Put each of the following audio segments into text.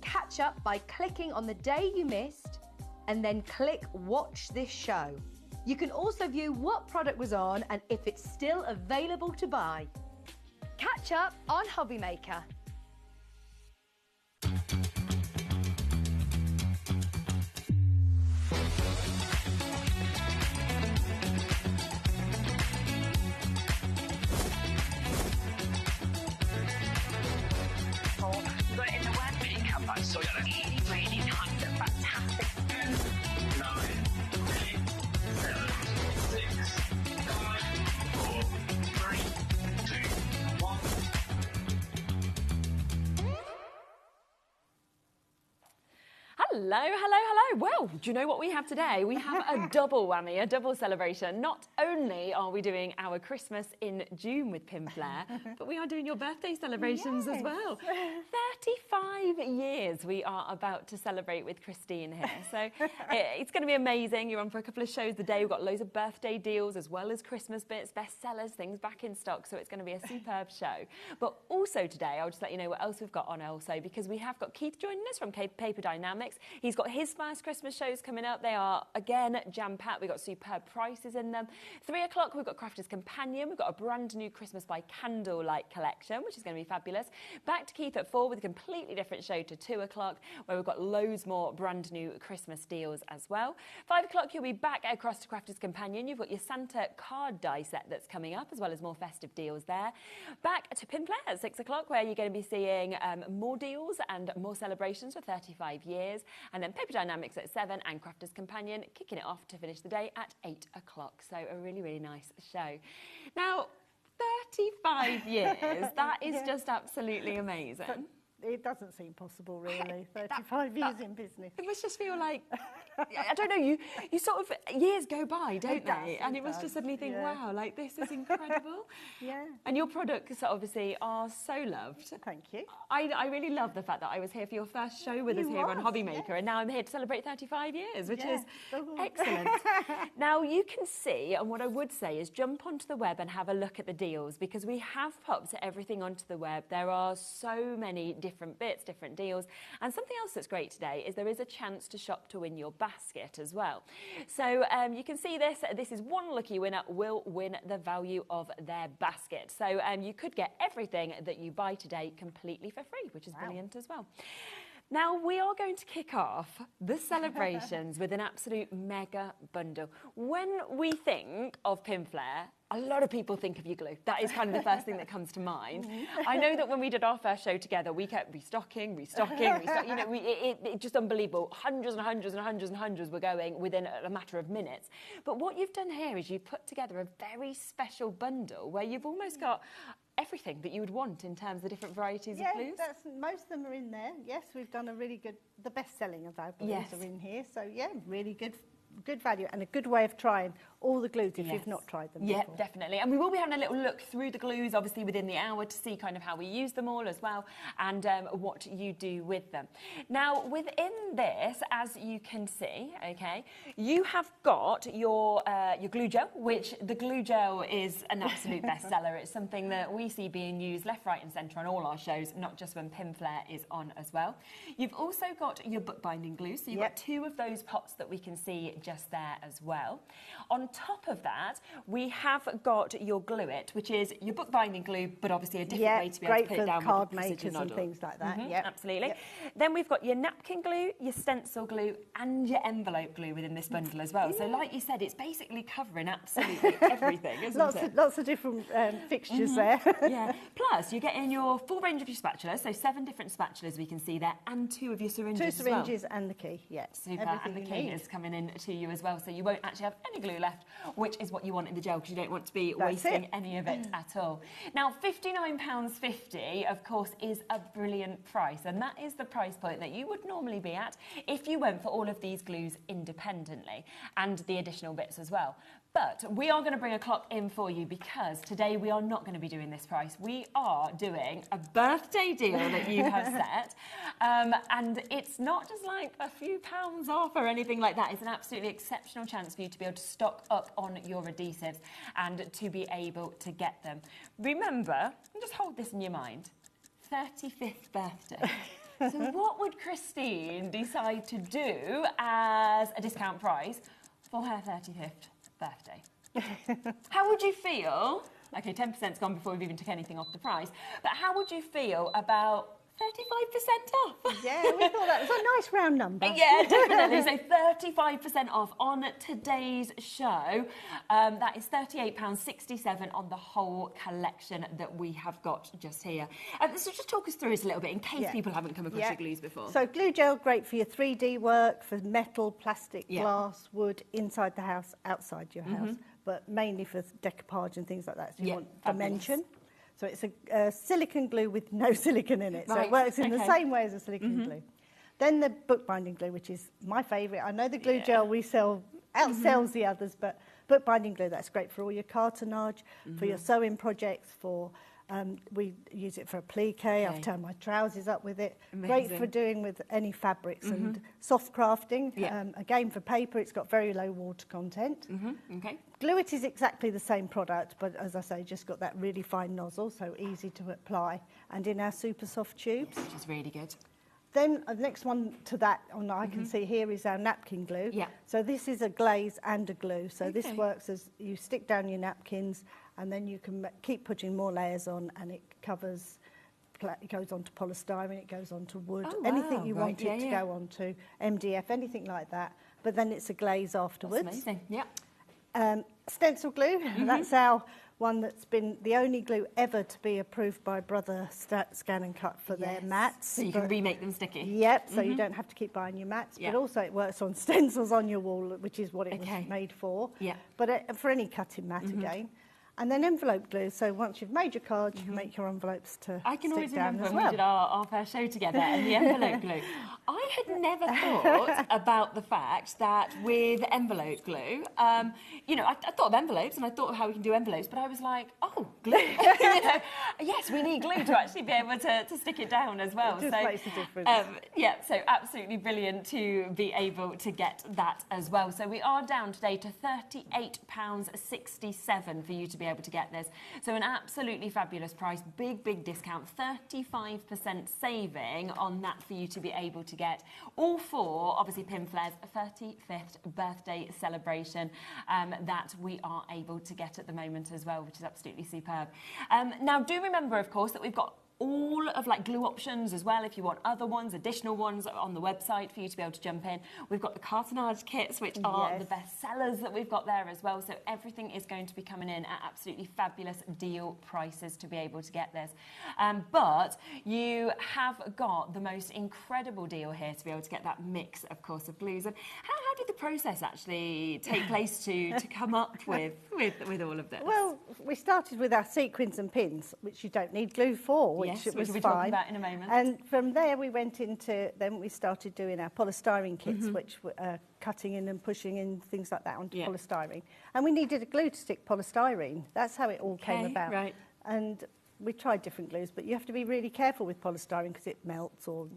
Catch up by clicking on the day you missed and then click Watch This Show. You can also view what product was on and if it's still available to buy. Catch up on HobbyMaker. But in the web makeup, I saw that really, really kind of fantastic. 9, 8, 7, 6, 5, 4, 3, 2, 1. Hello, hello, hello. Well, do you know what we have today? We have a double whammy, a double celebration. Not only are we doing our Christmas in June with Pinflare, but we are doing your birthday celebrations as well. 35 years we are about to celebrate with Christine here. So it's going to be amazing. You're on for a couple of shows a day. We've got loads of birthday deals as well as Christmas bits, bestsellers, things back in stock. So it's going to be a superb show. But also today, I'll just let you know what else we've got on also, because we have got Keith joining us from Paper Dynamics. He's got his first Christmas shows coming up. They are, again, jam-packed. We've got superb prices in them. 3 o'clock, we've got Crafter's Companion. We've got a brand new Christmas by Candlelight collection, which is going to be fabulous. Back to Keith at 4 with a completely different show to 2 o'clock, where we've got loads more brand new Christmas deals as well. 5 o'clock, you'll be back across to Crafter's Companion. You've got your Santa card die set that's coming up, as well as more festive deals there. Back to Pinflare at 6 o'clock, where you're going to be seeing more deals and more celebrations for 35 years. And then Paper Dynamics at 7 and Crafter's Companion kicking it off to finish the day at 8 o'clock. So a really, really nice show. Now, 35 years, that is just absolutely amazing. It doesn't seem possible, really. 35 years in business. It must just feel like, I don't know, you sort of, years go by, don't they? And it must just suddenly think, wow, like this is incredible. Yeah. And your products obviously are so loved. Thank you. I really love the fact that I was here for your first show with us here on HobbyMaker, and now I'm here to celebrate 35 years, which is excellent. Now you can see, and what I would say is jump onto the web and have a look at the deals, because we have popped everything onto the web. There are so many different bits, different deals. And something else that's great today is there is a chance to shop to win your basket as well. So you can see this. This is one lucky winner will win the value of their basket. So you could get everything that you buy today completely for free, which is brilliant as well. Now, we are going to kick off the celebrations with an absolute mega bundle. When we think of Pinflare, a lot of people think of your glue. That is kind of the first thing that comes to mind. I know that when we did our first show together, we kept restocking. You know, it's just unbelievable. Hundreds and hundreds and hundreds and hundreds were going within a matter of minutes. But what you've done here is you've put together a very special bundle where you've almost got everything that you would want in terms of different varieties of glues. Yes, most of them are in there. Yes, we've done a really good, the best-selling of our glues are in here. So, yeah, really good value and a good way of trying all the glues if you've not tried them before. Definitely. And we will be having a little look through the glues, obviously, within the hour to see kind of how we use them all as well and what you do with them. Now, within this, as you can see, okay, you have got your glue gel, which the glue gel is an absolute bestseller. It's something that we see being used left, right and centre on all our shows, not just when Pinflare is on as well. You've also got your bookbinding glue, so you've got 2 of those pots that we can see just there as well. On top of that, we have got your Glue It, which is your bookbinding glue, but obviously a different way to be able to put it down with card the precision makers nozzle. and things like that. Absolutely. Then we've got your napkin glue, your stencil glue, and your envelope glue within this bundle as well. So, like you said, it's basically covering absolutely everything, isn't it? Lots of different fixtures there. Plus, you're getting your full range of your spatulas, so 7 different spatulas we can see there, and 2 of your syringes. 2 syringes and the key. Super, and the key is coming in to you as well, so you won't actually have any glue left, which is what you want in the gel, because you don't want to be wasting any of it at all. Now, £59.50, of course, is a brilliant price, and that is the price point that you would normally be at if you went for all of these glues independently, and the additional bits as well. But we are going to bring a clock in for you, because today we are not going to be doing this price. We are doing a birthday deal that you have set. And it's not just like a few pounds off or anything like that. It's an absolutely exceptional chance for you to be able to stock up on your adhesives and to be able to get them. Remember, and just hold this in your mind, 35th birthday. So what would Christine decide to do as a discount price for her 35th birthday? How would you feel? Okay, 10%'s gone before we've even took anything off the price. But how would you feel about 35% off? Yeah, we thought that was a nice round number. Yeah, definitely. So 35% off on today's show. That is £38.67 on the whole collection that we have got just here. So just talk us through it a little bit in case people haven't come across your glues before. So glue gel, great for your 3D work, for metal, plastic, glass, wood, inside the house, outside your house, but mainly for decoupage and things like that. So you want dimension. So it's a silicone glue with no silicone in it. So it works in the same way as a silicone glue. Then the bookbinding glue, which is my favourite. I know the glue gel we sell outsells the others, but bookbinding glue, that's great for all your cartonnage, for your sewing projects, for we use it for applique. I've turned my trousers up with it. Amazing. Great for doing with any fabrics and soft crafting. Again, for paper, it's got very low water content. Okay. Glue It is exactly the same product, but as I say, just got that really fine nozzle, so easy to apply, and in our super soft tubes. Which is really good. Then the next one to that I can see here is our napkin glue. So this is a glaze and a glue. So this works as you stick down your napkins, and then you can keep putting more layers on, and it covers. It goes on to polystyrene, it goes on to wood, anything you want it to go on to, MDF, anything like that. But then it's a glaze afterwards. That's amazing. Yeah. Stencil glue, that's our one that's been the only glue ever to be approved by Brother Scan and Cut for their mats. So you can remake them sticky. Yep, so you don't have to keep buying your mats, but also it works on stencils on your wall, which is what it was made for. But for any cutting mat again. And then envelope glue, so once you've made your card, you can make your envelopes to I can always stick down remember as when we did our first show together and the envelope glue. I had never thought about the fact that with envelope glue, you know, I thought of envelopes and I thought of how we can do envelopes, but I was like, oh, glue. You know, yes, we need glue to actually be able to stick it down as well. It just makes a difference. Yeah, so absolutely brilliant to be able to get that as well. So we are down today to £38.67 for you to be able to get this. So an absolutely fabulous price, big discount, 35% saving on that for you to be able to get, all for obviously Pinflare's 35th birthday celebration that we are able to get at the moment as well, which is absolutely superb. Now do remember, of course, that we've got all of like glue options as well if you want other ones, additional ones on the website for you to be able to jump in. We've got the cartonnage kits, which are the best sellers that we've got there as well. So everything is going to be coming in at absolutely fabulous deal prices to be able to get this. But you have got the most incredible deal here to be able to get that mix, of course, of glues. And how did the process actually take place to come up with all of this? Well, we started with our sequins and pins, which you don't need glue for, which was we'll be fine. talking about in a moment. And from there we went into, then we started doing our polystyrene kits, which were cutting in and pushing in things like that onto polystyrene. And we needed a glue to stick polystyrene. That's how it all came about. Right. And we tried different glues, but you have to be really careful with polystyrene because it melts or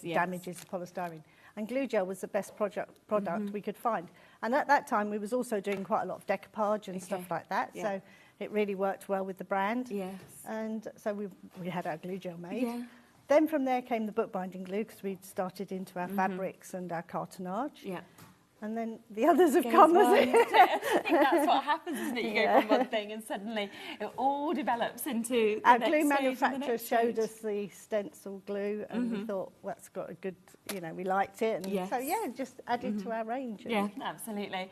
damages the polystyrene. And glue gel was the best product we could find. And at that time, we was also doing quite a lot of decoupage and stuff like that. So it really worked well with the brand. Yes. And so we had our glue gel made. Yeah. Then from there came the bookbinding glue because we'd started into our fabrics and our cartonnage. Yeah. And then the others have come as it. I think that's what happens, isn't it? You go from one thing and suddenly it all develops into the Our next glue stage and the manufacturer next showed stage. us the stencil glue and we thought, well, that's got a good, you know, we liked it. And so, yeah, just added to our range. Yeah, absolutely.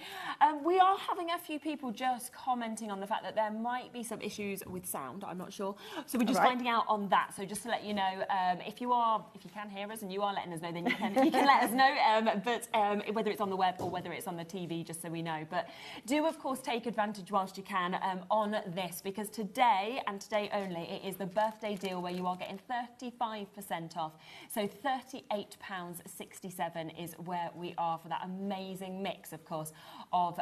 We are having a few people just commenting on the fact that there might be some issues with sound. I'm not sure. So we're just finding out on that. So just to let you know, if you can hear us and you are letting us know, then you can let us know. But whether it's on the web or whether it's on the TV, just so we know. But do, of course, take advantage whilst you can on this, because today and today only, it is the birthday deal where you are getting 35% off. So £38.67 is where we are for that amazing mix, of course, of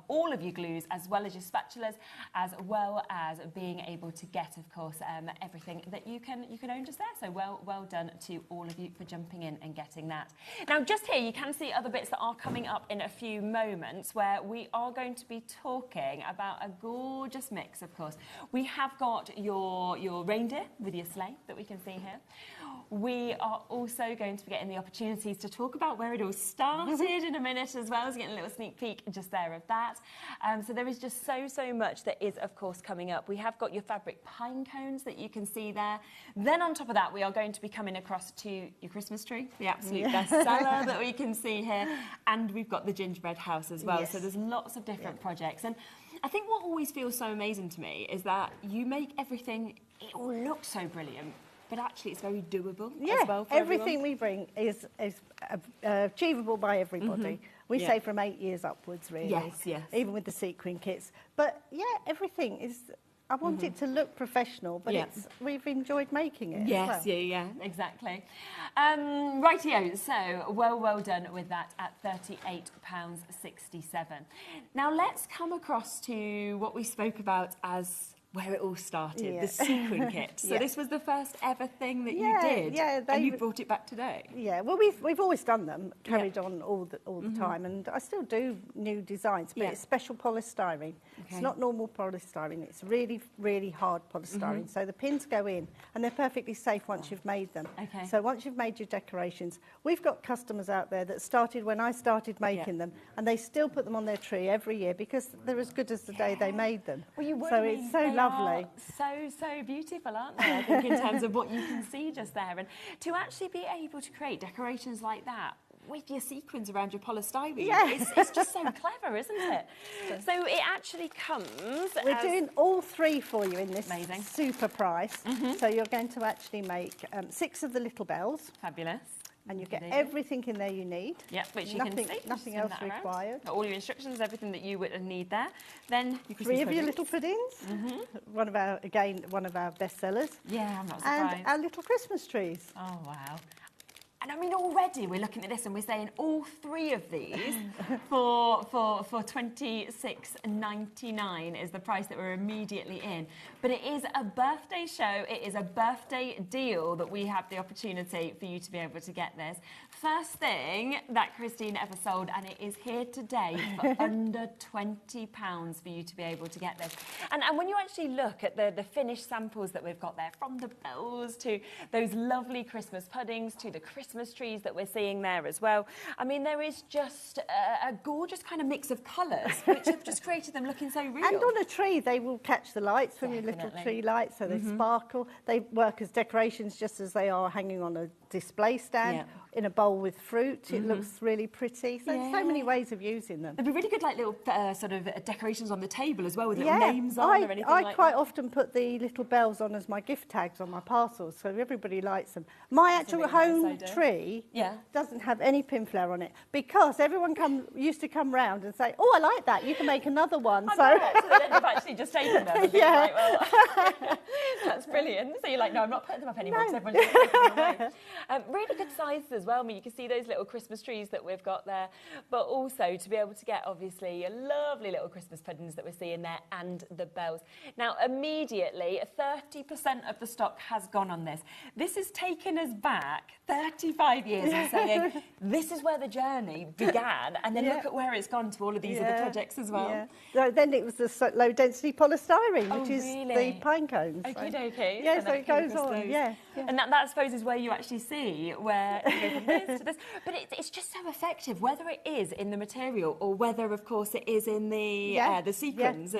all of your glues, as well as your spatulas, as well as being able to get, of course, everything that you can own just there. So well done to all of you for jumping in and getting that. Now, just here, you can see other bits that are coming up in a few moments where we are going to be talking about a gorgeous mix, of course. We have got your reindeer with your sleigh that we can see here. We are also going to be getting the opportunities to talk about where it all started in a minute as well, as getting a little sneak peek just there of that. So there is just so much that is, of course, coming up. We have got your fabric pine cones that you can see there. Then on top of that, we are going to be coming across to your Christmas tree, the absolute bestseller that we can see here. And we've got the gingerbread house as well. So there's lots of different projects. And I think what always feels so amazing to me is that you make everything, it all looks so brilliant, but actually it's very doable as well for everything everyone. we bring is achievable by everybody. We say from 8 years upwards, really. Yes. Even with the sequin kits. But yeah, everything is. I want it to look professional, but we've enjoyed making it. Yes, as well. yeah, exactly. Rightio, so well done with that at £38.67. Now let's come across to what we spoke about as where it all started, the sequin kit. So this was the first ever thing that you did, and you brought it back today. Yeah, well, we've always done them, carried on all the time, and I still do new designs, but it's special polystyrene. It's not normal polystyrene, it's really hard polystyrene. So the pins go in, and they're perfectly safe once you've made them. So once you've made your decorations, we've got customers out there that started when I started making them, and they still put them on their tree every year because they're as good as the day they made them. Well, you would, so it's so lovely. So beautiful, aren't they? I think in terms of what you can see just there, and to actually be able to create decorations like that with your sequins around your polystyrene, it's just so clever, isn't it? So it actually comes. We're doing all three for you in this amazing super price. So you're going to actually make 6 of the little bells. Fabulous. And you get everything in there you need. Yeah, which you can see. Nothing else required. All your instructions, everything that you would need there. Then your 3 of your little puddings. One of our best sellers. Yeah, I'm not surprised. And our little Christmas trees. Oh wow. And I mean, already we're looking at this and we're saying all 3 of these for $26.99 is the price that we're immediately in. But it is a birthday show. It is a birthday deal that we have the opportunity for you to be able to get this. First thing that Christine ever sold, and it is here today for under £20 for you to be able to get this. And when you actually look at the finished samples that we've got there, from the bells to those lovely Christmas puddings to the Christmas trees that we're seeing there as well. I mean, there is just a gorgeous kind of mix of colours, which have just created them looking so real. And on a tree, they will catch the lights from your little tree lights, so they sparkle. They work as decorations just as they are hanging on a display stand in a bowl with fruit. It looks really pretty. So there's so many ways of using them. They'd be really good, like little sort of decorations on the table as well, with little names on or anything like that. I quite often put the little bells on as my gift tags on my parcels, so everybody likes them. My actual home tree doesn't have any Pinflare on it because everyone used to come round and say, "Oh, I like that. You can make another one." So they end up actually just taking them. And being like, well, that's brilliant. So you're like, no, I'm not putting them up anymore because everyone's just taking them away. Really good sizes as well. I mean, you can see those little Christmas trees that we've got there, but also to be able to get, obviously, a lovely little Christmas puddings that we're seeing there and the bells. Now, immediately, 30% of the stock has gone on this. This has taken us back 35 years and saying, this is where the journey began, and then look at where it's gone to all of these other projects as well. So then it was the low-density polystyrene, which is the pine cones. Okie dokie. Yeah, so it goes on, And that, I suppose, is where you actually see where you go from this to this. But it's just so effective, whether it is in the material or whether, of course, it is in the sequins.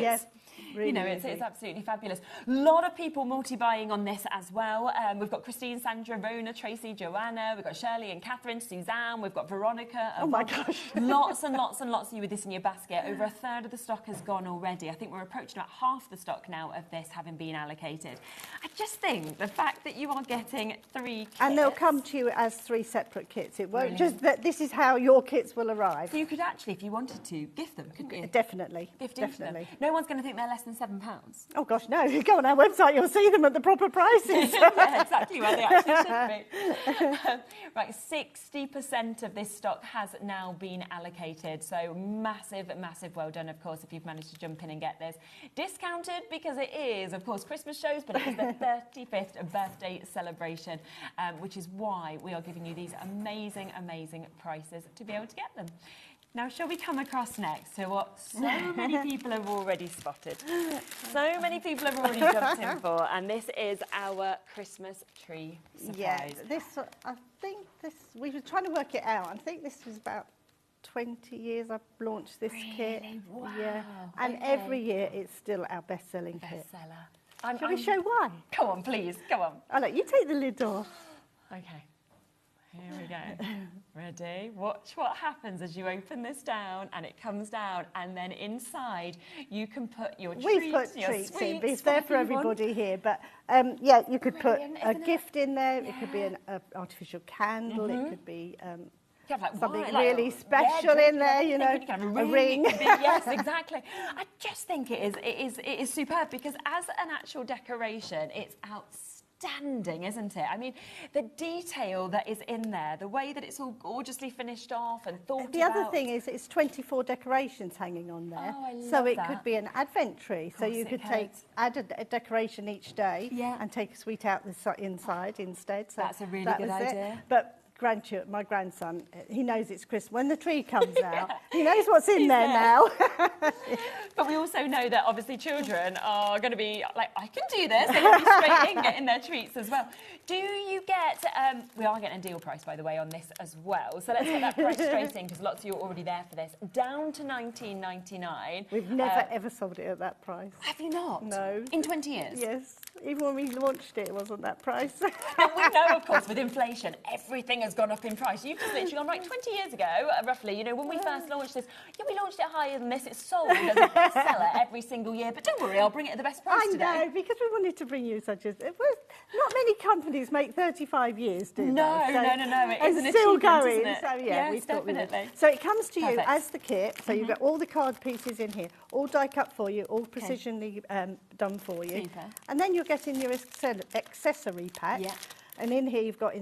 Really, you know, it's absolutely fabulous. A lot of people multi-buying on this as well. We've got Christine, Sandra, Rona, Tracy, Joanna. We've got Shirley and Catherine, Suzanne. We've got Veronica. Oh my gosh. Lots and lots and lots of you with this in your basket. Over a third of the stock has gone already. I think we're approaching about half the stock now of this having been allocated. I just think the fact that you are getting 3 kits. And they'll come to you as 3 separate kits. It won't just that this is how your kits will arrive. So you could actually, if you wanted to, gift them, couldn't you? Definitely. Definitely. No one's going to think they're less than £7. Oh gosh, no. You go on our website, you'll see them at the proper prices. Yeah, exactly where they actually should be. Right, 60% of this stock has now been allocated. So massive, massive well done, of course, if you've managed to jump in and get this. Discounted because it is, of course, Christmas shows, but it is the 35th birthday celebration, which is why we are giving you these amazing, amazing prices to be able to get them. Now, shall we come across next to what so many people have already spotted? So many people have already jumped in for, and this is our Christmas tree surprise. Yeah, I think we were trying to work it out. I think this was about 20 years I've launched this kit. Wow. Yeah, and okay. every year it's still our best-selling kit. Bestseller. Shall we show why? Go on, please, go on. Oh, look, you take the lid off. Okay, here we go. Ready? Watch what happens as you open this down and it comes down, and then inside you can put your treats, We've put your treats sweets, in, but it's there for everybody here. But yeah, you could put a gift in there. It could be an artificial candle. It could be like something wine, really special in there, you know, a ring. Yes, exactly. I just think it is superb, because as an actual decoration, it's outstanding, isn't it? I mean, the detail that is in there, the way that it's all gorgeously finished off and thought about. The other thing is it's 24 decorations hanging on there. Oh, I love so it that. could be an advent tree. So you could add a decoration each day and take a sweet out the inside instead. So that's a really good idea. But my grandson, he knows it's Christmas. When the tree comes out, he knows what's in there now. But we also know that obviously children are going to be like, I can do this. They're going to be straight in getting their treats as well. Do you get, we are getting a deal price, by the way, on this as well. So let's get that price straight in, because lots of you are already there for this. Down to $19.99. We've never, ever sold it at that price. Have you not? No. In 20 years? Yes. Even when we launched it, it wasn't that price. And we know, of course, with inflation, everything has gone up in price. You've just literally gone, right, 20 years ago, roughly, you know, when we first launched this, yeah, we launched it higher than this. It's sold as a bestseller every single year. But don't worry, I'll bring it at the best price today. I know, because we wanted to bring you such as... Not many companies make 35 years, do they? No. It is an still achievement, going, isn't it? so yeah, yes, we thought we would. definitely. So it comes to you Perfect. as the kit. So you've got all the card pieces in here, all die cut for you, all precisionally done for you. Super. And then you're getting your accessory pack. Yeah. And in here you've got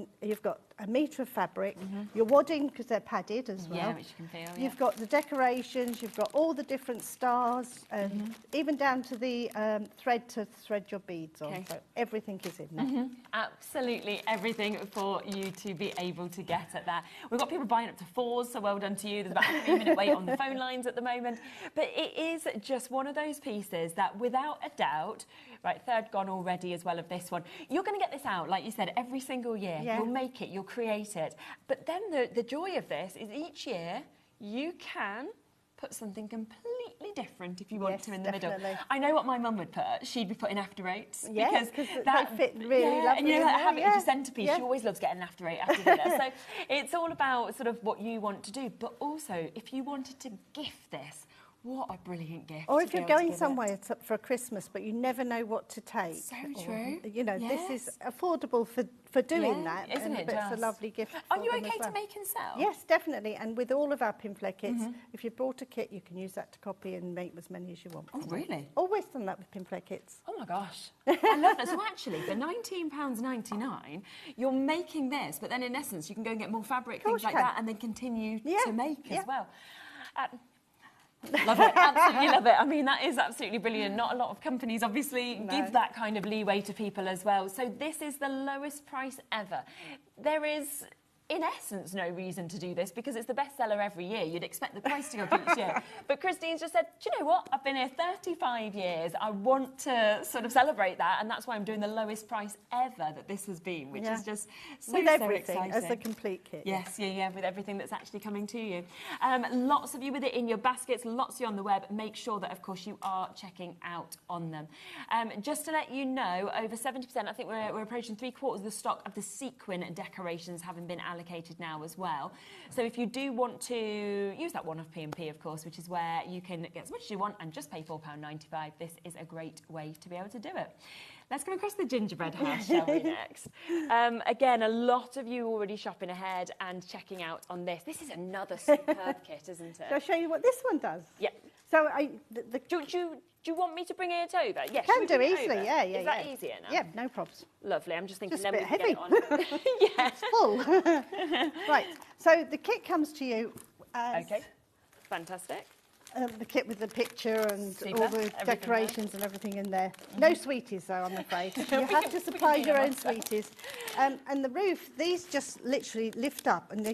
a metre of fabric, your wadding, because they're padded as well. Yeah, which you can feel, You've got the decorations, you've got all the different stars, and even down to the thread to thread your beads on. So everything is in there. Absolutely everything for you to be able to get at that. We've got people buying up to 4s, so well done to you. There's about a 3-minute wait on the phone lines at the moment. But it is just one of those pieces that, without a doubt, right, third gone already as well of this one. You're going to get this out, like you said, every single year. Yeah. You'll make it, you'll create it. But then the joy of this is each year you can put something completely different if you want to in the middle. I know what my mum would put. She'd be putting after eights. Yes, because they fit really lovely. And you know, in have there, it as your centrepiece. She always loves getting an after 8 after dinner. So it's all about sort of what you want to do. But also, if you wanted to gift this, what a brilliant gift. Or if you're going somewhere for Christmas, but you never know what to take. So true. You know, this is affordable for doing that. Isn't it? It's a lovely gift. Are you okay to make and sell? Yes, definitely. And with all of our Pinflare kits, if you bought a kit, you can use that to copy and make as many as you want. Oh, really? Always done that with Pinflare kits. Oh my gosh. I love that. So actually, for £19.99, you're making this, but then in essence, you can go and get more fabric, things like that, and then continue to make as well. Love it, absolutely love it. I mean, that is absolutely brilliant. Not a lot of companies obviously give that kind of leeway to people as well. So this is the lowest price ever. There is, in essence, no reason to do this because it's the bestseller every year. You'd expect the price to go up each year. But Christine's just said, do you know what? I've been here 35 years. I want to sort of celebrate that, and that's why I'm doing the lowest price ever that this has been, which is just so everything exciting. as a complete kit. Yes, with everything that's actually coming to you. Lots of you with it in your baskets, lots of you on the web. Make sure that, of course, you are checking out on them. Just to let you know, over 70%, I think we're approaching 3/4 of the stock of the Sequin decorations having been allocated now as well. So if you do want to use that one-off P&P, of course, which is where you can get as much as you want and just pay £4.95, this is a great way to be able to do it. Let's come across the gingerbread house, shall we, next? Again, a lot of you already shopping ahead and checking out on this. This is another superb kit, isn't it? Shall I show you what this one does? Yeah. So do you want me to bring it over? Yes, can do easily, Is that easier now? Yeah, no problems. Lovely. I'm just thinking Just a then bit we can heavy. get it on. Yeah. It's full. Right, so the kit comes to you as... Okay, fantastic. the kit with the picture and Super. all the Everything decorations and everything in there. No sweeties though, I'm afraid. You have to supply do your them own sweeties. And the roof, these just literally lift up and you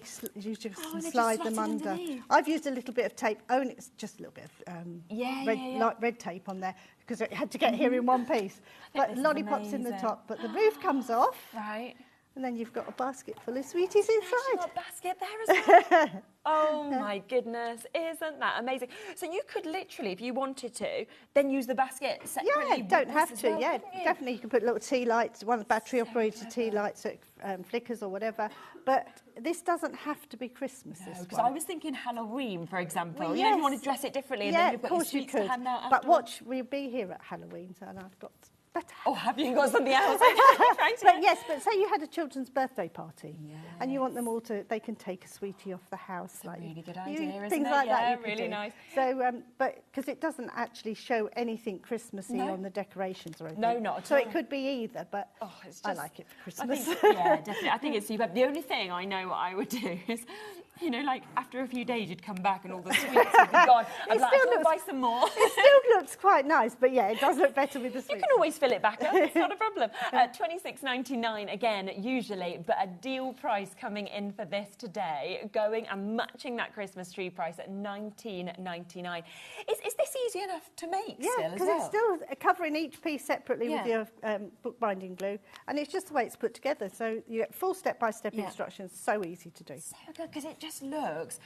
just just slide slot them it under. underneath. I've used a little bit of tape, it's just a little bit of Yeah. red tape on there because it had to get here in one piece. But this is lollipops in the amazing. top, but the roof comes off. Right. And then you've got a basket full of sweeties Actually inside. got a basket there as well. Oh my goodness, isn't that amazing? So you could literally, if you wanted to, then use the basket separately. Yeah, with don't this have as to. well, Yeah, couldn't you? definitely. You can put little tea lights, one battery operated tea lights, so it flickers or whatever. But this doesn't have to be Christmas. This Because one. I was thinking Halloween, for example. Well, You know, if you want yes. to dress it differently, and Yeah, then you've got of your course you sweets to could. hand out But afterwards. watch, we'll be here at Halloween, so and I've got better. Oh, have you got something else? But yes, but say you had a children's birthday party, and you want them all to, they can take a sweetie off the house, a like really good idea, isn't things it? like that. Yeah, You could really do. nice. So, but because it doesn't actually show anything Christmassy on the decorations or anything. No, not at so all. it could be either, but It's I just- like it for I Christmas. think, yeah, definitely. I think it's superb. The only thing I know what I would do is, you know, like after a few days, you'd come back and all the sweets would be gone. I'd like, still "I'll buy some more. It still looks quite nice, but yeah, it does look better with the You sweets. can always fill it back up, it's not a problem. $26.99 again, usually, but a deal price coming in for this today, going and matching that Christmas tree price at $19.99. Is this easy enough to make Yeah, still as because well? it's still covering each piece separately with Yeah. your bookbinding glue, and it's just the way it's put together. So you get full step-by-step Yeah. instructions, so easy to do. So good, because it just looks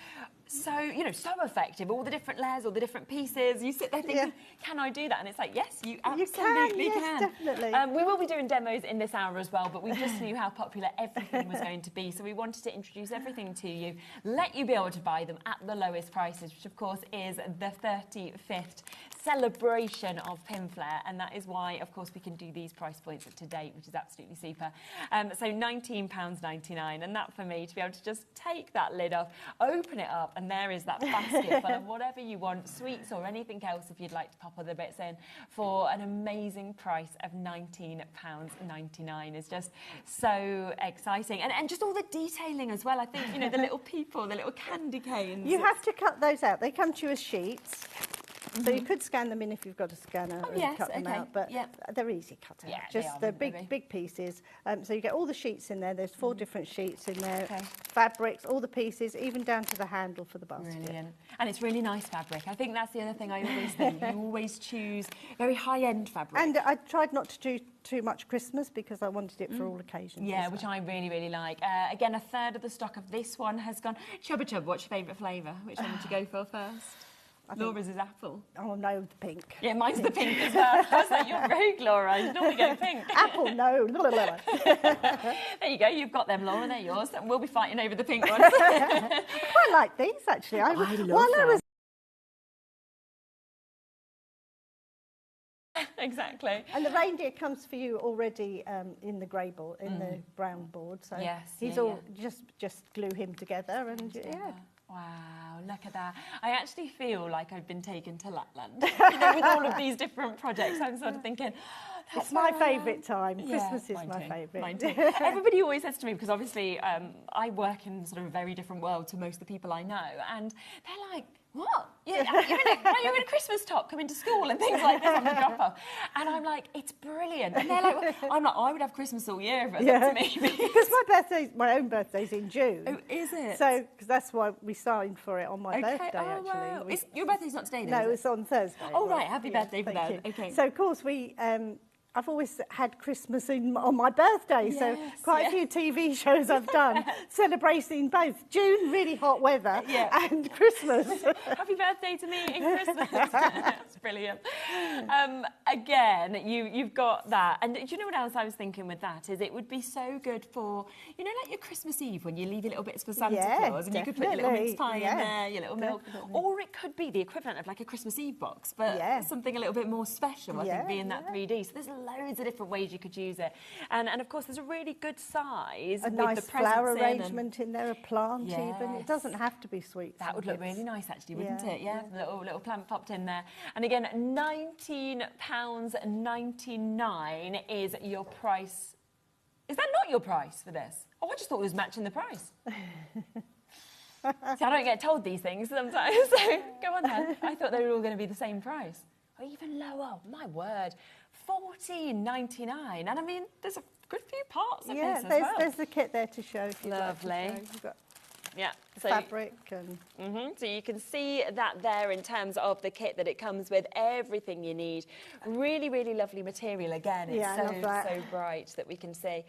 so, you know, so effective. All the different layers, all the different pieces. You sit there thinking, can I do that? And it's like, yes, you absolutely yes, can. definitely. We will be doing demos in this hour as well, but we just knew how popular everything was going to be. So we wanted to introduce everything to you, let you be able to buy them at the lowest prices, which of course is the 35th celebration of Pinflare. And that is why, of course, we can do these price points to date, which is absolutely super. So £19.99. And that for me, to be able to just take that lid off, open it up, and there is that basket full of whatever you want, sweets or anything else if you'd like to pop other bits in, for an amazing price of £19.99. Is just so exciting. And just all the detailing as well. I think, you know, the little people, the little candy canes. You have to cut those out. They come to you as sheets. So you could scan them in if you've got a scanner and yes, cut them okay, out, but yeah. they're easy cut out. Yeah, they Just are, they're wouldn't they be? big pieces. So you get all the sheets in there. There's 4 different sheets in there. Okay. Fabrics, all the pieces, even down to the handle for the basket. Brilliant. And it's really nice fabric. I think that's the other thing I always think. You always choose very high-end fabric. And I tried not to do too much Christmas because I wanted it for all occasions. Yeah, as which well. I really, really like. Again, a third of the stock of this one has gone. Chubba Chub, what's your favourite flavour? Which one would you go for first? Laura's is apple. Oh no, the pink. Yeah, mine's the pink as well. I was like, you're rogue, Laura. You normally go pink. Apple, no. There you go. You've got them, Laura. They're yours. And we'll be fighting over the pink ones. I quite like these actually. I love while I them. was Exactly. And the reindeer comes for you already in the grey board, in the brown board. So Yes, he's yeah, all just glue him together and yeah. Wow, look at that. I actually feel like I've been taken to Lapland. You know, with all of these different projects, I'm sort of thinking, that's It's my where I am. favourite time. Yeah, Christmas is mine my too, favourite. mine too. Everybody always says to me, because obviously I work in sort of a very different world to most of the people I know, and they're like, what? You're in a Christmas top coming to school and things like this on the drop-off. And I'm like, it's brilliant. And they're like, well, I'm like, I would have Christmas all year if it was up to me. Because my own birthday's in June. Oh, is it? So, because that's why we signed for it on my birthday, oh, wow. actually. Your birthday's not today, though, No, is it? it's on Thursday. Oh, right. Happy birthday for thank them. you. Okay. So, of course, I've always had Christmas on my birthday, so Yes, quite a few TV shows I've done celebrating both June, really hot weather, and Christmas. Happy birthday to me in Christmas. That's brilliant. Again, you've got that. And do you know what else I was thinking with that? Is it would be so good for, you know, like your Christmas Eve when you leave your little bits for Santa Claus and you could put your little mince pie in there, your little milk. Or it could be the equivalent of like a Christmas Eve box, but something a little bit more special, I think, being that 3D. So there's loads of different ways you could use it. And of course, there's a really good size. A with nice the presents flower in arrangement in there, a plant even. It doesn't have to be sweets. That would look really nice, actually, wouldn't it? Yeah. Little plant popped in there. And again, £19.99 is your price. Is that not your price for this? Oh, I just thought it was matching the price. See, I don't get told these things sometimes. So go on then. I thought they were all going to be the same price. Or even lower. My word. $14.99. And I mean, there's a good few parts of this as well. There's the kit there to show if you'd Lovely. like to show. You've got so fabric and... So you can see that there in terms of the kit that it comes with, everything you need. Really, really lovely material. Again, it's so bright that we can see.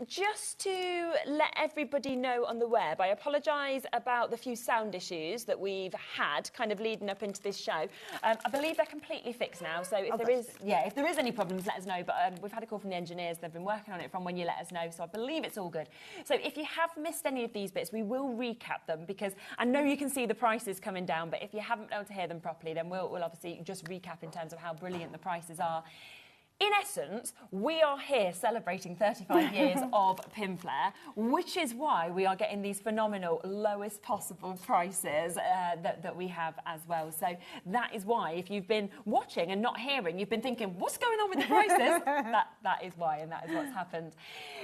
Just to let everybody know on the web, I apologise about the few sound issues that we've had kind of leading up into this show. I believe they're completely fixed now. So if if there is any problems, let us know. But we've had a call from the engineers. They've been working on it from when you let us know. So I believe it's all good. So if you have missed any of these bits, we will recap them, because I know you can see the prices coming down, but if you haven't been able to hear them properly, then we'll obviously just recap in terms of how brilliant the prices are. In essence, we are here celebrating 35 years of Pinflare, which is why we are getting these phenomenal lowest possible prices that we have as well. So that is why, if you've been watching and not hearing, you've been thinking, what's going on with the prices? that is why, and that is what's happened.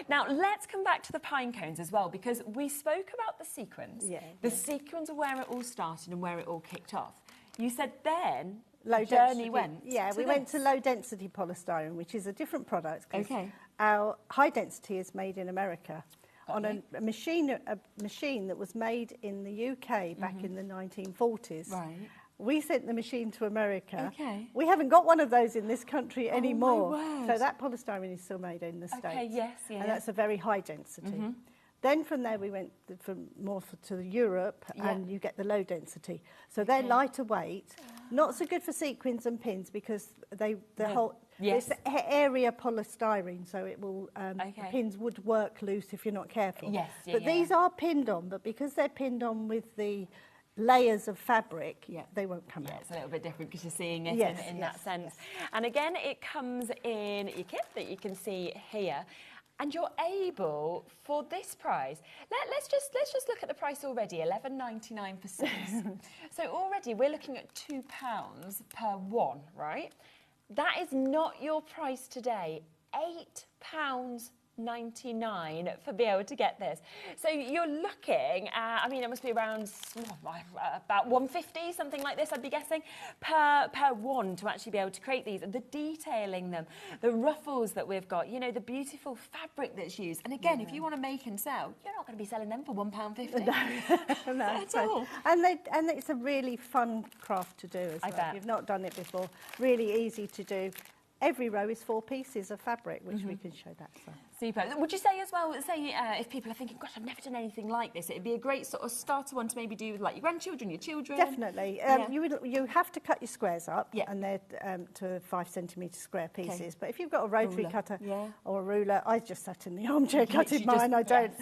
Now, let's come back to the pine cones as well, because we spoke about the sequins. The sequins are where it all started and where it all kicked off. You said then... Low journey density. We went to low density polystyrene, which is a different product. Okay. Our high density is made in America on a machine that was made in the UK back in the 1940s. Right. We sent the machine to America. Okay. We haven't got one of those in this country anymore. My word. So that polystyrene is still made in the States. Okay, yes, and that's a very high density. Then from there we went to Europe, and you get the low density. So they're lighter weight, not so good for sequins and pins, because it's area polystyrene, so it will the pins would work loose if you're not careful. But these are pinned on, but because they're pinned on with the layers of fabric, they won't come out. It's a little bit different because you're seeing it in that sense. And again, it comes in your kit that you can see here. And you're able, for this price, let's just look at the price already, $11.99 for 6. So already we're looking at £2 per one, right? That is not your price today. £8.99 for be able to get this. So you're looking at, I mean, it must be around about 150, something like this, I'd be guessing, per one to actually be able to create these. The detailing them, the ruffles that we've got, you know, the beautiful fabric that's used. And again, if you want to make and sell, you're not going to be selling them for £1.50. No, at all. And it's a really fun craft to do as well. I bet. If you've not done it before, really easy to do. Every row is 4 pieces of fabric, which we can show that. So. Super. Would you say as well, if people are thinking, gosh, I've never done anything like this, it'd be a great sort of starter one to maybe do with like your grandchildren, your children? Definitely. You have to cut your squares up, and they're to 5 centimetre square pieces. But if you've got a rotary cutter or a ruler, I just sat in the armchair cutting mine. I don't.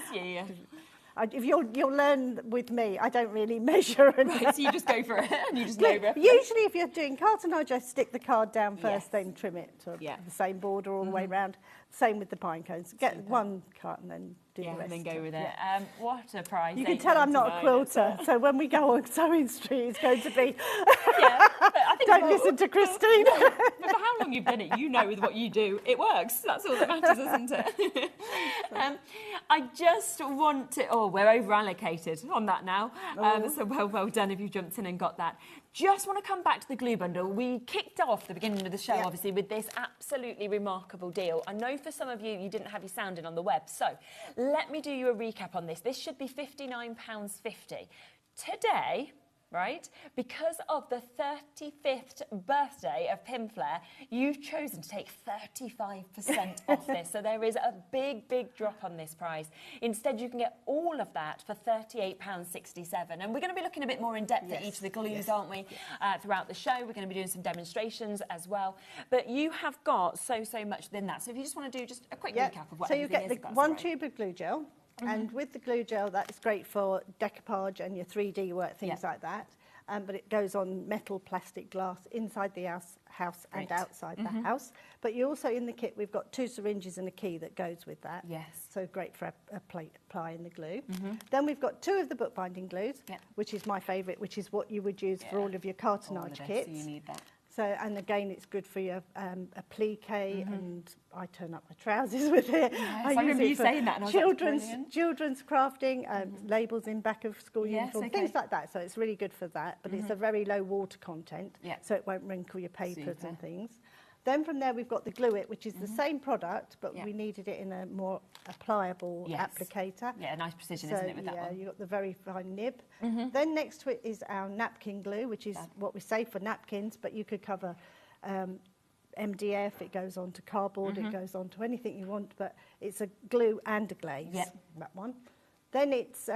If you'll learn with me, I don't really measure. Right, so you just go for it and you just know. Usually if you're doing carton, I just stick the card down first, then trim it to the same border all the way round. Same with the pine cones. Get one cut and then do the rest. And then go with it. What a price. You can tell I'm not a quilter, so when we go on Sewing Street, it's going to be... I think don't listen to Christine. But for how long you've done it, you know with what you do, it works. That's all that matters, isn't it? I just want to... Oh, we're over-allocated on that now. So well done if you've jumped in and got that. Just want to come back to the glue bundle. We kicked off the beginning of the show, obviously, with this absolutely remarkable deal. I know for some of you, you didn't have your sound in on the web. So let me do you a recap on this. This should be £59.50. Today, right, because of the 35th birthday of Pinflare, you've chosen to take 35% off this. So there is a big, big drop on this price. Instead, you can get all of that for £38.67. And we're going to be looking a bit more in depth at each of the glues, aren't we, throughout the show. We're going to be doing some demonstrations as well. But you have got so much within that. So if you just want to do just a quick recap of what everything is. So you get one tube of glue gel. And with the glue gel, that is great for decoupage and your 3D work, things like that. But it goes on metal, plastic, glass inside the house and outside the house. But you also, in the kit, we've got 2 syringes and a key that goes with that. So great for applying the glue. Then we've got 2 of the bookbinding glues, which is my favourite, which is what you would use for all of your cartonage kits. So you need that. So, and again, it's good for your applique, and I turn up my trousers with it. Yes, I remember you saying that, and I was like, brilliant. Children's crafting, labels in back of school uniform, okay. things like that. So it's really good for that, but it's a very low water content, so it won't wrinkle your papers and things. Then from there, we've got the Glue It, which is the same product, but we needed it in a more pliable applicator. Yeah, nice precision, isn't it, with that one? Yeah, you've got the very fine nib. Then next to it is our napkin glue, which is what we say for napkins, but you could cover MDF, it goes on to cardboard, it goes on to anything you want, but it's a glue and a glaze, that one. Then it's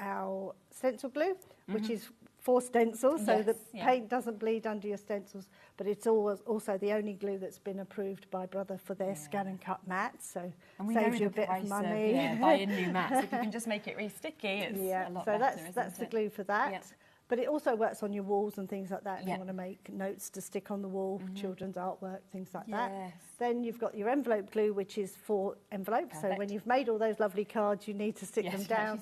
our stencil glue, which is for stencils, so the paint doesn't bleed under your stencils, but it's also the only glue that's been approved by Brother for their scan and cut mats, so saves you a bit of money. Buying new mats, if you can just make it really sticky, it's a lot better, that's the glue for that. But it also works on your walls and things like that if you want to make notes to stick on the wall, children's artwork, things like that. Then you've got your envelope glue, which is for envelopes, so when you've made all those lovely cards, you need to stick them down.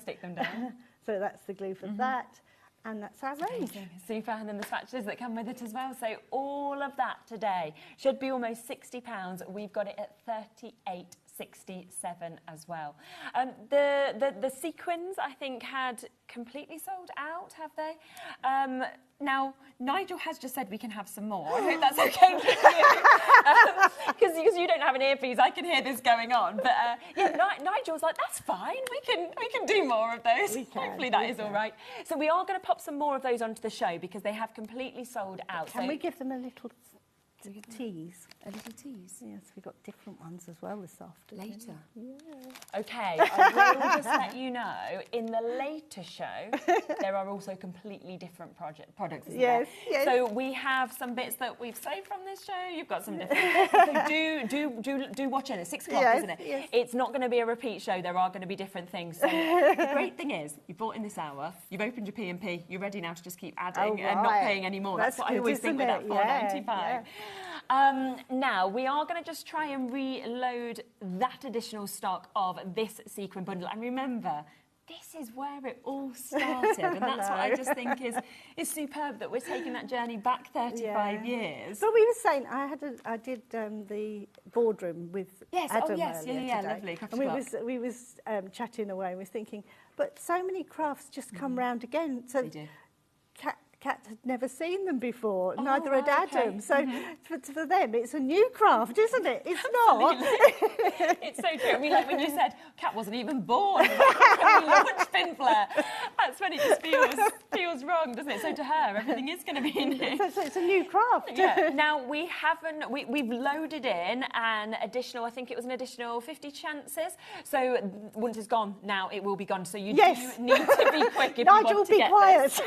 So that's the glue for that. And that's our range. Super, and then the spatulas that come with it as well. So all of that today should be almost £60. We've got it at £38.67 as well. The sequins, I think, had completely sold out, have they? Now, Nigel has just said we can have some more. I hope that's okay with you. Because you don't have an earpiece, I can hear this going on. But Nigel's like, that's fine. We can do more of those. Hopefully that is all right. So we are going to pop some more of those onto the show because they have completely sold out. Can we give them a little tease? A little tease? Yes, we've got different ones as well this afternoon. Later? Yeah. Okay, I will just let you know, in the later show, there are also completely different products. Yes. So we have some bits that we've saved from this show. You've got some different So do watch it. It's 6 o'clock, isn't it? Yes. It's not going to be a repeat show. There are going to be different things. So the great thing is, you've bought in this hour, you've opened your P&P, you're ready now to just keep adding and not paying any more. That's what I always think with that £4.95. Now, we are going to just try and reload that additional stock of this sequin bundle. And remember, this is where it all started. And that's what I just think is superb, that we're taking that journey back 35 years. So we were saying, I did the boardroom with Adam earlier today. Lovely. And we was chatting away and we was thinking, but so many crafts just come round again. So they do. Kat had never seen them before, neither had Adam. So for them, it's a new craft, isn't it? It's not. It's so true. I mean, like when you said Kat wasn't even born when we launched Pinflare, that's when it just feels wrong, doesn't it? So to her, everything is going to be new. So it's a new craft. Now, we've loaded in an additional, I think it was an additional 50 chances. So once it's gone, now it will be gone. So you do need to be quick if Nigel, you want to get quiet.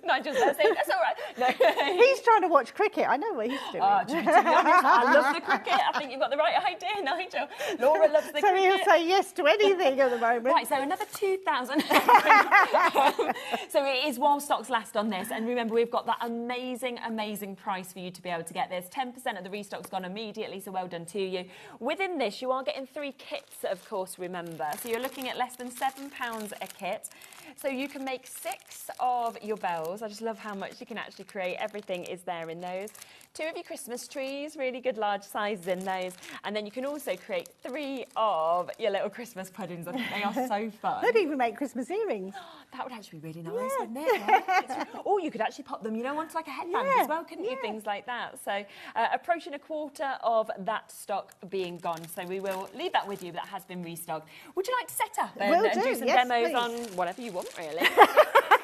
Nigel's there saying, that's all right. No. He's trying to watch cricket. I know what he's doing. To be honest, I love the cricket. I think you've got the right idea, Nigel. Laura loves the cricket. So he'll say yes to anything at the moment. Right, so another 2,000. So it is while stocks last on this. And remember, we've got that amazing, amazing price for you to be able to get this. 10% of the restock's gone immediately, so well done to you. Within this, you are getting 3 kits, of course, remember. So you're looking at less than £7 a kit. So you can make 6 of your bells. I just love how much you can actually create. Everything is there in those. 2 of your Christmas trees, really good large sizes in those. And then you can also create 3 of your little Christmas puddings. I think they are so fun. Could even make Christmas earrings. That would actually be really nice, wouldn't it? Or you could actually pop them, onto like a headband as well, couldn't you? Things like that. So approaching a quarter of that stock being gone. So we will leave that with you, but that has been restocked. Would you like to set up and do some demos on whatever you want, really?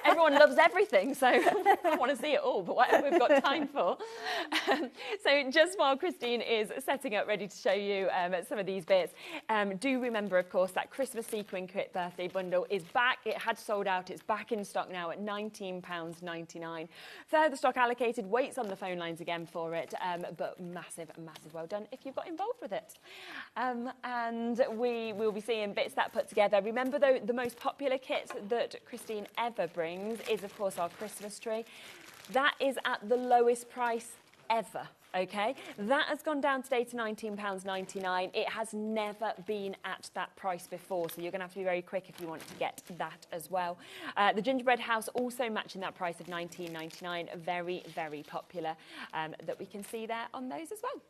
Everyone loves everything, so I want to see it all, but whatever we've got time for. So just while Christine is setting up, ready to show you some of these bits, do remember, of course, that Christmas Sequin Kit Birthday Bundle is back. It had sold out. It's back in stock now at £19.99. Further stock allocated. Waits on the phone lines again for it, but massive, massive well done if you've got involved with it. And we will be seeing bits that put together. Remember, though, the most popular kit that Christine ever brings is, of course, our Christmas tree. That is at the lowest price ever Okay, that has gone down today to £19.99. It has never been at that price before, so you're going to have to be very quick if you want to get that as well. The gingerbread house also matching that price of £19.99. Very, very popular that we can see there on those as well.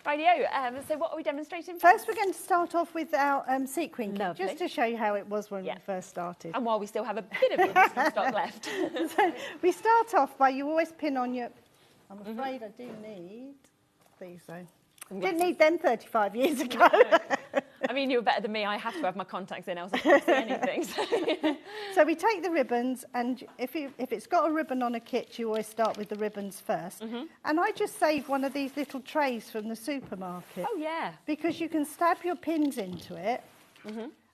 Rightio, so what are we demonstrating? First, we're going to start off with our sequin kit, Lovely. just to show you how it was when we first started. And while we still have a bit of it stock left. So we start off by, you always pin on your, I'm afraid I do need these though. Didn't need them 35 years ago. No. I mean, you're better than me. I have to have my contacts in, else I can't see anything. So we take the ribbons, and if it's got a ribbon on a kit, you always start with the ribbons first. And I just saved one of these little trays from the supermarket. Oh, yeah. Because you can stab your pins into it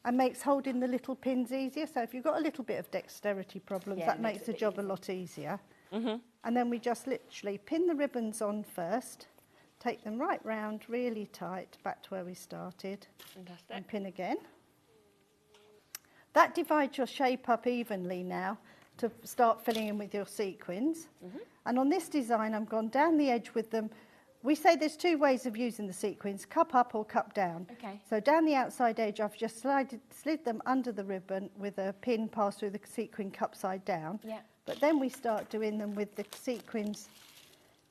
and makes holding the little pins easier. So if you've got a little bit of dexterity problems, Yeah, that it makes makes the it job a lot easier. And then we just literally pin the ribbons on first, take them right round really tight back to where we started. Fantastic. And pin again. That divides your shape up evenly now to start filling in with your sequins. And on this design, I've gone down the edge with them. We say there's two ways of using the sequins, cup up or cup down. Okay. So down the outside edge, I've just slid them under the ribbon with a pin passed through the sequin cup side down. Yeah. But then we start doing them with the sequins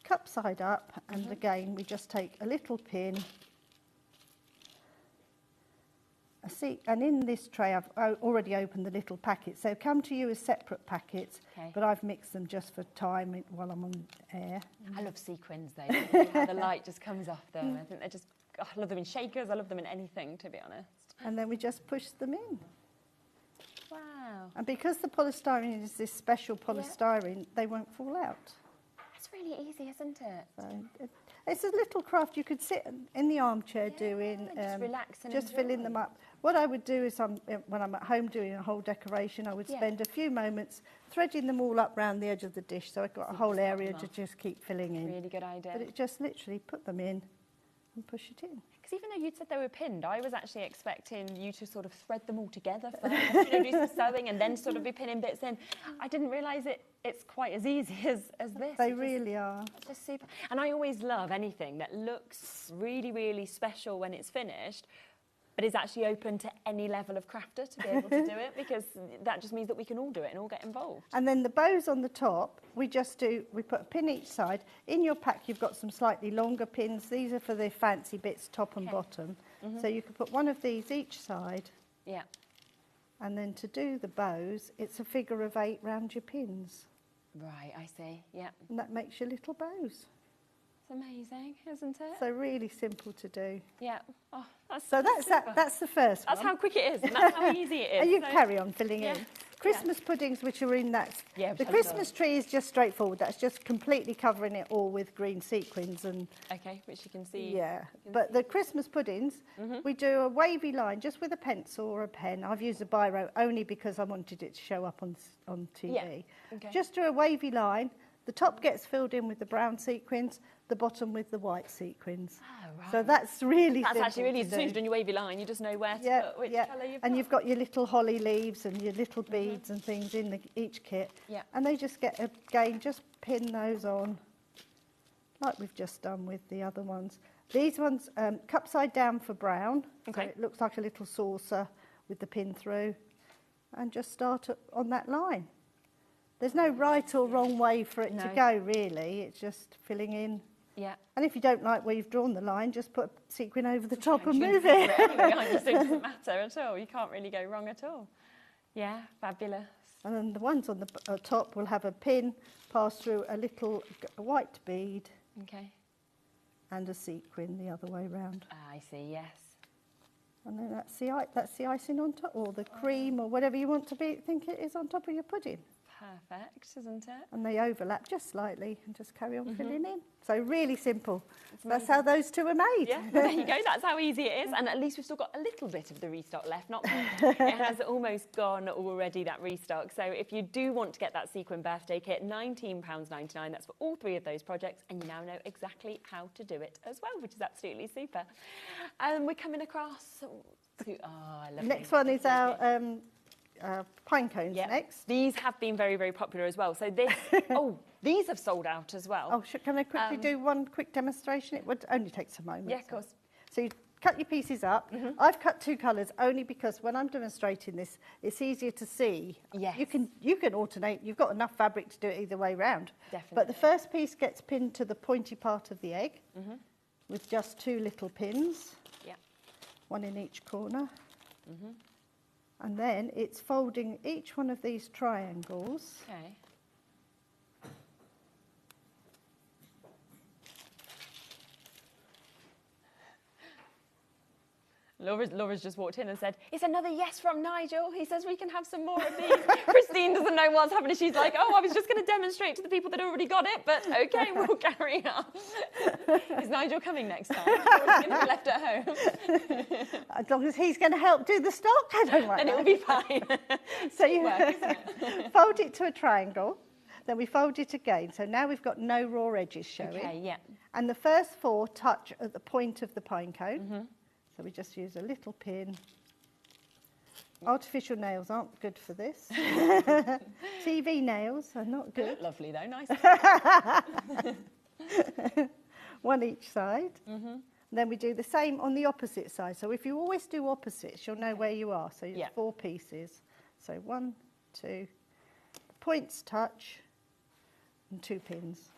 cup side up, and again, we just take a little pin. And in this tray, I've already opened the little packets. So come to you as separate packets, but I've mixed them just for time while I'm on air. I love sequins, though. How the light just comes off them. I think they're just, I love them in shakers. I love them in anything, to be honest. And then we just push them in. Wow. And because the polystyrene is this special polystyrene, they won't fall out. That's really easy, isn't it? So it's a little craft you could sit in the armchair doing. Just relax and just enjoy. filling them up. What I would do is when I'm at home doing a whole decoration, I would spend a few moments threading them all up round the edge of the dish, so I've got a whole area to just keep filling in. Really good idea. But it just literally put them in and push it in. Because even though you'd said they were pinned, I was actually expecting you to sort of thread them all together first, do some sewing and then sort of be pinning bits in. I didn't realise it's quite as easy as this. They really are. It's just super. And I always love anything that looks really, really special when it's finished, but is actually open to any level of crafter to be able to do it, because that just means that we can all do it and all get involved. And then the bows on the top, we put a pin each side. In your pack, you've got some slightly longer pins. These are for the fancy bits, top and bottom. So you can put one of these each side. Yeah. And then to do the bows, it's a figure of 8 round your pins. Right, I see. Yeah. And that makes your little bows. It's amazing, isn't it? So really simple to do. Yeah. Oh, that's That's the first one. That's how quick it is, and that's how easy it is. And you So- carry on filling in. Christmas puddings, which are in that. Yeah, the which I Christmas love. tree is just straightforward. That's just completely covering it all with green sequins and. Okay, which you can see. Yeah, but the Christmas puddings, we do a wavy line just with a pencil or a pen. I've used a biro only because I wanted it to show up on TV. Yeah. Okay. Just do a wavy line. The top gets filled in with the brown sequins, the bottom with the white sequins. Oh, right. So that's really That's simple actually really, to as soon as you've do. done your wavy line, you just know where to put which colour you've And got. you've got your little holly leaves and your little beads and things in each kit. Yeah. And they just get, again, just pin those on like we've just done with the other ones. These ones, cup side down for brown. Okay. So it looks like a little saucer with the pin through. And just start on that line. There's no right or wrong way for it to go, really. It's just filling in. Yeah. And if you don't like where you've drawn the line, just put a sequin over the top and move it. Anyway, it doesn't matter at all. You can't really go wrong at all. Yeah, fabulous. And then the ones on the top will have a pin pass through a little white bead Okay. and a sequin the other way round. I see, yes. And then that's the icing on top, or the cream, or whatever you want to think it is on top of your pudding. Perfect, isn't it? And they overlap just slightly and just carry on filling in. So really simple. That's how those two are made. Yeah, well, there you go. That's how easy it is. And at least we've still got a little bit of the restock left. Not much. It has almost gone already, that restock. So if you do want to get that sequin birthday kit, £19.99. That's for all 3 of those projects. And you now know exactly how to do it as well, which is absolutely super. And we're coming across to, I love Next these. one is our pine cones Yeah. next. These have been very, very popular as well. So this, These have sold out as well. Oh, can I quickly do one quick demonstration? It would only take some moments. Yeah, of course. So you cut your pieces up. I've cut 2 colours only because when I'm demonstrating this, it's easier to see. Yes. You can alternate. You've got enough fabric to do it either way round. Definitely. But the first piece gets pinned to the pointy part of the egg with just 2 little pins, Yeah. 1 in each corner. And then it's folding each one of these triangles. Okay. Laura's just walked in and said, it's another yes from Nigel. He says we can have some more of these. Christine doesn't know what's happening. She's like, oh, I was just going to demonstrate to the people that already got it, but okay, we'll carry on. Is Nigel coming next time? Or is he going to be left at home? As long as he's going to help do the stock, I don't mind. Then it'll be fine. So you Teamwork, isn't it? fold it to a triangle, then we fold it again. So now we've got no raw edges showing. Okay, yeah. And the first 4 touch at the point of the pine cone. So we just use a little pin. Artificial nails aren't good for this. TV nails are not They good. look lovely though, nice. 1 each side. Then we do the same on the opposite side. So if you always do opposites, you'll know where you are. So you have 4 pieces. So 1, 2, points touch, and 2 pins.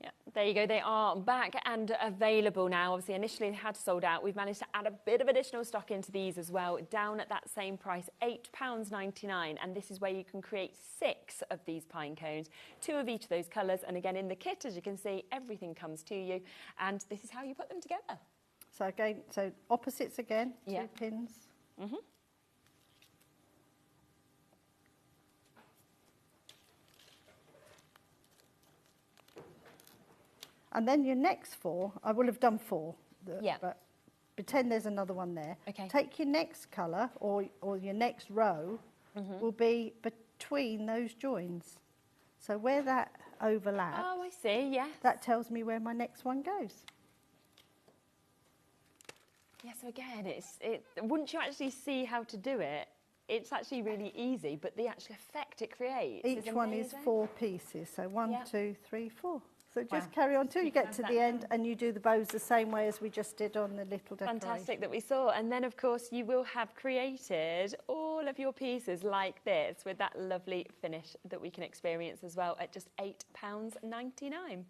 Yeah, there you go. They are back and available now. Obviously, initially they had sold out. We've managed to add a bit of additional stock into these as well, down at that same price, £8.99. And this is where you can create 6 of these pine cones, 2 of each of those colours. And again, in the kit, as you can see, everything comes to you. And this is how you put them together. So again, so opposites again, 2 pins. And then your next 4, I will have done 4. But pretend there's another one there. Okay. Take your next colour or your next row will be between those joins. So where that overlaps, Oh, I see, yeah. that tells me where my next one goes. Yeah, so again, once you actually see how to do it, it's actually really easy, but the actual effect it creates is Each one is amazing. 4 pieces. So 1, Yeah. 2, 3, 4. So just Wow. carry on till you get to Have the that end and you do the bows the same way as we just did on the little decoration. Fantastic that we saw. And then, of course, you will have created all of your pieces like this with that lovely finish that we can experience as well at just £8.99.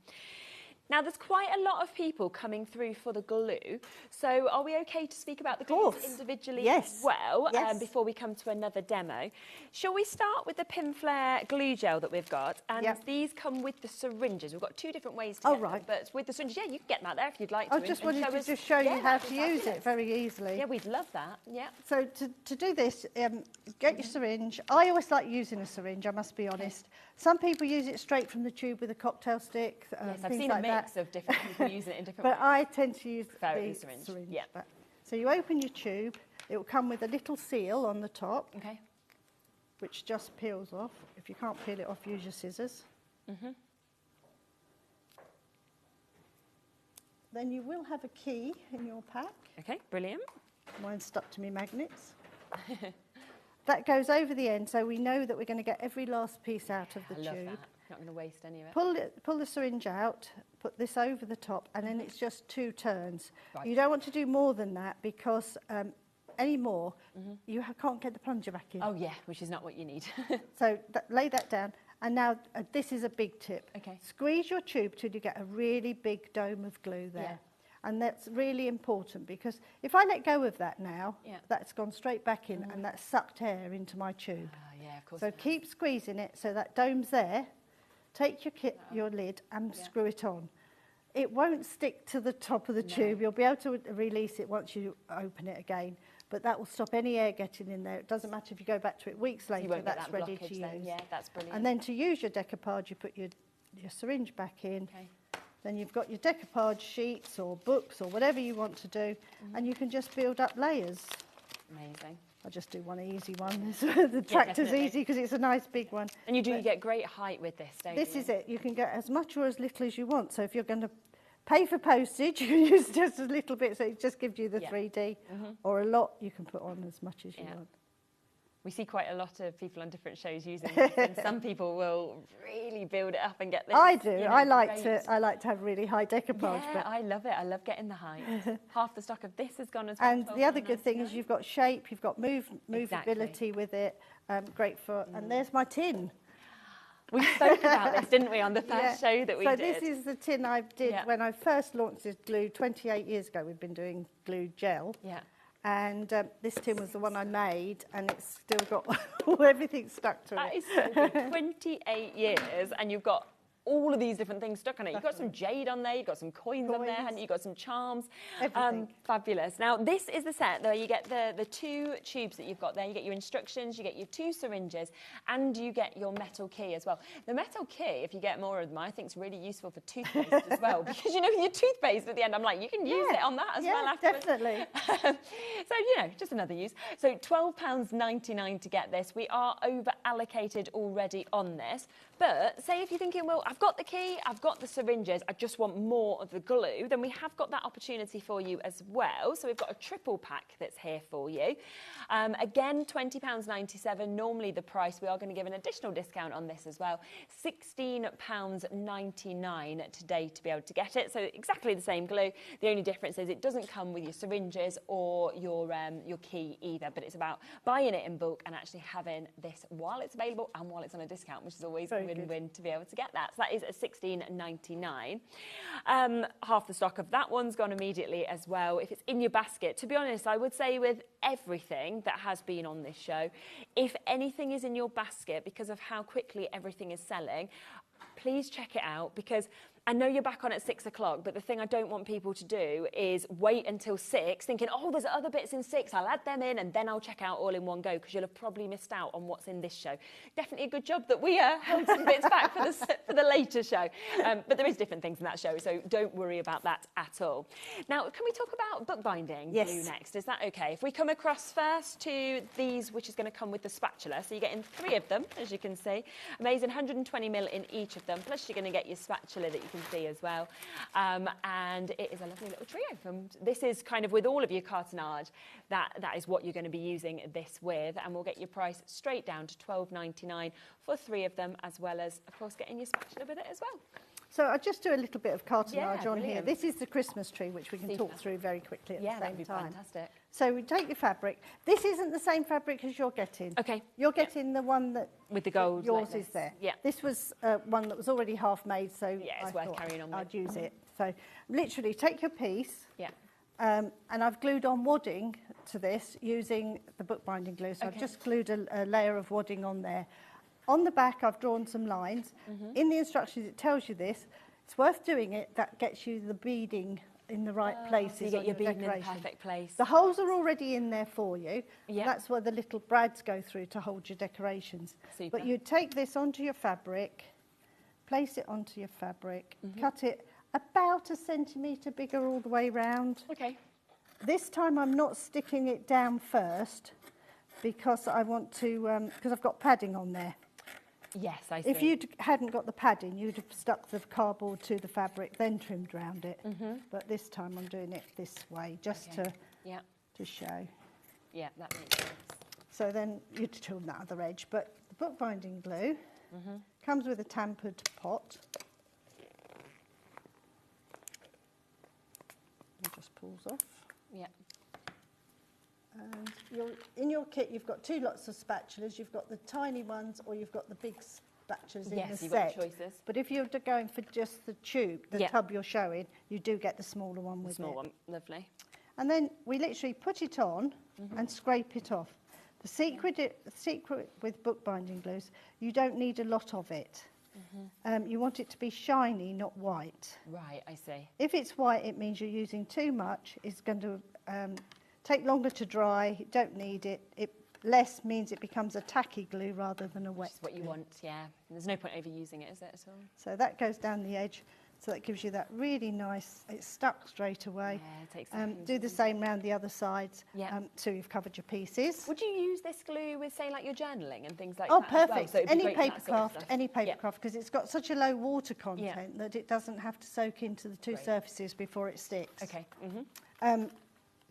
Now, there's quite a lot of people coming through for the glue. So are we okay to speak about the glues individually as well before we come to another demo? Shall we start with the Pinflare glue gel that we've got? And these come with the syringes. We've got 2 different ways to get them, but with the syringes, you can get them out there if you'd like to. I just wanted to just show you how to use it very easily. Yeah, we'd love that, yeah. So to do this, get your syringe. I always like using a syringe, I must be honest. Some people use it straight from the tube with a cocktail stick, Yes, I've things seen like a mix of different people using it in different but ways. I tend to use the the syringe. Yeah. But- so you open your tube, it will come with a little seal on the top, Okay. which just peels off. If you can't peel it off, use your scissors. Then you will have a key in your pack. Okay, brilliant. Mine's stuck to me magnets. That goes over the end, so we know that we're going to get every last piece out of the I love tube. that. Not going to waste any of it. Pull the syringe out, put this over the top, and then it's just 2 turns. Right. You don't want to do more than that because any more, you can't get the plunger back in. Oh, yeah, which is not what you need. So lay that down. And now this is a big tip. Okay. Squeeze your tube till you get a really big dome of glue there. Yeah. And that's really important because if I let go of that now, that's gone straight back in and that's sucked air into my tube. Oh, yeah, of course. So keep squeezing it so that dome's there. Take your lid and screw it on. It won't stick to the top of the tube. You'll be able to release it once you open it again, but that will stop any air getting in there. It doesn't matter if you go back to it weeks later, won't get that's that ready to blockage use. then. Yeah, that's brilliant. And then to use your decoupage, you put your syringe back in. Okay. Then you've got your decoupage sheets or books or whatever you want to do, and you can just build up layers. Amazing. I'll just do one easy one. The tractor's definitely. easy because it's a nice big one. And you get great height with this, don't you? This is it. You can get as much or as little as you want. So if you're going to pay for postage, you can use just a little bit, so it just gives you the 3D. Or a lot, you can put on as much as you want. We see quite a lot of people on different shows using this, and some people will really build it up and get this. I do. You know, I like to have really high decoupage. Yeah, but I love it. I love getting the height. Half the stock of this has gone as well. and the other good thing is you've got shape, you've got movability with it. Great for. And there's my tin. We spoke about this, didn't we, on the first show that we did? So this is the tin I did when I first launched this glue 28 years ago. We've been doing glue gel. Yeah. And this tin was the one I made, and it's still got everything stuck to That it. is so good. 28 years, and you've got all of these different things stuck on it. You've got some jade on there, you've got some coins on there, and you've got some charms. Everything. Fabulous. Now, this is the set, though. You get the 2 tubes that you've got there. You get your instructions, you get your 2 syringes, and you get your metal key as well. The metal key, if you get more of them, I think is really useful for toothpaste as well, because, you know, your toothpaste at the end, I'm like, you can use it on that as well afterwards. Definitely. So, you know, just another use. So £12.99 to get this. We are over allocated already on this. But say if you're thinking, well, I've got the key, I've got the syringes, I just want more of the glue, then we have got that opportunity for you as well. So we've got a triple pack that's here for you. Again, £20.97, normally the price. We are going to give an additional discount on this as well. £16.99 today to be able to get it. So exactly the same glue. The only difference is it doesn't come with your syringes or your key either, but it's about buying it in bulk and actually having this while it's available and while it's on a discount, which is always a win-win to be able to get that. So that is a £16.99. Half the stock of that one's gone immediately as well. If it's in your basket, to be honest, I would say with everything that has been on this show, if anything is in your basket because of how quickly everything is selling, please check it out, because I know you're back on at 6 o'clock, but the thing I don't want people to do is wait until 6 thinking, oh, there's other bits in 6, I'll add them in and then I'll check out all in one go, because you'll have probably missed out on what's in this show. Definitely a good job that we held some bits back for the later show. But there is different things in that show, so don't worry about that at all. Now, can we talk about bookbinding glue next? Is that okay? If we come across first to these, which is going to come with the spatula. So you're getting 3 of them, as you can see. Amazing, 120ml in each of them. Plus you're going to get your spatula that you can see as well. And it is a lovely little trio. This is kind of with all of your cartonnage, that is what you're going to be using this with, and we'll get your price straight down to £12.99 for 3 of them, as well as, of course, getting your spatula with it as well. So I'll just do a little bit of cartonnage on here. Brilliant. This is the Christmas tree, which we can talk through very quickly at the same time. Fantastic. So we take your fabric. This isn't the same fabric as you're getting. Okay. You're getting the one that with the gold. Yours like is there. Yeah. This was one that was already half made, so it's worth carrying on with. I'd use it. So literally take your piece. Yeah. And I've glued on wadding to this using the bookbinding glue. So I've just glued a layer of wadding on there. On the back, I've drawn some lines. In the instructions, it tells you this. It's worth doing it. That gets you the beading in the right places. So you get your beading in the decoration. perfect place. The holes are already in there for you. Yeah. That's where the little brads go through to hold your decorations. Super. But you take this onto your fabric, place it onto your fabric, cut it about 1 centimetre bigger all the way round. Okay. This time I'm not sticking it down first because I want to, because I've got padding on there. Yes, I see. If you hadn't got the padding, you'd have stuck the cardboard to the fabric, then trimmed round it. But this time I'm doing it this way, just to show. Yeah, that makes sense. So then you'd trim that other edge. But the bookbinding glue comes with a tampered pot. It just pulls off. Yeah. And in your kit, you've got 2 lots of spatulas. You've got the tiny ones, or you've got the big spatulas in the set. Yes, you've got choices. But if you're going for just the tube, the tub you're showing, you do get the smaller one with it. Small one, lovely. And then we literally put it on and scrape it off. The secret with bookbinding glues, you don't need a lot of it. You want it to be shiny, not white. Right, I see. If it's white, it means you're using too much. It's going to take longer to dry. You don't need it. Less means it becomes a tacky glue rather than a wet. Which is what you want, yeah. There's no point overusing it, is there at all? So that goes down the edge. So that gives you that really nice, it's stuck straight away. Yeah, it takes seconds. Do the same round the other sides. Yeah. So you've covered your pieces. Would you use this glue with, say, like your journaling and things like Oh, that? Oh, perfect. So Any paper craft, because it's got such a low water content that it doesn't have to soak into the 2 surfaces before it sticks. Okay.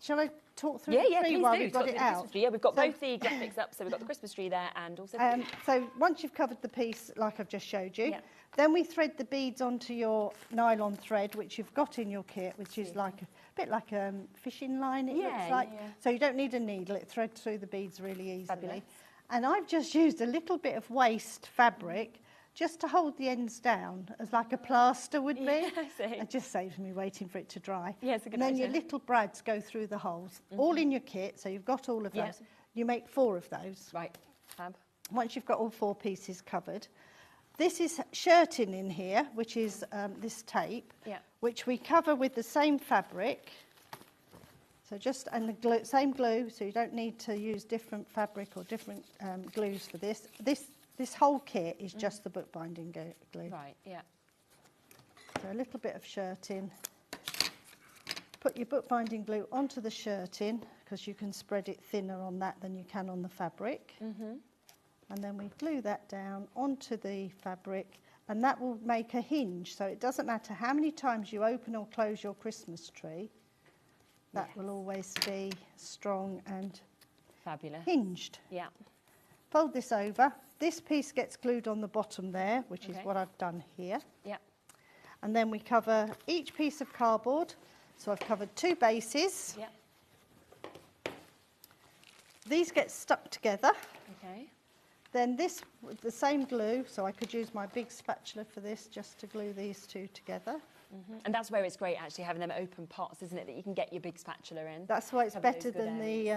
Shall I talk through the tree while we've got it out? Yeah, we've got both the graphics up, so we've got the Christmas tree there and also... so once you've covered the piece, like I've just showed you, then we thread the beads onto your nylon thread, which you've got in your kit, which is like a bit like a fishing line, it looks like. So you don't need a needle, it threads through the beads really easily. Fabulous. And I've just used a little bit of waste fabric just to hold the ends down, as like a plaster would be. I see. It just saves me waiting for it to dry. Yeah, it's a good And then idea. your little brads go through the holes, all in your kit, so you've got all of those. You make 4 of those. Right, fab. Once you've got all 4 pieces covered, this is shirting in here, which is this tape, which we cover with the same fabric. So just, and the glue, same glue, so you don't need to use different fabric or different glues for this. This whole kit is just the bookbinding glue. Right, yeah. So a little bit of shirting. Put your bookbinding glue onto the shirting, because you can spread it thinner on that than you can on the fabric. And then we glue that down onto the fabric, and that will make a hinge. So it doesn't matter how many times you open or close your Christmas tree, that will always be strong and fabulous. Hinged. Yeah. Fold this over. This piece gets glued on the bottom there, which is what I've done here. Yeah. And then we cover each piece of cardboard. So I've covered 2 bases. Yeah. These get stuck together. Okay. Then this with the same glue, so I could use my big spatula for this just to glue these 2 together. And that's where it's great actually having them open pots, isn't it? That you can get your big spatula in. That's why it's better than the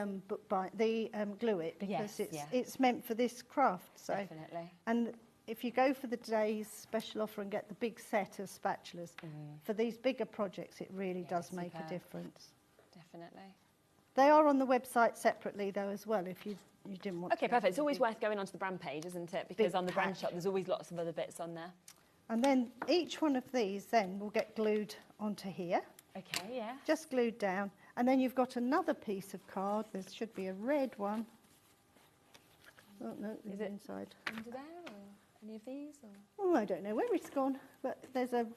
glue it, because it's meant for this craft. So. Definitely. And if you go for the day's special offer and get the big set of spatulas, for these bigger projects it really does make a difference. Definitely. They are on the website separately though as well, if you didn't want to. Okay, perfect. It's always worth going onto the brand page, isn't it? Because on the brand shop there's always lots of other bits on there. And then each one of these then will get glued onto here. Okay, yeah. Just glued down. And then you've got another piece of card. There should be a red one. Oh, no, it's inside. Under there, or any of these? Or? Oh, I don't know where it's gone. But there's a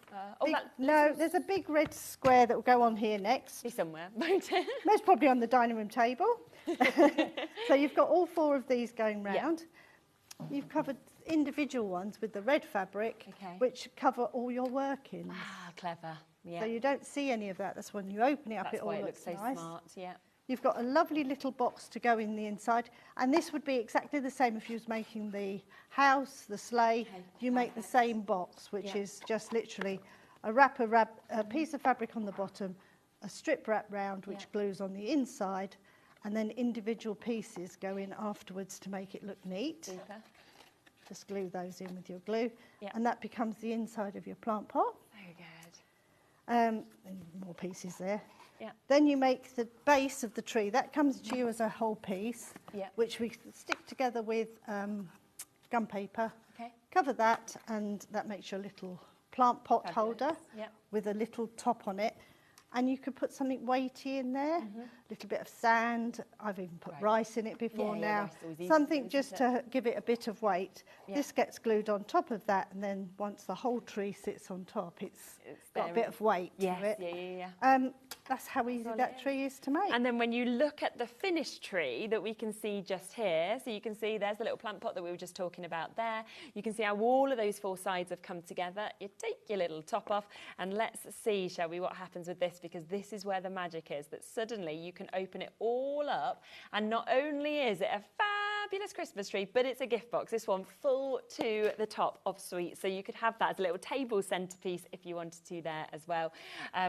big, there's a big red square that will go on here next. Be somewhere. Most probably on the dining room table. So you've got all 4 of these going round. You've covered individual ones with the red fabric, which cover all your workings. Ah, clever. Yeah. So you don't see any of that. That's when you open it up, it all looks so nice. smart. Yeah. You've got a lovely little box to go in the inside, and this would be exactly the same if you was making the house, the sleigh. You make the same box, which is just literally a piece of fabric on the bottom, a strip wrap round which glues on the inside, and then individual pieces go in afterwards to make it look neat. Super. Just glue those in with your glue, and that becomes the inside of your plant pot. Very good. And more pieces there. Yeah. Then you make the base of the tree. That comes to you as a whole piece, which we stick together with gum paper. Okay. Cover that, and that makes your little plant pot holder with a little top on it. And you could put something weighty in there, a little bit of sand. I've even put rice in it before now. Something just to give it a bit of weight. This gets glued on top of that, and then once the whole tree sits on top, it's got a bit of weight to it. That's how easy that tree is to make. And then when you look at the finished tree that we can see just here, so you can see there's the little plant pot that we were just talking about there. You can see how all of those 4 sides have come together. You take your little top off, and let's see, shall we, what happens with this, because this is where the magic is, that suddenly you can open it all up, and not only is it a fabulous Christmas tree, but it's a gift box. This one full to the top of sweets, so you could have that as a little table centerpiece if you wanted to there as well,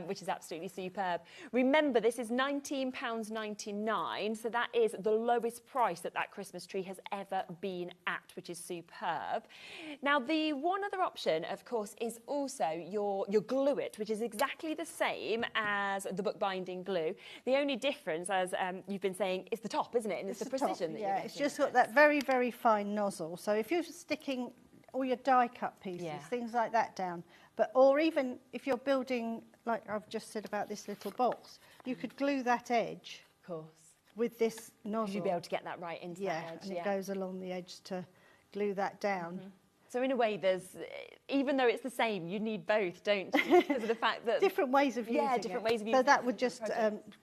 which is absolutely superb. Remember, this is £19.99, so that is the lowest price that Christmas tree has ever been at, which is superb. Now, the one other option, of course, is also your glue it, which is exactly the same as the bookbinding glue. The only difference, as you've been saying, is the top, isn't it? And it's the precision that you're getting. It's just got that very, very fine nozzle. So if you're sticking all your die cut pieces, things like that down, or even if you're building, like I've just said about this little box, you could glue that edge. Of course. With this nozzle. You'd be able to get that right into that edge. And it goes along the edge to glue that down. So in a way, there's, even though it's the same, you need both, don't you? Because of the fact that... different ways of using it. Yeah, different ways of using it. So that would just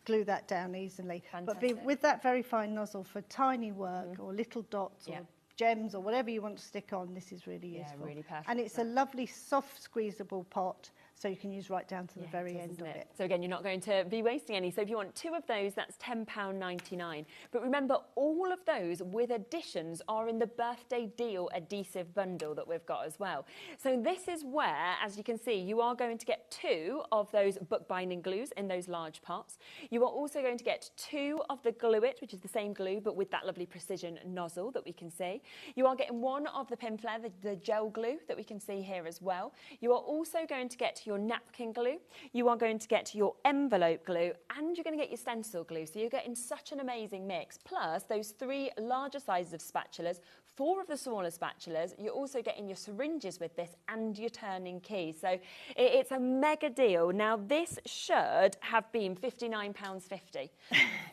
glue that down easily. Fantastic. But with that very fine nozzle for tiny work or little dots or gems or whatever you want to stick on, this is really useful. Yeah, really perfect. And it's a lovely soft squeezable pot, so you can use right down to the very end of it. So again, you're not going to be wasting any. So if you want 2 of those, that's £10.99. But remember, all of those with additions are in the birthday deal adhesive bundle that we've got as well. So this is where, as you can see, you are going to get 2 of those bookbinding glues in those large pots. You are also going to get 2 of the Glue It, which is the same glue, but with that lovely precision nozzle that we can see. You are getting 1 of the Pinflare, the gel glue that we can see here as well. You are also going to get your napkin glue, you are going to get your envelope glue, and you're going to get your stencil glue. So you're getting such an amazing mix. Plus those 3 larger sizes of spatulas, 4 of the smaller spatulas. You're also getting your syringes with this and your turning key. So it's a mega deal. Now this should have been £59.50.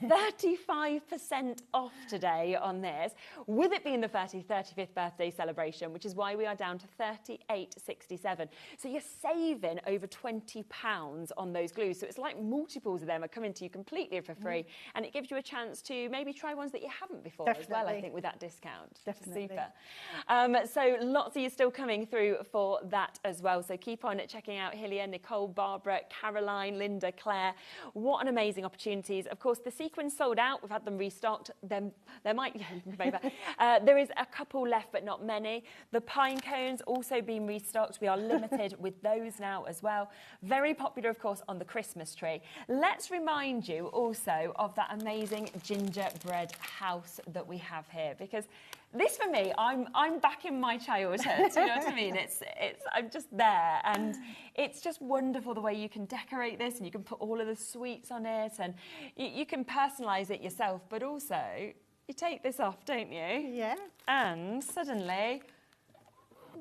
35% off today on this, with it being the 35th birthday celebration, which is why we are down to £38.67. So you're saving over £20 on those glues. So it's like multiples of them are coming to you completely for free, and it gives you a chance to maybe try ones that you haven't before as well, I think, with that discount. Definitely. Super. So lots of you still coming through for that as well. So keep on checking out Hillier, Nicole, Barbara, Caroline, Linda, Claire. What an amazing opportunities. Of course, the sequins sold out. We've had them restocked. There might, there is a couple left, but not many. The pine cones also being restocked. We are limited with those now as well. Very popular, of course, on the Christmas tree. Let's remind you also of that amazing gingerbread house that we have here, because this, for me, I'm back in my childhood. Do you know what I mean? I'm just there, and it's just wonderful the way you can decorate this, and you can put all of the sweets on it, and you can personalise it yourself. But also, you take this off, don't you? Yeah. And suddenly,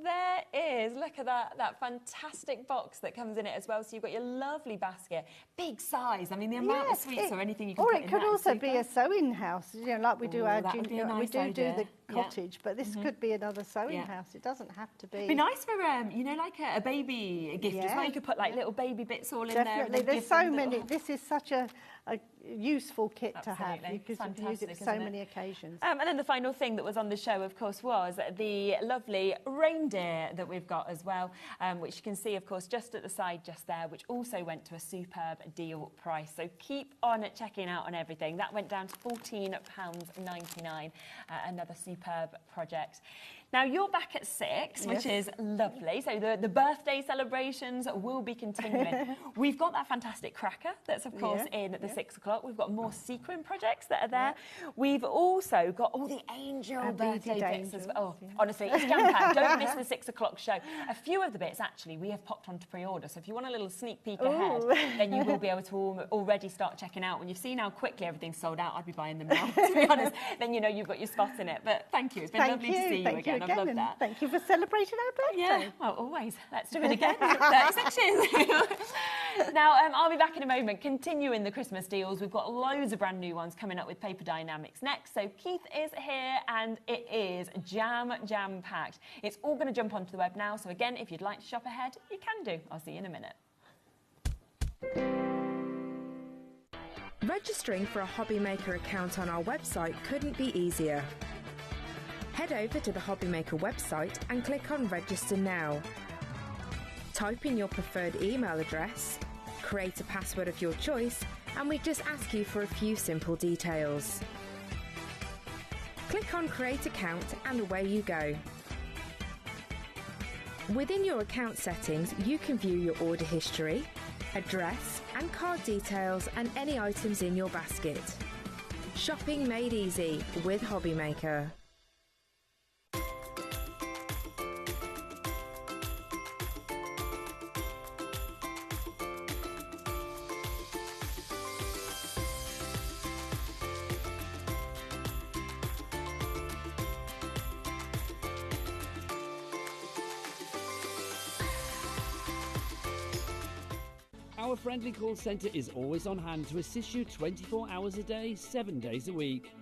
there is, look at that fantastic box that comes in it as well. So you've got your lovely basket, big size. I mean, the amount of sweets or anything you can put in. Or it could also be a sewing house, you know, like we do our we do the cottage, but this could be another sewing house. It doesn't have to be. It'd be nice for you know, like a baby gift as well. You could put like little baby bits all in there. Definitely, there's so many. This is such a useful kit to have. You could use it for so many occasions. And then the final thing that was on the show, of course, was the lovely reindeer that we've got as well, which you can see, of course, just at the side just there, which also went to a superb deal price. So keep on checking out on everything. That went down to £14.99, another superb project. Now, you're back at 6, which is lovely. So the birthday celebrations will be continuing. We've got that fantastic cracker that's, of course, in at the 6 o'clock. We've got more sequin projects that are there. We've also got all the angel birthday bits as well. Oh, honestly, it's jam-packed. Don't miss the 6 o'clock show. A few of the bits, actually, we have popped onto pre-order. So if you want a little sneak peek ahead, then you will be able to already start checking out. When you've seen how quickly everything's sold out, I'd be buying them now, to be honest. Then you know you've got your spots in it. But thank you. It's been lovely to see you again. I've loved that. Thank you for celebrating our birthday. Yeah, well, always. Let's do it again. 36 years. Now, I'll be back in a moment, continuing the Christmas deals. We've got loads of brand new ones coming up with Paper Dynamics next. So Keith is here, and it is jam-packed. It's all going to jump onto the web now. So again, if you'd like to shop ahead, you can do. I'll see you in a minute. Registering for a HobbyMaker account on our website couldn't be easier. Head over to the HobbyMaker website and click on Register Now. Type in your preferred email address, create a password of your choice, and we just ask you for a few simple details. Click on Create Account and away you go. Within your account settings, you can view your order history, address and card details, and any items in your basket. Shopping made easy with HobbyMaker. Our friendly call centre is always on hand to assist you 24 hours a day, 7 days a week.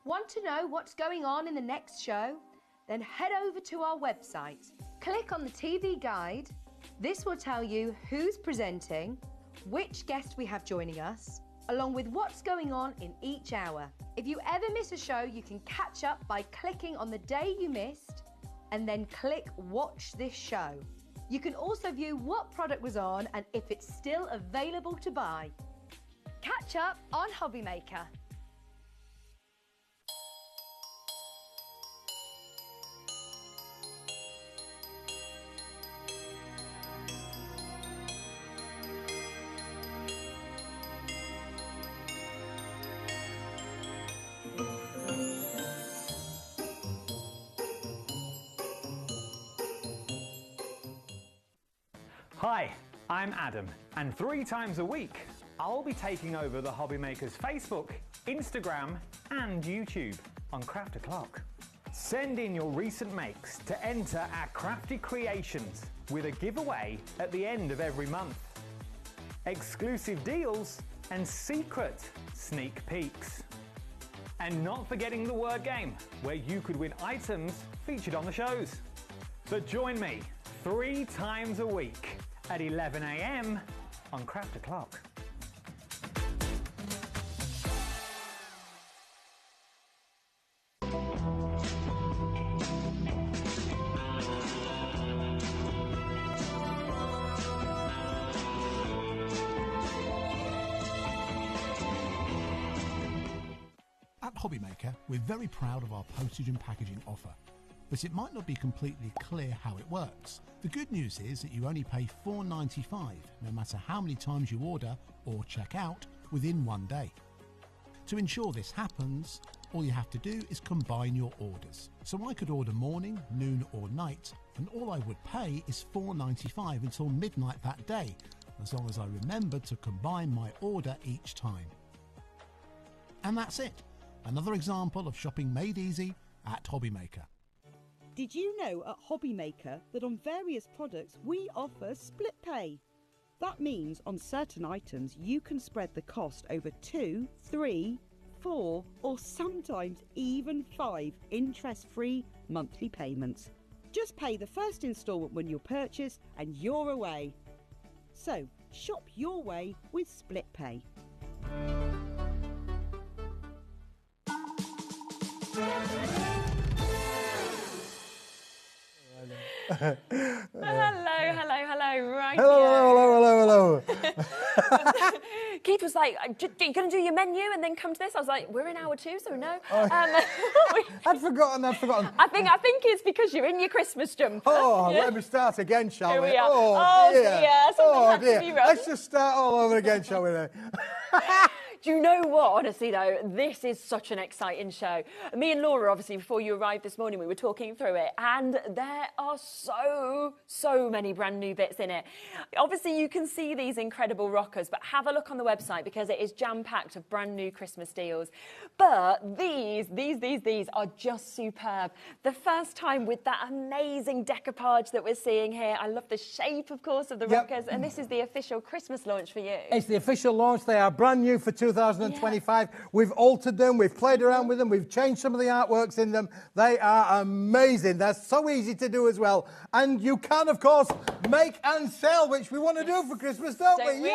Want to know what's going on in the next show? Then head over to our website. Click on the TV guide. This will tell you who's presenting, which guest we have joining us, along with what's going on in each hour. If you ever miss a show, you can catch up by clicking on the day you missed and then click Watch This Show. You can also view what product was on and if it's still available to buy. Catch up on HobbyMaker. Hi, I'm Adam, and 3 times a week I'll be taking over the HobbyMaker's Facebook, Instagram and YouTube on Craft O'Clock. Send in your recent makes to enter our crafty creations with a giveaway at the end of every month. Exclusive deals and secret sneak peeks. And not forgetting the word game, where you could win items featured on the shows. So join me 3 times a week at 11 AM on Craft O'Clock. At HobbyMaker, we're very proud of our postage and packaging offer, but it might not be completely clear how it works. The good news is that you only pay $4.95 no matter how many times you order or check out within 1 day. To ensure this happens, all you have to do is combine your orders. So I could order morning, noon or night, and all I would pay is $4.95 until midnight that day, as long as I remembered to combine my order each time. And that's it. Another example of shopping made easy at HobbyMaker. Did you know at HobbyMaker that on various products we offer split pay? That means on certain items you can spread the cost over 2, 3, 4 or sometimes even 5 interest-free monthly payments. Just pay the first instalment when you purchase and you're away. So shop your way with split pay. Hello. Right. Hello. Keith was like, "Are you going to do your menu and then come to this?" I was like, "We're in hour 2, so no." I'd forgotten. I think it's because you're in your Christmas jumper. Oh, yeah? let me start again, shall Here we? we are. Oh dear. Something has to be wrong. Let's just start all over again, shall we then? Do you know what? Honestly, though, this is such an exciting show. Me and Laura, obviously, before you arrived this morning, we were talking through it, and there are so many brand new bits in it. Obviously, you can see these incredible rockers, but have a look on the website because it is jam-packed of brand new Christmas deals. But these are just superb. The first time with that amazing decoupage that we're seeing here. I love the shape, of course, of the rockers, and this is the official Christmas launch for you. It's the official launch. They are brand new for 2025. Yeah. We've altered them, we've played around with them, we've changed some of the artworks in them. They are amazing. They're so easy to do as well. And you can, of course, make and sell, which we want to do for Christmas, don't we?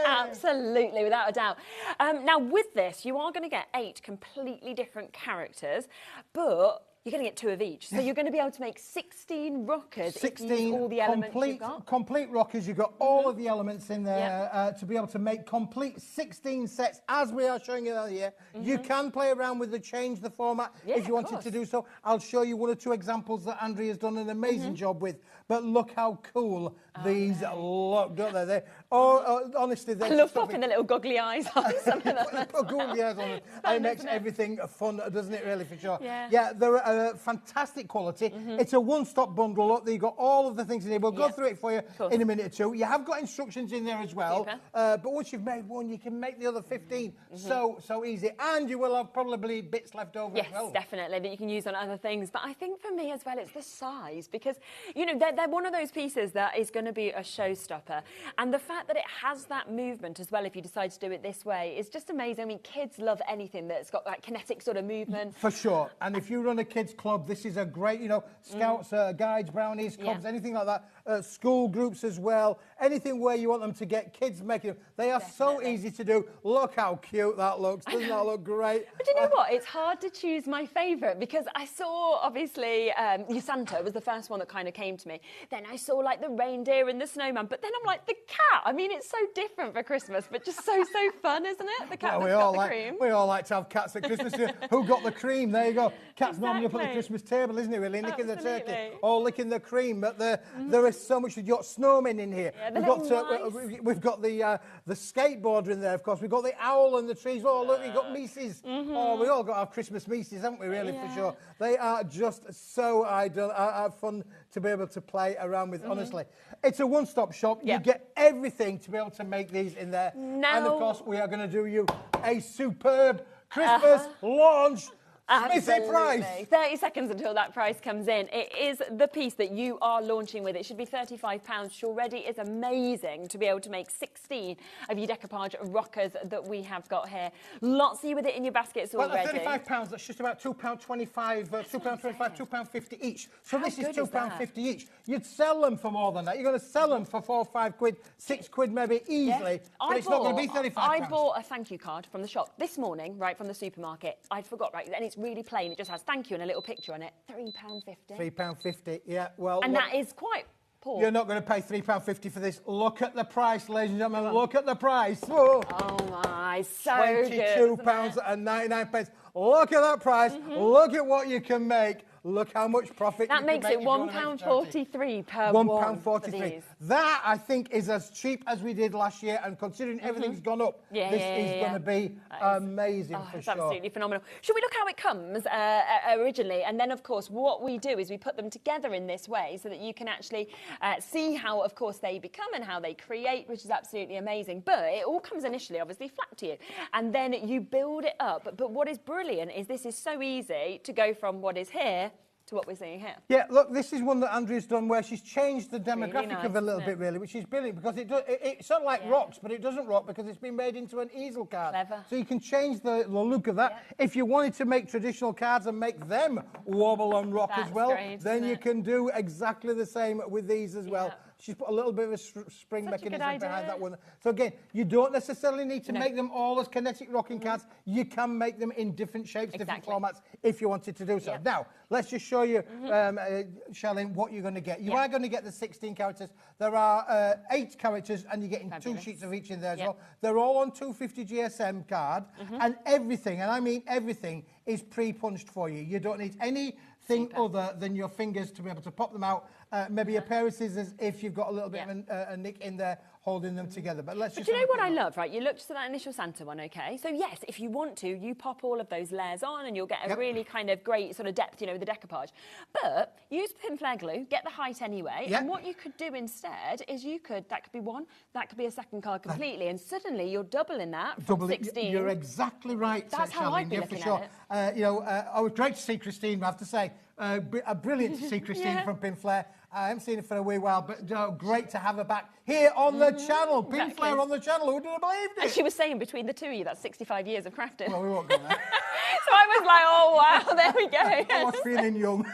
Absolutely, without a doubt. Now, with this, you are going to get 8 completely different characters, but you're going to get 2 of each. So you're going to be able to make 16 rockers 16 if you use all the elements you've got. Complete rockers. You've got all of the elements in there to be able to make complete 16 sets, as we are showing you here. You can play around with change the format if you wanted to do so. I'll show you 1 or 2 examples that Andrea's done an amazing job with. But look how cool these look, don't they? Honestly, I love popping the little goggly eyes on some of them. Put goggly eyes on it. It makes everything fun, doesn't it, really, for sure? Yeah, they're fantastic quality. It's a one-stop bundle. Look, you've got all of the things in here. We'll go through it for you in a minute or 2. You have got instructions in there as well. But once you've made 1, you can make the other 15. So easy. And you will have probably bits left over as well. Yes, definitely, that you can use on other things. But I think for me as well, it's the size, because, you know, they're one of those pieces that is going to be a showstopper. And the fact fact that it has that movement as well, if you decide to do it this way, is just amazing. I mean, kids love anything that's got that kinetic sort of movement. For sure. And if you run a kids club, this is a great, you know, scouts, guides, brownies, clubs, anything like that. School groups as well. Anything where you want them to get kids making them. They are so easy to do. Look how cute that looks. Doesn't that look great? But you know what? It's hard to choose my favourite because I saw, obviously, your Santa was the first one that kind of came to me. Then I saw like the reindeer and the snowman. But then I'm like, the cat. I mean, it's so different for Christmas, but just so fun, isn't it? The cat that's got the cream. We all like to have cats at Christmas. Who got the cream? There you go. Cat's normally up at the Christmas table, isn't it, really? Licking the turkey or licking the cream. But there is so much. You've got snowmen in here. Yeah, we've got the skateboarder in there, of course. We've got the owl and the trees. Oh, look, we've got Mises. Oh, we all got our Christmas Mises, haven't we, really, for sure? They are just so fun to be able to play around with, honestly. It's a one-stop shop. You get everything to be able to make these in there. And, of course, we are going to do you a superb Christmas launch. Smithy price. 30 seconds until that price comes in. It is the piece that you are launching with. It should be £35, which already is amazing to be able to make 16 of your decoupage rockers that we have got here. Lots of you with it in your baskets already. Well, £35, that's just about £2.25, £2.50 each. So this is £2.50 each. You'd sell them for more than that. You're going to sell them for £4 or £5, £6 maybe easily. But it's not going to be £35. I bought a thank you card from the shop this morning, right from the supermarket. I forgot, right, and it's really plain. It just has thank you and a little picture on it. £3.50. £3.50, yeah. Well, and that is quite poor. You're not going to pay £3.50 for this. Look at the price, ladies and gentlemen. Look at the price. Whoa. Oh my, so £22.99. Look at that price. Look at what you can make. Look how much profit that you makes can make. It £1.43 per £1.43. That, I think, is as cheap as we did last year, and considering everything's gone up, this is going to be amazing for it's sure. Absolutely phenomenal. Should we look how it comes originally? And then, of course, what we do is we put them together in this way so that you can actually see how, of course, they become and how they create, which is absolutely amazing. But it all comes initially, obviously, flat to you. And then you build it up. But what is brilliant is this is so easy to go from what is here to what we're seeing here. Yeah, look, this is one that Andrea's done where she's changed the demographic of it a little bit, really, which is brilliant because it's sort of like rocks, but it doesn't rock because it's been made into an easel card. Clever. So you can change the look of that. If you wanted to make traditional cards and make them wobble and rock as well, then you can do exactly the same with these as well. She's put a little bit of a spring mechanism behind that one. So again, you don't necessarily need to make them all as kinetic rocking cards. You can make them in different shapes, different formats, if you wanted to do so. Now, let's just show you, Charlene, what you're going to get. You are going to get the 16 characters. There are 8 characters, and you're getting 2 sheets of each in there as well. They're all on 250 GSM card, and everything, and I mean everything, is pre-punched for you. You don't need anything other than your fingers to be able to pop them out. Maybe a pair of scissors if you've got a little bit of a nick in there holding them together. But let's just. But you know what I love, right? You looked at that initial Santa one, okay? So yes, if you want to, you pop all of those layers on and you'll get a really kind of great sort of depth, you know, with the decoupage. But use Pinflare glue, get the height anyway. And what you could do instead is that could be one, that could be a second card completely, and suddenly you're doubling that from 16. You're exactly right. That's how I'd be looking at it. You know, I was great to see Christine, I have to say. Brilliant to see Christine from Pinflare. I haven't seen her for a wee while, but great to have her back here on the channel. Pinflare on the channel. Who would have believed it? And she was saying between the two of you, that's 65 years of crafting. Well, we won't go there. So I was like, oh, wow, there we go. I was feeling young.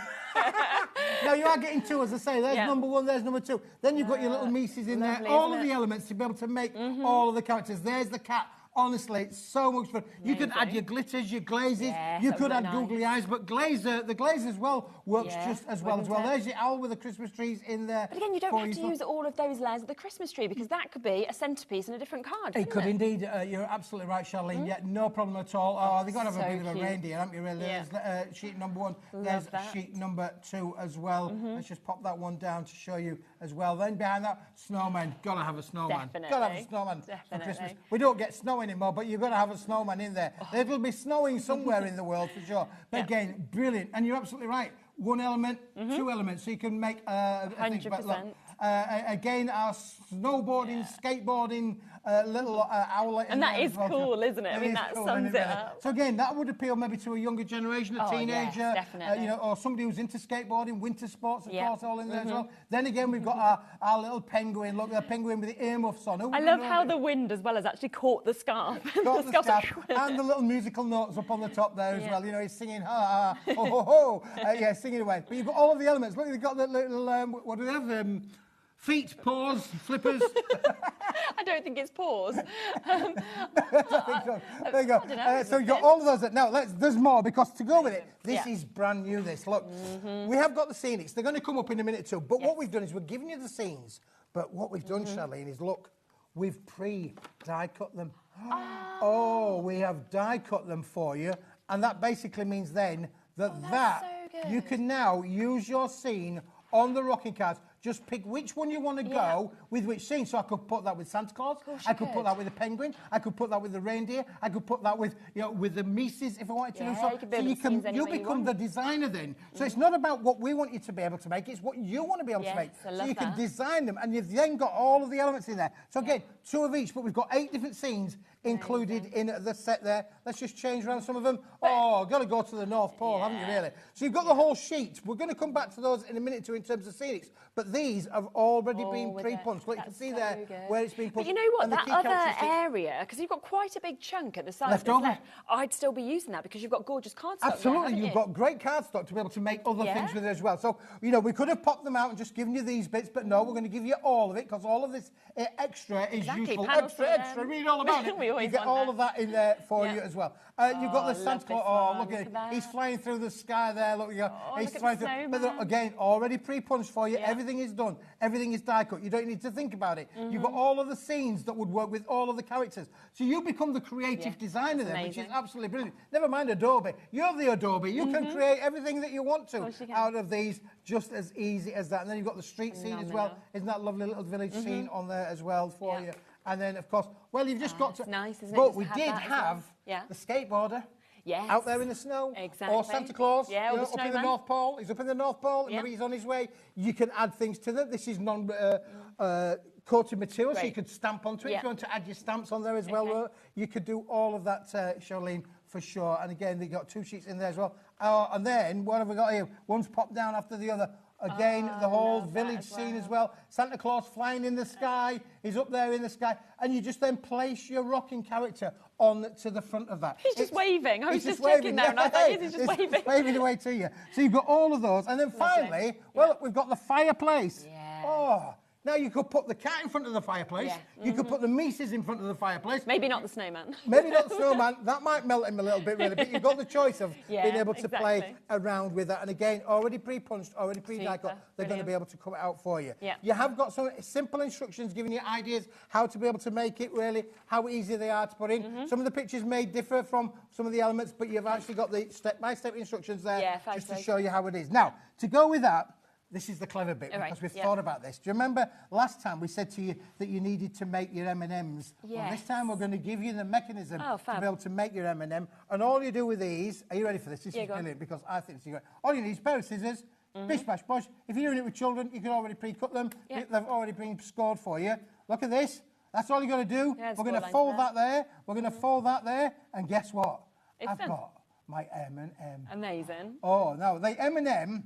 Now, you are getting 2, as I say. There's number 1, there's number 2. Then you've got your little Mises in there. All of the elements to be able to make all of the characters. There's the cat. Honestly, it's so much fun. You could add your glitters, your glazes. You could add googly eyes, but the glaze as well works just as well. There's your owl with the Christmas trees in there. But again, you don't have to use all of those layers of the Christmas tree because that could be a centrepiece in a different card. It could indeed. You're absolutely right, Charlene. Yeah, no problem at all. Oh, they've got to have a bit of a reindeer, haven't you, really? There's sheet number 1. There's sheet number 2 as well. Let's just pop that one down to show you as well. Then behind that, snowman. Got to have a snowman. Definitely. Got to have a snowman for Christmas. We don't get snow anymore, but you've got to have a snowman in there. It'll be snowing somewhere in the world for sure. But again, brilliant. And you're absolutely right. 1 element, 2 elements. So you can make 100%. Again, our snowboarding, skateboarding, little owlet. And that is cool, isn't it? I mean, that sums it up. So again, that would appeal maybe to a younger generation, a teenager, yes, definitely. you know, or somebody who's into skateboarding, winter sports, of course, all in there as well. Then again, we've got our little penguin. Look, the penguin with the earmuffs on. I love how the wind as well has actually caught the scarf. Caught the scarf and the little musical notes up on the top there as well. You know, he's singing ha ha ho ho ho. Yeah, singing away. But you've got all of the elements. Look, they've got the little what do they have? Feet, paws, flippers. I don't think it's paws. I think so. There you go. So you've got all of those. Now, there's more, because to go with it, this is brand new, this. Look, we have got the scenics. They're going to come up in a minute too. But what we've done is we're giving you the scenes. But what we've done, Charlene, is look, we've die cut them. Oh, we have die cut them for you. And that basically means then that so you can now use your scene on the rocking cards. Just pick which one you want to go with which scene. So I could put that with Santa Claus. I could put that with the penguin. I could put that with the reindeer. I could put that with, you know, with the Mises if I wanted to do so. So you become the designer then. So it's not about what we want you to be able to make. It's what you want to be able to make. So you can design them, and you've then got all of the elements in there. So again, 2 of each, but we've got 8 different scenes included in the set there. Let's just change around some of them. Oh, got to go to the North Pole, haven't you, really? So you've got the whole sheet. We're going to come back to those in a minute too in terms of scenics, but these have already been pre-punched. Look, you can see there where it's been punched. But you know what, that other area, because you've got quite a big chunk at the side left over, I'd still be using that because you've got gorgeous cardstock. Absolutely, you've got great cardstock to be able to make other things with it as well. So, you know, we could have popped them out and just given you these bits, but no, we're going to give you all of it, because all of this extra is useful. Extra, read all about it. You get all of that in there for you as well. You've got the Santa Claus. Oh, look at it. He's flying through the sky there. Look, he's flying through. But again, already pre-punched for you. Everything is done. Everything is die cut. You don't need to think about it. You've got all of the scenes that would work with all of the characters. So you become the creative designer then, which is absolutely brilliant. Never mind Adobe. You're the Adobe. You can create everything that you want to out of these, just as easy as that. And then you've got the street scene as well. Isn't that lovely little village scene on there as well for you? And then, of course, well, you've just got to... It's nice, isn't it? But we did have the skateboarder. Yes. Out there in the snow. Exactly. Or Santa Claus. Yeah, or the up in the North Pole. He's up in the North Pole. Maybe he's on his way. You can add things to them. This is coated material, so you could stamp onto it. If you want to add your stamps on there as well, you could do all of that, Charlene, for sure. And again, they've got 2 sheets in there as well. And then, what have we got here? One's popped down after the other. Again, the whole village scene as well. Santa Claus flying in the sky. He's up there in the sky. And you just then place your rocking character on to the front of that. He's just waving. I was just checking there, and I thought, he's just waving. Waving away to you. So you've got all of those. And then finally, well, we've got the fireplace. Oh, now you could put the cat in front of the fireplace. You could put the Mises in front of the fireplace. Maybe not the snowman. Maybe not the snowman. That might melt him a little bit, really. But you've got the choice of being able to play around with that. And again, already pre-punched, already pre-die cut. They're going to be able to come out for you. You have got some simple instructions giving you ideas how to be able to make it, really, how easy they are to put in. Some of the pictures may differ from some of the elements, but you've actually got the step-by-step instructions there just to show you how it is. Now, to go with that, this is the clever bit, because we've thought about this. Do you remember last time we said to you that you needed to make your M&Ms? Well, this time we're going to give you the mechanism to be able to make your M&M. And all you do with these, are you ready for this? This is brilliant, because I think this is great. All you need is a pair of scissors, bish, bash, bosh. If you're doing it with children, you can already pre-cut them. They've already been scored for you. Look at this. That's all you got to do. We're going to fold that there. We're going to fold that there. And guess what? I've got my M&M. Amazing. Oh, now the M&M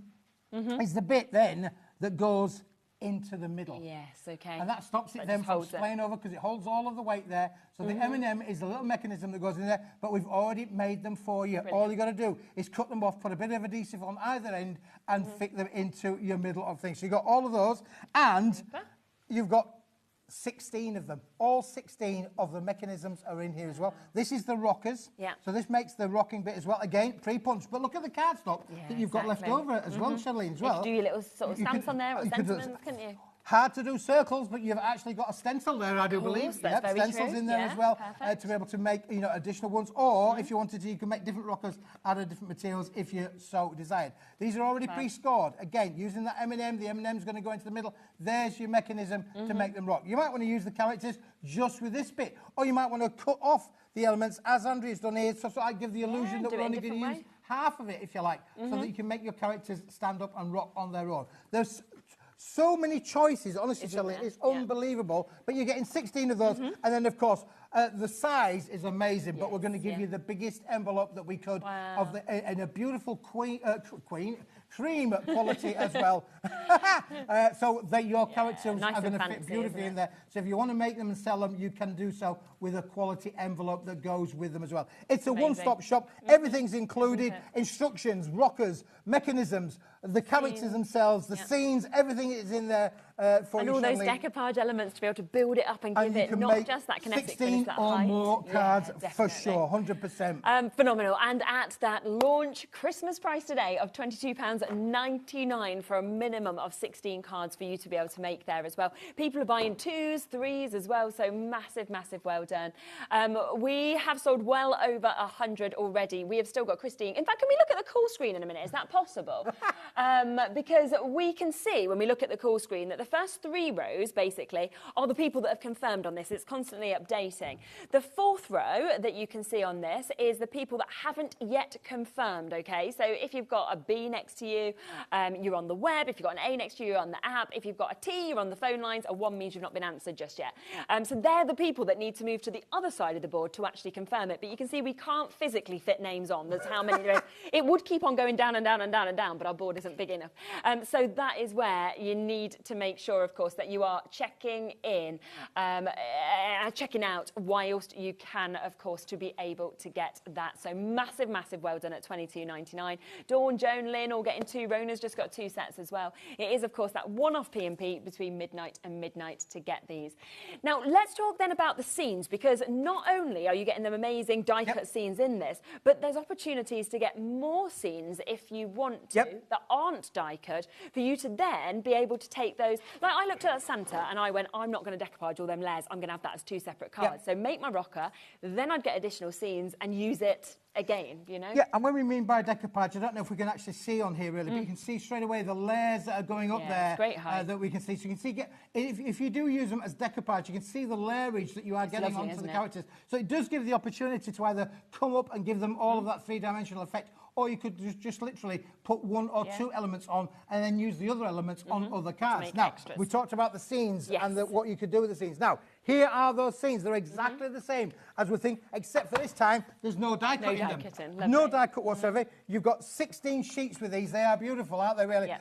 is the bit then that goes into the middle. Yes, okay. And that stops it then from splaying over, because it holds all of the weight there. So the M&M is a little mechanism that goes in there, but we've already made them for you. Brilliant. All you got to do is cut them off, put a bit of adhesive on either end, and fit them into your middle of things. So you've got all of those, and you've got 16 of them. All 16 of the mechanisms are in here as well. This is the rockers. So this makes the rocking bit as well. Again, pre-punched. But look at the cardstock that you've got left over as well, Charlene, as well. You could do your little sort of stamps on there, or sentiments, couldn't you? Hard to do circles, but you've actually got a stencil there, I do believe. Yep, stencils in there as well to be able to make, you know, additional ones. Or if you wanted to, you can make different rockers out of different materials if you so desired. These are already pre-scored. Again, using that M&M, the M&M's going to go into the middle. There's your mechanism to make them rock. You might want to use the characters just with this bit, or you might want to cut off the elements, as Andrea's done here, so I give the illusion that we're only going to use half of it, if you like, so that you can make your characters stand up and rock on their own. There's So many choices, honestly, Shelley, it's unbelievable. But you're getting 16 of those, and then, of course, the size is amazing, but we're going to give you the biggest envelope that we could in a beautiful cream quality as well. So that your characters nice are going to fancy, fit beautifully in there. So if you want to make them and sell them, you can do so with a quality envelope that goes with them as well. It's a one-stop shop. Everything's included. Instructions, rockers, mechanisms, the characters themselves, the scenes, everything is in there for and you, all those Shelley. decoupage elements to be able to build it up and give it not just that kinetic 16 finish, that or height. more cards for definitely. sure, 100%. Phenomenal. And at that launch Christmas price today of £22.99 for a minimum of 16 cards for you to be able to make there as well. People are buying 2s, 3s as well, so massive, massive well done. We have sold well over 100 already. We have still got Christine. In fact, can we look at the call screen in a minute? Is that possible? Because we can see when we look at the call screen that the first 3 rows basically are the people that have confirmed on this. It's constantly updating. The 4th row that you can see on this is the people that haven't yet confirmed, okay? So if you've got a B next to you, you're on the web. If you've got an A next to you, you're on the app. If you've got a T, you're on the phone lines. A 1 means you've not been answered just yet. So they're the people that need to move to the other side of the board to actually confirm it. But you can see we can't physically fit names on. There's how many there is. It would keep on going down and down and down and down, but our board isn't big enough. So that is where you need to make sure, of course, that you are checking in, checking out whilst you can, of course, to be able to get that. So massive, massive well done at £22.99. Dawn, Joan, Lynn all getting 2. Rona's just got 2 sets as well. It is, of course, that one-off P&P between midnight and midnight to get these. Now, let's talk then about the scenes, because not only are you getting them amazing die-cut scenes in this, but there's opportunities to get more scenes if you want to that aren't die-cut, for you to then be able to take those. Like, I looked at Santa and I went, I'm not going to decoupage all them layers. I'm going to have that as 2 separate cards. So make my rocker, then I'd get additional scenes and use it again, you know? Yeah, and when we mean by decoupage, I don't know if we can actually see on here really, but you can see straight away the layers that are going up there great height. that we can see. So you can see, if you do use them as decoupage, you can see the layerage that you are getting lovely, onto the isn't it? characters. So it does give the opportunity to either come up and give them all of that 3-dimensional effect, or you could just literally put 1 or 2 elements on and then use the other elements on other cards. Now, we talked about the scenes and what you could do with the scenes. Now, here are those scenes. They're exactly the same as we think, except for this time, there's no die cut in them. No die cut whatsoever. You've got 16 sheets with these. They are beautiful, aren't they, really?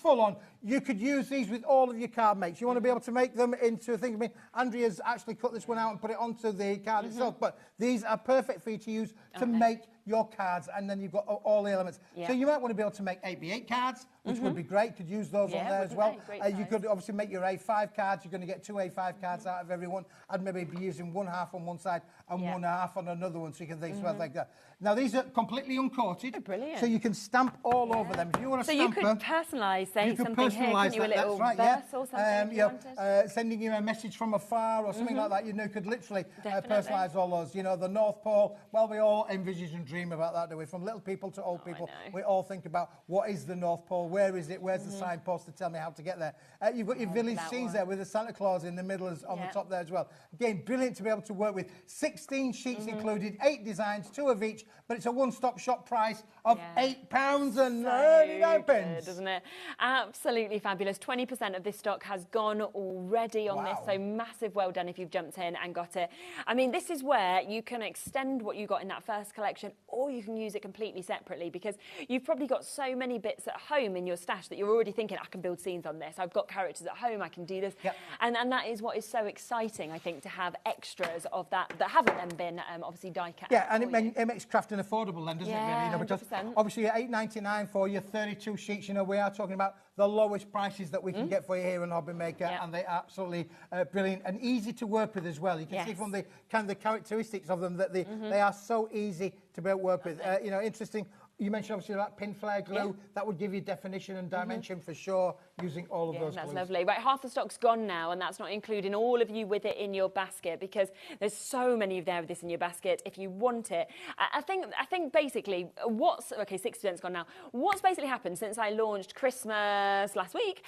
Full on. You could use these with all of your card mates. You want to be able to make them into a thing. I mean, Andrea's actually cut this one out and put it onto the card itself, but these are perfect for you to use to make your cards, and then you've got all the elements. So you might want to be able to make 8x8 cards, which would be great. Could use those on there as well. You could obviously make your A5 cards. You're going to get 2 A5 cards out of everyone. I'd maybe be using 1/2 on one side and 1/2 on another one, so you can think like that. Now, these are completely uncoated. Brilliant. So you can stamp all over them. If you want to stamp them... So you could personalise, say, something here, couldn't you? A little verse or something if you wanted. Sending you a message from afar or something like that, you know, could literally personalise all those. You know, the North Pole, well, we all envisage and dream about that, do we? From little people to old people, we all think about what is the North Pole, where is it, where's the signpost to tell me how to get there. You've got your village scenes there with the Santa Claus in the middle on the top there as well. Again, brilliant to be able to work with. 16 sheets included, 8 designs, 2 of each, but it's a one-stop shop price of £8.99, isn't it? Absolutely fabulous. 20% of this stock has gone already on this, so massive well done if you've jumped in and got it. I mean, this is where you can extend what you got in that first collection, or you can use it completely separately, because you've probably got so many bits at home in your stash that you're already thinking, I can build scenes on this. I've got characters at home, I can do this. And that is what is so exciting, I think, to have extras of that haven't then been obviously die cut. Yeah, and it makes crafting affordable then, doesn't it, really? You know, because 100%. obviously at $8.99 for your 32 sheets, you know, we are talking about the lowest prices that we can get for you here in HobbyMaker, and they're absolutely brilliant and easy to work with as well. You can see from the kind of the characteristics of them that they are so easy to be able to work with. You know, interesting. You mentioned obviously about Pinflare glue. That would give you definition and dimension for sure, using all of those that's glues. lovely. Right, half the stock's gone now, and that's not including all of you with it in your basket, because there's so many of there with this in your basket if you want it. I think basically what's... OK, 60%'s gone now. What's basically happened since I launched Christmas last week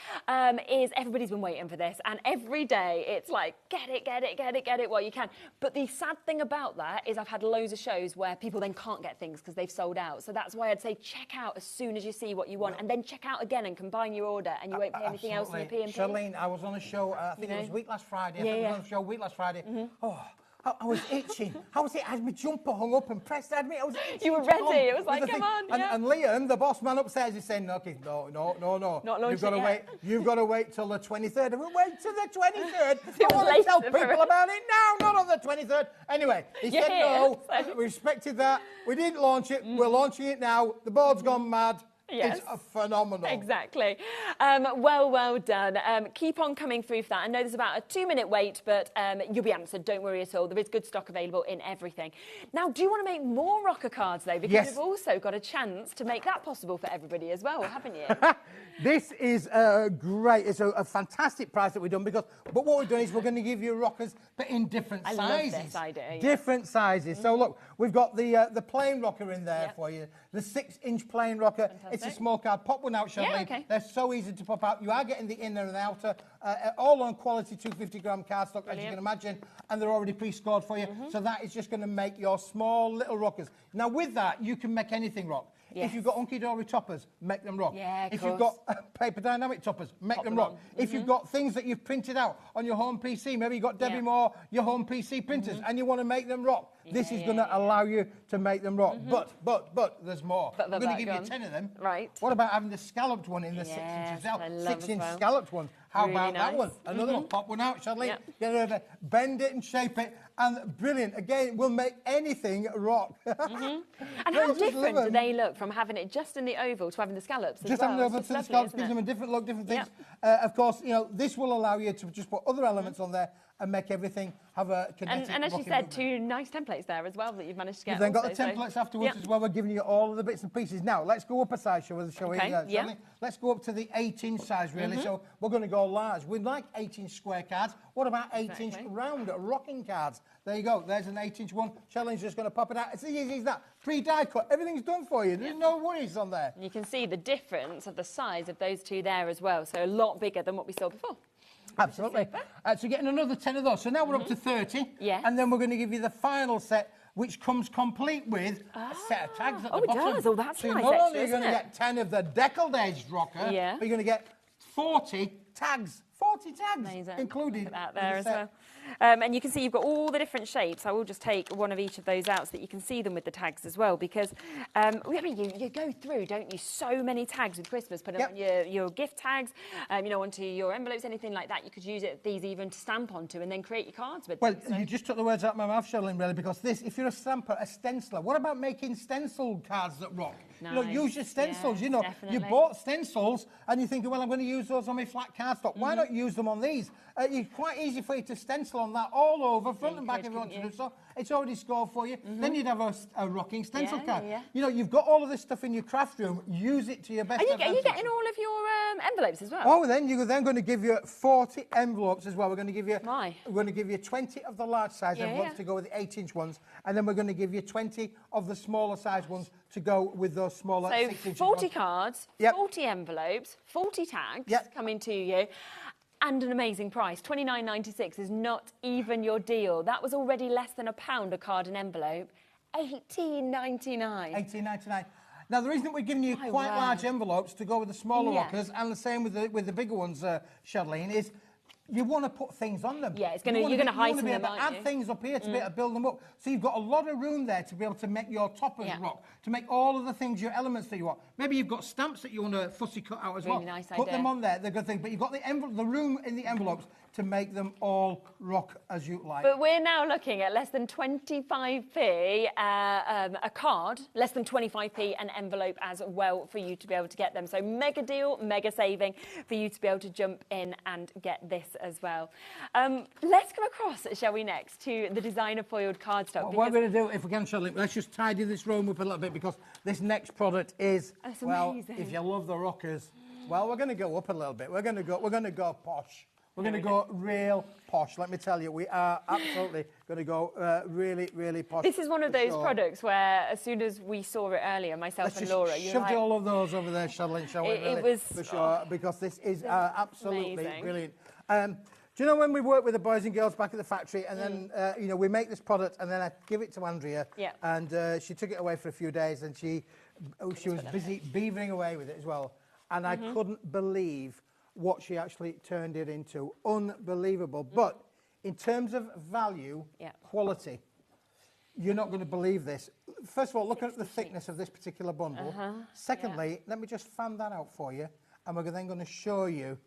is everybody's been waiting for this, and every day it's like, get it while you can. But the sad thing about that is I've had loads of shows where people then can't get things because they've sold out. So that's why why I'd say check out as soon as you see what you want, and then check out again and combine your order, and you won't pay anything else in your P&P. Charlene, I was on a show, I think it was week last Friday. I was on a show week last Friday. Oh, I was itching. I had my jumper hung up and pressed. I was itching. You were ready. It was like, come on. And Liam, the boss man upstairs, is saying, okay, no. Not launching You've got to wait till the 23rd. And we wait till the 23rd. I want to late tell people about it now, not on the 23rd. Anyway, he said no. We respected that. We didn't launch it. We're launching it now. The board's gone mad. Yes. It's phenomenal. Exactly. Well done. Keep on coming through for that. I know there's about a 2-minute wait, but you'll be answered. Don't worry at all. There is good stock available in everything. Now, do you want to make more rocker cards, though? Because you've also got a chance to make that possible for everybody as well, haven't you? This is great. It's a fantastic price that we've done but what we're doing is we're going to give you rockers, but in different sizes. I love this idea. Different sizes. So look, we've got the plain rocker in there for you. The 6-inch plain rocker. Fantastic. It's a small card. Pop one out, Charlene. Yeah, okay. They're so easy to pop out. You are getting the inner and the outer, all on quality 250-gram cardstock, as you can imagine, and they're already pre-scored for you. So that is just going to make your small little rockers. Now with that, you can make anything rock. Yes. If you've got Hunky Dory toppers, make them rock. Yeah, if you've got paper dynamic toppers, make them rock. If you've got things that you've printed out on your home PC, maybe you've got Debbie Moore, your home PC printers, and you want to make them rock, this is going to allow you to make them rock. But there's more. I'm going to give you 10 of them. Right. What about having the scalloped one in the 6 inches out? 6-inch scalloped one. How really about nice. that one? Another one. Pop one out, Charlene. Get it over, bend it and shape it. And brilliant. Again, we'll make anything rock. And how different do they look from having it just in the oval to having the scallops just having the oval to the scallops gives them a different look, different things. Of course, this will allow you to just put other elements on there and make everything have a kinetic And as you said, 2 nice templates there as well that you've managed to get. We've then got the templates afterwards as well. We're giving you all of the bits and pieces. Now, let's go up a size, shall we? Let's go up to the 8-inch size, really. So we're going to go large. We'd like 8-inch square cards. What about 8-inch round rocking cards? There you go. There's an 8-inch one. Charlene's just going to pop it out. It's as easy as that. Pre-die cut. Everything's done for you. There's no worries on there. And you can see the difference of the size of those two there as well. So a lot bigger than what we saw before. Absolutely. So getting another 10 of those. So now we're up to 30. Yes. And then we're going to give you the final set, which comes complete with a set of tags at the bottom. It does. Oh, that's so nice. Not only are you going to get 10 of the deckled edged rocker, but you're going to get 40 tags. 40 tags included. Look at that there as well. And you can see you've got all the different shapes. I will just take one of each of those out so that you can see them with the tags as well, because I mean, you go through, don't you, so many tags with Christmas, put them on your gift tags, onto your envelopes, anything like that. You could use these even to stamp onto and then create your cards with them. Well, you just took the words out of my mouth, Charlene, really, because if you're a stamper, a stenciler, what about making stencil cards that rock? Nice. Use your stencils, you definitely. bought stencils and you're thinking, well, I'm going to use those on my flat cardstock. Why not use them on these? It's quite easy for you to stencil on that all over, front and back, if you want to do so. It's already scored for you. Then you'd have a rocking stencil card. You've got all of this stuff in your craft room. Use it to your best advantage. Are you getting all of your envelopes as well? Oh, then you're then going to give you 40 envelopes as well. We're going to give you 20 of the large size envelopes to go with the 8-inch ones, and then we're going to give you 20 of the smaller size ones to go with those smaller 6-inch ones. 40 cards, 40 envelopes, 40 tags coming to you. And an amazing price. $29.96 is not even your deal. That was already less than £1 a card and envelope. $18.99. $18.99. Now, the reason that we're giving you quite large envelopes to go with the smaller rockers, and the same with the bigger ones, Charlene, is you want to put things on them. Yeah, you're going to heighten them, aren't you? Add things up here to be able to build them up. So you've got a lot of room there to be able to make your toppers rock, to make all of the things, your elements that you want. Maybe you've got stamps that you want to fussy cut out as well. Nice Put them on there, they're good things. But you've got the room in the envelopes to make them all rock as you like. But we're now looking at less than 25p a card, less than 25p an envelope as well for you to be able to get them. So mega deal, mega saving for you to be able to jump in and get this as well. Let's come across, shall we, next to the designer foiled cardstock. What we're going to do, if we can, Charlene, let's just tidy this room up a little bit, because this next product is, amazing. If you love the rockers, well, we're going to go up a little bit. We're going to go posh. We're going to go real posh, let me tell you. We are absolutely going to go really, really posh. This is one of those products where, as soon as we saw it earlier, myself and Laura, you shoved all of those over there, Charlene, shall we? It was for sure, because this is absolutely brilliant. Do you know when we work with the boys and girls back at the factory, and then you know, we make this product, and then I give it to Andrea, and she took it away for a few days, and she was busy beavering away with it as well, and I couldn't believe what she actually turned it into. Unbelievable. But in terms of value, quality, you're not going to believe this. First of all, look at the thickness of this particular bundle. Secondly, let me just fan that out for you, and we're then going to show you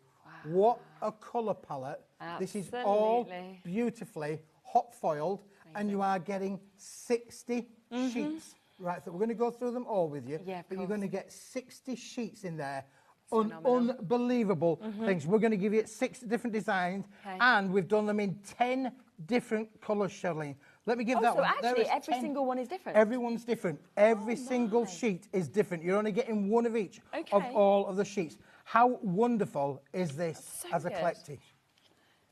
what a colour palette. This is all beautifully hot foiled, and you are getting 60 sheets. Right, so we're going to go through them all with you, but you're going to get 60 sheets in there. Unbelievable things. We're going to give you 6 different designs, and we've done them in 10 different colours, Charlene. Let me give that one. So actually, every single one is different? Everyone's different. Every single sheet is different. You're only getting one of each of all of the sheets. How wonderful is this as a collective?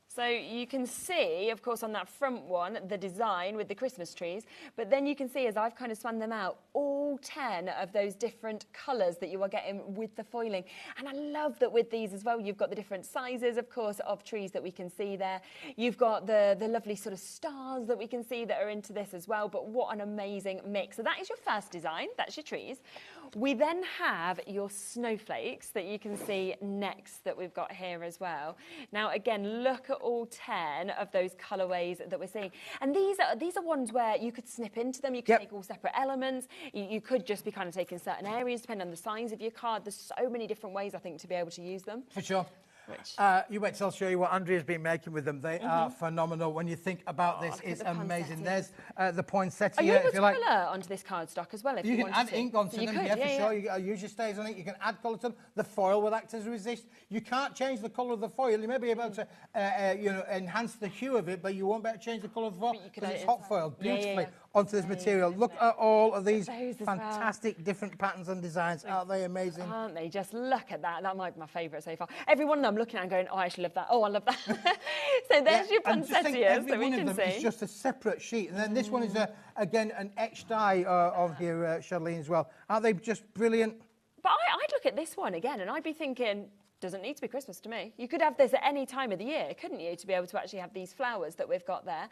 So you can see, of course, on that front one, the design with the Christmas trees, but then you can see, as I've kind of spun them out, all 10 of those different colours that you are getting with the foiling. And I love that with these as well, you've got the different sizes, of course, of trees that we can see there. You've got the lovely sort of stars that we can see that are into this as well, but what an amazing mix. So that is your first design, that's your trees. We then have your snowflakes that you can see next that we've got here as well. Now, again, look at all 10 of those colourways that we're seeing. And these are ones where you could snip into them. You could take all separate elements. You could just be kind of taking certain areas, depending on the size of your card. There's so many different ways, I think, to be able to use them. For sure. You wait till I'll show you what Andrea's been making with them. They are phenomenal. When you think about this, it's amazing. There's the poinsettia. Are you able to colour onto this cardstock as well if you can add ink onto them, for sure. You use your stays on it. You can add colour to them. The foil will act as a resist. You can't change the colour of the foil. You may be able to you know, enhance the hue of it, but you won't be able to change the colour of the foil because it's hot foiled beautifully onto this material. Look at all of these fantastic different patterns and designs. Aren't they amazing? Aren't they? Just look at that. That might be my favourite so far. Every one of them I'm looking at and going, oh, I actually love that. Oh, I love that. So there's your poinsettias that we can see. It's just a separate sheet. And then this one is, again, an etched eye on here, Charlene, as well. Aren't they just brilliant? But I'd look at this one again and I'd be thinking, doesn't need to be Christmas to me. You could have this at any time of the year, couldn't you, to be able to actually have these flowers that we've got there.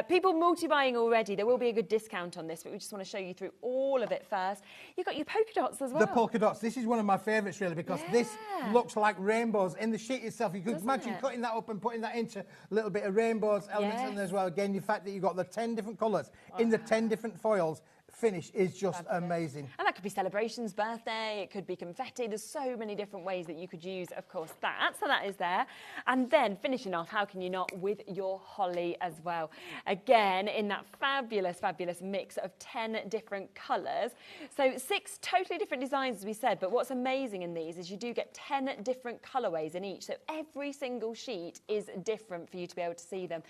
People multi-buying already. There will be a good discount on this, but we just want to show you through all of it first. You've got your polka dots as well. The polka dots. This is one of my favourites, really, because this looks like rainbows in the sheet itself. You could imagine cutting that up and putting that into a little bit of rainbows elements in there as well. Again, the fact that you've got the 10 different colours in the 10 different foils. Finish is just amazing. And that could be celebrations, birthday, it could be confetti. There's so many different ways that you could use, of course, that. So that is there. And then finishing off, how can you not, with your holly as well. Again, in that fabulous, fabulous mix of 10 different colours. So 6 totally different designs, as we said, but what's amazing in these is you do get 10 different colourways in each. So every single sheet is different for you to be able to see them.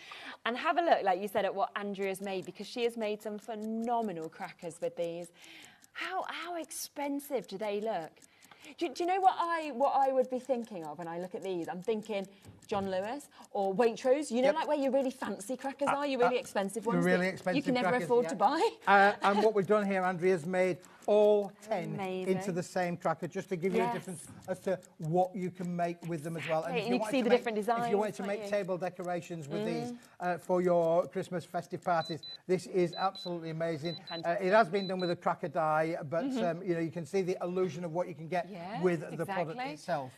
And have a look, like you said, at what Andrea's made, because she has made some phenomenal crackers with these. How expensive do they look? Do you know what I would be thinking of when I look at these? I'm thinking John Lewis or Waitrose. You know, like where your really fancy crackers are, your really expensive ones. Really expensive you can never crackers, afford to buy. And what we've done here, Andrea's made all 10 into the same cracker, just to give you a difference as to what you can make with them as well. And you can see the different designs. If you wanted to make table decorations with these for your Christmas festive parties, this is absolutely amazing. It has been done with a cracker die, but you know, you can see the illusion of what you can get with the product itself.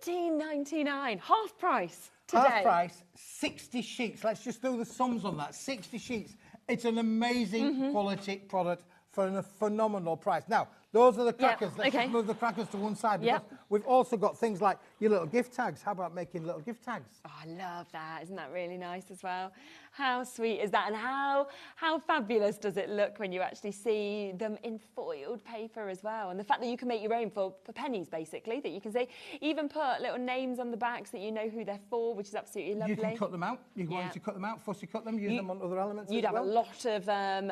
$17.99, half price today. Half price, 60 sheets. Let's just do the sums on that. 60 sheets. It's an amazing quality product for a phenomenal price. Now, those are the crackers. Let's just move the crackers to one side, because we've also got things like your little gift tags. How about making little gift tags? Oh, I love that. Isn't that really nice as well? How sweet is that? And how fabulous does it look when you actually see them in foiled paper as well? And the fact that you can make your own for pennies, basically, that you can see. Even put little names on the back so that you know who they're for, which is absolutely lovely. You can cut them out. You can want to cut them out, fussy cut them, use them on other elements You'd as have well. a lot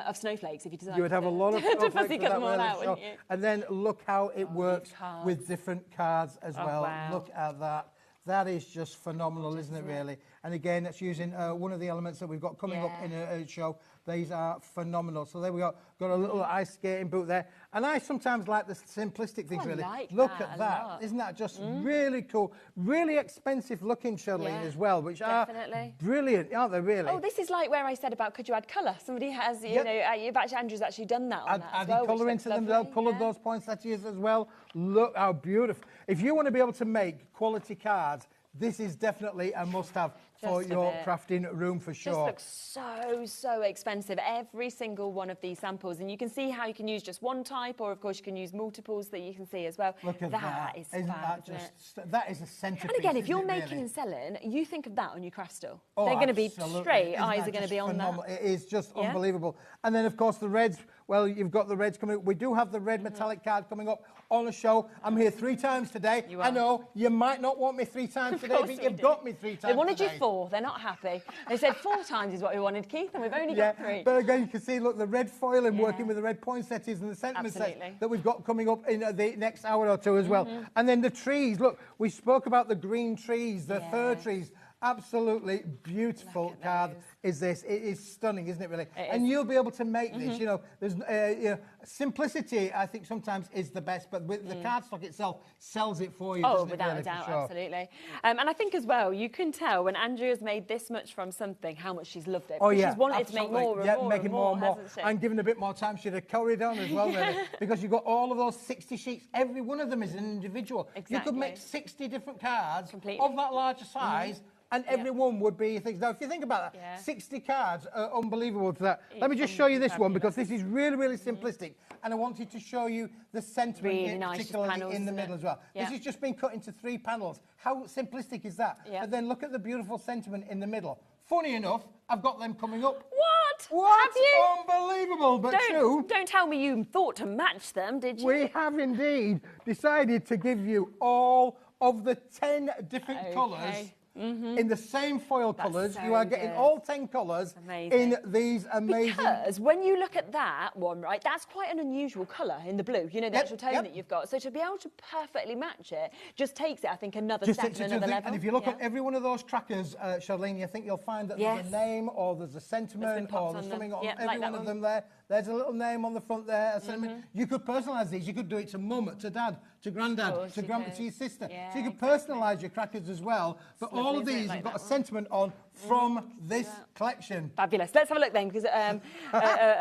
of snowflakes if you decided You would have a lot of to fussy cut them all out, wouldn't you? And then look how it works with different cards as well. Wow. Look at that. That is just phenomenal, isn't it, really? And again, that's using one of the elements that we've got coming up in a show, These are phenomenal. So there we go. Got a little ice skating boot there. And I sometimes like the simplistic things, really. Like Look that at a that. lot. Isn't that just really cool? Really expensive looking, Charlene, as well, which definitely. are brilliant, aren't they, really? Oh, this is like where I said about could you add colour? Somebody has, you know, Andrew's actually done that on that as well. Added colour into them, they'll coloured those poinsettias as well. Look how beautiful. If you want to be able to make quality cards, this is definitely a must-have for your crafting room for sure. Just looks so expensive, every single one of these samples. And you can see how you can use just one type, or of course you can use multiples that you can see as well. Look at that. That is Isn't fab, that just, that is a centrepiece. And again, if you're isn't it, making really? and selling, you think of that on your craft store. Oh, they're going to be absolutely. straight, Isn't eyes that are going to just be on phenomenal? that. It is just unbelievable. And then, of course, the reds. Well, you've got the reds coming up. We do have the red metallic card coming up on the show. I'm here 3 times today. I know you might not want me 3 times today, but you've got me 3 times They wanted today. you 4. They're not happy. They said 4 times is what we wanted, Keith, and we've only got 3. But again, you can see, look, the red foil and working with the red poinsettias and the sentiment sets that we've got coming up in the next hour or 2 as well. And then the trees. Look, we spoke about the green trees, the fir trees. Absolutely beautiful card is this. It is stunning, isn't it, really? And you'll be able to make this, you know, there's you know, simplicity, I think, sometimes is the best, but with the cardstock itself sells it for you, doesn't without it, really, a doubt, for sure. absolutely. And I think as well, you can tell when Andrea has made this much from something, how much she's loved it. Oh, yeah, She's wanted absolutely. to make more and more making and more and more. hasn't she? And given a bit more time, she'd have carried on as well, really, because you've got all of those 60 sheets. Every one of them is an individual. Exactly. You could make 60 different cards Completely. of that larger size, and every one would be things. Now, if you think about that, 60 cards are unbelievable to that. Let me just show you this one, because this is really, really simplistic, and I wanted to show you the sentiment, Really nice, particularly panels, in the isn't middle it? as well. Yeah. This has just been cut into 3 panels. How simplistic is that? Yeah. And then look at the beautiful sentiment in the middle. Funny enough, I've got them coming up. What? What? Have you? Unbelievable, but true. Don't tell me you thought to match them, did you? We have indeed decided to give you all of the 10 different colours in the same foil colours. so You are getting good. all 10 colours in these amazing... Because when you look at that one, right, that's quite an unusual colour in the blue, you know, the actual tone that you've got. So to be able to perfectly match it just takes it, I think, another step and another level. And if you look at every one of those trackers, Charlene, I think you'll find that there's a name or there's a sentiment or there's something on every like one of them there. There's a little name on the front there, a sentiment. You could personalise these. You could do it to mum, to dad, to granddad, to grandma, to your sister. So you could personalise your crackers as well. But all of these have got a sentiment on from this collection. Fabulous. Let's have a look then, because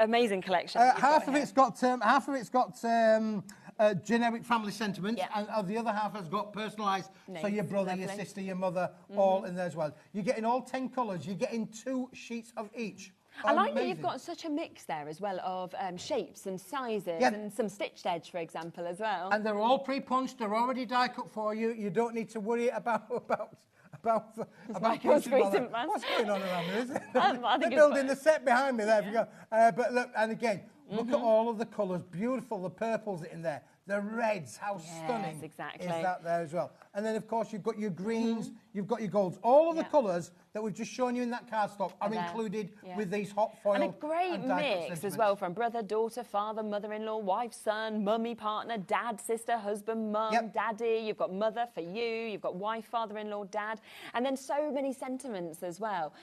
amazing collection. Half of it's got generic family sentiment, and the other half has got personalised. So your brother, your sister, your mother, all in there as well. You're getting all 10 colours. You're getting 2 sheets of each. I like that you've got such a mix there as well of shapes and sizes and some stitched edge, for example, as well. And they're all pre-punched. They're already die cut for you. You don't need to worry about Michael's recent man. What's going on around there, isn't it? I think They're building the set behind me there. If you go. But look, and again, look at all of the colours. Beautiful, the purples in there. The reds, how stunning is that there as well. And then, of course, you've got your greens, you've got your golds. All of the colours that we've just shown you in that cardstock are included with these hot foil. And a great mix as well from brother, daughter, father, mother-in-law, wife, son, mummy, partner, dad, sister, husband, mum, daddy. You've got mother for you. You've got wife, father-in-law, dad. And then so many sentiments as well.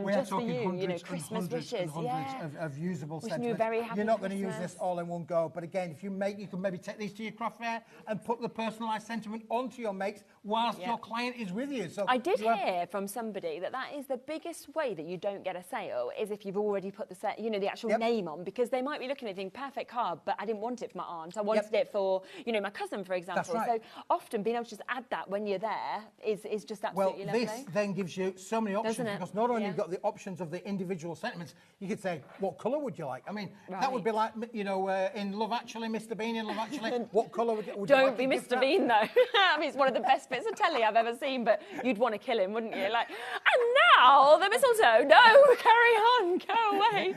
Just for you, you know, Christmas wishes. Hundreds of usable sentiments. You a very happy You're not going to use Christmas. this all in one go. But again, if you make, you can maybe take these to your craft fair and put the personalised sentiment onto your makes whilst your client is with you. So I did hear from somebody that is the biggest way that you don't get a sale is if you've already put the set, you know, the actual name on, because they might be looking at thinking perfect card, but I didn't want it for my aunt. I wanted it for, you know, my cousin, for example. That's right. So often being able to just add that when you're there is just absolutely lovely. This then gives you so many options, Doesn't it? because not only you've got the options of the individual sentiments, you could say, what colour would you like? I mean, that would be like, you know, in Love Actually, Mr. Bean in Love Actually, what colour would you like? Don't be Mr. Bean, though. I mean, it's one of the best bits of telly I've ever seen, but you'd want to kill him, wouldn't you? Like, and now the mistletoe. No, carry on, go away.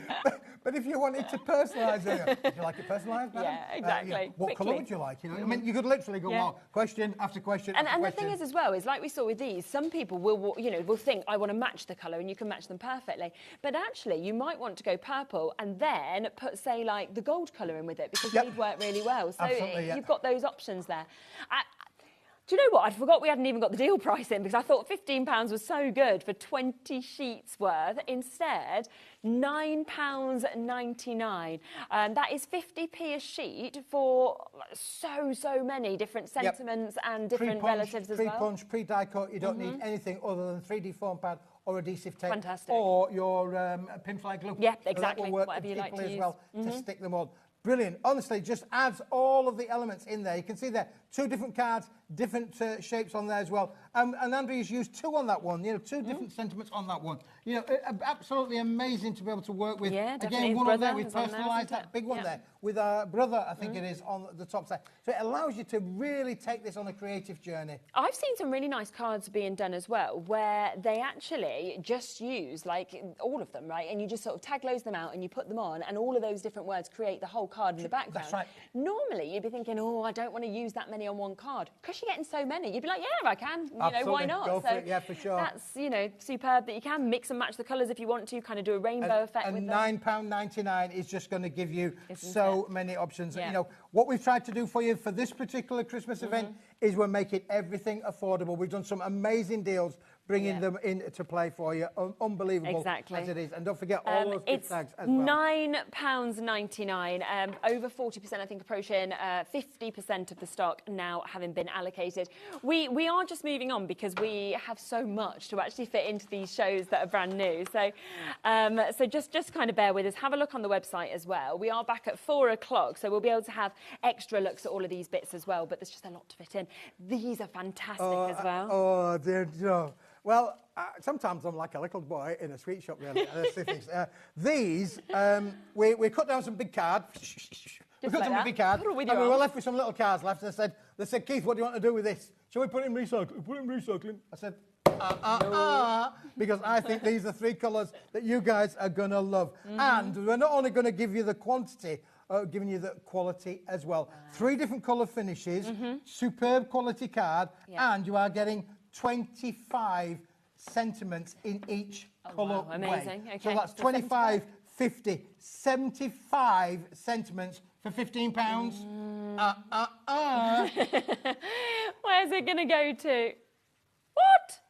But if you wanted to personalise it, would you like it personalised, madam? Yeah, exactly. What colour would you like? You know, I mean, you could literally go on question after question and after the question. thing is, as well, is like we saw with these, some people will think, I want to match the colour, and you can match them perfectly. But actually, you might want to go purple and then put, say, like the gold colour in with it, because they'd work really well. So you've got those options there. Do you know what? I forgot we hadn't even got the deal price in because I thought £15 was so good for 20 sheets worth. Instead, £9.99. That is 50p a sheet for so many different sentiments and different relatives as well. Pre-punch, pre-die cut, you don't need anything other than 3D foam pad or adhesive tape. Fantastic. Or your Pinflare glue. Yeah, So exactly. that will work Whatever you like to as use. well to stick them on. Brilliant. Honestly, just adds all of the elements in there. You can see there, 2 different cards, different shapes on there as well. And Andrea's used 2 on that one, you know, 2 different sentiments on that one. You know, absolutely amazing to be able to work with. Yeah, again, one on there, we've personalised that big one there with our brother, I think it is, on the top side. So it allows you to really take this on a creative journey. I've seen some really nice cards being done as well, where they actually just use, like, all of them, right? And you just sort of tag loads them out and you put them on, and all of those different words create the whole card in the background. That's right. Normally, you'd be thinking, oh, I don't want to use that many on one card. Because you're getting so many, you'd be like, yeah, I can. You know, why not? Go for it. Yeah, for sure. That's, you know, superb that you can mix and match the colours if you want to, kind of do a rainbow effect with them. And £9.99 is just going to give you many options. Yeah. You know, what we've tried to do for you for this particular Christmas event is we're making everything affordable. We've done some amazing deals, bringing them into play for you. Unbelievable as it is. And don't forget all those gift tags as well. £9.99, over 40%, I think, approaching 50% of the stock now having been allocated. We are just moving on because we have so much to actually fit into these shows that are brand new. So so just kind of bear with us. Have a look on the website as well. We are back at 4 o'clock, so we'll be able to have extra looks at all of these bits as well, but there's just a lot to fit in. These are fantastic as well. Oh, dear Joe. Well, sometimes I'm like a little boy in a sweet shop, really. These, we cut down some big cards. We cut down some big cards, and we were left with some little cards left. And they said, Keith, what do you want to do with this? Shall we put it in recycling? Put it in recycling. I said, because I think these are 3 colours that you guys are going to love. And we're not only going to give you the quantity, giving you the quality as well. 3 different colour finishes, superb quality card, and you are getting 25 sentiments in each colour way. Amazing. Okay. So that's 25, 50, 75 sentiments for £15. Where's it going to go to? What?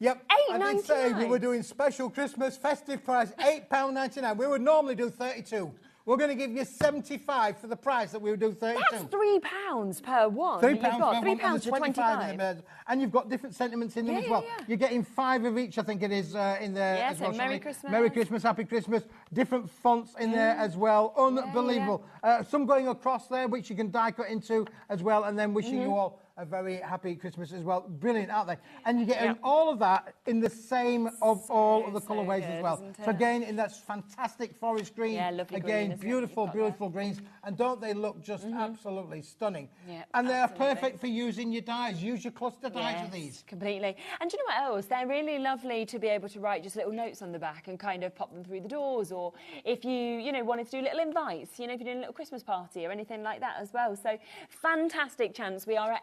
Yep, I did say we were doing special Christmas festive price, £8.99. We would normally do 32. We're going to give you 75 for the price that we would do 32. That's £3 per one. £3 per one. £3 for 25. And you've got different sentiments in them as well. You're getting 5 of each, I think it is, in there as well. Merry Christmas. Merry Christmas, Happy Christmas. Different fonts in there as well. Unbelievable. Some going across there, which you can die cut into as well, and then wishing you all a very happy Christmas as well. Brilliant, aren't they? And you're getting all of that in the same of all of the colourways as well. So again, in that fantastic forest green. Yeah, lovely green. Again, beautiful, beautiful greens. And don't they look just absolutely stunning? Yeah, and they're perfect for using your dies. Use your cluster dies with these. Completely. And do you know what else? They're really lovely to be able to write just little notes on the back and kind of pop them through the doors, or if you know, wanted to do little invites, you know, if you're doing a little Christmas party or anything like that as well. So fantastic chance. We are at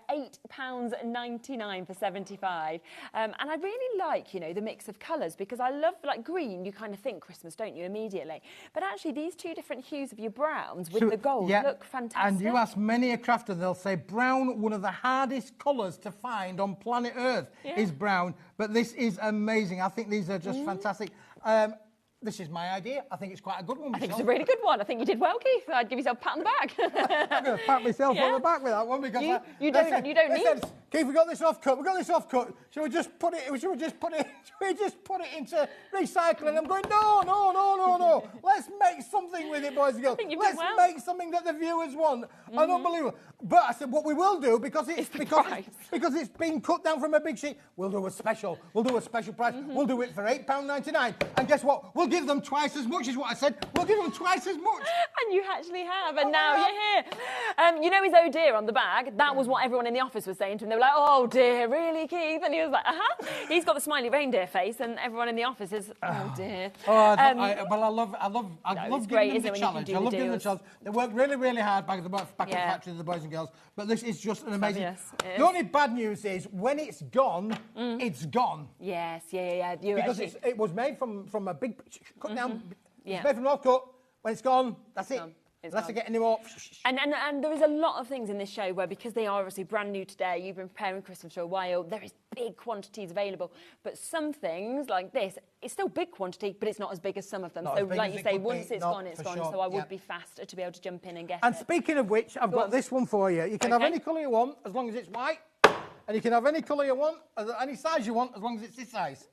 £8.99 for 75. And I really like, you know, the mix of colours, because I love, like, green, you kind of think Christmas, don't you, immediately? But actually these 2 different hues of your browns with the gold look fantastic. And you ask many a crafter, they'll say brown, one of the hardest colours to find on planet Earth is brown. But this is amazing. I think these are just fantastic. This is my idea. I think it's quite a good one myself. I think it's a really good one. I think you did well, Keith. I'd give yourself a pat on the back. I'm going to pat myself on the back with that one, because you don't need. Keith, we got this off cut. We got this off cut. Shall we just put it into recycling? I'm going, no. Let's make something with it, boys and girls. Let's make something that the viewers want. Unbelievable. But I said, what we will do, because it's been cut down from a big sheet, we'll do a special. We'll do a special price. We'll do it for £8.99. And guess what? We'll give them twice as much, is what I said. We'll give them twice as much. And you actually have, and now you're here. You know his oh dear on the bag? That was what everyone in the office was saying to him. They were like, oh dear, really, Keith? And he was like, He's got the smiley reindeer face, and everyone in the office is, oh dear. I love giving them the challenge. I love giving them the challenge. They work really, really hard back in the factory, the boys and girls. But this is just an amazing. The only bad news is when it's gone, it's gone. Yes, because it was made from a big cut down. It's made from an off cut. When it's gone, that's it. Unless I get any more. And there is a lot of things in this show where, because they are obviously brand new today, you've been preparing Christmas for a while, there is big quantities available. But some things like this, it's still big quantity, but it's not as big as some of them. So like you say, once it's gone, it's gone. So I would be faster to be able to jump in and get it. And speaking of which, I've got this one for you. You can have any colour you want, as long as it's white. And you can have any colour you want, any size you want, as long as it's this size.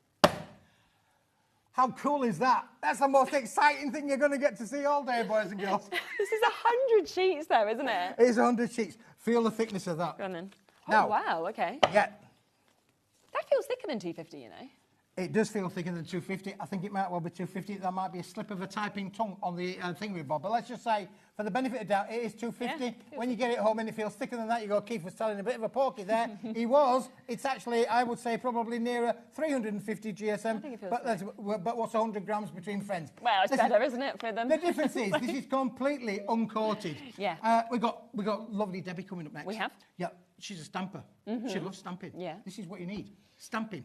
How cool is that? That's the most exciting thing you're going to get to see all day, boys and girls. This is 100 sheets though, isn't it? It is 100 sheets. Feel the thickness of that. Go on then. Now, oh, wow, okay. Yeah. That feels thicker than 250, you know. It does feel thicker than 250. I think it might well be 250. There might be a slip of a typing tongue on the thing with Bob. But let's just say, for the benefit of doubt, it is 250. Yeah, when you get it home and it feels thicker than that, you go, Keith was telling a bit of a porky there. He was. It's actually, I would say, probably nearer 350 GSM. I think it feels but what's 100 grams between friends? Well, it's better, isn't it, for them? The difference is, this is completely uncoated. Yeah. We got lovely Debbie coming up next. We have? Yeah. She's a stamper. She loves stamping. Yeah. This is what you need. Stamping.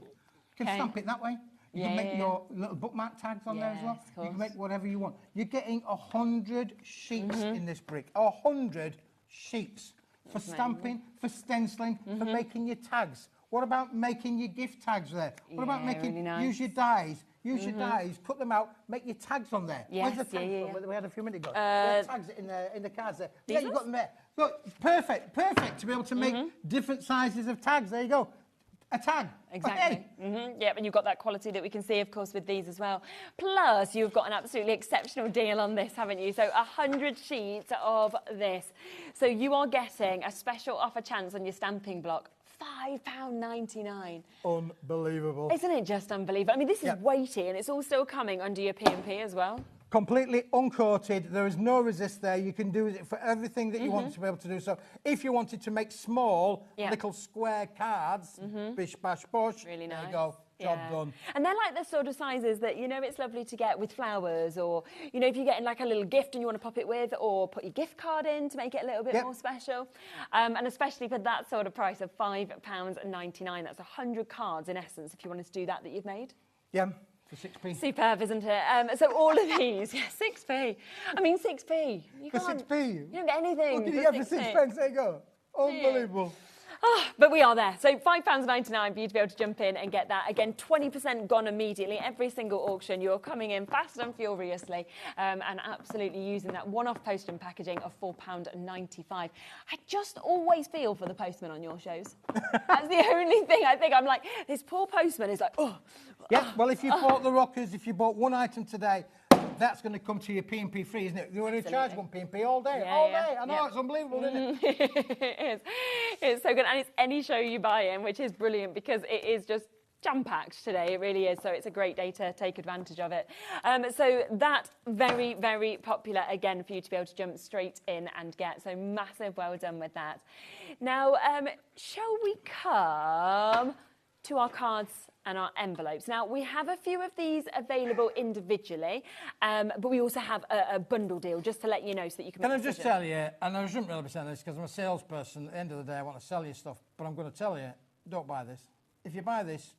You can stamp it that way. You can make your little bookmark tags on there as well. You can make whatever you want. You're getting 100 sheets in this brick. 100 sheets for stamping, for stenciling, for making your tags. What about making your gift tags there? What about making, really nice. Use your dies, cut them out, make your tags on there. Yes, where's the tags from? We had a few minutes ago. Tags in the cards there. Yeah, you've got them there. Look, perfect to be able to make different sizes of tags. There you go. A tag. Exactly. Yep, and you've got that quality that we can see, of course, with these as well. Plus, you've got an absolutely exceptional deal on this, haven't you? So 100 sheets of this. So you are getting a special offer chance on your stamping block. £5.99. Unbelievable. Isn't it just unbelievable? I mean, this is weighty, and it's all still coming under your P&P as well. Completely uncoated. There is no resist there. You can do it for everything that you want to be able to do. So if you wanted to make small, little square cards, bish, bash, bosh, really nice. There you go. Job done. And they're like the sort of sizes that, you know, it's lovely to get with flowers, or, you know, if you're getting like a little gift and you want to pop it with, or put your gift card in to make it a little bit more special. And especially for that sort of price of £5.99. That's 100 cards in essence, if you wanted to do that you've made. Yeah. For 6p. Superb, isn't it? So all of these, 6p. I mean, 6p. For 6p? You don't get anything. What can you get for 6 pence? There you go. Unbelievable. Oh, but we are there. So £5.99 for you to be able to jump in and get that. Again, 20% gone immediately. Every single auction, you're coming in fast and furiously and absolutely using that one-off post and packaging of £4.95. I just always feel for the postman on your shows. That's the only thing I think. I'm like, this poor postman is like, oh. Yeah, well, if you bought the rockers, if you bought one item today, that's going to come to your P&P free, isn't it? You want to charge one P&P all day, all day. I know, it's unbelievable, isn't it? It is. It's so good. And it's any show you buy in, which is brilliant because it is just jam-packed today. It really is. So it's a great day to take advantage of it. So that very, very popular, again, for you to be able to jump straight in and get. So massive well done with that. Now, shall we come to our cards and our envelopes? Now, we have a few of these available individually, but we also have a bundle deal, just to let you know, so that you can make a decision. Just tell you, and I shouldn't really be saying this because I'm a salesperson, at the end of the day I want to sell you stuff, but I'm going to tell you, don't buy this. If you buy this,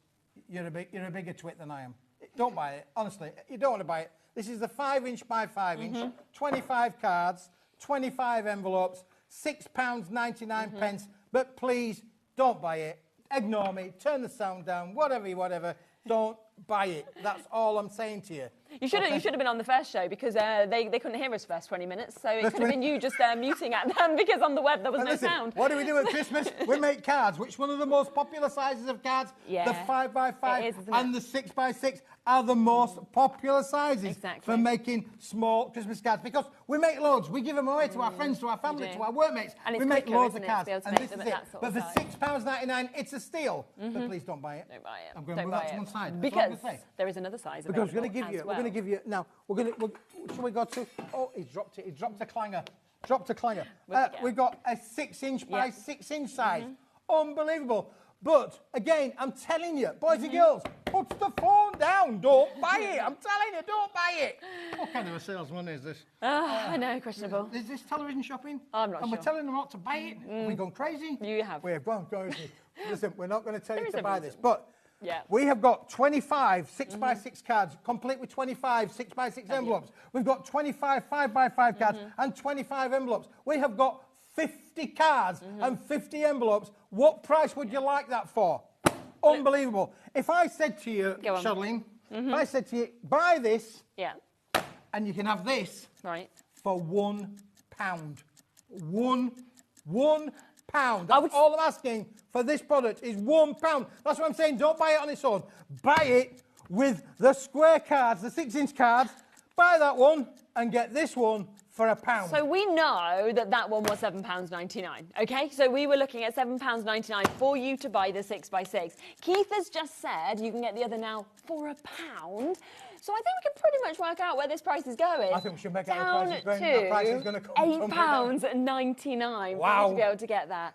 you're a bigger twit than I am. Don't buy it, honestly. You don't want to buy it. This is the 5-inch by 5-inch, 25 cards, 25 envelopes, £6.99 pence, but please don't buy it. Ignore me, turn the sound down, whatever, don't buy it. That's all I'm saying to you. You should have been on the first show because they couldn't hear us the first 20 minutes, so it could have been you just muting at them because on the web there was no sound. What do we do at Christmas? We make cards. Which one of the most popular sizes of cards? The 5x5 and the 6x6 are the most popular sizes for making small Christmas cards, because we make loads. We give them away to our friends, to our family, to our workmates. And we make loads of cards. And this is it. But for £6.99, it's a steal. But please don't buy it. Don't buy it. I'm going to move that to one side. Because there is another size available. Because we're going to give you now. Shall we go to? Oh, he's dropped it. He dropped a clanger. We've got a 6-inch by 6-inch size. Unbelievable. But again, I'm telling you, boys and girls, put the phone down. Don't buy it. I'm telling you, don't buy it. What kind of a salesman is this? I know, questionable. Is this television shopping? I'm not sure. And we're telling them not to buy it? We've gone crazy? You have. We've gone crazy. Listen, we're not going to tell you to buy this, but Yeah. We have got 25 6x6 cards, complete with 25 6x6 envelopes. We've got 25 5x5 cards and 25 envelopes. We have got 50 cards and 50 envelopes. What price would you like that for? Unbelievable. If I said to you, Charlene, if I said to you, buy this, and you can have this for £1. £1. That's all I'm asking for this product is £1. That's what I'm saying. Don't buy it on its own. Buy it with the square cards, the 6-inch cards. Buy that one and get this one for £1. So we know that that one was £7.99, okay? So we were looking at £7.99 for you to buy the 6x6. Keith has just said you can get the other now for £1. So I think we can pretty much work out where this price is going. I think we should make out the price is going to come £8.99 wow. to be able to get that.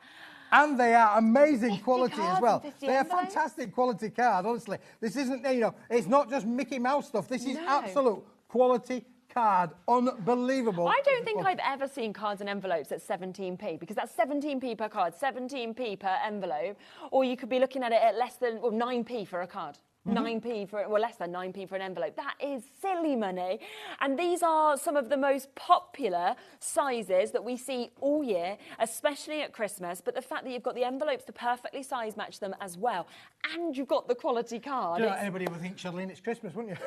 And they are amazing quality as well. They are fantastic quality cards, honestly. This isn't, you know, it's not just Mickey Mouse stuff. This is absolute quality card. Unbelievable. I don't think I've ever seen cards and envelopes at 17p, because that's 17p per card, 17p per envelope. Or you could be looking at it at less than 9p for a card. 9p for, well, less than 9p for an envelope. That is silly money. And these are some of the most popular sizes that we see all year, especially at Christmas. But the fact that you've got the envelopes to perfectly size match them as well, and you've got the quality card. Do you know, anybody would think, Charlene, it's Christmas, wouldn't you?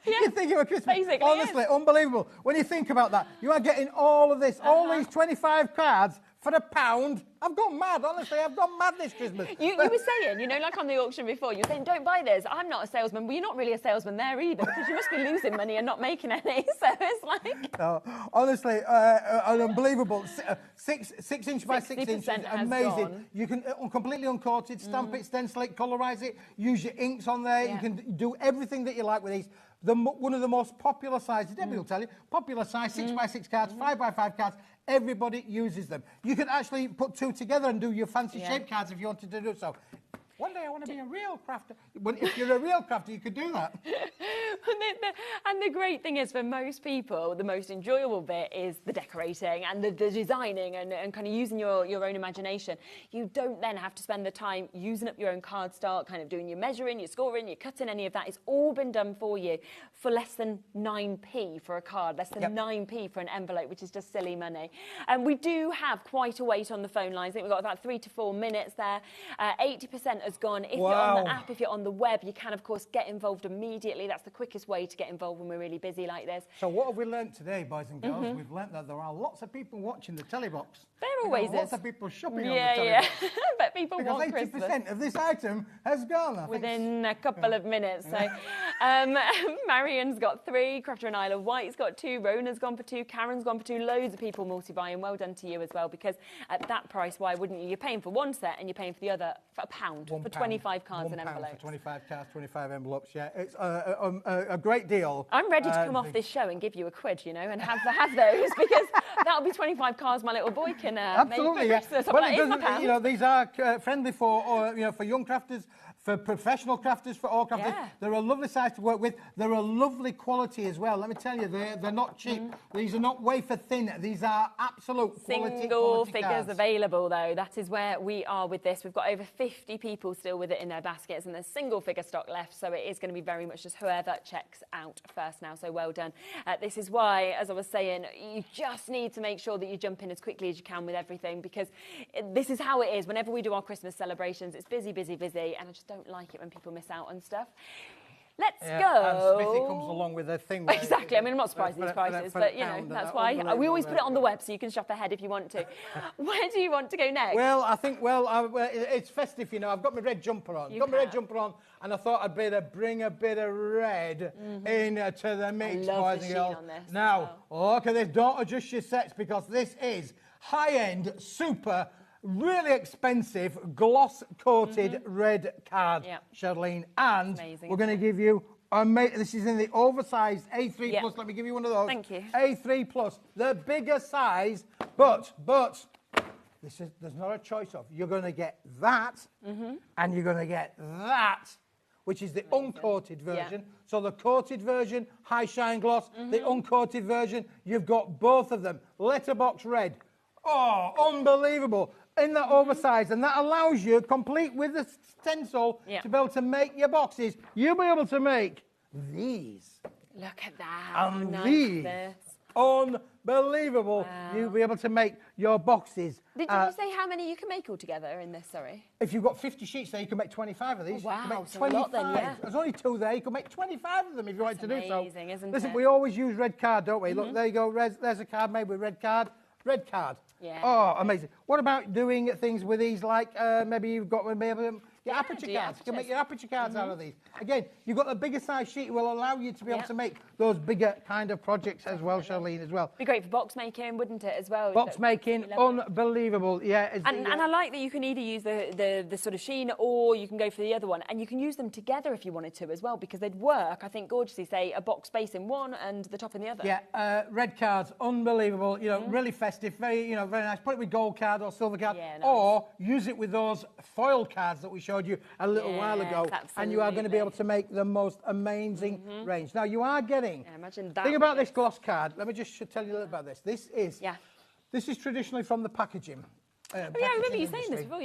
You think it was Christmas. Basically, honestly, unbelievable. When you think about that, you are getting all of this, all these 25 cards for £1. I've gone mad, honestly. I've gone mad this Christmas. You were saying, you know, like on the auction before, you were saying, don't buy this. I'm not a salesman. Well, you're not really a salesman there either, because you must be losing money and not making any. So it's like... No, honestly, unbelievable. 6-inch by 6 inches, amazing. Gone. You can completely uncoated, stamp it, stencil it, colorise it, use your inks on there. You can do everything that you like with these. One of the most popular sizes, Debbie will tell you, popular size, 6x6 cards, 5x5 cards, everybody uses them. You can actually put two together and do your fancy shape cards if you wanted to do so. One day I want to be a real crafter. Well, if you're a real crafter, you could do that. And the great thing is, for most people, the most enjoyable bit is the decorating and the designing and kind of using your own imagination. You don't then have to spend the time using up your own cardstock, kind of doing your measuring, your scoring, your cutting, any of that. It's all been done for you for less than 9p for a card, less than 9p for an envelope, which is just silly money. And we do have quite a wait on the phone lines. I think we've got about 3 to 4 minutes there. 80% has gone. If you're on the app, if you're on the web, you can, of course, get involved immediately. That's the quickest way to get involved when we're really busy like this. So what have we learnt today, boys and girls? We've learnt that there are lots of people watching the telly box. There always is. Lots of people shopping on the telly box. But people because want 80% Christmas. of this item has gone. Within a couple of minutes. So Marion's got 3, Crafter and Isle of Wight's got 2, Rona's gone for 2, Karen's gone for 2, loads of people multi-buying. Well done to you as well, because at that price, why wouldn't you? You're paying for one set and you're paying for the other for £1 for 25 cards and envelopes. For 25 cards, 25 envelopes, yeah. It's a great deal. I'm ready to come off this show and give you a quid, you know, and have those, because that'll be 25 cards my little boy can absolutely, make for Christmas. Well, it doesn't, you know, these are friendly for, you know, for young crafters, for professional crafters, for all crafters. They're a lovely size to work with. They're a lovely quality as well. Let me tell you, they're not cheap. These are not wafer thin. These are absolute quality. Single figures cards. available, though. That is where we are with this. We've got over 50 people still with it in their baskets, and there's single figure stock left. So it is going to be very much just whoever checks out first now. So well done. This is why, as I was saying, you just need to make sure that you jump in as quickly as you can with everything, because this is how it is. Whenever we do our Christmas celebrations, it's busy, busy, busy, and I just don't like it when people miss out on stuff. Let's go. And Smithy comes along with a thing. Exactly. I mean, I'm not surprised at these prices, but, you know, that's why we always put it on the web so you can shop ahead if you want to. Where do you want to go next? Well, I think, it's festive, you know. I've got my red jumper on. And I thought I'd better bring a bit of red into the mix, boys and girls. Now, look at this. Don't adjust your sets, because this is high-end, super, really expensive gloss-coated red card, Charlene. And we're going to give you, this is in the oversized A3 plus. Let me give you one of those. Thank you. A3 plus, the bigger size, but there's not a choice of. You're going to get that, and you're going to get that, which is the uncoated version. So the coated version, high shine gloss, the uncoated version, you've got both of them. Letterbox red. Oh, unbelievable. in that oversized, and that allows you, complete with the stencil, to be able to make your boxes. You'll be able to make these. Look at that. And Nice these. this. Unbelievable. Wow. You'll be able to make your boxes. Did you say how many you can make altogether in this, sorry? If you've got 50 sheets there, you can make 25 of these. Oh, wow, You can make so a lot then, yeah. There's only 2 there. You can make 25 of them if you like to do so. Amazing, isn't Listen, it? we always use red card, don't we? Look, there you go. There's a card made with red card. Red card. Yeah. Oh, amazing. What about doing things with these, like maybe you've got your aperture cards. You can make your aperture cards out of these. Again, you've got a bigger size sheet. It will allow you to be able to make those bigger kind of projects as well, Charlene, as well. Be great for box making, wouldn't it, as well? Box making, unbelievable. Yeah. And I like that you can either use the sort of sheen or you can go for the other one. And you can use them together if you wanted to as well, because they'd work, I think, gorgeously, say, a box base in one and the top in the other. Yeah, red cards, unbelievable. You know, really festive, very nice. Put it with gold card or silver card, or use it with those foil cards that we showed you a little while ago, and you are going to be able to make the most amazing range. Now, you are getting... imagine that. Think about this gloss card. Let me just tell you a little about this. This is traditionally from the packaging. I remember you saying this before,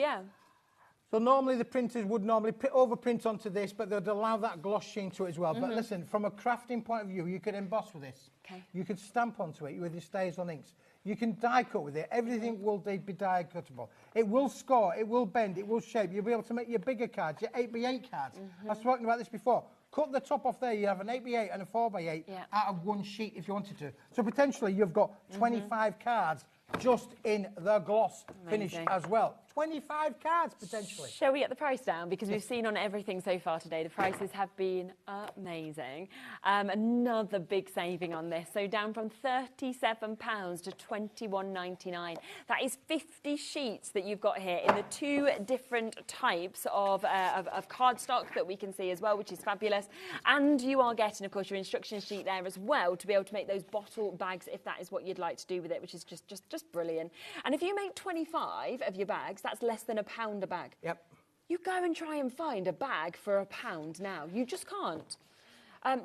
So normally the printers would overprint onto this, but they'd allow that gloss sheen to it as well. But listen, from a crafting point of view, you could emboss with this. Okay. You could stamp onto it with your stays on inks. You can die cut with it. Everything will be die cuttable. It will score, it will bend, it will shape. You'll be able to make your bigger cards, your 8x8 cards. I was talking about this before. Cut the top off there, you have an 8x8 and a 4x8 out of one sheet if you wanted to. So potentially you've got 25 cards just in the gloss finish as well. 25 cards potentially. Shall we get the price down? Because we've seen on everything so far today, the prices have been amazing. Another big saving on this. So down from £37 to £21.99. That is 50 sheets that you've got here in the 2 different types of cardstock that we can see as well, which is fabulous. And you are getting, of course, your instruction sheet there as well to be able to make those bottle bags if that is what you'd like to do with it, which is just brilliant. And if you make 25 of your bags, that's less than £1 a bag. Yep. You go and try and find a bag for £1 now. You just can't.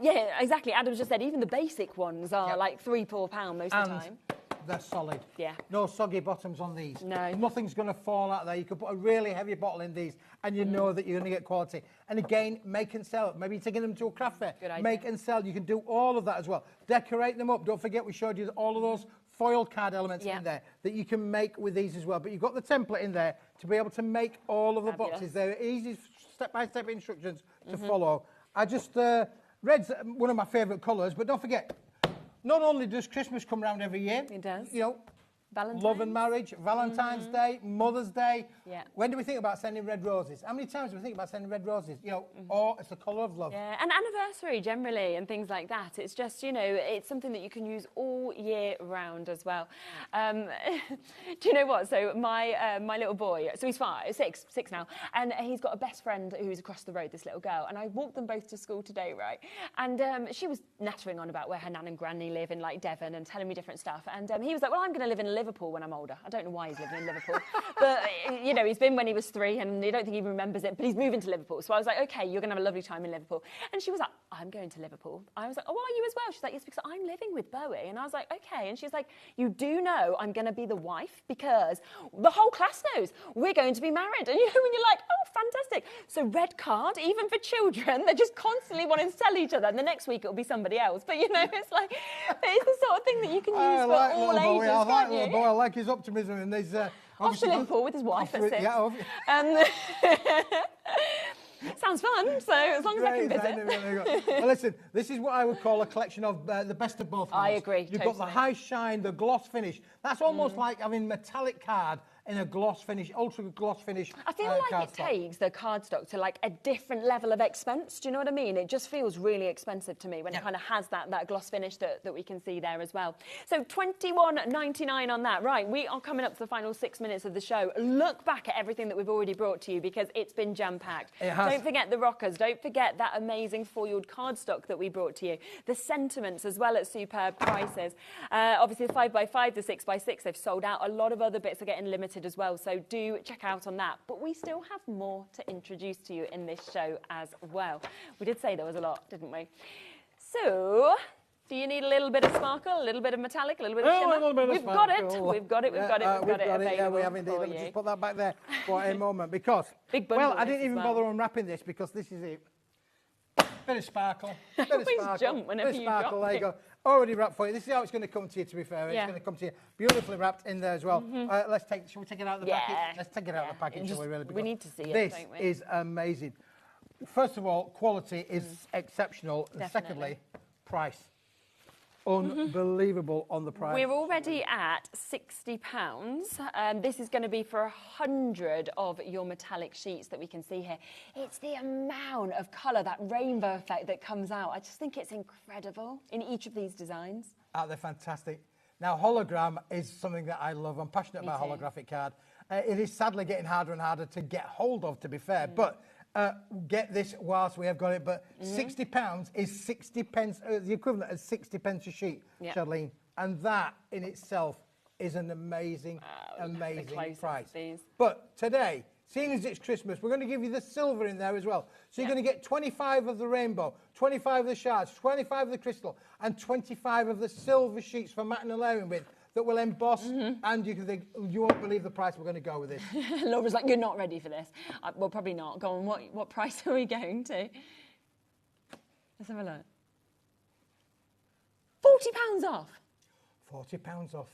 Yeah, exactly. Adam just said even the basic ones are like £3, £4 most of the time. They're solid. Yeah. No soggy bottoms on these. No. Nothing's going to fall out there. You could put a really heavy bottle in these and you know that you're going to get quality. And again, make and sell. Maybe you're taking them to a craft fair. Good idea. Make and sell. You can do all of that as well. Decorate them up. Don't forget we showed you all of those foil card elements in there that you can make with these as well. But you've got the template in there to be able to make all of the boxes. They're easy step-by-step instructions to follow. I just, red's one of my favourite colours, but don't forget, not only does Christmas come round every year, it does. You know, Valentine's. Love and marriage, Valentine's Day, Mother's Day. Yeah. When do we think about sending red roses? How many times do we think about sending red roses? You know, or it's the colour of love. Yeah, and anniversary generally and things like that. It's just, you know, it's something that you can use all year round as well. Do you know what? So my little boy, so he's six now, and he's got a best friend who's across the road, this little girl, and I walked them both to school today, right? And she was nattering on about where her nan and granny live in like Devon and telling me different stuff. And he was like, well, I'm going to live in Liverpool when I'm older. I don't know why he's living in Liverpool, but you know, he's been when he was 3 and I don't think he remembers it, but he's moving to Liverpool. So I was like, okay, you're going to have a lovely time in Liverpool. And she was like, I'm going to Liverpool. I was like, oh, are you as well? She's like, yes, because I'm living with Bowie. And I was like, okay. And she's like, you do know I'm going to be the wife because the whole class knows we're going to be married. And you know, when you're like, oh, fantastic. So red card, even for children, they're just constantly wanting to tell each other. And the next week it'll be somebody else. But you know, it's like, it's the sort of thing that you can use for all ages, can't you? I like his optimism and there's off to Liverpool with his wife at 6. Yeah, sounds fun, so as long as I can visit. Well, listen, this is what I would call a collection of the best of both worlds. I agree, You've got the high shine, the gloss finish. That's almost like having metallic card in a gloss finish, ultra gloss finish. I feel like it takes the cardstock to like a different level of expense. Do you know what I mean? It just feels really expensive to me when it kind of has that gloss finish that we can see there as well. So £21.99 on that. Right, we are coming up to the final 6 minutes of the show. Look back at everything that we've already brought to you because it's been jam-packed. Don't forget the rockers. Don't forget that amazing foiled cardstock that we brought to you. The sentiments as well at superb prices. Obviously the 5x5, the 6x6, they've sold out. A lot of other bits are getting limited as well, so do check out on that. But we still have more to introduce to you in this show as well. We did say there was a lot, didn't we? So Do you need a little bit of sparkle, a little bit of metallic, a little bit of shimmer? A little bit of We've got it. sparkle. We've got it. We've got it. We've got it available. Yeah, we have indeed. for Let me you. just put that back there for a moment because, Big well, bundle I didn't this as even well. bother unwrapping this because this is it. Bit of sparkle. Bit of Always sparkle. jump whenever bit of you sparkle. drop There you it. go. Already wrapped for you. This is how it's going to come to you. To be fair, Yeah. it's going to come to you beautifully wrapped in there as well. Shall we take it out of the Yeah. package? Let's take it out of the package. Just- Shall we really? we Because need to see it, This don't we? is amazing. First of all, quality is exceptional. And Definitely. secondly, price. Unbelievable on the price. We're already at £60. This is going to be for 100 of your metallic sheets that we can see here. It's the amount of colour, that rainbow effect that comes out. I just think it's incredible in each of these designs. They're fantastic. Now, hologram is something that I love. I'm passionate about too. holographic card. It is sadly getting harder and harder to get hold of, to be fair. But get this whilst we have got it. But £60 is 60 pence, the equivalent of 60 pence a sheet, Yep. Charlene. And that in itself is an amazing, the amazing close-ups price. of these. But today, seeing as it's Christmas, we're going to give you the silver in there as well. So you're going to get 25 of the rainbow, 25 of the shards, 25 of the crystal, and 25 of the silver sheets for matte and layering with that will emboss. And you can think, you won't believe the price we're going to go with this. Laura's like, you're not ready for this. Well, probably not. Go on, what price are we going to? Let's have a look. £40 off. £40 off.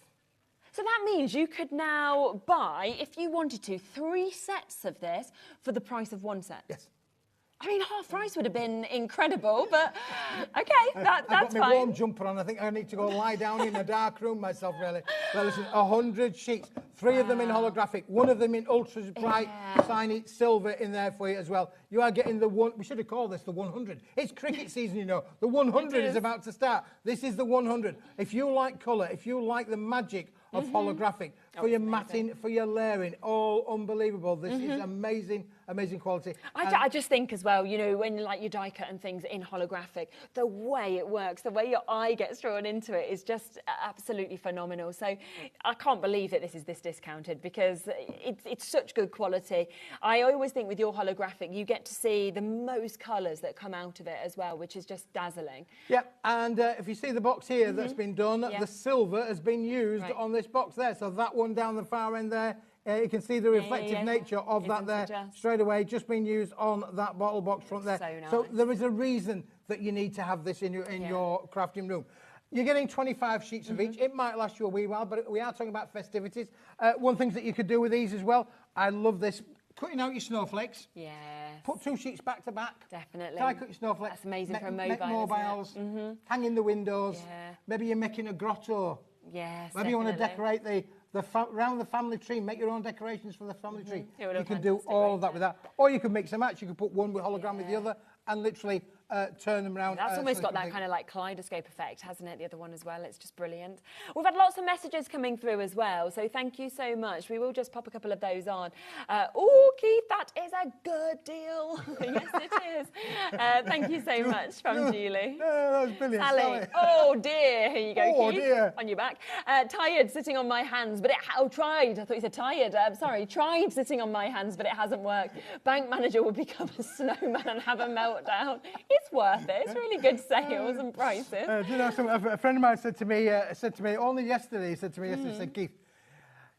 So that means you could now buy, if you wanted to, 3 sets of this for the price of 1 set. Yes. I mean, half price would have been incredible, but okay, that's I've got my fine. warm jumper on. I think I need to go lie down in a dark room myself, really. Well, listen, 100 sheets, 3 of them in holographic, 1 of them in ultra bright, shiny silver in there for you as well. You are getting the one, we should have called this the 100. It's cricket season, you know. The 100 is about to start. This is the 100. If you like colour, if you like the magic of holographic, for your matting, for your layering, all unbelievable. This is amazing, amazing quality. I just think as well, you know, when like your die cut and things in holographic, the way it works, the way your eye gets drawn into it is just absolutely phenomenal. So I can't believe that this is this discounted because it's such good quality. I always think with your holographic, you get to see the most colours that come out of it as well, which is just dazzling. Yeah, and if you see the box here that's been done, the silver has been used on this box there. So that one down the far end there, you can see the reflective nature of that there straight away, just been used on that bottle box front there. So nice. So there is a reason that you need to have this in your crafting room. You're getting 25 sheets of each. It might last you a wee while, but we are talking about festivities. One thing that you could do with these as well, I love this, cutting out your snowflakes. Yes. Put 2 sheets back to back. Definitely. Tie cut your snowflakes. That's amazing for a Make mobile, mobiles. isn't it? Hang in the windows. Yeah. Maybe you're making a grotto. Yes, Maybe you want to definitely. decorate around the family tree, make your own decorations for the family tree. It would You look can do fantastic, all of that wouldn't with that. Or you can mix and match. You can put one with hologram with the other and literally turn them around. That's almost got that kind of like kaleidoscope effect, hasn't it? The other one as well. It's just brilliant. We've had lots of messages coming through as well, so thank you so much. We will just pop a couple of those on. Oh, Keith, that is a good deal. Yes, it is. Thank you so much from Julie. that was brilliant. Sally. Oh dear, here you go, Oh, Keith. dear. On your back. Tired sitting on my hands, but tried. I thought you said tired. Sorry, tried sitting on my hands, but it hasn't worked. Bank manager will become a snowman and have a meltdown. It's worth it. It's really good sales and prices. Do you know, a friend of mine said to me only yesterday, said, Keith,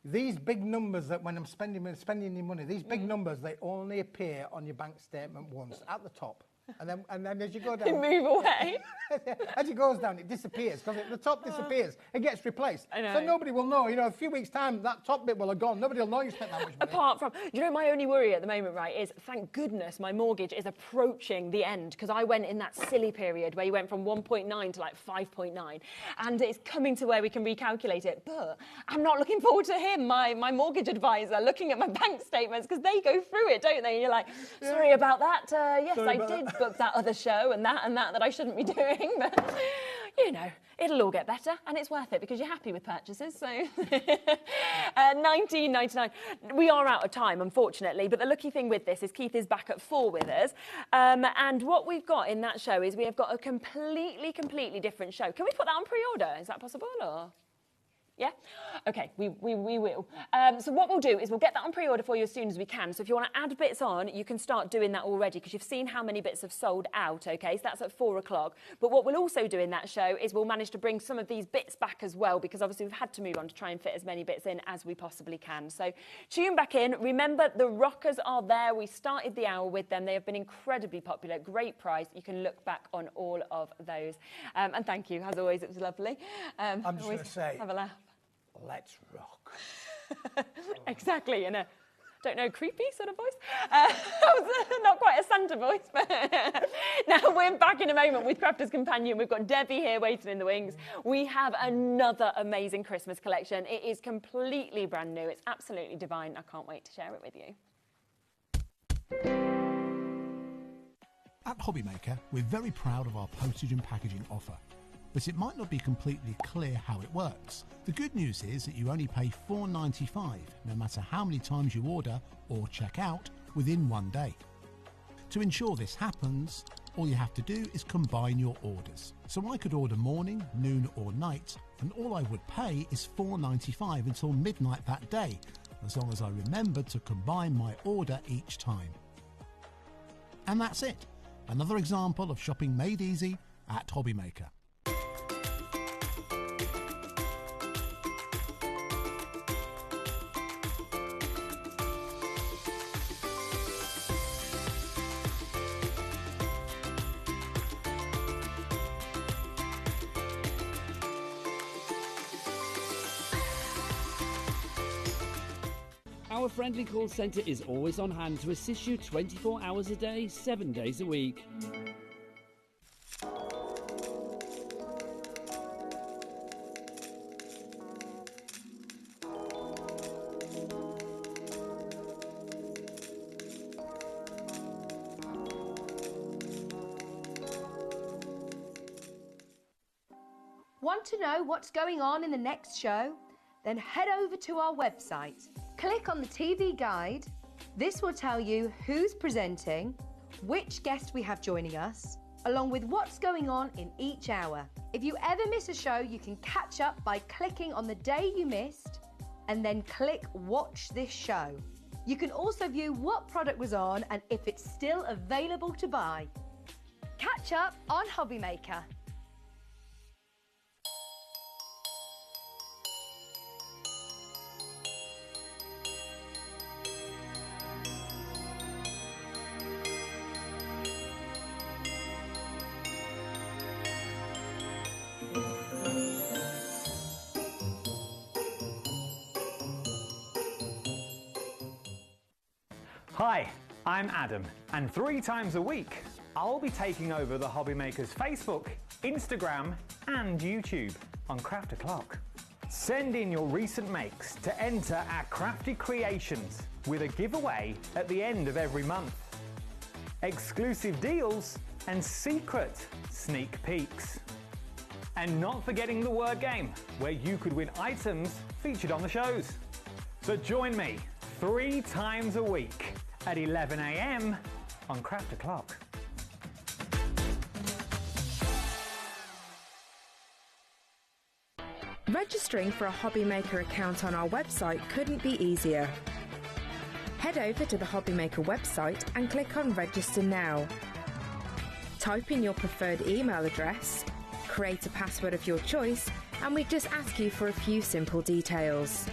these big numbers that when I'm spending your money, these big numbers, they only appear on your bank statement once at the top. And then as you go They down, move away. as it goes down, it disappears because the top disappears. It gets replaced. I know. So nobody will know. You know, a few weeks' time, that top bit will have gone. Nobody will know you spent that much money. Apart from, you know, my only worry at the moment, right, is thank goodness my mortgage is approaching the end because I went in that silly period where you went from 1.9 to like 5.9 and it's coming to where we can recalculate it. But I'm not looking forward to him, my mortgage advisor, looking at my bank statements because they go through it, don't they? And you're like, sorry about that. Yes, Sorry I about did that. book that other show and that I shouldn't be doing. But, you know, it'll all get better and it's worth it because you're happy with purchases. So $19.99. We are out of time, unfortunately, but the lucky thing with this is Keith is back at 4 with us. And what we've got in that show is we have got a completely different show. Can we put that on pre-order? Is that possible? Or? Yeah? Okay, we will. So what we'll do is we'll get that on pre-order for you as soon as we can. So if you want to add bits on, you can start doing that already because you've seen how many bits have sold out, okay? So that's at 4 o'clock. But what we'll also do in that show is we'll manage to bring some of these bits back as well because obviously we've had to move on to try and fit as many bits in as we possibly can. So tune back in. Remember, the rockers are there. We started the hour with them. They have been incredibly popular. Great price. You can look back on all of those. And thank you. As always, it was lovely. I'm just going to say, have a laugh. Let's rock. Exactly, in a, don't know, creepy sort of voice. Not quite a Santa voice, but now we're back in a moment with Crafter's Companion. We've got Debbie here waiting in the wings. We have another amazing Christmas collection. It is completely brand new. It's absolutely divine. I can't wait to share it with you. At HobbyMaker, we're very proud of our postage and packaging offer. But it might not be completely clear how it works. The good news is that you only pay $4.95 no matter how many times you order or check out within 1 day. To ensure this happens, all you have to do is combine your orders. So I could order morning, noon or night, and all I would pay is $4.95 until midnight that day, as long as I remembered to combine my order each time. And that's it. Another example of shopping made easy at HobbyMaker. Our friendly call centre is always on hand to assist you 24 hours a day, 7 days a week. Want to know what's going on in the next show? Then head over to our website. Click on the TV guide. This will tell you who's presenting, which guest we have joining us, along with what's going on in each hour. If you ever miss a show, you can catch up by clicking on the day you missed and then click Watch This Show. You can also view what product was on and if it's still available to buy. Catch up on HobbyMaker. Hi, I'm Adam, and 3 times a week, I'll be taking over the HobbyMaker's Facebook, Instagram, and YouTube on Craft O'Clock. Send in your recent makes to enter our crafty creations with a giveaway at the end of every month. Exclusive deals and secret sneak peeks. And not forgetting the word game, where you could win items featured on the shows. So join me 3 times a week at 11 AM on Craft O'Clock. Registering for a HobbyMaker account on our website couldn't be easier. Head over to the HobbyMaker website and click on Register Now. Type in your preferred email address, create a password of your choice, and we just ask you for a few simple details.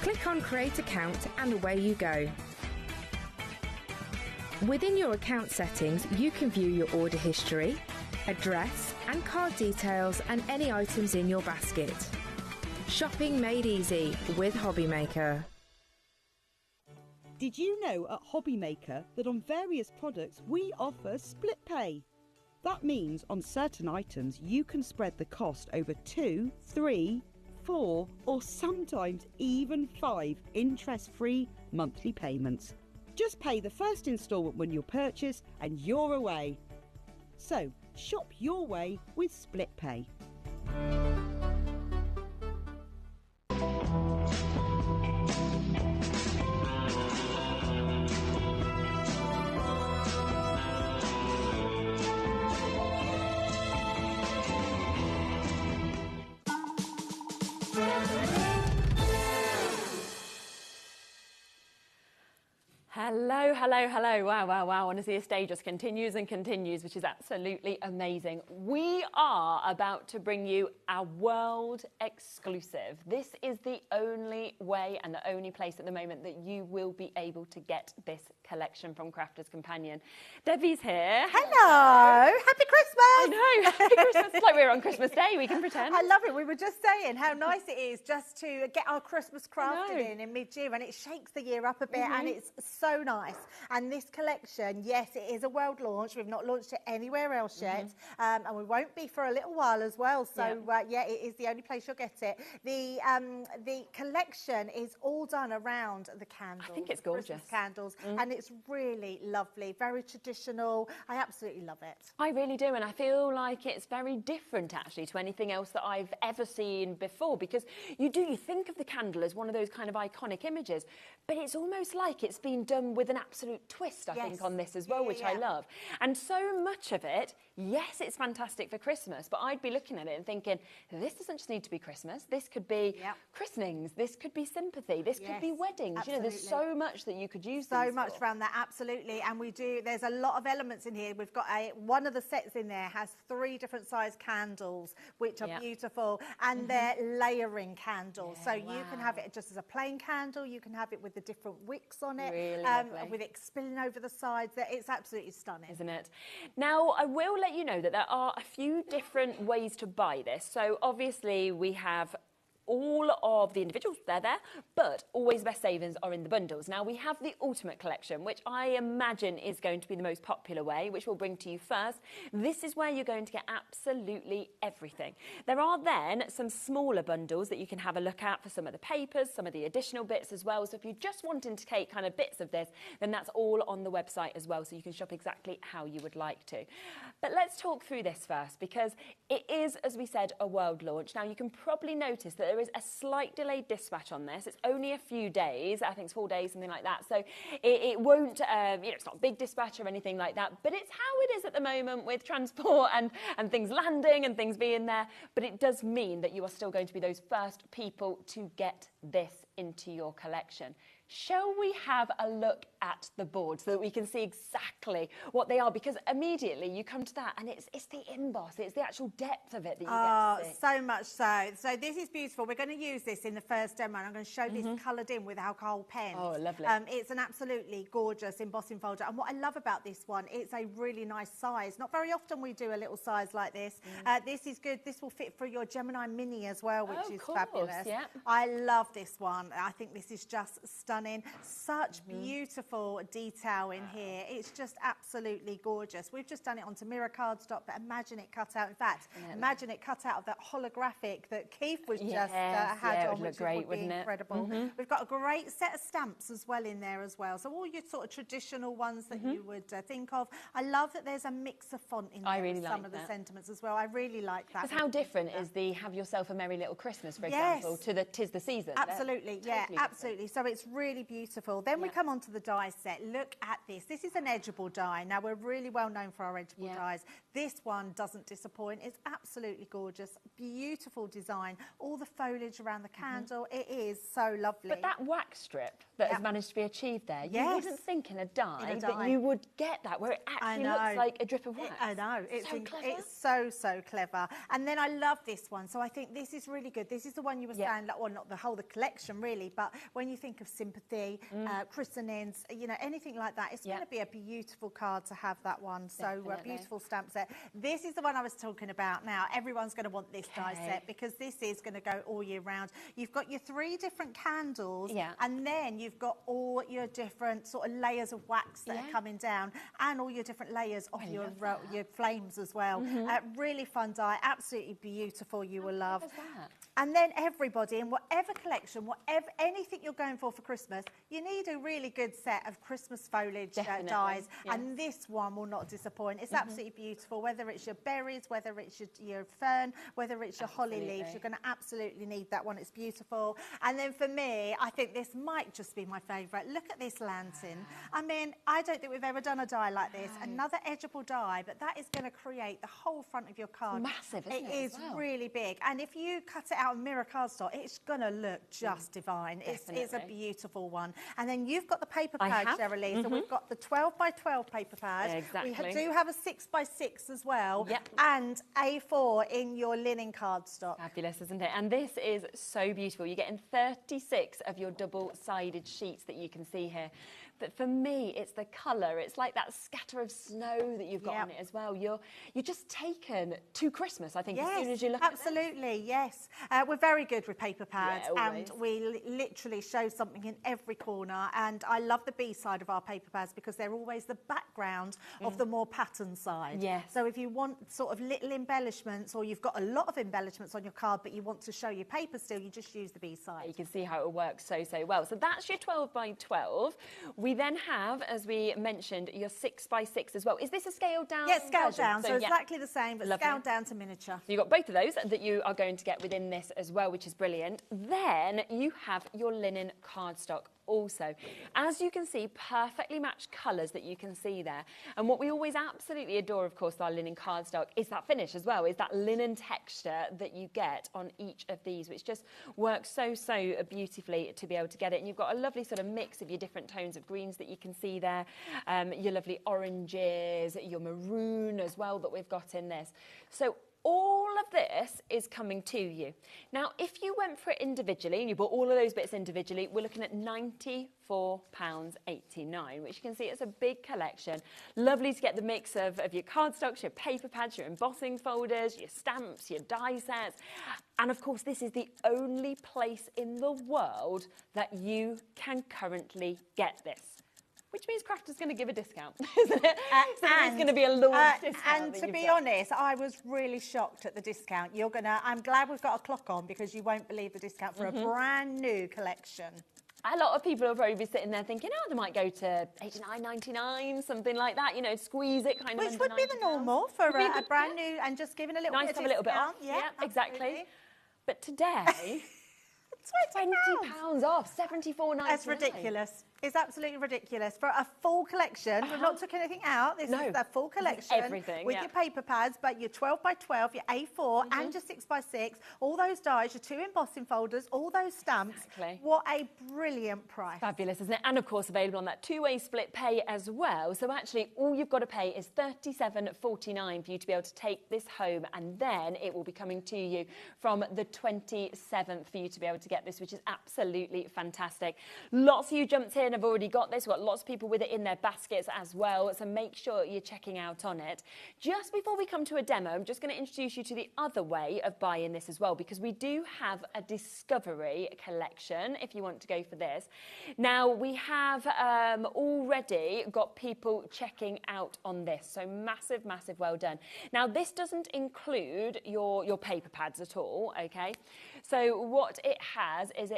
Click on Create Account and away you go. Within your account settings, you can view your order history, address and card details and any items in your basket. Shopping made easy with HobbyMaker. Did you know at HobbyMaker that on various products we offer split pay? That means on certain items you can spread the cost over 2, 3, 4 or sometimes even 5 interest-free monthly payments. Just pay the first instalment when you purchase and you're away. So shop your way with split pay. Hello, hello, hello. Wow, wow, wow. Honestly, this day just continues and continues, which is absolutely amazing. We are about to bring you our world exclusive. This is the only way and the only place at the moment that you will be able to get this collection from Crafter's Companion. Debbie's here. Hello. Happy Christmas. I know. Happy Christmas. It's like we're on Christmas Day. We can pretend. I love it. We were just saying how nice it is just to get our Christmas crafted in mid-year, and it shakes the year up a bit, and it's so nice. And this collection, yes, it is a world launch. We've not launched it anywhere else yet, and we won't be for a little while as well. So yeah, it is the only place you'll get it. The collection is all done around the candles. I think it's gorgeous. Christmas candles, and it's really lovely, very traditional. I absolutely love it. I really do, and I feel like it's very different actually to anything else that I've ever seen before, because you think of the candle as one of those kind of iconic images, but it's almost like it's been done with an absolute twist, I think, on this as well, which I love. And so much of it, yes, it's fantastic for Christmas, but I'd be looking at it and thinking, this doesn't just need to be Christmas. This could be christenings. This could be sympathy. This could be weddings. Absolutely. You know, there's so much that you could use so much around that, absolutely. And there's a lot of elements in here. We've got one of the sets in there has 3 different size candles, which are beautiful, and they're layering candles. So you can have it just as a plain candle. You can have it with the different wicks on it, with it spilling over the sides. It's absolutely stunning, isn't it? Now, I will let you know that there are a few different ways to buy this. So obviously we have all of the individuals, they're there, but always best savings are in the bundles. Now, we have the Ultimate Collection, which I imagine is going to be the most popular way, which we'll bring to you first. This is where you're going to get absolutely everything. There are then some smaller bundles that you can have a look at for some of the papers, some of the additional bits as well. So if you're just wanting to take kind of bits of this, then that's all on the website as well, so you can shop exactly how you would like to. But let's talk through this first, because it is, as we said, a world launch. Now, you can probably notice that there is a slight delayed dispatch on this. It's only a few days, I think it's 4 days, something like that. So it won't, it's not big dispatch or anything like that, but it's how it is at the moment with transport and things landing and things being there. But it does mean that you are still going to be those first people to get this into your collection. Shall we have a look at the board so that we can see exactly what they are? Because immediately you come to that and it's the emboss, it's the actual depth of it that you get to see. So much so. So this is beautiful. We're going to use this in the first demo, and I'm going to show this coloured in with alcohol pens. Oh, lovely. It's an absolutely gorgeous embossing folder, and what I love about this one, it's a really nice size. Not very often we do a little size like this. This is good. This will fit for your Gemini Mini as well, which is fabulous. Yeah. I love this one. I think this is just stunning. Such beautiful detail in here. It's just absolutely gorgeous. We've just done it onto mirror cardstock, but imagine it cut out. In fact, imagine it cut out of that holographic that Keith was just had on, which would be incredible. We've got a great set of stamps as well in there as well. So all your sort of traditional ones that you would think of. I love that there's a mix of font in there. I really like some of the sentiments as well. I really like that. Because how different is the Have Yourself a Merry Little Christmas, for example, to the 'Tis the Season? Absolutely, totally absolutely. So it's really beautiful. Then we come on to the die set. Look at this. This is an edgeable die. Now, we're really well known for our edgeable dies. This one doesn't disappoint. It's absolutely gorgeous. Beautiful design. All the foliage around the candle. It is so lovely. But that wax strip that has managed to be achieved there, you wouldn't think in a die that you would get that, where it actually looks like a drip of wax. I know. It's so clever. It's so clever. And then I love this one. So I think this is really good. This is the one you were saying, like, well, not the whole collection really, but when you think of sympathy, christenings, you know, anything like that, it's going to be a beautiful card to have that one. So a beautiful stamp set. This is the one I was talking about. Now, everyone's going to want this die set, because this is going to go all year round. You've got your 3 different candles, and then you've got all your different sort of layers of wax that are coming down, and all your different layers of your flames as well. Really fun die, absolutely beautiful. You will love. And then everybody, in whatever collection, anything you're going for Christmas, you need a really good set of Christmas foliage dies, and this one will not disappoint. It's absolutely beautiful, whether it's your berries, whether it's your fern, whether it's your holly leaves. You're going to absolutely need that one. It's beautiful. And then for me, I think this might just be my favourite. Look at this lantern. I mean, I don't think we've ever done a die like this. Another edgeable die, but that is going to create the whole front of your card. Massive, isn't it? It is really big. And if you cut it out of mirror cardstock, it's going to look just divine. It's a beautiful one. And then you've got the paper pad, Shirley. So we've got the 12 by 12 paper pad. Exactly. We do have a 6 by 6 as well. Yep. And A4 in your linen cardstock. Fabulous, isn't it? And this is so beautiful. You're getting 36 of your double-sided sheets that you can see here. But for me, it's the colour. It's like that scatter of snow that you've got on it as well. You're just taken to Christmas, I think, as soon as you look at it. Absolutely, yes. We're very good with paper pads, and we literally show something in every corner. And I love the B side of our paper pads because they're always the background of the more pattern side. Yes. So if you want sort of little embellishments, or you've got a lot of embellishments on your card, but you want to show your paper still, you just use the B side. You can see how it works so well. So that's your 12 by 12. We then have, as we mentioned, your 6 by 6 as well. Is this a scaled down? Yes, scaled version? down. So exactly the same, but scaled down to miniature. So you've got both of those that you are going to get within this as well, which is brilliant. Then you have your linen cardstock also. As you can see, perfectly matched colours that you can see there. And what we always absolutely adore, of course, with our linen cardstock is that finish as well, is that linen texture that you get on each of these, which just works so beautifully to be able to get it. And you've got a lovely sort of mix of your different tones of greens that you can see there, your lovely oranges, your maroon as well that we've got in this. So all of this is coming to you. Now, if you went for it individually and you bought all of those bits individually, we're looking at £94.89, which you can see it's a big collection. Lovely to get the mix of your cardstocks, your paper pads, your embossing folders, your stamps, your die sets. And of course, this is the only place in the world that you can currently get this. Which means Crafters going to give a discount, isn't it? So there's going to be a launch discount. And to be honest, I was really shocked at the discount. I'm glad we've got a clock on because you won't believe the discount for a brand new collection. A lot of people will probably be sitting there thinking, oh, they might go to £89.99, something like that, you know, squeeze it kind of. Which would be the normal for a brand new, and just giving a little bit of discount. Nice to have a little bit off. Yeah, exactly. But today, £20 off, £74.99. That's ridiculous. It's absolutely ridiculous. For a full collection, we've not took anything out. This is the full collection. Everything, with your paper pads, but your 12 by 12, your A4 and your 6 by 6, all those dies, your 2 embossing folders, all those stamps. Exactly. What a brilliant price. Fabulous, isn't it? And of course, available on that 2-way split pay as well. So actually, all you've got to pay is £37.49 for you to be able to take this home, and then it will be coming to you from the 27th for you to be able to get this, which is absolutely fantastic. Lots of you jumped in. Have already got this. We've got lots of people with it in their baskets as well, so make sure you're checking out on it. Just before we come to a demo, I'm just going to introduce you to the other way of buying this as well, because we do have a discovery collection if you want to go for this. Now, we have already got people checking out on this, so massive well done. Now, this doesn't include your paper pads at all, okay? So what it has is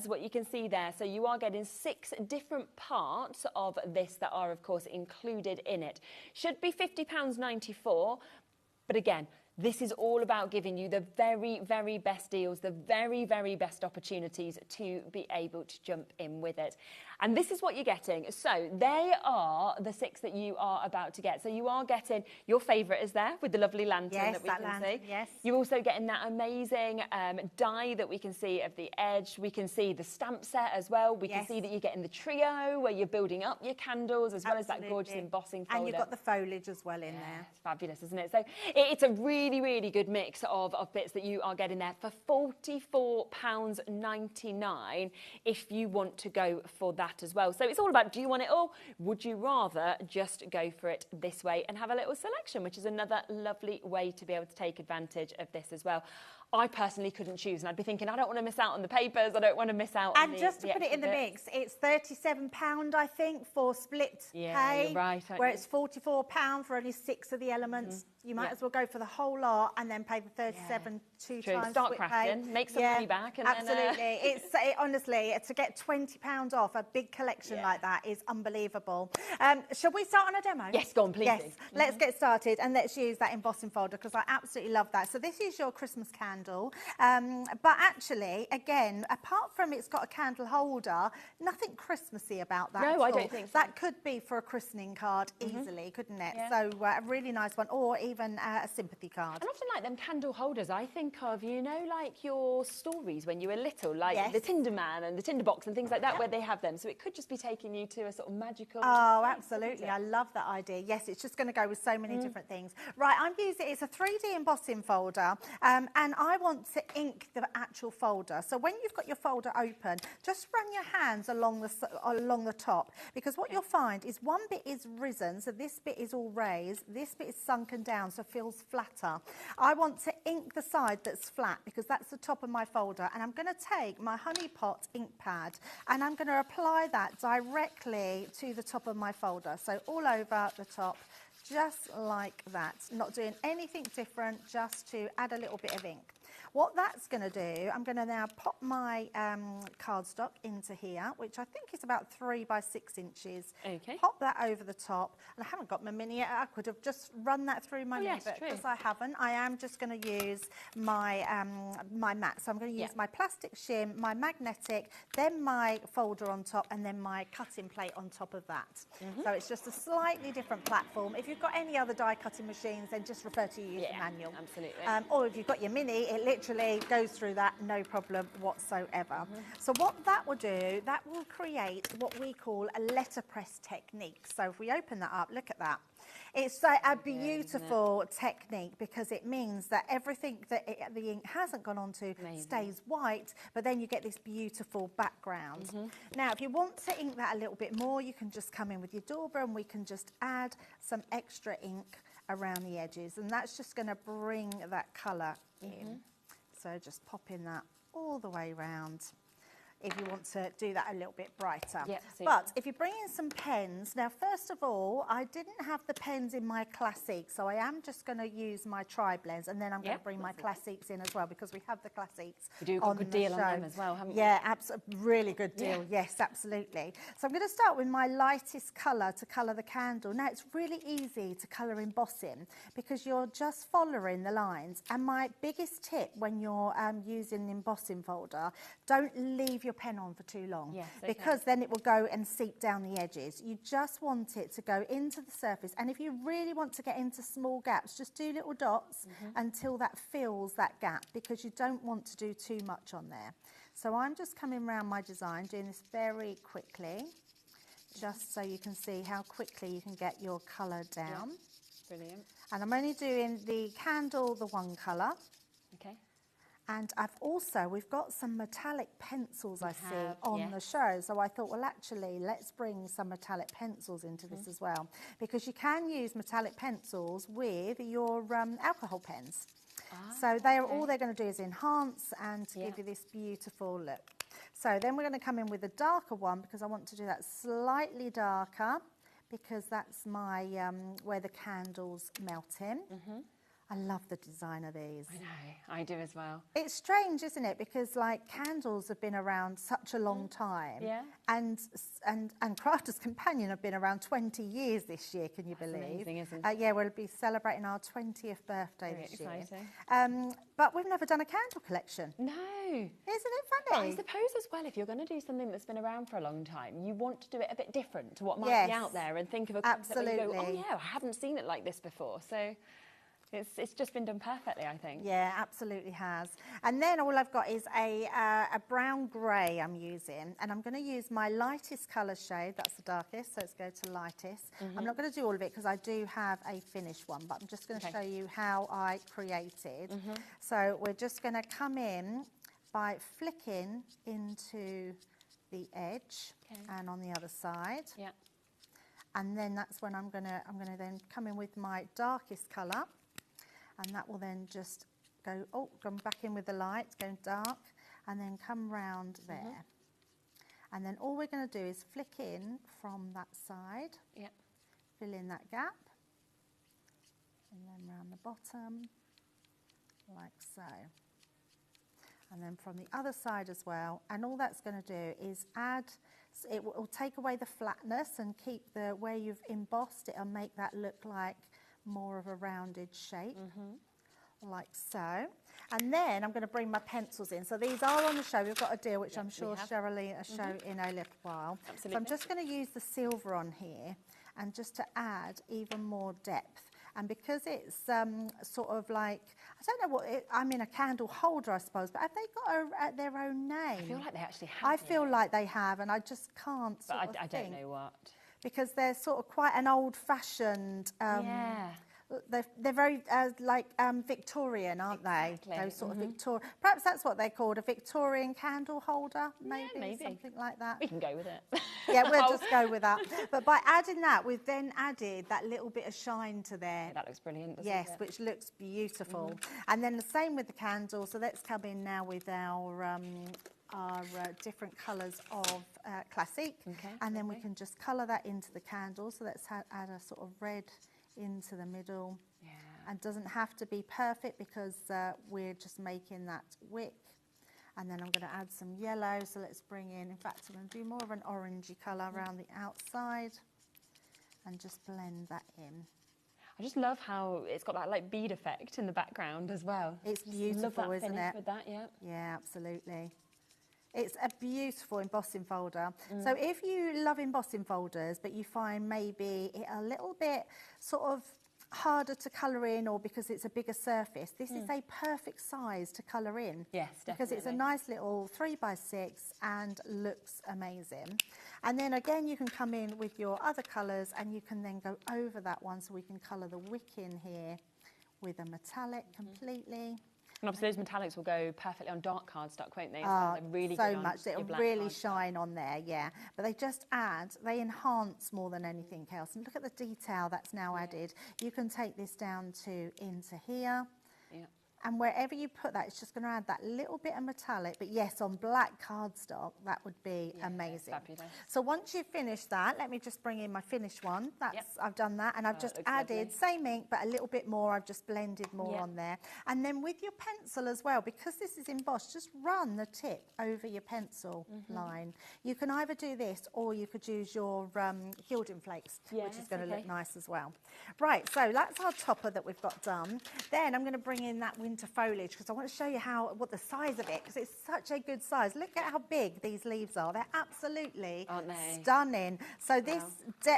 what you can see there. So you are getting 6 different parts of this that are, of course, included in it. Should be £50.94, but again, this is all about giving you the very best deals, the very best opportunities to be able to jump in with it. And this is what you're getting. So they are the 6 that you are about to get. So you are getting your favourite is there with the lovely lantern that we can see. Yes. You're also getting that amazing die that we can see of the edge. We can see the stamp set as well. We can see that you're getting the trio where you're building up your candles as well as that gorgeous embossing folder. And you've got the foliage as well in there. It's fabulous, isn't it? So it's a really good mix of bits that you are getting there for £44.99 if you want to go for that as well. So it's all about, do you want it all? Would you rather just go for it this way and have a little selection, which is another lovely way to be able to take advantage of this as well. I personally couldn't choose, and I'd be thinking, I don't want to miss out on the papers, I don't want to miss out on And just to put it in the mix, it's £37, I think, for split pay, you're right, where it's £44 for only 6 of the elements. You might as well go for the whole lot and then pay the 37 2 times Start split crafting, pay. make some money back. And absolutely. Then, honestly, to get £20 off a big collection like that is unbelievable. Shall we start on a demo? Yes, go on, please. Yes, let's get started and let's use that embossing folder because I absolutely love that. So this is your Christmas candy. candle. But actually, again, apart from it's got a candle holder, nothing Christmassy about that. No, I don't think so. That could be for a christening card easily, couldn't it? Yeah. So a really nice one, or even a sympathy card. And often like them candle holders, I think of, you know, like your stories when you were little, like Yes. the Tinder Man and the Tinder Box and things like that, where they have them. So it could just be taking you to a sort of magical... Oh, absolutely. I love that idea. Yes, it's just going to go with so many different things. Right, I'm using, it's a 3D embossing folder, and I want to ink the actual folder. So when you've got your folder open, just run your hands along the top, because what you'll find is one bit is risen, so this bit is all raised, this bit is sunken down, so it feels flatter. I want to ink the side that's flat, because that's the top of my folder, and I'm going to take my Honey Pot ink pad, and I'm going to apply that directly to the top of my folder, so all over the top, just like that. Not doing anything different, just to add a little bit of ink. What that's going to do, I'm going to now pop my cardstock into here, which I think is about 3 by 6 inches. Okay. Pop that over the top. And I haven't got my mini yet. I could have just run that through my mini, but because I haven't, I am just going to use my my mat. So I'm going to use my plastic shim, my magnetic, then my folder on top, and then my cutting plate on top of that. So it's just a slightly different platform. If you've got any other die cutting machines, then just refer to your user manual. Absolutely. Or if you've got your mini, it literally goes through that, no problem whatsoever. So what that will do, that will create what we call a letterpress technique. So if we open that up, look at that. It's a beautiful technique, because it means that everything that the ink hasn't gone onto stays white, but then you get this beautiful background. Now, if you want to ink that a little bit more, you can just come in with your dauber and we can just add some extra ink around the edges, and that's just going to bring that colour in. So just pop in that all the way round if you want to do that a little bit brighter. But if you bring in some pens, now first of all, I didn't have the pens in my Classics, so I am just going to use my tri-blends, and then I'm going to bring my Classics in as well, because we have the Classics You do got a good deal on them as well, haven't you? Yeah, absolutely, really good deal, yes, absolutely. So I'm going to start with my lightest colour to colour the candle. Now, it's really easy to colour embossing, because you're just following the lines, and my biggest tip when you're using an embossing folder, don't leave your pen on for too long, because then it will go and seep down the edges. You just want it to go into the surface, and if you really want to get into small gaps, just do little dots until that fills that gap, because you don't want to do too much on there. So I'm just coming around my design, doing this very quickly, just so you can see how quickly you can get your colour down. Brilliant. And I'm only doing the candle, the one colour. Okay. And we've got some metallic pencils I see on the show. So I thought, well, actually, let's bring some metallic pencils into this as well, because you can use metallic pencils with your alcohol pens. So all they're going to do is enhance and give you this beautiful look. So then we're going to come in with a darker one, because I want to do that slightly darker, because that's my where the candles melt in. I love the design of these. I know, I do as well. It's strange, isn't it? Because like candles have been around such a long time, and Crafter's Companion have been around 20 years this year. Can you believe? Amazing, isn't it? Yeah, we'll be celebrating our 20th birthday this exciting. year. But we've never done a candle collection. No. Isn't it But funny? I suppose as well, if you're going to do something that's been around for a long time, you want to do it a bit different to what might be out there, and think of a concept where you go, oh yeah, I haven't seen it like this before. So it's just been done perfectly, I think. Yeah, absolutely has. And then all I've got is a brown grey I'm using, and I'm going to use my lightest colour shade. That's the darkest, so let's go to lightest. I'm not going to do all of it, because I do have a finished one, but I'm just going to show you how I created. So we're just going to come in by flicking into the edge and on the other side. And then that's when I'm going to then come in with my darkest colour. And that will then just go, come back in with the light, go dark, and then come round there. And then all we're going to do is flick in from that side, fill in that gap, and then round the bottom, like so. And then from the other side as well. And all that's going to do is add, it will take away the flatness and keep where you've embossed, it'll make that look like more of a rounded shape. like so. And then I'm going to bring my pencils in. So these are on the show. We've got a deal, which I'm sure Sherilyn will show in a little while. Absolutely. So I'm just going to use the silver on here and just to add even more depth. And because it's sort of like, I don't know what, I mean a candle holder, I suppose, but have they got their own name? I feel like they actually have. I feel like they have, and I just can't sort of I don't know what. Because they're sort of quite an old-fashioned... yeah. They're very Victorian, aren't they? Those sort of Victorian. Perhaps that's what they're called, a Victorian candle holder, maybe something like that. We can go with it. Yeah, we'll just go with that. But by adding that, we've then added that little bit of shine to there. Yeah, that looks brilliant, doesn't yes, it? which looks beautiful. And then the same with the candle. So let's come in now with our different colours of Classic. And then we can just colour that into the candle. So let's add a sort of red into the middle. And doesn't have to be perfect because we're just making that wick. And then I'm going to add some yellow, so let's bring in fact I'm going to do more of an orangey colour around the outside and just blend that in. I just love how it's got that like bead effect in the background as well. It's beautiful, isn't it? With that, yeah. Yeah, absolutely. It's a beautiful embossing folder. So if you love embossing folders, but you find maybe it a little bit sort of harder to colour in, or because it's a bigger surface, this is a perfect size to colour in. Yes, definitely. Because it's a nice little 3x6 and looks amazing. And then again, you can come in with your other colours and you can then go over that one, so we can colour the wick in here with a metallic completely. And obviously those metallics will go perfectly on dark cardstock, won't they? Oh, so really so good much. on It'll black really cardstock. shine on there, yeah. But they just add, they enhance more than anything else. And look at the detail that's now added. You can take this down to into here. Yeah. And wherever you put that, it's just going to add that little bit of metallic. But yes, on black cardstock, that would be amazing. Fabulous. So once you've finished that, let me just bring in my finished one. I've done that, and I've just looks added, same ink, but a little bit more. I've just blended more on there. And then with your pencil as well, because this is embossed, just run the tip over your pencil line. You can either do this, or you could use your gilding flakes, which is going to look nice as well. Right, so that's our topper that we've got done. Then I'm going to bring in that winter foliage, because I want to show you what the size of it, because it's such a good size. Look at how big these leaves are. They're absolutely stunning. So this,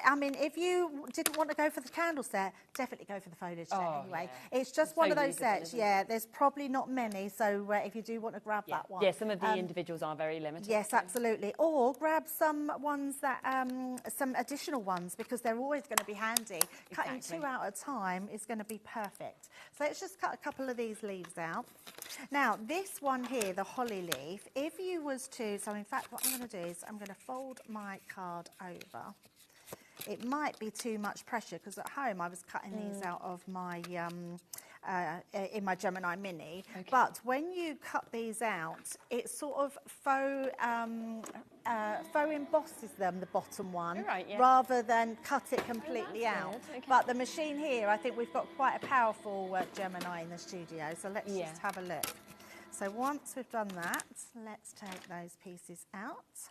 I mean, if you didn't want to go for the candle set, definitely go for the foliage set anyway. Yeah. It's just one of those sets. Yeah, there's probably not many, so if you do want to grab that one. Yeah, some of the individuals are very limited. Yes, absolutely. Or grab some ones that, some additional ones, because they're always going to be handy. Cutting 2 out at a time is going to be perfect. So let's just cut a couple of these leaves out. Now, this one here, the holly leaf, if you was to, so in fact what I'm going to do is I'm going to fold my card over. It might be too much pressure, because at home I was cutting these out of my in my Gemini Mini. But when you cut these out, it sort of faux embosses them, the bottom one, rather than cut it completely out. But the machine here, I think we've got quite a powerful Gemini in the studio, so let's just have a look. So once we've done that, let's take those pieces out.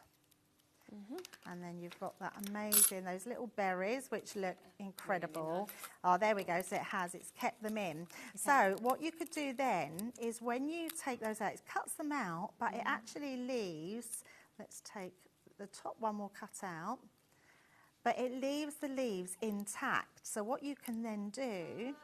And then you've got that amazing, those little berries, which look incredible. Really nice. Oh, there we go. So it's kept them in. So what you could do then is when you take those out, it cuts them out, but it actually leaves, let's take the top one, we'll cut out, but it leaves the leaves intact. So what you can then do,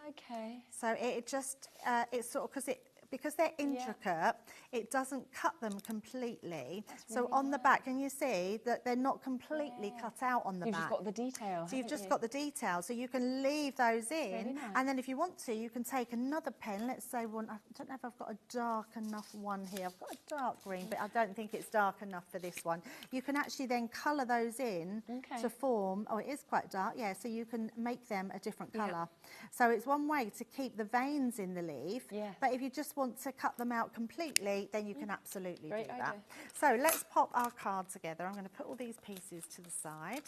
so it just, it's sort of, because they're intricate, it doesn't cut them completely. So really on the back, and you see that they're not completely cut out on the back. You've just got the detail. So you've just got the detail. So you can leave those in, and then if you want to, you can take another pen. Let's say one, I don't know if I've got a dark enough one here. I've got a dark green, but I don't think it's dark enough for this one. You can actually then colour those in to form, oh, it is quite dark, yeah, so you can make them a different colour. So it's one way to keep the veins in the leaf, but if you just want to cut them out completely, then you can absolutely do that. So let's pop our card together. I'm going to put all these pieces to the side.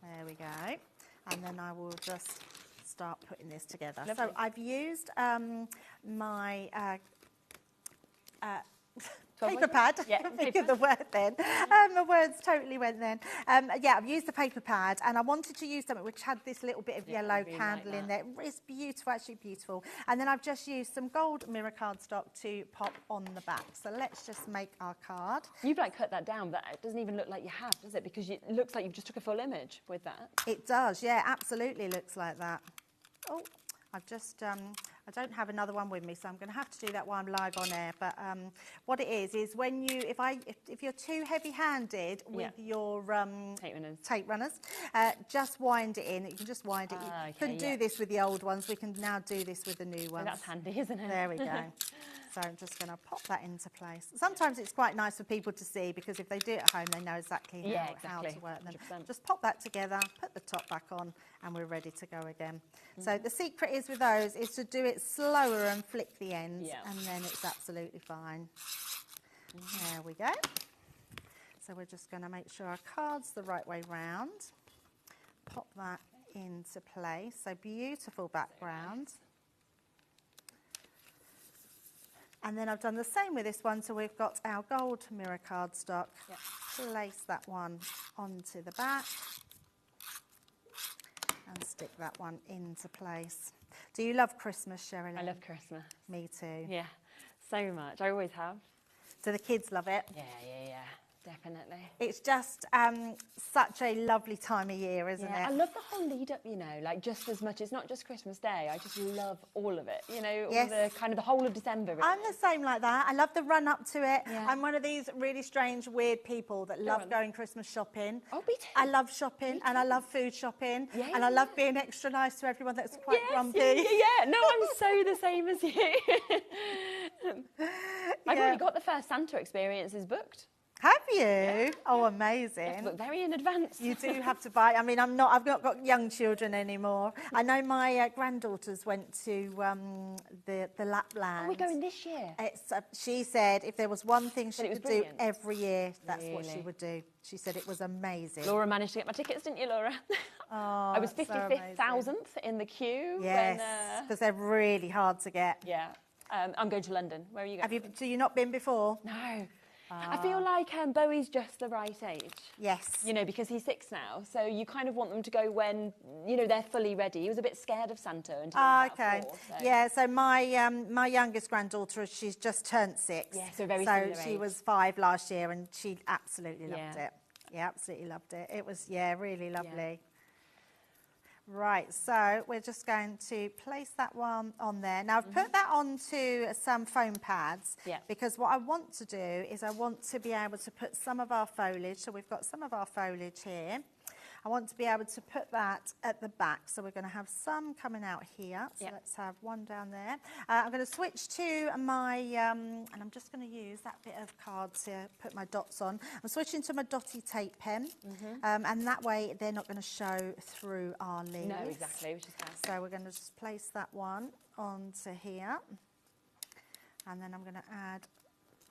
There we go. And then I will just start putting this together. So I've used my Paper pad. Yeah, Think of the word then. The words totally went then. Yeah, I've used the paper pad, and I wanted to use something which had this little bit of yellow really candle like in there. It's beautiful, actually beautiful. And then I've just used some gold mirror cardstock to pop on the back. So let's just make our card. You've like cut that down, but it doesn't even look like you have, does it? Because it looks like you've just took a full image with that. It does, yeah, absolutely looks like that. Oh, I've just, I don't have another one with me, so I'm going to have to do that while I'm live on air. But what it is when you, if you're too heavy-handed with your tape runners, just wind it in. You can just wind it. You couldn't do this with the old ones. We can now do this with the new ones. That's handy, isn't it? There we go. So I'm just going to pop that into place. Sometimes it's quite nice for people to see, because if they do it at home, they know exactly how to work them. 100%. Just pop that together, put the top back on, and we're ready to go again. So the secret is with those is to do it slower and flick the ends, and then it's absolutely fine. There we go. So we're just going to make sure our card's the right way round. Pop that into place. So beautiful background. And then I've done the same with this one, so we've got our gold mirror cardstock. Place that one onto the back and stick that one into place. Do you love Christmas, Sherilyn? I love Christmas. Me too. Yeah, so much. I always have. Do the kids love it? Yeah, definitely. It's just such a lovely time of year, isn't it? I love the whole lead up, you know, like just as much. It's not just Christmas Day. I just love all of it, you know, all the kind of the whole of December. Really. I'm the same like that. I love the run up to it. I'm one of these really strange, weird people that love going Christmas shopping. Oh, me too. I love shopping and I love food shopping and I love being extra nice to everyone that's quite grumpy. Yeah. No, I'm so the same as you. I've already got the first Santa experiences booked. Have you? Yeah. Oh, amazing. You have to look very in advance. You do have to buy. I mean, I've not got young children anymore. I know my granddaughters went to the Lapland. Are we going this year? She said if there was one thing she could do every year, that's what she would do. She said it was amazing. Laura managed to get my tickets, didn't you, Laura? I was 55,000th in the queue. Yes, because they're really hard to get. Yeah. I'm going to London. Where are you going? So you've not been before? No. I feel like Bowie's just the right age. Yes. You know, because he's 6 now, so you kind of want them to go when, you know, they're fully ready. He was a bit scared of Santa until he was about 4, so. Yeah, so my youngest granddaughter, she's just turned 6. Yeah, so very similar age. She was 5 last year and she absolutely loved it. Yeah, absolutely loved it. It was, really lovely. Yeah. Right, so we're just going to place that one on there. Now, I've put that onto some foam pads because what I want to do is I want to be able to put some of our foliage, so we've got some of our foliage here. I want to be able to put that at the back, so we're going to have some coming out here. So let's have one down there. I'm going to switch to my, and I'm just going to use that bit of card to put my dots on. I'm switching to my dotty tape pen, and that way they're not going to show through our leaves. No, exactly, which is fantastic. So we're going to just place that one onto here, and then I'm going to add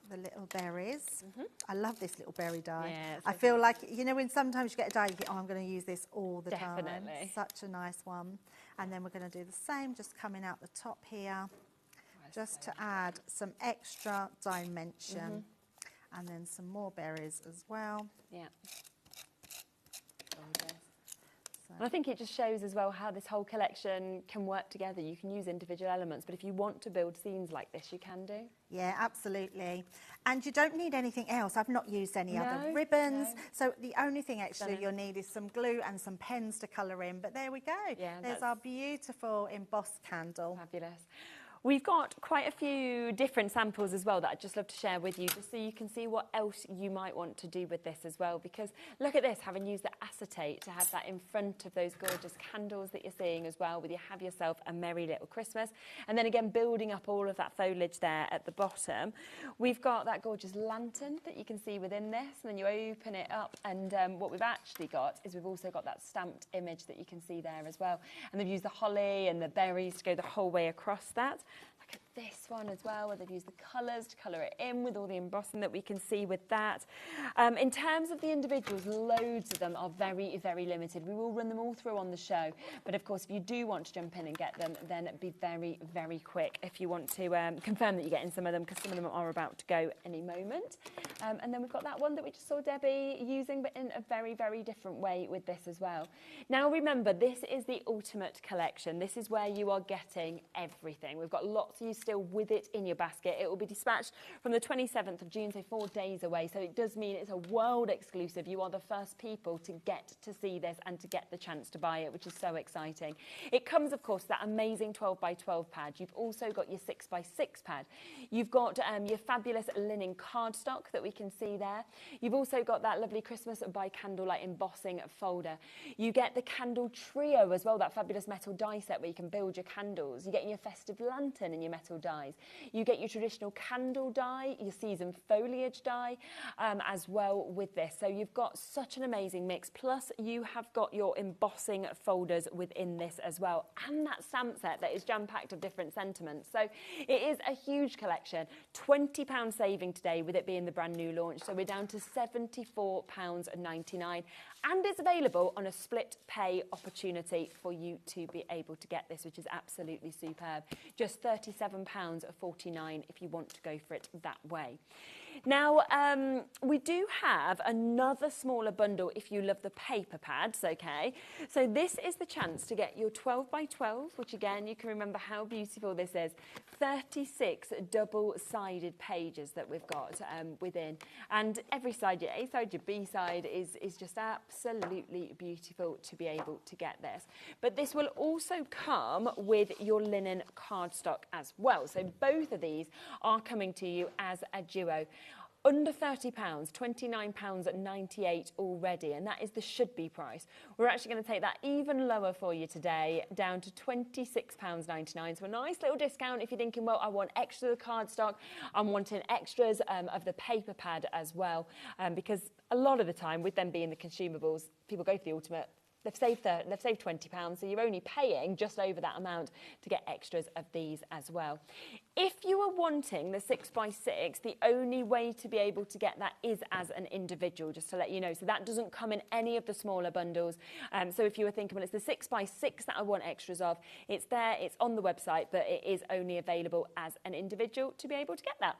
the little berries. I love this little berry die. Yeah, I feel like, you know, when sometimes you get a die, you think, oh, I'm going to use this all the time. Definitely. Such a nice one. And then we're going to do the same, just coming out the top here, just to add some extra dimension. And then some more berries as well. Yeah. And I think it just shows as well how this whole collection can work together. You can use individual elements, but if you want to build scenes like this, you can do. Yeah, absolutely. And you don't need anything else. I've not used any other ribbons. So the only thing actually you'll need is some glue and some pens to colour in. But there we go. Yeah, there's our beautiful embossed candle. Fabulous. We've got quite a few different samples as well that I'd just love to share with you, just so you can see what else you might want to do with this as well. Because look at this, having used the acetate to have that in front of those gorgeous candles that you're seeing as well, with you have yourself a merry little Christmas. And then again, building up all of that foliage there at the bottom. We've got that gorgeous lantern that you can see within this, and then you open it up, and what we've actually got is we've also got that stamped image that you can see there as well. And they've used the holly and the berries to go the whole way across that. Look at this one as well, where they've used the colours to colour it in with all the embossing that we can see with that. In terms of the individuals, loads of them are very, very limited. We will run them all through on the show, but of course, if you do want to jump in and get them, then be very, very quick if you want to confirm that you're getting some of them, because some of them are about to go any moment. And then we've got that one that we just saw Debbie using, but in a very, very different way with this as well. Now, remember, this is the ultimate collection. This is where you are getting everything. We've got lots of you still with it in your basket. It will be dispatched from the 27th of June, so 4 days away. So it does mean it's a world exclusive. You are the first people to get to see this and to get the chance to buy it, which is so exciting. It comes, of course, that amazing 12x12 pad. You've also got your 6x6 pad. You've got your fabulous linen cardstock that we can see there. You've also got that lovely Christmas by candlelight embossing folder. You get the candle trio as well, that fabulous metal die set where you can build your candles. You get your festive lantern in your metal dies. You get your traditional candle die, your season foliage die as well with this. So you've got such an amazing mix. Plus you have got your embossing folders within this as well, and that stamp set that is jam-packed of different sentiments. So it is a huge collection. £20 saving today with it being the brand new launch. So we're down to £74.99, and it's available on a split pay opportunity for you to be able to get this, which is absolutely superb. Just £37.49 if you want to go for it that way. Now, we do have another smaller bundle if you love the paper pads, okay? So this is the chance to get your 12x12, which again, you can remember how beautiful this is. 36 double-sided pages that we've got within. And every side, your A side, your B side is just absolutely beautiful to be able to get this. But this will also come with your linen cardstock as well. So both of these are coming to you as a duo. Under £30, £29.98 already, and that is the should-be price. We're actually going to take that even lower for you today, down to £26.99. So a nice little discount if you're thinking, well, I want extra of the cardstock, I'm wanting extras of the paper pad as well, because a lot of the time, with them being the consumables, people go for the ultimate. They've saved £20, so you're only paying just over that amount to get extras of these as well. If you are wanting the 6x6, the only way to be able to get that is as an individual, just to let you know. So that doesn't come in any of the smaller bundles. So if you were thinking, well, it's the 6x6 that I want extras of, it's there, it's on the website, but it is only available as an individual to be able to get that.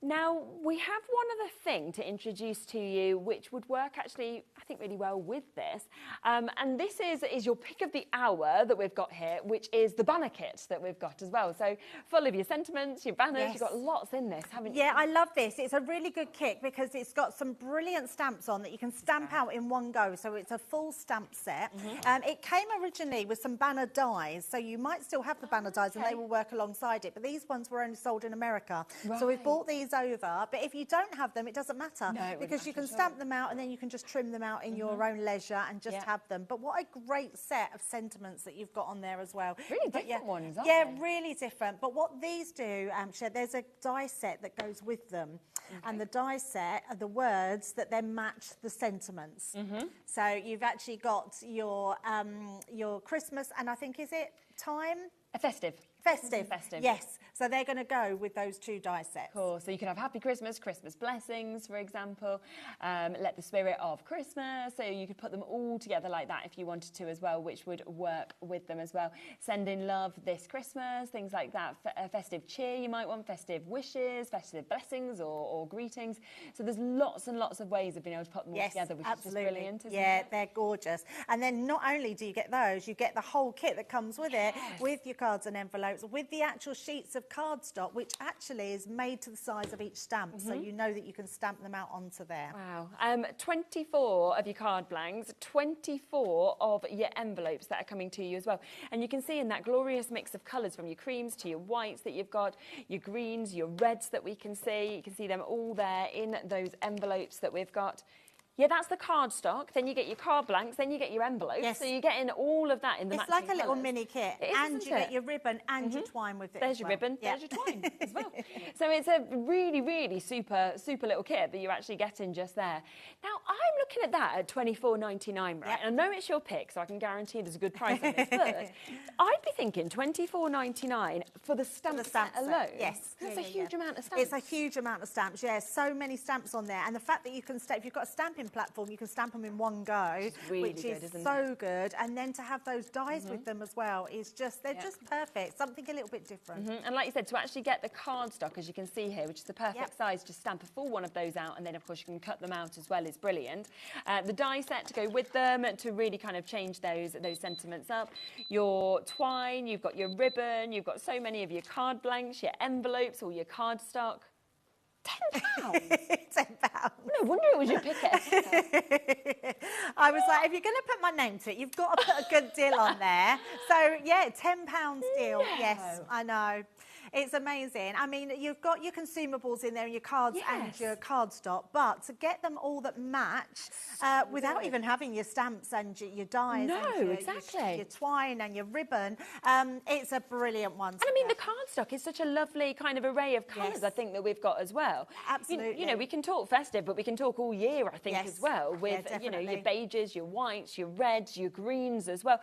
Now, we have one other thing to introduce to you, which would work actually, I think, really well with this. And this is your pick of the hour that we've got here, which is the banner kit that we've got as well. So full of your sentiments, your banners, Yes. You've got lots in this, haven't you? Yeah, I love this. It's a really good kit because it's got some brilliant stamps on that you can stamp out in one go. So it's a full stamp set. It came originally with some banner dies, so you might still have the banner dies and they will work alongside it. But these ones were only sold in America. So we've bought these over. But if you don't have them, it doesn't matter because you can stamp them out and then you can just trim them out in your own leisure and just have them. But what a great set of sentiments that you've got on there as well. Really different ones, aren't they? they? Really different. But what these do, there's a die set that goes with them. And the die set are the words that then match the sentiments. So you've actually got your Christmas, and I think, is it time? Festive. Festive, yes. So they're going to go with those two die sets. Cool. So you can have Happy Christmas, Christmas Blessings, for example. Let the Spirit of Christmas. So you could put them all together like that if you wanted to as well, which would work with them as well. Sending love this Christmas, things like that. Festive cheer you might want, festive wishes, festive blessings or greetings. So there's lots and lots of ways of being able to put them all together, which is just brilliant, isn't it? They're gorgeous. And then not only do you get those, you get the whole kit that comes with it, with your cards and envelopes, with the actual sheets of cardstock, which actually is made to the size of each stamp, so you know that you can stamp them out onto there. Wow. 24 of your card blanks, 24 of your envelopes that are coming to you as well. And you can see in that glorious mix of colours, from your creams to your whites that you've got, your greens, your reds that we can see. You can see them all there in those envelopes that we've got. Yeah, that's the cardstock. Then you get your card blanks. Then you get your envelopes. Yes. So you're getting all of that in the It's matching like a little colours. mini kit. It is, and isn't you it? get your ribbon and your twine with it. There's as your well. ribbon, Yeah. there's your twine as well. So it's a really, really super little kit that you're actually getting just there. Now, I'm looking at that at $24.99, right? And I know it's your pick, so I can guarantee there's a good price on this, but I'd be thinking $24.99 for the stamp set alone. Yes. That's a huge amount of stamps. It's a huge amount of stamps, yeah. So many stamps on there. And the fact that you can, if you've got a stamping platform, you can stamp them in one go, really which good, is isn't so good. And then to have those dies with them as well is just, they're just perfect. Something a little bit different. And like you said, to actually get the cardstock, as you can see here, which is the perfect size, just stamp a full one of those out, and then of course you can cut them out as well, is brilliant. The die set to go with them to really kind of change those sentiments up. Your twine, you've got your ribbon, you've got so many of your card blanks, your envelopes, all your cardstock. £10. £10. No wonder it was your pick. I was like, if you're going to put my name to it, you've got to put a good deal on there. So yeah, £10 deal. No. Yes, I know. It's amazing. I mean, you've got your consumables in there and your cards and your cardstock, but to get them all that match without even having your stamps and your dies and your twine and your ribbon, it's a brilliant one. And I mean, the cardstock is such a lovely kind of array of colours, I think, that we've got as well. Absolutely. You know, we can talk festive, but we can talk all year, I think, as well, with, you know, your beiges, your whites, your reds, your greens as well.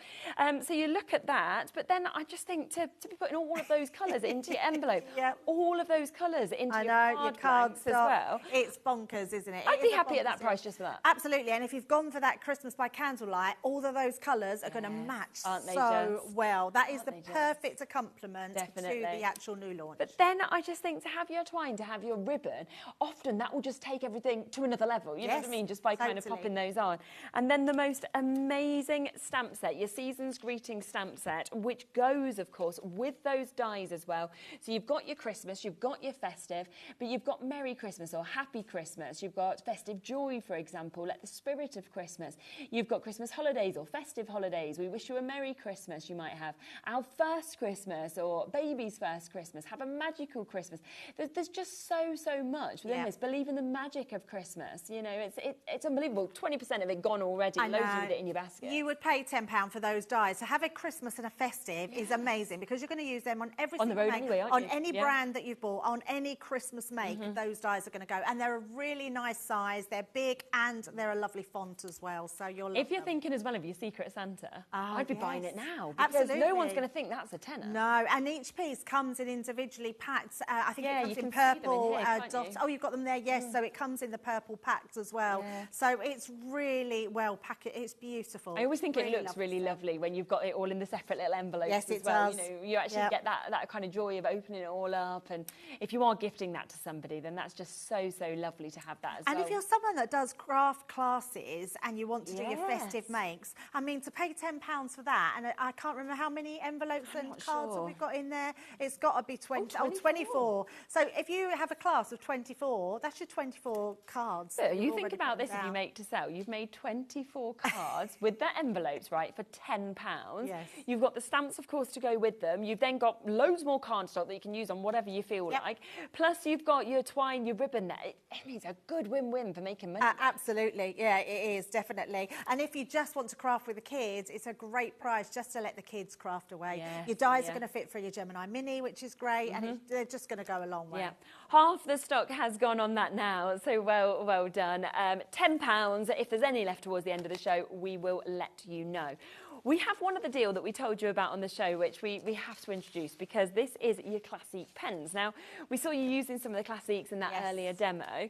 So you look at that, but then I just think to be putting all of those colours into your envelope, all of those colours into your cards as well. It's bonkers, isn't it? I'd be happy at that price just for that. Absolutely, and if you've gone for that Christmas by candlelight, all of those colours are going to match so well. That is the perfect accompaniment to the actual new launch. But then I just think to have your twine, to have your ribbon, often that will just take everything to another level, you know what I mean, just by kind of popping those on. And then the most amazing stamp set, your Season's Greetings stamp set, which goes, of course, with those dies as well. So you've got your Christmas, you've got your festive, but you've got Merry Christmas or Happy Christmas. You've got Festive Joy, for example, Let the Spirit of Christmas. You've got Christmas holidays or festive holidays. We wish you a Merry Christmas. You might have Our First Christmas or Baby's First Christmas. Have a Magical Christmas. There's just so much within this. Believe in the magic of Christmas. You know, it's unbelievable. 20% of it gone already. Loads of it in your basket. You would pay £10 for those dies. To have a Christmas and a festive is amazing because you're going to use them on every single make, anyway, on any brand that you've bought, on any Christmas make. Those dies are going to go, and they're a really nice size. They're big and they're a lovely font as well. So you'll love if you're them. thinking as well of your Secret Santa, I'd be buying it now because no one's going to think that's a tenner. No, and each piece comes in individually packed. I think it comes in you purple can see them in here, dots. Oh, you've got them there, yes. So it comes in the purple packed as well. So it's really well packaged. It's beautiful. I always think it looks really lovely when you've got it all in the separate little envelopes Yes, as it well. does. You know, you actually get that kind of joy of opening it all up. And if you are gifting that to somebody, then that's just so lovely to have that as well. And if you're someone that does craft classes and you want to do your festive makes, I mean, to pay £10 for that, and I can't remember how many envelopes and cards that we've got in there. It's got to be 24. So if you have a class of 24, that's your 24 cards. So you think about this, if you make to sell, you've made 24 cards with their envelopes, right, for £10. Yes. You've got the stamps, of course, to go with them. You've then got loads more cardstock that you can use on whatever you feel like. Plus, you've got your twine, your ribbon there. I mean, it's a good win-win for making money. Absolutely, yeah, it is, definitely. And if you just want to craft with the kids, it's a great price just to let the kids craft away. Your dies are going to fit for your Gemini Mini, which is great, and they're just going to go a long way. Half the stock has gone on that now, so well done. £10. If there's any left towards the end of the show, we will let you know. We have one other deal that we told you about on the show, which we have to introduce because this is your Classique pens. Now, we saw you using some of the Classiques in that earlier demo.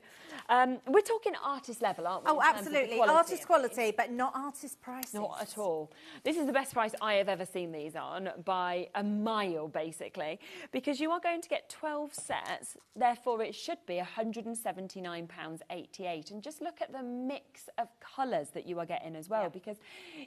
We're talking artist level, aren't we? Oh, absolutely. Artist quality, but not artist prices. Not at all. This is the best price I have ever seen these on by a mile, basically, because you are going to get 12 sets. Therefore, it should be £179.88. And just look at the mix of colours that you are getting as well, because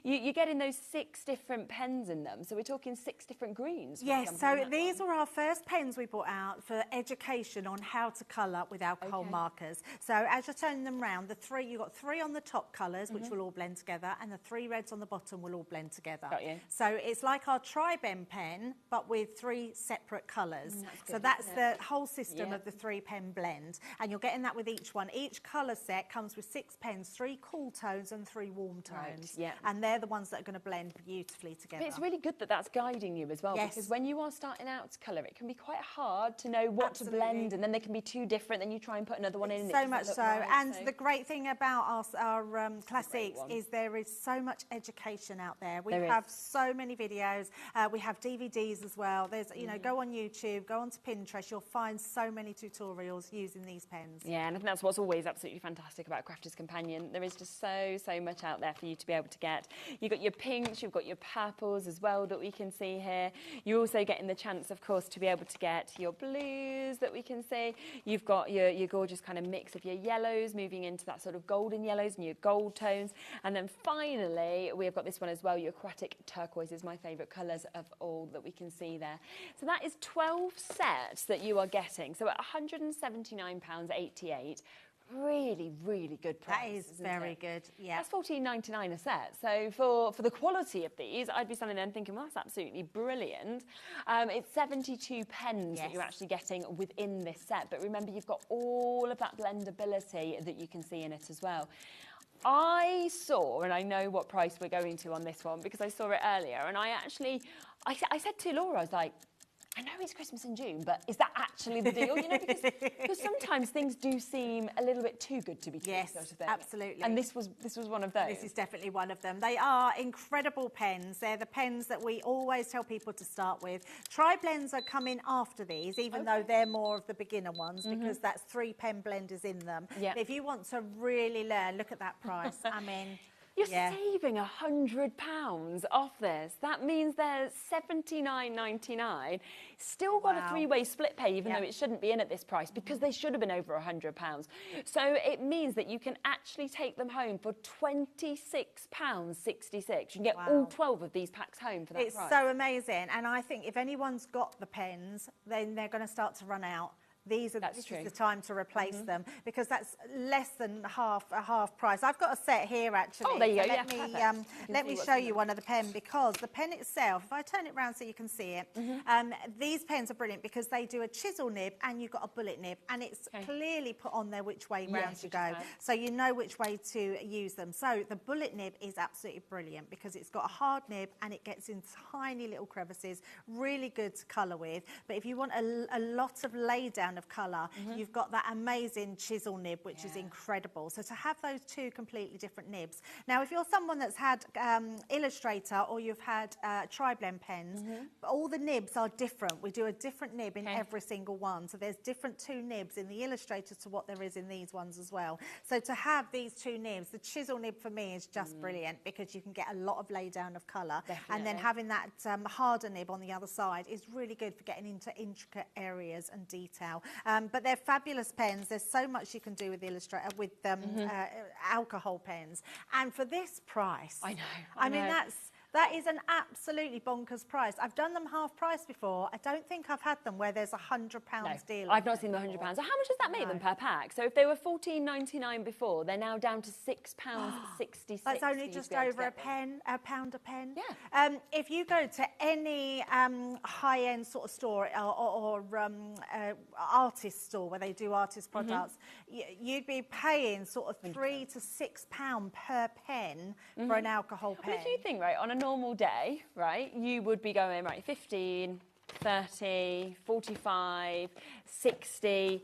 you're getting those 6 6 different pens in them. So we're talking 6 different greens. Yes, so these were our first pens we brought out for education on how to colour with alcohol markers. So as you're turning them round, you've got 3 on the top colours, which will all blend together, and the 3 reds on the bottom will all blend together. Got you. So it's like our tri-pen pen, but with 3 separate colours. So that's the whole system of the 3-pen blend. And you're getting that with each one. Each colour set comes with 6 pens, 3 cool tones and 3 warm tones. Yeah. And they're the ones that are going to blend beautifully together. But it's really good that that's guiding you as well, because when you are starting out to colour, it can be quite hard to know what to blend, and then they can be too different, then you try and put another one in. So much so. And the great thing about our classics is there is so much education out there. We have so many videos. We have DVDs as well. There's, you know, go on YouTube, go onto Pinterest, you'll find so many tutorials using these pens. Yeah, and I think that's what's always absolutely fantastic about Crafter's Companion. There is just so much out there for you to be able to get. You've got your pinks, you've got your purples as well that we can see here. You're also getting the chance, of course, to be able to get your blues that we can see. You've got your gorgeous kind of mix of your yellows moving into that sort of golden yellows and your gold tones. And then finally, we've got this one as well, your aquatic turquoise is my favourite colours of all that we can see there. So that is 12 sets that you are getting. So at £179.88, really good price. That is very good. Yeah, that's $14.99 a set. So for the quality of these, I'd be standing there and thinking, well, that's absolutely brilliant. It's 72 pens that you're actually getting within this set. But remember, you've got all of that blendability that you can see in it as well. I saw, and I know what price we're going to on this one because I saw it earlier, and I said to Laura, I was like, I know it's Christmas in June, but is that actually the deal? You know, because sometimes things do seem a little bit too good to be true. Yes, sort of thing. absolutely. And this was one of those. This is definitely one of them. They are incredible pens. They're the pens that we always tell people to start with. Tri-blends are coming after these, even though they're more of the beginner ones, because that's 3 pen blenders in them. But if you want to really learn, look at that price. I mean... You're saving £100 off this. That means there's $79.99. Still got a 3-way split pay, even though it shouldn't be in at this price, because they should have been over £100. So it means that you can actually take them home for £26.66. You can get all 12 of these packs home for that price. It's so amazing. And I think if anyone's got the pens, then they're going to start to run out. This is the time to replace them, because that's less than half price. I've got a set here actually. Oh, there you go. Let me show you one of the pen, because the pen itself, if I turn it around so you can see it, these pens are brilliant because they do a chisel nib and you've got a bullet nib, and it's clearly put on there which way round you go, so you know which way to use them. So the bullet nib is absolutely brilliant because it's got a hard nib and it gets in tiny little crevices, really good to colour with. But if you want a lot of lay down of colour, you've got that amazing chisel nib, which is incredible. So to have those 2 completely different nibs. Now, if you're someone that's had Illustrator or you've had tri-blend pens, all the nibs are different. We do a different nib in every single one. So there's different 2 nibs in the Illustrator to what there is in these ones as well. So to have these 2 nibs, the chisel nib for me is just brilliant because you can get a lot of lay down of colour. And then having that harder nib on the other side is really good for getting into intricate areas and detail. But they're fabulous pens. There's so much you can do with Illustrator, with alcohol pens. And for this price, I mean, that is an absolutely bonkers price. I've done them half price before. I don't think I've had them where there's £100 deal. I've not seen the £100. So how much does that make them per pack? So if they were £14.99 before, they're now down to £6.66. That's only just over a pound a pen. Yeah. If you go to any high-end sort of store or artist store where they do artist products, you'd be paying sort of £3 to £6 per pen for an alcohol pen. But if you think, right, on a normal day, right, you would be going, right, 15, 30, 45, 60...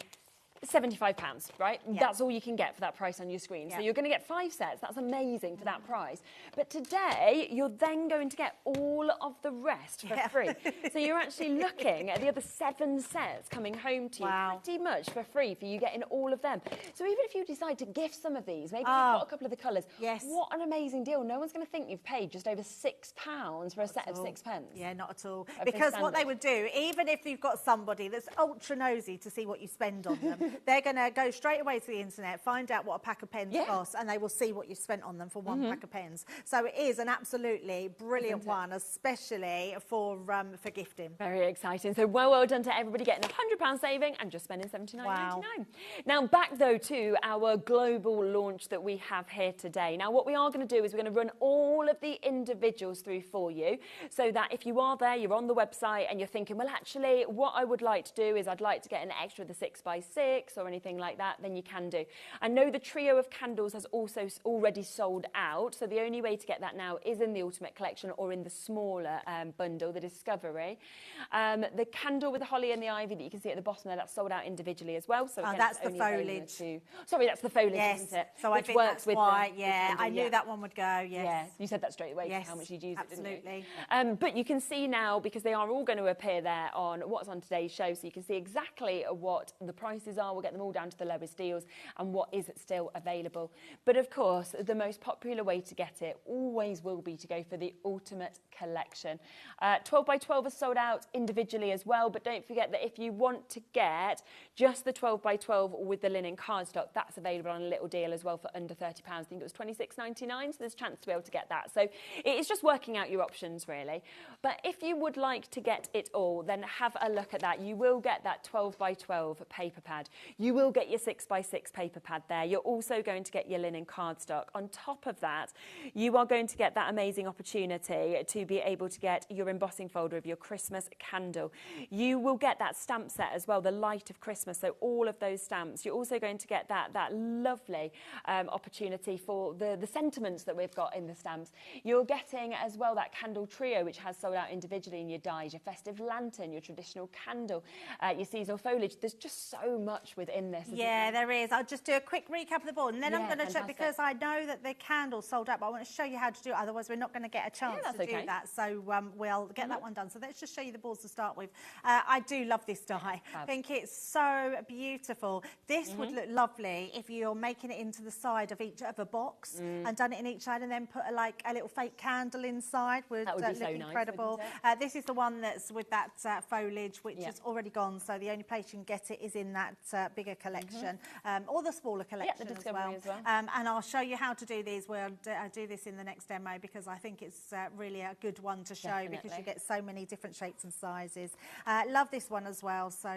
£75, right? Yeah. That's all you can get for that price on your screen. So you're going to get 5 sets. That's amazing for that price. But today, you're then going to get all of the rest for free. So you're actually looking at the other 7 sets coming home to you pretty much for free for you getting all of them. So even if you decide to gift some of these, maybe you've got a couple of the colours, what an amazing deal. No one's going to think you've paid just over £6 for a set of 6 pens. Yeah, not at all. Because what they would do, even if you've got somebody that's ultra nosy to see what you spend on them, they're going to go straight away to the internet, find out what a pack of pens costs, and they will see what you've spent on them for one pack of pens. So it is an absolutely brilliant one, especially for gifting. Very exciting. So well done to everybody getting a £100 saving and just spending $79.99. Now back though to our global launch that we have here today. Now what we are going to do is we're going to run all of the individuals through for you, so that if you are there, you're on the website and you're thinking, well actually what I would like to do is I'd like to get an extra of the 6x6 or anything like that, then you can do. I know the trio of candles has also already sold out, so the only way to get that now is in the Ultimate Collection or in the smaller bundle, the Discovery. The candle with the holly and the ivy that you can see at the bottom there, that's sold out individually as well. So again, that's the foliage. Sorry, that's the foliage, isn't it? So which I think works that's with why, I knew that one would go, yes. Yeah, you said that straight away, yes, how much you'd use absolutely. it, didn't you? But you can see now, because they are all going to appear there on what's on today's show, so you can see exactly what the prices are. We'll get them all down to the lowest deals and what is still available. But of course, the most popular way to get it always will be to go for the Ultimate Collection. 12x12 is sold out individually as well, but don't forget that if you want to get just the 12x12 with the linen cardstock, that's available on a little deal as well for under £30. I think it was $26.99, so there's a chance to be able to get that. So it is just working out your options really. But if you would like to get it all, then have a look at that. You will get that 12x12 paper pad. You will get your 6x6 paper pad there. You're also going to get your linen cardstock. On top of that, you are going to get that amazing opportunity to be able to get your embossing folder of your Christmas candle. You will get that stamp set as well, the Light of Christmas, so all of those stamps. You're also going to get that lovely opportunity for the sentiments that we've got in the stamps. You're getting as well that candle trio, which has sold out individually in your dies, your festive lantern, your traditional candle, your seasonal foliage. There's just so much within this. Yeah, there is. I'll just do a quick recap of the board, and then I'm going to check, because I know that the candle's sold out, but I want to show you how to do it, otherwise we're not going to get a chance to do that. So we'll get that one done. So let's just show you the boards to start with. I do love this die. I think it's so beautiful. This would look lovely if you're making it into the side of each of a box and done it in each side, and then put a little fake candle inside. That would be so incredible. Nice, this is the one that's with that foliage, which is already gone. So the only place you can get it is in that bigger collection, or the smaller collection as well. And I'll show you how to do these. We'll do this in the next demo, because I think it's really a good one to show, because you get so many different shapes and sizes. Love this one as well. So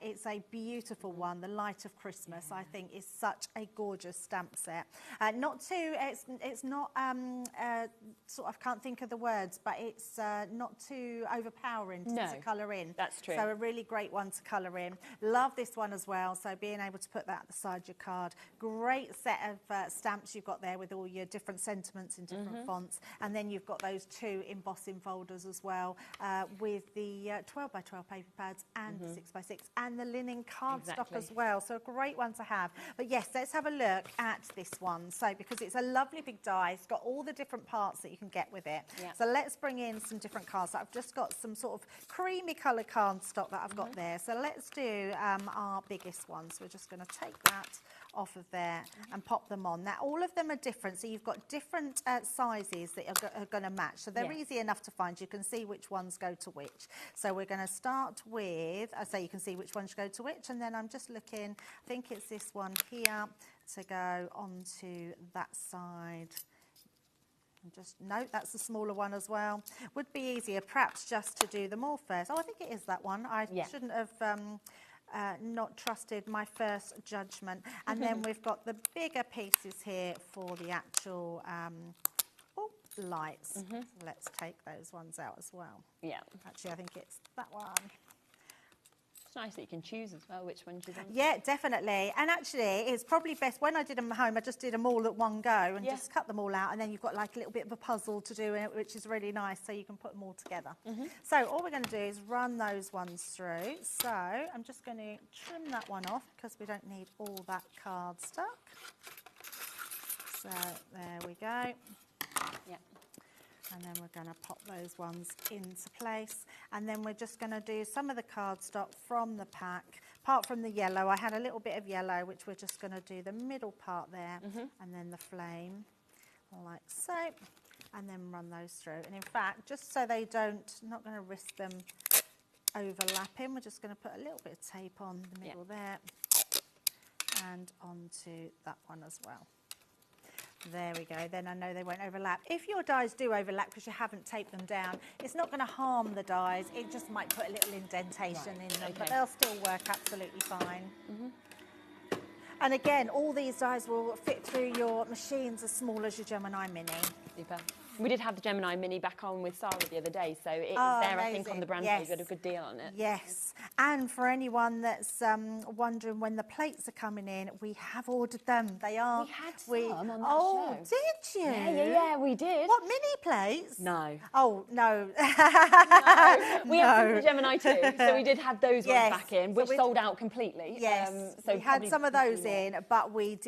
it's a beautiful one. The Light of Christmas, I think, is such a gorgeous stamp set. Not too, it's not sort of, can't think of the words, but it's not too overpowering to colour in. That's true. So a really great one to colour in. Love this one as well. So being able to put that at the side of your card. Great set of stamps you've got there with all your different sentiments in different fonts. And then you've got those two embossing folders as well, with the 12x12 paper pads and the 6x6 and the linen cardstock as well. So a great one to have. But yes, let's have a look at this one. So because it's a lovely big die, it's got all the different parts that you can get with it. So let's bring in some different cards. So I've just got some sort of creamy colour cardstock that I've got there. So let's do our biggest one. So we're just going to take that off of there and pop them on. Now all of them are different, so you've got different sizes that are going to match, so they're easy enough to find. You can see which ones go to which. So we're going to start with, I say you can see which ones go to which, and then I'm just looking, I think it's this one here to go onto that side. No, that's the smaller one as well. Would be easier perhaps just to do them all first. Oh, I think it is that one. I shouldn't have not trusted my first judgment. And then we've got the bigger pieces here for the actual lights. So let's take those ones out as well. Actually, I think it's that one. It's nice that you can choose as well which ones you want. Yeah, definitely. And actually, it's probably best, when I did them at home, I just did them all at one go and just cut them all out, and then you've got like a little bit of a puzzle to do, which is really nice, so you can put them all together. So all we're going to do is run those ones through. So I'm just going to trim that one off, because we don't need all that cardstock. So there we go. And then we're going to pop those ones into place. And then we're just going to do some of the cardstock from the pack. Apart from the yellow, I had a little bit of yellow, which we're just going to do the middle part there, and then the flame, like so. And then run those through. And in fact, just so they don't, not going to risk them overlapping, we're just going to put a little bit of tape on the middle there. and onto that one as well. There we go, then I know they won't overlap. If your dies do overlap because you haven't taped them down, it's not going to harm the dies, it just might put a little indentation in them, but they'll still work absolutely fine. And again, all these dies will fit through your machines as small as your Gemini Mini. Super. We did have the Gemini Mini back on with Sarah the other day, so it's there, I think, on the brand page. We got a good deal on it. Yes, and for anyone that's wondering when the plates are coming in, we have ordered them. They are. We had some on that show. Did you? Yeah, we did. What, mini plates? No. Oh, no. We had some for Gemini too, so we did have those ones back in, which sold out completely. Yes, so we had some of those in, but we've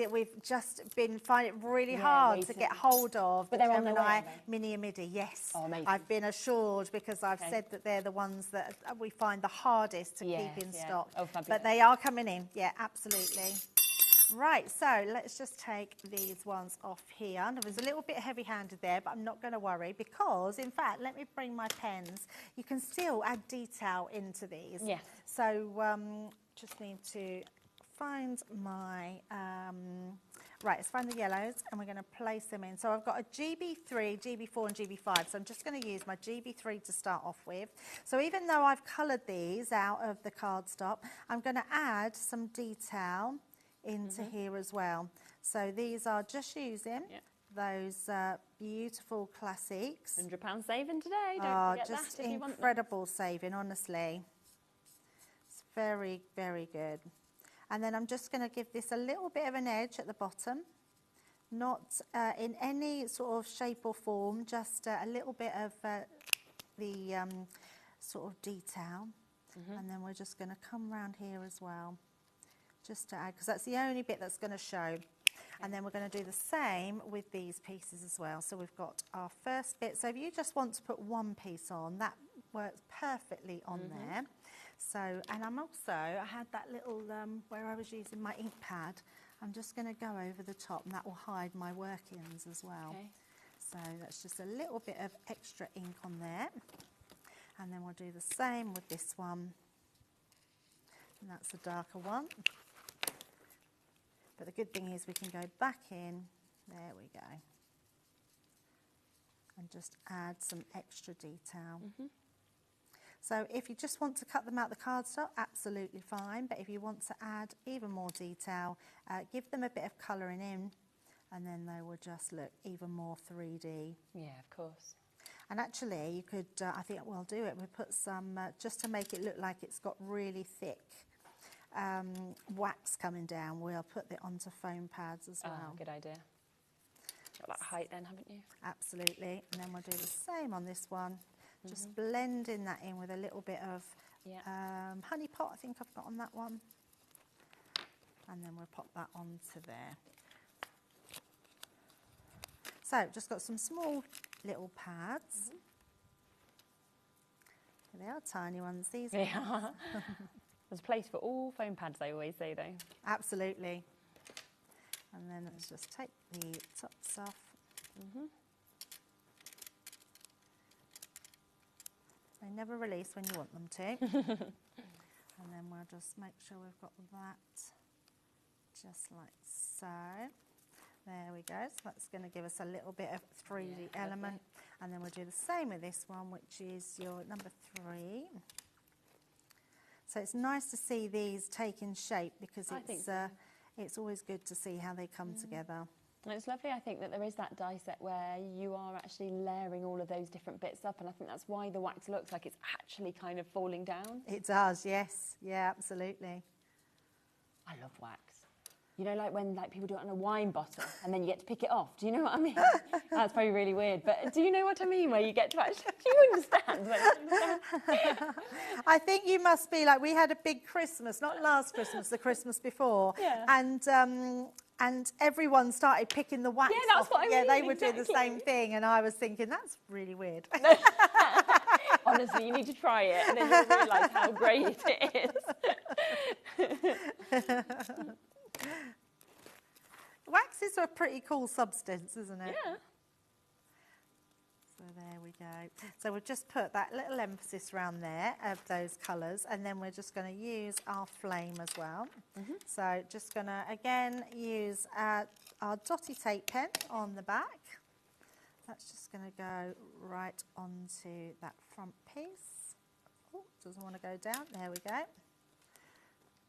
just been finding it really hard to get hold of. But they're on Gemini their way, Mini and Midi, yes. Oh, amazing. I've been assured because I've said that they're the ones that we find the hardest to keep in stock. Oh, fabulous. But they are coming in, yeah, absolutely. Right, so let's just take these ones off here. Now, there's a little bit heavy-handed there, but I'm not going to worry because, in fact, let me bring my pens. You can still add detail into these. Yes. So just need to find my... Right, let's find the yellows and we're going to place them in. So I've got a GB3, GB4 and GB5. So I'm just going to use my GB3 to start off with. So even though I've coloured these out of the cardstock, I'm going to add some detail into here as well. So these are just using those beautiful classics. £100 saving today, don't forget just that if you want them. incredible saving, honestly. It's very, very good. And then I'm just going to give this a little bit of an edge at the bottom, not in any sort of shape or form, just a little bit of the sort of detail. And then we're just going to come around here as well, just to add, because that's the only bit that's going to show. And then we're going to do the same with these pieces as well. So we've got our first bit. So if you just want to put one piece on, that works perfectly on there. So, and I'm also, I had that little, where I was using my ink pad, I'm just going to go over the top and that will hide my workings as well. Okay. So that's just a little bit of extra ink on there. And then we'll do the same with this one. And that's the darker one. But the good thing is we can go back in, there we go. And just add some extra detail. So if you just want to cut them out the cardstock, absolutely fine. But if you want to add even more detail, give them a bit of colouring in, and then they will just look even more 3D. Yeah, of course. And actually, you could, I think we'll do it. We put some, just to make it look like it's got really thick wax coming down. We'll put it onto foam pads as well. Oh, good idea. Got that height then, haven't you? Absolutely. And then we'll do the same on this one. Just blending that in with a little bit of honey pot, I think I've got on that one. And then we'll pop that onto there. So, just got some small little pads. They are tiny ones, these ones. There's a place for all foam pads, they always say, though. Absolutely. And then let's just take the tops off. They never release when you want them to. And then we'll just make sure we've got that just like so. There we go. So that's going to give us a little bit of 3D element. And then we'll do the same with this one, which is your number 3. So it's nice to see these taking shape because it's always good to see how they come together. And it's lovely, I think, that there is that die set where you are actually layering all of those different bits up, and I think that's why the wax looks like it's actually kind of falling down. It does, yes. Yeah, absolutely. I love wax. You know, like when people do it on a wine bottle and then you get to pick it off. Do you know what I mean? That's probably really weird, but do you know what I mean? Where you get to actually, do you understand? I think you must be like, we had a big Christmas, not last Christmas, the Christmas before. And everyone started picking the wax that's off. what I mean, they would do the same thing, and I was thinking, that's really weird. Honestly, you need to try it, and then you'll realise how great it is. Wax is a pretty cool substance, isn't it? Yeah. So there we go. So we've just put that little emphasis around there of those colours, and then we're just going to use our flame as well. So just going to again use our dotty tape pen on the back. That's just going to go right onto that front piece. Oh, doesn't want to go down. There we go.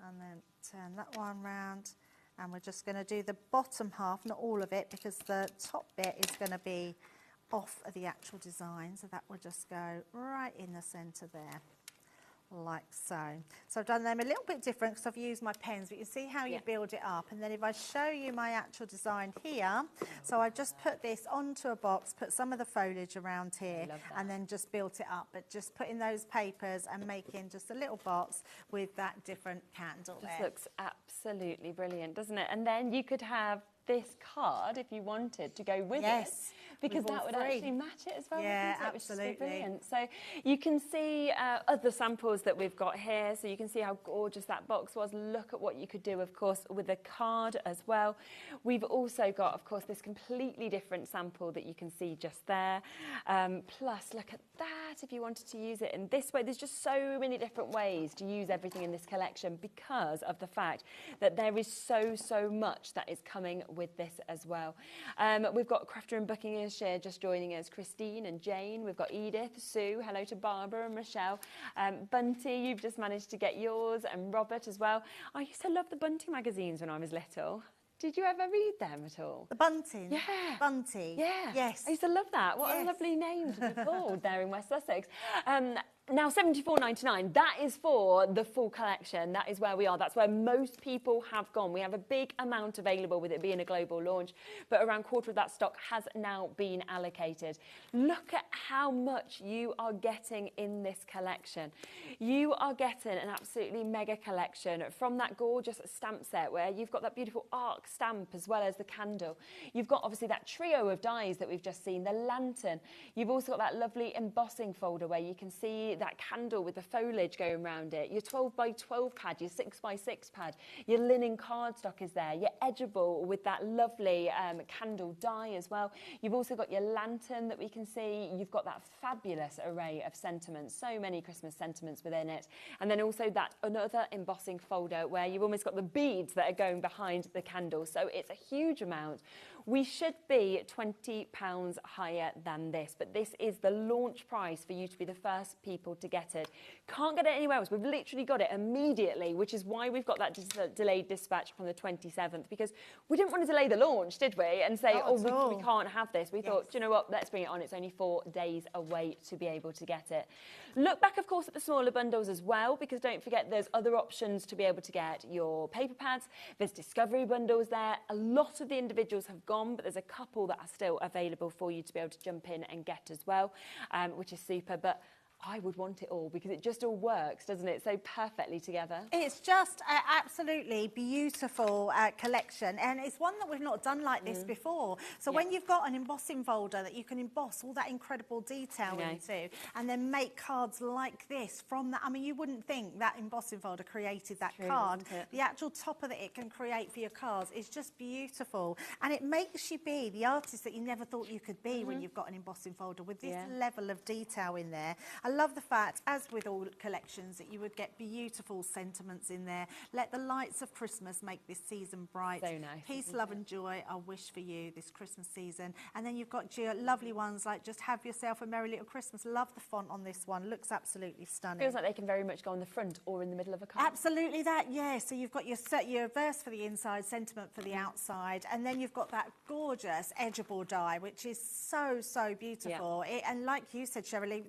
And then turn that one round. And we're just going to do the bottom half, not all of it, because the top bit is going to be off of the actual design. So that will just go right in the centre there, like so. So I've done them a little bit different because I've used my pens, but you see how you build it up. And then if I show you my actual design here, so I just put this onto a box, put some of the foliage around here, and then just built it up. But just putting those papers and making just a little box with that different candle there. This looks absolutely brilliant, doesn't it? And then you could have this card if you wanted to go with it, because that would actually match it as well. Yeah, wouldn't it? Which is absolutely. so brilliant. So you can see other samples that we've got here, so you can see how gorgeous that box was. Look at what you could do, of course, with a card as well. We've also got, of course, this completely different sample that you can see just there. Plus, look at that, if you wanted to use it in this way. There's just so many different ways to use everything in this collection because of the fact that there is so much that is coming with this as well. We've got Crafter in Buckinghamshire just joining us, Christine and Jane. We've got Edith, Sue, hello to Barbara and Michelle. Bunty, you've just managed to get yours, and Robert as well. I used to love the Bunty magazines when I was little. Did you ever read them at all? The Bunting? Yeah. Bunty? Yeah. Yes. I used to love that. What a lovely name to be called there in West Sussex. Now, £74.99, that is for the full collection. That is where we are. That's where most people have gone. We have a big amount available with it being a global launch, but around a quarter of that stock has now been allocated. Look at how much you are getting in this collection. You are getting an absolutely mega collection from that gorgeous stamp set where you've got that beautiful arc stamp as well as the candle. You've got obviously that trio of dies that we've just seen, the lantern. You've also got that lovely embossing folder where you can see that candle with the foliage going around it, your 12x12 pad, your 6x6 pad, your linen cardstock is there, your edgeable with that lovely candle die as well. You've also got your lantern that we can see. You've got that fabulous array of sentiments, so many Christmas sentiments within it. And then also that another embossing folder where you've almost got the beads that are going behind the candle. So it's a huge amount. We should be £20 higher than this, but this is the launch price for you to be the first people to get it. Can't get it anywhere else. We've literally got it immediately, which is why we've got that delayed dispatch from the 27th, because we didn't want to delay the launch, did we? And say, we can't have this. We thought, do you know what, let's bring it on. It's only 4 days away to be able to get it. Look back, of course, at the smaller bundles as well, because don't forget there's other options to be able to get your paper pads. There's discovery bundles there. A lot of the individuals have gone, but there's a couple that are still available for you to be able to jump in and get as well, which is super. But I would want it all because it just all works, doesn't it, so perfectly together. It's just an absolutely beautiful collection, and it's one that we've not done like this before. So when you've got an embossing folder that you can emboss all that incredible detail into and then make cards like this from that. I mean, you wouldn't think that embossing folder created that card. The actual top of it can create for your cards is just beautiful, and it makes you be the artist that you never thought you could be when you've got an embossing folder with this level of detail in there. I love the fact, as with all collections, that you would get beautiful sentiments in there. Let the lights of Christmas make this season bright. So nice. Peace, love and joy I wish for you this Christmas season. And then you've got your lovely ones like Just Have Yourself a Merry Little Christmas. Love the font on this one. Looks absolutely stunning. Feels like they can very much go on the front or in the middle of a card. Absolutely that, yeah. So you've got your verse for the inside, sentiment for the outside, and then you've got that gorgeous edgeable die, which is so beautiful. And like you said, Shirley,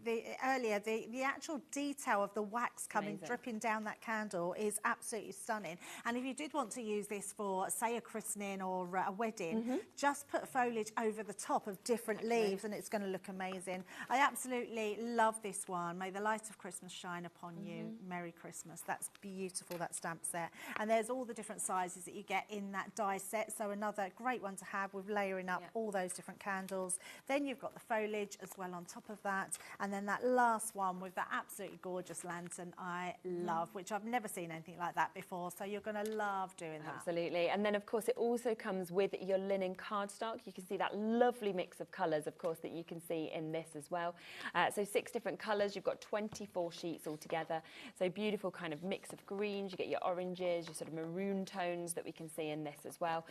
earlier, the actual detail of the wax coming, dripping down that candle is absolutely stunning. And if you did want to use this for, say, a christening or a wedding, just put foliage over the top of different leaves and it's going to look amazing. I absolutely love this one. May the light of Christmas shine upon you. Merry Christmas. That's beautiful, that stamp set. And there's all the different sizes that you get in that die set. So another great one to have with layering up all those different candles. Then you've got the foliage as well on top of that. And then that last last one with that absolutely gorgeous lantern I love, which I've never seen anything like that before. So you're going to love doing that. Absolutely. And then, of course, it also comes with your linen cardstock. You can see that lovely mix of colours, of course, that you can see in this as well. So 6 different colours. You've got 24 sheets altogether. So beautiful kind of mix of greens. You get your oranges, your sort of maroon tones that we can see in this as well,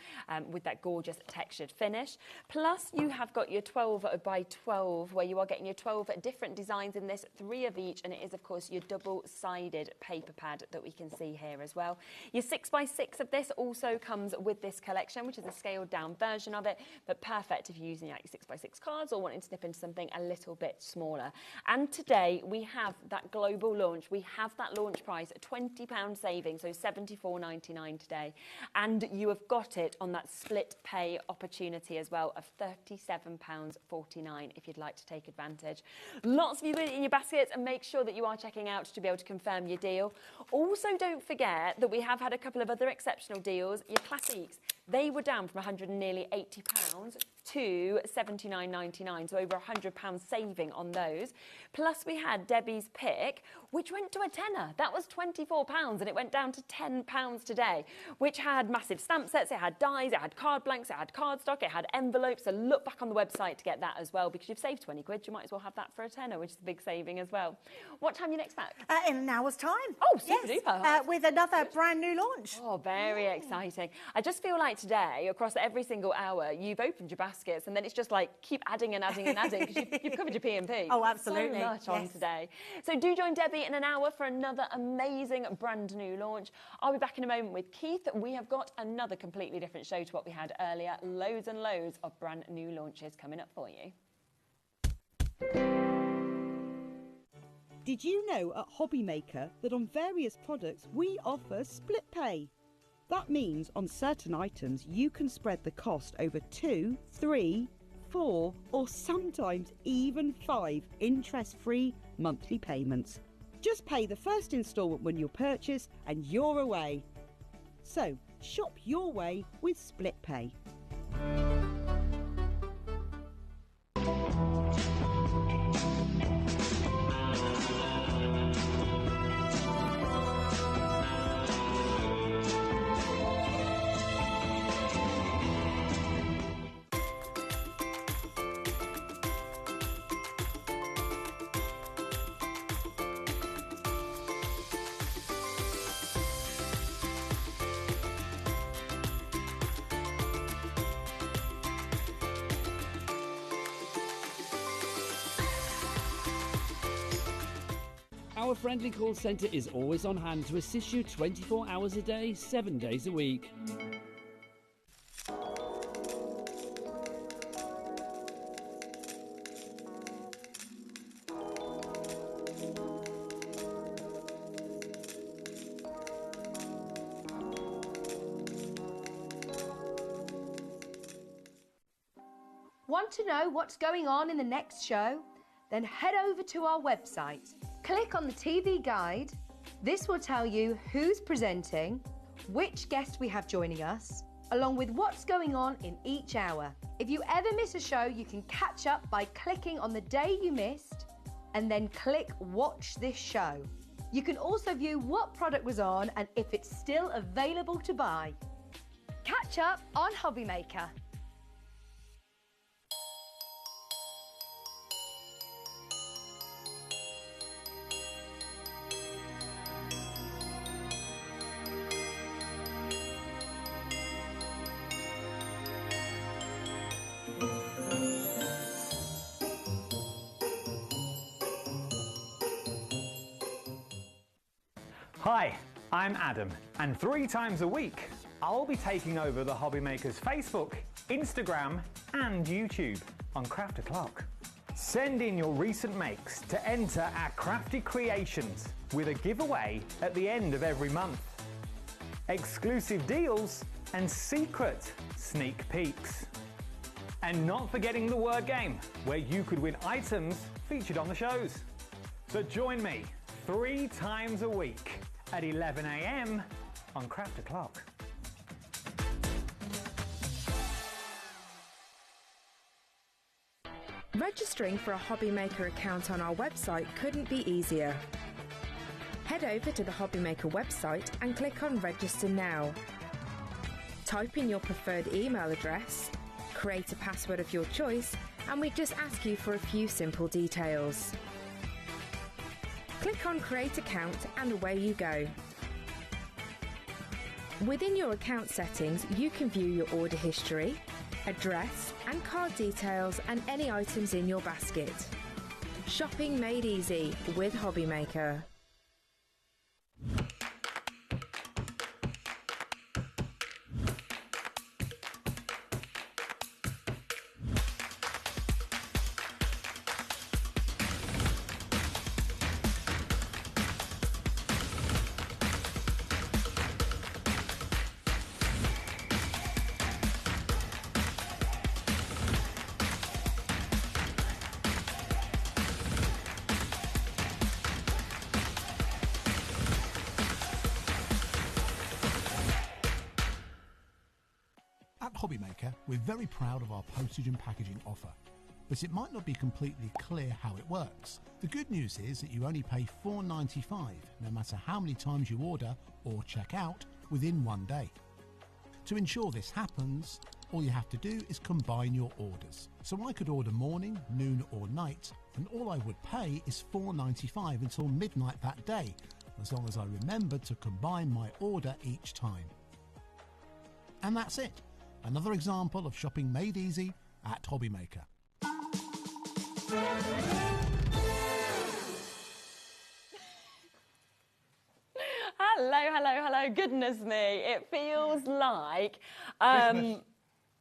with that gorgeous textured finish. Plus, you have got your 12 by 12, where you are getting your 12 different designs in this, 3 of each, and it is, of course, your double-sided paper pad that we can see here as well. Your 6 by 6 of this also comes with this collection, which is a scaled-down version of it, but perfect if you're using like 6 by 6 cards or wanting to nip into something a little bit smaller. And today we have that global launch. We have that launch price, a £20 saving, so £74.99 today, and you have got it on that split pay opportunity as well of £37.49 if you'd like to take advantage. Lots of you put it in your baskets, and make sure that you are checking out to be able to confirm your deal. Also, don't forget that we have had a couple of other exceptional deals. Your classics, they were down from nearly £80 to £79.99, so over £100 saving on those. Plus we had Debbie's pick, which went to a tenner. That was £24 and it went down to £10 today, which had massive stamp sets, it had dies, it had card blanks, it had cardstock, it had envelopes. So look back on the website to get that as well, because you've saved 20 quid, you might as well have that for a tenner, which is a big saving as well. What time are you next back? In an hour's time. Oh, super duper. With another brand new launch. Oh, very exciting. I just feel like today, across every single hour, you've opened your baskets and then it's just like keep adding and adding and adding, because you've covered your P&P. Oh, absolutely. So much on today. So do join Debbie in an hour for another amazing brand new launch. I'll be back in a moment with Keith. We have got another completely different show to what we had earlier. Loads and loads of brand new launches coming up for you. Did you know at HobbyMaker that on various products we offer split pay? That means on certain items you can spread the cost over 2, 3, 4 or sometimes even 5 interest-free monthly payments. Just pay the first instalment when you purchase and you're away. So shop your way with split pay. Our friendly call centre is always on hand to assist you 24 hours a day, 7 days a week. Want to know what's going on in the next show? Then head over to our website. Click on the TV guide. This will tell you who's presenting, which guest we have joining us, along with what's going on in each hour. If you ever miss a show, you can catch up by clicking on the day you missed and then click Watch This Show. You can also view what product was on and if it's still available to buy. Catch up on HobbyMaker. Hi, I'm Adam, and 3 times a week, I'll be taking over the HobbyMaker's Facebook, Instagram, and YouTube on Craft O'Clock. Send in your recent makes to enter our crafty creations with a giveaway at the end of every month. Exclusive deals and secret sneak peeks. And not forgetting the word game, where you could win items featured on the shows. So join me 3 times a week at 11 AM on Craft O'Clock. Registering for a HobbyMaker account on our website couldn't be easier. Head over to the HobbyMaker website and click on Register Now. Type in your preferred email address, create a password of your choice, and we just ask you for a few simple details. Click on Create Account and away you go. Within your account settings, you can view your order history, address and card details and any items in your basket. Shopping made easy with HobbyMaker. At HobbyMaker, we're very proud of our postage and packaging offer, but it might not be completely clear how it works. The good news is that you only pay $4.95 no matter how many times you order or check out within one day. To ensure this happens, all you have to do is combine your orders. So I could order morning, noon or night, and all I would pay is $4.95 until midnight that day, as long as I remembered to combine my order each time. And that's it. Another example of shopping made easy at HobbyMaker. Hello. Goodness me. It feels like... Christmas.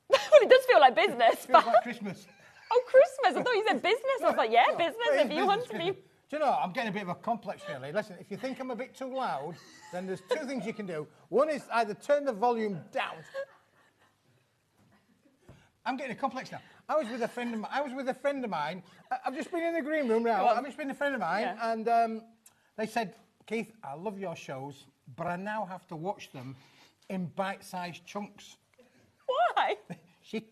Well, it does feel like business. It feels like Christmas. Oh, Christmas. I thought you said business. I was like, yeah, business. If you want to be... Do you know, I'm getting a bit of a complex, really. Listen, if you think I'm a bit too loud, then there's two things you can do. One is either turn the volume down. I'm getting a complex now. I was with a friend of mine. I've just been in the green room now. I've just been with a friend of mine, and they said, Keith, I love your shows, but I now have to watch them in bite-sized chunks. Why? She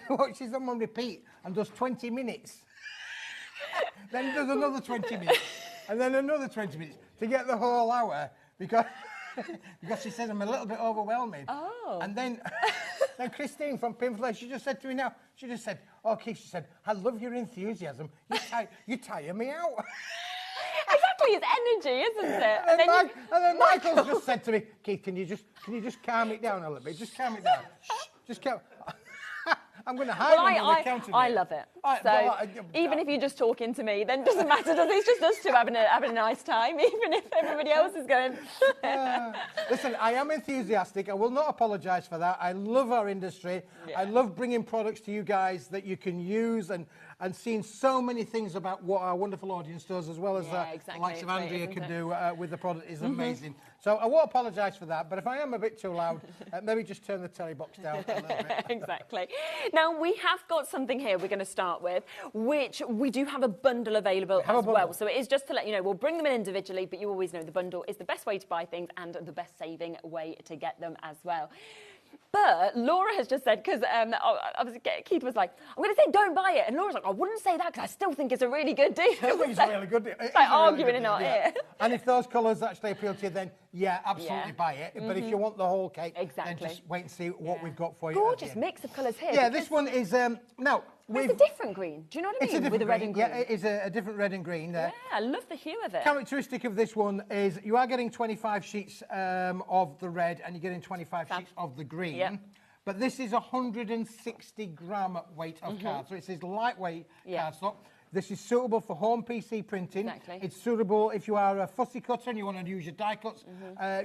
watches them on repeat and does 20 minutes. Then does another 20 minutes, and then another 20 minutes to get the whole hour because she says I'm a little bit overwhelming. Oh. And then Christine from Pinflare, she just said to me now, she just said, oh, Keith, she said, I love your enthusiasm. You tire me out. Exactly, it's energy, isn't it? And then Michael's just said to me, Keith, can you just calm it down a little bit? Just calm it down. Shh, just calm. I'm going to hide on the counter. I love it. Even if you're just talking to me, then it doesn't matter, does it? It's just us two having a nice time, even if everybody else is going... Listen, I am enthusiastic. I will not apologise for that. I love our industry. Yeah. I love bringing products to you guys that you can use and seeing so many things about what our wonderful audience does, as well as the likes of Andrea can do with the product is amazing. So I won't apologise for that, but if I am a bit too loud, maybe just turn the telly box down a little bit. Exactly. Now, we have got something here we're going to start with, which we do have a bundle available as well. So it is just to let you know, we'll bring them in individually, but you always know the bundle is the best way to buy things and the best saving way to get them as well. But Laura has just said, because Keith was like, I'm going to say don't buy it. And Laura's like, I wouldn't say that because I still think it's a really good deal. I think it's a really good deal. It's like arguing in our ear. And if those colours actually appeal to you, then yeah, absolutely buy it. But if you want the whole cake, then just wait and see what we've got for you. Gorgeous mix of colours here. Yeah, this one is, now... It's a different green. Do you know what I mean? With the red and green. Yeah, it is a different red and green there. Yeah, I love the hue of it. Characteristic of this one is you are getting 25 sheets of the red and you're getting 25 sheets of the green. Yep. But this is 160 gram weight of card. So it says lightweight cardstock. This is suitable for home PC printing. Exactly. It's suitable if you are a fussy cutter and you want to use your die cuts.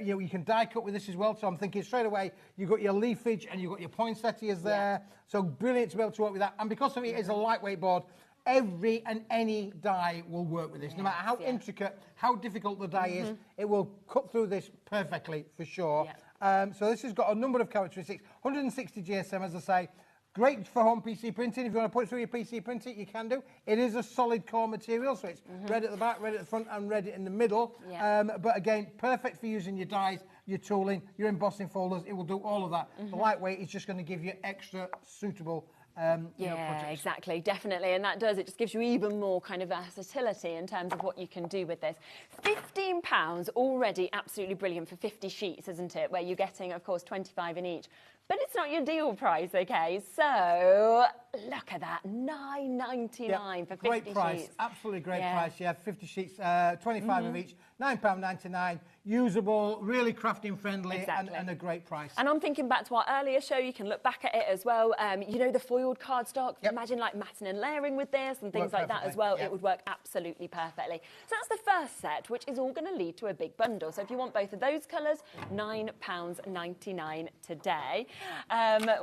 You can die cut with this as well. So I'm thinking straight away, you've got your leafage and you've got your poinsettias there. So brilliant to be able to work with that. And because of it is a lightweight board, every and any die will work with this. No matter how intricate, how difficult the die is, it will cut through this perfectly for sure. So this has got a number of characteristics. 160 GSM, as I say. Great for home PC printing. If you want to put it through your PC printer, you can do. It is a solid core material, so it's red at the back, red at the front, and red in the middle. But again, perfect for using your dies, your tooling, your embossing folders. It will do all of that. The lightweight is just going to give you extra suitable Yeah, exactly, definitely, and that does, it just gives you even more kind of versatility in terms of what you can do with this. £15 already absolutely brilliant for 50 sheets, isn't it? Where you're getting, of course, 25 in each. But it's not your deal price, okay? So look at that, £9.99 for 50 great price, sheets. absolutely great price. Yeah, 50 sheets, 25 of each, £9.99. Usable, really crafting friendly, and a great price. And I'm thinking back to our earlier show, you can look back at it as well. You know, the foiled cardstock, imagine like matting and layering with this and things like that as well. It would work absolutely perfectly. So that's the first set, which is all going to lead to a big bundle. So if you want both of those colours, £9.99 today,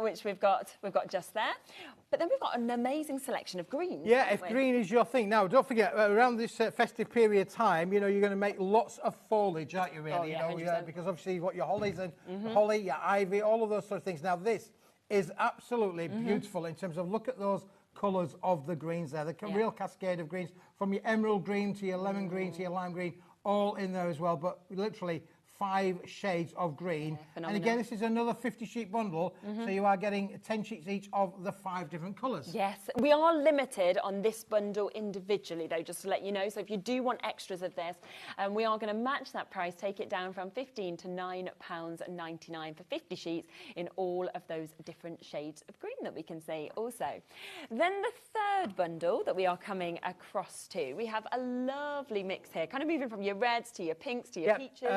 which we've got just there. But then we've got an amazing selection of greens. Yeah, if green is your thing. Now, don't forget, around this festive period time, you know, you're going to make lots of foliage, aren't you, really? Oh, yeah, you know, because obviously you've got your hollies and holly, your ivy, all of those sort of things. Now, this is absolutely beautiful in terms of, look at those colours of the greens there. The real cascade of greens, from your emerald green to your lemon green to your lime green, all in there as well, but literally 5 shades of green. And again, this is another 50 sheet bundle, so you are getting 10 sheets each of the 5 different colours. Yes, we are limited on this bundle individually though, just to let you know. So if you do want extras of this, we are going to match that price, take it down from £15 to £9.99 for 50 sheets in all of those different shades of green that we can see also. Then the third bundle that we are coming across to, we have a lovely mix here, kind of moving from your reds to your pinks to your peaches.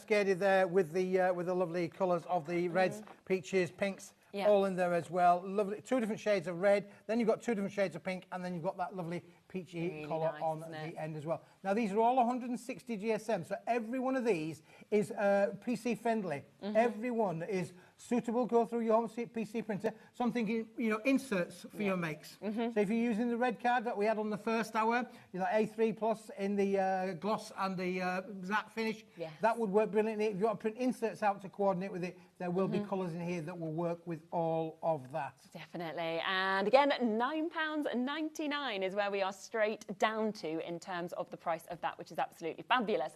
Cascaded there with the lovely colours of the reds, peaches, pinks, all in there as well. Lovely, 2 different shades of red. Then you've got 2 different shades of pink, and then you've got that lovely peachy colour on the end as well. Now these are all 160 GSM, so every one of these is PC friendly. Every one is suitable, go through your home PC printer. So I'm thinking, you know, inserts for your makes. So if you're using the red card that we had on the first hour, you know, A3 plus in the gloss and the matte finish, that would work brilliantly. If you want to print inserts out to coordinate with it, there will be colours in here that will work with all of that. Definitely. And again, £9.99 is where we are straight down to in terms of the price of that, which is absolutely fabulous.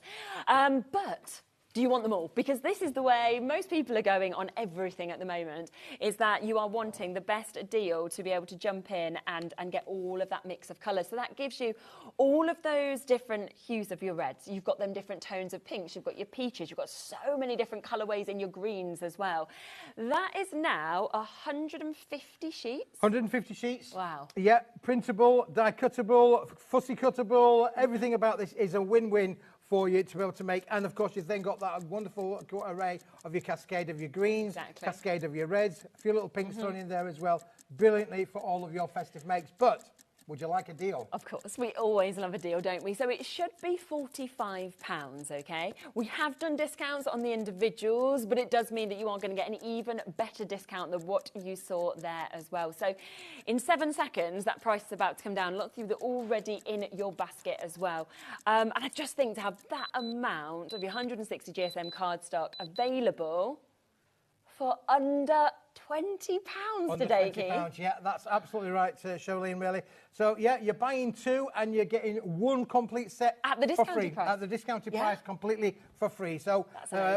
But do you want them all? Because this is the way most people are going on everything at the moment, is that you are wanting the best deal to be able to jump in and get all of that mix of colours. So that gives you all of those different hues of your reds. You've got them different tones of pinks. You've got your peaches. You've got so many different colourways in your greens as well. That is now 150 sheets. 150 sheets. Wow. Yeah, printable, die cuttable, fussy cuttable. Everything about this is a win-win for you to be able to make. And of course, you've then got that wonderful array of your cascade of your greens, cascade of your reds, a few little pinks thrown in there as well, brilliantly for all of your festive makes. But would you like a deal? Of course, we always love a deal, don't we? So it should be £45, okay? We have done discounts on the individuals, but it does mean that you are going to get an even better discount than what you saw there as well. So in 7 seconds, that price is about to come down. Lots of you that are already in your basket as well. And I just think to have that amount of your 160 GSM cardstock available for under £20 today, Keith. £20, yeah, that's absolutely right, Charlene, really. So, yeah, you're buying 2 and you're getting 1 complete set at the discounted for free. price. At the discounted price, completely for free. So,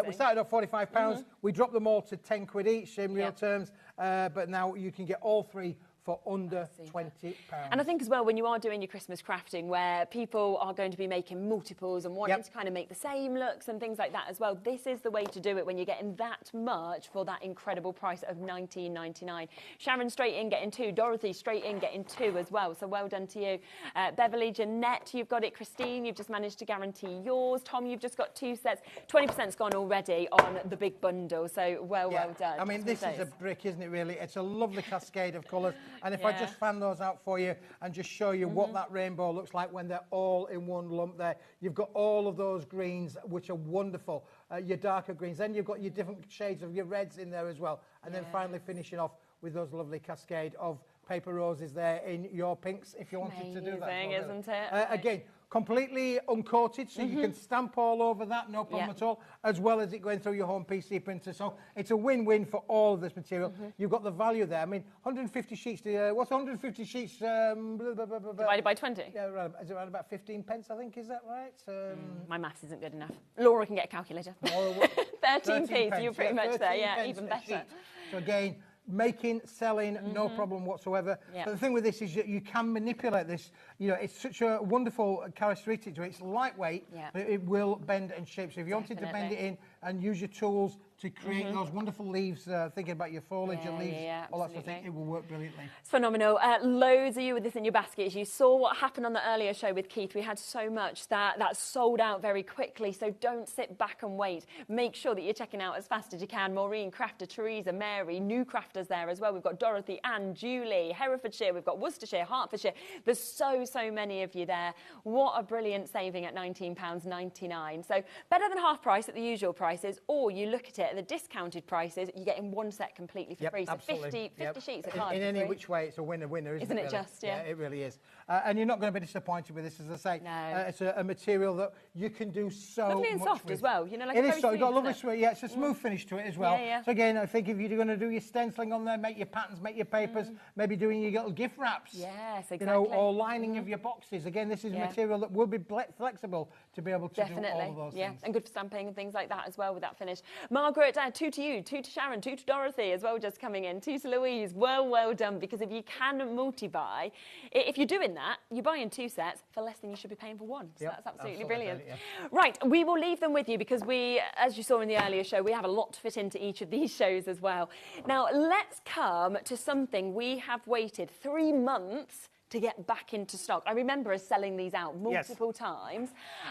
we started off £45. We dropped them all to 10 quid each in real terms, but now you can get all 3 for under £20. And I think as well, when you are doing your Christmas crafting, where people are going to be making multiples and wanting to kind of make the same looks and things like that as well, this is the way to do it when you're getting that much for that incredible price of £19.99. Sharon straight in getting 2, Dorothy straight in getting 2 as well, so well done to you. Beverly, Jeanette, you've got it. Christine, you've just managed to guarantee yours. Tom, you've just got 2 sets. 20%'s gone already on the big bundle, so well done. I mean, this is a brick, isn't it, really? It's a lovely cascade of colours. And if I just fan those out for you and just show you what that rainbow looks like when they're all in one lump there, you've got all of those greens, which are wonderful, your darker greens. Then you've got your different shades of your reds in there as well. And then finally finishing off with those lovely cascade of paper roses there in your pinks, if you wanted to do that. Amazing, isn't it? Again, completely uncoated, so you can stamp all over that, no problem at all, as well as it going through your home PC printer. So it's a win-win for all of this material. You've got the value there. I mean, 150 sheets, what's 150 sheets? Divided by 20? Yeah, is it around about 15 pence, I think, is that right? My maths isn't good enough. Laura can get a calculator. 13p, so you're pretty much there, even better. So again, making, selling, no problem whatsoever. Yeah. But the thing with this is that you can manipulate this. You know, it's such a wonderful characteristic to it. It's lightweight, but it will bend and shape. So if you wanted to bend it in and use your tools to create those wonderful leaves, thinking about your foliage and leaves, all that sort of thing, it will work brilliantly. It's phenomenal. Loads of you with this in your baskets. You saw what happened on the earlier show with Keith. We had so much that sold out very quickly, so don't sit back and wait. Make sure that you're checking out as fast as you can. Maureen, Crafter, Teresa, Mary, new crafters there as well. We've got Dorothy, Anne, Julie, Herefordshire, we've got Worcestershire, Hertfordshire. There's so many of you there. What a brilliant saving at £19.99. So better than half price at the usual prices, or you look at it at the discounted prices, you're getting one set completely for free. So 50 sheets of cards. In any which way, it's a winner-winner, isn't it? Isn't it just, yeah, it really is. And you're not going to be disappointed with this, as I say. No. It's a material that you can do so lovely and much soft with. as well. You know, like it it's is very so. You've got a smooth, lovely isn't it? smooth. Yeah, it's a smooth finish to it as well. Yeah. So again, I think if you're going to do your stenciling on there, make your patterns, make your papers, maybe doing your little gift wraps. Yes, exactly. You know, or lining of your boxes. Again, this is material that will be flexible to be able to do all of those things. And good for stamping and things like that as well with that finish. Margaret, 2 to you, 2 to Sharon, 2 to Dorothy as well, just coming in, 2 to Louise. Well done, because if you can multi-buy, if you're doing that, you're buying 2 sets for less than you should be paying for 1. So that's absolutely brilliant. Right, we will leave them with you because we, as you saw in the earlier show, we have a lot to fit into each of these shows as well. Now, let's come to something we have waited 3 months to get back into stock. I remember us selling these out multiple times,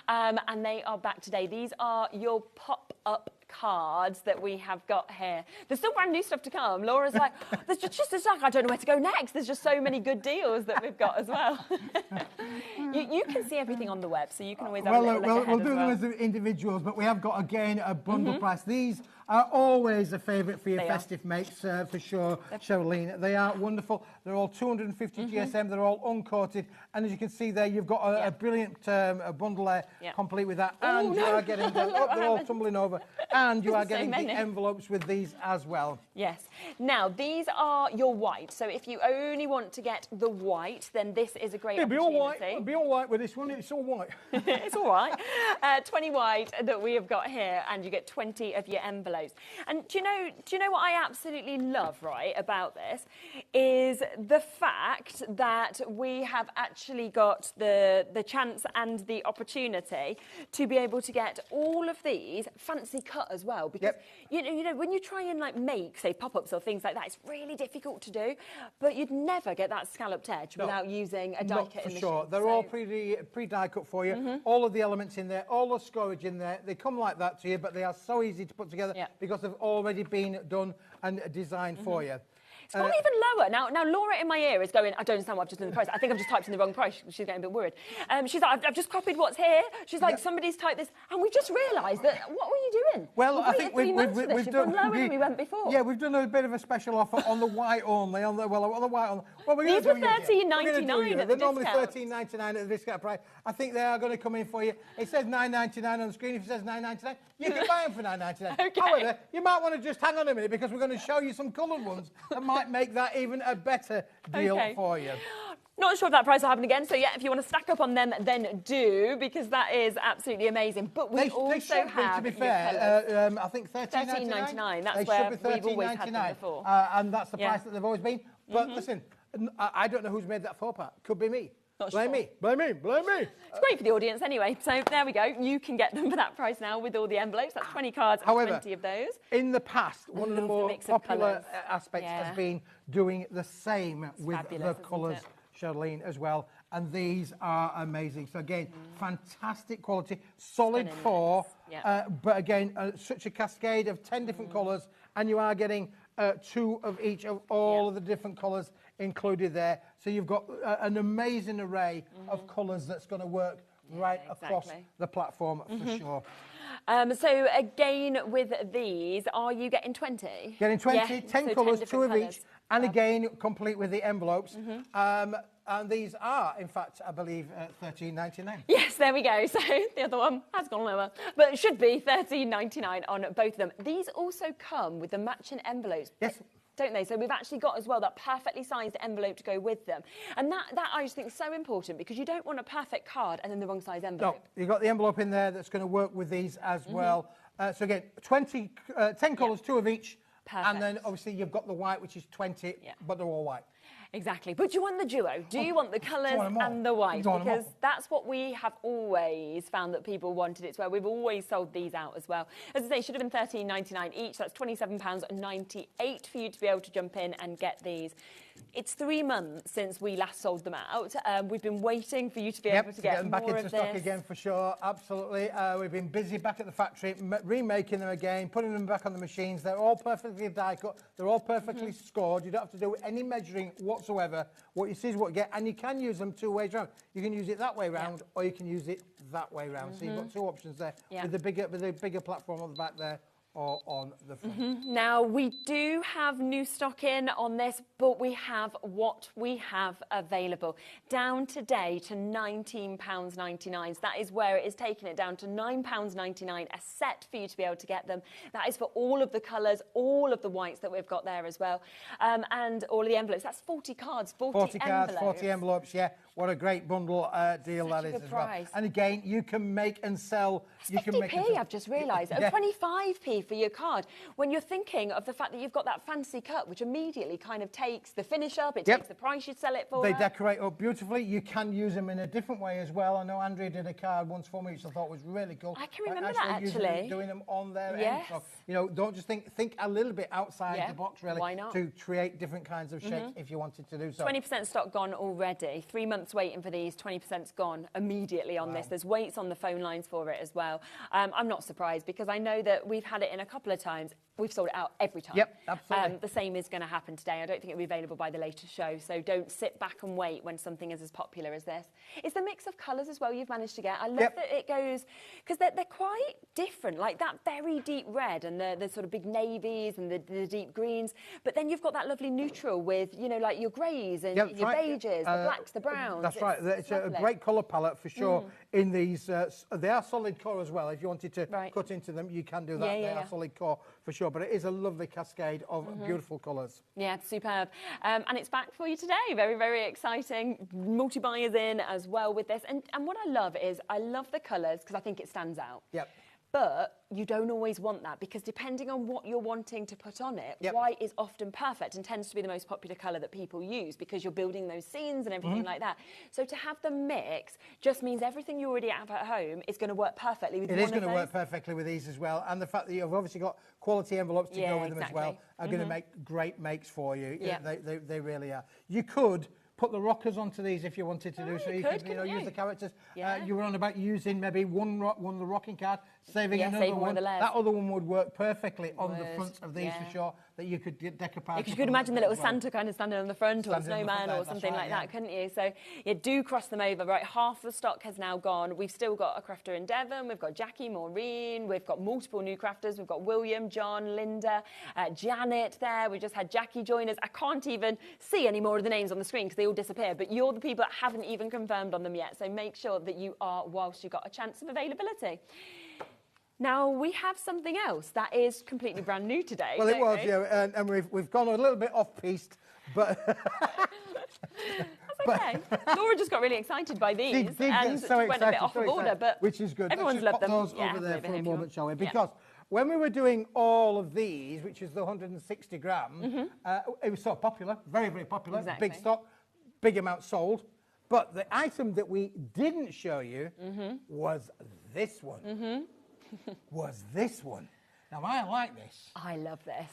and they are back today. These are your pop-up cards that we have got here. There's still brand new stuff to come. Laura's like, there's just a stock. I don't know where to go next. There's just so many good deals that we've got as well. you can see everything on the web, so you can always have a little look ahead we'll do as well. them as individuals, but we have got, again, a bundle price. These are always a favourite for your festive makes, for sure, Charlene. They are wonderful. They're all 250 GSM. They're all uncoated. And as you can see there, you've got a brilliant bundle there, complete with that. And you are getting them. They're all tumbling over. And you are getting the envelopes with these as well. Yes. Now, these are your white. So if you only want to get the white, then this is a great opportunity. It'll be all white with this one. It's all white. It's all right. 20 white that we have got here, and you get 20 of your envelopes. And do you know what I absolutely love, right, about this is the fact that we have actually got the chance and the opportunity to be able to get all of these fancy cut as well, because you know when you try and like make, say, pop-ups or things like that, it's really difficult to do, but you'd never get that scalloped edge without using a die cut in the sure. They're all pre-die cut for you. All of the elements in there, all the storage in there. They come like that to you, but they are so easy to put together because they've already been done and designed for you. It's gone even lower. Now, Laura in my ear is going, I don't understand what I've just done in the price. I think I've just typed in the wrong price. She's getting a bit worried. She's like, I've just copied what's here. She's like, somebody's typed this. And we just realised that, what were you doing? Well, I think we've done lower than we went before. Yeah, we've done a bit of a special offer on the white only. On the white only. Well, these were $13.99 at the They're normally discount. $13.99 at the discount price. I think they are going to come in for you. It says $9.99 on the screen. If it says $9.99, you can buy them for $9.99. Okay. However, you might want to just hang on a minute because we're going to show you some coloured ones that might make that even a better deal for you. Not sure if that price will happen again, so yeah, if you want to stack up on them, then do, because that is absolutely amazing. But we also have, to be fair, I think $13.99. That's where we've always had them before. And that's the price that they've always been. But listen, I don't know who's made that faux pas. Could be me. Blame me. It's great for the audience anyway. So there we go. You can get them for that price now with all the envelopes. That's 20 cards and 20 of those. In the past, one of the more popular aspects has been doing the same with the colours, Charlene, as well. And these are amazing. So again, fantastic quality, solid core, but again, such a cascade of 10 different colours, and you are getting 2 of each of all of the different colours included there. So you've got an amazing array of colours that's going to work right across the platform for sure. So again, with these, are you getting 20? Getting 20, 10 colours, 2 of each, and again, complete with the envelopes. And these are, in fact, I believe, $13.99. Yes, there we go. So the other one has gone lower, but it should be $13.99 on both of them. These also come with the matching envelopes. Yes. Don't they? So we've actually got as well that perfectly sized envelope to go with them. And that I just think is so important, because you don't want a perfect card and then the wrong size envelope. No, you've got the envelope in there that's going to work with these as well. So again, 10 colours, 2 of each, Perfect. And then obviously you've got the white, which is 20, but they're all white. Exactly. But do you want the duo? Do you want the colours and the white? Because that's what we have always found that people wanted. It's where we've always sold these out as well. As I say, it should have been £13.99 each. That's £27.98 for you to be able to jump in and get these. It's 3 months since we last sold them out. We've been waiting for you to be able to get them back more into of stock this. again for sure. Absolutely. We've been busy back at the factory, remaking them again, putting them back on the machines. They're all perfectly die cut. They're all perfectly scored. You don't have to do any measuring whatsoever. What you see is what you get, and you can use them 2 ways round. You can use it that way round, or you can use it that way round. So you've got 2 options there with the bigger platform on the back there. Or on the front. Now, we do have new stock in on this, but we have what we have available. Down today to £19.99. So that is where it is taking it down to £9.99 a set for you to be able to get them. That is for all of the colours, all of the whites that we've got there as well, and all of the envelopes. That's 40 cards, 40 cards, 40 envelopes, yeah. What a great bundle deal that is as well. And again, you can make and sell. You can make 50p, I've just realised. 25p for your card. When you're thinking of the fact that you've got that fancy cut, which immediately kind of takes the finish up, it takes the price you'd sell it for. They decorate up beautifully. You can use them in a different way as well. I know Andrea did a card once for me, which I thought was really cool. I can remember that, actually. Doing them on their end. So, you know, don't just think a little bit outside the box, really. Why not? To create different kinds of shapes if you wanted to do so. 20% stock gone already. 3 months waiting for these. 20%'s gone immediately on this. There's waits on the phone lines for it as well. I'm not surprised because I know that we've had it in a couple of times. We've sold it out every time. Yep, absolutely. The same is going to happen today. I don't think it'll be available by the later show, so don't sit back and wait when something is as popular as this. It's the mix of colours as well you've managed to get. I love that it goes, because they're quite different, like that very deep red and the sort of big navies and the deep greens, but then you've got that lovely neutral with, you know, like your greys and your beiges, the blacks, the browns. That's right. It's a great colour palette for sure in these. They are solid core as well. If you wanted to cut into them, you can do that. They are solid core for sure, but it is a lovely cascade of beautiful colours. Yeah, superb. And it's back for you today. Very, very exciting. Multi-buyers in as well with this. And what I love is I love the colours because I think it stands out. Yep. But you don't always want that because depending on what you're wanting to put on it, white is often perfect and tends to be the most popular colour that people use because you're building those scenes and everything like that. So to have the mix just means everything you already have at home is going to work perfectly with one of those. It is going to work perfectly with these as well. And the fact that you've obviously got quality envelopes to go with them as well are going to make great makes for you. Yeah. They really are. You could put the rockers onto these if you wanted to do so. You could use the characters. You were on about using maybe one of the rocking card, saving another one. That other one would work perfectly on the front of these for sure. That you could decoupage. Because you could imagine the little Santa kind of standing on the front or a snowman or something like that, couldn't you? So you do cross them over. Right, half the stock has now gone. We've still got a crafter in Devon. We've got Jackie, Maureen. We've got multiple new crafters. We've got William, John, Linda, Janet there. We just had Jackie join us. I can't even see any more of the names on the screen because they all disappear. But you're the people that haven't even confirmed on them yet. So make sure that you are whilst you've got a chance of availability. Now, we have something else that is completely brand new today. Well, it was, and we've gone a little bit off-piste, but... That's okay. Laura just got really excited by these and went a bit off of order, but which is good. Everyone's loved them. Those over there for a moment, shall we? Because when we were doing all of these, which is the 160 gram, it was so popular, very, very popular, big stock, big amount sold. But the item that we didn't show you was this one. Was this one. Now, I like this. I love this.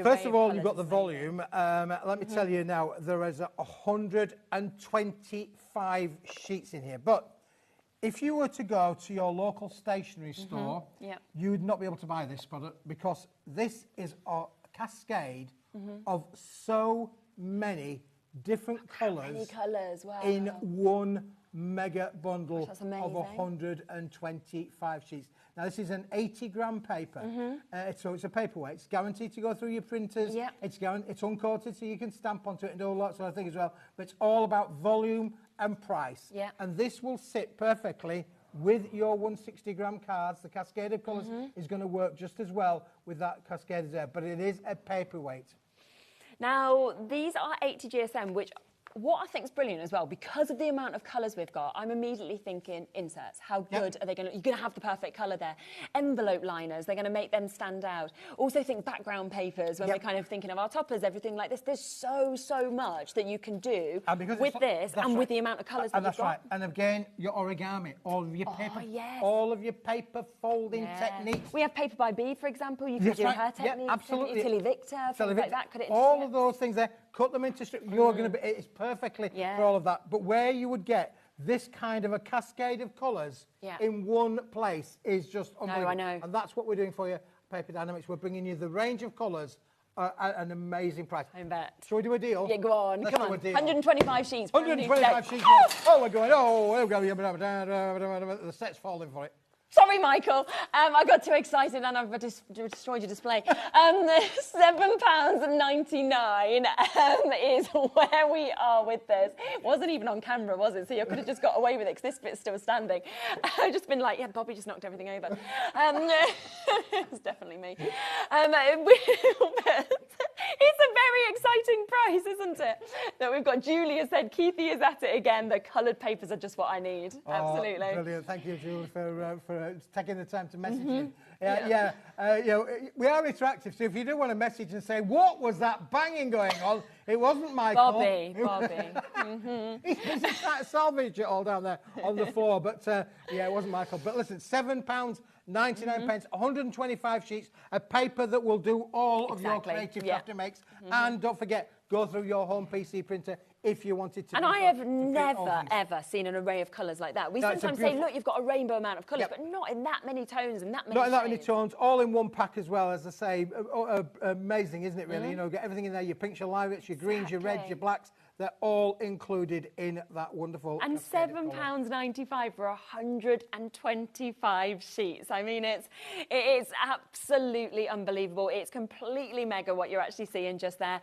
First of all, you've got the volume. Let me tell you now, there is 125 sheets in here. But if you were to go to your local stationery store, you would not be able to buy this product because this is a cascade of so many different colours in one mega bundle of 125 sheets. Now, this is an 80-gram paper, so it's a paperweight. It's guaranteed to go through your printers. It's uncoated, so you can stamp onto it and do all that sort of thing as well. But it's all about volume and price. And this will sit perfectly with your 160-gram cards. The cascade of colours is going to work just as well with that cascade there, but it is a paperweight. Now, these are 80 GSM, which what I think is brilliant as well, because of the amount of colours we've got, I'm immediately thinking inserts. How good are they going to... You're going to have the perfect colour there. Envelope liners, they're going to make them stand out. Also think background papers, when we're kind of thinking of our toppers, everything like this. There's so much that you can do with this and with the amount of colours that you've got. And again, your origami, all of your paper, all of your paper folding techniques. We have paper by bead, for example. You can do her technique. Absolutely. Tilly Victor, things like that. Cut it into all of those things there, cut them into strips. You're going to be, it's perfectly for all of that. But where you would get this kind of a cascade of colours in one place is just unbelievable. No, I know. And that's what we're doing for you, Paper Dynamics. We're bringing you the range of colours at an amazing price. I bet. Shall we do a deal? Yeah, go on. Let's Come do on. a deal. 125 sheets. 125 sheets. Oh, we're going. Oh, we're going. The set's falling for it. Sorry, Michael. I got too excited and I've destroyed your display. £7.99 is where we are with this. It wasn't even on camera, was it? So you could have just got away with it because this bit's still standing. I've just been like, yeah, Bobby just knocked everything over. It's definitely me. It's a very exciting price, isn't it? That we've got Julia said, Keithy is at it again. The coloured papers are just what I need. Absolutely. Brilliant. Thank you, Julie, for taking the time to message me. You know, we are interactive, so if you do want to message and say, what was that banging going on? It wasn't Michael. Bobby. He's busy trying to salvage it all down there on the floor, but yeah, it wasn't Michael. But listen, £7.99, 125 sheets, a paper that will do all of your creative crafting makes. And don't forget, go through your home PC printer if you wanted to. And I have never, ever seen an array of colours like that. We sometimes say, look, you've got a rainbow amount of colours, but not in that many tones and that many Not in that many tones, all in one pack as well, as I say. Amazing, isn't it, really? You know, get everything in there, your pinks, your lilacs, your greens, your reds, your blacks. They're all included in that wonderful... And £7.95 for 125 sheets. I mean, it's absolutely unbelievable. It's completely mega what you're actually seeing just there.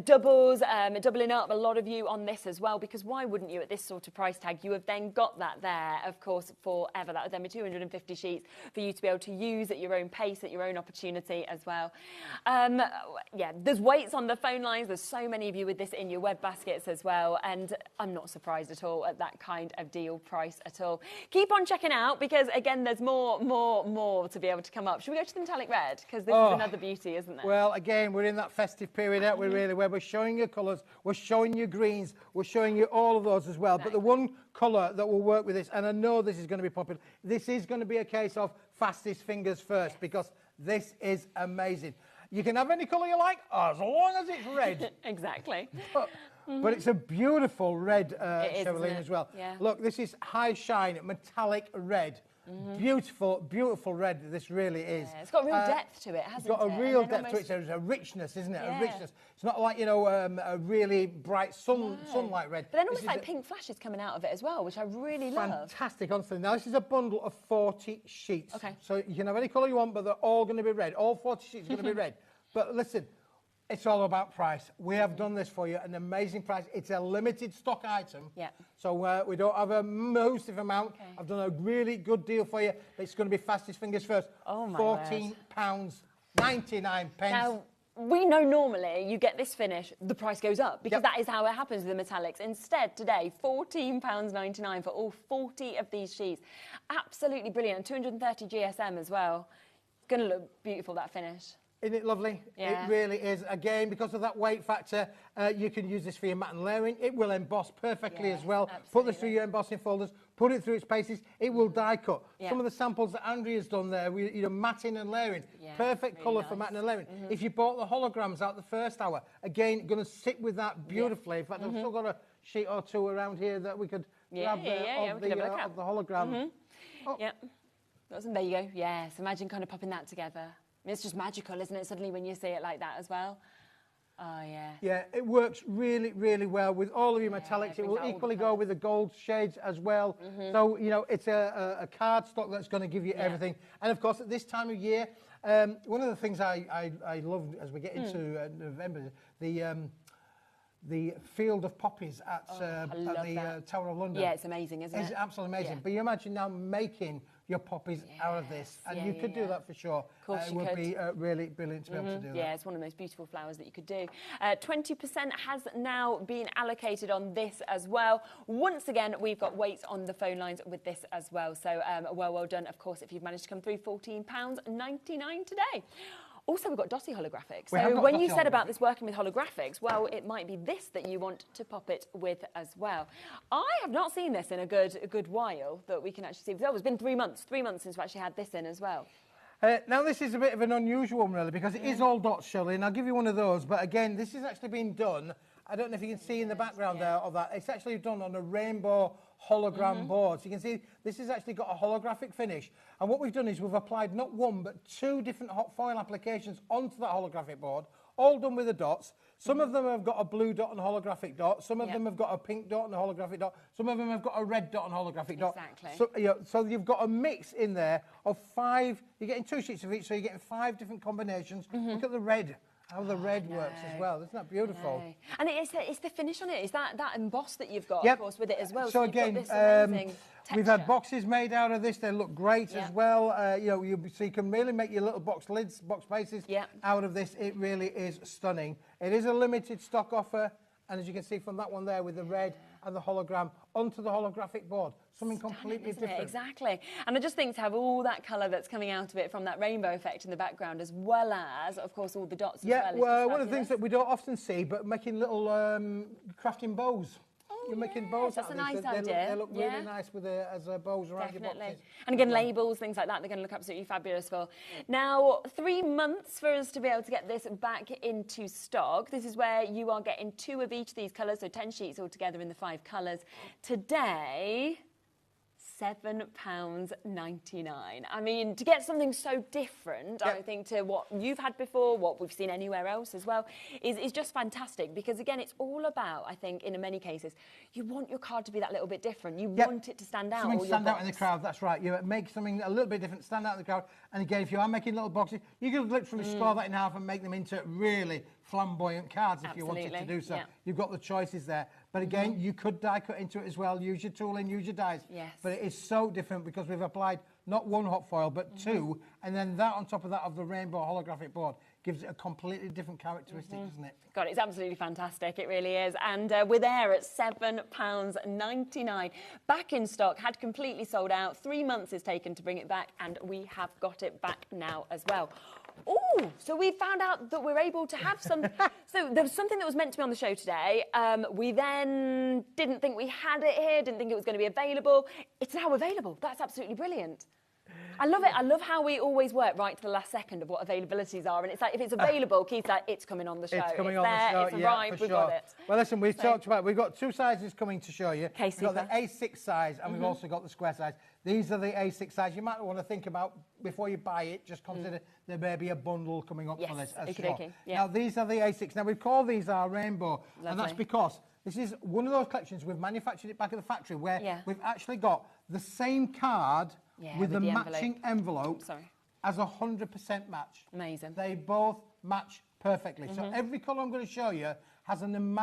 Doubling up a lot of you on this as well, because why wouldn't you at this sort of price tag? You have then got that there, of course, forever. That would then be 250 sheets for you to be able to use at your own pace, at your own opportunity as well. Yeah, there's weights on the phone lines. There's so many of you with this in your web baskets as well, and I'm not surprised at all at that kind of deal price at all. Keep on checking out, because again, there's more to be able to come up. Should we go to the metallic red? Because this is another beauty, isn't there? Well, again, we're in that festive period, aren't we, really, where we're showing you colours, we're showing you greens, we're showing you all of those as well. But the one colour that will work with this, and I know this is going to be popular, this is going to be a case of fastest fingers first, because this is amazing. You can have any colour you like, as long as it's red. Exactly. But it's a beautiful red Chevaline as well. Yeah. Look, this is high shine, metallic red. Beautiful, beautiful red, this really is. Yeah, it's got real depth to it, hasn't it? It's got a real depth to it. There's a richness, isn't it? A richness. It's not like, you know, a really bright sunlight red. But then almost like pink flashes coming out of it as well, which I really love. Fantastic, honestly. Now, this is a bundle of 40 sheets. Okay. So you can have any colour you want, but they're all going to be red. All 40 sheets are going to be red. But listen, it's all about price. We have done this for you, an amazing price. It's a limited stock item. Yeah. So we don't have a massive amount. Okay. I've done a really good deal for you. It's going to be fastest fingers first. Oh, my £14.99. Now, we know normally you get this finish, the price goes up, because that is how it happens with the metallics. Instead, today, £14.99 for all 40 of these sheets. Absolutely brilliant. 230 GSM as well. It's going to look beautiful, that finish. Isn't it lovely? Yeah. It really is. Again, because of that weight factor, you can use this for your mat and layering. It will emboss perfectly as well. Absolutely. Put this through your embossing folders, put it through its paces. It will die cut. Yeah. Some of the samples that Andrea's done there, you know, matting and layering. Perfect really colour for matting and layering. If you bought the holograms out the first hour, again, going to sit with that beautifully. In fact, I've still got a sheet or two around here that we could grab of the hologram. Yeah. There you go. Yes, imagine kind of popping that together. It's just magical, isn't it, suddenly when you see it like that as well? Oh, yeah. Yeah, it works really, really well with all of your metallics. It will equally go with the gold shades as well. So, you know, it's a card stock that's going to give you everything. And, of course, at this time of year, one of the things I love as we get into November, the field of poppies at the Tower of London. Yeah, it's amazing, isn't it? It's absolutely amazing. Yeah. But you imagine now making your poppies out of this, and you could do that for sure. Of course it would be really brilliant to be able to do that. Yeah, it's one of the most beautiful flowers that you could do. 20% has now been allocated on this as well. Once again, we've got weights on the phone lines with this as well. So well done, of course, if you've managed to come through. £14.99 today. Also, we've got Dotty holographics. So when you said about this working with holographics, well, it might be this that you want to pop it with as well. I have not seen this in a good while that we can actually see. Oh, it's been 3 months since we actually had this in as well. Now, this is a bit of an unusual one, really, because it is all dots, Shirley, and I'll give you one of those. But again, this has actually been done. I don't know if you can see in the background there of that. It's actually done on a rainbow hologram board. So you can see this has actually got a holographic finish. And what we've done is we've applied not one, but 2 different hot foil applications onto that holographic board, all done with the dots. Some of them have got a blue dot and a holographic dot. Some of them have got a pink dot and a holographic dot. Some of them have got a red dot and holographic dot. Exactly. So you've got a mix in there of 5. You're getting 2 sheets of each, so you're getting 5 different combinations. Look at the red. How the red works as well. Isn't that beautiful? And it's the finish on it. Is that embossed that you've got, Yep. of course, with it as well? So you've again, got this amazing we've had boxes made out of this. They look great as well. So you can really make your little box lids, box bases out of this. It really is stunning. It is a limited stock offer. And as you can see from that one there with the red and the hologram onto the holographic board, something completely different. Exactly. And I just think to have all that colour that's coming out of it from that rainbow effect in the background, as well as, of course, all the dots as well. Yeah, well, one of the things that we don't often see, but making little crafting bows. You're making bows that's out a of these. nice idea. They look really nice with as bows around your boxes. And again, labels, things like that, they're going to look absolutely fabulous for. Now, 3 months for us to be able to get this back into stock. This is where you are getting 2 of each of these colours, so 10 sheets altogether in the 5 colours. Today, £7.99. I mean, to get something so different, I think, to what you've had before, what we've seen anywhere else as well, is just fantastic. Because, again, it's all about, I think, in many cases, you want your card to be that little bit different. You want it to stand out. Something stand out in the crowd, that's right. You make something a little bit different, stand out in the crowd. And again, if you are making little boxes, you can literally score that in half and make them into really flamboyant cards if you wanted to do so. You've got the choices there. But again, you could die cut into it as well. Use your tooling, use your dies. But it is so different because we've applied not 1 hot foil, but 2. And then that on top of that of the rainbow holographic board gives it a completely different characteristic, doesn't it? God, it's absolutely fantastic. It really is. And we're there at £7.99. Back in stock, had completely sold out. 3 months is taken to bring it back, and we have got it back now as well. Oh, so we found out that we're able to have some... So there was something that was meant to be on the show today. We then didn't think we had it here, didn't think it was going to be available. It's now available. That's absolutely brilliant. I love it. I love how we always work right to the last second of what availabilities are. And it's like, if it's available, Keith's like, it's coming on the show. It's coming on the show, it's arrived, we've got it. Well, listen, we've talked about, we've got 2 sizes coming to show you. Okay, we've got the A6 size and we've also got the square size. These are the A6 size. You might want to think about, before you buy it, just consider there may be a bundle coming up for this as well. Now, these are the A6. Now, we call these our rainbow, and that's because this is one of those collections, we've manufactured it back at the factory, where we've actually got the same card with the matching envelope as 100% match. Amazing. They both match perfectly. So every colour I'm going to show you has an an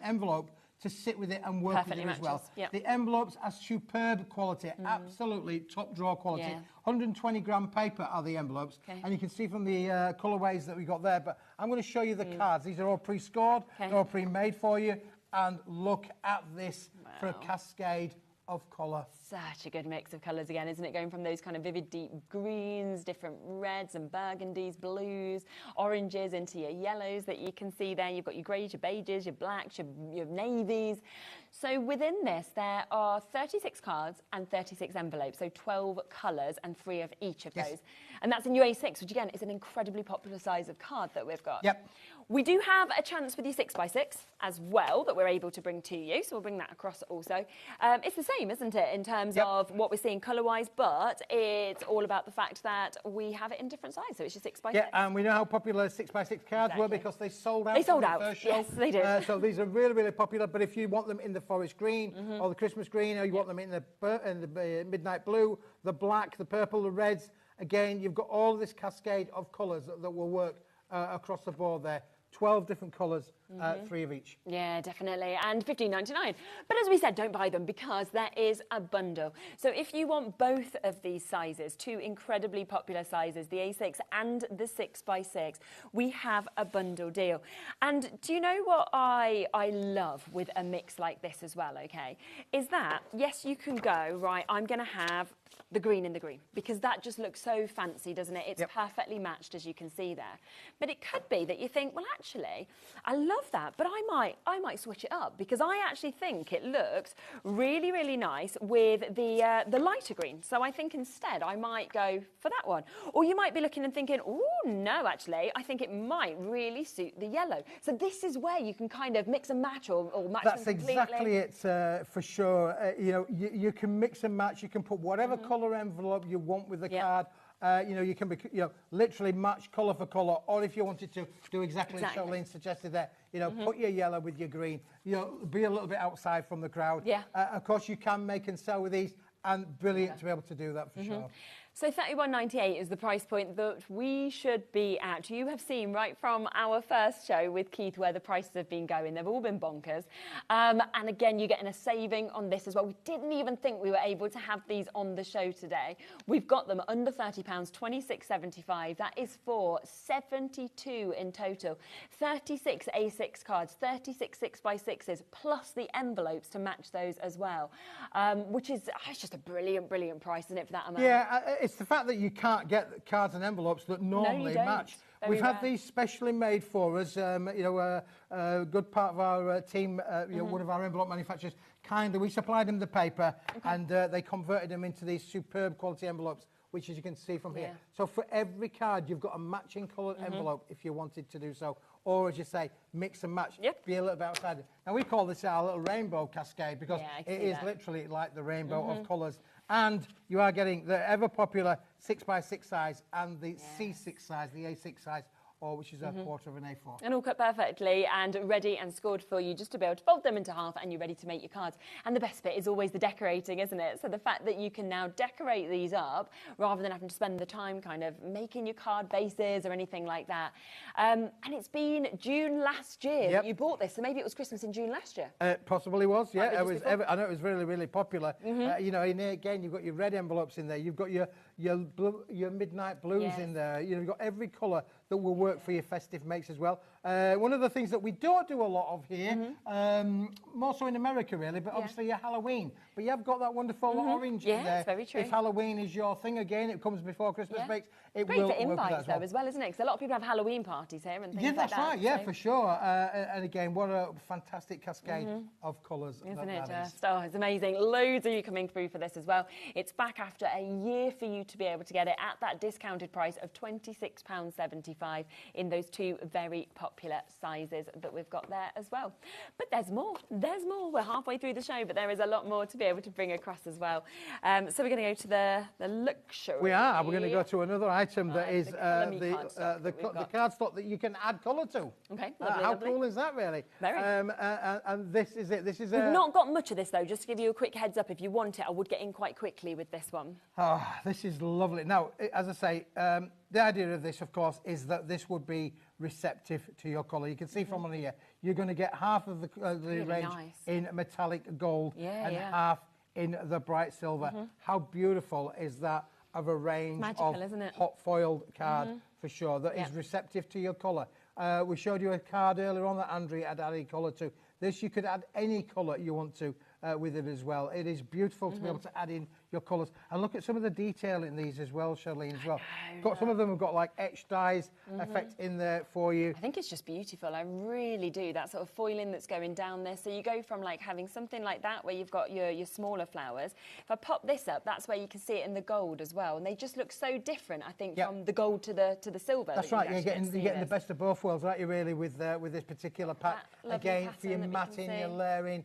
envelope to sit with it and work with it as well. The envelopes are superb quality, absolutely top drawer quality. 120 gram paper are the envelopes, and you can see from the colourways that we got there. But I'm going to show you the cards. These are all pre-scored, they're all pre-made for you. And look at this for a cascade of colour. Such a good mix of colours again, isn't it? Going from those kind of vivid deep greens, different reds and burgundies, blues, oranges into your yellows that you can see there. You've got your greys, your beiges, your blacks, your navies. So within this, there are 36 cards and 36 envelopes, so 12 colours and 3 of each of those. And that's in A6, which again is an incredibly popular size of card that we've got. We do have a chance with your 6x6 as well that we're able to bring to you, so we'll bring that across also. It's the same, isn't it, in terms of what we're seeing colour-wise, but it's all about the fact that we have it in different sizes, so it's your 6x6. Yeah, and we know how popular 6x6 cards were because they sold out. They sold out, the first show. yes, they did. So these are really, really popular, but if you want them in the forest green or the Christmas green, or you want them in the midnight blue, the black, the purple, the reds, again, you've got all this cascade of colours that will work across the board there. 12 different colours 3 of each. Yeah, definitely, and $15.99. But as we said, don't buy them because there is a bundle. So if you want both of these sizes, two incredibly popular sizes, the A6 and the 6x6, we have a bundle deal. And do you know what I love with a mix like this as well, okay, is that, yes, you can go, right, I'm going to have the green in the green, because that just looks so fancy, doesn't it? It's perfectly matched, as you can see there. But it could be that you think, well, actually, I love that, but I might switch it up, because I actually think it looks really, really nice with the lighter green. So I think instead I might go for that one. Or you might be looking and thinking, oh, no, actually, I think it might really suit the yellow. So this is where you can kind of mix and match or match them completely. That's exactly it, for sure. You know, you can mix and match. You can put whatever colour envelope you want with the card. You know, you can literally match colour for colour, or if you wanted to do exactly as Charlene suggested there, you know, put your yellow with your green, you know, be a little bit outside from the crowd. Of course, you can make and sell with these, and brilliant to be able to do that for sure. So $31.98 is the price point that we should be at. You have seen right from our first show with Keith where the prices have been going. They've all been bonkers. And again, you're getting a saving on this as well. We didn't even think we were able to have these on the show today. We've got them under £30, $26.75. That is for 72 in total. 36 A6 cards, 36 6x6s, plus the envelopes to match those as well, which is it's just a brilliant, brilliant price, isn't it, for that amount? Yeah, it's the fact that you can't get cards and envelopes that normally match. We've had these specially made for us. You know, a good part of our team, you know, one of our envelope manufacturers, we supplied them the paper, and they converted them into these superb quality envelopes, which, as you can see from here. So for every card, you've got a matching coloured envelope if you wanted to do so. Or, as you say, mix and match, be a little bit outside. Now, we call this our little rainbow cascade, because it is literally like the rainbow of colours. And you are getting the ever-popular 6x6 size and the C6 size, the A6 size, or which is a quarter of an A4. And all cut perfectly and ready and scored for you just to be able to fold them into half, and you're ready to make your cards. And the best bit is always the decorating, isn't it? So the fact that you can now decorate these up rather than having to spend the time kind of making your card bases or anything like that. And it's been June last year that you bought this, so maybe it was Christmas in June last year. Possibly was, yeah. It was. I know it was really, really popular. You know, in here again, you've got your red envelopes in there. You've got your midnight blues in there. You know, you've got every colour that will work for your festive makes as well. One of the things that we don't do a lot of here, more so in America really, but obviously your Halloween. But you have got that wonderful orange in there. It's very true. If Halloween is your thing, again, it comes before Christmas makes. It great will for work invites that as well, isn't it? Because a lot of people have Halloween parties here and things like that. Yeah, that's right. Yeah, for sure. And again, what a fantastic cascade of colours. Isn't it just? Oh, it's amazing. Loads of you coming through for this as well. It's back after a year for you to be able to get it at that discounted price of £26.75 in those two very popular sizes that we've got there as well. But there's more. There's more. We're halfway through the show, but there is a lot more to be able to bring across as well. So we're going to go to the luxury. We are. We're going to go to another item that is the cardstock that you can add colour to. Okay, how cool is that, really? Very. And this is it. This is We've not got much of this, though. Just to give you a quick heads up, if you want it, I would get in quite quickly with this one. Oh, this is lovely. Now, as I say, the idea of this, of course, is that this would be receptive to your colour. You can see from on here, you're going to get half of the really range in metallic gold and half in the bright silver. How beautiful is that of a range of hot foiled card for sure that is receptive to your colour. We showed you a card earlier on that Andrea had added colour to. This you could add any colour you want to with it as well. It is beautiful to be able to add in your colours. And look at some of the detail in these as well, Charlene, as well. Some of them have got like etched dyes effect in there for you. I think it's just beautiful. I really do. That sort of foiling that's going down there. So you go from like having something like that where you've got your smaller flowers. If I pop this up, that's where you can see it in the gold as well. And they just look so different, I think, from the gold to the silver. That's right. You're getting the best of both worlds, aren't you, really, with this particular pack. Again, for your matting, your layering.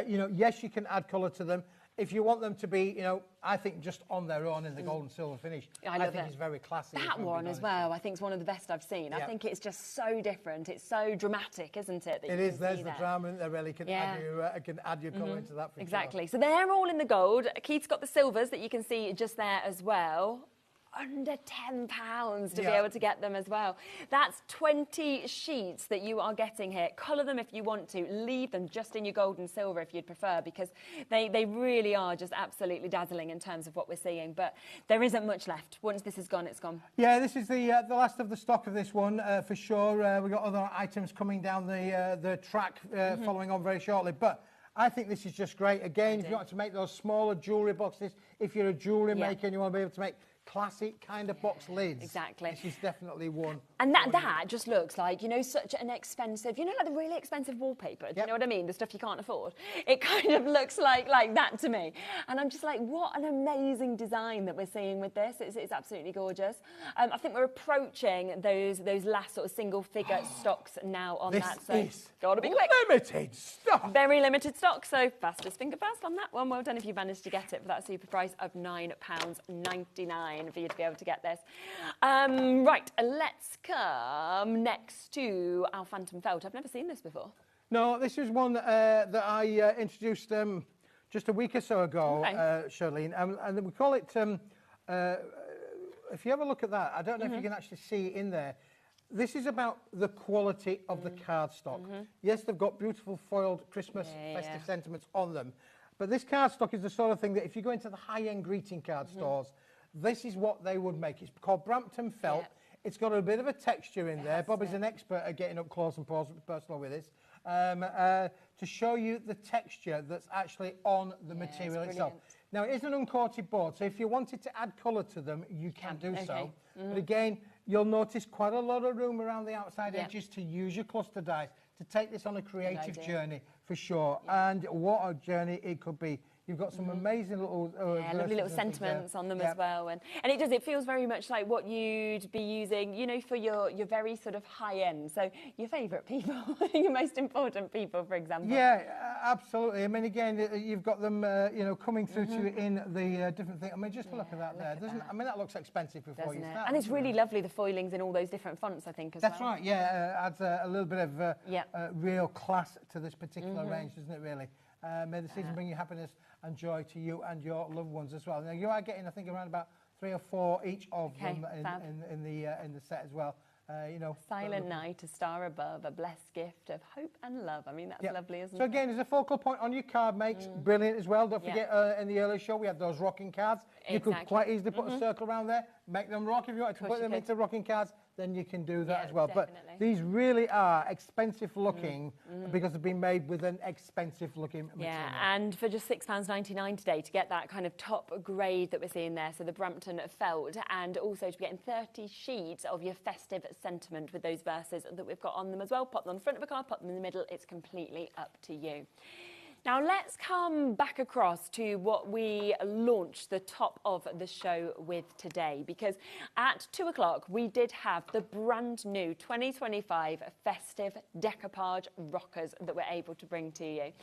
You know, yes, you can add colour to them. If you want them to be, you know, I think just on their own in the gold and silver finish, I think it's very classy. That one as well, I think is one of the best I've seen. I think it's just so different. It's so dramatic, isn't it? It is. There's the drama in there, really. Can add your colour into that. Exactly. So they're all in the gold. Keith's got the silvers that you can see just there as well. under £10 to be able to get them as well. That's 20 sheets that you are getting here. Colour them if you want to. Leave them just in your gold and silver if you'd prefer, because they really are just absolutely dazzling in terms of what we're seeing. But there isn't much left. Once this is gone, it's gone. Yeah, this is the last of the stock of this one for sure. We've got other items coming down the track following on very shortly. But I think this is just great. Again, if you want to make those smaller jewellery boxes, if you're a jewellery maker and you want to be able to make classic kind of box lids. Exactly. This is definitely one. And that just looks like, you know, such an expensive, you know, like the really expensive wallpaper. Do you know what I mean? The stuff you can't afford. It kind of looks like that to me. And I'm just like, what an amazing design that we're seeing with this. It's absolutely gorgeous. I think we're approaching those last sort of single figure stocks now on that. So is gotta be quick. Limited stock. Very limited stock. So fastest finger fast on that one. Well done if you managed to get it for that super price of £9.99. For you to be able to get this. Right, let's come next to our Phantom Felt. I've never seen this before. No, this is one that I introduced just a week or so ago, Charlene, and we call it, if you have a look at that, I don't know if you can actually see in there, this is about the quality of the cardstock. Yes, they've got beautiful foiled Christmas festive sentiments on them, but this cardstock is the sort of thing that if you go into the high-end greeting card stores, this is what they would make. It's called Brampton Felt. It's got a bit of a texture in there. Bob is an expert at getting up close and personal with this. To show you the texture that's actually on the material itself. Now, it is an uncoated board, so if you wanted to add colour to them, you can do so. But again, you'll notice quite a lot of room around the outside edges to use your cluster dies to take this on a creative journey for sure. And what a journey it could be. You've got some amazing little lovely little sentiments on them as well, and it feels very much like what you'd be using, you know, for your very sort of high end. So your favourite people, your most important people, for example. Yeah, absolutely. I mean, again, you've got them, you know, coming through to you in the different things. I mean, just look at that there. I mean, that looks expensive before you start. And it's really lovely, the foilings in all those different fonts, I think, as well. That's right. Yeah, adds a little bit of real class to this particular range, doesn't it? Really. May the season bring you happiness and joy to you and your loved ones as well. Now you are getting, I think, around about 3 or 4 each of them in the set as well. You know, Silent Night, a star above, a blessed gift of hope and love. I mean, that's lovely, isn't it? So again, there's a focal point on your card makes. Brilliant as well. Don't forget, in the earlier show, we had those rocking cards. You could quite easily put a circle around there, make them rock. If you wanted to put them into rocking cards, then you can do that as well. Definitely. But these really are expensive looking because they've been made with an expensive looking material. Yeah, and for just £6.99 today to get that kind of top grade that we're seeing there, so the Brampton Felt, and also to be getting 30 sheets of your festive sentiment with those verses that we've got on them as well. Pop them on the front of a card, pop them in the middle. It's completely up to you. Now let's come back across to what we launched the top of the show with today, because at 2 o'clock we did have the brand new 2025 festive decoupage rockers that we're able to bring to you.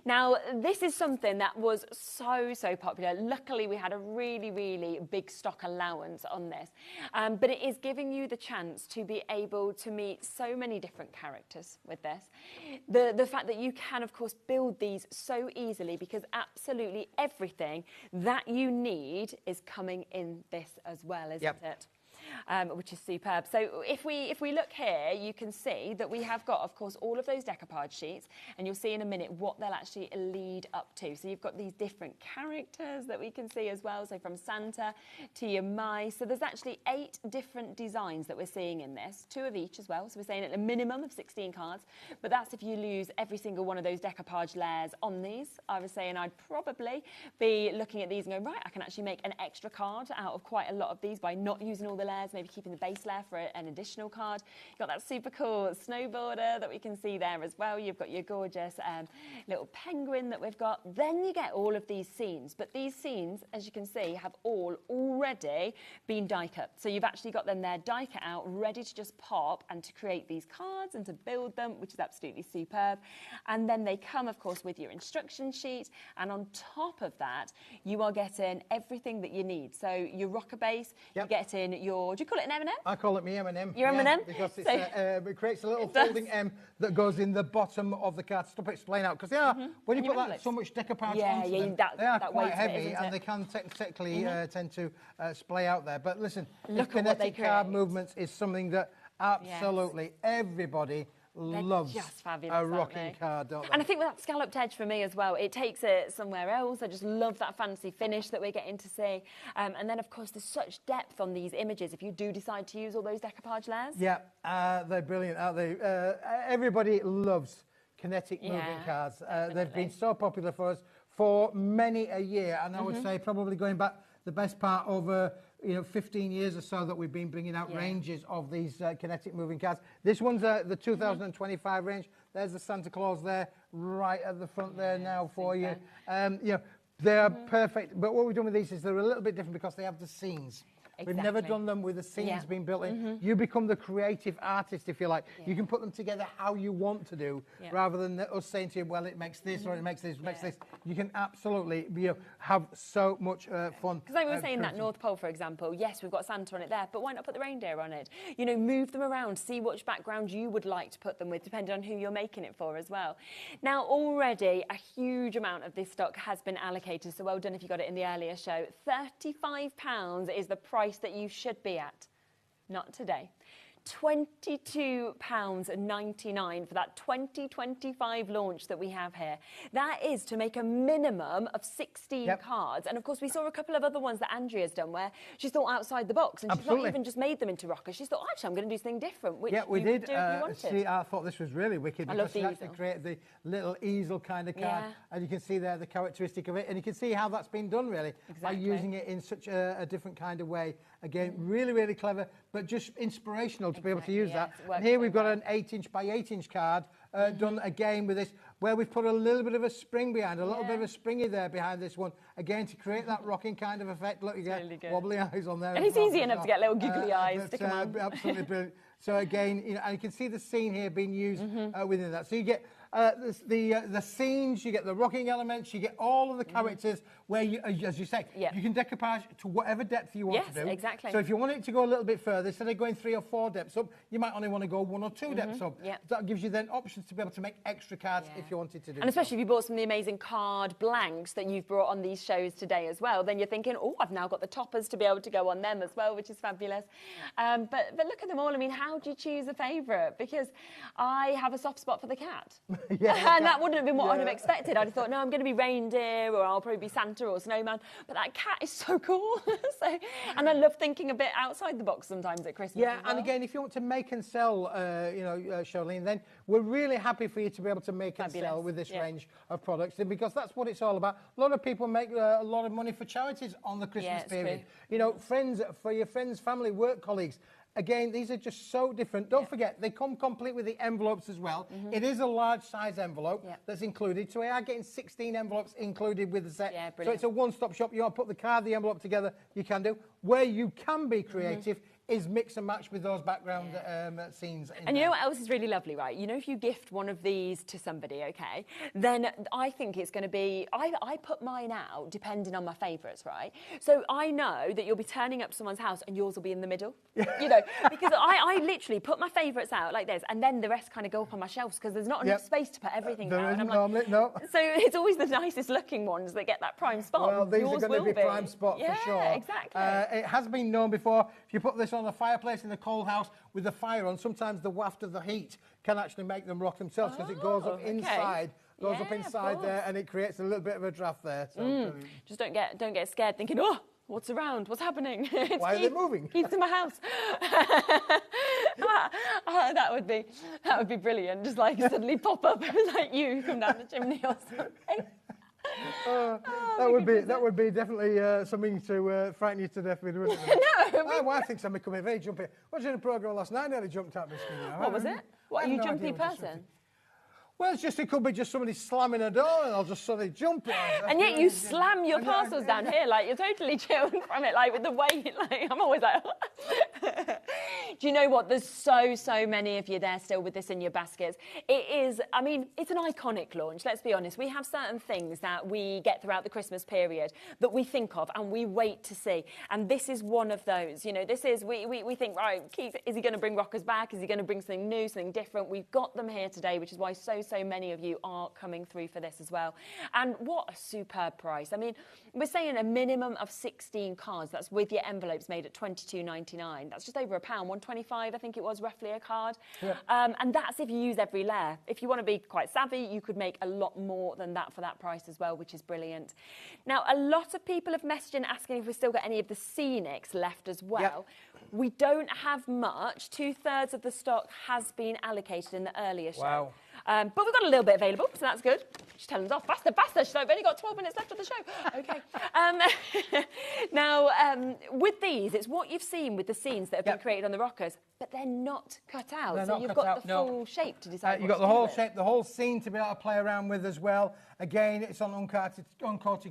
Now this is something that was so popular. Luckily we had a really big stock allowance on this, but it is giving you the chance to be able to meet so many different characters with this. The fact that you can of course build these so easily, because absolutely everything that you need is coming in this as well, isn't it? Which is superb. So if we look here, you can see that we have got, of course, all of those decoupage sheets, and you'll see in a minute what they'll actually lead up to. So you've got these different characters that we can see as well, so from Santa to your mice. So there's actually 8 different designs that we're seeing in this, 2 of each as well. So we're saying at a minimum of 16 cards, but that's if you lose every single one of those decoupage layers on these. I was saying I'd probably be looking at these and going, right, I can actually make an extra card out of quite a lot of these by not using all the layers, maybe keeping the base layer for an additional card. You've got that super cool snowboarder that we can see there as well. You've got your gorgeous little penguin that we've got. Then you get all of these scenes, but these scenes, as you can see, have all already been die cut. So you've actually got them there die cut out, ready to just pop and to create these cards and to build them, which is absolutely superb. And then they come, of course, with your instruction sheet, and on top of that, you are getting everything that you need. So your rocker base, you get in your or do you call it an M&M? I call it me M&M. Your M&M? Because it's, it creates a little folding M that goes in the bottom of the card. Stop it splaying out, because they are, when you put that so much decoupage onto them, they are quite heavy, and they can technically tend to splay out there. But listen, kinetic card movements is something that absolutely everybody loves just fabulous, a rocking card, don't they? And I think with that scalloped edge for me as well, it takes it somewhere else. I just love that fancy finish that we're getting to see. And then, of course, there's such depth on these images if you do decide to use all those decoupage layers. Yeah, they're brilliant, aren't they? Everybody loves kinetic moving cards. They've been so popular for us for many a year, and I would say probably going back the best part over 15 years or so that we've been bringing out ranges of these kinetic moving cards. This one's the 2025 range. There's the Santa Claus there, right at the front there now for you. They are perfect, but what we've done with these is they're a little bit different because they have the scenes. We've never done them with the scenes being built in. You become the creative artist, if you like. You can put them together how you want to do, rather than us saying to you, well, it makes this, or it makes this, makes this. You can absolutely have so much fun. Because like we were saying, that North Pole, for example, yes, we've got Santa on it there, but why not put the reindeer on it? Move them around, see which background you would like to put them with, depending on who you're making it for as well. Now, already a huge amount of this stock has been allocated, so well done if you got it in the earlier show. £35 is the price that you should be at. Not today. £22.99 for that 2025 launch that we have here. That is to make a minimum of 16 cards. And of course, we saw a couple of other ones that Andrea's done where she's thought outside the box, and she's not even just made them into rockers. She's thought, actually, I'm going to do something different. Which we did. Do if you wanted. See, I thought this was really wicked because she actually created the little easel kind of card, and you can see there the characteristic of it, and you can see how that's been done really by using it in such a different kind of way. Again, really, really clever, but just inspirational to be able to use that. And here we've got an 8-inch by 8-inch card done again with this, where we've put a little bit of a spring behind, a little bit of a springy there behind this one, again to create that rocking kind of effect. Look, you get wobbly eyes on there. And it's easy enough to get little giggly eyes. Stick 'em on. Absolutely brilliant. So again, and you can see the scene here being used within that. So you get the scenes, you get the rocking elements, you get all of the characters where you, as you say, you can decoupage to whatever depth you want to do. Exactly. So if you want it to go a little bit further, instead of going 3 or 4 depths up, you might only want to go 1 or 2 depths up. That gives you then options to be able to make extra cards if you wanted to do. And especially if you bought some of the amazing card blanks that you've brought on these shows today as well, then you're thinking, oh, I've now got the toppers to be able to go on them as well, which is fabulous. But look at them all. I mean, how do you choose a favourite? Because I have a soft spot for the cat. And that wouldn't have been what I'd have expected. I'd have thought, no, I'm going to be reindeer, or I'll probably be Santa or snowman. But that cat is so cool. And I love thinking a bit outside the box sometimes at Christmas. Yeah, and again, if you want to make and sell, Charlene, then we're really happy for you to be able to make and sell with this range of products, because that's what it's all about. A lot of people make a lot of money for charities on the Christmas period. Friends, for your friends, family, work colleagues. Again, these are just so different. Don't forget, they come complete with the envelopes as well. It is a large size envelope that's included. So we are getting 16 envelopes included with the set. So it's a one-stop shop. You want to put the card, the envelope together, you can do. Where you can be creative is mix and match with those background scenes. And you know what else is really lovely, right? If you gift one of these to somebody, okay, then I think it's going to be, I put mine out depending on my favourites, right? So I know that you'll be turning up to someone's house and yours will be in the middle, because I literally put my favourites out like this, and then the rest kind of go up on my shelves because there's not enough space to put everything there out. Isn't normally, no. So it's always the nicest looking ones that get that prime spot. Well, these are going to be prime spot for sure. Exactly. It has been known before, if you put this on a fireplace in a cold house with the fire on, sometimes the waft of the heat can actually make them rock themselves because it goes up inside, there, and it creates a little bit of a draft there. So just don't get scared thinking, oh, what's around? What's happening? Why are they moving? He's in my house. That would be brilliant. Just like suddenly pop up like you come down the chimney or something. That would be definitely something to frighten you to death with, wouldn't it? No. My wife thinks I'm becoming very jumpy. Watching a programme last night, I nearly jumped out of my skin. What was it? What, are you a jumpy person? Well, it could be just somebody slamming a door and I'll just suddenly jump. And yet you slam your parcels down here, like you're totally chilled from it, like with the weight. Like I'm always like, Do you know what? There's so many of you there still with this in your baskets. It is, I mean, it's an iconic launch, let's be honest. We have certain things that we get throughout the Christmas period that we think of and we wait to see. And this is one of those. You know, this is, we think, right, Keith, is he going to bring rockers back? Is he going to bring something new, something different? We've got them here today, which is why so many of you are coming through for this as well. And what a superb price. I mean, we're saying a minimum of 16 cards. That's with your envelopes made at $22.99. That's just over £1, $1.25, I think it was, roughly a card. Yeah. And that's if you use every layer. If you want to be quite savvy, you could make a lot more than that for that price as well, which is brilliant. Now, a lot of people have messaged in asking if we've still got any of the scenics left as well. Yep. We don't have much. 2/3 of the stock has been allocated in the earlier show. Wow. But we've got a little bit available, so that's good. She's telling us off. Faster. She's like, we've only got 12 minutes left of the show. Okay. Now, with these, it's what you've seen with the scenes that have been created on the rockers, but they're not cut out. So you've got the full shape to decide you've got the whole shape, the whole scene to be able to play around with as well. Again, it's on uncoated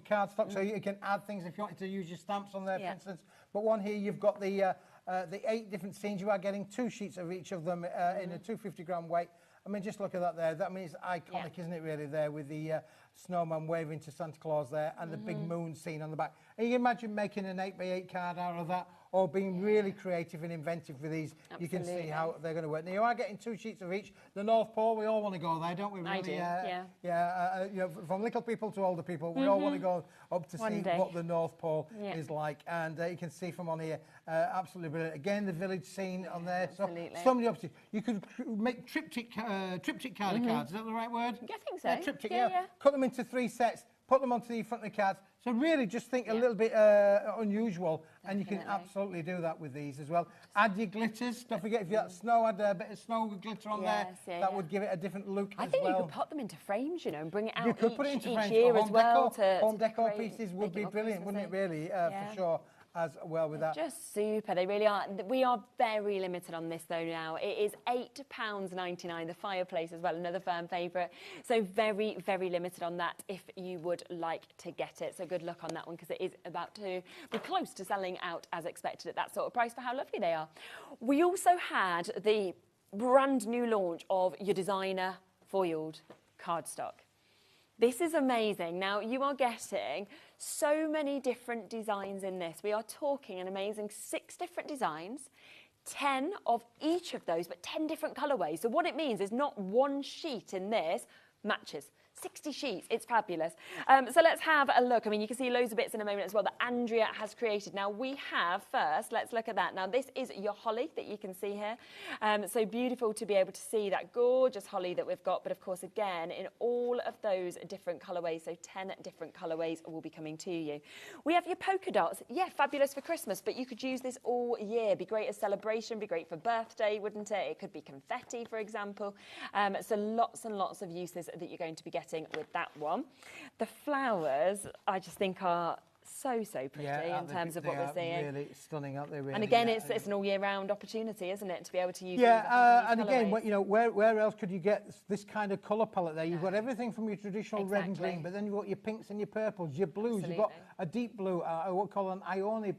cardstock, so you can add things if you wanted to use your stamps on there, for instance. But one here, you've got the 8 different scenes. You are getting 2 sheets of each of them in a 250-gram weight. I mean, just look at that there. That means it's iconic, isn't it, really, there, with the snowman waving to Santa Claus there and the big moon scene on the back. And you can imagine making an 8x8 card out of that, or being really creative and inventive with these. Absolutely. You can see how they're going to work. Now, you are getting 2 sheets of each. The North Pole, we all want to go there, don't we? Really? I do, you know, from little people to older people, we all want to go up to see what the North Pole is like. And you can see from on here, absolutely brilliant. Again, the village scene on there. So many options. You could make triptych card cards. Is that the right word? Yeah, I think so. Triptych, yeah. Cut them into 3 sets. Put them onto the front of the cards. So really just think a little bit unusual, and you can absolutely do that with these as well. Add your glitters. Don't forget, if you got snow, add a bit of snow glitter on there. That would give it a different look as well. I think you could put them into frames, you know, and bring it out you could put it into frames year as well. Home decor pieces would be brilliant, wouldn't it, really, for sure. As well with that. Just super, they really are. We are very limited on this though now. It is £8.99, the fireplace as well, another firm favourite. So very limited on that if you would like to get it. So good luck on that one, because it is about to be close to selling out as expected at that sort of price for how lovely they are. We also had the brand new launch of your designer foiled cardstock. This is amazing. Now, you are getting so many different designs in this. We are talking an amazing 6 different designs, 10 of each of those, but 10 different colourways. So what it means is not one sheet in this matches. 60 sheets, it's fabulous. So let's have a look. I mean, you can see loads of bits in a moment as well that Andrea has created. Now we have first, let's look at that. Now this is your holly that you can see here. So beautiful to be able to see that gorgeous holly that we've got. But of course, again, in all of those different colourways, so 10 different colourways will be coming to you. We have your polka dots. Yeah, fabulous for Christmas, but you could use this all year. Be great as celebration, be great for birthday, wouldn't it? It could be confetti, for example. So lots and lots of uses that you're going to be getting with that one. The flowers, I just think, are so pretty in terms of what we're seeing. Really stunning, aren't they? Really? And again, it's an all year round opportunity, isn't it, to be able to use. And again, you know, where else could you get this kind of colour palette there? You've got everything from your traditional red and green, but then you've got your pinks and your purples, your blues. Absolutely. You've got a deep blue, what we call an Ionian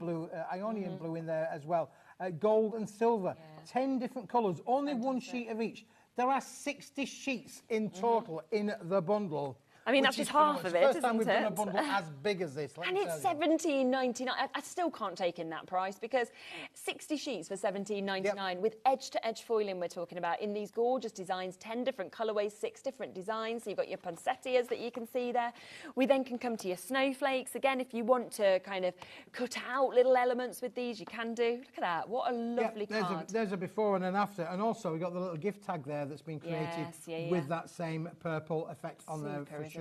blue in there as well. Gold and silver, 10 different colours, only one sheet of each. There are 60 sheets in total in the bundle. I mean, that's just half of it, isn't it? First time we've done a bundle as big as this. And it's $17.99. I still can't take in that price, because 60 sheets for $17.99 with edge-to-edge foiling we're talking about in these gorgeous designs, 10 different colourways, 6 different designs. So you've got your poinsettias that you can see there. We then can come to your snowflakes. Again, if you want to kind of cut out little elements with these, you can do. Look at that. What a lovely card. There's a before and an after. And also, we've got the little gift tag there that's been created with that same purple effect on there for sure.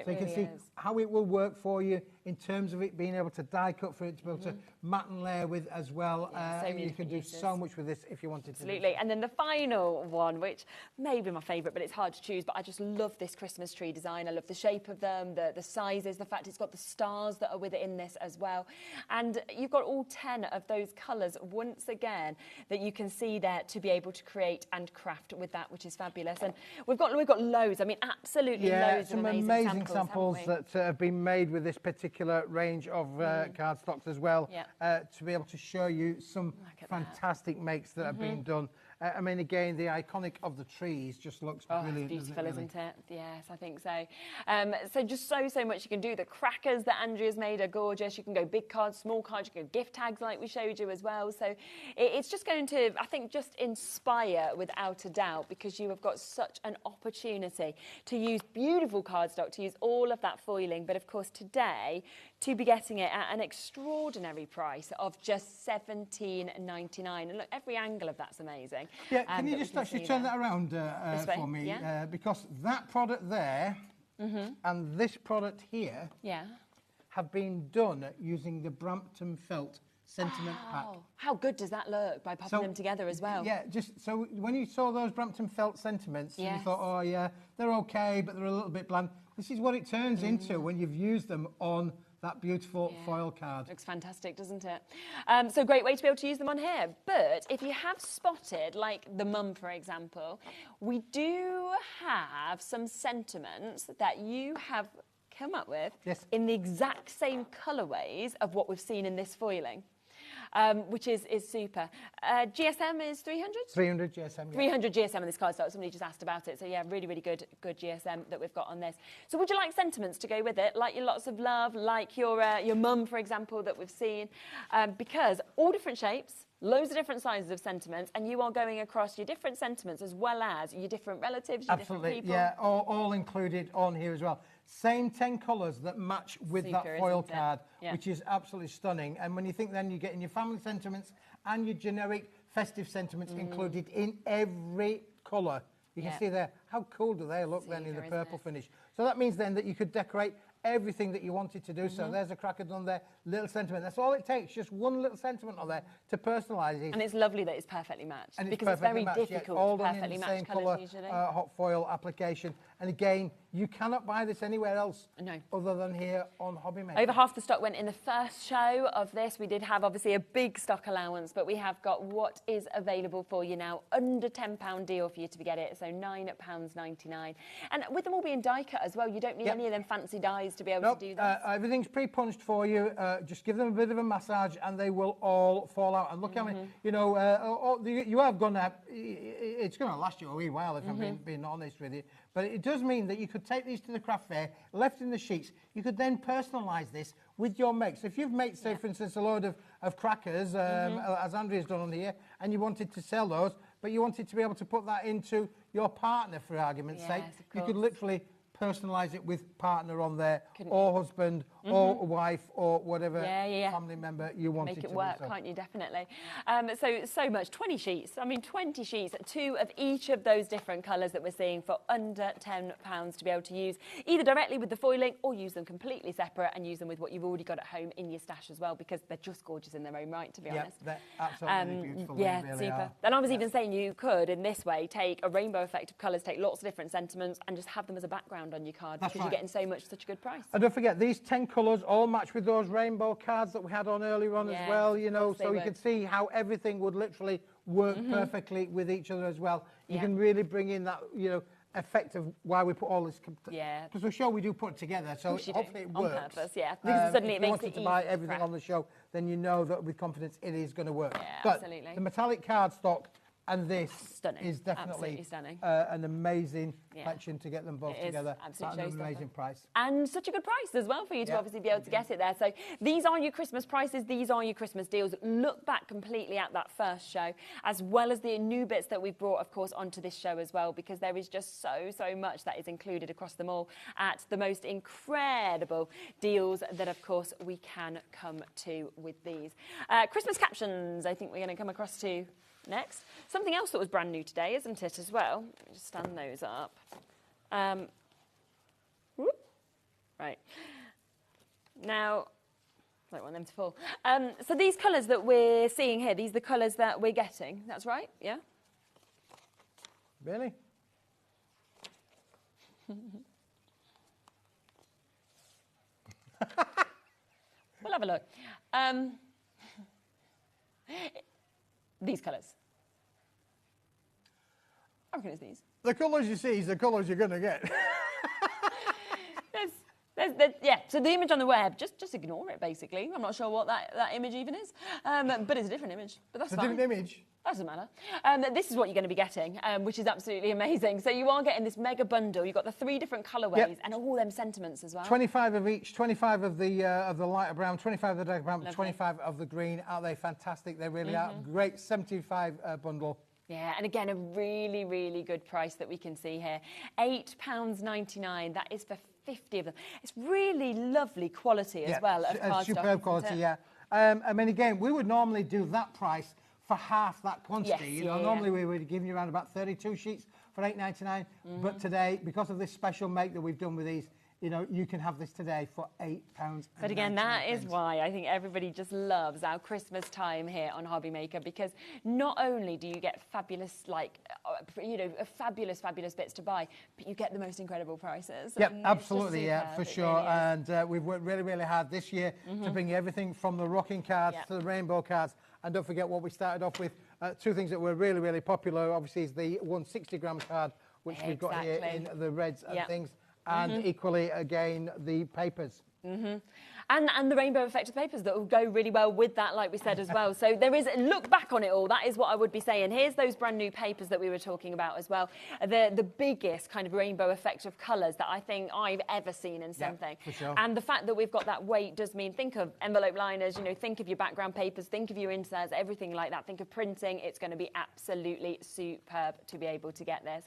So you can see how it will work for you in terms of it being able to die cut for it to be able to mat and layer with as well. You can do so much with this if you wanted to. Absolutely. And then the final one, which may be my favourite, but it's hard to choose, but I just love this Christmas tree design. I love the shape of them, the sizes, the fact it's got the stars that are with it in this as well. And you've got all 10 of those colours once again that you can see there to be able to create and craft with that, which is fabulous. And we've got loads. I mean, absolutely loads of amazing amazing samples that have been made with this particular range of cardstocks as well, to be able to show you some fantastic makes that have been done. I mean, again, the iconic of the trees just looks brilliant. It's beautiful, isn't it? Yes, I think so. So just so much you can do. The crackers that Andrea's made are gorgeous. You can go big cards, small cards, you can go gift tags like we showed you as well. So it's just going to, I think, just inspire without a doubt, because you have got such an opportunity to use beautiful cardstock, to use all of that foiling. But of course, today, to be getting it at an extraordinary price of just £17.99. And look, every angle of that's amazing. Yeah, can you just actually turn that around for me? Yeah. Because that product there and this product here have been done using the Brampton felt sentiment pack. How good does that look by popping them together as well? Yeah, just so when you saw those Brampton felt sentiments, you thought, oh yeah, they're okay, but they're a little bit bland. This is what it turns into when you've used them on that beautiful foil card. Looks fantastic, doesn't it? So great way to be able to use them on here. But if you have spotted, like the mum, for example, we do have some sentiments that you have come up with in the exact same colourways of what we've seen in this foiling. Which is super. GSM is 300? 300 GSM, 300 GSM in this cardstock. Somebody just asked about it. So yeah, really good GSM that we've got on this. So would you like sentiments to go with it? Like your lots of love, like your mum, for example, that we've seen. Because all different shapes, loads of different sizes of sentiments, and you are going across your different sentiments as well as your different relatives, your different people. Yeah, all included on here as well. Same 10 colours that match with that foil card, which is absolutely stunning. And when you think then you're getting your family sentiments and your generic festive sentiments included in every colour. You can see there, how cool do they look then in the purple finish. So that means then that you could decorate everything that you wanted to do. So there's a cracker done there, little sentiment. That's all it takes, just one little sentiment on there to personalise it. And it's lovely that it's perfectly matched, and because it's very difficult all to perfectly match colours usually. Hot foil application. And again, you cannot buy this anywhere else other than here on HobbyMaker. Over half the stock went in the first show of this. We did have obviously a big stock allowance, but we have got what is available for you now, under £10 deal for you to get it, so £9.99. And with them all being die cut as well, you don't need any of them fancy dies to be able to do that. Everything's pre-punched for you. Just give them a bit of a massage and they will all fall out. And look how many, you know, you have gone to, it's going to last you a wee while if I'm being honest with you. But it does mean that you could take these to the craft fair, left in the sheets. You could then personalise this with your make. So if you've made, say, for instance, a load of crackers, as Andrea's done on here, and you wanted to sell those, but you wanted to be able to put that into your partner, for argument's sake, you could literally personalise it with partner on there, or husband, or wife, or whatever family member you wanted to make it work, can't you? Definitely. So much. 20 sheets. I mean, 20 sheets, 2 of each of those different colours that we're seeing for under £10 to be able to use, either directly with the foiling or use them completely separate and use them with what you've already got at home in your stash as well, because they're just gorgeous in their own right, to be honest. They're absolutely beautiful. Yeah, they really super. are. And I was even saying you could, in this way, take a rainbow effect of colours, take lots of different sentiments, and just have them as a background on your card, because you're getting such a good price. And don't forget, these 10 colours all match with those rainbow cards that we had on earlier on as well, you know, so you can see how everything would literally work perfectly with each other as well. You can really bring in that, you know, effect of why we put all this. Because we're sure we do put it together, so hopefully it works. On purpose, because suddenly if it makes you wanted to buy everything on the show, then you know that with confidence it is going to work. But the metallic cardstock and this is definitely an amazing collection to get them both together at an amazing price. And such a good price as well for you to obviously be able to get it there. So these are your Christmas prices, these are your Christmas deals. Look back completely at that first show, as well as the new bits that we've brought, of course, onto this show as well, because there is just so much that is included across them all at the most incredible deals that, of course, we can come to with these. Christmas captions, I think we're going to come across to next. Something else that was brand new today, isn't it, as well? Let me just stand those up. Right. Now, I don't want them to fall. So these colours that we're seeing here, these are the colours that we're getting. That's right, yeah? Really? We'll have a look. These colours. I reckon it's these. The colours you see is the colours you're going to get. Yeah, so the image on the web, just ignore it, basically. I'm not sure what that image even is, but it's a different image, but that's fine. It's a different image? That doesn't matter. This is what you're going to be getting, which is absolutely amazing. So you are getting this mega bundle. You've got the 3 different colourways and all them sentiments as well. 25 of each, 25 of the lighter brown, 25 of the darker brown, 25 of the green. Aren't they fantastic? They really are. Great 75 bundle. Yeah, and again, a really, really good price that we can see here. £8.99. That is for 50 of them. It's really lovely quality as well. Of cardstock, superb quality, yeah. I mean, again, we would normally do that price for half that quantity. Yes, you know, normally we would give you around about 32 sheets for £8.99. But today, because of this special make that we've done with these, you know, you can have this today for £8. But again, that is why I think everybody just loves our Christmas time here on HobbyMaker, because not only do you get fabulous, like, you know, fabulous bits to buy, but you get the most incredible prices. Yep, absolutely, yeah, for sure. Really, and we've worked really, really hard this year to bring you everything from the rocking cards to the rainbow cards. And don't forget what we started off with, 2 things that were really, really popular. Obviously, is the 160-gram card, which we've got here in the reds and things. And equally, again, the papers. And the rainbow effective papers that will go really well with that, like we said as well. So there is, look back on it all, that is what I would be saying. Here's those brand new papers that we were talking about as well. The biggest kind of rainbow effective colours that I think I've ever seen in something. For sure. And the fact that we've got that weight does mean, think of envelope liners, you know, think of your background papers, think of your inserts, everything like that. Think of printing. It's going to be absolutely superb to be able to get this.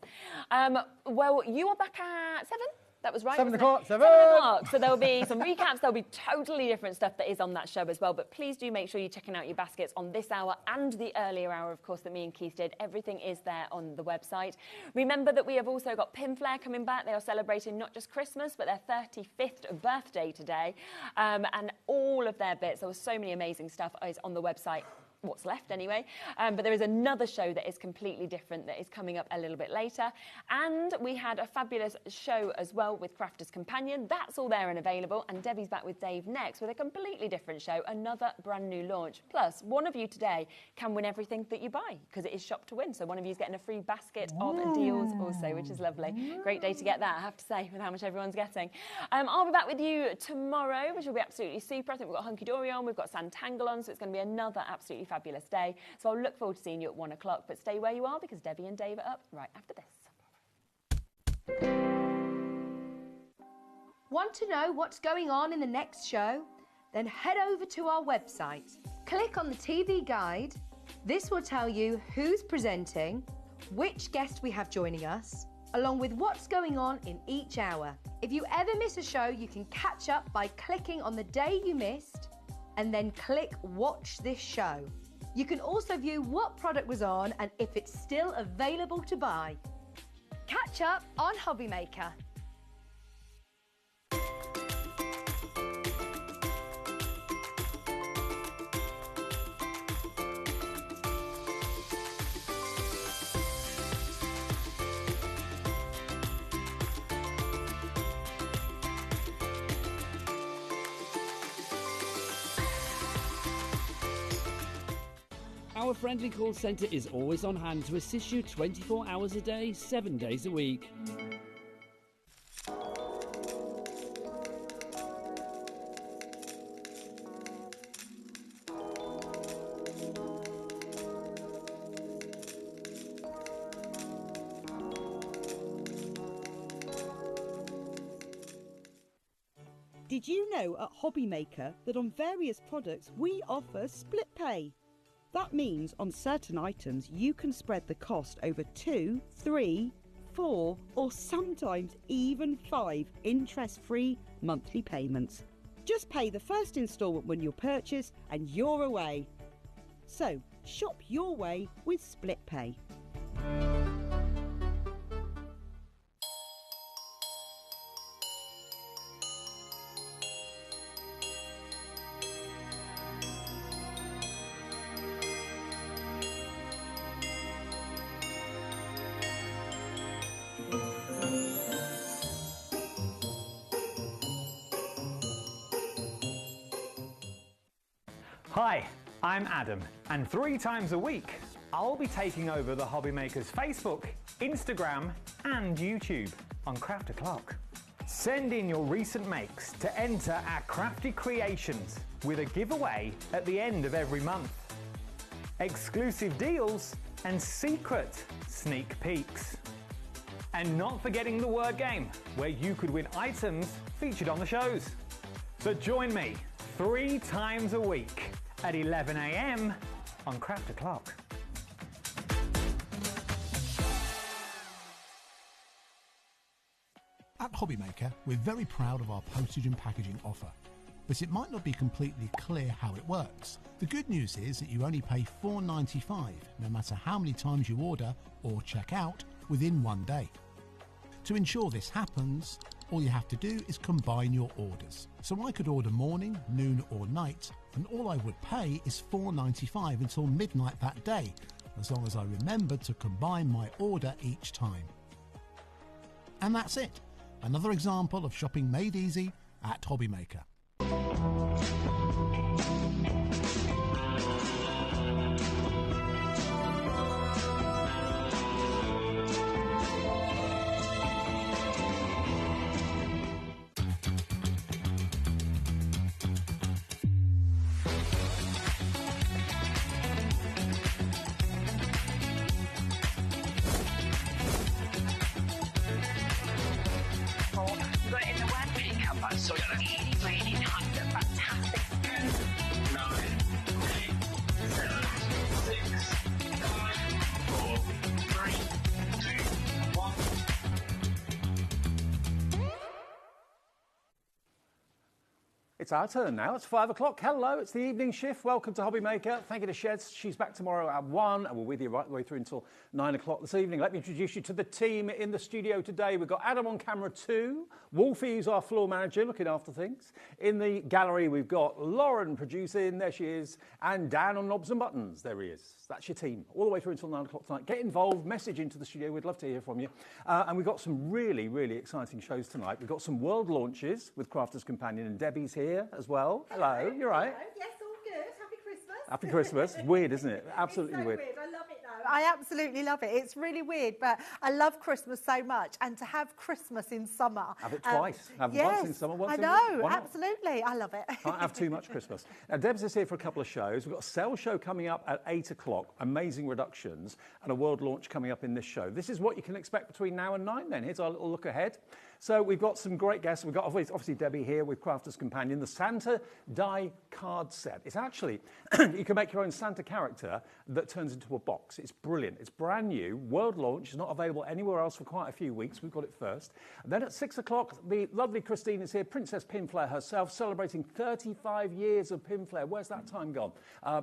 Well, you are back at 7? That was right. 7 o'clock. 7 o'clock. So there'll be some recaps. There'll be totally different stuff that is on that show as well. But please do make sure you're checking out your baskets on this hour and the earlier hour, of course, that me and Keith did. Everything is there on the website. Remember that we have also got Pinflare coming back. They are celebrating not just Christmas, but their 35th birthday today. And all of their bits. There was so many amazing stuff is on the website. What's left anyway, but there is another show that is completely different that is coming up a little bit later, and we had a fabulous show as well with Crafter's Companion. That's all there and available, and Debbie's back with Dave next with a completely different show, another brand new launch. Plus, one of you today can win everything that you buy, because it is shop to win, so one of you is getting a free basket of deals also, which is lovely. Great day to get that, I have to say, with how much everyone's getting. I'll be back with you tomorrow, which will be absolutely super. I think we've got Hunky Dory on, we've got Santangle on, so it's going to be another absolutely fabulous day. So I'll look forward to seeing you at 1 o'clock, but stay where you are because Debbie and Dave are up right after this. Want to know what's going on in the next show? Then head over to our website. Click on the TV guide. This will tell you who's presenting, which guest we have joining us, along with what's going on in each hour. If you ever miss a show, you can catch up by clicking on the day you missed and then click Watch This Show. You can also view what product was on and if it's still available to buy. Catch up on HobbyMaker. Our friendly call centre is always on hand to assist you 24 hours a day, 7 days a week. Did you know at HobbyMaker that on various products we offer split pay? That means on certain items you can spread the cost over 2, 3, 4 or sometimes even 5 interest-free monthly payments. Just pay the first instalment when you purchase and you're away. So shop your way with split pay. Hi, I'm Adam, and 3 times a week, I'll be taking over the HobbyMaker's Facebook, Instagram, and YouTube on Craft O'Clock. Send in your recent makes to enter our crafty creations with a giveaway at the end of every month. Exclusive deals and secret sneak peeks. And not forgetting the word game, where you could win items featured on the shows. So join me 3 times a week at 11 a.m. on Craft O'Clock. At HobbyMaker, we're very proud of our postage and packaging offer, but it might not be completely clear how it works. The good news is that you only pay $4.95 no matter how many times you order or check out within 1 day. To ensure this happens, all you have to do is combine your orders. So I could order morning, noon or night, and all I would pay is $4.95 until midnight that day, as long as I remembered to combine my order each time. And that's it. Another example of shopping made easy at HobbyMaker. You got it in the word really cover, so you got a really fantastic. 9, 8, 7, 6, 5, 4, 3, 2, 1. It's our turn now. It's 5 o'clock. Hello, it's the evening shift. Welcome to HobbyMaker. Thank you to Sheds. She's back tomorrow at 1, and we're with you right the way through until 9 o'clock this evening. Let me introduce you to the team in the studio today. We've got Adam on camera 2. Wolfie, who's our floor manager, looking after things. In the gallery, we've got Lauren producing. There she is. And Dan on knobs and buttons. There he is. That's your team. All the way through until 9 o'clock tonight. Get involved. Message into the studio. We'd love to hear from you. And we've got some really, really exciting shows tonight. We've got some world launches with Crafters Companion, and Debbie's here as well. Hello, you're right. Hello. Yes, all good. Happy Christmas. Happy Christmas. It's weird, isn't it? Absolutely It's so weird. weird. I love it though. I absolutely love it. It's really weird, but I love Christmas so much. And to have Christmas in summer. Have it twice. Have yes, once in summer, once I in know, winter. Why not? absolutely. I love it. Can't have too much Christmas. Now, Deb's is here for a couple of shows. We've got a sale show coming up at 8 o'clock, amazing reductions, and a world launch coming up in this show. This is what you can expect between now and 9 then. Here's our little look ahead. So we've got some great guests. We've got obviously Debbie here with Crafters Companion, the Santa die card set. It's actually, you can make your own Santa character that turns into a box. It's brilliant. It's brand new, world launch. It's not available anywhere else for quite a few weeks. We've got it first. And then at 6 o'clock, the lovely Christine is here, Princess Pinflare herself, celebrating 35 years of Pinflare. Where's that time gone?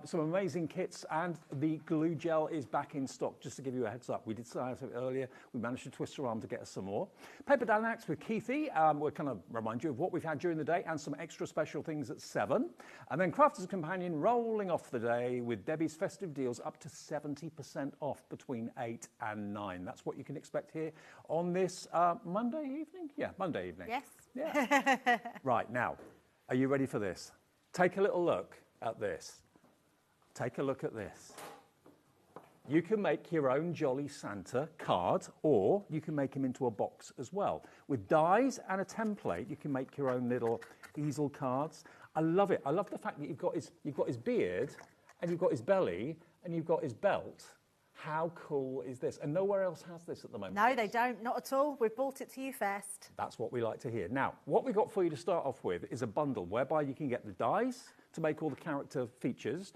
Some amazing kits, and the glue gel is back in stock, just to give you a heads up. We did say it earlier. We managed to twist her arm to get us some more. Paper Dynamics with Keithy. We'll kind of remind you of what we've had during the day and some extra special things at 7. And then Crafters Companion rolling off the day with Debbie's festive deals up to 70% off between 8 and 9. That's what you can expect here on this Monday evening? Yeah, Monday evening. Yes. Yeah. Right, now, are you ready for this? Take a little look at this. Take a look at this. You can make your own Jolly Santa card, or you can make him into a box as well. With dies and a template, you can make your own little easel cards. I love it. I love the fact that you've got his beard, and you've got his belly, and you've got his belt. How cool is this? And nowhere else has this at the moment. No, they don't. Not at all. We've brought it to you first. That's what we like to hear. Now, what we've got for you to start off with is a bundle whereby you can get the dies to make all the character features,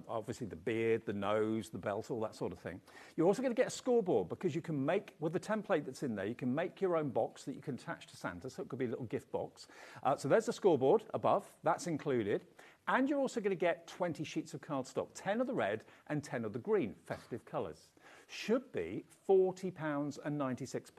obviously the beard, the nose, the belt, all that sort of thing. You're also going to get a scoreboard, because you can make, with the template that's in there, you can make your own box that you can attach to Santa, so it could be a little gift box. So there's the scoreboard above, that's included. And you're also going to get 20 sheets of cardstock, 10 of the red and 10 of the green, festive colours. Should be £40.96,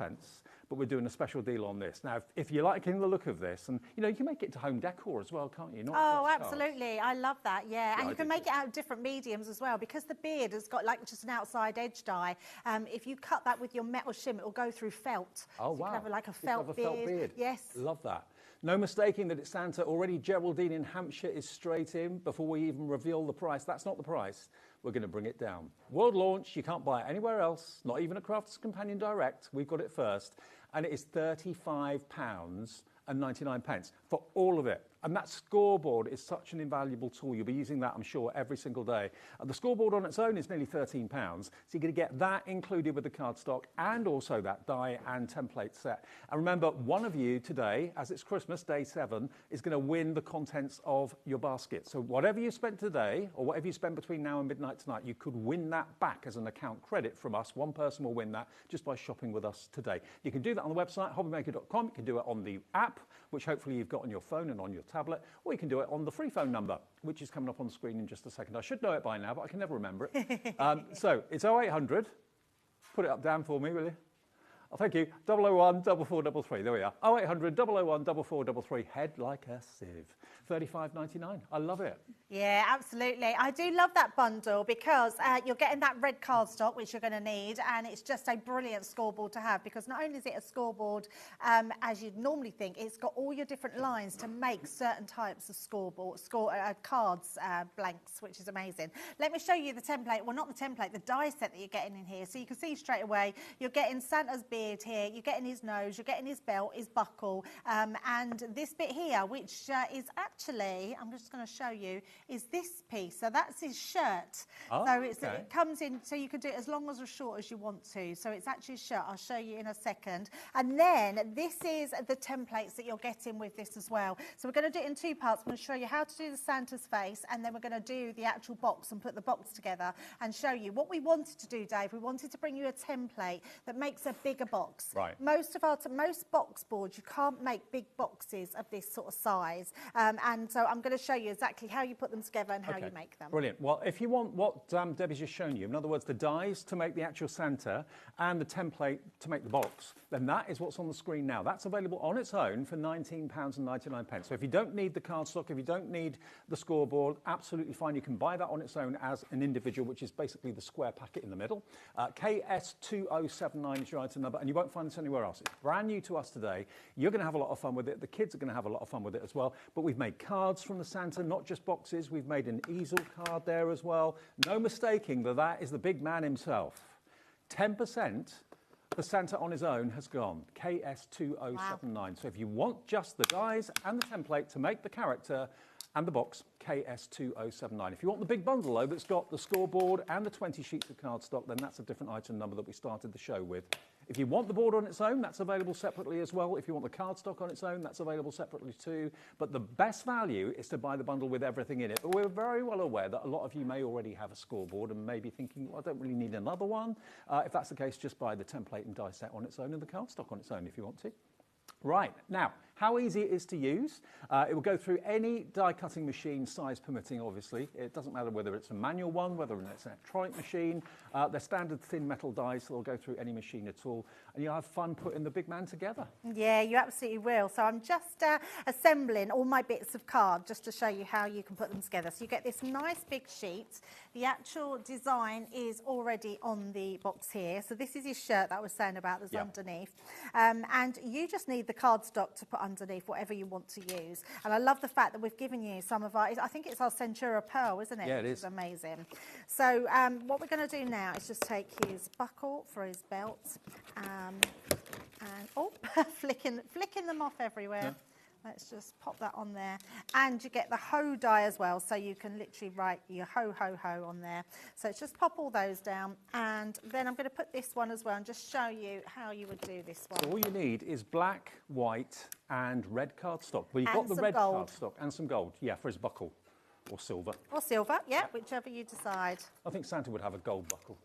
but we're doing a special deal on this. Now, if you're liking the look of this, and you can make it to home decor as well, can't you? Not Oh, just absolutely. I love that, yeah. And I you can do make too. it out of different mediums as well, because the beard has got like just an outside edge die. If you cut that with your metal shim, it will go through felt. Oh, so wow. You can have like a You can felt, have a felt beard. Yes. Love that. No mistaking that it's Santa. Already Geraldine in Hampshire is straight in before we even reveal the price. That's not the price. We're going to bring it down. World launch. You can't buy it anywhere else, not even at Crafters Companion Direct. We've got it first. and it is £35.99 for all of it. And that scoreboard is such an invaluable tool. You'll be using that, I'm sure, every single day. And the scoreboard on its own is nearly £13, so you're going to get that included with the cardstock and also that die and template set. And remember, one of you today, as it's Christmas, day 7, is going to win the contents of your basket. So whatever you spent today, or whatever you spend between now and midnight tonight, you could win that back as an account credit from us. One person will win that just by shopping with us today. You can do that on the website, hobbymaker.com. You can do it on the app, which hopefully you've got on your phone and on your tablet, or you can do it on the free phone number, which is coming up on the screen in just a second. I should know it by now, but I can never remember it. So it's 0800. Put it up down for me, will you? Oh, thank you. 001 4433. There we are. 0800 001 4433. Head like a sieve. £35.99. I love it. Yeah, absolutely. I do love that bundle because you're getting that red cardstock, which you're going to need, and it's just a brilliant scoreboard to have because not only is it a scoreboard as you'd normally think, it's got all your different lines to make certain types of cards blanks, which is amazing. Let me show you the template. Well, not the template, the die set that you're getting in here. So you can see straight away, you're getting Santa's beard here, you're getting his nose, you're getting his belt, his buckle, and this bit here, which is actually, I'm just going to show you, is this piece. So that's his shirt. Oh, so okay. it comes in, so you can do it as long as or short as you want to. So it's actually a shirt. I'll show you in a second. And then this is the templates that you're getting with this as well. So we're going to do it in 2 parts. I'm going to show you how to do the Santa's face, and then we're going to do the actual box and put the box together and show you what we wanted to do, Dave. We wanted to bring you a template that makes a bigger box. Right. Most box boards, you can't make big boxes of this sort of size. And so I'm going to show you exactly how you put them together and how you make them. Brilliant. Well, if you want what Debbie's just shown you, in other words, the dies to make the actual Santa and the template to make the box, then that is what's on the screen now. That's available on its own for £19.99. So if you don't need the cardstock, if you don't need the scoreboard, absolutely fine. You can buy that on its own as an individual, which is basically the square packet in the middle. KS2079 is your item number, and you won't find this anywhere else. It's brand new to us today. You're going to have a lot of fun with it. The kids are going to have a lot of fun with it as well. But we've made cards from the Santa, not just boxes. We've made an easel card there as well. No mistaking that is the big man himself. 10% for Santa on his own has gone. KS2079. Wow. So if you want just the dies and the template to make the character and the box, KS2079. If you want the big bundle, though, that's got the scoreboard and the 20 sheets of cardstock, then that's a different item number that we started the show with. If you want the board on its own, that's available separately as well. If you want the cardstock on its own, that's available separately too. But the best value is to buy the bundle with everything in it. But we're very well aware that a lot of you may already have a scoreboard and may be thinking, well, I don't really need another one. If that's the case, just buy the template and die set on its own and the cardstock on its own if you want to. Right, now, how easy it is to use. It will go through any die cutting machine, size permitting, obviously. It doesn't matter whether it's a manual one, whether it's an electronic machine. They're standard thin metal dies, so they'll go through any machine at all. And you'll have fun putting the big man together. Yeah, you absolutely will. So I'm just assembling all my bits of card just to show you how you can put them together. So you get this nice big sheet. The actual design is already on the box here. So this is his shirt that I was saying about that's underneath. And you just need the cardstock to put underneath whatever you want to use. And I love the fact that we've given you some of our, I think it's our Centura Pearl, isn't it? Yeah, it is. Which is amazing. So what we're going to do now is just take his buckle for his belt and flicking them off everywhere. Yeah. Let's just pop that on there. And you get the ho die as well, so you can literally write your ho, ho, ho on there. So it's just pop all those down. And then I'm going to put this one as well and just show you how you would do this one. So all you need is black, white and red cardstock. Well, you've got the red cardstock and some gold, yeah, for his buckle. Or silver. Or silver, yeah, whichever you decide. I think Santa would have a gold buckle.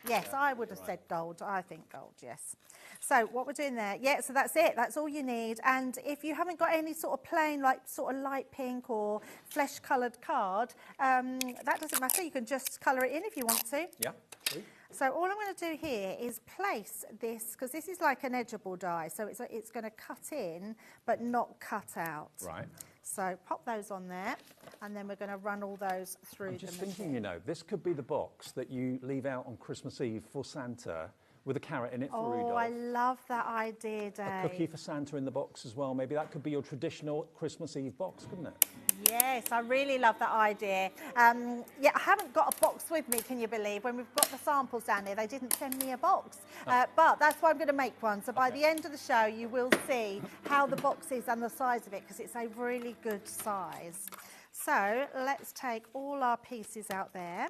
Yes, yeah, I would have said gold. I think gold, yes. So what we're doing there, yeah, so that's it. That's all you need. And if you haven't got any sort of plain, like sort of light pink or flesh-coloured card, that doesn't matter. You can just colour it in if you want to. Yeah, true. So all I'm going to do here is place this, because this is like an edgeable die, so it's going to cut in but not cut out. Right. So pop those on there, and then we're going to run all those through the machine. I'm just thinking, you know, this could be the box that you leave out on Christmas Eve for Santa with a carrot in it for Rudolph. Oh, I love that idea, Dave. A cookie for Santa in the box as well. Maybe that could be your traditional Christmas Eve box, couldn't it? Yes, I really love that idea. Yeah, I haven't got a box with me, can you believe? When we've got the samples down here, they didn't send me a box. But that's why I'm going to make one. So by the end of the show, you will see how the box is and the size of it, because it's a really good size. So let's take all our pieces out there.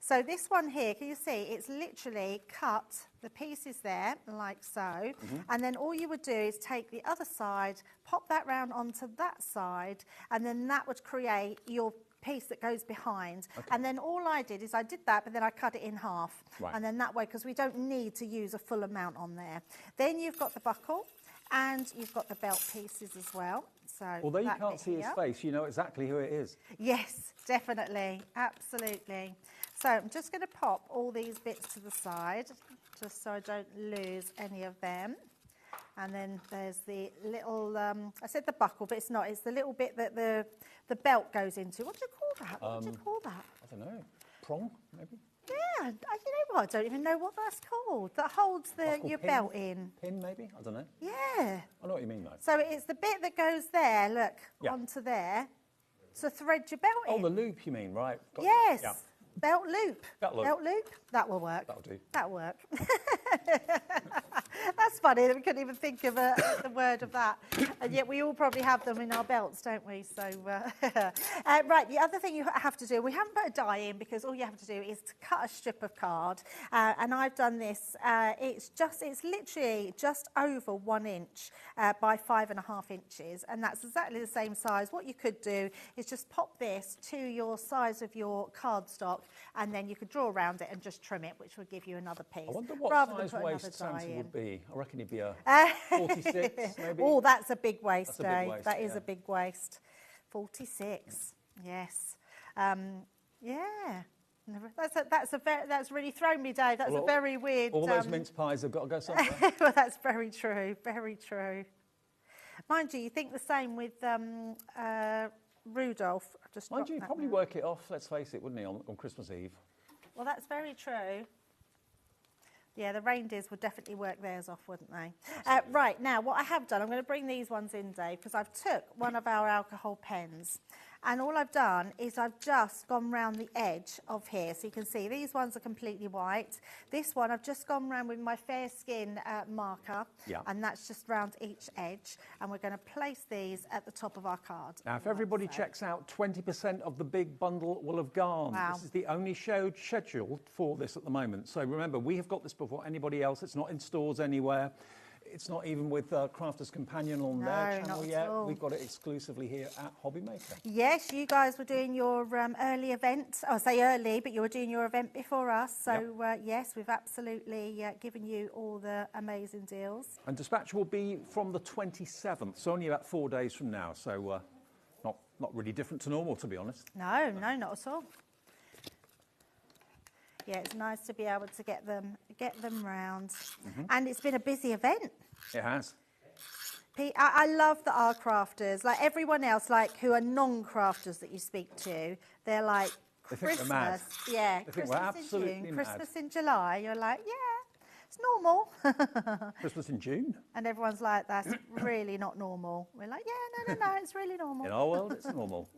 So this one here, can you see, it's literally cut the pieces there, like so. And then all you would do is take the other side, pop that round onto that side, and then that would create your piece that goes behind. And then all I did is I did that, but then I cut it in half. And then that way, because we don't need to use a full amount on there. Then you've got the buckle, and you've got the belt pieces as well. So although you can't see his face, you know exactly who it is. Yes, definitely, absolutely. So I'm just going to pop all these bits to the side, just so I don't lose any of them. And then there's the little, I said the buckle, but it's not. It's the little bit that the belt goes into. What do you call that? What do you call that? I don't know. Prong, maybe? Yeah, you know what? I don't even know what that's called. That holds your belt in. Pin, maybe? I don't know. Yeah. I know what you mean, though. So it's the bit that goes there, look, onto there, to thread your belt in. Oh, the loop, you mean, right. Got yes. Yeah. Belt loop. Belt loop. Belt loop. That will work. That'll do. That'll work. That's funny that we couldn't even think of the word of that. And yet we all probably have them in our belts, don't we? So, right, the other thing you have to do, we haven't put a die in because all you have to do is to cut a strip of card. And I've done this, it's literally just over 1 inch by 5.5 inches. And that's exactly the same size. What you could do is just pop this to your size of your cardstock, and then you could draw around it and just trim it, which would give you another piece. I wonder what size waist Santa would be. I reckon he'd be a 46, maybe. Oh, that's a big waist, That's a big waist, That is a big waist. 46, yes. Yeah. That's really thrown me, Dave. That's a very weird... All those mince pies have got to go somewhere. Well, that's very true, very true. Mind you think the same with Rudolph. Mind you, he'd probably work it off, let's face it, wouldn't he, on Christmas Eve? Well, that's very true. Yeah, the reindeers would definitely work theirs off, wouldn't they? Right, now, what I have done, I'm going to bring these ones in, Dave, because I've took one of our alcohol pens, and all I've done is I've just gone round the edge of here. So you can see these ones are completely white. This one, I've just gone round with my fair skin marker, and that's just round each edge. And we're going to place these at the top of our card. Now, if everybody checks out, 20% of the big bundle will have gone. Wow. This is the only show scheduled for this at the moment. So remember, we have got this before anybody else. It's not in stores anywhere. It's not even with Crafter's Companion on their channel yet. We've got it exclusively here at HobbyMaker. Yes, you guys were doing your early event. I say early, but you were doing your event before us. So, yes, we've absolutely given you all the amazing deals. And dispatch will be from the 27th, so only about 4 days from now. So not really different to normal, to be honest. No, not at all. Yeah, it's nice to be able to get them round. And it's been a busy event. It has. Pete, I love that our crafters, like everyone else, like who are non-crafters that you speak to, they're like, Christmas, yeah, Christmas in June, Christmas in July. You're like, yeah, it's normal. Christmas in June. And everyone's like, that's really not normal. We're like, yeah, no, it's really normal. In our world, it's normal.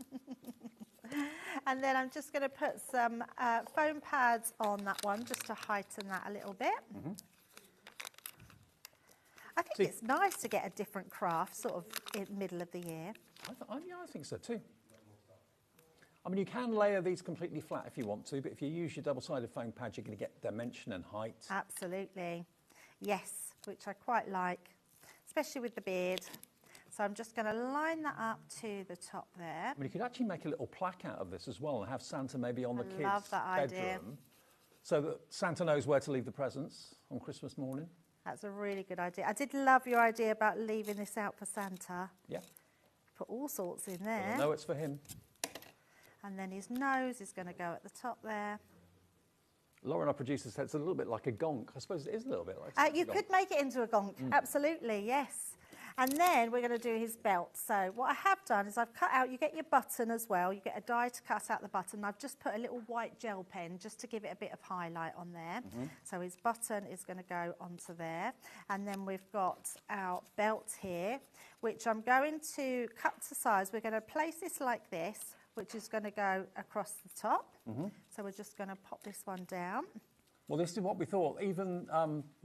And then I'm just going to put some foam pads on that one just to heighten that a little bit. I think it's nice to get a different craft sort of in the middle of the year. I think so too. I mean, you can layer these completely flat if you want to, but if you use your double-sided foam pad, you're going to get dimension and height. Absolutely. Yes, which I quite like, especially with the beard. So I'm just going to line that up to the top there. I mean, you could actually make a little plaque out of this as well and have Santa maybe on the kids' love that idea. bedroom so that Santa knows where to leave the presents on Christmas morning. That's a really good idea. I did love your idea about leaving this out for Santa. Yeah. Put all sorts in there. No, it's for him. And then his nose is going to go at the top there. Lauren, our producer, said it's a little bit like a gonk. I suppose it is a little bit like you could make it into a gonk, absolutely, yes. And then we're going to do his belt. So what I have done is I've cut out, you get your button as well, you get a die to cut out the button. I've just put a little white gel pen just to give it a bit of highlight on there. So his button is going to go onto there. And then we've got our belt here, which I'm going to cut to size. We're going to place this like this, which is going to go across the top. So we're just going to pop this one down. Well, this is what we thought. Even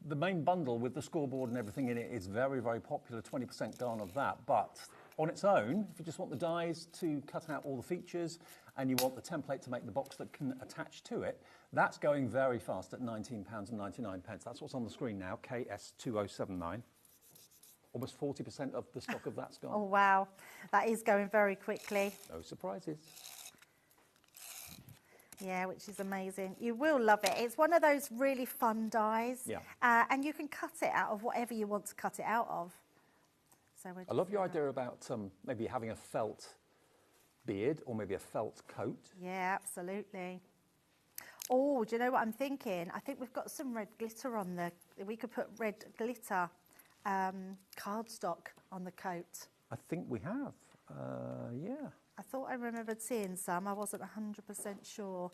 the main bundle with the scoreboard and everything in it is very, very popular, 20% gone of that. But on its own, if you just want the dies to cut out all the features and you want the template to make the box that can attach to it, that's going very fast at £19.99. That's what's on the screen now, KS2079. Almost 40% of the stock of that's gone. Oh, wow. That is going very quickly. No surprises. Yeah, which is amazing. You will love it. It's one of those really fun dies. Yeah. And you can cut it out of whatever you want to cut it out of. So I love your idea about maybe having a felt beard or maybe a felt coat. Yeah, absolutely. Oh, do you know what I'm thinking? I think we've got some red glitter on the... We could put red glitter cardstock on the coat. I think we have. Yeah. I thought I remembered seeing some. I wasn't 100% sure.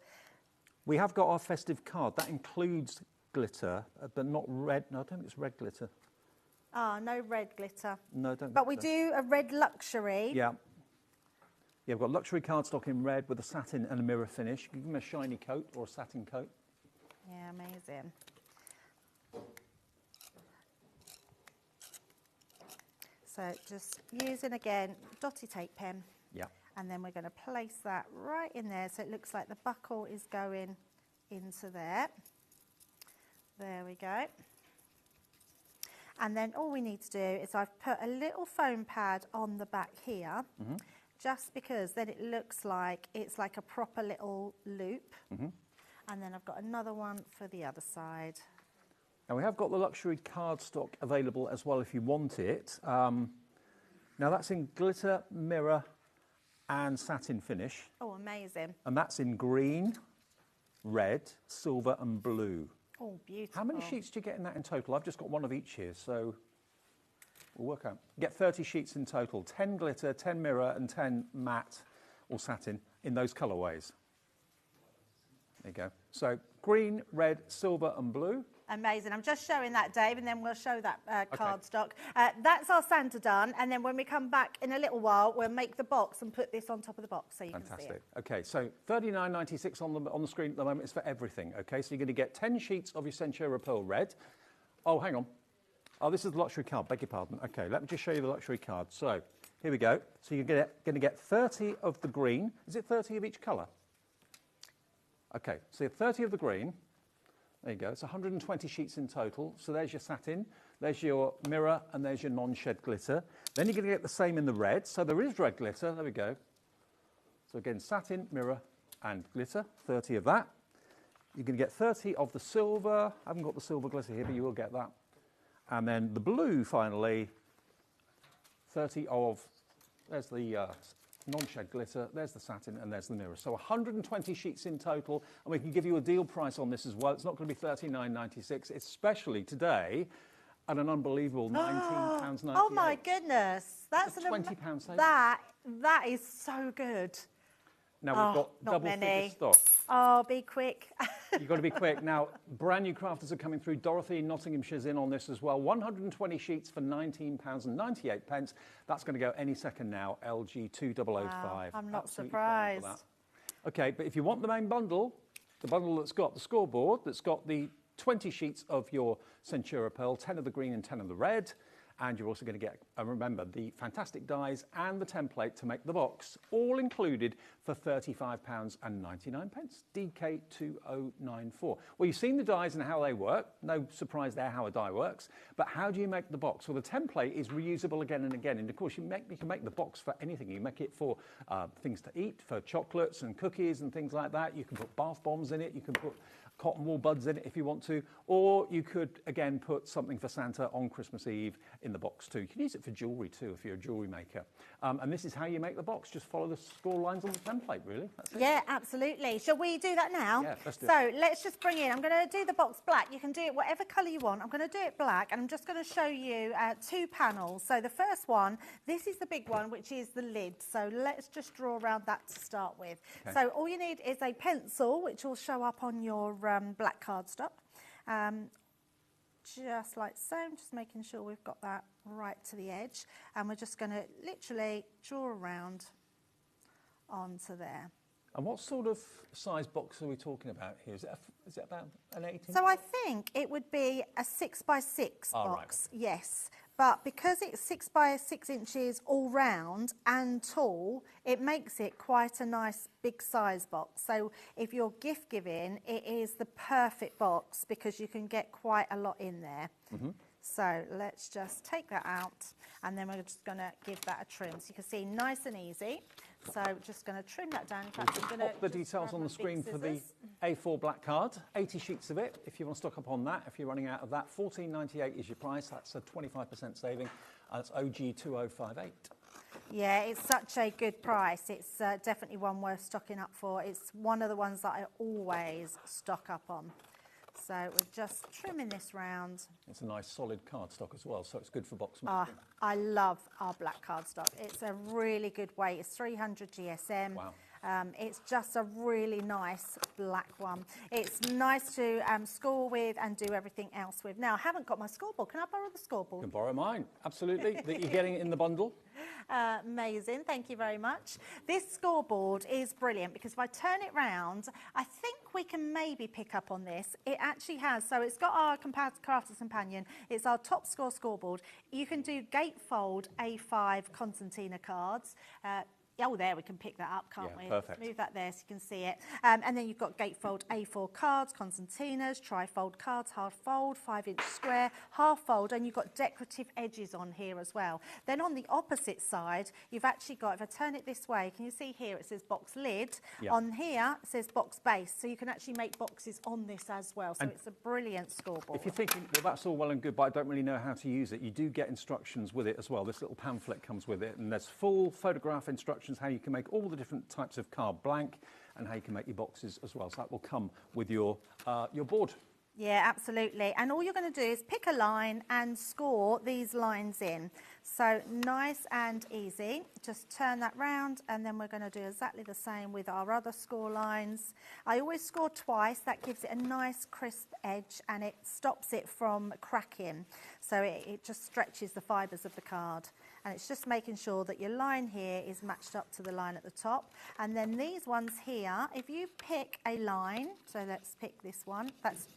We have got our festive card. That includes glitter, but not red. No, I don't think it's red glitter. Ah, no red glitter. No, don't. But we do a red luxury. Yeah. Yeah, we've got luxury cardstock in red with a satin and a mirror finish. You can give them a shiny coat or a satin coat. Yeah, amazing. So just using, again, dotty tape pen. Yeah. And then we're going to place that right in there so it looks like the buckle is going into there. There we go. And then all we need to do is I've put a little foam pad on the back here, just because then it looks like it's like a proper little loop. And then I've got another one for the other side. And we have got the luxury cardstock available as well if you want it. Now that's in glitter, mirror and satin finish. Oh, amazing. And that's in green, red, silver and blue. Oh, beautiful. How many sheets do you get in that in total? I've just got one of each here, so we'll work out. You get 30 sheets in total, 10 glitter, 10 mirror and 10 matte or satin in those colourways. There you go. So green, red, silver and blue. Amazing. I'm just showing that, Dave, and then we'll show that cardstock. That's our Santa done, and then when we come back in a little while, we'll make the box and put this on top of the box so you can see it. Okay, so $39.96 on the screen at the moment is for everything. Okay, so you're going to get 10 sheets of your Centura Pearl Red. Oh, hang on. Oh, this is the luxury card. Beg your pardon. Okay, let me just show you the luxury card. So here we go. So you're going to get 30 of the green. Is it 30 of each colour? Okay, so 30 of the green. There you go. It's 120 sheets in total. So there's your satin, there's your mirror, and there's your non-shed glitter. Then you're going to get the same in the red. So there is red glitter. There we go. So again, satin, mirror, and glitter. 30 of that. You're going to get 30 of the silver. I haven't got the silver glitter here, but you will get that. And then the blue, finally, 30 of, there's the non-shed glitter, there's the satin, and there's the mirror. So 120 sheets in total, and we can give you a deal price on this as well. It's not going to be $39.96, especially today at an unbelievable £19.98. Oh my goodness, that's a £20 saving. That is so good. Now we've got double figure stock. Oh, be quick. You've got to be quick. Now, brand new crafters are coming through. Dorothy in Nottinghamshire's in on this as well. 120 sheets for £19.98. That's going to go any second now. LG 2005. Wow, I'm not Absolutely surprised. fine for that. Okay, but if you want the main bundle, the bundle that's got the scoreboard, that's got the 20 sheets of your Centura Pearl, 10 of the green and 10 of the red, and you're also going to get, remember, the fantastic dies and the template to make the box, all included for £35.99. DK2094. Well, you've seen the dies and how they work. No surprise there how a die works. But how do you make the box? Well, the template is reusable again and again. And of course, you can make the box for anything. You make it for things to eat, for chocolates and cookies and things like that. You can put bath bombs in it. You can put cotton wool buds in it if you want to, or you could again put something for Santa on Christmas Eve. in the box too. You can use it for jewellery too if you're a jewellery maker. And this is how you make the box. Just follow the score lines on the template, really. That's it. Yeah, absolutely. Shall we do that now? Yeah, let's do so it. let's just bring in, I'm going to do the box black. You can do it whatever colour you want. I'm going to do it black, and I'm just going to show you 2 panels. So the first one, this is the big one, which is the lid. So let's just draw around that to start with. Okay. So all you need is a pencil, which will show up on your black cardstock. Just like so, just making sure we've got that right to the edge, and we're just going to literally draw around onto there. And what sort of size box are we talking about here? Is it about an 18? So I think it would be a 6 by 6 box, right. Yes. But because it's 6 by 6 inches all round and tall, it makes it quite a nice big size box. So if you're gift giving, it is the perfect box because you can get quite a lot in there. Mm-hmm. So let's just take that out, and then we're just going to give that a trim. So you can see nice and easy. So we're just going to trim that down. In fact, I'm going to pop the details on the screen for the A4 black card. 80 sheets of it, if you want to stock up on that. If you're running out of that, $14.98 is your price. That's a 25% saving. That's OG 2058. Yeah, it's such a good price. It's definitely one worth stocking up for. It's one of the ones that I always stock up on. So we're just trimming this round. It's a nice solid cardstock as well, so it's good for box making. I love our black cardstock. It's a really good weight. It's 300 GSM. Wow. It's just a really nice black one. It's nice to score with and do everything else with. Now, I haven't got my scoreboard. Can I borrow the scoreboard? You can borrow mine, absolutely. That you're getting it in the bundle. Amazing, thank you very much. This scoreboard is brilliant because if I turn it round, I think we can maybe pick up on this. It actually has, so it's got our Crafter's Companion. It's our top score scoreboard. You can do gatefold A5 concertina cards. Oh, there, we can pick that up, can't we? Perfect. Move that there so you can see it. And then you've got gatefold A4 cards, concertinas, trifold cards, hard fold, 5-inch square, half fold, and you've got decorative edges on here as well. Then on the opposite side, you've actually got, if I turn it this way, can you see here it says box lid? Yeah. On here, it says box base. So you can actually make boxes on this as well. So it's a brilliant scoreboard. If you're thinking, well, that's all well and good, but I don't really know how to use it, you do get instructions with it as well. This little pamphlet comes with it, and there's full photograph instructions how you can make all the different types of card blank and how you can make your boxes as well. So that will come with your board. Yeah, absolutely. And all you're going to do is pick a line and score these lines in. So nice and easy. Just turn that round, and then we're going to do exactly the same with our other score lines. I always score twice. That gives it a nice crisp edge and it stops it from cracking. So it just stretches the fibres of the card. And it's just making sure that your line here is matched up to the line at the top. And then these ones here, if you pick a line, so let's pick this one, that's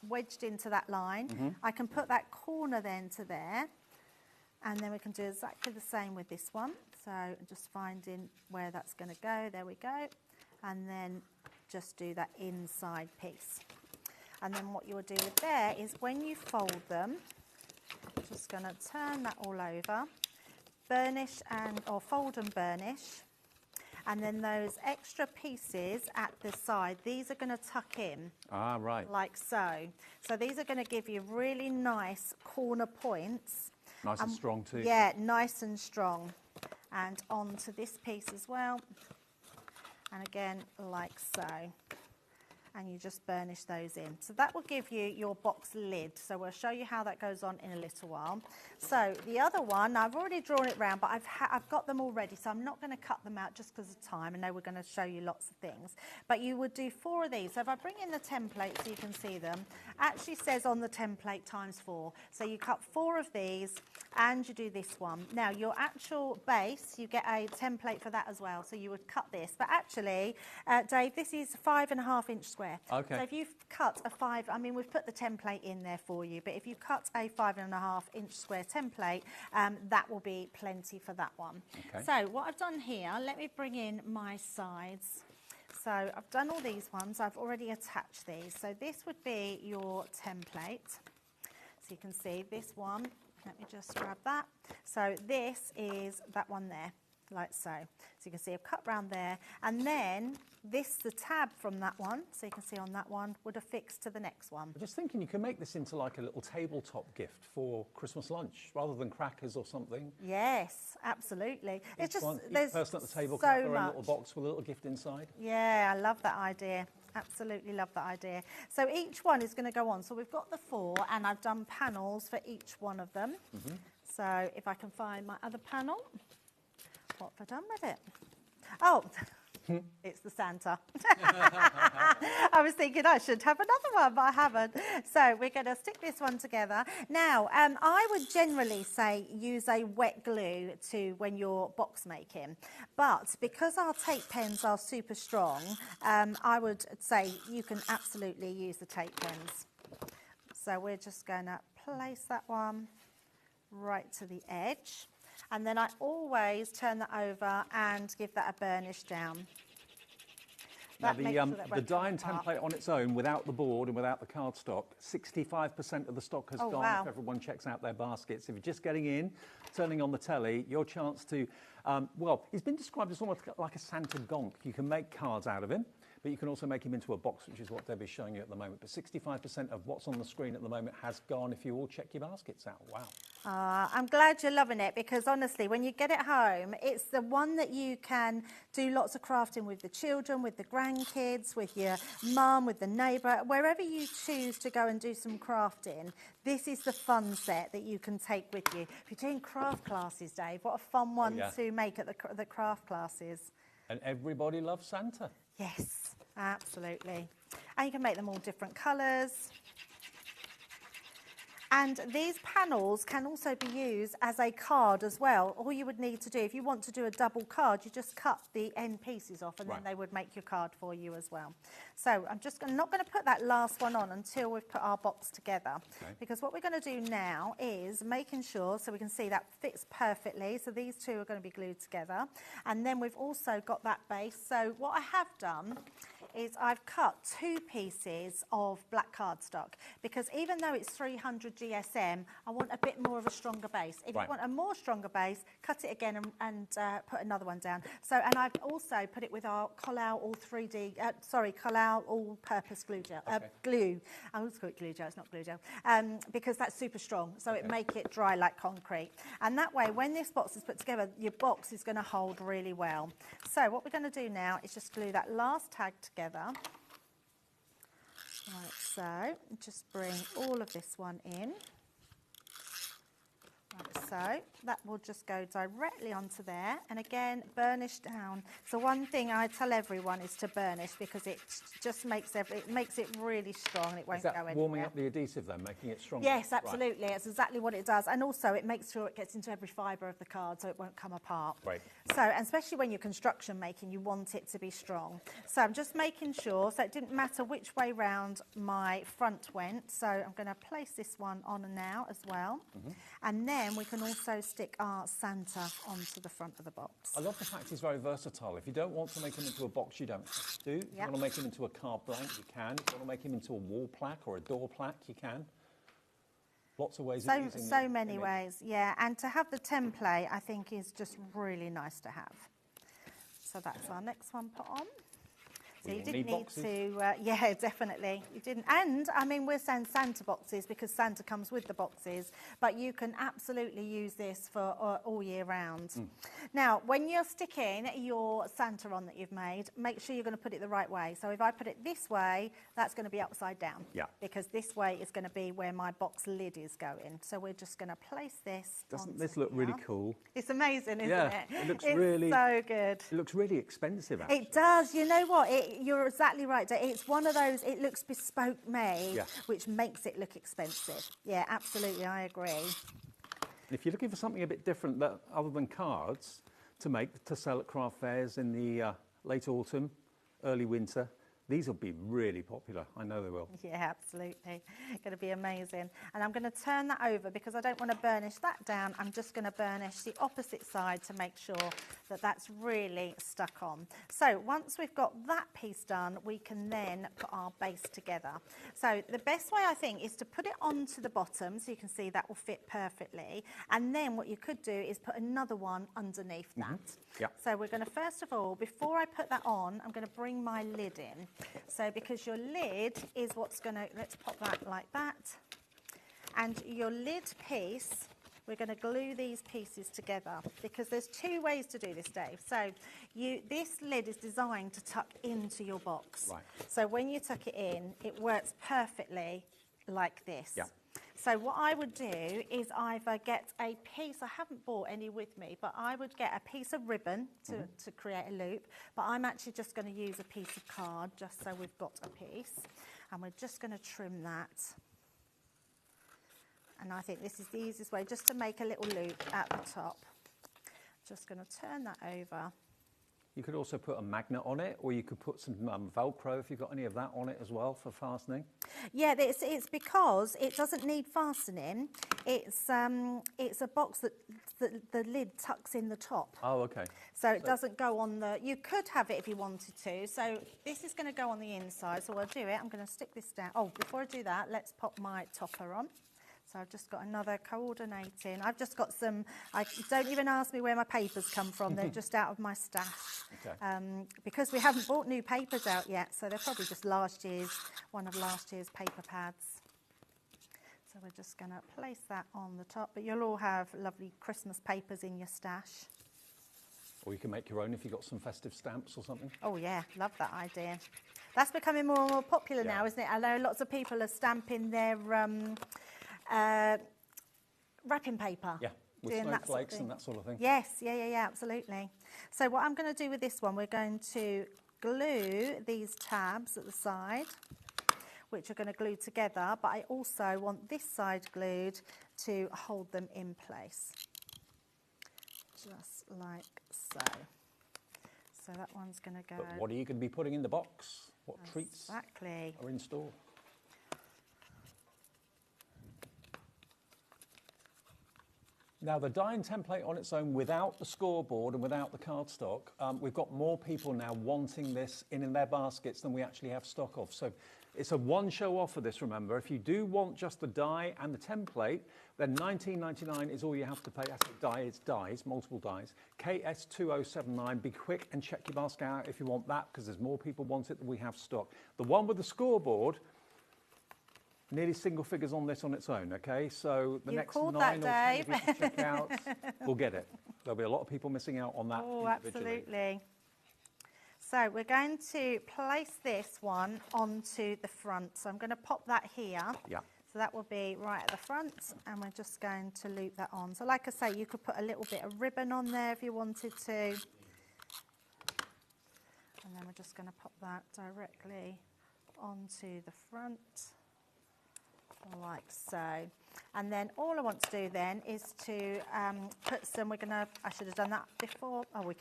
wedged into that line. Mm-hmm. I can put that corner then to there, and then we can do exactly the same with this one. So just finding where that's going to go. There we go. And then just do that inside piece. And then what you'll do with there is when you fold them, just going to turn that all over, burnish or fold and burnish. And then those extra pieces at the side, these are going to tuck in. Ah, right. Like so. So these are going to give you really nice corner points. Nice and strong too. Yeah, nice and strong. And onto this piece as well. And again, like so. And you just burnish those in. So that will give you your box lid. So we'll show you how that goes on in a little while. So the other one, I've already drawn it round, but I've got them all ready, so I'm not going to cut them out just because of time. I know we're going to show you lots of things. But you would do 4 of these. So if I bring in the template so you can see them, actually says on the template ×4. So you cut 4 of these and you do this one. Now your actual base, you get a template for that as well. So you would cut this. But actually, Dave, this is 5.5-inch square. Okay. So if you've cut a 5, I mean, we've put the template in there for you, but if you cut a 5.5-inch square template, that will be plenty for that one. Okay. So what I've done here, let me bring in my sides. So I've done all these ones. I've already attached these. So this would be your template. So you can see this one. Let me just grab that. So this is that one there. like so. So you can see I've cut round there, and then the tab from that one, so you can see on that one, would affix to the next one. I'm just thinking you can make this into like a little tabletop gift for Christmas lunch, rather than crackers or something. Yes, absolutely. It's just, Each person at the table so can have their own much. little box with a little gift inside. Yeah, I love that idea. Absolutely love that idea. So each one is going to go on. So we've got the 4, and I've done panels for each one of them. So if I can find my other panel, what have I done with it? Oh, it's the Santa. I was thinking I should have another one, but I haven't. So we're going to stick this one together. Now, I would generally say use a wet glue when you're box making. But because our tape pens are super strong, I would say you can absolutely use the tape pens. So we're just going to place that one right to the edge. And then I always turn that over and give that a burnish down. Now the die-in template on its own, without the board and without the cardstock, 65% of the stock has gone if everyone checks out their baskets. If you're just getting in, turning on the telly, your chance to, well, he's been described as almost like a Santa gonk. You can make cards out of him, but you can also make him into a box, which is what Debbie's showing you at the moment. But 65% of what's on the screen at the moment has gone if you all check your baskets out. Wow. I'm glad you're loving it, because honestly, when you get it home, it's the one that you can do lots of crafting with the children, with the grandkids, with your mum, with the neighbour, wherever you choose to go and do some crafting. This is the fun set that you can take with you. If you're doing craft classes, Dave, what a fun one to make at the craft classes. And everybody loves Santa. Yes, absolutely. And you can make them all different colours. And these panels can also be used as a card as well. All you would need to do, if you want to do a double card, you just cut the end pieces off, and then they would make your card for you as well. So I'm not going to put that last one on until we've put our box together. Because what we're going to do now is making sure, so we can see that fits perfectly. So these two are going to be glued together. And then we've also got that base. So what I have done is I've cut 2 pieces of black cardstock, because even though it's 300 GSM, I want a bit more of a stronger base. If you want a more stronger base, cut it again and put another one down. So, and I've also put it with our Collal Collal all-purpose glue gel. Glue. I always call it glue gel. It's not glue gel, because that's super strong. So it make it dry like concrete. And that way, when this box is put together, your box is going to hold really well. So what we're going to do now is just glue that last tag together. Like so, just bring all of this one in. Like so, that will just go directly onto there, and again burnish down. So one thing I tell everyone is to burnish, because it just makes it really strong, and it won't go anywhere. Warming up the adhesive then, making it stronger? Yes, absolutely. It's exactly what it does, and also it makes sure it gets into every fibre of the card, so it won't come apart. So, and especially when you're construction making, you want it to be strong. So I'm just making sure, so it didn't matter which way round my front went. So I'm going to place this one on now as well, and then we can also stick our Santa onto the front of the box. I love the fact he's very versatile. If you don't want to make him into a box, you don't have to. If you want to make him into a card blank, you can. If you want to make him into a wall plaque or a door plaque, you can. Lots of ways of using so many ways, yeah. And to have the template, I think, is just really nice to have. So that's our next one put on. So you didn't need to, yeah, definitely. You didn't. And, I mean, we're saying Santa boxes because Santa comes with the boxes, but you can absolutely use this for all year round. Now, when you're sticking your Santa on that you've made, make sure you're going to put it the right way. So if I put it this way, that's going to be upside down. Because this way is going to be where my box lid is going. So we're just going to place this. Doesn't this look really cool? It's amazing, isn't it? It looks really so good. It looks really expensive, actually. It does. You know what? You're exactly right. It's one of those, it looks bespoke made, which makes it look expensive. Yeah, absolutely. I agree. If you're looking for something a bit different other than cards to sell at craft fairs in the late autumn, early winter, These will be really popular. I know they will. Yeah, absolutely. Going to be amazing. And I'm going to turn that over because I don't want to burnish that down. I'm just going to burnish the opposite side to make sure that that's really stuck on. So once we've got that piece done, we can then put our base together. So the best way I think is to put it onto the bottom so you can see that will fit perfectly. And then what you could do is put another one underneath that. Yeah. So we're going to, first of all, before I put that on, I'm going to bring my lid in. So because your lid is what's going to, let's pop that like that. And your lid piece, we're going to glue these pieces together because there's two ways to do this, Dave. So this lid is designed to tuck into your box. Right. So when you tuck it in, it works perfectly like this. Yeah. So what I would do is either get a piece, I haven't bought any with me, but I would get a piece of ribbon to create a loop, but I'm actually just going to use a piece of card just so we've got a piece, and we're just going to trim that. And I think this is the easiest way, just to make a little loop at the top. Just going to turn that over. You could also put a magnet on it, or you could put some Velcro if you've got any of that on it as well for fastening. Yeah, it's because it doesn't need fastening. It's a box that the lid tucks in the top. Oh, okay. So it doesn't go on the, you could have it if you wanted to. So this is going to go on the inside. So I'll do it. I'm going to stick this down. Oh, before I do that, let's pop my topper on. So I've just got another coordinating. I've just got some, don't even ask me where my papers come from. They're just out of my stash. Okay. Because we haven't bought new papers out yet. So they're probably just one of last year's paper pads. So we're just going to place that on the top. But you'll all have lovely Christmas papers in your stash. Or you can make your own if you've got some festive stamps or something. Oh yeah, love that idea. That's becoming more and more popular now, isn't it? I know lots of people are stamping their wrapping paper. Yeah, with snowflakes and that sort of thing. Yes, yeah, absolutely. So what I'm going to do with this one, we're going to glue these tabs at the side, which are going to glue together, but I also want this side glued to hold them in place. Just like so. So that one's going to go... But what are you going to be putting in the box? What treats are in store? Now, the die-in template on its own, without the scoreboard and without the cardstock, we've got more people now wanting this in their baskets than we actually have stock of. So it's a one-show offer, this, remember. If you do want just the die and the template, then $19.99 is all you have to pay. That's die, it's dies, multiple dies. KS2079, be quick and check your basket out if you want that, because there's more people want it than we have stock. The one with the scoreboard, nearly single figures on this on its own, okay? So the next 9 or 10 if you can check out, we'll get it. There'll be a lot of people missing out on that individually. Absolutely. So we're going to place this one onto the front. So I'm going to pop that here. Yeah. So that will be right at the front, and we're just going to loop that on. So like I say, you could put a little bit of ribbon on there if you wanted to. And then we're just going to pop that directly onto the front. Like so. And then all I want to do then is to put some, I should have done that before. Oh, we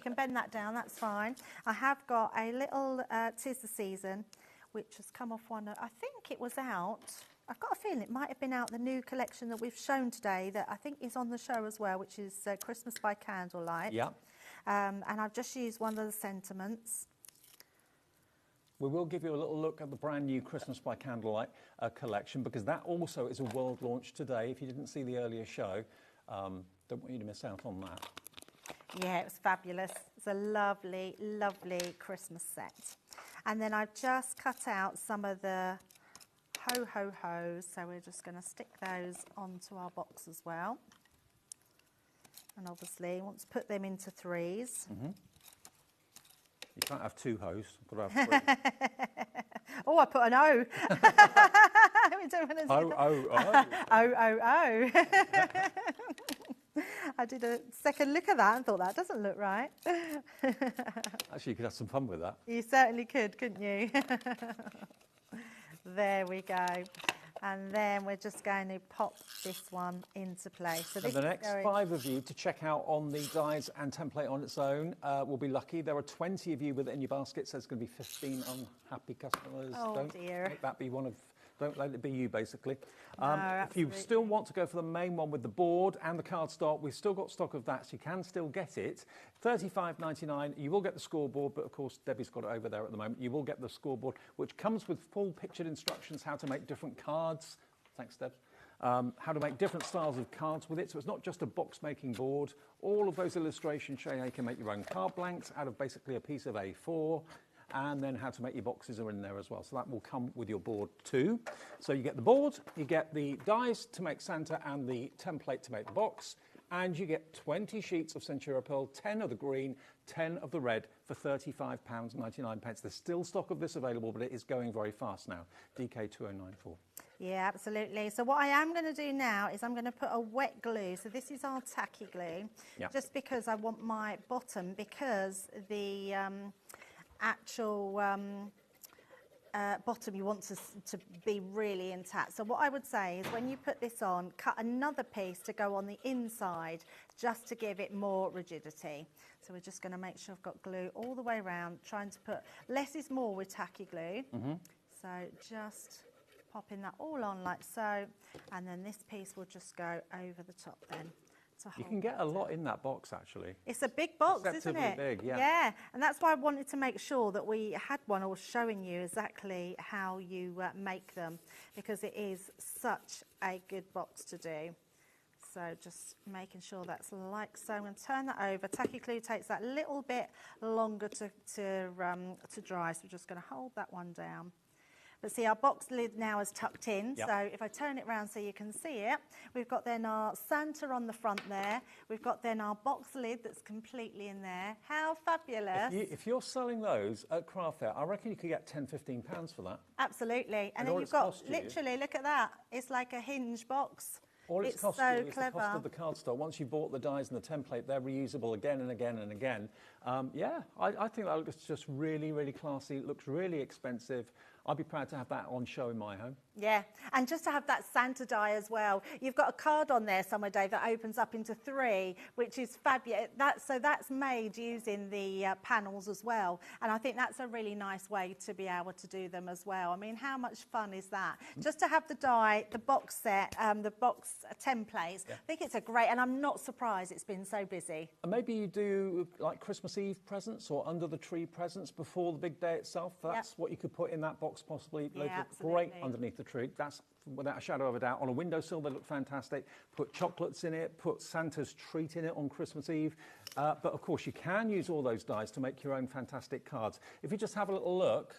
can bend that down, that's fine. I have got a little 'Tis the Season, which has come off one, I think it was out. I've got a feeling it might have been out the new collection that we've shown today that I think is on the show as well, which is Christmas by Candlelight. Yeah. And I've just used one of the sentiments. We will give you a little look at the brand new Christmas by Candlelight collection, because that also is a world launch today. If you didn't see the earlier show, don't want you to miss out on that. Yeah, it was fabulous. It's a lovely, lovely Christmas set. And then I've just cut out some of the ho-ho-hos, so we're just going to stick those onto our box as well. And obviously, you want to put them into threes. Mm-hmm. You can't have 2 hoes, you've got to have 3. Oh, I put an O. We don't want to I did a second look at that and thought, that doesn't look right. Actually, you could have some fun with that. You certainly could, couldn't you? There we go. And then we're just going to pop this one into place. So this and the is next 5 of you to check out on the dies and template on its own will be lucky. There are 20 of you with it in your basket, so there's going to be 15 unhappy customers. Oh, Don't dear. make that be one of... Don't let it be you, basically. No, if you still want to go for the main one with the board and the cardstock, we've still got stock of that, so you can still get it. $35.99. You will get the scoreboard, but of course, Debbie's got it over there at the moment. You will get the scoreboard, which comes with full pictured instructions how to make different cards. Thanks, Deb. How to make different styles of cards with it. So it's not just a box making board. All of those illustrations show you how you can make your own card blanks out of basically a piece of A4. And then how to make your boxes are in there as well. So that will come with your board too. So you get the board, you get the dies to make Santa and the template to make the box, and you get 20 sheets of Centura Pearl, 10 of the green, 10 of the red for £35.99. There's still stock of this available, but it is going very fast now. DK2094. Yeah, absolutely. So what I am going to do now is I'm going to put a wet glue. So this is our tacky glue, just because I want my bottom, because the actual bottom you want to be really intact. So what I would say is when you put this on, cut another piece to go on the inside just to give it more rigidity. So we're just going to make sure I've got glue all the way around, trying to put less is more with tacky glue. So just popping that all on like so, and then this piece will just go over the top then. You can get a lot in that box, actually. It's a big box, isn't it? Big, yeah. Yeah, and that's why I wanted to make sure that we had one or showing you exactly how you make them, because it is such a good box to do. So just making sure that's like so. I'm going to turn that over. Tacky glue takes that little bit longer to dry, so we're just going to hold that one down. But see, our box lid now is tucked in, so if I turn it around so you can see it, we've got then our Santa on the front there. We've got then our box lid that's completely in there. How fabulous. If you're selling those at craft fair, I reckon you could get £10–15 for that. Absolutely. And then you've got, literally, look at that. It's like a hinge box. All it's cost so you is clever. the cost of the cardstock. Once you bought the dies and the template, they're reusable again and again and again. I think that looks just really, really classy. It looks really expensive. I'd be proud to have that on show in my home. Yeah, and just to have that Santa die as well. You've got a card on there somewhere, Dave, that opens up into 3, which is fabulous. So that's made using the panels as well. And I think that's a really nice way to be able to do them as well. I mean, how much fun is that? Just to have the die, the box set, the box templates. I think it's a great, and I'm not surprised it's been so busy. And maybe you do like Christmas Eve presents or under the tree presents before the big day itself. That's what you could put in that box possibly. Look great underneath the tree. That's without a shadow of a doubt. On a windowsill, they look fantastic. Put chocolates in it, put Santa's treat in it on Christmas Eve. But of course, you can use all those dies to make your own fantastic cards. If you just have a little look,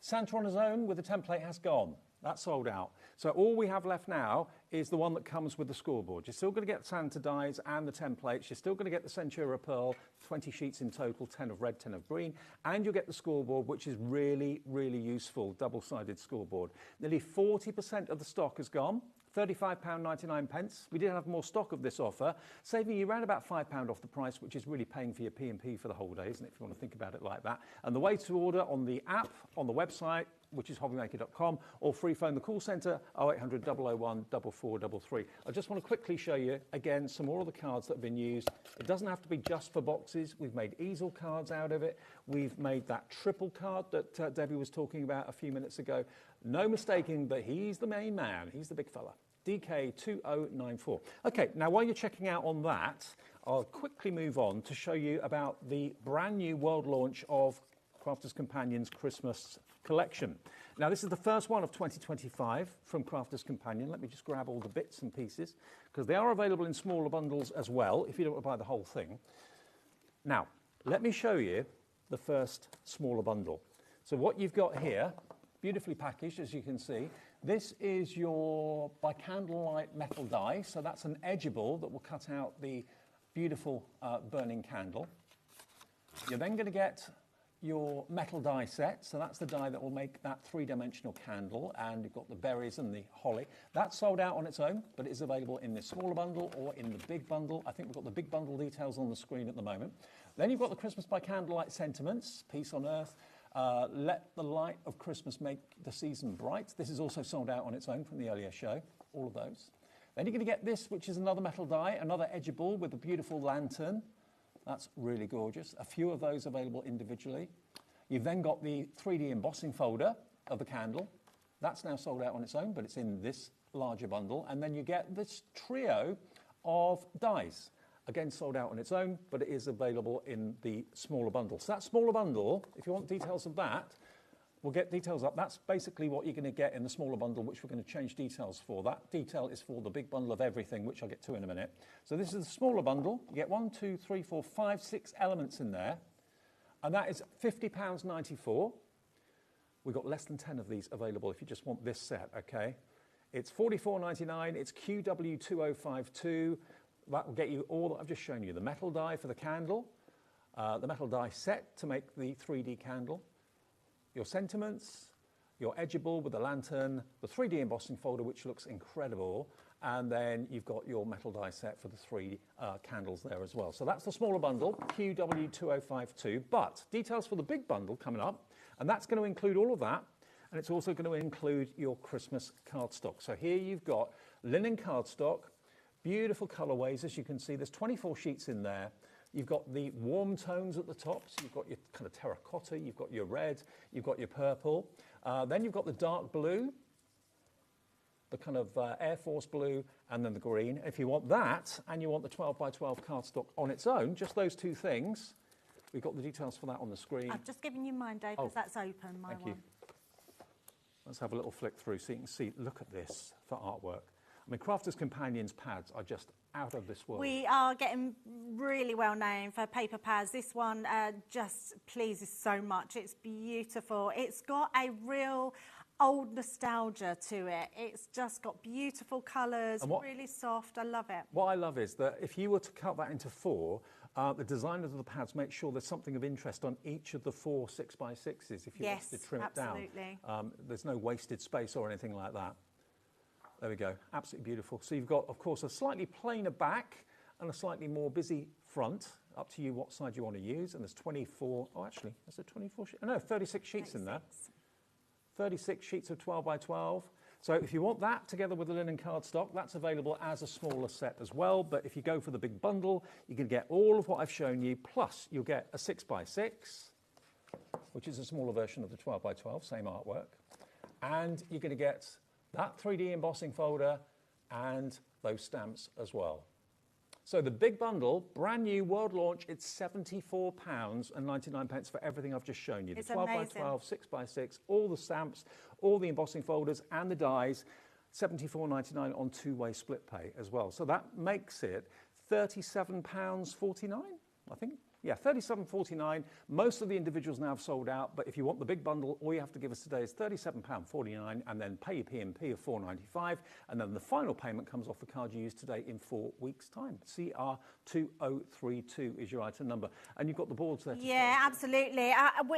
Santa on his own with the template has gone. That's sold out. So all we have left now is the one that comes with the scoreboard. You're still going to get Santa dies and the templates. You're still going to get the Centura Pearl, 20 sheets in total, 10 of red, 10 of green. And you'll get the scoreboard, which is really, really useful, double-sided scoreboard. Nearly 40% of the stock has gone. £35.99. We did have more stock of this offer, saving you around about £5 off the price, which is really paying for your P&P for the whole day, isn't it, if you want to think about it like that. And the way to order on the app, on the website, which is hobbymaker.com, or free phone the call centre 0800 001 4433. I just want to quickly show you again some more of the cards that have been used. It doesn't have to be just for boxes. We've made easel cards out of it. We've made that triple card that Debbie was talking about a few minutes ago. No mistaking that he's the main man. He's the big fella. DK2094. Okay, now while you're checking out on that, I'll quickly move on to show you about the brand new world launch of Crafters Companion's Christmas collection. Now, this is the first one of 2025 from Crafters Companion. Let me just grab all the bits and pieces, because they are available in smaller bundles as well, if you don't want to buy the whole thing. Now, let me show you the first smaller bundle. So what you've got here, beautifully packaged, as you can see, this is your by candlelight metal die. So that's an edgeable that will cut out the beautiful burning candle. You're then going to get your metal die set. So that's the die that will make that 3-dimensional candle, and you've got the berries and the holly. That's sold out on its own, but it is available in this smaller bundle or in the big bundle. I think we've got the big bundle details on the screen at the moment. Then you've got the Christmas by Candlelight sentiments, Peace on Earth. Let the light of Christmas make the season bright. This is also sold out on its own from the earlier show, all of those. Then you're going to get this, which is another metal die, another edgeable with a beautiful lantern. That's really gorgeous. A few of those available individually. You've then got the 3D embossing folder of the candle. That's now sold out on its own, but it's in this larger bundle. And then you get this trio of dies. Again, sold out on its own, but it is available in the smaller bundle. So that smaller bundle, if you want details of that, we'll get details up. That's basically what you're going to get in the smaller bundle, which we're going to change details for. That detail is for the big bundle of everything, which I'll get to in a minute. So this is the smaller bundle. You get 1, 2, 3, 4, 5, 6 elements in there. And that is £50.94. We've got less than 10 of these available if you just want this set, okay? It's £44.99. It's QW2052. That will get you all that I've just shown you. The metal die for the candle, the metal die set to make the 3D candle, your sentiments, your edgeable with the lantern, the 3D embossing folder, which looks incredible, and then you've got your metal die set for the 3 candles there as well. So that's the smaller bundle, QW2052, but details for the big bundle coming up, and that's going to include all of that, and it's also going to include your Christmas cardstock. So here you've got linen cardstock, beautiful colorways, as you can see. There's 24 sheets in there. You've got the warm tones at the top, so you've got your kind of terracotta, you've got your red, you've got your purple. Then you've got the dark blue, the kind of Air Force blue, and then the green. If you want that, and you want the 12 by 12 cardstock on its own, just those two things, we've got the details for that on the screen. I've just given you mine, Dave, because that's open, my Thank one. you. Let's have a little flick through so you can see, look at this for artwork. I mean, Crafters Companions pads are just out of this world. We are getting really well known for paper pads. This one just pleases so much. It's beautiful. It's got a real old nostalgia to it. It's just got beautiful colours, really soft. I love it. What I love is that if you were to cut that into 4, the designers of the pads make sure there's something of interest on each of the 4 6x6s if you want to trim it down. There's no wasted space or anything like that. There we go, absolutely beautiful. So you've got, of course, a slightly plainer back and a slightly more busy front. Up to you what side you want to use. And there's 24, oh, actually, is there 24 sheets? No, 36 sheets in there. 36 sheets of 12 by 12. So if you want that together with the linen cardstock, that's available as a smaller set as well. But if you go for the big bundle, you can get all of what I've shown you, plus you'll get a 6x6, which is a smaller version of the 12 by 12, same artwork. And you're going to get that 3D embossing folder and those stamps as well. So the big bundle, brand new world launch, it's £74.99 for everything I've just shown you. The 12 by 12, 6x6, all the stamps, all the embossing folders and the dies, £74.99 on 2-way split pay as well. So that makes it £37.49, I think. Yeah, £37.49. Most of the individuals now have sold out, but if you want the big bundle, all you have to give us today is £37.49 and then pay your P&P of £4.95, and then the final payment comes off the card you use today in 4 weeks' time. CR2032 is your item number. And you've got the boards there. Yeah, absolutely.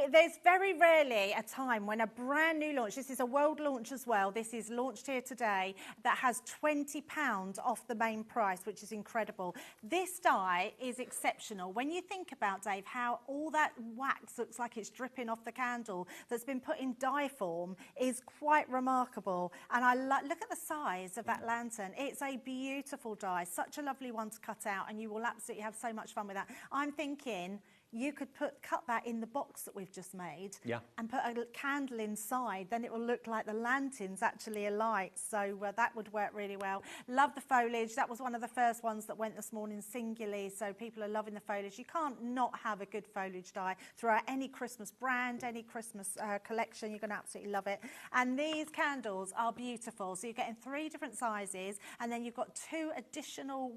There's very rarely a time when a brand new launch, this is a world launch as well, this is launched here today, that has £20 off the main price, which is incredible. This die is exceptional. When you think about, Dave, how all that wax looks like it's dripping off the candle that's been put in die form is quite remarkable. And I look at the size of that lantern. It's a beautiful die, such a lovely one to cut out, and you will absolutely have so much fun with that. I'm thinking you could cut that in the box that we've just made and put a candle inside, then it will look like the lantern's actually alight. So that would work really well. Love the foliage. That was one of the first ones that went this morning singularly, so people are loving the foliage. You can't not have a good foliage die throughout any Christmas brand, any Christmas collection. You're going to absolutely love it. And these candles are beautiful. So you're getting 3 different sizes, and then you've got 2 additional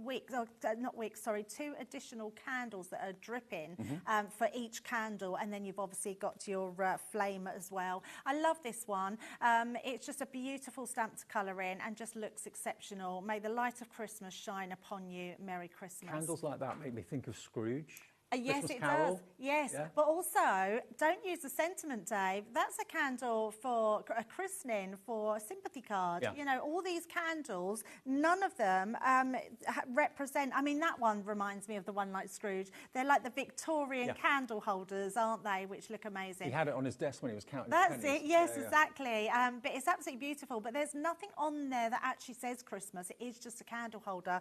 two additional candles that are dripping for each candle, and then you've obviously got your flame as well. I love this one. It's just a beautiful stamp to colour in and just looks exceptional. May the light of Christmas shine upon you. Merry Christmas. Candles like that make me think of Scrooge. Yes, Christmas it Carol. does. Yes, Yeah. but also don't use the sentiment, Dave. That's a candle for a christening, for a sympathy card. Yeah. You know, all these candles, none of them represent. I mean, that one reminds me of the one like Scrooge. They're like the Victorian candle holders, aren't they? Which look amazing. He had it on his desk when he was counting That's pennies. it. Yes, exactly. But it's absolutely beautiful. But there's nothing on there that actually says Christmas. It is just a candle holder.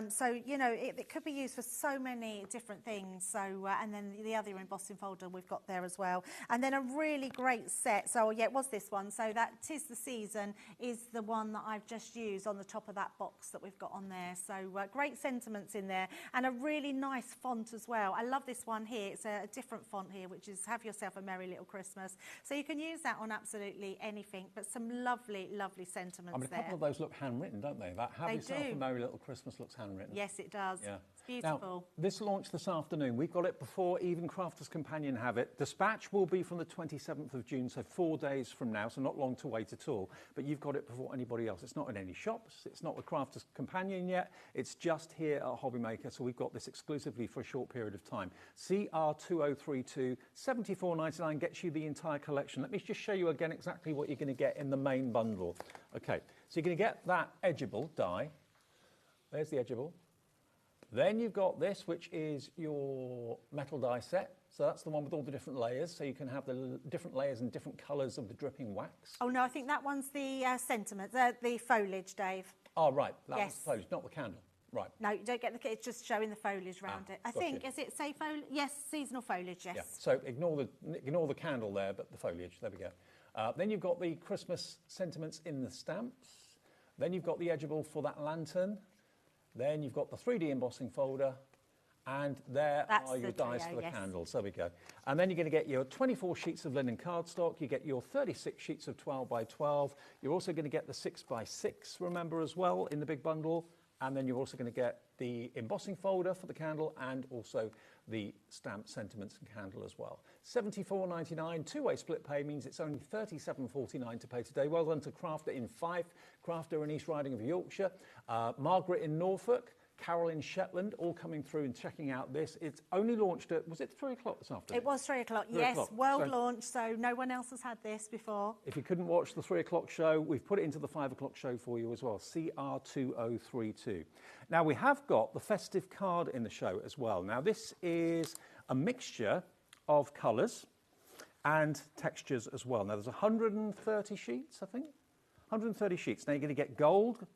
So you know, it could be used for so many different things. So, and then the other embossing folder we've got there as well. And then a really great set. So, yeah, it was this one. So that 'Tis the Season is the one that I've just used on the top of that box that we've got on there. So great sentiments in there and a really nice font as well. I love this one here. It's a different font here, which is Have Yourself a Merry Little Christmas. So you can use that on absolutely anything, but some lovely, lovely sentiments I mean, a there. couple of those look handwritten, don't they? That Have Yourself a Merry Little Christmas looks handwritten. Yes, it does. Yeah. It's beautiful. Now, this launched this afternoon. We've got it before even Crafters Companion have it. Dispatch will be from the 27th of June, so 4 days from now, so not long to wait at all. But you've got it before anybody else. It's not in any shops. It's not with Crafters Companion yet. It's just here at HobbyMaker, so we've got this exclusively for a short period of time. CR2032, $74.99 gets you the entire collection. Let me just show you again exactly what you're going to get in the main bundle. Okay, so you're going to get that edgeable die. There's the edgeable. Then you've got this, which is your metal die set. So that's the one with all the different layers. So you can have the different layers and different colours of the dripping wax. Oh, no, I think that one's the sentiment, the foliage, Dave. Oh, right. That's the foliage, not the candle. Right. No, you don't get the, it's just showing the foliage around it. I think, is it say foliage? Yes, seasonal foliage, yes. Yeah. So ignore the candle there, but the foliage. There we go. Then you've got the Christmas sentiments in the stamps. Then you've got the edgeable for that lantern. Then you've got the 3D embossing folder, and that's your dies for the candles. There we go. And then you're going to get your 24 sheets of linen cardstock. You get your 36 sheets of 12 by 12. You're also going to get the 6 by 6, remember, as well, in the big bundle. And then you're also going to get the embossing folder for the candle and also the stamp sentiments and candle as well. $74.99, two-way split pay means it's only $37.49 to pay today. Well done to Crafter in Fife, Crafter in East Riding of Yorkshire, Margaret in Norfolk, Carol in Shetland, all coming through and checking out this. It's only launched at, was it 3 o'clock this afternoon? It was 3 o'clock, yes, world launch, so no one else has had this before. If you couldn't watch the 3 o'clock show, we've put it into the 5 o'clock show for you as well, CR2032. Now, we have got the festive card in the show as well. Now, this is a mixture of colours and textures as well. Now, there's 130 sheets, I think. 130 sheets. Now, you're going to get gold,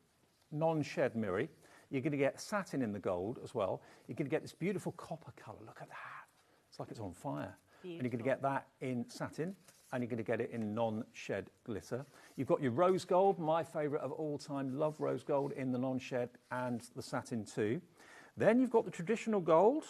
non-shed mirror. You're going to get satin in the gold as well. You're going to get this beautiful copper colour. Look at that. It's like it's on fire. Beautiful. And you're going to get that in satin, and you're going to get it in non-shed glitter. You've got your rose gold, my favourite of all time. Love rose gold in the non-shed and the satin too. Then you've got the traditional gold.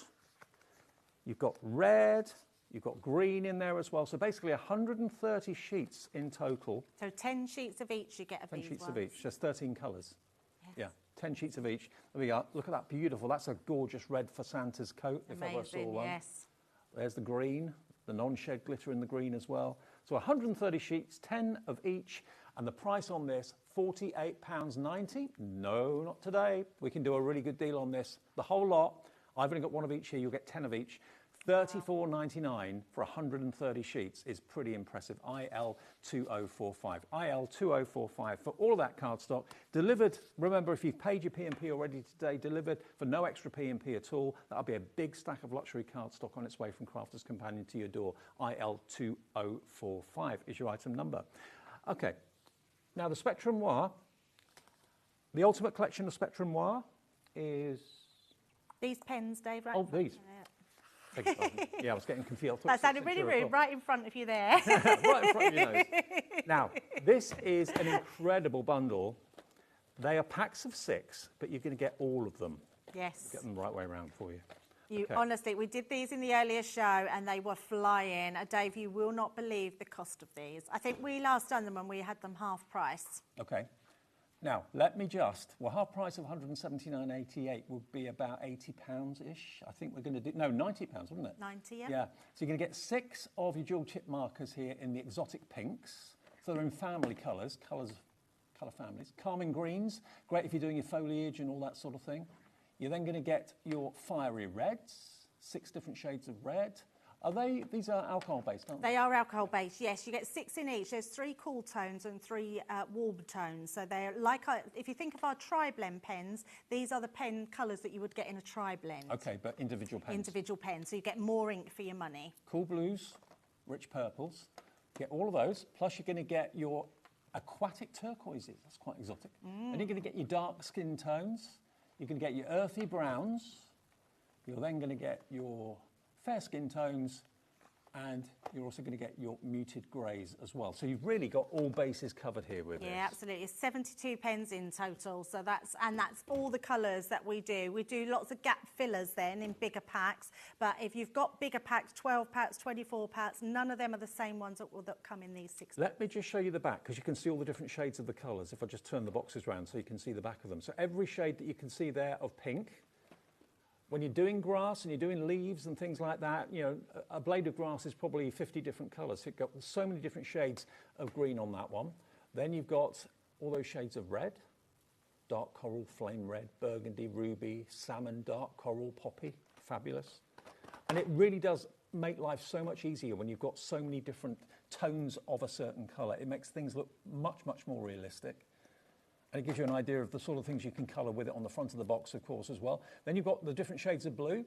You've got red. You've got green in there as well. So basically 130 sheets in total. So 10 sheets of each you get of these 10 sheets ones. of each, just 13 colours. Yes. Yeah. 10 sheets of each. There we go. Look at that, beautiful. That's a gorgeous red for Santa's coat, if ever I saw one. Yes. There's the green, the non-shed glitter in the green as well. So 130 sheets, 10 of each, and the price on this, £48.90. No, not today. We can do a really good deal on this. The whole lot, I've only got one of each here, you'll get 10 of each. $34.99 for 130 sheets is pretty impressive. IL2045. IL2045 for all of that cardstock. Delivered, remember, if you've paid your P&P already today, delivered for no extra P&P at all. That'll be a big stack of luxury cardstock on its way from Crafters Companion to your door. IL2045 is your item number. Okay, now the Spectrum Noir, the ultimate collection of Spectrum Noir is... These pens, Dave, right? Oh, these. Yeah, I was getting confused. That sounded really rude, right in front of you there. Right in front of your nose. Now, this is an incredible bundle. They are packs of 6, but you're going to get all of them. Yes. Get them the right way around for you. Honestly, we did these in the earlier show and they were flying. Dave, you will not believe the cost of these. I think we last done them when we had them half price. Okay. Now, let me just, well, half price of £179.88 would be about £80-ish. I think we're going to do, no, £90, wouldn't it? 90, yeah. Yeah. So you're going to get 6 of your dual chip markers here in the exotic pinks. So they're in family colours, colour families. Carmine greens, great if you're doing your foliage and all that sort of thing. You're then going to get your fiery reds. 6 different shades of red. These are alcohol-based, aren't they? They are alcohol-based, yes. You get 6 in each. There's 3 cool tones and 3 warm tones. So they're like, if you think of our tri-blend pens, these are the pen colours that you would get in a tri-blend. Okay, but individual pens. Individual pens, so you get more ink for your money. Cool blues, rich purples. Get all of those, plus you're going to get your aquatic turquoises. That's quite exotic. And you're going to get your dark skin tones. You're going to get your earthy browns. You're then going to get your fair skin tones, and you're also going to get your muted greys as well. So you've really got all bases covered here with this. Yeah, absolutely. It's 72 pens in total. So that's all the colours that we do. We do lots of gap fillers then in bigger packs. But if you've got bigger packs, 12 packs, 24 packs, none of them are the same ones that come in these 6 packs. Let me just show you the back, because you can see all the different shades of the colours. If I just turn the boxes around so you can see the back of them. So every shade that you can see there of pink. When you're doing grass and you're doing leaves and things like that, you know, a blade of grass is probably 50 different colours. So you've got so many different shades of green on that one. Then you've got all those shades of red, dark coral, flame red, burgundy, ruby, salmon, dark coral, poppy, fabulous. And it really does make life so much easier when you've got so many different tones of a certain colour. It makes things look much, much more realistic. And it gives you an idea of the sort of things you can colour with it on the front of the box, of course, as well. Then you've got the different shades of blue.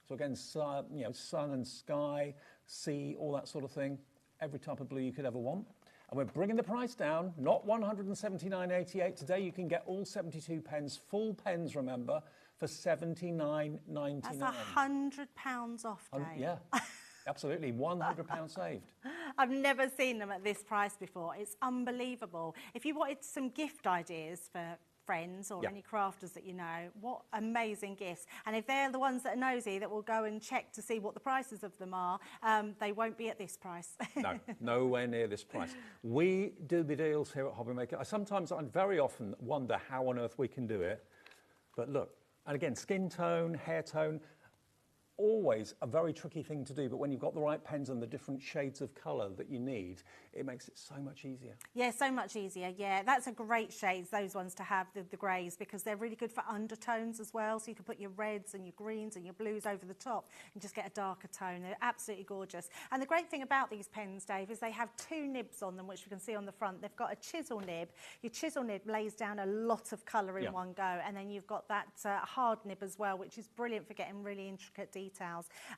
So again, sun, you know, sun and sky, sea, all that sort of thing. Every type of blue you could ever want. And we're bringing the price down, not $179.88. Today you can get all 72 pens, full pens, remember, for $79.99. That's £100 off, Dave. Yeah. Absolutely, £100 saved. I've never seen them at this price before. It's unbelievable. If you wanted some gift ideas for friends or any crafters that you know, what amazing gifts. And if they're the ones that are nosy that will go and check to see what the prices of them are, they won't be at this price. No, nowhere near this price. We do the deals here at HobbyMaker. I very often wonder how on earth we can do it. But look, and again, skin tone, hair tone, always a very tricky thing to do, but when you've got the right pens and the different shades of colour that you need, it makes it so much easier. Yeah, so much easier, yeah. That's a great shades, those ones to have, the greys, because they're really good for undertones as well, so you can put your reds and your greens and your blues over the top and just get a darker tone. They're absolutely gorgeous. And the great thing about these pens, Dave, is they have 2 nibs on them, which we can see on the front. They've got a chisel nib. Your chisel nib lays down a lot of colour in one go, and then you've got that hard nib as well, which is brilliant for getting really intricate details.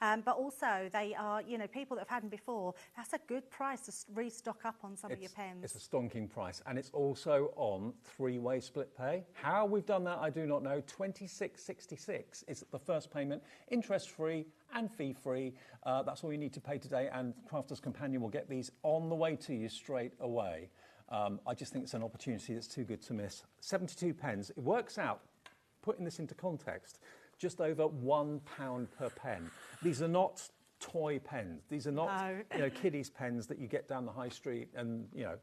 But also, they are, you know, people that have had them before, that's a good price to restock up on some of your pens. It's a stonking price, and it's also on 3-way split pay. How we've done that, I do not know. $26.66 is the first payment, interest-free and fee-free. That's all you need to pay today, and Crafter's Companion will get these on the way to you straight away. I just think it's an opportunity that's too good to miss. 72 pens. It works out, putting this into context, just over £1 per pen. These are not toy pens. These are not you know, kiddies pens that you get down the high street and, you know,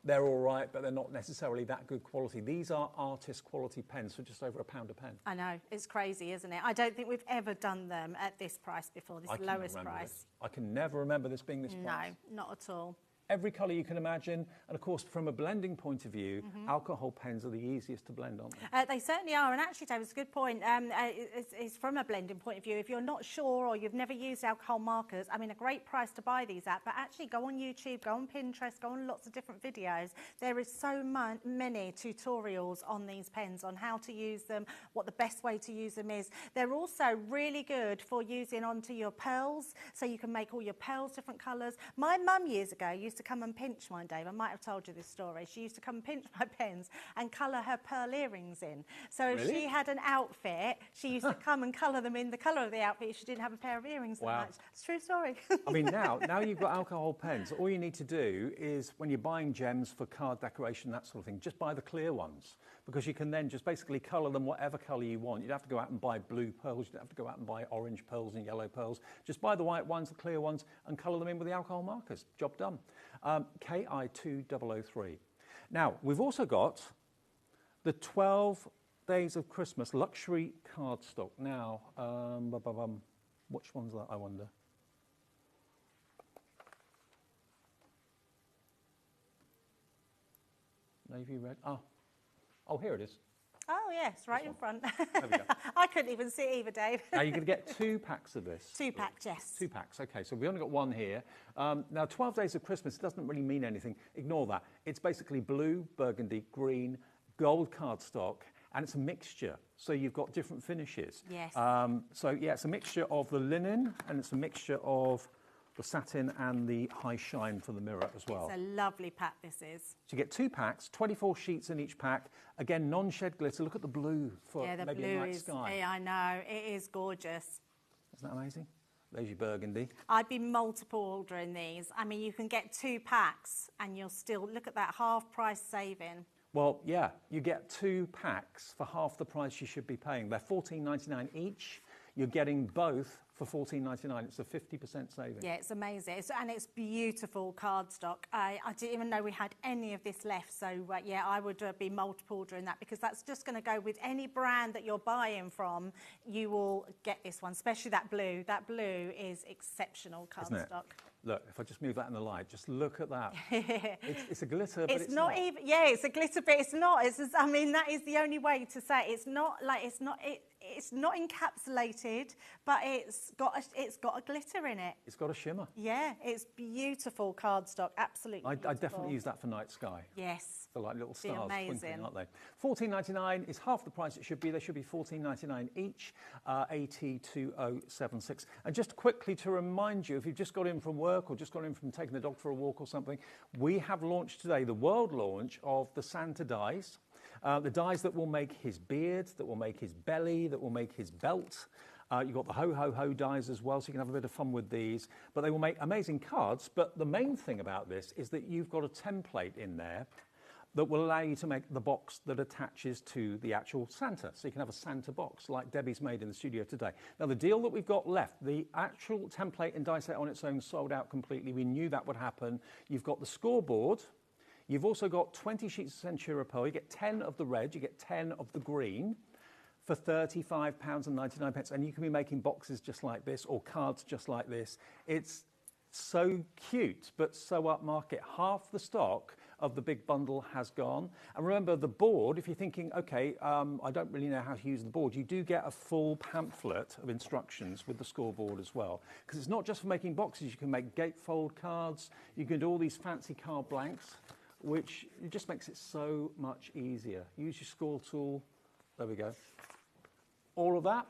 they're all right, but they're not necessarily that good quality. These are artist quality pens for just over £1 a pen. I know, it's crazy, isn't it? I don't think we've ever done them at this price before, this lowest price. I can never remember this being this price. No, not at all. Every colour you can imagine, and of course from a blending point of view, alcohol pens are the easiest to blend, aren't they? They certainly are, and actually, Dave, it's a good point. It's from a blending point of view. If you're not sure or you've never used alcohol markers, I mean, a great price to buy these at, but actually go on YouTube, go on Pinterest, go on lots of different videos. There is so many tutorials on these pens on how to use them, what the best way to use them is. They're also really good for using onto your pearls, so you can make all your pearls different colours. My mum years ago used to come and pinch mine, Dave. I might have told you this story. She used to come and pinch my pens and colour her pearl earrings in. So if she had an outfit, she used to come and colour them in the colour of the outfit if she didn't have a pair of earrings that much. It's a true story. I mean, now you've got alcohol pens, all you need to do is, when you're buying gems for card decoration, that sort of thing, just buy the clear ones, because you can then just basically colour them whatever colour you want. You'd have to go out and buy blue pearls, you'd have to go out and buy orange pearls and yellow pearls. Just buy the white ones, the clear ones, and colour them in with the alcohol markers. Job done. KI2003. Now, we've also got the 12 Days of Christmas luxury cardstock. Now, which one's that, I wonder? Navy red. Oh, here it is. Oh, yes, right in front. There we go. I couldn't even see it either, Dave. Now you're going to get 2 packs of this. 2 packs, yes. 2 packs, okay, so we only got 1 here. Now 12 days of Christmas doesn't really mean anything. Ignore that. It's basically blue, burgundy, green, gold cardstock, and it's a mixture. So you've got different finishes. Yes. So yeah, it's a mixture of the linen and it's a mixture of the satin and the high shine for the mirror as well. It's a lovely pack, this is. So you get 2 packs, 24 sheets in each pack. Again, non-shed glitter. Look at the blue for Yeah, the maybe blue a night is, sky. yeah, I know, it is gorgeous. Isn't that amazing? There's your burgundy. I'd be multiple ordering these. I mean, you can get 2 packs and you'll still, look at that half price saving. Well, yeah, you get 2 packs for half the price you should be paying. They're $14.99 each. You're getting both for $14.99. It's a 50% saving. Yeah, it's amazing. And it's beautiful cardstock. I didn't even know we had any of this left. So, yeah, I would be multiple ordering that because that's just going to go with any brand that you're buying from. You will get this one, especially that blue. That blue is exceptional cardstock. Look, if I just move that in the light, just look at that. It's a glitter, but it's not even. Yeah, it's a glitter, but it's not. It's just, I mean, that is the only way to say it. It's not like it's not encapsulated, but it's got a glitter in it. It's got a shimmer. Yeah, it's beautiful cardstock. Absolutely. I definitely use that for night sky. Yes. For like little Be stars amazing. twinkling, aren't they? $14.99 is half the price it should be. They should be $14.99 each, AT2076. And just quickly to remind you, if you've just got in from work or just got in from taking the dog for a walk or something, we have launched today the world launch of the Santa dies. The dies that will make his beard, that will make his belly, that will make his belt. You've got the ho-ho-ho dies as well, so you can have a bit of fun with these. But they will make amazing cards. But the main thing about this is that you've got a template in there that will allow you to make the box that attaches to the actual Santa. So you can have a Santa box like Debbie's made in the studio today. Now the deal that we've got left, the actual template and die set on its own sold out completely. We knew that would happen. You've got the scoreboard. You've also got 20 sheets of Centura Pearl. You get 10 of the red, you get 10 of the green for £35.99. And you can be making boxes just like this or cards just like this. It's so cute, but so upmarket. Half the stock of the big bundle has gone. And remember the board, if you're thinking, okay, I don't really know how to use the board, you do get a full pamphlet of instructions with the scoreboard as well. Because it's not just for making boxes, you can make gatefold cards, you can do all these fancy card blanks, which it just makes it so much easier. Use your score tool. There we go. All of that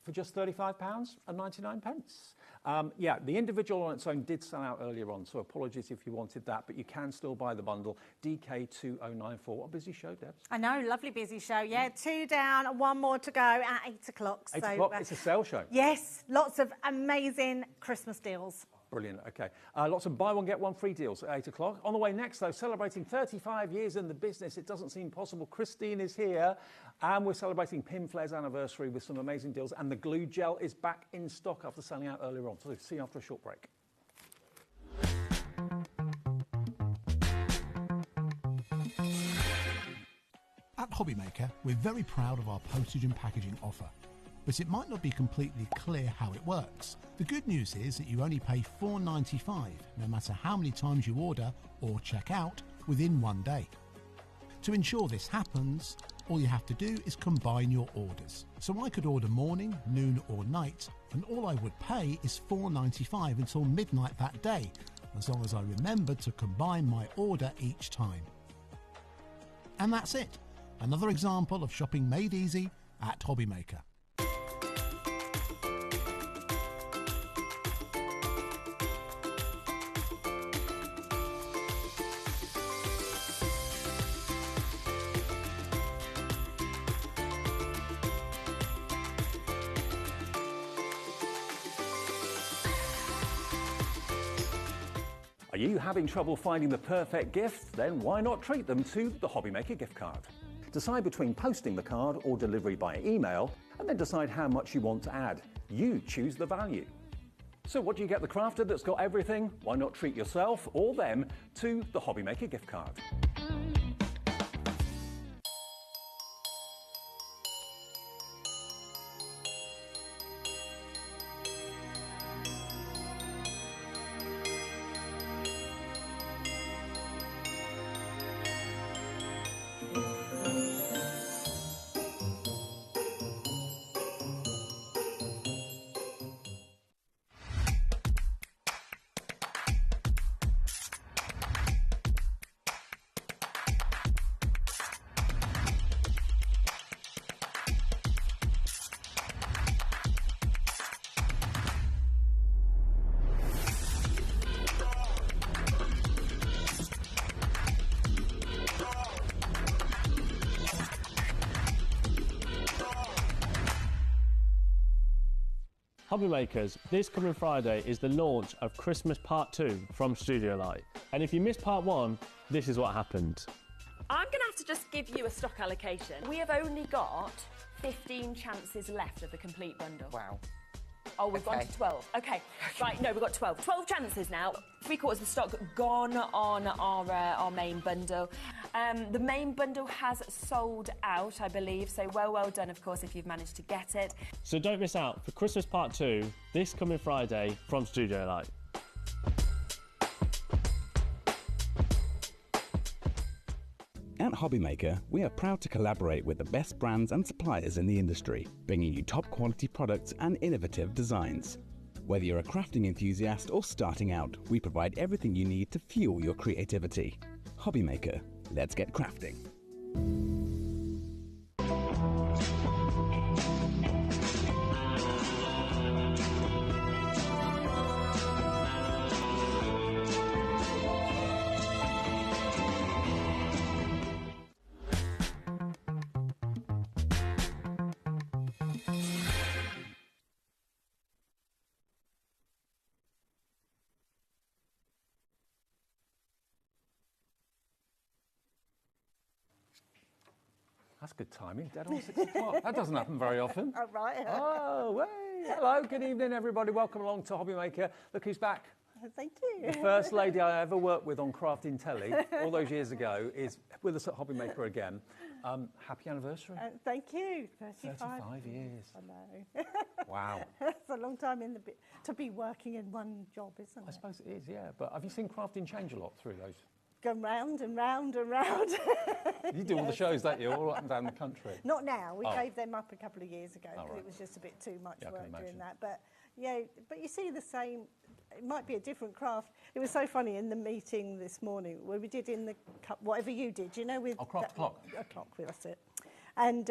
for just £35.99. Yeah, the individual on its own did sell out earlier on, so apologies if you wanted that, but you can still buy the bundle. DK2094. What a busy show, Debs. I know, lovely busy show. Yeah, 2 down and 1 more to go at 8 o'clock. 8 o'clock, it's a sale show. Yes, lots of amazing Christmas deals. Brilliant, okay. Lots of buy one, get one free deals at 8 o'clock. On the way next, though, celebrating 35 years in the business, it doesn't seem possible. Christine is here, and we're celebrating Pinflare's anniversary with some amazing deals, and the glue gel is back in stock after selling out earlier on. So see you after a short break. At HobbyMaker, we're very proud of our postage and packaging offer. But it might not be completely clear how it works. The good news is that you only pay $4.95 no matter how many times you order or check out within 1 day. To ensure this happens, all you have to do is combine your orders. So I could order morning, noon or night, and all I would pay is $4.95 until midnight that day, as long as I remembered to combine my order each time. And that's it. Another example of shopping made easy at HobbyMaker. Are you having trouble finding the perfect gift? Then why not treat them to the HobbyMaker gift card? Decide between posting the card or delivery by email, and then decide how much you want to add. You choose the value. So what do you get the crafter that's got everything? Why not treat yourself or them to the HobbyMaker gift card? HobbyMakers, this coming Friday is the launch of Christmas Part 2 from Studio Light. And if you missed Part 1, this is what happened. I'm going to have to just give you a stock allocation. We have only got 15 chances left of the complete bundle. Wow. Oh, we've gone to 12. Okay, right, no, we've got 12. 12 chances now. 3/4 of the stock gone on our main bundle. The main bundle has sold out, I believe, so well done, of course, if you've managed to get it. So don't miss out for Christmas Part 2, this coming Friday from Studio Light. At HobbyMaker, we are proud to collaborate with the best brands and suppliers in the industry, bringing you top quality products and innovative designs. Whether you're a crafting enthusiast or starting out, we provide everything you need to fuel your creativity. HobbyMaker, let's get crafting. That's good timing, dead on 6 o'clock. That doesn't happen very often. All right. Oh, hey. Hello, good evening, everybody. Welcome along to HobbyMaker. Look who's back. Thank you. The first lady I ever worked with on Crafting Telly, all those years ago, is with us at HobbyMaker again. Happy anniversary. Thank you. 35 years. I know. Wow. It's a long time to be working in one job, isn't it? I suppose it is, yeah. But have you seen crafting change a lot through those? Going round and round and round. You do all the shows, don't you, all up and down the country? Not now. We gave them up a couple of years ago because right. it was just a bit too much Yeah, I can work doing imagine. that. But yeah, but you see the same. It might be a different craft. It was so funny in the meeting this morning where we did in the whatever you did, you know, with Craft Clock. A clock, that's it. And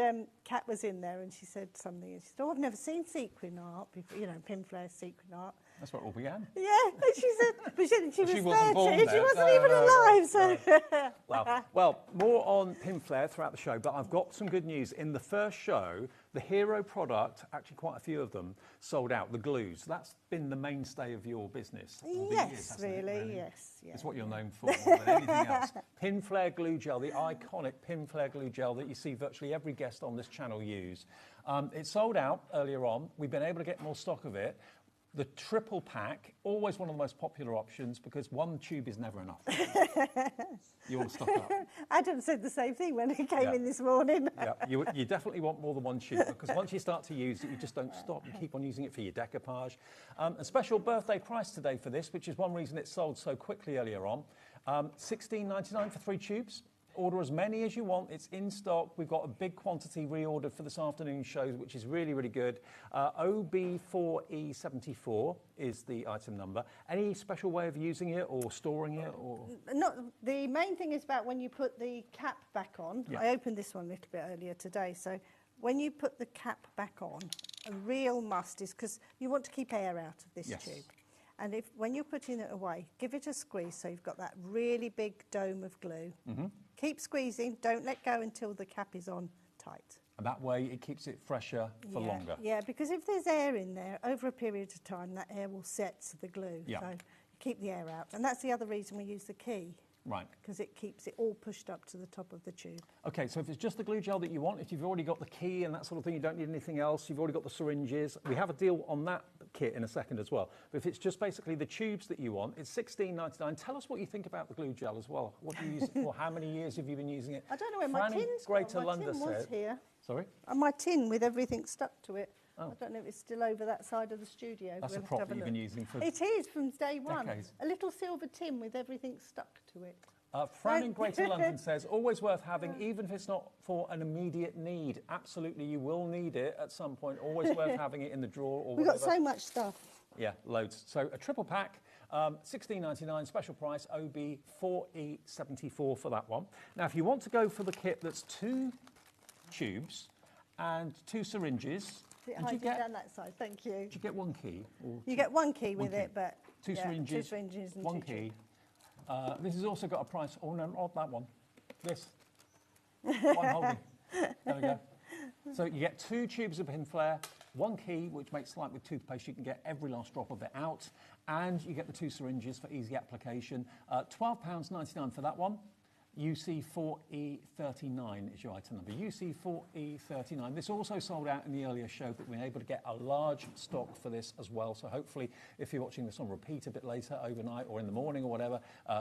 Kat was in there and she said something. And she said, "Oh, I've never seen sequin art before. You know, Pinflare sequin art." That's where it all began. Yeah, and she said, but she was wasn't there born too. there. She wasn't No, even no, alive. So. Wow. Well, more on Pinflare throughout the show, but I've got some good news. In the first show, the hero product, actually quite a few of them, sold out, the glues. That's been the mainstay of your business. All these years, hasn't it, really? Yes. Yeah. It's what you're known for more than anything else. Pinflare glue gel, the iconic Pinflare glue gel that you see virtually every guest on this channel use. It sold out earlier on. We've been able to get more stock of it. The triple pack, always one of the most popular options because one tube is never enough. You all stock up. Adam said the same thing when he came in this morning. Yeah, you definitely want more than one tube because once you start to use it, you just don't stop. You keep on using it for your decoupage. A special birthday price today for this, which is one reason it sold so quickly earlier on. $16.99 for 3 tubes. Order as many as you want. It's in stock. We've got a big quantity reordered for this afternoon's show, which is really, really good. OB4E74 is the item number. Any special way of using it or storing it? Or Not the main thing is about when you put the cap back on. Yeah. I opened this one a little bit earlier today. So when you put the cap back on, a real must is because you want to keep air out of this tube. And when you're putting it away, give it a squeeze so you've got that really big dome of glue. Keep squeezing, don't let go until the cap is on tight. And that way it keeps it fresher for longer. Yeah, because if there's air in there, over a period of time, that air will set to the glue. Yeah. So keep the air out. And that's the other reason we use the key. Right. Because it keeps it all pushed up to the top of the tube. Okay, so if it's just the glue gel that you want, if you've already got the key and that sort of thing, you don't need anything else, you've already got the syringes, we have a deal on that kit in a second as well. But if it's just basically the tubes that you want, it's $16.99. Tell us what you think about the glue gel as well. What do you use it for? How many years have you been using it? I don't know where my tin's Greater gone. London My tin was said. here. Sorry? And my tin with everything stuck to it. Oh. I don't know if it's still over that side of the studio. That's We'll a have to prop have that you've look. been using for It is from day one. decades. A little silver tin with everything stuck to it. Fran in Greater London says, always worth having, even if it's not for an immediate need. Absolutely, you will need it at some point. Always worth having it in the drawer or We've whatever. got so much stuff. Yeah, loads. So a triple pack, $16.99, special price, OB4E74 for that one. Now, if you want to go for the kit that's 2 tubes and 2 syringes, Hide it down that side, thank you. do you get 1 key? Or You get 1 key with it, but 2 syringes, 2 syringes and 1 2 key. tubes. This has also got a price. Oh, no, not that one. This. One holding. There we go. So you get 2 tubes of Pinflare, one key, which makes like with toothpaste, you can get every last drop of it out, and you get the 2 syringes for easy application. £12.99 for that one. UC4E39 is your item number. UC4E39. This also sold out in the earlier show, but we were able to get a large stock for this as well. So hopefully, if you're watching this on repeat a bit later, overnight or in the morning or whatever,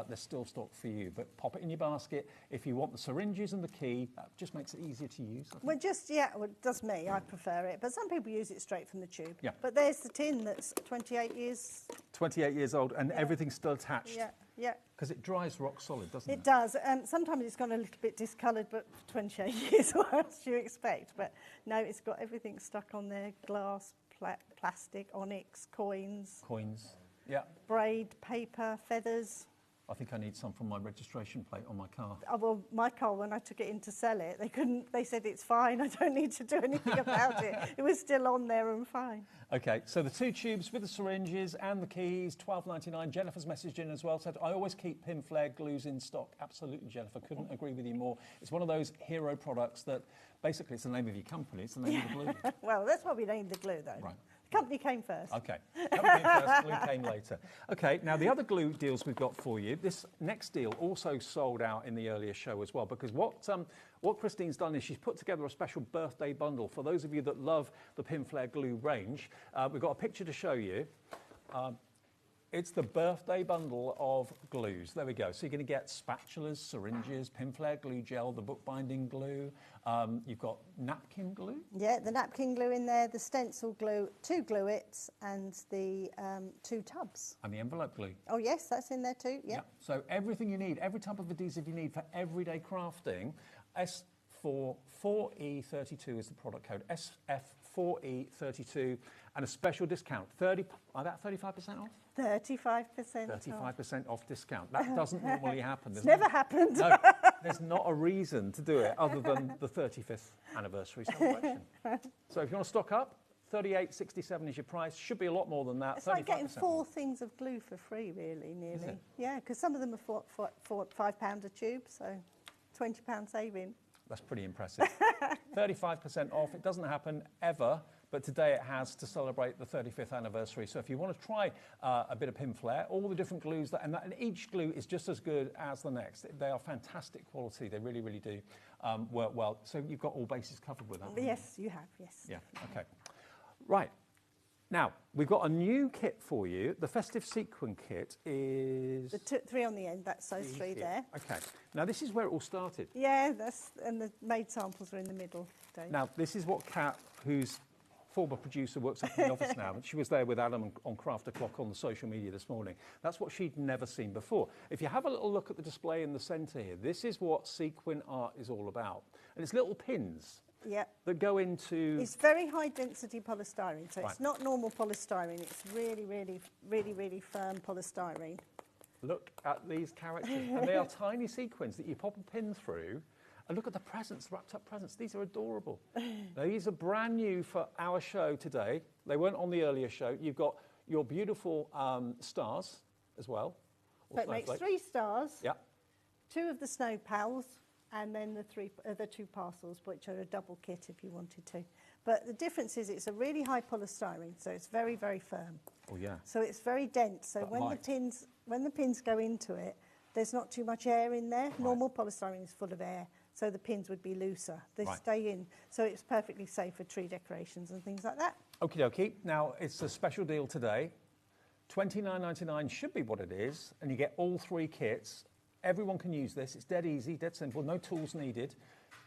there's still stock for you. But pop it in your basket. If you want the syringes and the key, that just makes it easier to use. Well, well, it does me. I prefer it. But some people use it straight from the tube. Yeah. But there's the tin that's 28 years. 28 years old, and everything's still attached. Yeah. Yeah. Because it dries rock solid, doesn't it? It does. Sometimes it's gone a little bit discoloured, but 28 years, what else do you expect? But no, it's got everything stuck on there. Glass, plastic, onyx, coins. Coins, yeah. Braid, paper, feathers. I think I need some from my registration plate on my car. Oh, well, my car, when I took it in to sell it, they said it's fine, I don't need to do anything about it. It was still on there and fine. Okay, so the 2 tubes with the syringes and the keys, £12.99. Jennifer's messaged in as well, said, I always keep Pinflare glues in stock. Absolutely, Jennifer, couldn't agree with you more. It's one of those hero products that, basically, it's the name of your company, it's the name of the glue. Well, that's why we named the glue, though. Right. Company came first. Okay, company came first, glue came later. Okay, now the other glue deals we've got for you, this next deal also sold out in the earlier show as well, because what Christine's done is she's put together a special birthday bundle. For those of you that love the Pinflare glue range, we've got a picture to show you. It's the birthday bundle of glues. There we go. So you're going to get spatulas, syringes, Pinflare glue gel, the bookbinding glue. You've got napkin glue. Yeah, the napkin glue in there, the stencil glue, 2 glue-its, and the 2 tubs. And the envelope glue. Oh, yes, that's in there too, yeah. So everything you need, every type of adhesive you need for everyday crafting, SF4E32 is the product code. SF4E32, and a special discount, about 35% off? 35% 35% off discount. That doesn't normally happen. It's never happened. No, there's not a reason to do it other than the 35th anniversary celebration. So if you want to stock up, $38.67 is your price. Should be a lot more than that. It's like getting 4 things of glue for free, really, nearly. Is it? Yeah, because some of them are £5 a tube, so £20 saving. That's pretty impressive. 35% off. It doesn't happen ever, but today it has to celebrate the 35th anniversary. So if you want to try a bit of Pinflare, all the different glues, and each glue is just as good as the next. They are fantastic quality. They really, really do work well. So you've got all bases covered with that. Yes, you have, yes. Yeah, okay. Right. Now, we've got a new kit for you. The festive sequin kit is... The 3 on the end, that's those 3 there. Okay. Now, this is where it all started. Yeah, and the made samples are in the middle, Dave. Now, this is what Kat, who's former producer, works up in the office now. She was there with Adam on Craft O'Clock on the social media this morning. That's what she'd never seen before. If you have a little look at the display in the centre here, this is what sequin art is all about. And it's little pins. Yeah. That go into... It's very high density polystyrene, so it's not normal polystyrene, it's really, really, really, really firm polystyrene. Look at these characters, and they are tiny sequins that you pop a pin through, and look at the presents, wrapped up presents. These are adorable. Now, these are brand new for our show today. They weren't on the earlier show. You've got your beautiful stars as well. So it makes 3 stars, yeah. 2 of the snow pals, and then the 2 parcels, which are a double kit if you wanted to. But the difference is it's a really high polystyrene, so it's very, very firm. Oh, yeah. So it's very dense. So But when light. the pins go into it, there's not too much air in there. Right. Normal polystyrene is full of air, so the pins would be looser. They stay in, so it's perfectly safe for tree decorations and things like that. Okie dokie. Now, it's a special deal today. $29.99 should be what it is, and you get all 3 kits. Everyone can use this. It's dead easy, dead simple, no tools needed.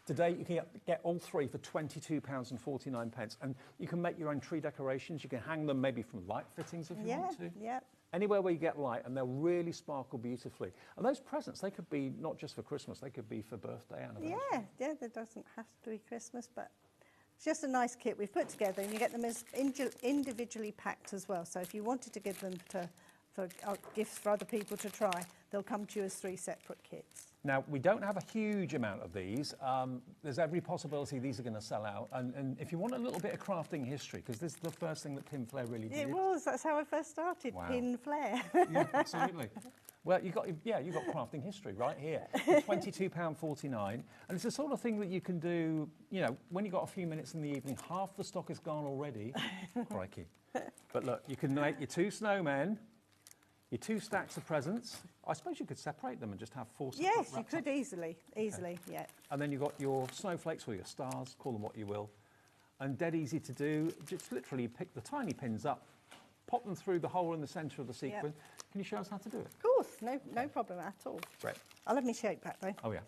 Today you can get all 3 for £22.49, and you can make your own tree decorations. You can hang them maybe from light fittings if you want to. Yeah. Anywhere where you get light, and they'll really sparkle beautifully. And those presents, they could be not just for Christmas, they could be for birthday, anniversary. Yeah, there doesn't have to be Christmas, but it's just a nice kit we've put together, and you get them as individually packed as well. So if you wanted to give them for gifts for other people to try, they'll come to you as 3 separate kits. Now, we don't have a huge amount of these. There's every possibility these are going to sell out. And if you want a little bit of crafting history, because this is the first thing that Pinflare really did. It was. That's how I first started, Wow. Pinflare. Yeah, absolutely. Well, you've got crafting history right here. £22.49, and it's the sort of thing that you can do, you know, when you've got a few minutes in the evening, half the stock is gone already. Crikey. But look, you can make your 2 snowmen, your 2 stacks of presents. I suppose you could separate them and just have 4 separate Yes, you wraps could up. easily, yeah. And then you've got your snowflakes or your stars, call them what you will. And dead easy to do. Just literally pick the tiny pins up, pop them through the hole in the centre of the sequin. Yep. Can you show us how to do it? Of course, no problem at all. Great. I'll have my shape back though. Oh yeah.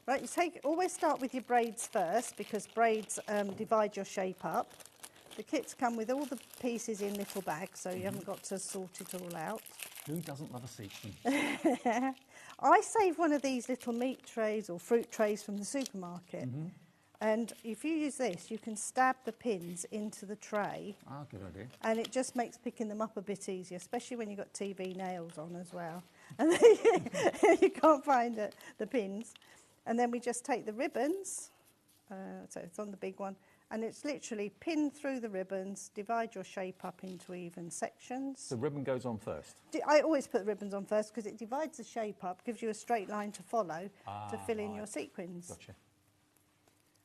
Right, always start with your braids first, because braids divide your shape up. The kits come with all the pieces in little bags, so you haven't got to sort it all out. Who doesn't love a sequin? I save one of these little meat trays or fruit trays from the supermarket. And if you use this, you can stab the pins into the tray. Ah, good idea. And it just makes picking them up a bit easier, especially when you've got TV nails on as well. And you can't find the pins. And then we just take the ribbons, so it's on the big one, and it's literally pin through the ribbons, divide your shape up into even sections. The ribbon goes on first? I always put the ribbons on first because it divides the shape up, gives you a straight line to follow to fill in your sequins. Gotcha.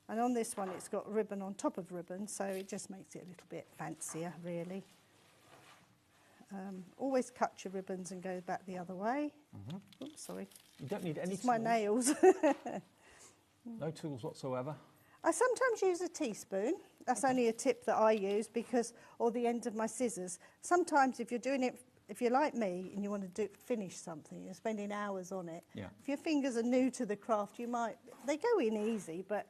And on this one, it's got ribbon on top of ribbon, so it just makes it a little bit fancier, really. Always cut your ribbons and go back the other way. Oops, sorry. You don't need any tools. My nails. No tools whatsoever. I sometimes use a teaspoon. That's only a tip that I use or the end of my scissors. Sometimes if you're doing it, if you're like me and you want to finish something, you're spending hours on it. Yeah. If your fingers are new to the craft, they go in easy, but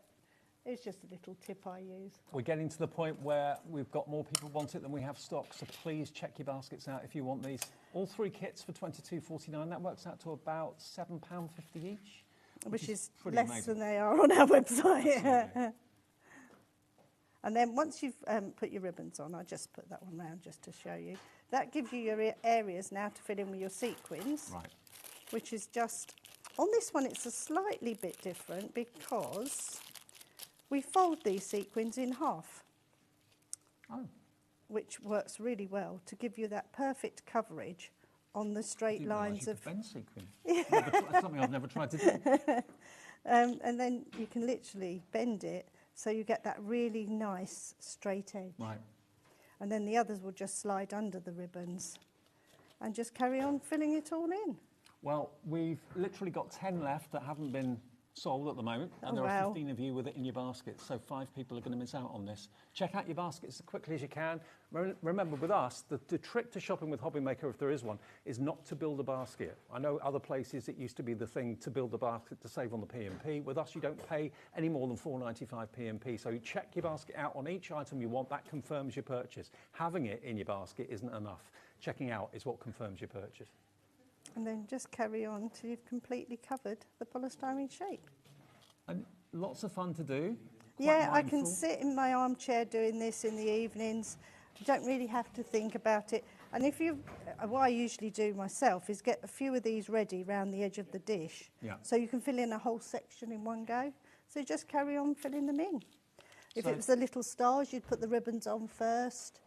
it's just a little tip I use. We're getting to the point where we've got more people want it than we have stock, so please check your baskets out if you want these. All 3 kits for £22.49. That works out to about £7.50 each. Which is pretty less amazing. than they are on our website. And then once you've put your ribbons on, I'll just put that one round just to show you. That gives you your areas now to fill in with your sequins. Right. Which is just, on this one it's a slightly bit different because we fold these sequins in half. Oh. Which works really well to give you that perfect coverage on the straight lines of... bend sequin. That's something I've never tried to do. And then you can literally bend it so you get that really nice straight edge. Right. And then the others will just slide under the ribbons and just carry on filling it all in. Well, we've literally got 10 left that haven't been sold at the moment, and there are 15 of you with it in your basket, so 5 people are going to miss out on this. Check out your baskets as quickly as you can. Remember, with us, the trick to shopping with HobbyMaker, if there is one, is not to build a basket. I know other places it used to be the thing to build a basket to save on the P&P. With us, you don't pay any more than £4.95 P&P, so you check your basket out on each item you want. That confirms your purchase. Having it in your basket isn't enough. Checking out is what confirms your purchase. And then just carry on till you've completely covered the polystyrene shape. And lots of fun to do. Yeah, I can sit in my armchair doing this in the evenings. You don't really have to think about it. And what I usually do myself is get a few of these ready around the edge of the dish. Yeah. So you can fill in a whole section in one go. So just carry on filling them in. If it was the little stars, you'd put the ribbons on first.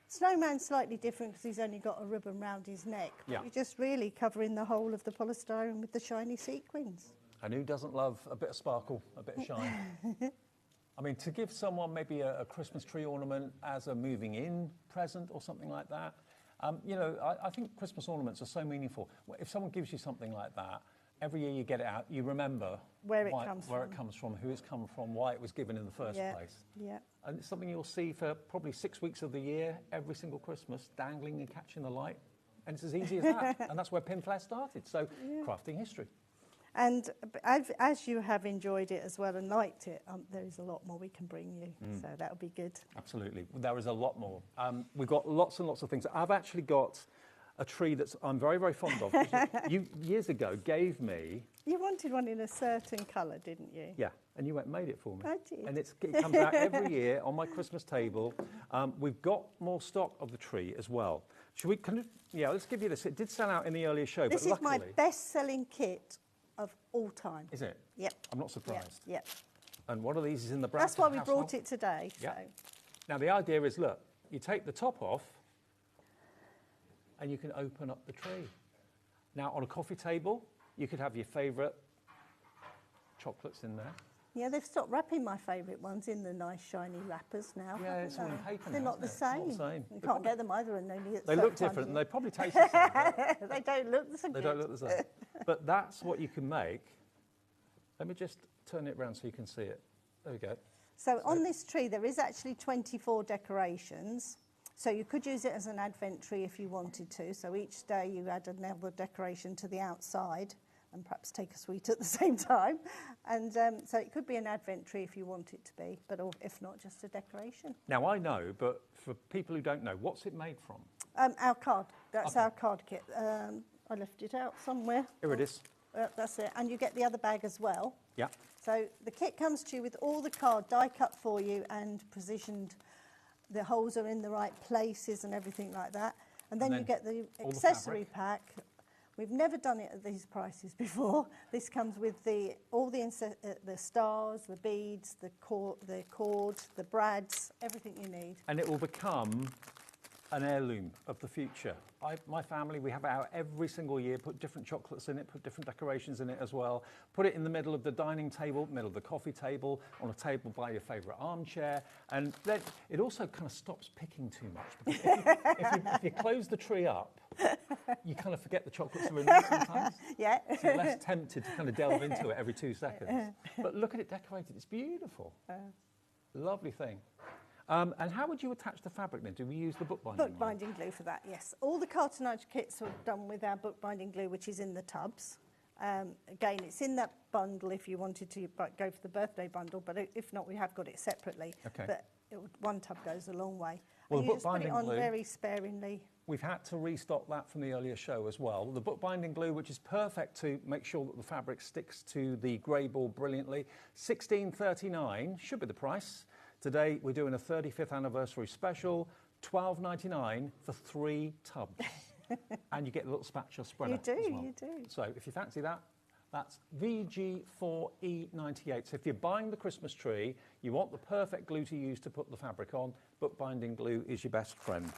Snowman's slightly different because he's only got a ribbon round his neck. But you're just really covering the whole of the polystyrene with the shiny sequins. And who doesn't love a bit of sparkle, a bit of shine? I mean, to give someone maybe a Christmas tree ornament as a moving in present or something like that, you know, I think Christmas ornaments are so meaningful. If someone gives you something like that, every year you get it out, you remember where it comes from, who it's come from, why it was given in the first place. Yeah. And it's something you'll see for probably 6 weeks of the year, every single Christmas, dangling and catching the light. And it's as easy as that. And that's where Pinflare started. So, crafting history. And as you have enjoyed it as well and liked it, there is a lot more we can bring you. So that'll be good. Absolutely. There is a lot more. We've got lots and lots of things. I've actually got a tree that I'm very, very fond of. You, years ago, gave me... You wanted one in a certain colour, didn't you? Yeah, and you went and made it for me. I did. And it comes out every year on my Christmas table. We've got more stock of the tree as well. Should we... let's give you this. It did sell out in the earlier show, this but luckily... This is my best-selling kit of all time. Is it? Yep. I'm not surprised. Yep. And one of these is in the Brown. That's why we brought it today. Yeah. So. Now, the idea is, look, you take the top off and you can open up the tree. Now, on a coffee table, you could have your favourite chocolates in there. Yeah, they've stopped wrapping my favourite ones in the nice shiny wrappers now. Yeah, it's all in paper They're now, not the isn't it? same. It's not the same. You can't get them either, and only at They certain look different, times. and they probably taste the same. They don't look the same. They don't look the same. But that's what you can make. Let me just turn it around so you can see it. There we go. So on this tree, there is actually 24 decorations. So you could use it as an advent tree if you wanted to. So each day you add another decoration to the outside and perhaps take a sweet at the same time. And so it could be an advent tree if you want it to be, but if not, just a decoration. Now, I know, but for people who don't know, what's it made from? Our card. That's our card kit. I left it out somewhere. Here it is. That's it. And you get the other bag as well. Yeah. So the kit comes to you with all the card die cut for you and positioned. The holes are in the right places and everything like that. And then you get the accessory pack. We've never done it at these prices before. This comes with all the stars, the beads, the cord, the brads, everything you need. And it will become an heirloom of the future. My family, we have it out every single year, put different chocolates in it, put different decorations in it as well, put it in the middle of the dining table, middle of the coffee table, on a table by your favourite armchair, and then it also kind of stops picking too much, because if you close the tree up, you kind of forget the chocolates are in there sometimes. Yeah. So you're less tempted to kind of delve into it every 2 seconds. But look at it decorated, it's beautiful. Lovely thing. And how would you attach the fabric then? Do we use the bookbinding? Bookbinding glue for that, yes. All the cartonnage kits are done with our bookbinding glue, which is in the tubs. Again, it's in that bundle if you wanted to go for the birthday bundle, but if not, we have got it separately. Okay. But one tub goes a long way. Well, and the you just put it bookbinding on glue, very sparingly. We've had to restock that from the earlier show as well. The bookbinding glue, which is perfect to make sure that the fabric sticks to the grey board brilliantly. $16.39 should be the price. Today, we're doing a 35th anniversary special, $12.99 for 3 tubs. And you get a little spatula spreader. You do, as well. you do. So if you fancy that, that's VG4E98. So if you're buying the Christmas tree, you want the perfect glue to use to put the fabric on, bookbinding glue is your best friend.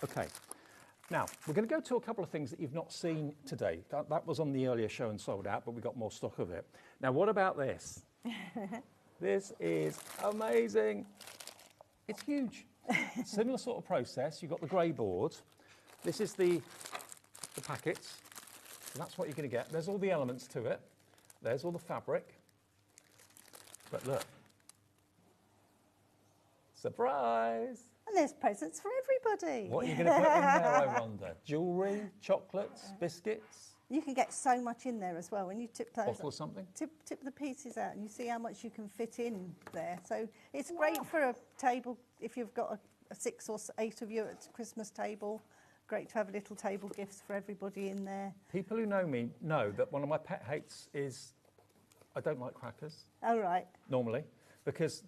Okay. Now, we're going to go to a couple of things that you've not seen today. That was on the earlier show and sold out, but we got more stock of it. Now, what about this? This is amazing. It's huge. Similar sort of process. You've got the grey board. This is the packets. So that's what you're going to get. There's all the elements to it. There's all the fabric. But look. Surprise! And there's presents for everybody. What are you going to put in there, I wonder? Jewellery, chocolates, biscuits? You can get so much in there as well when you tip those. Bottle of something? Tip the pieces out and you see how much you can fit in there. So it's great for a table if you've got a 6 or 8 of you at a Christmas table. Great to have little table gifts for everybody in there. People who know me know that one of my pet hates is I don't like crackers. Oh, right. Normally, because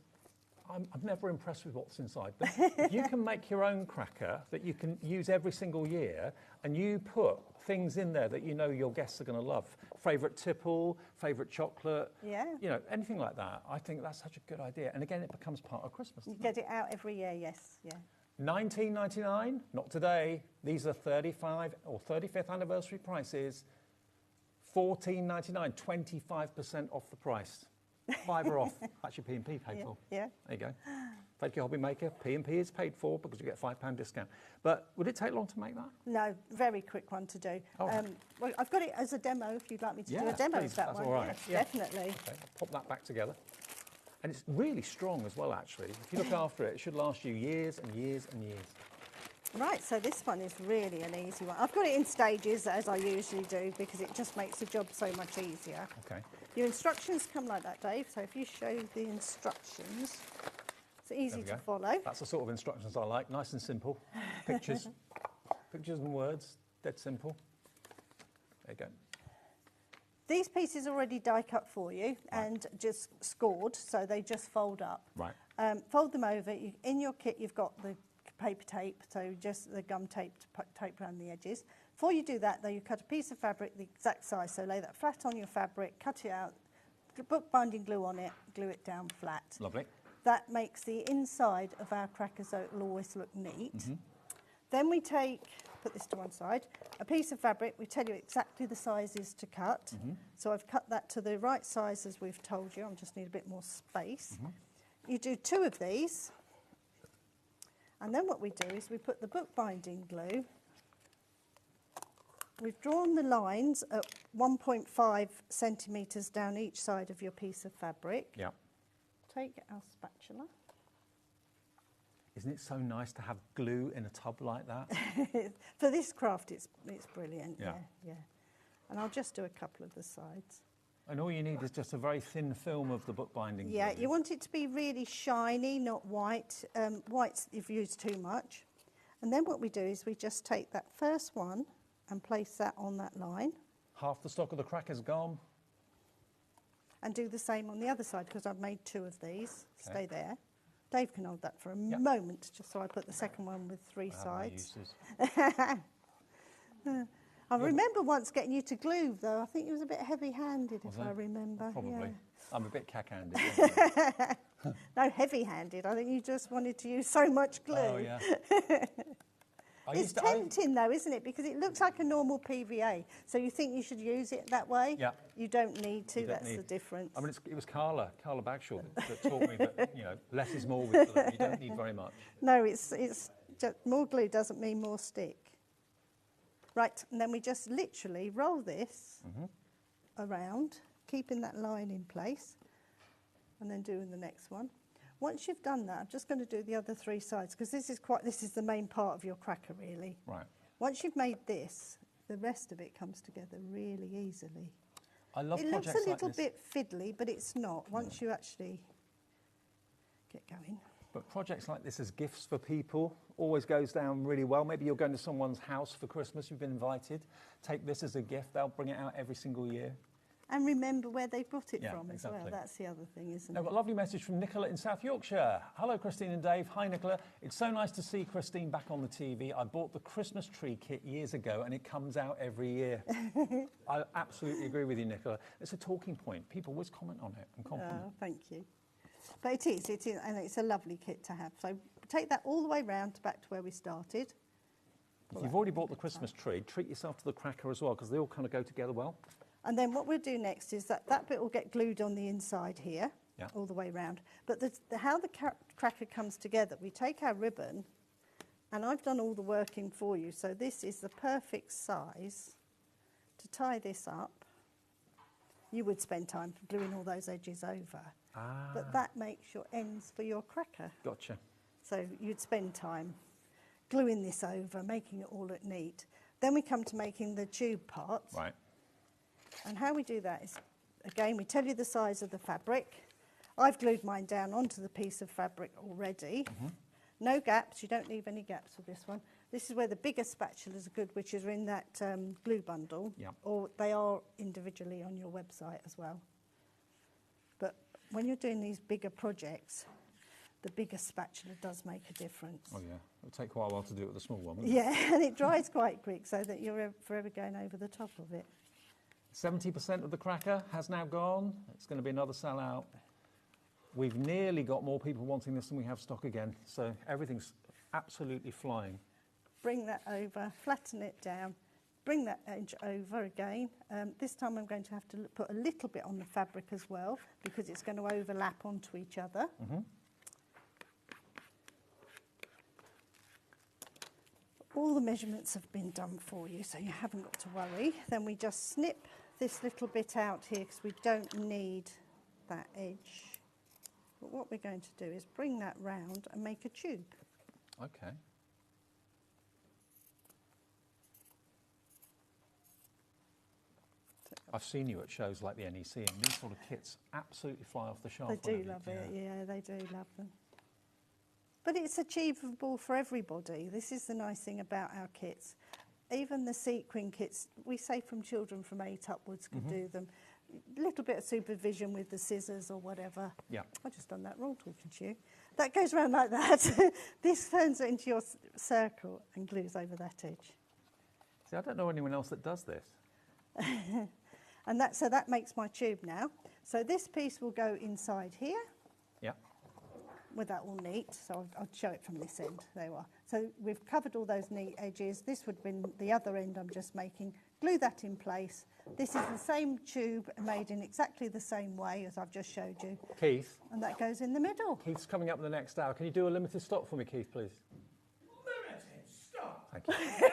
I'm never impressed with what's inside them. If you can make your own cracker that you can use every single year, and you put things in there that you know your guests are going to love, favourite tipple, favourite chocolate, you know, anything like that, I think that's such a good idea. And again, it becomes part of Christmas. You get it out every year, yes, yeah. $19.99, not today. These are 35 or 35th anniversary prices. $14.99, 25% off the price. £5 off. That's your P&P paid for. Yeah. There you go. Thank you, HobbyMaker. P&P is paid for because you get a £5 discount. But would it take long to make that? No, very quick one to do. Oh. Well, I've got it as a demo if you'd like me to do a demo of that that's one. all right. Yes, definitely. Okay, pop that back together. And it's really strong as well, actually. If you look after it, it should last you years and years and years. Right, so this one is really an easy one. I've got it in stages, as I usually do, because it just makes the job so much easier. Okay. Your instructions come like that, Dave. So if you show the instructions, it's easy to follow. That's the sort of instructions I like. Nice and simple. Pictures. Pictures and words. Dead simple. There you go. These pieces are already die cut for you and just scored, so they just fold up. Right. Fold them over. In your kit, you've got the paper tape, so just the gum tape to tape around the edges. Before you do that, though, you cut a piece of fabric the exact size, so lay that flat on your fabric, cut it out, bookbinding glue on it, glue it down flat. Lovely. That makes the inside of our cracker so it'll always look neat. Then we take put this to one side. A piece of fabric, we tell you exactly the sizes to cut. So I've cut that to the right size as we've told you. I just need a bit more space. You do 2 of these. And then what we do is we put the bookbinding glue. We've drawn the lines at 1.5 centimetres down each side of your piece of fabric. Yeah. Take our spatula. Isn't it so nice to have glue in a tub like that? For this craft, it's brilliant. Yeah. Yeah. And I'll just do a couple of the sides. And all you need is just a very thin film of the bookbinding. Yeah, glue. you want it to be really shiny, not white. White if you use too much. And then what we do is we just take that first one and place that on that line. Half the stock of the crackers gone. And do the same on the other side, because I've made 2 of these. Okay. Stay there. Dave can hold that for a moment, just so I put the second one with 3 sides. I remember once getting you to glue, though. I think it was a bit heavy-handed, if I remember. Probably. Yeah. I'm a bit cack-handed. No, heavy-handed. I think you just wanted to use so much glue. Oh, yeah. It's tempting, though, isn't it? Because it looks like a normal PVA. So you think you should use it that way? Yeah. You don't need to. That's the difference. I mean, it was Carla Bagshaw that taught me that, you know, less is more with glue. You don't need very much. No, it's just more glue doesn't mean more stick. Right, and then we just literally roll this around, keeping that line in place, and then doing the next one. Once you've done that, I'm just going to do the other 3 sides, because this is the main part of your cracker, really. Right. Once you've made this, the rest of it comes together really easily. I love projects like this. It looks a little bit fiddly, but it's not, once you actually get going. But projects like this as gifts for people always goes down really well. Maybe you're going to someone's house for Christmas, you've been invited. Take this as a gift, they'll bring it out every single year. And remember where they got it from as exactly. well. That's the other thing, isn't I've it? got a lovely message from Nicola in South Yorkshire. Hello, Christine and Dave. Hi, Nicola. It's so nice to see Christine back on the TV. I bought the Christmas tree kit years ago, and it comes out every year. I absolutely agree with you, Nicola. It's a talking point. People always comment on it and compliment. Oh, thank you. But it is, and it's a lovely kit to have. So take that all the way round back to where we started. If you've already bought the Christmas tree, treat yourself to the cracker as well, because they all kind of go together well. And then what we'll do next is that bit will get glued on the inside here, all the way round. But how the cracker comes together, we take our ribbon, and I've done all the working for you, so this is the perfect size to tie this up. You would spend time gluing all those edges over, but that makes your ends for your cracker. Gotcha. So you'd spend time gluing this over, making it all look neat. Then we come to making the tube parts. Right. And how we do that is, again, we tell you the size of the fabric. I've glued mine down onto the piece of fabric already. No gaps, you don't leave any gaps with this one. This is where the bigger spatulas are good, which is in that glue bundle, or they are individually on your website as well. But when you're doing these bigger projects, the bigger spatula does make a difference. Oh, yeah. It'll take quite a while to do it with the small one, won't it? Yeah, and it dries quite quick, so that you're forever going over the top of it. 70% of the cracker has now gone. It's going to be another sellout. We've nearly got more people wanting this than we have stock again, so everything's absolutely flying. Bring that over, flatten it down, bring that edge over again. This time I'm going to have to put a little bit on the fabric as well, because it's going to overlap onto each other. All the measurements have been done for you, so you haven't got to worry. Then we just snip this little bit out here, because we don't need that edge. But what we're going to do is bring that round and make a tube. Okay. I've seen you at shows like the NEC, and these sort of kits absolutely fly off the shelf. They do love it, yeah, they do love them. But it's achievable for everybody. This is the nice thing about our kits. Even the Sequin kits, we say from children from 8 upwards can do them. A little bit of supervision with the scissors or whatever. Yeah. I've just done that wrong talking to you. That goes around like that. This turns it into your circle and glues over that edge. See, I don't know anyone else that does this. And so that makes my tube now. So this piece will go inside here. Yeah. with that all neat, so I'll show it from this end. There you are. So we've covered all those neat edges. This would have been the other end I'm just making. Glue that in place. This is the same tube made in exactly the same way as I've just showed you. Keith. And that goes in the middle. Keith's coming up in the next hour. Can you do a limited stock for me, Keith, please? Limited stock? Thank you.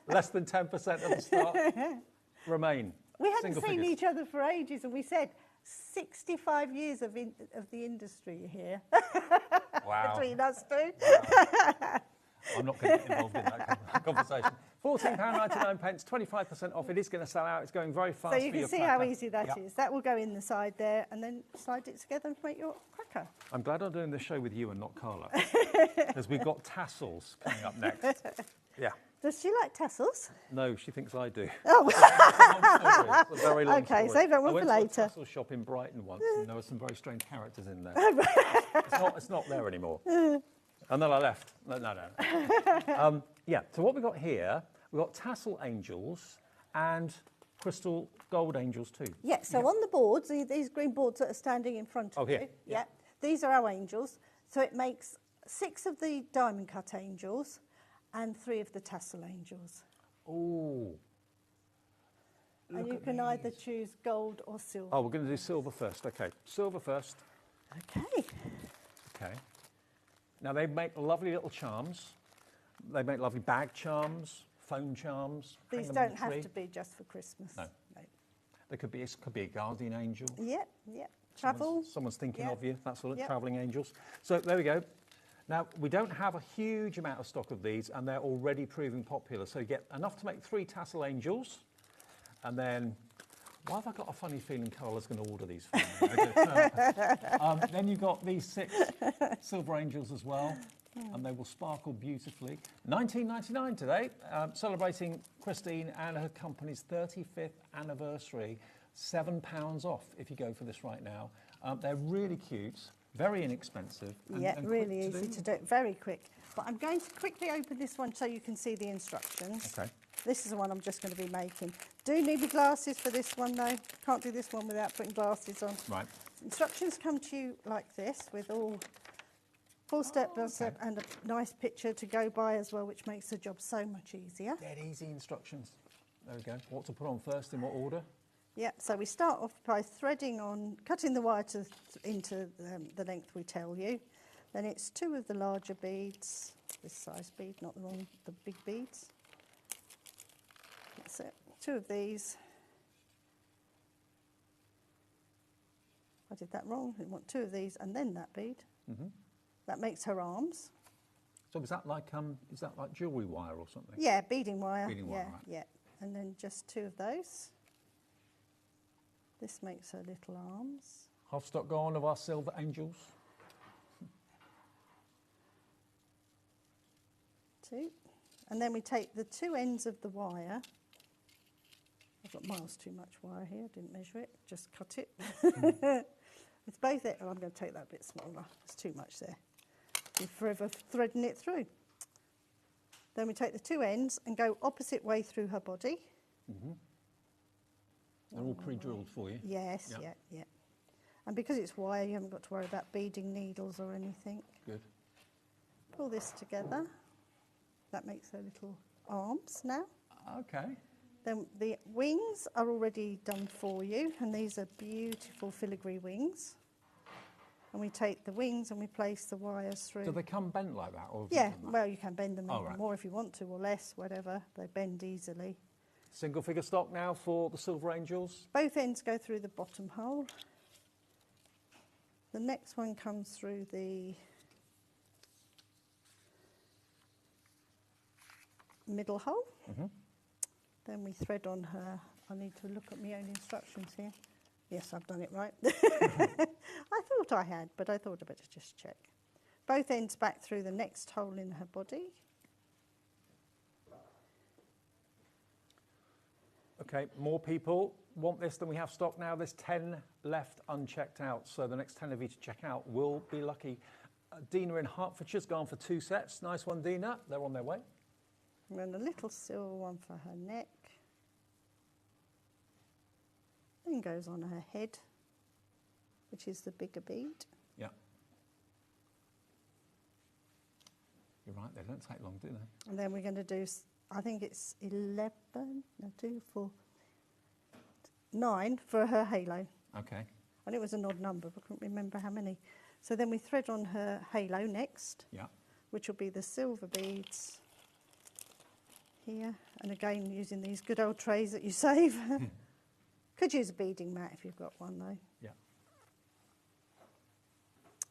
Less than 10% of the stock remain. We hadn't Single seen figures. each other for ages, and we said 65 years of the industry here. Wow. Between us two. Wow. I'm not going to get involved in that conversation. £14.99, 25% off. It is going to sell out. It's going very fast. So you for your can see cracker. how easy that is. That will go in the side there, and then slide it together and make your cracker. I'm glad I'm doing this show with you and not Carla, because we've got tassels coming up next. Yeah. Does she like tassels? No, she thinks I do. Oh. It's a very long Okay, story. save that one for I went later. to a tassel shop in Brighton once, and there were some very strange characters in there. It's not there anymore. And then I left. No. Yeah, so what we've got here, we've got tassel angels and crystal gold angels too. Yeah, so on the boards, these green boards that are standing in front of here. you, yeah, these are our angels. So it makes 6 of the diamond cut angels and 3 of the tassel angels. Oh. And you can either choose gold or silver. Oh, we're going to do silver first. Okay, silver first. Okay. Okay. Now they make lovely little charms. They make lovely bag charms, phone charms. These hang them on don't the have tree. to be just for Christmas. No. There could be a guardian angel. Yep, yep. Travel. Someone's thinking Yep. of you. That sort of Yep. travelling angels. So there we go. Now we don't have a huge amount of stock of these, and they're already proving popular. So you get enough to make 3 tassel angels, and then. Why have I got a funny feeling Carla's going to order these for me? Then you've got these 6 silver angels as well, and they will sparkle beautifully. £19.99 today, celebrating Christine and her company's 35th anniversary. £7 off if you go for this right now. They're really cute, very inexpensive. And really quick easy to do. Very quick. But I'm going to quickly open this one so you can see the instructions. Okay. This is the one I'm just going to be making. Do need the glasses for this one though. Can't do this one without putting glasses on. Right. Instructions come to you like this with all full step and a nice picture to go by as well, which makes the job so much easier. Dead easy instructions. There we go. What to put on first, in what order? Yeah, so we start off by threading on, cutting the wire into the length we tell you. Then it's 2 of the larger beads, this size bead, not the big beads. That's it, 2 of these. I did that wrong, I want 2 of these and then that bead. Mm-hmm. That makes her arms. So is that like jewellery wire or something? Yeah, beading wire. Beading wire, right. Yeah. And then just 2 of those. This makes her little arms. Half stock gone of our silver angels. 2. And then we take the 2 ends of the wire. I've got miles too much wire here, didn't measure it, just cut it. It's both it. Oh, I'm going to take that a bit smaller, there's too much there. You're forever threading it through. Then we take the 2 ends and go opposite way through her body. Mm-hmm. They're all pre-drilled for you? Yes, Yep. yeah. And because it's wire, you haven't got to worry about beading needles or anything. Good. Pull this together. That makes her little arms now. Okay. Then the wings are already done for you, and these are beautiful filigree wings. And we take the wings and we place the wires through. Do they come bent like that? Or Yeah, well, you can bend them Oh, even right. more if you want to, or less, whatever. They bend easily. Single figure stock now for the silver angels. Both ends go through the bottom hole. The next one comes through the middle hole. Mm-hmm. Then we thread on her. I need to look at my own instructions here. Yes, I've done it right. I thought I had, but I thought I'd better just check. Both ends back through the next hole in her body. Okay, more people want this than we have stock now. There's 10 left unchecked out, so the next 10 of you to check out will be lucky. Dina in Hertfordshire's gone for 2 sets. Nice one, Dina. They're on their way. And then a little silver one for her neck. Then goes on her head, which is the bigger bead. Yeah. You're right, they don't take long, do they? And then we're going to do, I think it's 11, no, 2, 4, 9 for her halo. Okay. And it was an odd number, but I couldn't remember how many. So then we thread on her halo next, Yeah. which will be the silver beads here. And again, using these good old trays that you save. Could use a beading mat if you've got one, though. Yeah.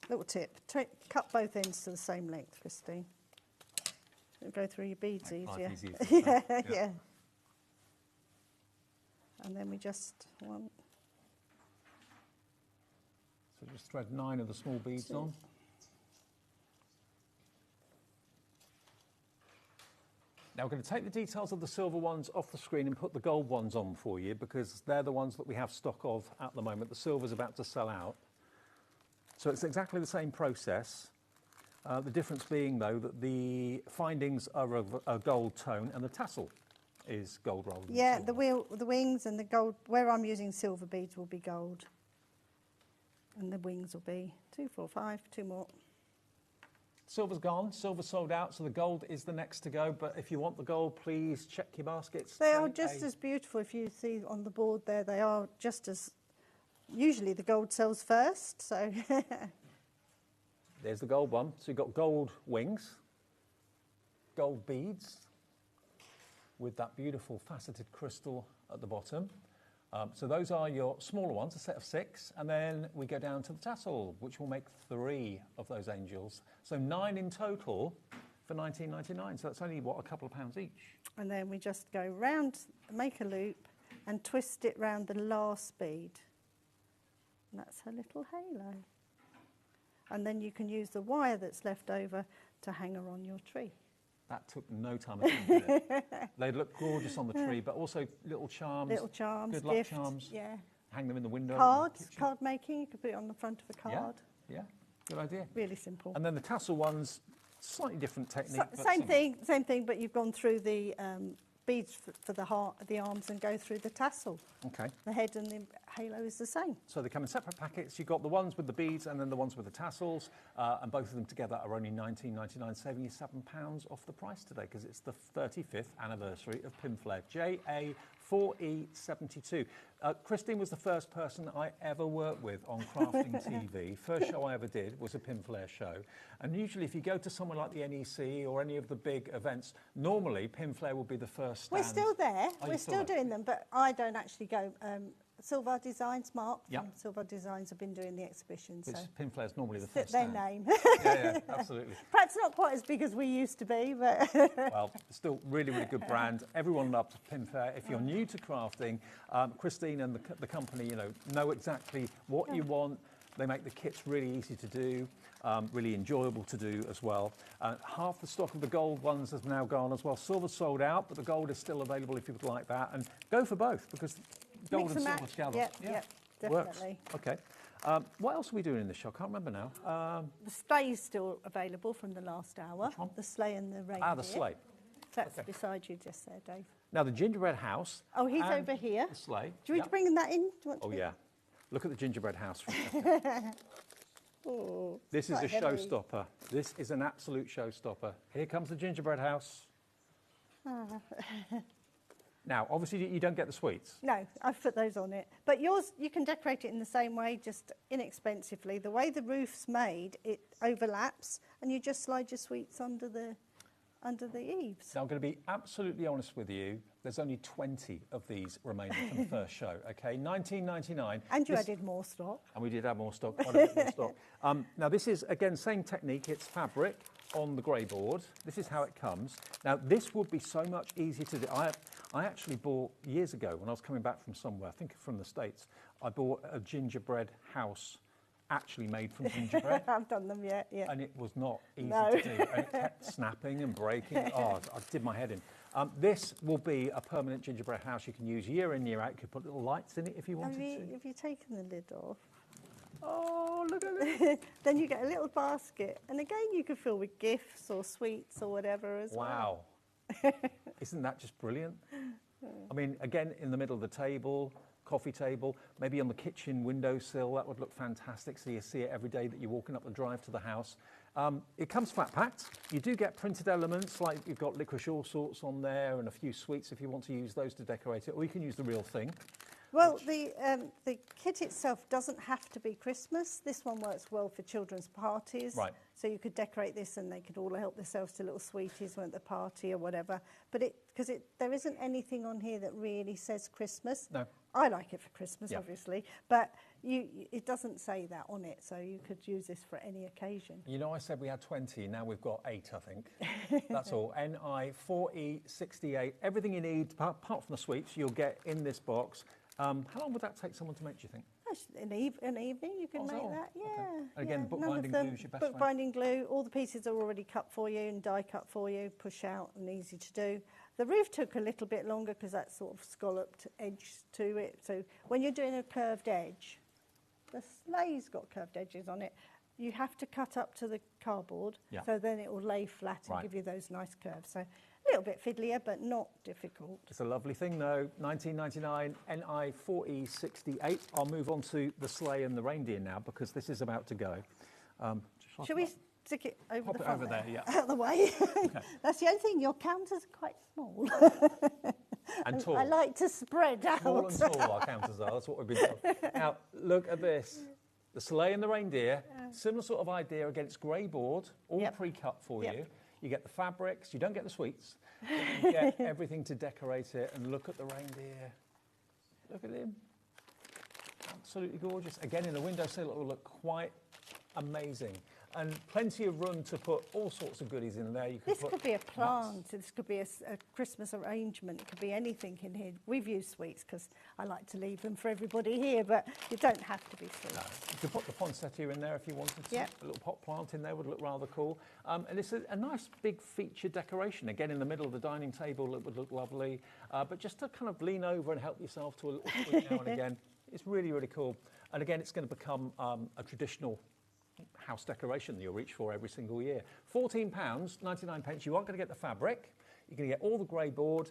Little tip, cut both ends to the same length, Christine. It'll go through your beads easier. Yeah. And then we just want... So just thread 9 of the small beads on. Now we're going to take the details of the silver ones off the screen and put the gold ones on for you, because they're the ones that we have stock of at the moment. The silver's about to sell out. So it's exactly the same process. The difference being, though, that the findings are of a gold tone and the tassel is gold rolled. Yeah, the wings and the gold, where I'm using silver beads, will be gold. And the wings will be 2, 4, 5, 2 more. Silver's gone, silver's sold out, so the gold is the next to go. But if you want the gold, please check your baskets. They are just as beautiful. If you see on the board there, they are just as... Usually the gold sells first, so... There's the gold one. So you've got gold wings, gold beads, with that beautiful faceted crystal at the bottom. So those are your smaller ones, a set of 6, and then we go down to the tassel, which will make 3 of those angels. So 9 in total for $19.99. So that's only, what, a couple of pounds each. And then we just go round, make a loop, and twist it round the last bead. And that's her little halo. And then you can use the wire that's left over to hang her on your tree. That took no time at all, did it? They look gorgeous on the tree, but also little charms. Little charms, good luck gift, charms. yeah. Hang them in the window. Cards, card making, you could put it on the front of a card. Yeah, good idea. Really simple. And then the tassel ones, slightly different technique. So, same thing, but you've gone through the beads for the heart, the arms, and go through the tassel. Okay. The head and the halo is the same. So they come in separate packets. You've got the ones with the beads and then the ones with the tassels, and both of them together are only $19.99, saving you £7 off the price today, because it's the 35th anniversary of Pinflare, JA4E72. Christine was the first person I ever worked with on Crafting TV. First show I ever did was a Pinflare show. And usually if you go to somewhere like the NEC or any of the big events, normally Pinflare will be the first stand. We're still there. Oh, We're still doing them, but I don't actually go. Silver Designs, Mark from Silver Designs have been doing the exhibition. Which so Pinflare's normally the first their stand. name. Yeah, absolutely. Perhaps not quite as big as we used to be, but... Well, still really, really good brand. Everyone loves Pinflare. If you're new to crafting, Christine and the company, know exactly what you want. They make the kits really easy to do, really enjoyable to do as well. Half the stock of the gold ones has now gone as well. Silver's sold out, but the gold is still available if you would like that. And go for both, because gold and silver together. Yep, definitely. Works. Okay. What else are we doing in this show? I can't remember now. The sleigh is still available from the last hour. Which one? The sleigh and the reindeer. Ah, the sleigh. That's beside you just there, Dave. Now, the gingerbread house. Oh, he's over here. The sleigh. Do you want to bring that in? Do you want to Yeah. Look at the gingerbread house for a second. Oh, this is a heavy. showstopper. This is an absolute showstopper. Here comes the gingerbread house. Now, obviously, you don't get the sweets. No, I've put those on it. But yours, you can decorate it in the same way, just inexpensively. The way the roof's made, it overlaps, and you just slide your sweets under the eaves. Now, I'm going to be absolutely honest with you. There's only 20 of these remaining from the first show, okay? $19.99. And you added more stock. And we did add more stock, quite a bit more stock. Now, this is, again, same technique. It's fabric on the grey board. This is how it comes. Now, this would be so much easier to do. I actually bought, years ago, when I was coming back from somewhere, I think from the States, I bought a gingerbread house actually made from gingerbread. I've done them, yeah. And it was not easy to do. And it kept snapping and breaking. Oh, I did my head in. This will be a permanent gingerbread house you can use year in, year out. You could put little lights in it if you wanted to. Have you taken the lid off? Oh, look at it. Then you get a little basket. And again, you could fill with gifts or sweets or whatever as well. Wow. Isn't that just brilliant? I mean, again, in the middle of the table, coffee table, maybe on the kitchen windowsill, that would look fantastic. So you see it every day that you're walking up the drive to the house. It comes flat packed. You do get printed elements, like you've got licorice all sorts on there and a few sweets if you want to use those to decorate it, or you can use the real thing. Well, the kit itself doesn't have to be Christmas. This one works well for children's parties. Right. So you could decorate this and they could all help themselves to little sweeties at the party or whatever. But there isn't anything on here that really says Christmas. No. I like it for Christmas, obviously, but it doesn't say that on it, so you could use this for any occasion. You know, I said we had 20, now we've got 8, I think. That's all. NI 4E68, everything you need, apart from the sweets, you'll get in this box. How long would that take someone to make, do you think? An evening, you can make that, yeah. Okay. And again, yeah. bookbinding glue is your best way. Bookbinding glue, all the pieces are already cut for you and die cut for you, push out and easy to do. The roof took a little bit longer because that sort of scalloped edge to it. So when you're doing a curved edge, the sleigh's got curved edges on it. You have to cut up to the cardboard, so then it will lay flat and give you those nice curves. So a little bit fiddlier, but not difficult. It's a lovely thing though. 1999 NI 4E68. I'll move on to the sleigh and the reindeer now because this is about to go. Shall we stick it over Pop the it front over there, yeah. out of the way? Okay. That's the only thing, your counters are quite small. And tall. I like to spread out. Small and tall our counters are, that's what we've been told. Now, look at this. The sleigh and the reindeer, similar sort of idea. Again, it's grey board, all pre-cut for you. You get the fabrics, you don't get the sweets. You get everything to decorate it, and look at the reindeer. Look at him. Absolutely gorgeous. Again, in the windowsill, it will look quite amazing. And plenty of room to put all sorts of goodies in there. This could be a plant, this could be a Christmas arrangement, it could be anything in here. We've used sweets because I like to leave them for everybody here, but you don't have to be sweets. No. You could put the poinsettia in there if you wanted to. Yep. A little pot plant in there would look rather cool. And it's a nice big feature decoration. Again, in the middle of the dining table, it would look lovely. But just to kind of lean over and help yourself to a little sweet now and again, it's really, really cool. And again, it's going to become a traditional house decoration that you'll reach for every single year. £14.99. You aren't going to get the fabric. You're going to get all the grey board.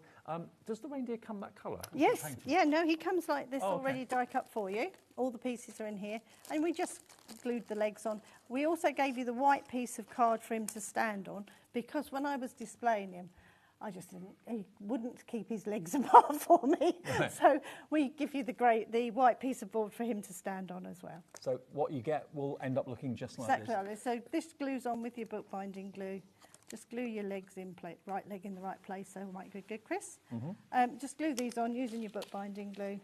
Does the reindeer come that colour? Yes, yeah, no, he comes like this already die cut for you. All the pieces are in here. And we just glued the legs on. We also gave you the white piece of card for him to stand on because when I was displaying him, I just didn't, he wouldn't keep his legs apart for me. Right. So we give you the white piece of board for him to stand on as well. So what you get will end up looking just like this. Exactly. So this glues on with your bookbinding glue. Just glue your legs in place, right leg in the right place, so it might go good, Chris. Just glue these on using your bookbinding glue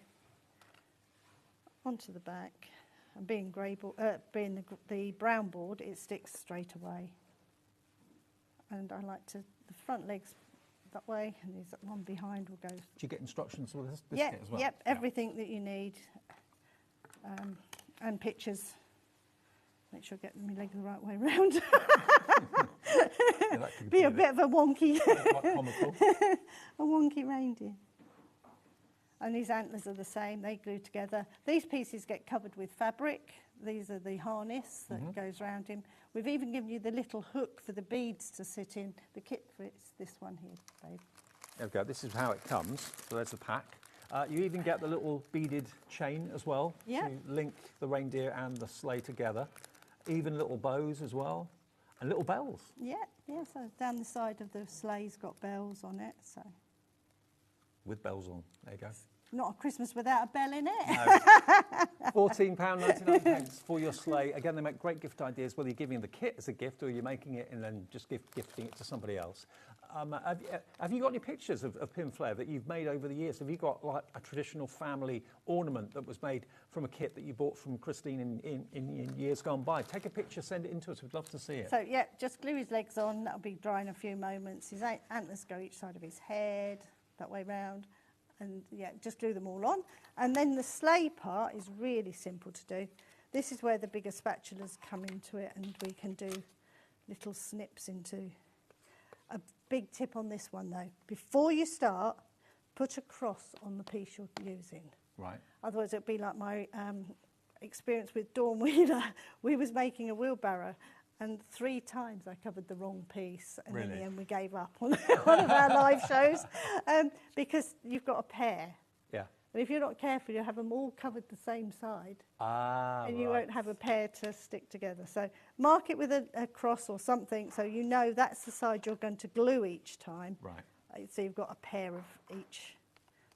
onto the back. And being the brown board, it sticks straight away. And I like to, the front legs that way, and there's one behind will go. Do you get instructions for this kit as well? Yep, everything that you need, and pictures. Make sure I get my leg the right way round. Be a bit of a wonky, a wonky reindeer. And these antlers are the same, they glue together. These pieces get covered with fabric. These are the harness that goes around him. We've even given you the little hook for the beads to sit in. The kit fits this one here, babe. There we go, this is how it comes. So there's the pack. You even get the little beaded chain as well to link the reindeer and the sleigh together. Even little bows as well, and little bells. Yeah, so down the side of the sleigh's got bells on it, so. With bells on, there you go. Not a Christmas without a bell in it. No. £14.99 for your sleigh. Again, they make great gift ideas, whether you're giving the kit as a gift or you're making it and then just gifting it to somebody else. Have you got any pictures of Pinflare that you've made over the years? Have you got like a traditional family ornament that was made from a kit that you bought from Christine in years gone by? Take a picture, send it in to us. We'd love to see it. So, yeah, just glue his legs on. That'll be dry in a few moments. His antlers go each side of his head, that way round. And, yeah, just glue them all on. And then the sleigh part is really simple to do. This is where the bigger spatulas come into it, and we can do little snips into. A big tip on this one, though. Before you start, put a cross on the piece you're using. Right. Otherwise, it'll be like my experience with Dawn Wheeler. We was making a wheelbarrow, and 3 times I covered the wrong piece, and in the end we gave up on one of our live shows because you've got a pair. Yeah. And if you're not careful, you'll have them all covered the same side. And you won't have a pair to stick together. So mark it with a cross or something so you know that's the side you're going to glue each time. Right. So you've got a pair of each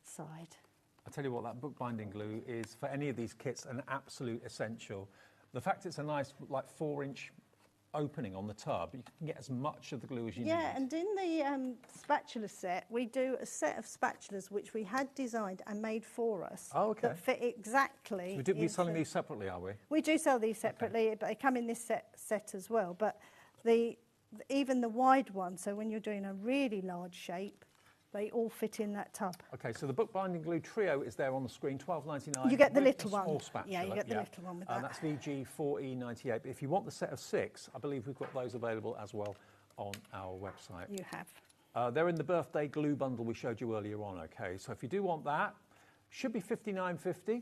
side. I'll tell you what, that bookbinding glue is, for any of these kits, an absolute essential. The fact it's a nice, like 4-inch opening on the tub, you can get as much of the glue as you need. Yeah, and in the spatula set, we do a set of spatulas which we had designed and made for us that fit exactly. So we're selling these separately, are we? We do sell these separately, but they come in this set as well. But even the wide one, so when you're doing a really large shape, they all fit in that tub. Okay, so the bookbinding glue trio is there on the screen, $12.99. You get the little one. Small spatula. Yeah, you get the little one with that. And that's VG4E98. But if you want the set of 6, I believe we've got those available as well on our website. You have. They're in the birthday glue bundle we showed you earlier on, okay? So if you do want that, should be $59.50.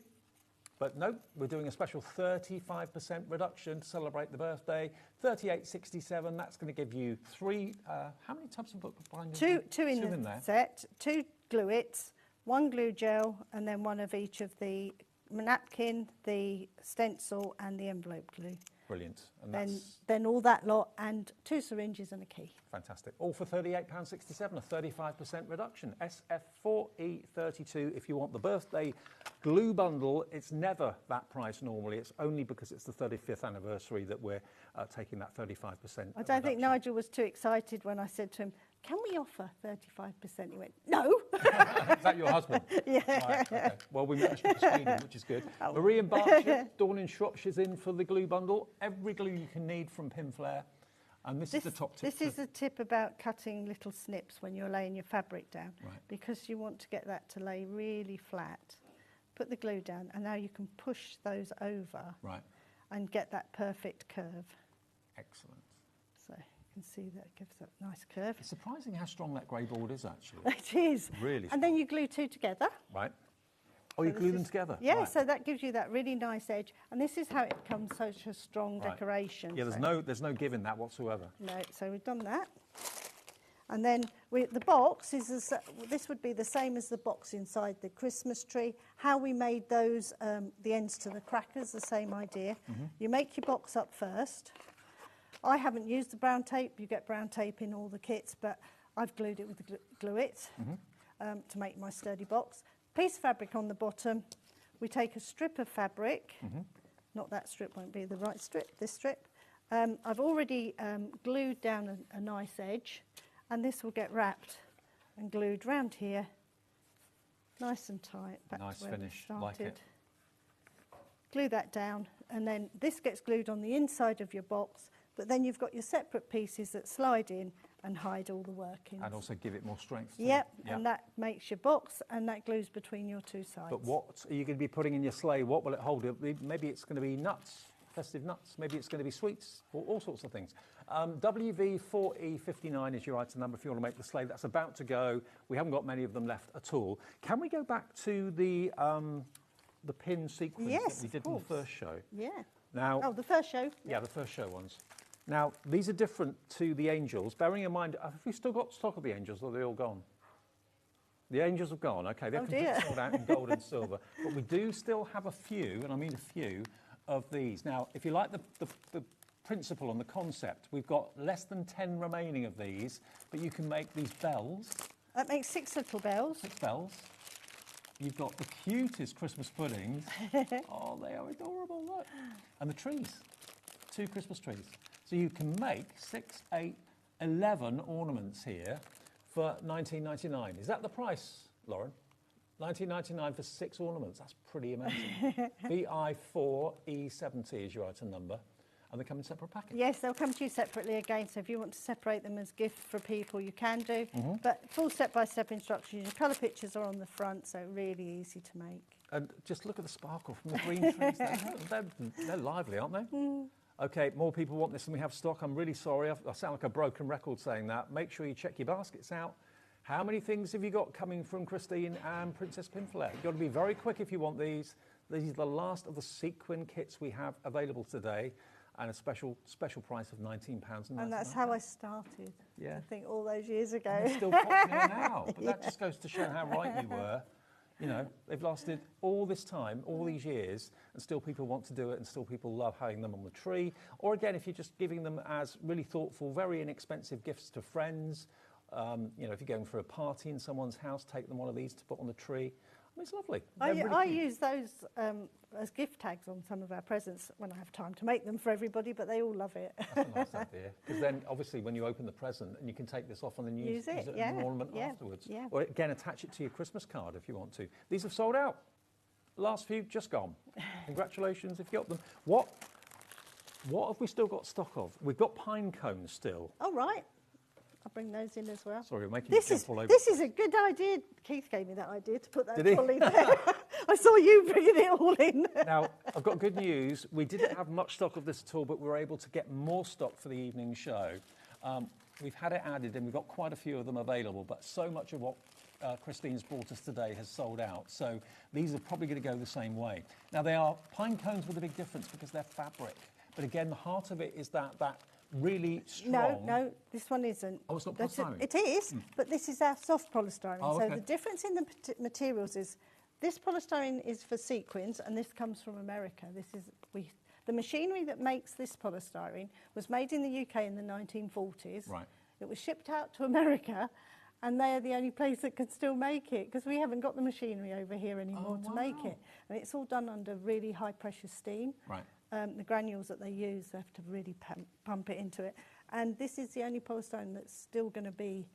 But no, we're doing a special 35% reduction to celebrate the birthday. $38.67. That's going to give you 3. How many tubs of bookbinding? Two in the set. 2 glue-its, 1 glue gel, and then 1 of each of the napkin, the stencil, and the envelope glue. Brilliant. And then all that lot, and 2 syringes and a key. Fantastic. All for £38.67, a 35% reduction. SF4E32 if you want the birthday glue bundle. It's never that price normally. It's only because it's the 35th anniversary that we're taking that 35% I don't think Nigel was too excited when I said to him, can we offer 35%? He went, no. Is that your husband? Yeah. Right, okay. Well, we managed to persuade him, which is good. Marie in Berkshire, Dawn in Shropshire's in for the glue bundle. Every glue you can need from Pinflare. And this is the top tip. This is a tip about cutting little snips when you're laying your fabric down. Right. Because you want to get that to lay really flat. Put the glue down, and now you can push those over. Right. And get that perfect curve. Excellent. So you can see that gives that nice curve. It's surprising how strong that grey board is, actually. It is. Really strong. And then you glue 2 together. Right. Oh, you glue them together? Yeah, right. So that gives you that really nice edge. And this is how it becomes such a strong decoration. Yeah, there's no give in that whatsoever. No, so we've done that. And then the box is, this would be the same as the box inside the Christmas tree. How we made those, the ends to the crackers, the same idea. You make your box up first. I haven't used the brown tape. You get brown tape in all the kits, but I've glued it with the glue-it to make my sturdy box. Piece of fabric on the bottom. We take a strip of fabric. Not that strip, won't be the right strip, this strip. I've already glued down a nice edge, and this will get wrapped and glued round here, nice and tight. Nice finish, like it. Glue that down, and then this gets glued on the inside of your box, but then you've got your separate pieces that slide in and hide all the workings. And also give it more strength. Yep, and that makes your box, and that glues between your 2 sides. But what are you going to be putting in your sleigh? What will it hold? Maybe it's going to be nuts, festive nuts. Maybe it's going to be sweets, or all sorts of things. WV4E59 is your item number if you want to make the sleigh. That's about to go. We haven't got many of them left at all. Can we go back to the pin sequins that we did in the first show? Yeah. Now, the first show. Yeah, the first show ones. Now, these are different to the angels. Bearing in mind, have we still got stock of the angels, or are they all gone? The angels have gone. Okay, they're completely sold out in gold and silver. But we do still have a few, and I mean a few, of these. Now, if you like the principle and the concept, we've got less than 10 remaining of these, but you can make these bells. That makes 6 little bells. 6 bells. You've got the cutest Christmas puddings. Oh, they are adorable, look. And the trees, 2 Christmas trees. So you can make 6, 8, 11 ornaments here for $19.99. Is that the price, Lauren? $19.99 for 6 ornaments. That's pretty amazing. VI4E70 is your item number. And they come in separate packets. Yes, they'll come to you separately again. So if you want to separate them as gifts for people, you can do. But full step-by-step instructions. Your colour pictures are on the front, so really easy to make. And just look at the sparkle from the green trees. They're lively, aren't they? OK, more people want this than we have stock. I'm really sorry. I sound like a broken record saying that. Make sure you check your baskets out. How many things have you got coming from Christine and Princess Pinflare? You've got to be very quick if you want these. These are the last of the sequin kits we have available today, and a special price of £19.99. And that's how I started. Yeah. I think all those years ago. And they're still popular now. But that just goes to show how right you were. You know, they've lasted all this time, all these years, and still people want to do it, and still people love having them on the tree. Or again, if you're just giving them as really thoughtful, very inexpensive gifts to friends, you know, if you're going for a party in someone's house, take them one of these to put on the tree. I mean, it's lovely. I use those as gift tags on some of our presents when I have time to make them for everybody, but they all love it. That's a nice idea. Because then, obviously, when you open the present, and you can take this off and then use it as an ornament afterwards. Yeah. Or again, attach it to your Christmas card if you want to. These have sold out. Last few, just gone. Congratulations if you got them. What have we still got stock of? We've got pine cones still. Oh, right. I'll bring those in as well. Sorry, we're making you jump all over. This is a good idea. Keith gave me that idea to put that trolley there. I saw you bringing it all in. Now, I've got good news. We didn't have much stock of this at all, but we were able to get more stock for the evening show. We've had it added and we've got quite a few of them available, but so much of what Christine's brought us today has sold out. So these are probably going to go the same way. Now, they are pine cones with a big difference because they're fabric. But again, the heart of it is that really strong. No, this one isn't. Oh, it's not polystyrene? It is, but this is our soft polystyrene. Oh, okay. So the difference in the materials is this polystyrene is for sequins, and this comes from America. The machinery that makes this polystyrene was made in the UK in the 1940s. Right. It was shipped out to America, and they are the only place that can still make it because we haven't got the machinery over here anymore to make it. And it's all done under really high pressure steam. Right. The granules that they use, they have to really pump it into it. And this is the only polystyrene that's still going to be,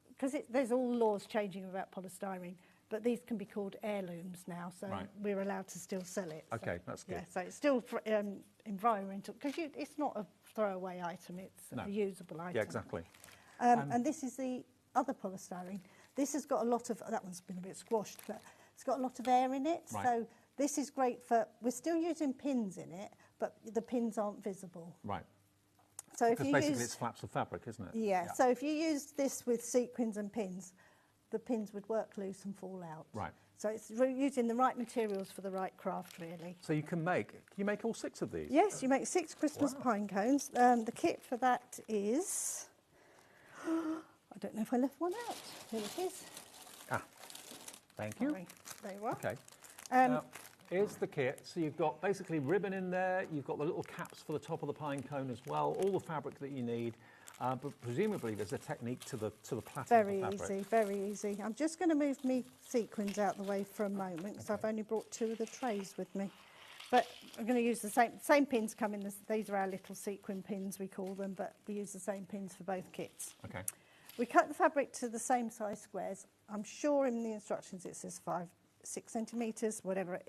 because there's all laws changing about polystyrene, but these can be called heirlooms now, so we're allowed to still sell it. Okay, that's good. Yeah, so it's still environmental, because it's not a throwaway item, it's a usable item. Yeah, exactly. And this is the other polystyrene. This has got a lot of, that one's been a bit squashed, but it's got a lot of air in it, so this is great for, we're still using pins in it, but the pins aren't visible. Right. So because basically it's flaps of fabric, isn't it? Yeah, so if you use this with sequins and pins, the pins would work loose and fall out. Right. So it's using the right materials for the right craft, really. So you can make all 6 of these? Yes, you make 6 Christmas pine cones. The kit for that is, I don't know if I left one out. Here it is. Ah, thank you. Sorry. There you are. Okay. Now, here's the kit. So you've got basically ribbon in there. You've got the little caps for the top of the pine cone as well. All the fabric that you need. But presumably there's a technique to the plaiting of the fabric. Very easy. I'm just going to move me sequins out the way for a moment because I've only brought 2 of the trays with me. But I'm going to use the same pins come in. These are our little sequin pins, we call them, but we use the same pins for both kits. Okay. We cut the fabric to the same size squares. I'm sure in the instructions it says 6 centimetres, whatever.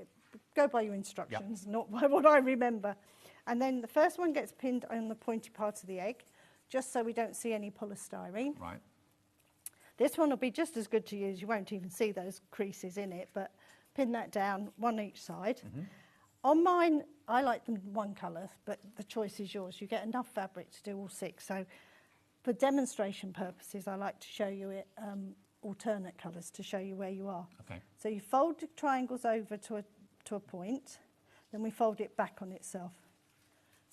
Go by your instructions, not by what I remember. And then the first one gets pinned on the pointy part of the egg, just so we don't see any polystyrene. Right. This one will be just as good to use. You won't even see those creases in it, but pin that down, one each side. On mine, I like them one colour, but the choice is yours. You get enough fabric to do all 6. So for demonstration purposes, I like to show you it alternate colours to show you where you are. Okay. So you fold the triangles over to a point, then we fold it back on itself.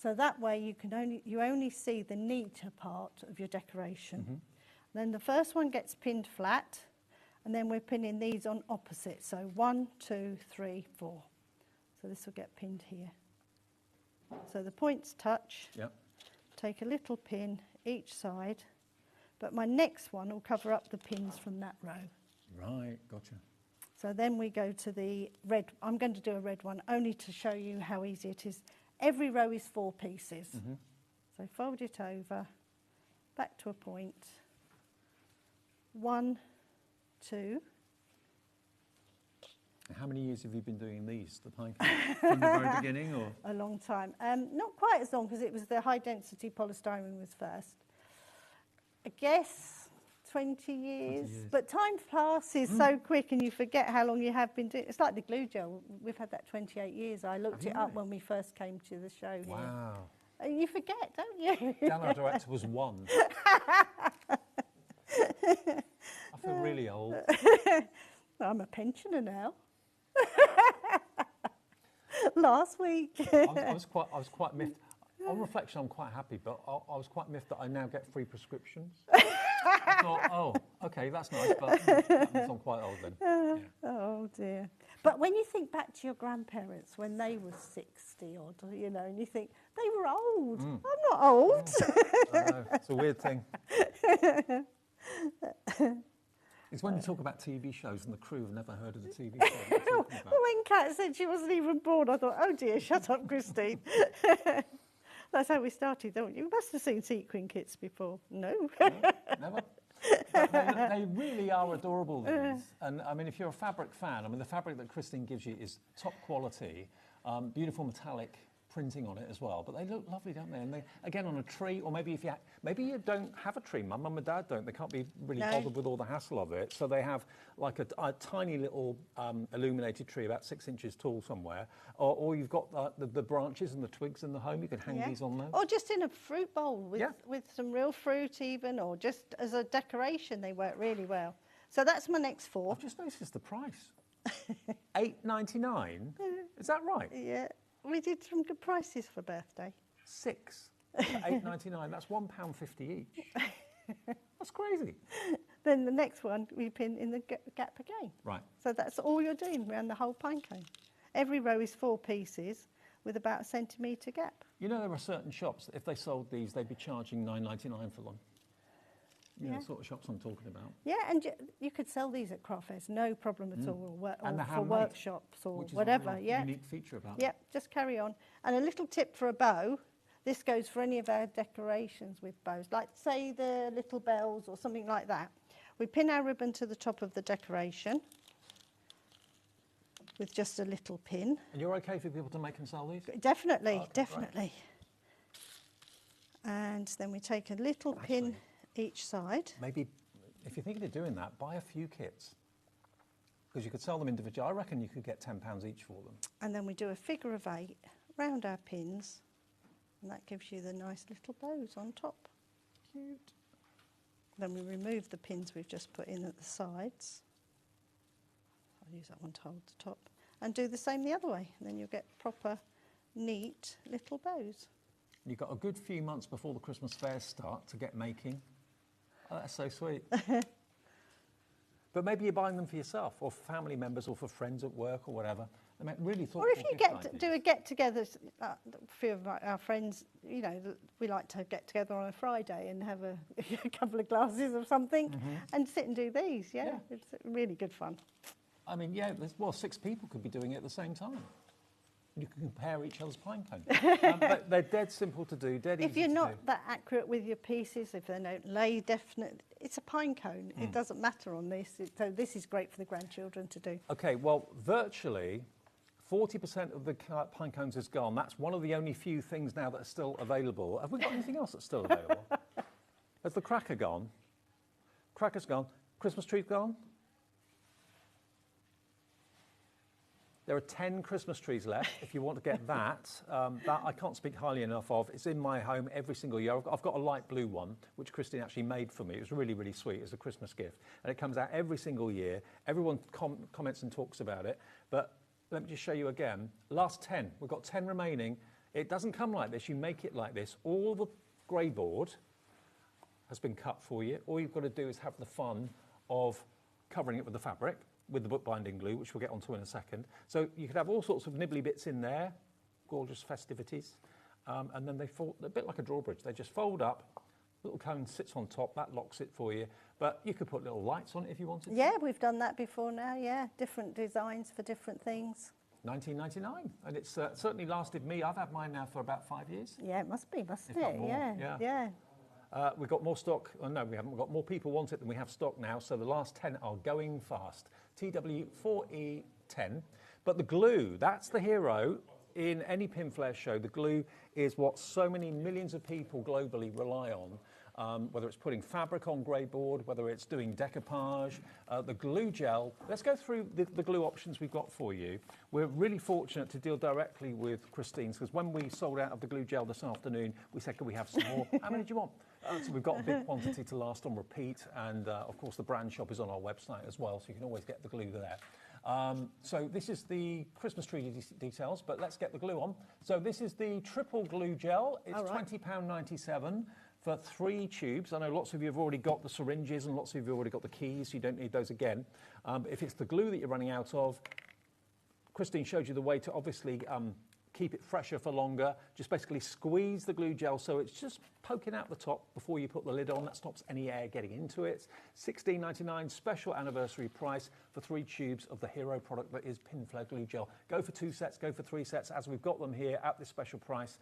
So that way you only see the neater part of your decoration. Then the first one gets pinned flat, and then we're pinning these on opposite. So 1, 2, 3, 4. So this will get pinned here. So the points touch. Yep. Take a little pin each side, but my next one will cover up the pins from that row. Right, gotcha. So then we go to the red. I'm going to do a red one only to show you how easy it is. Every row is 4 pieces. So fold it over, back to a point. 1, 2. How many years have you been doing these, the pine cones? From the very beginning, or? A long time. Not quite as long, because it was the high density polystyrene was first. I guess 20 years. But time passes so quick and you forget how long you have been doing it. It's like the glue gel. We've had that 28 years. I looked it up when we first came to the show here. Wow. You forget, don't you? Dan, our director, was 1. I feel really old. I'm a pensioner now. Last week. I was quite miffed. On reflection, I'm quite happy, but I was quite miffed that I now get free prescriptions. thought, oh, okay, that's nice, but that means I'm quite old then. Yeah. Oh dear. But when you think back to your grandparents when they were 60 odd, you know, and you think they were old. I'm not old. I know, it's a weird thing. It's when you talk about TV shows and the crew have never heard of the TV show. When Kat said she wasn't even born, I thought, oh dear, shut up, Christine. That's how we started, don't you? You must have seen sequin kits before. No. No, never. But they really are adorable, these. And I mean, if you're a fabric fan, I mean, the fabric that Christine gives you is top quality, beautiful metallic printing on it as well. But they look lovely, don't they? And they, again, on a tree, or maybe if you maybe you don't have a tree. My mum and dad don't. They can't be really bothered with all the hassle of it. So they have like a tiny little illuminated tree about 6 inches tall somewhere, or you've got the branches and the twigs in the home. You can hang these on there. Or just in a fruit bowl with some real fruit even, or just as a decoration, they work really well. So that's my next 4. I've just noticed the price. £8.99. Is that right? Yeah. We did some good prices for birthday. 6 for £8.99. That's £1.50 each. That's crazy. Then the next one we pin in the gap again. Right. So that's all you're doing around the whole pine cone. Every row is 4 pieces with about a centimetre gap. You know, there are certain shops that if they sold these, they'd be charging £9.99 for them. You know, the sort of shops I'm talking about. Yeah, and you could sell these at craft fairs, no problem at all, or for handmade, workshops or which is whatever. a unique feature about it. Yeah, just carry on. And a little tip for a bow, this goes for any of our decorations with bows, like say the little bells or something like that. We pin our ribbon to the top of the decoration with just a little pin. And you're okay for people to make and sell these? Definitely, okay, definitely. Right. And then we take a little pin each side. Maybe, if you're thinking of doing that, buy a few kits. Because you could sell them individually. I reckon you could get £10 each for them. And then we do a figure of 8 round our pins, and that gives you the nice little bows on top. Cute. Then we remove the pins we've just put in at the sides. I'll use that one to hold the top. And do the same the other way. And then you'll get proper, neat little bows. You've got a good few months before the Christmas fairs start to get making. Oh, that's so sweet. But maybe you're buying them for yourself, or for family members, or for friends at work, or whatever. I mean, really thoughtful. Or if you do a get-together, a few of our friends, you know, we like to get together on a Friday and have a couple of glasses of something and sit and do these, yeah. It's really good fun. I mean, yeah, well, 6 people could be doing it at the same time. You can compare each other's pine cones. But they're dead simple to do, dead easy to do. If you're not that accurate with your pieces, if they don't lay definite, it's a pine cone. It doesn't matter on this. So this is great for the grandchildren to do. Okay, well, virtually 40% of the pine cones is gone. That's one of the only few things now that are still available. Have we got anything else that's still available? Has the cracker gone? Cracker's gone. Christmas tree gone? There are 10 Christmas trees left if you want to get that. That I can't speak highly enough of. It's in my home every single year. I've got a light blue one, which Christine actually made for me. It was really, really sweet as a Christmas gift. And it comes out every single year. Everyone comments and talks about it. But let me just show you again. Last 10. We've got 10 remaining. It doesn't come like this. You make it like this. All the grey board has been cut for you. All you've got to do is have the fun of covering it with the fabric, with the bookbinding glue, which we'll get onto in a second. So you could have all sorts of nibbly bits in there, gorgeous festivities, and then they fold, a bit like a drawbridge. They just fold up, little cone sits on top, that locks it for you. But you could put little lights on it if you wanted to. Yeah, we've done that before now, yeah. Different designs for different things. $19.99, and it's certainly lasted me. I've had mine now for about 5 years. Yeah, it must be, mustn't If not it? more, Yeah. We've got more stock. Oh, no, we haven't. We've got more people want it than we have stock now, so the last 10 are going fast. TW4E10. But the glue, that's the hero in any Pinflare show. The glue is what so many millions of people globally rely on, whether it's putting fabric on grey board, whether it's doing decoupage, the glue gel. Let's go through the glue options we've got for you. We're really fortunate to deal directly with Christine's, because when we sold out of the glue gel this afternoon, we said, can we have some more? How many do you want? So we've got a big quantity to last on repeat, and of course the brand shop is on our website as well, so you can always get the glue there. So this is the Christmas tree details, but let's get the glue on. So this is the triple glue gel. It's £20.97. for 3 tubes. I know lots of you have already got the syringes and lots of you have already got the keys, so you don't need those again. If it's the glue that you're running out of, Christine showed you the way to obviously keep it fresher for longer. Just basically squeeze the glue gel so it's just poking out the top before you put the lid on. That stops any air getting into it. $16.99 special anniversary price for 3 tubes of the hero product that is Pinflare glue gel. Go for 2 sets, go for 3 sets, as we've got them here at this special price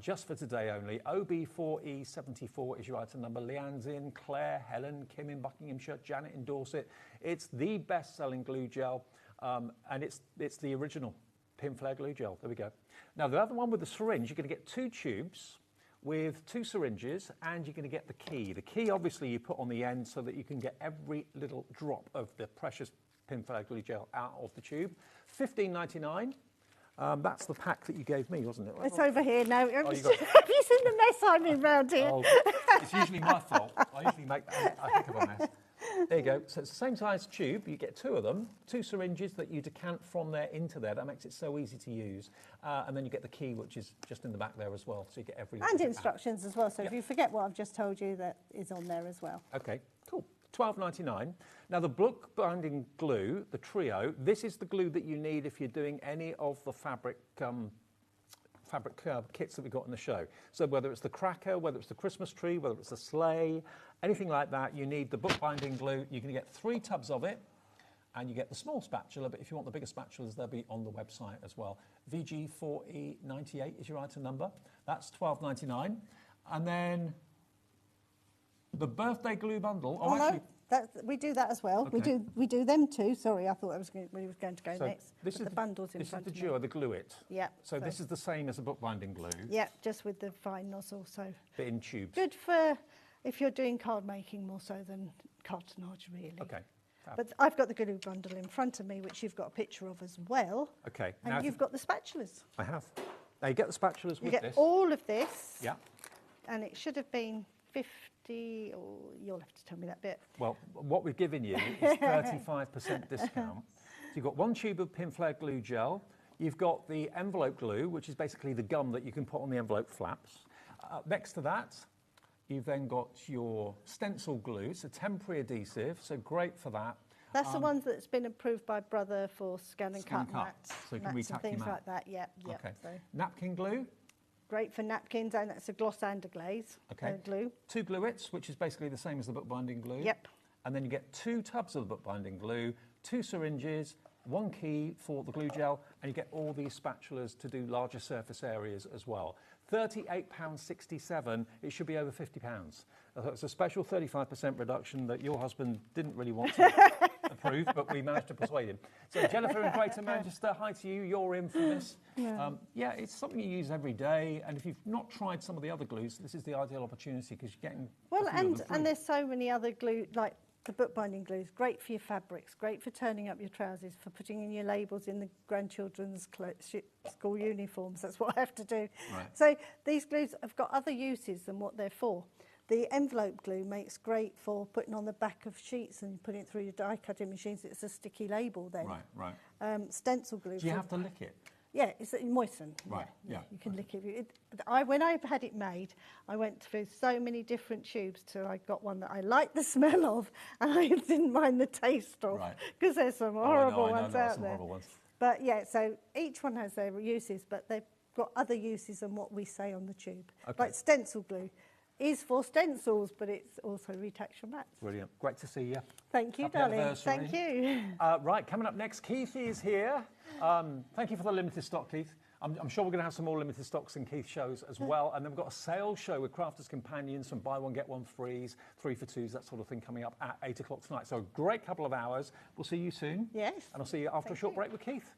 just for today only. OB4E74 is your item number. Leanne's in, Claire, Helen, Kim in Buckinghamshire, Janet in Dorset. It's the best-selling glue gel, and it's the original Pinflare glue gel. There we go. Now, the other one with the syringe, you're going to get 2 tubes with 2 syringes, and you're going to get the key. The key, obviously, you put on the end so that you can get every little drop of the precious Pinflare glue gel out of the tube. $15.99. That's the pack that you gave me, wasn't it? It's over here now. Oh, Have you seen the mess I'm in round here? Oh, it's usually my fault. I usually make a heck of a mess. There you go. So it's the same size tube. You get 2 of them, 2 syringes that you decant from there into there. That makes it so easy to use. And then you get the key, which is just in the back there as well. So you get every... And instructions as well. So if you forget what I've just told you, that is on there as well. OK, cool. $12.99. Now, the book binding glue, the trio, this is the glue that you need if you're doing any of the fabric kits that we've got in the show. So whether it's the cracker, whether it's the Christmas tree, whether it's the sleigh, anything like that, you need the bookbinding glue. You're going to get 3 tubs of it, and you get the small spatula, but if you want the bigger spatulas, they'll be on the website as well. VG4E98 is your item number. That's $12.99. And then the birthday glue bundle. Oh, actually, we do that as well. Okay. We do them too. Sorry, I thought I was going to go so next. This is the bundles in front This of is the duo, the Glue It. Yeah. So this is the same as the bookbinding glue. Yeah, just with the fine nozzle. So but in tubes. Good for if you're doing card making more so than cartonnage, really. Okay. But I've got the glue bundle in front of me, which you've got a picture of as well. Okay. And now you've got the spatulas. I have. Now you get the spatulas with this. You get all of this. Yeah. And it should have been 50, or you'll have to tell me that bit. Well, what we've given you is 35% discount. So you've got 1 tube of Pinflare glue gel. You've got the envelope glue, which is basically the gum that you can put on the envelope flaps. Next to that, you've then got your stencil glue. It's a temporary adhesive, so great for that. That's the one that's been approved by Brother for scan and cut mats. So you can retack things your mat. like that, yeah. Okay. So. Napkin glue. Great for napkins, and that's a gloss and a glaze. Okay. Glue. 2 Glue-Its, which is basically the same as the bookbinding glue. Yep. And then you get 2 tubs of the bookbinding glue, 2 syringes, 1 key for the glue gel, and you get all these spatulas to do larger surface areas as well. £38.67. It should be over £50. It's a special 35% reduction that your husband didn't really want to approve, but we managed to persuade him. So Jennifer in Greater Manchester, hi to you. You're in for this. Yeah, it's something you use every day, and if you've not tried some of the other glues, this is the ideal opportunity because you're getting. Well, and there's so many other glue, like the bookbinding glues, great for your fabrics, great for turning up your trousers, for putting in your labels in the grandchildren's school uniforms. That's what I have to do. Right. So these glues have got other uses than what they're for. The envelope glue makes great for putting on the back of sheets and putting it through your die cutting machines. It's a sticky label then. Right. Stencil glue. Do you have to lick it? Yeah, it's moisten. Right, yeah. You can lick it. When I had it made, I went through so many different tubes till I got one that I liked the smell of and I didn't mind the taste of. Because there's some horrible ones out there. But yeah, so each one has their uses, but they've got other uses than what we say on the tube. Okay. Like stencil glue is for stencils, but it's also retouch your mats. Brilliant. Great to see you. Thank you, Happy darling. anniversary. Thank you. Right, coming up next, Keith is here. Thank you for the limited stock, Keith. I'm sure we're going to have some more limited stocks in Keith's shows as well. And then we've got a sales show with Crafters Companions, some buy one, get one frees, 3 for 2s, that sort of thing coming up at 8 o'clock tonight. So a great couple of hours. We'll see you soon. Yes. And I'll see you after a short break with Keith.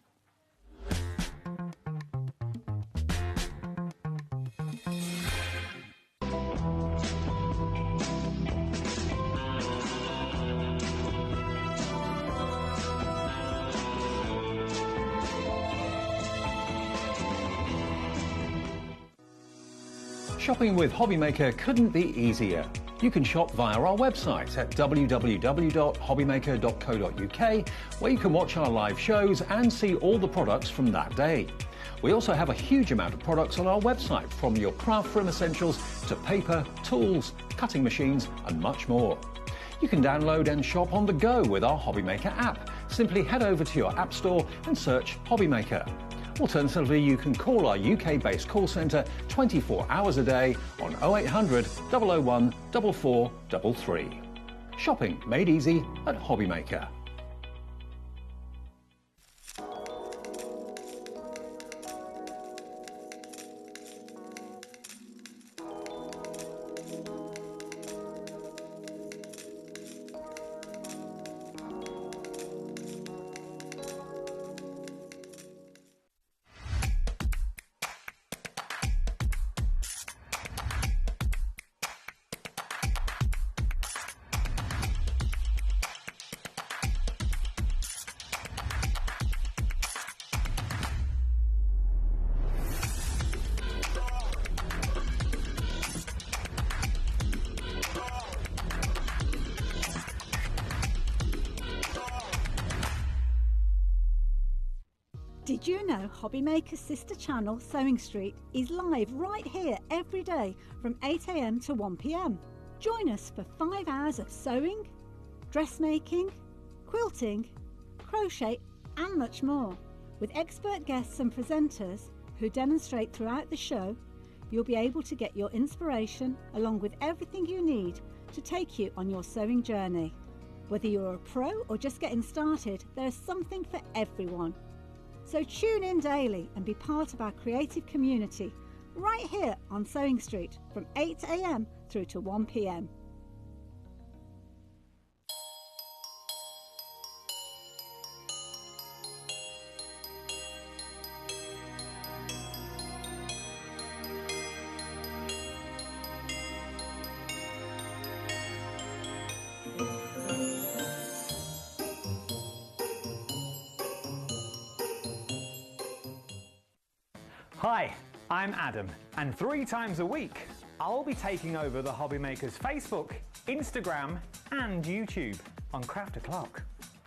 Shopping with HobbyMaker couldn't be easier. You can shop via our website at www.hobbymaker.co.uk, where you can watch our live shows and see all the products from that day. We also have a huge amount of products on our website, from your craft room essentials to paper, tools, cutting machines and much more. You can download and shop on the go with our HobbyMaker app. Simply head over to your app store and search HobbyMaker. Alternatively, you can call our UK-based call centre 24 hours a day on 0800 001 4433. Shopping made easy at HobbyMaker. Did you know HobbyMaker's sister channel, Sewing Street, is live right here every day from 8 AM to 1 PM? Join us for 5 hours of sewing, dressmaking, quilting, crochet and much more. With expert guests and presenters who demonstrate throughout the show, you'll be able to get your inspiration along with everything you need to take you on your sewing journey. Whether you're a pro or just getting started, there's something for everyone. So tune in daily and be part of our creative community right here on Sewing Street from 8 AM through to 1 PM. Hi, I'm Adam, and 3 times a week, I'll be taking over the HobbyMaker's Facebook, Instagram, and YouTube on Craft O'Clock.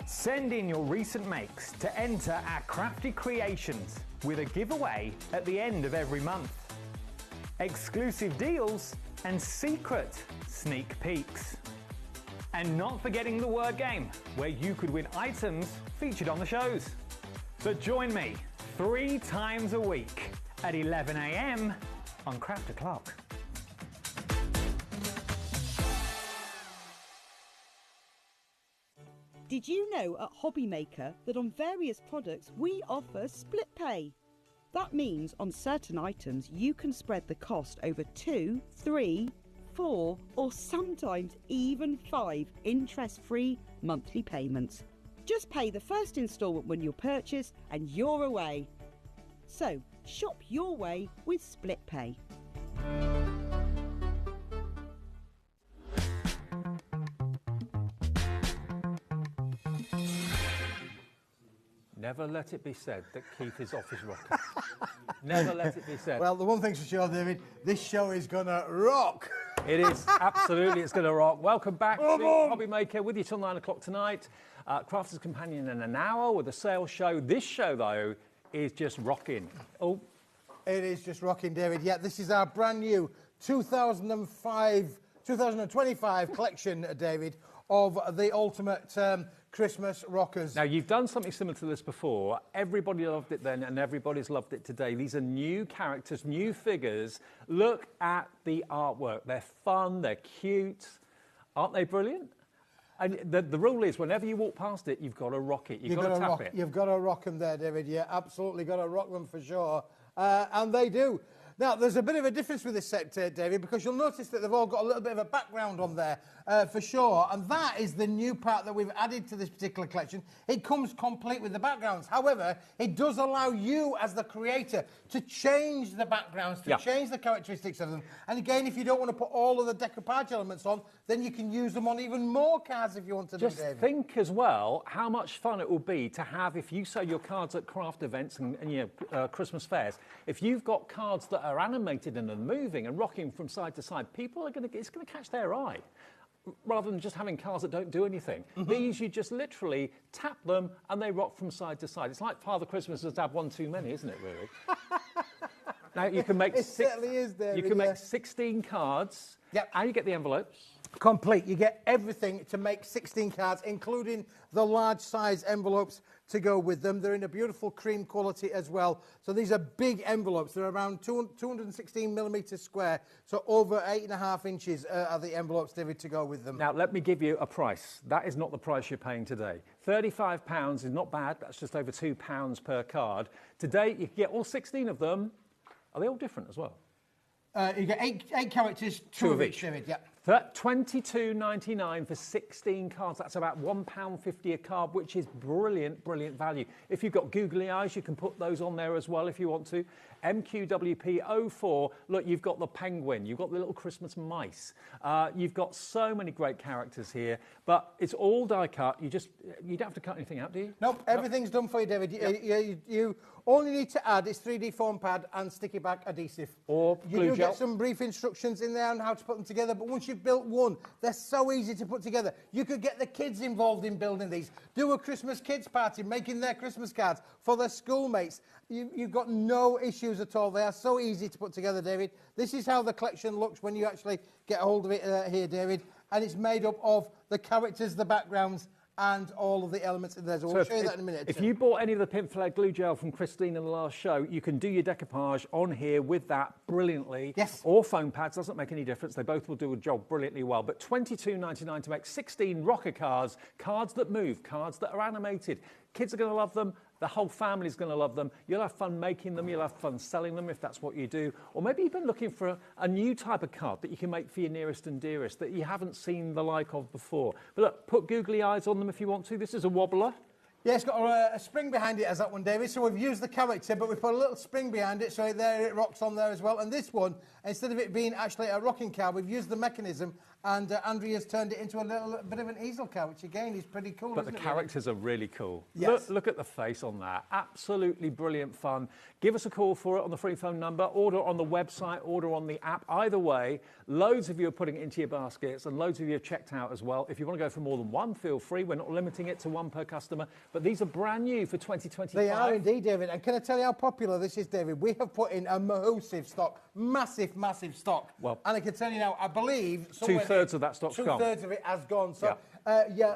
Send in your recent makes to enter our crafty creations with a giveaway at the end of every month. Exclusive deals and secret sneak peeks. And not forgetting the word game, where you could win items featured on the shows. So join me 3 times a week at 11 AM on Craft O'Clock. Did you know at HobbyMaker that on various products we offer split pay? That means on certain items you can spread the cost over 2, 3, 4 or sometimes even 5 interest-free monthly payments. Just pay the first instalment when you purchase and you're away. So, shop your way with split pay. Never let it be said that Keith is off his rocker. Never let it be said. Well, the one thing's for sure, David, this show is going to rock. It is, absolutely, it's going to rock. Welcome back to HobbyMaker, with you till 9 o'clock tonight. Crafter's Companion in an hour with a sales show. This show, though, is just rocking. Oh. It is just rocking, David. Yeah, this is our brand new 2025 collection, David, of the ultimate Christmas rockers. Now, you've done something similar to this before. Everybody loved it then, and everybody's loved it today. These are new characters, new figures. Look at the artwork. They're fun, they're cute. Aren't they brilliant? And the rule is, whenever you walk past it, you've got to rock it. You've got to tap it. You've got to rock them there, David. Yeah, absolutely got to rock them for sure. And they do. Now, there's a bit of a difference with this set, David, because you'll notice that they've all got a little bit of a background on there, for sure. And that is the new part that we've added to this particular collection. It comes complete with the backgrounds. However, it does allow you, as the creator, to change the backgrounds, to change the characteristics of them. And again, if you don't want to put all of the decoupage elements on, then you can use them on even more cards if you want to do, David. Just think as well how much fun it will be to have, if you sell your cards at craft events and Christmas fairs, if you've got cards that are animated and are moving and rocking from side to side, people are it's going to catch their eye. rather than just having cards that don't do anything. These, you just literally tap them and they rock from side to side. It's like Father Christmas has had one too many, isn't it, really? Now, you can make, certainly is there, you can make 16 cards, and you get the envelopes. Complete. You get everything to make 16 cards, including the large size envelopes to go with them. They're in a beautiful cream quality as well. So these are big envelopes. They're around 216 millimetres square. So over 8.5 inches are the envelopes, David, to go with them. Now, let me give you a price. That is not the price you're paying today. £35 is not bad. That's just over £2 per card. Today, you can get all 16 of them. Are they all different as well? You get eight characters, two of each, David, yeah. £22.99 for 16 cards. That's about £1.50 a card, which is brilliant, brilliant value. If you've got googly eyes, you can put those on there as well if you want to. MQWP04, look, you've got the penguin, you've got the little Christmas mice. You've got so many great characters here, but it's all die cut. You don't have to cut anything out, do you? Nope, everything's done for you, David. You only need to add is 3D foam pad and sticky back adhesive. Or glue You do gel. get some brief instructions in there on how to put them together, but once you've built one, they're so easy to put together. You could get the kids involved in building these. Do a Christmas kids party, making their Christmas cards for their schoolmates. You've got no issues at all. They are so easy to put together, David. This is how the collection looks when you actually get a hold of it here, David. And it's made up of the characters, the backgrounds, and all of the elements in there. So we'll show you that in a minute. If you bought any of the Pinflare glue gel from Christine in the last show, you can do your decoupage on here with that brilliantly. Yes. Or foam pads, doesn't make any difference. They both will do a job brilliantly well. But £22.99 to make 16 rocker cards, cards that move, cards that are animated. Kids are going to love them. The whole family's going to love them. You'll have fun making them. You'll have fun selling them if that's what you do. Or maybe you've been looking for a new type of card that you can make for your nearest and dearest that you haven't seen the like of before. But look, put googly eyes on them if you want to. This is a wobbler. Yeah, it's got a spring behind it as that one, David. So we've used the character, but we put a little spring behind it, so there it rocks on there as well. And this one, instead of it being actually a rocking car, we've used the mechanism, and Andrea's turned it into a little bit of an easel car, which again is pretty cool. But the characters are really cool. Yes. Look at the face on that. Absolutely brilliant fun. Give us a call for it on the free phone number. Order on the website, order on the app. Either way, loads of you are putting it into your baskets, and loads of you have checked out as well. If you want to go for more than one, feel free. We're not limiting it to one per customer, but these are brand new for 2025. They are indeed, David. And can I tell you how popular this is, David? We have put in a massive stock, massive stock. Well, and I can tell you now, I believe two-thirds of that stock's gone. Two-thirds of it has gone. So,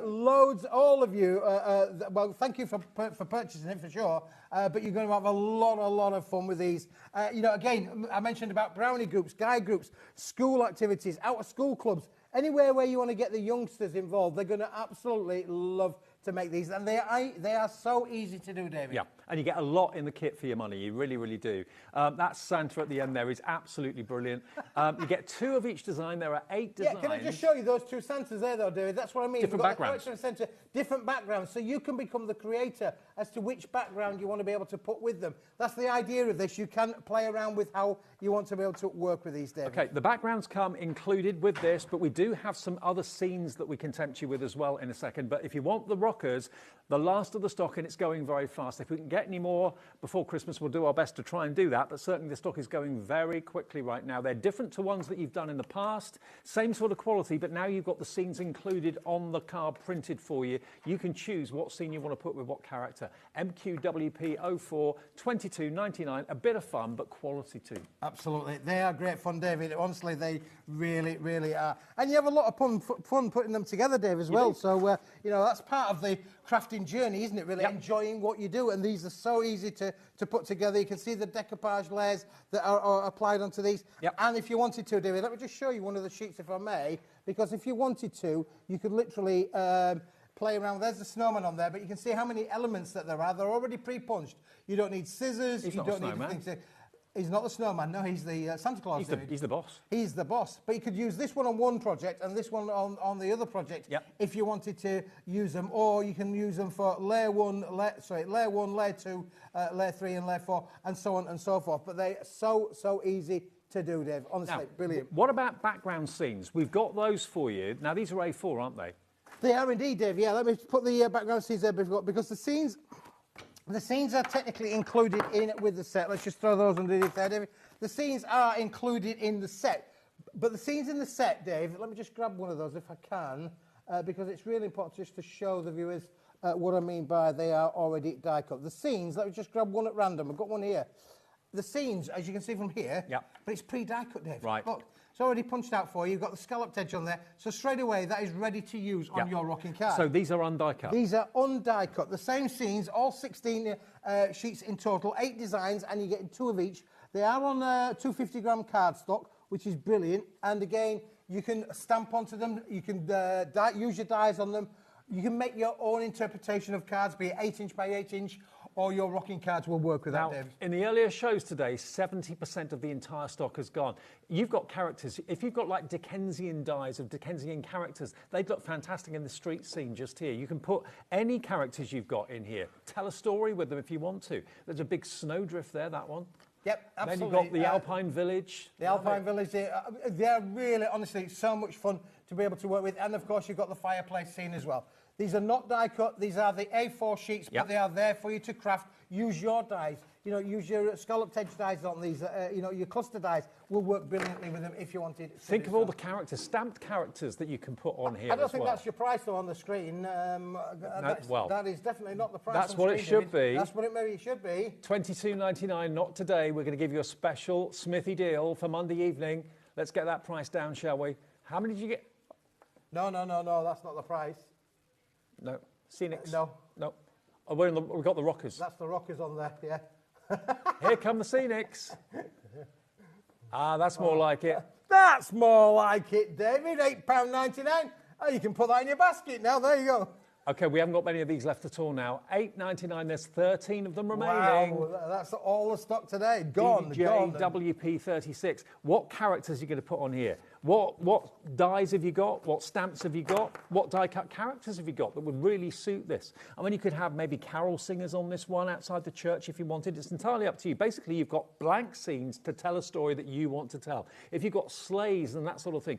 loads, all of you. Well, thank you for purchasing it for sure. But you're going to have a lot of fun with these. Again, I mentioned about brownie groups, guy groups, school activities, out of school clubs, anywhere where you want to get the youngsters involved. They're going to absolutely love to make these, and they are so easy to do, David. Yeah, and you get a lot in the kit for your money. You really, really do. That Santa at the end there is absolutely brilliant. You get 2 of each design. There are 8 designs. Yeah, can I just show you those 2 Santas there, though, David? That's what I mean. Different backgrounds. The Santa, different backgrounds, so you can become the creator as to which background you want to be able to put with them. That's the idea of this. You can play around with how you want to be able to work with these, David. Okay, the backgrounds come included with this, but we do have some other scenes that we can tempt you with as well in a second. But if you want the rockers, the last of the stock, and it's going very fast. If we can get any more before Christmas, we'll do our best to try and do that, but certainly the stock is going very quickly right now. They're different to ones that you've done in the past, same sort of quality, but now you've got the scenes included on the card printed for you. You can choose what scene you want to put with what character. MQWP04, $22.99, a bit of fun, but quality too. Absolutely. They are great fun, David. Honestly, they really, really are. And you have a lot of fun putting them together, Dave, as well. So, that's part of the crafting journey, isn't it, really? Yep. Enjoying what you do. And these are so easy to put together. You can see the decoupage layers that are applied onto these. Yep. And if you wanted to, David, let me just show you one of the sheets, if I may, because if you wanted to, you could literally play around. There's the snowman on there, but you can see how many elements that there are. They're already pre-punched. You don't need scissors. He's you not don't a need snowman. things. He's not the snowman, no, he's the Santa Claus. He's the boss. He's the boss. But you could use this one on one project and this one on the other project if you wanted to use them, or you can use them for layer 1, layer 2, layer 3 and layer 4, and so on and so forth. But they're so easy to do, Dave. Honestly, now, brilliant. What about background scenes? We've got those for you. Now, these are A4, aren't they? They are indeed, Dave. Yeah, let me put the background scenes there because the scenes are technically included in with the set. Let's just throw those underneath there, David. The scenes are included in the set. But the scenes in the set, Dave, let me just grab one of those if I can, because it's really important just to show the viewers what I mean by they are already die cut. The scenes, let me just grab one at random. I've got one here. The scenes, as you can see from here, but it's pre-die cut, Dave. Right. Look, it's already punched out for you. You've got the scalloped edge on there. So straight away, that is ready to use on your rocking card. So these are undie cut? These are undie cut. The same scenes, all 16 sheets in total, 8 designs, and you're getting 2 of each. They are on 250-gram cardstock, which is brilliant. And again, you can stamp onto them. You can use your dies on them. You can make your own interpretation of cards, be it 8-inch by 8-inch, or your rocking cards will work with that, Dave. In the earlier shows today, 70% of the entire stock has gone. You've got characters. If you've got like Dickensian dies of Dickensian characters, they'd look fantastic in the street scene just here. You can put any characters you've got in here. Tell a story with them if you want to. There's a big snowdrift there, that one. Yep, absolutely. Then you've got the Alpine Village. The Alpine Village, they're really, honestly, so much fun to be able to work with. And, of course, you've got the fireplace scene as well. These are not die cut. These are the A4 sheets, but they are there for you to craft. Use your dies. You know, use your scalloped edge dies on these. You know, your cluster dies will work brilliantly with them if you wanted. Think of all the characters, stamped characters that you can put on here. I don't think that's your price though on the screen. That is definitely not the price. That's on what screen, it should David. be. That's what it maybe should be. $22.99. Not today. We're going to give you a special Smithy deal for Monday evening. Let's get that price down, shall we? How many did you get? No. That's not the price. No. Scenics? No. Oh, we've got the rockers. That's the rockers on there, yeah. Here come the Scenics. That's more like it. That's more like it, David. £8.99. Oh, you can put that in your basket now. There you go. OK, we haven't got many of these left at all now. $8.99. There's 13 of them remaining. Wow, that's all the stock today. Gone. WP36. What characters are you going to put on here? What dies have you got? What stamps have you got? What die-cut characters have you got that would really suit this? I mean, you could have maybe carol singers on this one outside the church if you wanted. It's entirely up to you. Basically, you've got blank scenes to tell a story that you want to tell. If you've got sleighs and that sort of thing,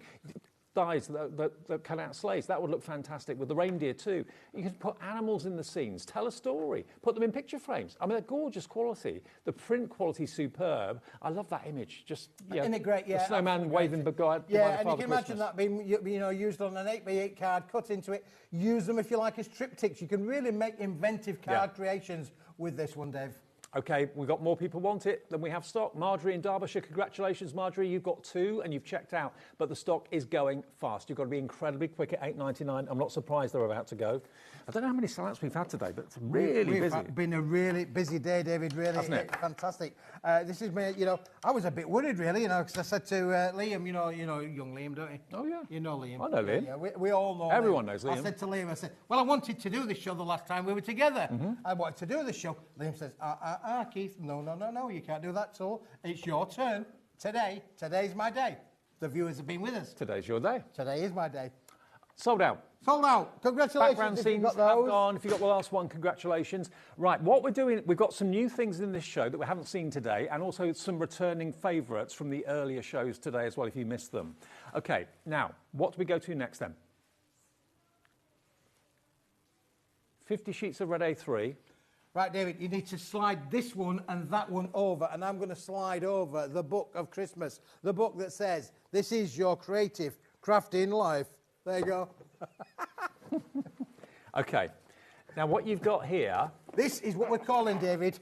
dies that cut out sleighs, that would look fantastic with the reindeer too. You could put animals in the scenes, tell a story, put them in picture frames. I mean, they're gorgeous quality. The print quality is superb. I love that image. Just isn't it great? Yeah, the snowman waving goodbye. Yeah, and you can imagine that being used on an 8x8 card, cut into it. Use them if you like as triptychs. You can really make inventive card creations with this one, Dave. OK, we've got more people want it than we have stock. Marjorie in Derbyshire, congratulations, Marjorie. You've got 2 and you've checked out, but the stock is going fast. You've got to be incredibly quick at $8.99. I'm not surprised they're about to go. I don't know how many sellouts we've had today, but it's really busy. It's been a really busy day, David, really. Hasn't it? Fantastic. This is me, I was a bit worried, really, because I said to Liam, you know young Liam, don't you? Oh, yeah. You know Liam. I know Liam. Yeah, we all know Everyone Liam. knows Liam. I said to Liam, well, I wanted to do this show the last time we were together. I wanted to do this show. Liam says, Keith, no, you can't do that at all. It's your turn today. Today's my day. The viewers have been with us. Today's your day. Today is my day. Sold out. Sold out. Congratulations. Background if scenes you've got have those. gone. If you got the last one, congratulations. Right, what we're doing, we've got some new things in this show that we haven't seen today, and also some returning favourites from the earlier shows today as well, if you missed them. OK, now, what do we go to next then? 50 sheets of red A3. Right, David, you need to slide this one and that one over, and I'm going to slide over the book of Christmas, the book that says, this is your creative crafting life. There you go. OK, now what you've got here... This is what we're calling, David,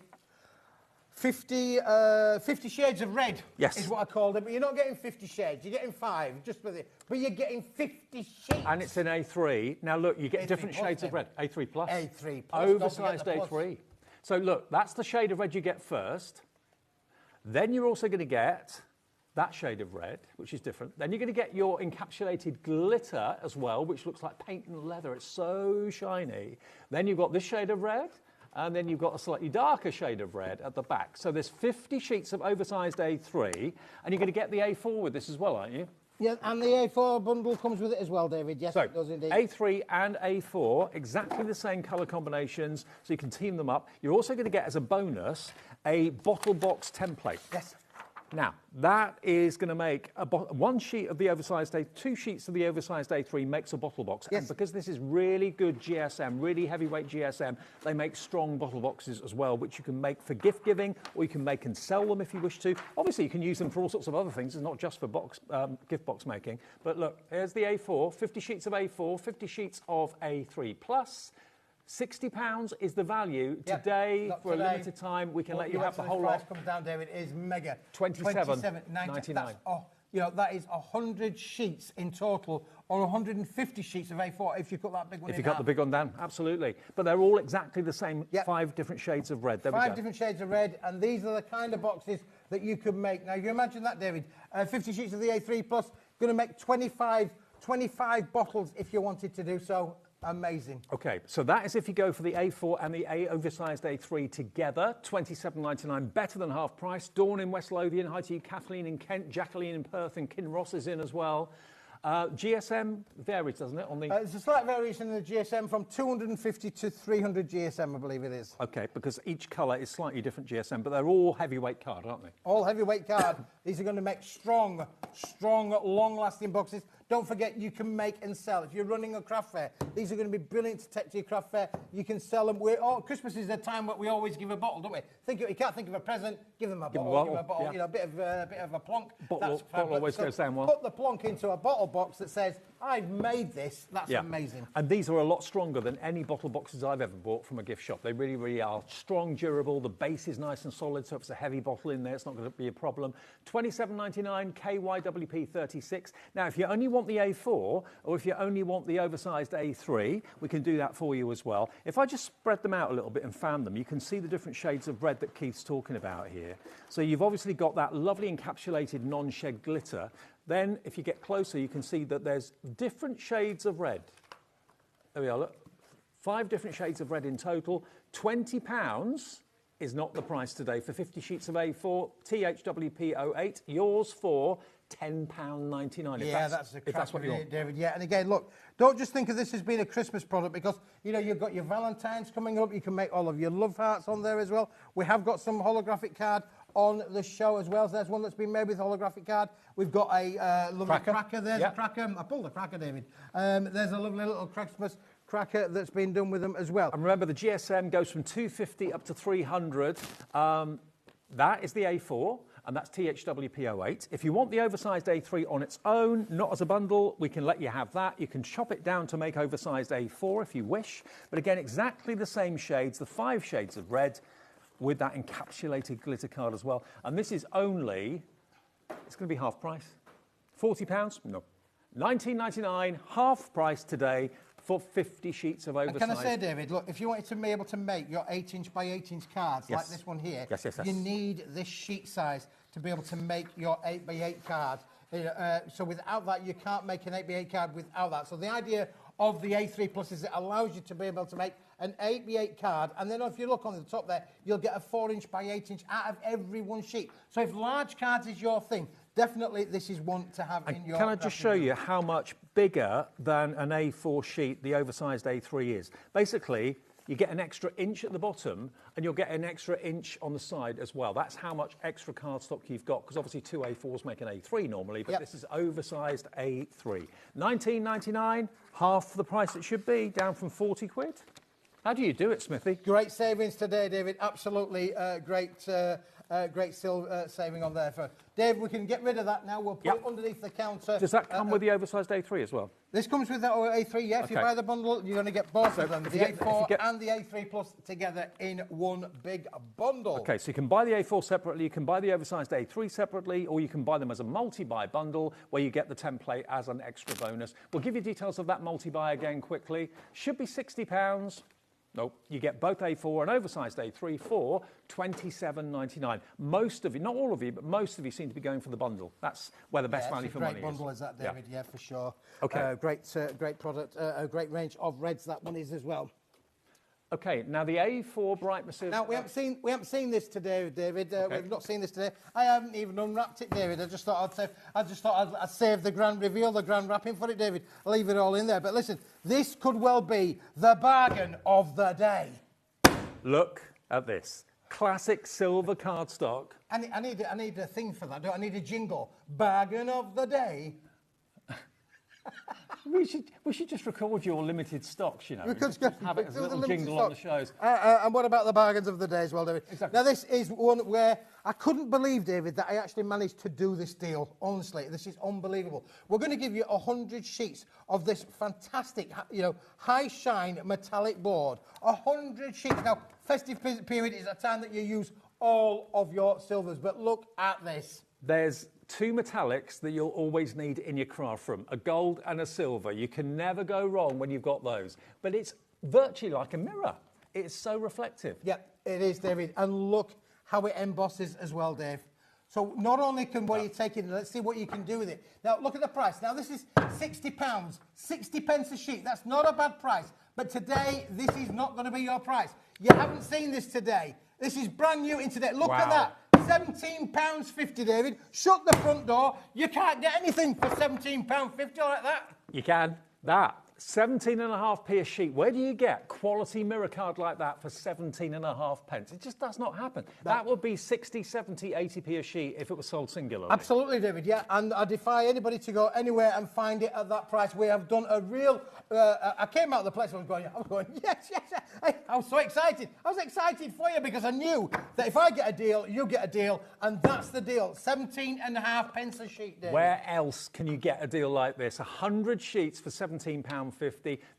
50 shades of red. Yes. Is what I called it, but you're not getting 50 shades, you're getting 5, just with it. But you're getting 50 shades. And it's an A3. Now, look, you get A3 different plus shades of then. red. A3 plus. A3 plus. Oversized Don't forget the A3. So, look, that's the shade of red you get first. Then you're also going to get that shade of red, which is different. Then you're going to get your encapsulated glitter as well, which looks like paint and leather. It's so shiny. Then you've got this shade of red. And then you've got a slightly darker shade of red at the back. So there's 50 sheets of oversized A3, and you're going to get the A4 with this as well, aren't you? Yeah, and the A4 bundle comes with it as well, David. Yes, so, it does indeed. A3 and A4, exactly the same colour combinations, so you can team them up. You're also going to get, as a bonus, a bottle box template. Yes. Now, that is going to make one sheet of the oversized A, 2 sheets of the oversized A3 makes a bottle box. Yes. And because this is really good GSM, really heavyweight GSM, they make strong bottle boxes as well, which you can make for gift giving, or you can make and sell them if you wish to. Obviously, you can use them for all sorts of other things. It's not just for gift box making. But look, here's the A4, 50 sheets of A4, 50 sheets of A3 plus. £60 is the value today for a limited time. We can let you have the whole lot. Price comes down, David, is mega. £27.99. You know, that is 100 sheets in total, or 150 sheets of A4 if you cut that big one in If you cut the big one down, absolutely. But they're all exactly the same, 5 different shades of red. There we go. 5 different shades of red, and these are the kind of boxes that you could make. Now, you imagine that, David, 50 sheets of the A3 plus, going to make 25 bottles if you wanted to do so. Amazing. Okay, so that is if you go for the A4 and the oversized A3 together, £27.99, better than half price. Dawn in West Lothian, hi to you, Kathleen in Kent, Jacqueline in Perth, and Kinross is in as well. GSM varies, doesn't it? On the there's a slight variation in the GSM from 250 to 300 GSM, I believe it is. Okay, because each colour is slightly different GSM, but they're all heavyweight card, aren't they? All heavyweight card. These are going to make strong, long-lasting boxes. Don't forget, you can make and sell. If you're running a craft fair, these are going to be brilliant to take to your craft fair. You can sell them. Christmas is the time that we always give a bottle, don't we? You can't think of a present, give them a bottle. Give them a bottle, you know, a bit of a plonk. Bottle always goes down well. Put the plonk into a bottle box that says, I've made this. That's amazing. And these are a lot stronger than any bottle boxes I've ever bought from a gift shop. They really, really are strong, durable. The base is nice and solid, so if it's a heavy bottle in there, it's not going to be a problem. £27.99, KYWP 36. Now, if you only want the A4, or if you only want the oversized A3, we can do that for you as well. If I just spread them out a little bit and fan them, you can see the different shades of red that Keith's talking about here. So you've obviously got that lovely encapsulated non-shed glitter. Then, if you get closer, you can see that there's different shades of red. There we are, look. 5 different shades of red in total. £20 is not the price today for 50 sheets of A4, THWP08. Yours for £10.99. Yeah, that's what you want, David. Yeah, and again, look, don't just think of this as being a Christmas product, because, you know, you've got your Valentine's coming up. You can make all of your love hearts on there as well. We have got some holographic card on the show as well. So there's one that's been made with holographic card. We've got a lovely cracker. There's a cracker. I pulled the cracker, David. There's a lovely little Christmas cracker that's been done with them as well. And remember, the GSM goes from 250 up to 300. That is the A4, and that's THWP08. If you want the oversized A3 on its own, not as a bundle, we can let you have that. You can chop it down to make oversized A4 if you wish. But again, exactly the same shades, the 5 shades of red, with that encapsulated glitter card as well. And this is only, it's going to be half price. £40? No. £19.99, half price today for 50 sheets of oversized. And can I say, David, look, if you wanted to be able to make your 8-inch by 8-inch cards like this one here, you need this sheet size to be able to make your 8x8 card. So without that, you can't make an 8x8 card without that. So the idea of the A3 Plus is it allows you to be able to make an 8x8 card, and then if you look on the top there, you'll get a 4-inch by 8-inch out of every one sheet. So if large cards is your thing, definitely this is one to have in your... Can I just show you how much bigger than an A4 sheet the oversized A3 is? Basically, you get an extra inch at the bottom, and you'll get an extra inch on the side as well. That's how much extra cardstock you've got, because obviously 2 A4s make an A3 normally, but this is oversized A3. £19.99, half the price it should be, down from 40 quid. How do you do it, Smithy? Great savings today, David. Absolutely great saving on there. Dave, we can get rid of that now. We'll put it underneath the counter. Does that come with the oversized A3 as well? This comes with the A3, yeah. If you buy the bundle, you're going to get both of them, the A4 and the A3 Plus together in one big bundle. Okay, so you can buy the A4 separately, you can buy the oversized A3 separately, or you can buy them as a multi-buy bundle where you get the template as an extra bonus. We'll give you details of that multi-buy again quickly. Should be £60. Nope, you get both A4 and oversized A3 for £27.99. Most of you, not all of you, but most of you seem to be going for the bundle. That's where the best value for money is. Great bundle is that, David, yeah for sure. Okay. Great product, a great range of reds that one is as well. Okay, now the A4 Bright Material... Now, we haven't seen this today, David. We've not seen this today. I haven't even unwrapped it, David. I just thought I'd save the grand reveal, the grand wrapping for it, David. I'll leave it all in there. But listen, this could well be the bargain of the day. Look at this. classic silver cardstock. I need a thing for that. I need a jingle. Bargain of the day. We should just record your limited stocks, you know. We could just have it as a little jingle on the shows. And what about the bargains of the day as well, David? Exactly. Now, this is one where I couldn't believe, David, that I actually managed to do this deal. Honestly, this is unbelievable. We're going to give you 100 sheets of this fantastic, high shine metallic board. 100 sheets. Now, festive period is a time that you use all of your silvers, but look at this. There's 2 metallics that you'll always need in your craft room, a gold and a silver. You can never go wrong when you've got those. But it's virtually like a mirror. It's so reflective. Yeah, it is, David. And look how it embosses as well, Dave. So not only can what you take in, let's see what you can do with it. Now, look at the price. Now, this is £60, 60 pence a sheet. That's not a bad price. But today, this is not going to be your price. You haven't seen this today. This is brand new in today. Look at that. £17.50, David. Shut the front door. You can't get anything for £17.50 like that. You can. That. 17.5p a sheet. Where do you get quality mirror card like that for 17.5 pence? It just does not happen. That would be 60, 70, 80p a sheet if it was sold singularly. Absolutely, David, yeah. And I defy anybody to go anywhere and find it at that price. We have done a real... I came out of the place and I was going, yes. I was so excited. I was excited for you because I knew that if I get a deal, you get a deal. And that's the deal. 17.5 pence a sheet, David. Where else can you get a deal like this? 100 sheets for £17.50.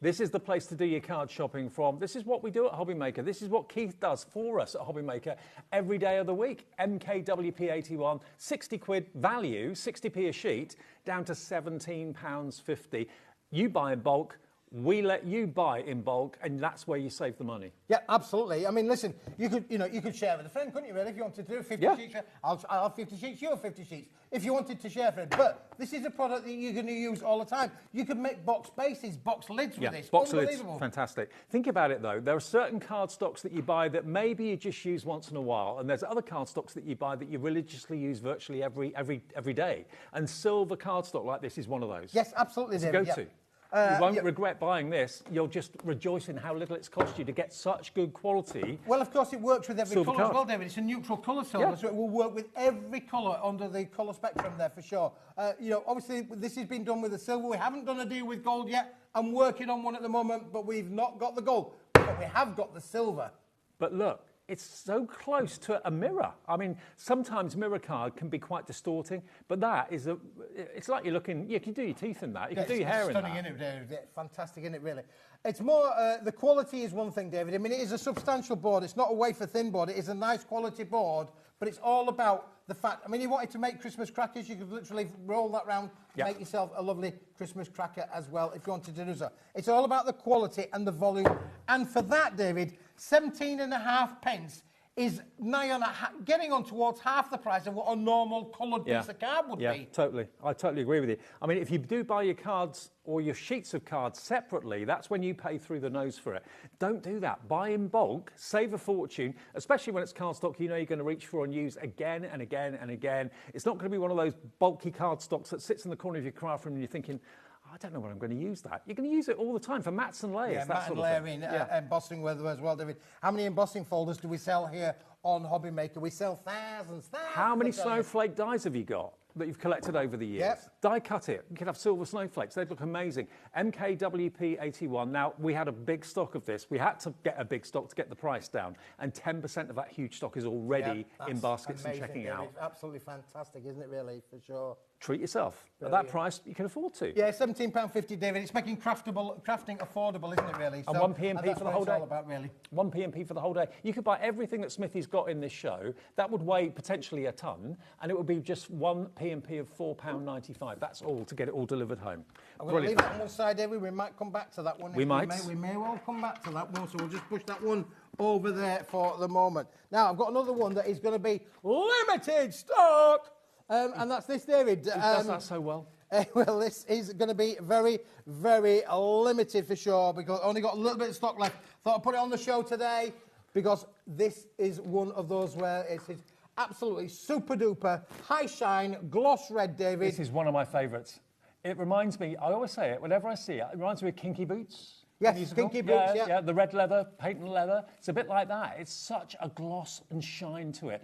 This is the place to do your card shopping from. This is what we do at HobbyMaker. This is what Keith does for us at HobbyMaker every day of the week. MKWP81, 60 quid value, 60p a sheet, down to £17.50. You buy in bulk, we let you buy in bulk, and that's where you save the money. Yeah, absolutely. I mean, listen, you could share with a friend, couldn't you, really? If you wanted to do 50 sheets, I'll have 50 sheets, you have 50 sheets. If you wanted to share for it. But this is a product that you're going to use all the time. You can make box bases, box lids with this. Box lids, fantastic. Think about it, though. There are certain card stocks that you buy that maybe you just use once in a while, and there's other card stocks that you buy that you religiously use virtually every day. And silver card stock like this is one of those. Yes, absolutely, It's a David. go-to. You won't regret buying this. You'll just rejoice in how little it's cost you to get such good quality. Well, of course, it works with every colour as well, David. It's a neutral colour silver, so it will work with every colour under the colour spectrum there for sure. Obviously, this has been done with the silver. We haven't done a deal with gold yet. I'm working on one at the moment, but we've not got the gold. But we have got the silver. But look, it's so close to a mirror. I mean, sometimes mirror card can be quite distorting, but that is it's like you're looking, you can do your teeth in that, you can do your hair in that. Stunning, isn't it, David? Fantastic, isn't it, really? It's more, the quality is one thing, David. I mean, it is a substantial board. It's not a wafer-thin board. It is a nice quality board, but it's all about the fact, I mean, you wanted to make Christmas crackers, you could literally roll that round, make yourself a lovely Christmas cracker as well, if you wanted to do so. It's all about the quality and the volume. And for that, David, 17.5 pence is nigh on getting on towards half the price of what a normal coloured piece of card would be. Yeah, totally. I totally agree with you. I mean, if you do buy your cards or your sheets of cards separately, that's when you pay through the nose for it. Don't do that. Buy in bulk, save a fortune, especially when it's cardstock you know you're going to reach for and use again and again and again. It's not going to be one of those bulky cardstocks that sits in the corner of your craft room and you're thinking, I don't know when I'm going to use that. You're going to use it all the time for mats and layers. Yeah, that mat sort and of layering, embossing embossing as well, David. How many embossing folders do we sell here on HobbyMaker? We sell thousands. How many snowflake dies have you got that you've collected over the years? Yep. Die cut it. You can have silver snowflakes. They look amazing. MKWP81. Now, we had a big stock of this. We had to get a big stock to get the price down. And 10% of that huge stock is already in baskets amazing, and checking David. out. Absolutely fantastic, isn't it, really, for sure? Treat yourself. Brilliant. At that price, you can afford to. Yeah, £17.50, David. It's making crafting affordable, isn't it, really? And 1p&p for the whole day. That's what it's all about, really. 1p&p for the whole day. You could buy everything that Smithy's got in this show. That would weigh potentially a tonne, and it would be just 1p&p of £4.95. That's all to get it all delivered home. I'm going to leave that on one side, David. We might come back to that one. We might. We may well come back to that one, so we'll just push that one over there for the moment. Now, I've got another one that is going to be limited stock. And that's this, David. Who does that so well? Well, this is going to be very, very limited for sure because I only got a little bit of stock left. Thought I'd put it on the show today because this is one of those where it's absolutely super duper high shine gloss red, David. This is one of my favourites. It reminds me, I always say it, whenever I see it, it reminds me of Kinky Boots. Yes, kinky boots, yeah, the red leather, patent leather. It's a bit like that. It's such a gloss and shine to it.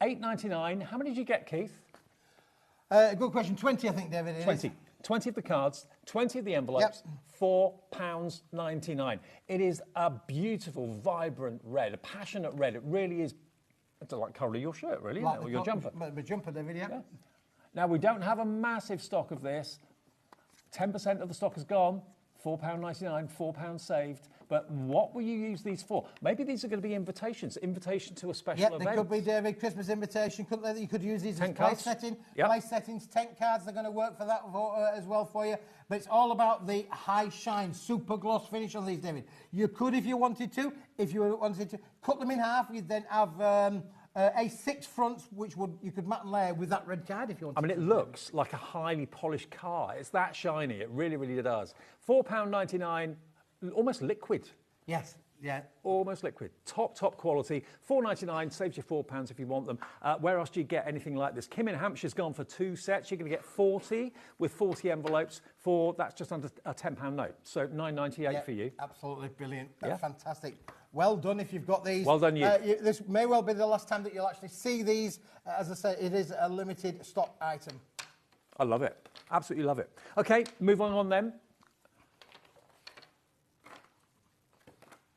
$8.99. How many did you get, Keith? Good question. 20, I think, David. 20. 20 of the cards, 20 of the envelopes, £4.99. It is a beautiful, vibrant red, a passionate red. It really is. It's like colour of your shirt, really, isn't it? Or your jumper. My jumper, David, yeah. Now, we don't have a massive stock of this. 10% of the stock is gone. £4.99, £4 saved. But what will you use these for? Maybe these are going to be invitations, invitation to a special event. Yeah, they could be, David, Christmas invitation. You could use these as place setting. Place settings, tent cards, they're going to work for that as well for you. But it's all about the high shine, super gloss finish on these, David. You could, if you wanted to, cut them in half. You'd then have A6 fronts, which you could matte and layer with that red card if you wanted. I mean, it looks like a highly polished car. It's that shiny. It really, really does. £4.99. Almost liquid. Yes, yeah. Almost liquid. Top quality. £4.99, saves you £4 if you want them. Where else do you get anything like this? Kim in Hampshire's gone for 2 sets. You're going to get 40 with 40 envelopes that's just under a £10 note. So £9.98 for you. Absolutely brilliant. That's fantastic. Well done if you've got these. Well done you. This may well be the last time that you'll actually see these. As I say, it is a limited stock item. I love it. Absolutely love it. Okay, move on then.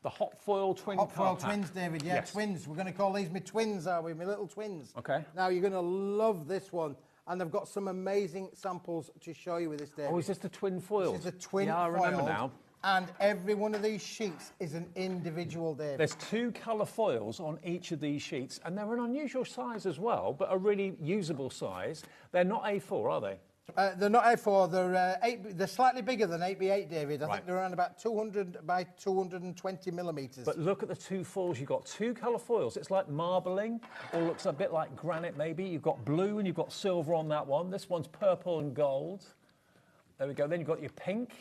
The hot foil twin Hot foil card pack. twins, David, yes. Twins. We're going to call these my twins, are we? My little twins. Okay. Now, you're going to love this one. And I've got some amazing samples to show you with this, David. Oh, is this the twin foil? This is a twin foil. Yeah, I remember now. And every one of these sheets is an individual, David. There's 2 colour foils on each of these sheets, and they're an unusual size as well, but a really usable size. They're not A4, are they? They're not A4, they're slightly bigger than 8x8, David. I think they're around about 200 by 220 millimetres. But look at the 2 foils. You've got 2 colour foils. It's like marbling, or looks a bit like granite maybe. You've got blue and you've got silver on that one. This one's purple and gold. There we go. Then you've got your pink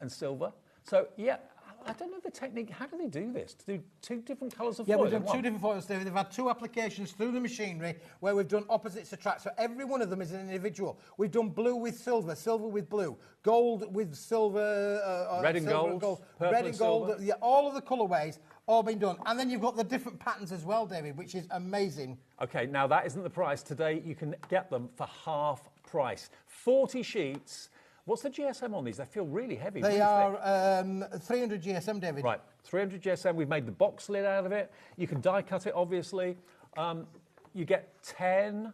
and silver. So, yeah, I don't know the technique. How do they do this? To do 2 different colours of foil? Yeah, we've done 2 different foils, David. They've had 2 applications through the machinery where we've done opposites attract. So every one of them is an individual. We've done blue with silver, silver with blue, gold with silver, red and gold, purple red and gold. Yeah, all of the colourways all been done. And then you've got the different patterns as well, David, which is amazing. OK, now that isn't the price. Today you can get them for half price. 40 sheets. What's the GSM on these? They feel really heavy. They are 300 GSM, David. Right, 300 GSM. We've made the box lid out of it. You can die cut it, obviously. You get 10.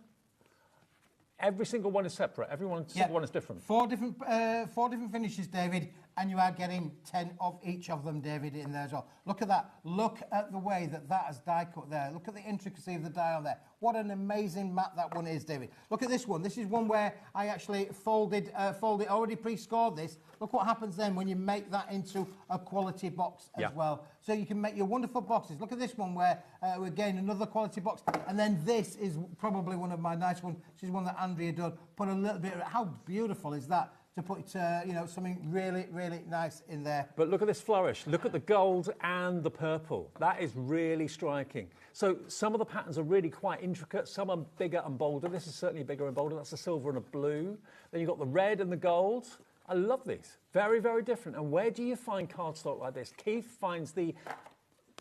Every single one is separate. Every single one is different. 4 different finishes, David, and you are getting 10 of each of them, David, in there as well. Look at that. Look at the way that has die cut there. Look at the intricacy of the die on there. What an amazing mat that one is, David. Look at this one. This is one where I actually folded, already pre-scored this. Look what happens then when you make that into a quality box as well. So you can make your wonderful boxes. Look at this one where we're getting another quality box. And then this is probably one of my nice ones. This is one that Andrea done. Put a little bit of, how beautiful is that? To put, something really, really nice in there. But look at this flourish. Look at the gold and the purple. That is really striking. So some of the patterns are really quite intricate. Some are bigger and bolder. This is certainly bigger and bolder. That's a silver and a blue. Then you've got the red and the gold. I love these. Very, very different. And where do you find cardstock like this? Keith finds the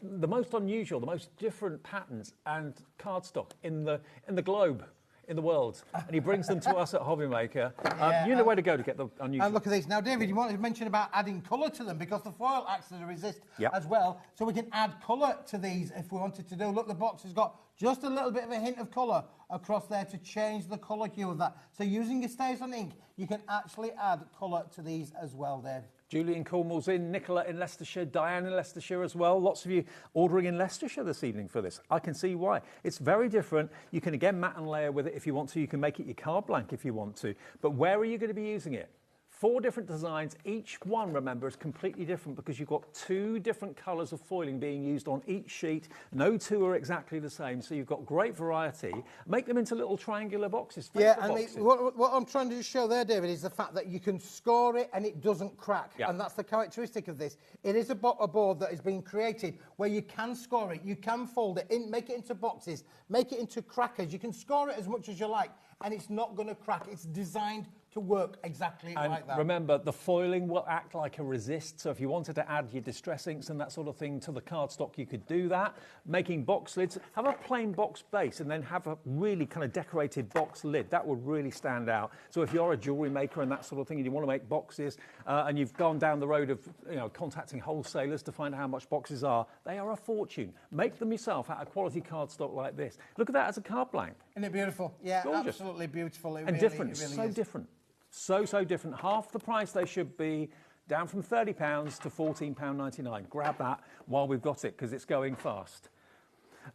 most unusual, the most different patterns and cardstock in the globe. In the world, and he brings them to us at HobbyMaker. You know where to go to get the unusual. And look at these. Now, David, you wanted to mention about adding colour to them because the foil acts as a resist as well. So we can add colour to these if we wanted to do. Look, the box has got just a little bit of a hint of colour across there to change the colour hue of that. So using your Stays on Ink, you can actually add colour to these as well, Dave. Julie in Cornwall's in, Nicola in Leicestershire, Diane in Leicestershire as well. Lots of you ordering in Leicestershire this evening for this. I can see why. It's very different. You can, again, matte and layer with it if you want to. You can make it your card blank if you want to. But where are you going to be using it? 4 different designs. Each one, remember, is completely different because you've got 2 different colours of foiling being used on each sheet. No 2 are exactly the same, so you've got great variety. Make them into little triangular boxes. Yeah, and what I'm trying to show there, David, is the fact that you can score it and it doesn't crack. And that's the characteristic of this. It is a board that is being created where you can score it, you can fold it, make it into boxes, make it into crackers. You can score it as much as you like, and it's not going to crack. It's designed to work exactly And like that. remember, the foiling will act like a resist, so if you wanted to add your distress inks and that sort of thing to the cardstock, you could do that. Making box lids, have a plain box base and then have a really kind of decorated box lid. That would really stand out. So if you're a jewellery maker and that sort of thing, and you want to make boxes, and you've gone down the road of contacting wholesalers to find out how much boxes are, they are a fortune. Make them yourself out of quality cardstock like this. Look at that as a card blank. Isn't it beautiful? Yeah, Gorgeous. absolutely beautiful. And different, so different. So different. Half the price they should be, down from £30 to £14.99. Grab that while we've got it, because it's going fast.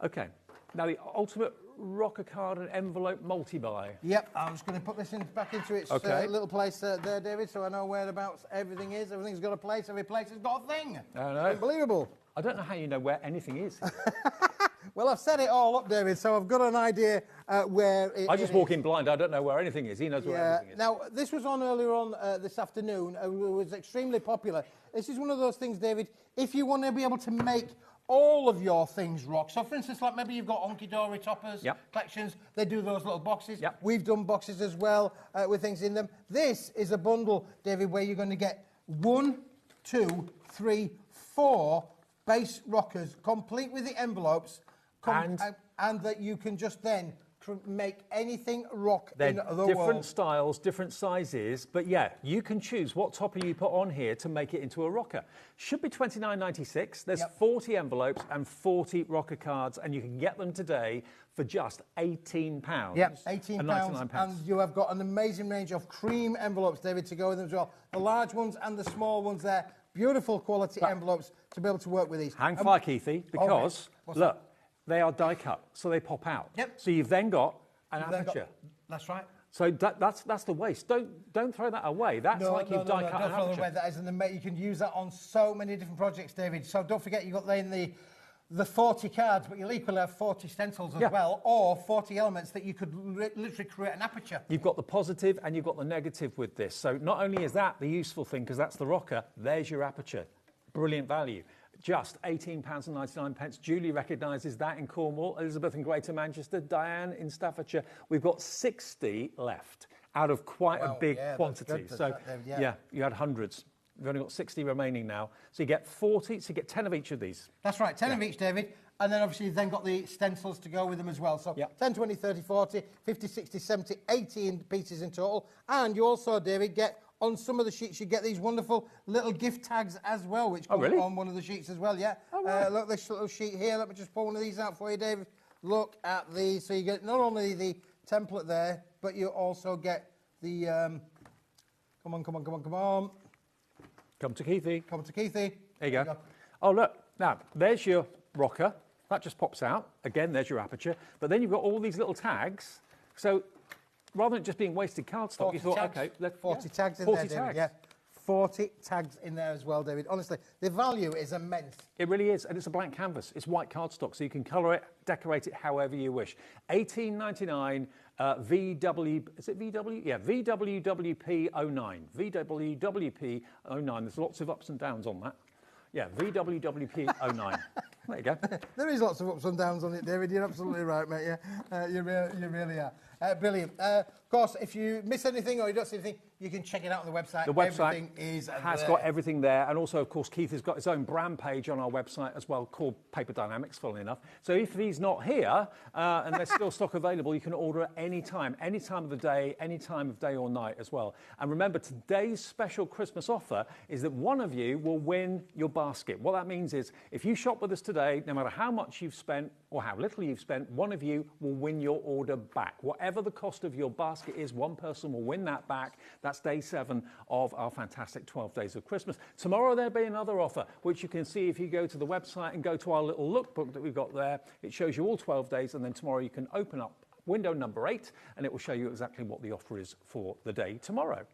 Okay, now the ultimate rocker card and envelope multi-buy. Yep, I'm just going to put this back into its little place there, David, so I know whereabouts everything is. Everything's got a place, every place has got a thing. I know. Unbelievable. I don't know how you know where anything is. Well, I've set it all up, David, so I've got an idea where it is. I just walk in blind. I don't know where anything is. He knows where everything is. Now, this was on earlier on this afternoon. It was extremely popular. This is one of those things, David, if you want to be able to make all of your things rock. So, for instance, like maybe you've got honky-dory toppers, collections. They do those little boxes. We've done boxes as well with things in them. This is a bundle, David, where you're going to get 1, 2, 3, 4 base rockers, complete with the envelopes, and that you can just then make anything rock in the world. Different styles, different sizes, but yeah, you can choose what topper you put on here to make it into a rocker. Should be $29.96. There's 40 envelopes and 40 rocker cards, and you can get them today for just £18. Yep, £18, and you have got an amazing range of cream envelopes, David, to go with them as well. The large ones and the small ones there. Beautiful quality envelopes to be able to work with these. Hang fire, Keithy, because look, they are die cut, so they pop out. Yep. So you've then got an aperture. That's right. So that's the waste. Don't throw that away. That's like you've die cut an aperture. That is, you can use that on so many different projects, David. So don't forget you've got the 40 cards, but you'll equally have 40 stencils as well, or 40 elements that you could literally create an aperture. You've got the positive and you've got the negative with this. So not only is that the useful thing, because that's the rocker, there's your aperture. Brilliant value. Just £18.99. Julie recognises that in Cornwall, Elizabeth in Greater Manchester, Diane in Staffordshire. We've got 60 left out of quite a big quantity. So you had hundreds. We've only got 60 remaining now. So you get 40, so you get 10 of each of these. That's right, 10 of each, David. And then obviously you've then got the stencils to go with them as well. So 10, 20, 30, 40, 50, 60, 70, 80 pieces in total. And you also, David, get on some of the sheets, you get these wonderful little gift tags as well, which come on one of the sheets as well, Look, this little sheet here. Let me just pull one of these out for you, David. Look at these. So you get not only the template there, but you also get the... Come on. Come to Keithy. Come to Keithy. There you go. Oh, look. Now, there's your rocker. That just pops out. Again, there's your aperture. But then you've got all these little tags. So rather than just being wasted cardstock, you thought, okay, let's... 40 tags in there, David. Yeah. 40 tags in there as well, David. Honestly, the value is immense. It really is, and it's a blank canvas. It's white cardstock, so you can colour it, decorate it however you wish. $18.99, VW, is it VW? Yeah, VWWP09. VWWP09. There's lots of ups and downs on that. Yeah, VWWP09. There you go. There is lots of ups and downs on it, David. You're absolutely right, mate. Yeah, you really are. Brilliant. Of course, if you miss anything or you don't see anything, you can check it out on the website. The website has got everything there. And also, of course, Keith has got his own brand page on our website as well, called Paper Dynamics, funnily enough. So if he's not here and there's still stock available, you can order at any time of the day, any time of day or night as well. And remember, today's special Christmas offer is that one of you will win your basket. What that means is, if you shop with us today, no matter how much you've spent or how little you've spent, one of you will win your order back. Whatever the cost of your basket is, one person will win that back. That's day 7 of our fantastic 12 days of Christmas. Tomorrow there'll be another offer, which you can see if you go to the website and go to our little lookbook that we've got there. It shows you all 12 days, and then tomorrow you can open up window number 8, and it will show you exactly what the offer is for the day tomorrow.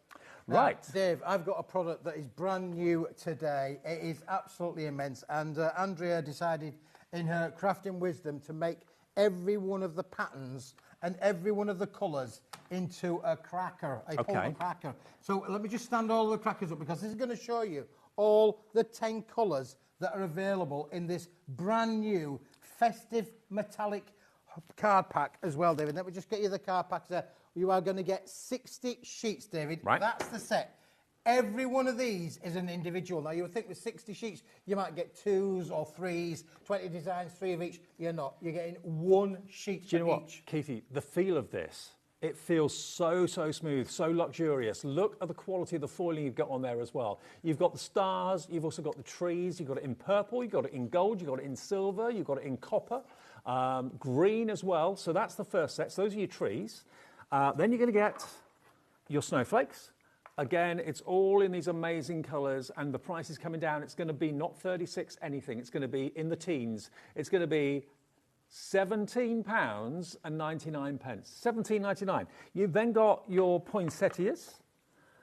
Right. Dave, I've got a product that is brand new today. It is absolutely immense, and Andrea decided in her crafting wisdom to make every one of the patterns and every one of the colours into a cracker, a polar cracker. So let me just stand all the crackers up, because this is going to show you all the 10 colours that are available in this brand new festive metallic card pack as well, David. Let me just get you the card packs there. you are going to get 60 sheets, David. Right. That's the set. Every one of these is an individual. Now, you would think with 60 sheets, you might get 2s or 3s, 20 designs, 3 of each. You're not. You're getting 1 sheet Do you know what, each. Keithy? The feel of this, it feels so smooth, so luxurious. Look at the quality of the foiling you've got on there as well. You've got the stars, you've also got the trees, you've got it in purple, you've got it in gold, you've got it in silver, you've got it in copper, green as well. So that's the first set. So those are your trees. Then you're going to get your snowflakes. Again, it's all in these amazing colours, and the price is coming down. It's going to be not 36 anything. It's going to be in the teens. It's going to be £17.99. £17.99. You've then got your poinsettias.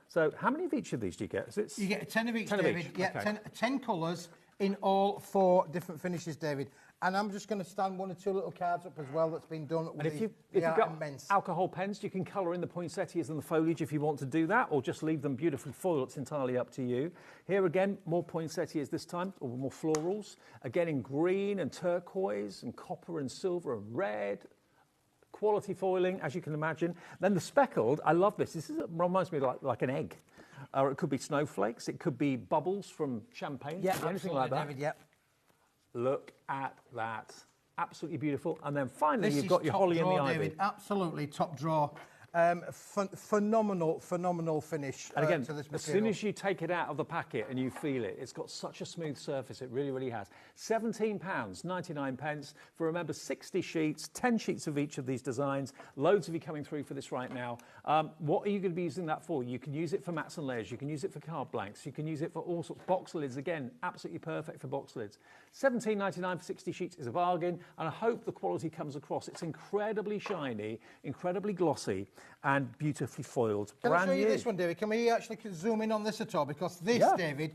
So how many of each of these do you get? You get 10 of each, 10 David. of each. Yeah, Okay. 10 colours in all 4 different finishes, David. And I'm just going to stand 1 or 2 little cards up as well that's been done. And if you've got alcohol pens, you can colour in the poinsettias and the foliage if you want to do that, or just leave them beautifully foiled. It's entirely up to you. Here again, more poinsettias this time, or more florals. Again in green and turquoise and copper and silver and red. Quality foiling, as you can imagine. Then the speckled, I love this. This reminds me like an egg. Or it could be snowflakes. It could be bubbles from champagne. Yeah, anything like that. David, yeah. Look at that. Absolutely beautiful. And then finally, This you've is got your top holly drawer, and the ivy. David. Absolutely top drawer. Phenomenal finish And again, to this as material. soon as you take it out of the packet and you feel it, it's got such a smooth surface. It really has. £17.99 for, remember, 60 sheets, 10 sheets of each of these designs. Loads of you coming through for this right now. What are you going to be using that for? You can use it for mats and layers. You can use it for card blanks. You can use it for all sorts. Box lids, again, absolutely perfect for box lids. £17.99 for 60 sheets is a bargain, and I hope the quality comes across. It's incredibly shiny, incredibly glossy, and beautifully foiled. Can Brand I show you new. this one, David? Can we actually zoom in on this at all? Because this, David,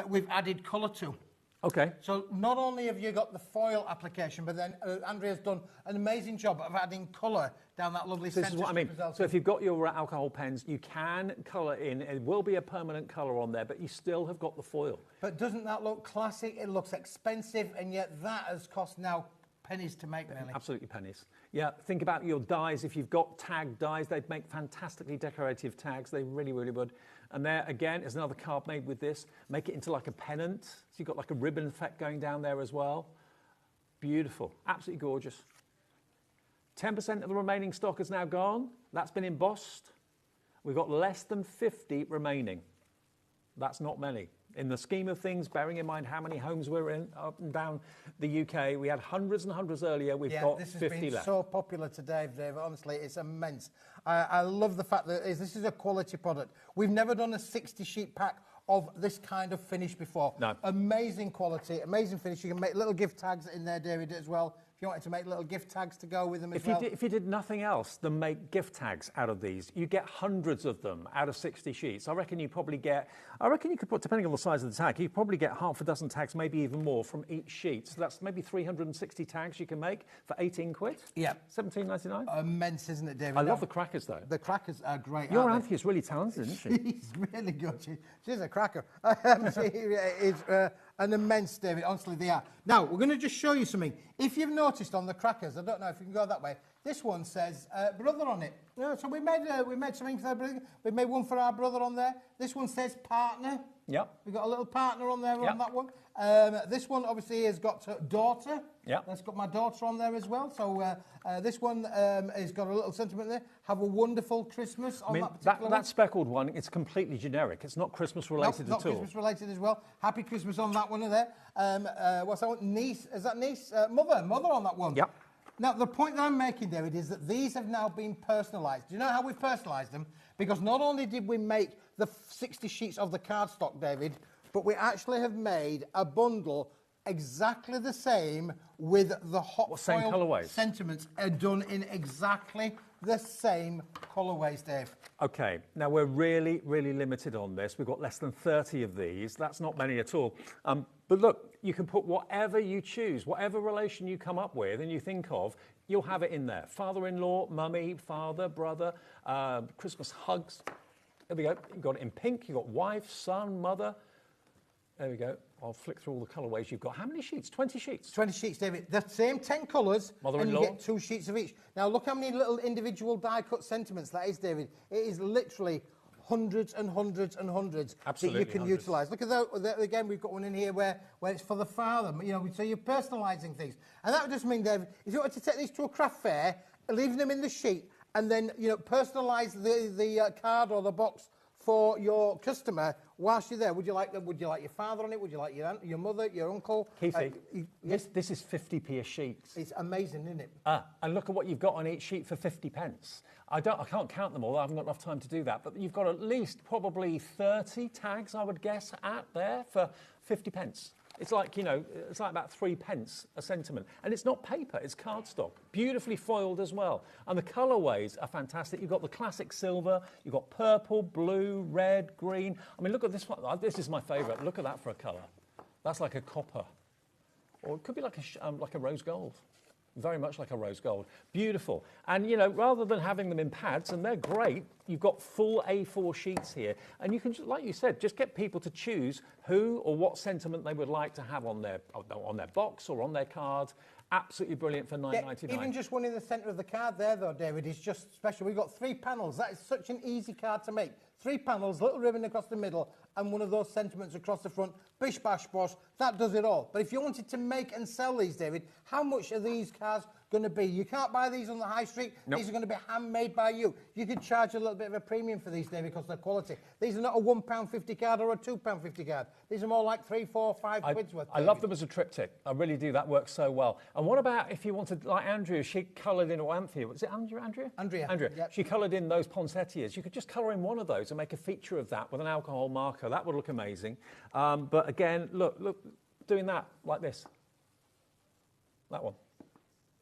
we've added colour to. Okay. So not only have you got the foil application, but then Andrea's done an amazing job of adding colour down that lovely This centre is what I mean. strip as well. So if you've got your alcohol pens, you can colour in. It will be a permanent colour on there, but you still have got the foil. But doesn't that look classic? It looks expensive, and yet that has cost now pennies to make, really. Absolutely pennies. Yeah, think about your dies. If you've got tagged dies, they'd make fantastically decorative tags. They really would. And there, again, is another card made with this. Make it into like a pennant. So you've got like a ribbon effect going down there as well. Beautiful. Absolutely gorgeous. 10% of the remaining stock is now gone. That's been embossed. We've got less than 50 remaining. That's not many. In the scheme of things, bearing in mind how many homes we're in up and down the UK, we had hundreds and hundreds earlier. We've got 50 this has been left. so popular today, Dave. Honestly, it's immense. I love the fact that this is a quality product. We've never done a 60-sheet pack of this kind of finish before. No. Amazing quality, amazing finish. You can make little gift tags in there, David, as well. If you wanted to make little gift tags to go with them as well. If you did nothing else than make gift tags out of these, you get hundreds of them out of 60 sheets. I reckon you could put, depending on the size of the tag, you probably get half a dozen tags, maybe even more from each sheet. So that's maybe 360 tags you can make for 18 quid. Yeah. £17.99. Immense, isn't it, David? I love the crackers, though. The crackers are great. Your aren't Anthea's really talented, isn't she? She's really good. She's a cracker. She is an immense, David. Honestly, they are. Now, we're going to just show you something. If you've noticed on the crackers, I don't know if you can go that way, this one says brother on it. Yeah, so we made something for our brother. We made one for our brother on there. This one says partner. Yep. We've got a little partner on there on that one. This one obviously has got daughter. Yeah. That's got my daughter on there as well. So this one has got a little sentiment there. Have a wonderful Christmas on that particular one. That speckled one, it's completely generic. It's not Christmas related Not at all. Christmas related as well. Happy Christmas on that one there. What's that one? Niece. Is that niece? Mother on that one. Yep. Now, the point that I'm making, David, is that these have now been personalised. Do you know how we've personalised them? Because not only did we make the 60 sheets of the cardstock, David, but we actually have made a bundle exactly the same with the hot same foil colourways? sentiments are done in exactly the same colourways, Dave. Okay, now we're really limited on this. We've got less than 30 of these. That's not many at all. But look, you can put whatever you choose, whatever relation you come up with and you think of, you'll have it in there. Father-in-law, mummy, father, brother, Christmas hugs. There we go. You've got it in pink. You've got wife, son, mother. There we go. I'll flick through all the colourways you've got. How many sheets? 20 sheets? 20 sheets, David. The same 10 colours, and you Mother-in-law. get 2 sheets of each. Now, look how many little individual die-cut sentiments that is, David. It is literally hundreds and hundreds and hundreds Absolutely, that you can hundreds. utilise. Look at that. Again, we've got one in here where it's for the father. You know, so you're personalising things. And that would just mean, David, if you wanted to take these to a craft fair, leaving them in the sheet, and then, you know, personalise the card or the box for your customer whilst you're there. Would you like your father on it? Would you like your aunt, your mother, your uncle? Keithy, this is 50p a sheet. It's amazing, isn't it? And look at what you've got on each sheet for 50 pence. I can't count them all. I haven't got enough time to do that. But you've got at least probably 30 tags, I would guess, out there for 50 pence. It's like, you know, it's like about 3 pence a sentiment. And it's not paper, it's cardstock. Beautifully foiled as well. And the colourways are fantastic. You've got the classic silver, you've got purple, blue, red, green. I mean, look at this one. This is my favourite. Look at that for a colour. That's like a copper. Or it could be like a rose gold. Very much like a rose gold. Beautiful. And, you know, rather than having them in pads, and they're great, you've got full A4 sheets here. And you can, like you said, just get people to choose who or what sentiment they would like to have on their box or on their card. Absolutely brilliant for $9.99. Even just one in the centre of the card there, though, David, is just special. We've got 3 panels. That is such an easy card to make. 3 panels, little ribbon across the middle, and one of those sentiments across the front. Bish, bash, bosh. That does it all. But if you wanted to make and sell these, David, how much are these cards going to be? You can't buy these on the high street. Nope. These are going to be handmade by you. You could charge a little bit of a premium for these, David, because of their quality. These are not a £1.50 card or a £2.50 card. These are more like 3, 4, 5 quid's worth. I love them as a triptych. I really do. That works so well. And what about if you wanted, like Andrea, she coloured in, or Anthea, was it Andrea? Andrea. Yep. She coloured in those poinsettias. You could just colour in one of those and make a feature of that with an alcohol marker. That would look amazing. But again, look, doing that like this. That one.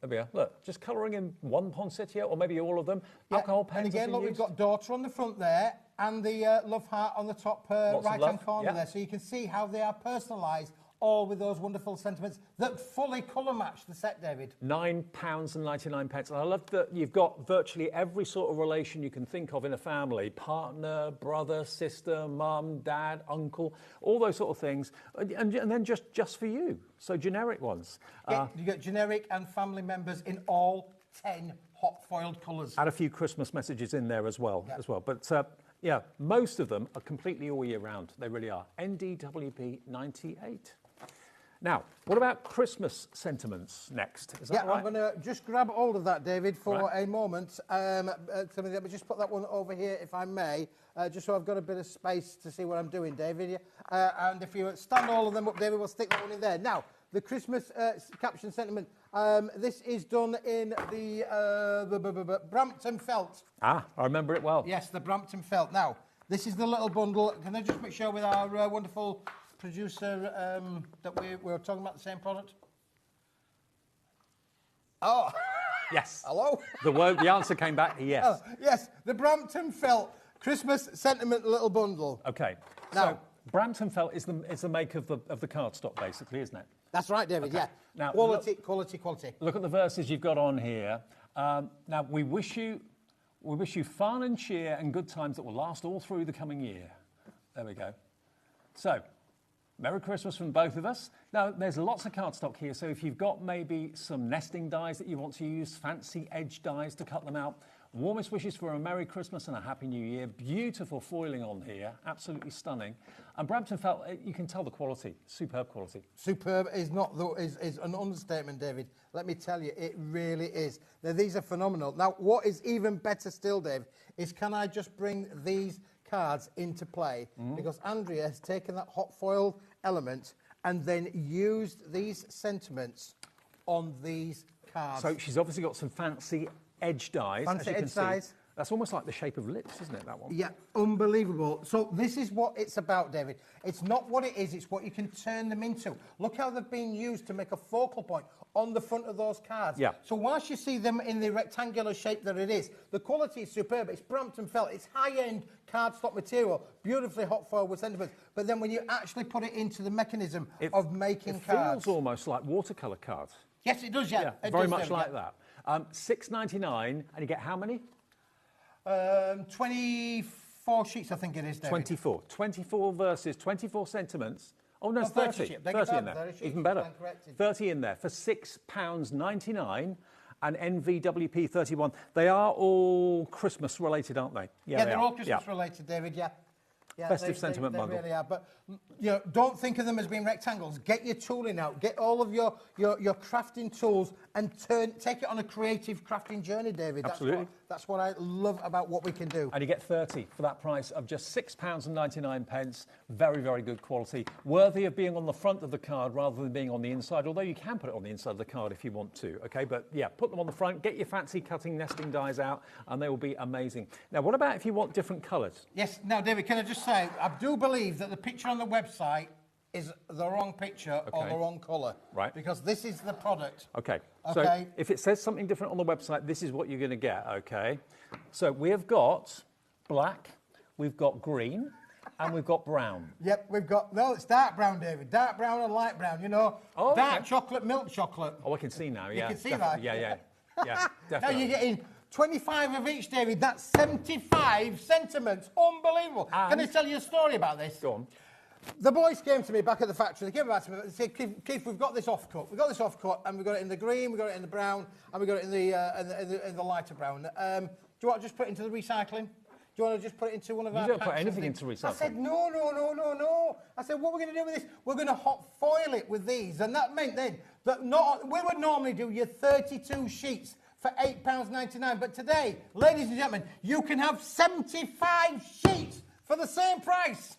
There we are. Look, just colouring in one poinsettia or maybe all of them. Yeah. Alcohol pens. And again, look, we've got daughter on the front there and the love heart on the top right-hand corner there. So you can see how they are personalised, all with those wonderful sentiments that fully colour match the set, David. £9.99. And I love that you've got virtually every sort of relation you can think of in a family. Partner, brother, sister, mum, dad, uncle, all those sort of things. And then just for you. So generic ones. Yeah, you get generic and family members in all 10 hot foiled colours. Add a few Christmas messages in there as well. But yeah, most of them are completely all year round. They really are. NDWP 98. Now, what about Christmas sentiments next? Is that right? I'm going to just grab hold of that, David, for a moment. But just put that one over here, if I may, just so I've got a bit of space to see what I'm doing, David. And if you stand all of them up, David, we'll stick that one in there. Now, the Christmas caption sentiment. This is done in the Brampton felt. I remember it well. Yes, the Brampton felt. Now, this is the little bundle. Can I just make sure with our wonderful producer that we were talking about the same product? Oh, yes. Hello. The answer came back. Yes. Oh, yes, the Brampton felt Christmas sentiment little bundle. Okay. Now, so Brampton felt is the make of the cardstock, basically, isn't it? That's right, David. Okay. Yeah. Now, quality. Look at the verses you've got on here. Now we wish you fun and cheer and good times that will last all through the coming year. There we go. So, Merry Christmas from both of us. Now, there's lots of cardstock here, so if you've got maybe some nesting dies that you want to use, fancy edge dies to cut them out, warmest wishes for a Merry Christmas and a Happy New Year. Beautiful foiling on here, absolutely stunning. And Brampton felt, you can tell the quality, superb quality. Superb is an understatement, David. Let me tell you, it really is. Now, these are phenomenal. Now, what is even better still, Dave, is can I just bring these cards into play? Because Andrea has taken that hot foiled element and then used these sentiments on these cards. So she's obviously got some fancy edge dies. Fancy edge dies. That's almost like the shape of lips, isn't it, that one? Yeah, unbelievable. So this is what it's about, David. It's not what it is, it's what you can turn them into. Look how they've been used to make a focal point on the front of those cards. Yeah. So whilst you see them in the rectangular shape that it is, the quality is superb. It's Brampton felt. It's high-end cardstock material, beautifully hot foil with sentiments. But then when you actually put it into the mechanism of making cards... It feels almost like watercolour cards. Yes, it does, yeah. It very does, much David, like that. $6.99, and you get how many? 24 sheets, I think it is, David. 24 verses, 24 sentiments Oh, no, it's 30. 30 in there. 30 Even better. stand corrected. 30 in there for £6.99 and NVWP 31. They are all Christmas related, aren't they? Yeah, they're all Christmas related, David, yeah. Yeah, Festive sentiment they bundle. really are. But you know, don't think of them as being rectangles. Get your tooling out. Get all of your crafting tools and take it on a creative crafting journey, David. Absolutely. That's what I love about what we can do. And you get 30 for that price of just £6.99. Very, very good quality. Worthy of being on the front of the card rather than being on the inside, although you can put it on the inside of the card if you want to, okay? But yeah, put them on the front, get your fancy cutting nesting dies out, and they will be amazing. Now, what about if you want different colours? Yes. Now, David, can I just say, I do believe that the picture on the website is the wrong picture or the wrong colour. Right. Because this is the product. Okay. So if it says something different on the website, this is what you're going to get, okay? So we have got black, we've got green, and we've got brown. Yep, we've got, no, it's dark brown, David. Dark brown and light brown, you know. Oh, dark chocolate, milk chocolate. Oh, I can see now, yeah. You can see definitely. that? Yeah, yeah. Now Definitely. you're getting 25 of each, David. That's 75 sentiments. Unbelievable. Can I tell you a story about this? Go on. The boys came to me back at the factory. They came back to me and said, Keith, we've got this offcut. We've got this offcut, and we've got it in the green, we've got it in the brown, and we've got it in the lighter brown. Do you want to just put it into the recycling? Do you want to just put it into one of our You don't put packs anything into recycling. I said, no. I said, what are we going to do with this? We're going to hot foil it with these. And that meant then that we would normally do your 32 sheets for £8.99. But today, ladies and gentlemen, you can have 75 sheets for the same price.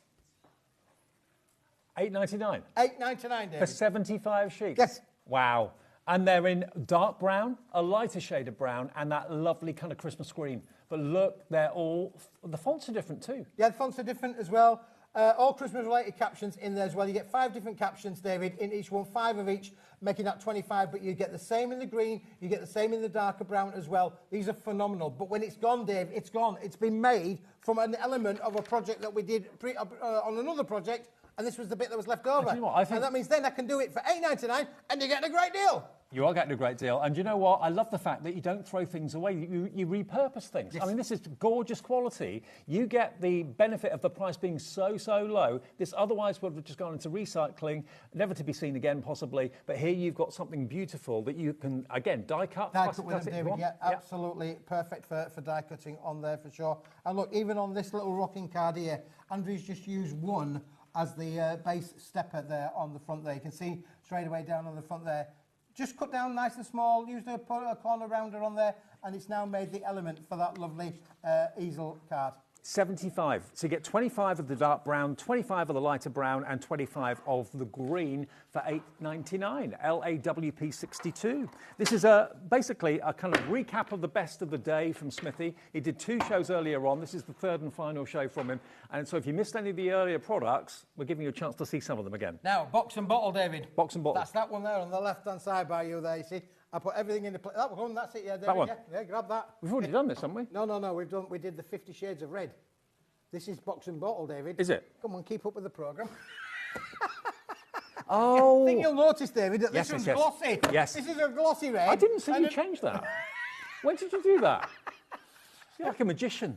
£8.99? £8.99, David. For 75 sheets? Yes. Wow. And they're in dark brown, a lighter shade of brown, and that lovely kind of Christmas green. But look, the fonts are different too. Yeah, the fonts are different as well. All Christmas-related captions in there as well. You get 5 different captions, David, in each one, 5 of each, making that 25, but you get the same in the green, you get the same in the darker brown as well. These are phenomenal. But when it's gone, Dave, it's gone. It's been made from an element of a project that we did on another project, and this was the bit that was left over. And you know what, and that means then I can do it for £8.99, and you're getting a great deal. You are getting a great deal. And you know what? I love the fact that you don't throw things away. You repurpose things. Yes. I mean, this is gorgeous quality. You get the benefit of the price being so low. This otherwise would have just gone into recycling, never to be seen again, possibly. But here you've got something beautiful that you can, again, die cut. Die cut with them, David. Yeah, absolutely perfect for die cutting on there for sure. And look, even on this little rocking card here, Andrew's just used one as the base stepper there on the front there. You can see straight away down on the front there. Just cut down nice and small, used a corner rounder on there, and it's now made the element for that lovely easel card. 75. So you get 25 of the dark brown, 25 of the lighter brown, and 25 of the green for £8.99. LAWP 62. This is basically a kind of recap of the best of the day from Smithy. He did 2 shows earlier on. This is the 3rd and final show from him. And so if you missed any of the earlier products, we're giving you a chance to see some of them again. Now, box and bottle, David. Box and bottle. That's that one there on the left-hand side by you there, you see. I put everything in the plate. That one, that's it, yeah, David. That one? Yeah, grab that. We've already done this, haven't we? No, we did the 50 Shades of Red. This is box and bottle, David. Is it? Come on, keep up with the programme. Oh. I think you'll notice, David, that this one's glossy. Yes. This is a glossy red. I didn't see you change that. When did you do that? You're like a magician.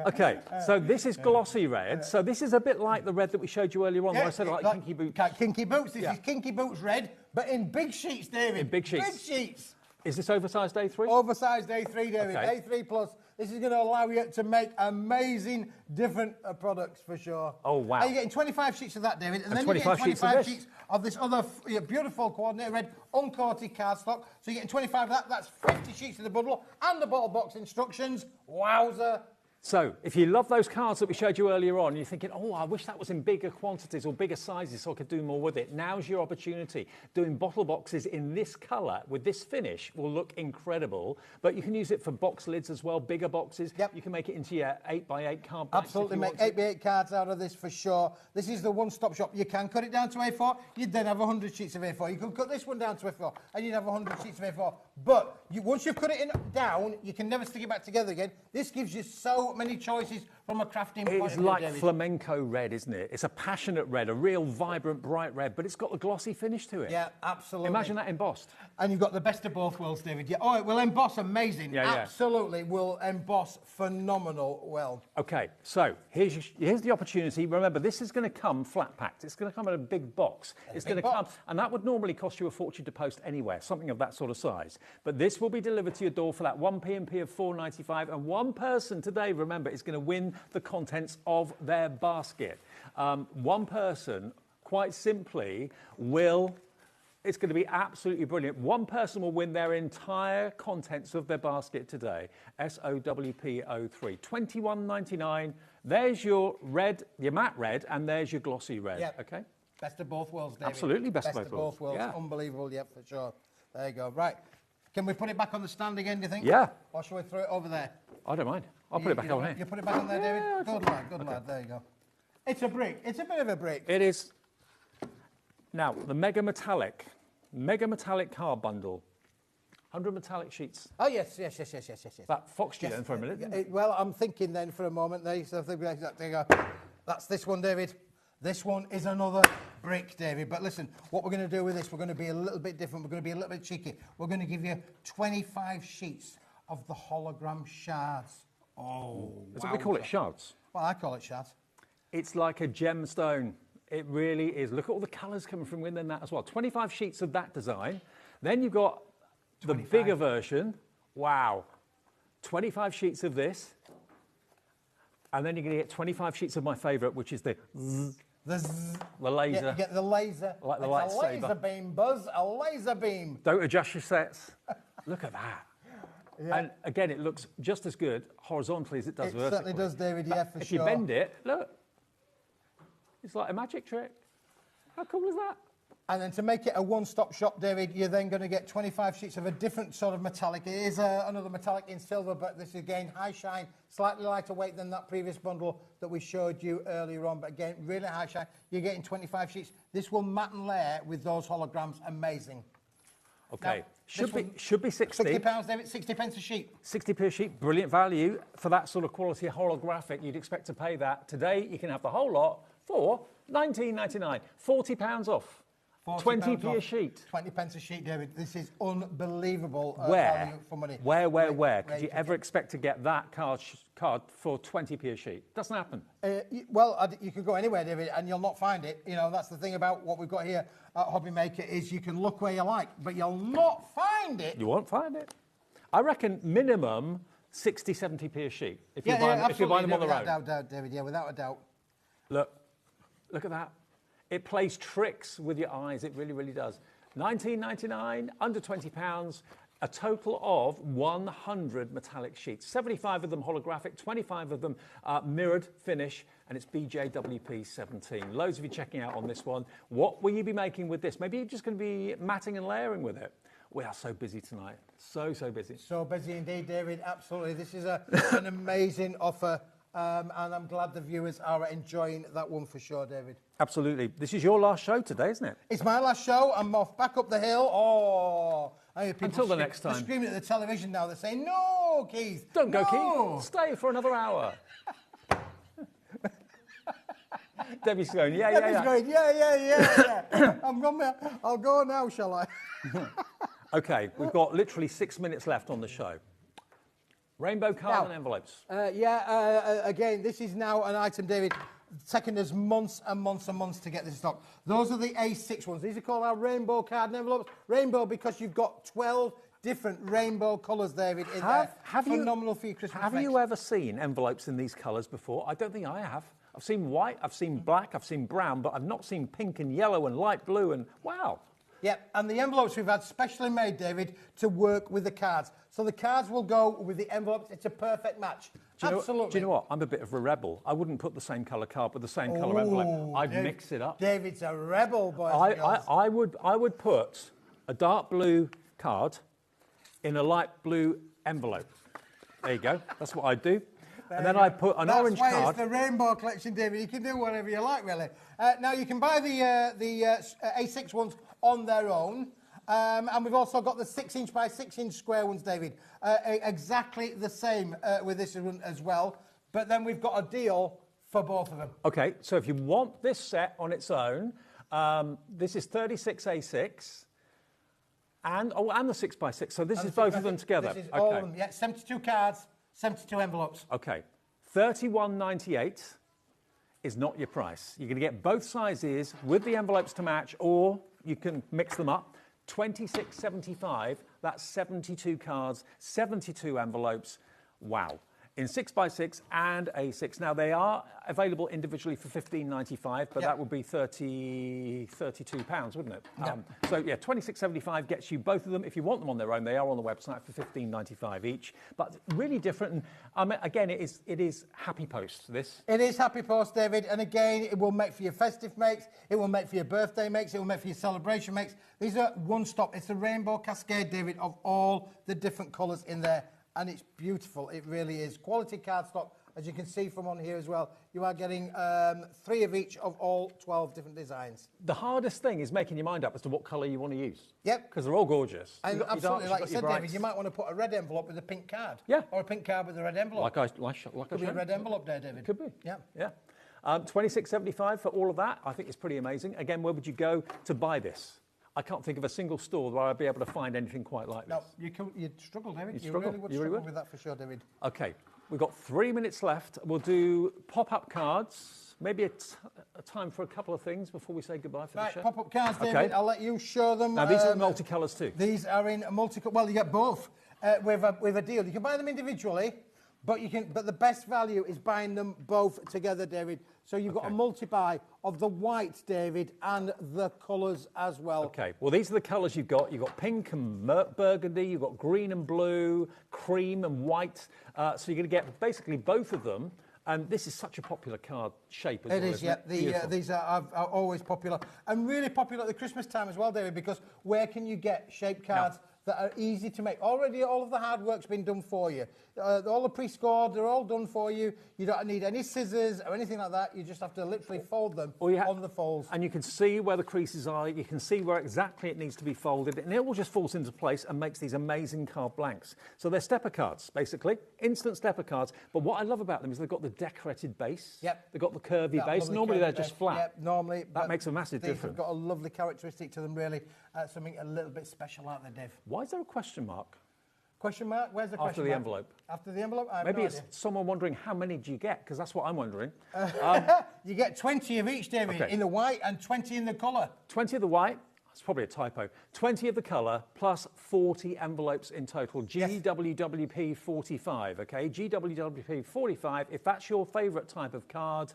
Okay, so this is glossy red. So this is a bit like the red that we showed you earlier on, where I said like Kinky Boots. Kinky Boots. This is Kinky Boots red, but in big sheets, David. In big sheets. Big sheets. Is this oversized A3? Oversized A3, David. Okay. A3 plus. This is going to allow you to make amazing different products for sure. Oh, wow. And you're getting 25 sheets of that, David. And then 25 you're getting 25 sheets of this other beautiful coordinated red uncoated cardstock. So you're getting 25 of that. That's 50 sheets of the bundle and the bottle box instructions. Wowzer. So, if you love those cards that we showed you earlier on, you're thinking, oh, I wish that was in bigger quantities or bigger sizes so I could do more with it. Now's your opportunity. Doing bottle boxes in this colour with this finish will look incredible, but you can use it for box lids as well, bigger boxes. Yep. You can make it into your 8x8 card backs. Absolutely, make 8x8 cards out of this for sure. This is the one-stop shop. You can cut it down to A4. You'd then have 100 sheets of A4. You could cut this one down to A4, and you'd have 100 sheets of A4. But once you've cut it down, you can never stick it back together again. This gives you so many choices from a crafting point of It's view, like David? flamenco red, isn't it? It's a passionate red, a real vibrant, bright red, but it's got the glossy finish to it. Yeah, absolutely. Imagine that embossed. And you've got the best of both worlds, David. Yeah. Oh, it will emboss amazing. Yeah, yeah. Absolutely, will emboss phenomenal well. Okay, so here's the opportunity. Remember, this is going to come flat packed. It's going to come in a big box. It's going to come, and that would normally cost you a fortune to post anywhere, something of that sort of size. But this will be delivered to your door for that one P&P of $4.95, and one person today, remember, is going to win the contents of their basket. One person, quite simply, will... It's going to be absolutely brilliant. One person will win their entire contents of their basket today. SOWP03. $21.99. There's your red, your matte red, and there's your glossy red. Yep. Okay. Best of both worlds, David. Absolutely best of both worlds. Yeah. Unbelievable, yep, for sure. There you go. Right. Can we put it back on the stand again, do you think? Yeah. Or shall we throw it over there? I don't mind. I'll put it back on here. You put it back on there, David? Good lad, good lad. There you go. It's a brick. It's a bit of a brick. It is. Now, the mega metallic card bundle. 100 metallic sheets. Oh, yes. That foxed you then for a minute, didn't it? Well, I'm thinking then for a moment. There you go. That's this one, David. This one is another brick, David. But listen, what we're going to do with this, we're going to be a little bit different. We're going to be a little bit cheeky. We're going to give you 25 sheets of the hologram shards. Oh, That's what we call it, shards. Well, I call it shards. It's like a gemstone. It really is. Look at all the colours coming from within that as well. 25 sheets of that design. Then you've got the bigger version. Wow. 25 sheets of this. And then you're going to get 25 sheets of my favourite, which is the zzz. The laser. Yeah, you get the laser. Like the It's lightsaber. a laser beam, Buzz. A laser beam. Don't adjust your sets. Look at that. Yeah. And again, it looks just as good horizontally as it does vertically. It certainly does, David, yeah, for if sure. you bend it, look. It's like a magic trick. How cool is that? And then to make it a one-stop shop, David, you're then going to get 25 sheets of a different sort of metallic. It is another metallic in silver, but this is, again, high shine, slightly lighter weight than that previous bundle that we showed you earlier on. But again, really high shine. You're getting 25 sheets. This will matte and layer with those holograms. Amazing. Okay, Now, should be 60. £60, David, 60 pence a sheet. 60 per sheet, brilliant value. For that sort of quality holographic, you'd expect to pay that. Today, you can have the whole lot for £19.99, £40 off. 20p a sheet. 20 pence a sheet, David. This is unbelievable Where? value for money. Where? Could you ever expect to get that card for 20p a sheet? Doesn't happen. You could go anywhere, David, and you'll not find it. You know, that's the thing about what we've got here at HobbyMaker is you can look where you like, but you'll not find it. You won't find it. I reckon minimum 60, 70p a sheet if you're buying them on the road. Without a doubt, David, yeah, without a doubt. Look at that. It plays tricks with your eyes. It really, really does. $19.99, under £20, a total of 100 metallic sheets. 75 of them holographic, 25 of them mirrored finish, and it's BJWP17. Loads of you checking out on this one. What will you be making with this? Maybe you're just going to be matting and layering with it. We are so busy tonight. So busy. So busy indeed, David. Absolutely. This is an amazing offer. And I'm glad the viewers are enjoying that one for sure, David. Absolutely. This is your last show today, isn't it? It's my last show. I'm off back up the hill. Oh, I hear people Until the next time. They're screaming at the television now. They're saying, "No, Keith, don't go, no. Keith. Stay for another hour." Debbie's going, yeah. Debbie's going, yeah. I'll go now, shall I? Okay, we've got literally 6 minutes left on the show. Rainbow card and envelopes. Again, this is now an item, David, taking us months and months and months to get this stock. Those are the A6 ones. These are called our rainbow card and envelopes. Rainbow because you've got 12 different rainbow colours, David, in there. Phenomenal for your Christmas. Have you ever seen envelopes in these colours before? I don't think I have. I've seen white, I've seen black, I've seen brown, but I've not seen pink and yellow and light blue and wow. Yep, and the envelopes we've had specially made, David, to work with the cards. So the cards will go with the envelopes. It's a perfect match. Absolutely. Do you know what? I'm a bit of a rebel. I wouldn't put the same colour card with the same colour envelope. I'd mix it up. David's a rebel, boys and girls. I would put a dark blue card in a light blue envelope. There you go. That's what I'd do. And then I put an orange card. That's why it's the rainbow collection, David. You can do whatever you like, really. Now, you can buy the A6 ones on their own. And we've also got the 6-inch by 6-inch square ones, David. Exactly the same with this one as well. but then we've got a deal for both of them. Okay, so if you want this set on its own, this is 36A6 and the 6x6. So this is both of them together. This is all of them. Yeah, 72 cards, 72 envelopes. Okay, $31.98 is not your price. You're going to get both sizes with the envelopes to match, or you can mix them up. $26.75. That's 72 cards, 72 envelopes. Wow. In 6x6 and A6. Now, they are available individually for $15.95, but that would be £32, wouldn't it? So, yeah, $26.75 gets you both of them. If you want them on their own, they are on the website for $15.95 each. But really different. And again, it is Happy Post, this. It is Happy Post, David. And again, it will make for your festive makes. It will make for your birthday makes. It will make for your celebration makes. These are one-stop. It's a rainbow cascade, David, of all the different colours in there. And it's beautiful. It really is. Quality cardstock, as you can see from on here as well. You are getting 3 of each of all 12 different designs. The hardest thing is making your mind up as to what colour you want to use. Yep. Because they're all gorgeous. And absolutely, like you said, David, you might want to put a red envelope with a pink card. Yeah. Or a pink card with a red envelope. Could be a red envelope there, David. Could be. Yeah. Yeah. $26.75 for all of that. I think it's pretty amazing. Again, where would you go to buy this? I can't think of a single store where I'd be able to find anything quite like this. No, you'd struggle, David. You really would struggle with that for sure, David. Okay, we've got 3 minutes left. We'll do pop-up cards. Maybe a time for a couple of things before we say goodbye for the show. Pop-up cards, David. I'll let you show them. Now, these are multicolours too. These are in multicolour. Well, you get both with a deal. You can buy them individually, but the best value is buying them both together, David. So you've got a multi-buy of the white, David, and the colours as well. Okay, well, these are the colours you've got. You've got pink and burgundy, you've got green and blue, cream and white. So you're going to get basically both of them. And this is such a popular card shape as well. It is, yeah. These are always popular. And really popular at the Christmas time as well, David, because where can you get shaped cards that are easy to make? Already all of the hard work's been done for you. All the pre-scored, they're all done for you. You don't need any scissors or anything like that. You just have to literally fold them on the folds. And you can see where the creases are. You can see where exactly it needs to be folded. And it all just falls into place and makes these amazing card blanks. So they're stepper cards, basically. Instant stepper cards. But what I love about them is they've got the decorated base. Yep. They've got the curvy base. Normally they're just flat. Yep, normally. That makes a massive difference. They've got a lovely characteristic to them, really. Something a little bit special out there, Dave. Why is there a question mark? Question mark? Where's the question After the mark? envelope. After the envelope? I have Maybe no it's idea. someone wondering how many do you get, because that's what I'm wondering. You get 20 of each, David, in the white and 20 in the colour. 20 of the white. That's probably a typo. 20 of the colour plus 40 envelopes in total. GWWP 45, okay? GWWP 45. If that's your favourite type of card,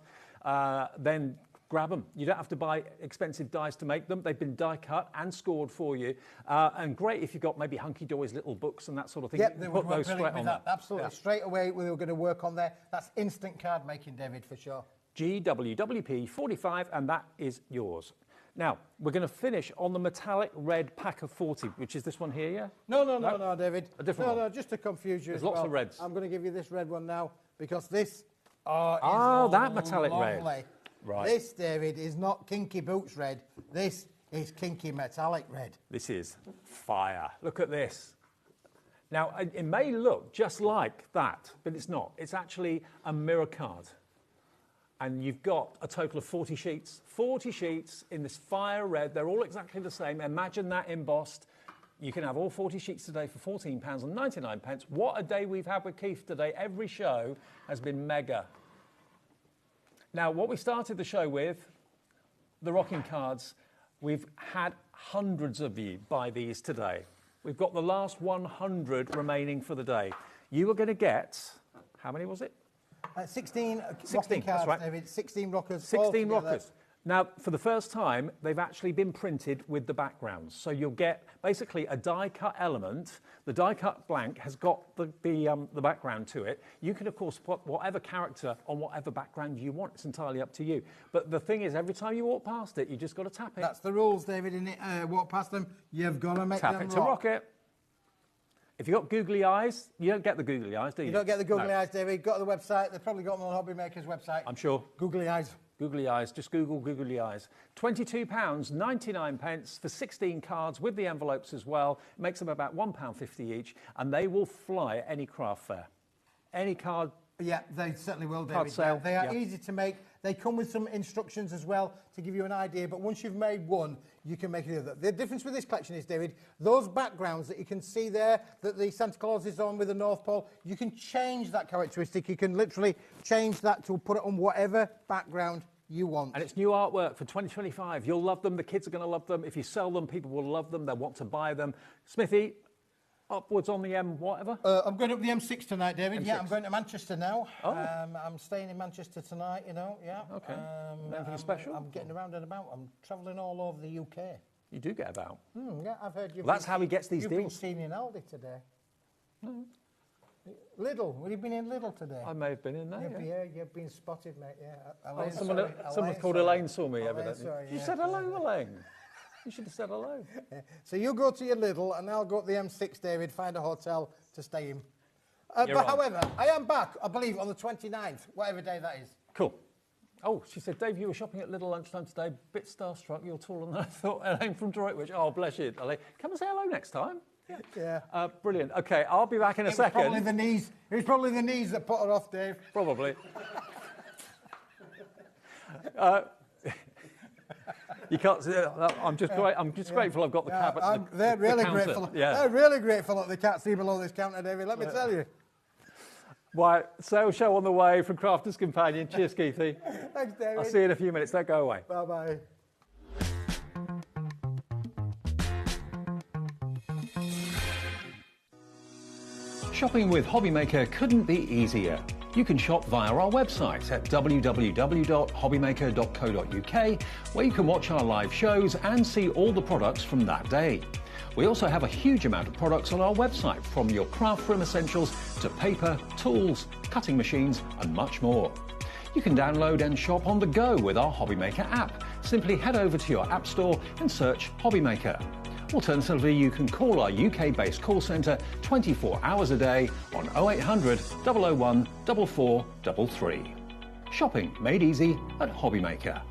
then grab them. You don't have to buy expensive dies to make them. They've been die cut and scored for you. And great if you've got maybe hunky-dory's little books and that sort of thing. Yep, they would put work those straight brilliant on with that. there. Absolutely. Straight away, we were going to work on there. That's instant card making, David, for sure. GWWP 45, and that is yours. Now, we're going to finish on the metallic red pack of 40, which is this one here, yeah? No, David. A different one? No, just to confuse you. There's as lots well. of reds. I'm going to give you this red one now because this is that metallic red. lovely. Right. This, David, is not kinky boots red. This is kinky metallic red. This is fire. Look at this. Now, it may look just like that, but it's not. It's actually a mirror card. And you've got a total of 40 sheets. 40 sheets in this fire red. They're all exactly the same. Imagine that embossed. You can have all 40 sheets today for £14.99. What a day we've had with Keith today. Every show has been mega. Now, what we started the show with, the rocking cards, we've had hundreds of you buy these today. We've got the last 100 remaining for the day. You are going to get, how many was it? 16 16, rocking cards, that's right. David. 16 rockers. 16 rockers. Now, for the first time, they've actually been printed with the backgrounds. So you'll get basically a die-cut element. The die-cut blank has got the background to it. You can, of course, put whatever character on whatever background you want. It's entirely up to you. But the thing is, every time you walk past it, you just got to tap it. That's the rules, David. Walk past them, you've got to make them tap it to rock it. If you've got googly eyes, you don't get the googly eyes, do you? You don't get the googly eyes, David. Go to the website. They've probably got them on HobbyMaker's website. I'm sure. Googly eyes. Googly eyes. Just Google googly eyes. £22.99 for 16 cards with the envelopes as well. It makes them about £1.50 each, and they will fly at any craft fair. Any card Yeah, they certainly will, David. Hard sale, They are yeah. easy to make. They come with some instructions as well to give you an idea, but once you've made one, you can make the other. The difference with this collection is, David, those backgrounds that you can see there, that the Santa Claus is on with the North Pole, you can change that characteristic. You can literally change that to put it on whatever background you want. And it's new artwork for 2025. You'll love them. The kids are going to love them. If you sell them, people will love them. They'll want to buy them. Smithy, upwards on the M whatever? I'm going up the M6 tonight, David. M6. Yeah, I'm going to Manchester now. Oh. I'm staying in Manchester tonight, you know, yeah. Okay. Anything special? I'm getting around and about. I'm travelling all over the UK. You do get about. Yeah, I've heard you've Well, that's been how he gets these you've deals. been seen in Aldi today. Lidl, have you been in Lidl today? I may have been in there, yeah. You've been spotted, mate, yeah. Oh, someone called Elaine saw me, evidently. You said hello, Elaine. You should have said hello. So you go to your Lidl and I'll go to the M6, David, find a hotel to stay in. You're on. However, I am back, I believe, on the 29th, whatever day that is. Cool. Oh, she said, Dave, you were shopping at Lidl lunchtime today, bit starstruck, you're taller than I thought. Elaine from Droitwich. Oh, bless you, Elaine. Come and say hello next time. Yeah. Brilliant. Okay, I'll be back in a second. Probably the knees. It was probably the knees that put her off, Dave. Probably. You can't see it. I'm just grateful I've got the cab at the They're really counter. grateful. Yeah. They're really grateful that they can't see below this counter, David. Let me tell you. Right, sales show on the way from Crafter's Companion. Cheers, Keithy. Thanks, David. I'll see you in a few minutes. Don't go away. Bye-bye. Shopping with HobbyMaker couldn't be easier. You can shop via our website at www.hobbymaker.co.uk, where you can watch our live shows and see all the products from that day. We also have a huge amount of products on our website, from your craft room essentials to paper, tools, cutting machines and much more. You can download and shop on the go with our HobbyMaker app. Simply head over to your app store and search HobbyMaker. Alternatively, you can call our UK-based call centre 24 hours a day on 0800 001 4433. Shopping made easy at HobbyMaker.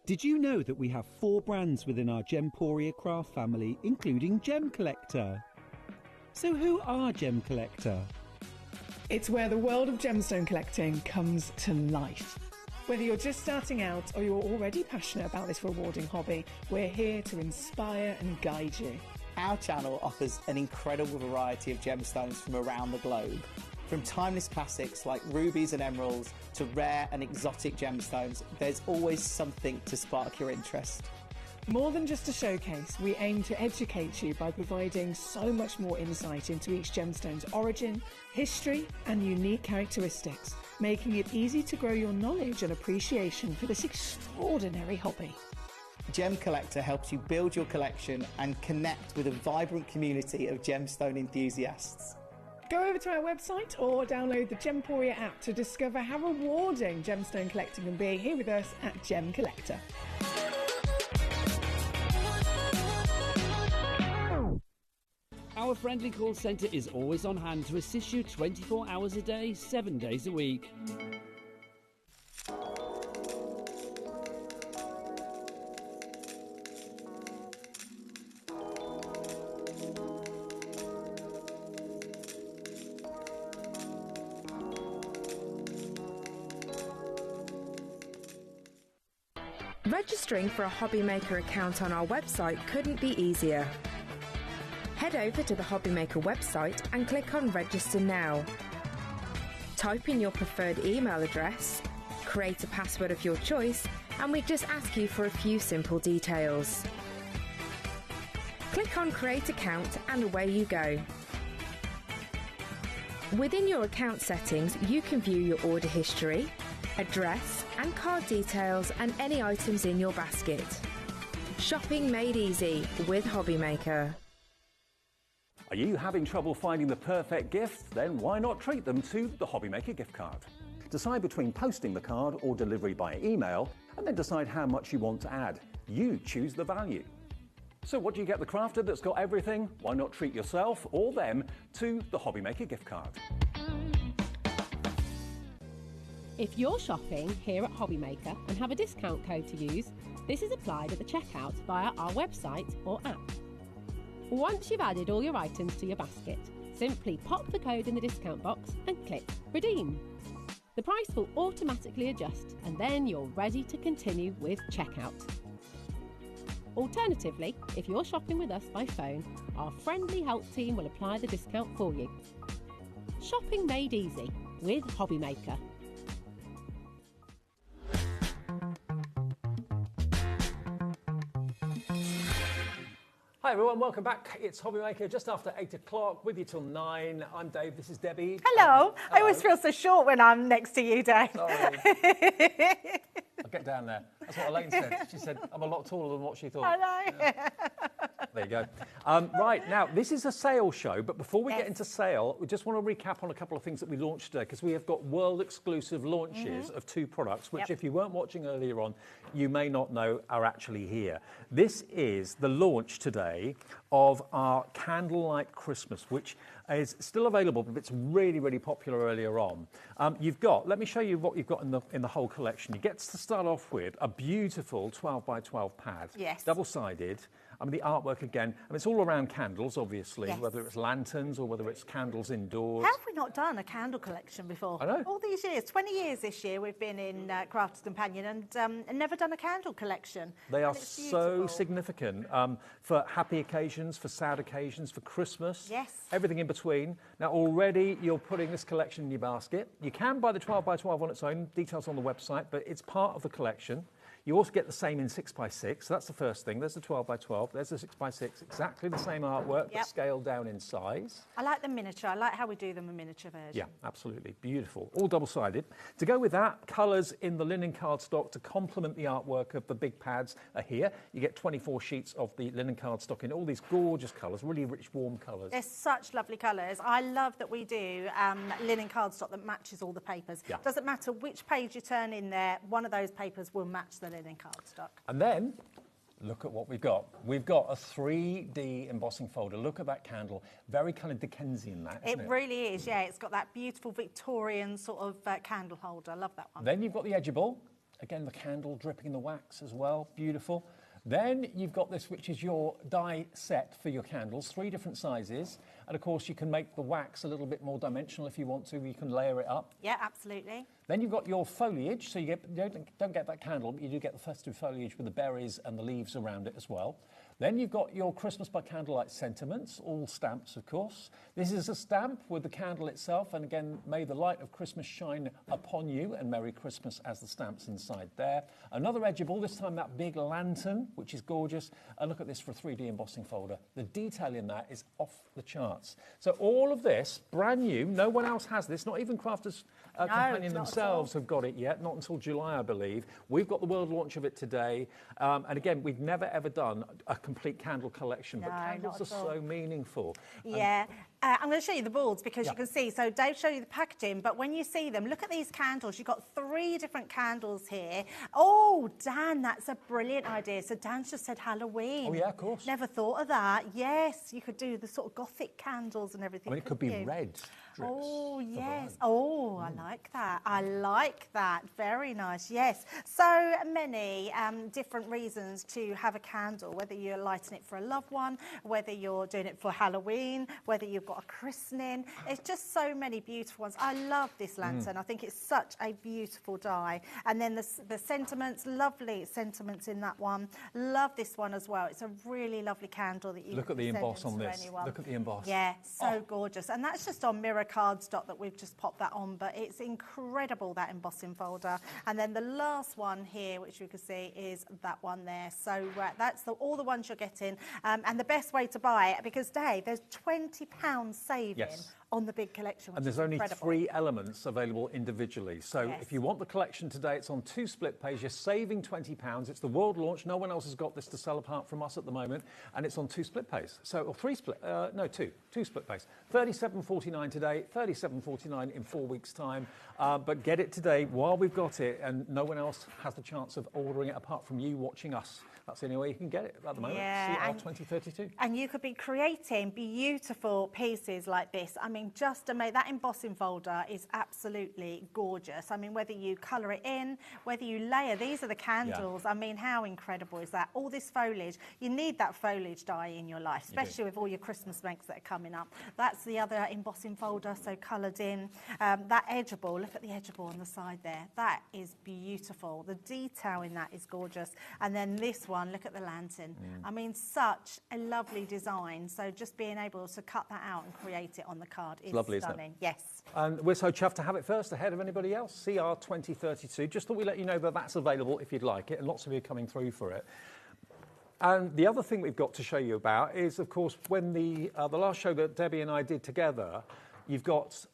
Did you know that we have 4 brands within our Gemporia craft family, including Gem Collector? So who are Gem Collector? It's where the world of gemstone collecting comes to life. Whether you're just starting out or you're already passionate about this rewarding hobby, we're here to inspire and guide you. Our channel offers an incredible variety of gemstones from around the globe. From timeless classics like rubies and emeralds to rare and exotic gemstones, there's always something to spark your interest. More than just a showcase, we aim to educate you by providing so much more insight into each gemstone's origin, history and unique characteristics, making it easy to grow your knowledge and appreciation for this extraordinary hobby. Gem Collector helps you build your collection and connect with a vibrant community of gemstone enthusiasts. Go over to our website or download the Gemporia app to discover how rewarding gemstone collecting can be here with us at Gem Collector. Our friendly call centre is always on hand to assist you 24 hours a day, 7 days a week. Registering for a HobbyMaker account on our website couldn't be easier. Head over to the HobbyMaker website and click on Register Now. Type in your preferred email address, create a password of your choice, and we just ask you for a few simple details. Click on Create Account and away you go. Within your account settings, you can view your order history, address and card details and any items in your basket. Shopping made easy with HobbyMaker. Are you having trouble finding the perfect gift? Then why not treat them to the HobbyMaker gift card? Decide between posting the card or delivery by email, and then decide how much you want to add. You choose the value. So what do you get the crafter that's got everything? Why not treat yourself or them to the HobbyMaker gift card? If you're shopping here at HobbyMaker and have a discount code to use, this is applied at the checkout via our website or app. Once you've added all your items to your basket, simply pop the code in the discount box and click Redeem. The price will automatically adjust and then you're ready to continue with checkout. Alternatively, if you're shopping with us by phone, our friendly help team will apply the discount for you. Shopping made easy with HobbyMaker. Hi everyone, welcome back. It's HobbyMaker just after 8 o'clock, with you till 9. I'm Dave, this is Debbie. Hello. I always feel so short when I'm next to you, Dave. Sorry. I'll get down there. That's what Elaine said. She said I'm a lot taller than what she thought. I know. Yeah. There you go. Right, now, this is a sale show, but before we get into sale, we just want to recap on a couple of things that we launched today, because we have got world-exclusive launches of 2 products, which if you weren't watching earlier on, you may not know are actually here. This is the launch today of our Candlelight Christmas, which is still available, but it's really, really popular earlier on. You've got, let me show you what you've got in the whole collection. You get to start off with a beautiful 12 by 12 pad, double-sided. I mean, the artwork again, I mean, it's all around candles, obviously, whether it's lanterns or whether it's candles indoors. How have we not done a candle collection before? I know. All these years, 20 years this year, we've been in Crafters Companion and never done a candle collection. They are so significant for happy occasions, for sad occasions, for Christmas. Yes. Everything in between. Now, already you're putting this collection in your basket. You can buy the 12 by 12 on its own, details on the website, but it's part of the collection. You also get the same in 6 by 6, so that's the first thing. There's the 12 by 12, there's the 6 by 6, exactly the same artwork, but scaled down in size. I like the miniature. I like how we do them a miniature version. Yeah, absolutely. Beautiful. All double-sided. To go with that, colours in the linen cardstock to complement the artwork of the big pads are here. You get 24 sheets of the linen cardstock in all these gorgeous colours, really rich, warm colours. They're such lovely colours. I love that we do linen cardstock that matches all the papers. Yeah. Doesn't matter which page you turn in there, one of those papers will match the linen cardstock. And then, look at what we've got. We've got a 3D embossing folder. Look at that candle. Very kind of Dickensian, that, isn't it? It really is, yeah. It's got that beautiful Victorian sort of candle holder. I love that one. Then you've got the edgeable. Again, the candle dripping in the wax as well. Beautiful. Then you've got this, which is your die set for your candles, 3 different sizes. And of course, you can make the wax a little bit more dimensional if you want to. You can layer it up. Yeah, absolutely. Then you've got your foliage. So you don't get that candle, but you do get the festive foliage with the berries and the leaves around it as well. Then you've got your Christmas by Candlelight sentiments, all stamps, of course. This is a stamp with the candle itself, and again, may the light of Christmas shine upon you, and Merry Christmas as the stamp's inside there. Another edgeable, this time that big lantern, which is gorgeous. And look at this for a 3D embossing folder. The detail in that is off the charts. So all of this, brand new, no one else has this, not even Crafters Companion themselves have got it yet, not until July, I believe. We've got the world launch of it today. And again, we've never ever done a complete candle collection, but candles are so meaningful. Yeah. I'm going to show you the boards because you can see. So Dave showed you the packaging, but when you see them, look at these candles. You've got 3 different candles here. Oh, Dan, that's a brilliant idea. So Dan's just said Halloween. Oh, yeah, of course. Never thought of that. Yes, you could do the sort of gothic candles and everything. I mean, it could be red strips. Oh, yes. Oh, I like that. I like that. Very nice. Yes. So many different reasons to have a candle, whether you're lighting it for a loved one, whether you're doing it for Halloween, whether you've got a christening. It's just so many beautiful ones. I love this lantern. I think it's such a beautiful die. And then the sentiments, lovely sentiments in that one. Love this one as well. It's a really lovely candle that you look can at the emboss on this. Anyone. Look at the emboss. Yeah, so gorgeous. And that's just on mirror cardstock that we've just popped that on, but it's incredible, that embossing folder. And then the last one here, which you can see, is that one there. So that's all the ones you're getting. And the best way to buy it, because Dave, there's £20 £10 saving on the big collection. And there's only 3 elements available individually. So if you want the collection today, it's on 2 split pays. You're saving £20. It's the world launch. No one else has got this to sell apart from us at the moment. And it's on 2 split pays. So, or 3 split, no, 2 split pays. £37.49 today, £37.49 in 4 weeks' time. But get it today while we've got it, and no one else has the chance of ordering it apart from you watching us. That's the only way you can get it at the moment. CR 2032. And you could be creating beautiful pieces like this. I mean, just amazing. That embossing folder is absolutely gorgeous. I mean, whether you colour it in, whether you layer, these are the candles. I mean, how incredible is that? All this foliage. You need that foliage dye in your life, especially with all your Christmas makes that are coming up. That's the other embossing folder, so coloured in. That edgeable, look at the edgeable on the side there. That is beautiful. The detail in that is gorgeous. And then this one, look at the lantern. I mean, such a lovely design. So just being able to cut that out and create it on the card is lovely, stunning. Isn't it? Yes. And we're so chuffed to have it first ahead of anybody else. CR 2032. Just thought we'd let you know that that's available if you'd like it, and lots of you are coming through for it. And the other thing we've got to show you about is, of course, when the last show that Debbie and I did together, you've got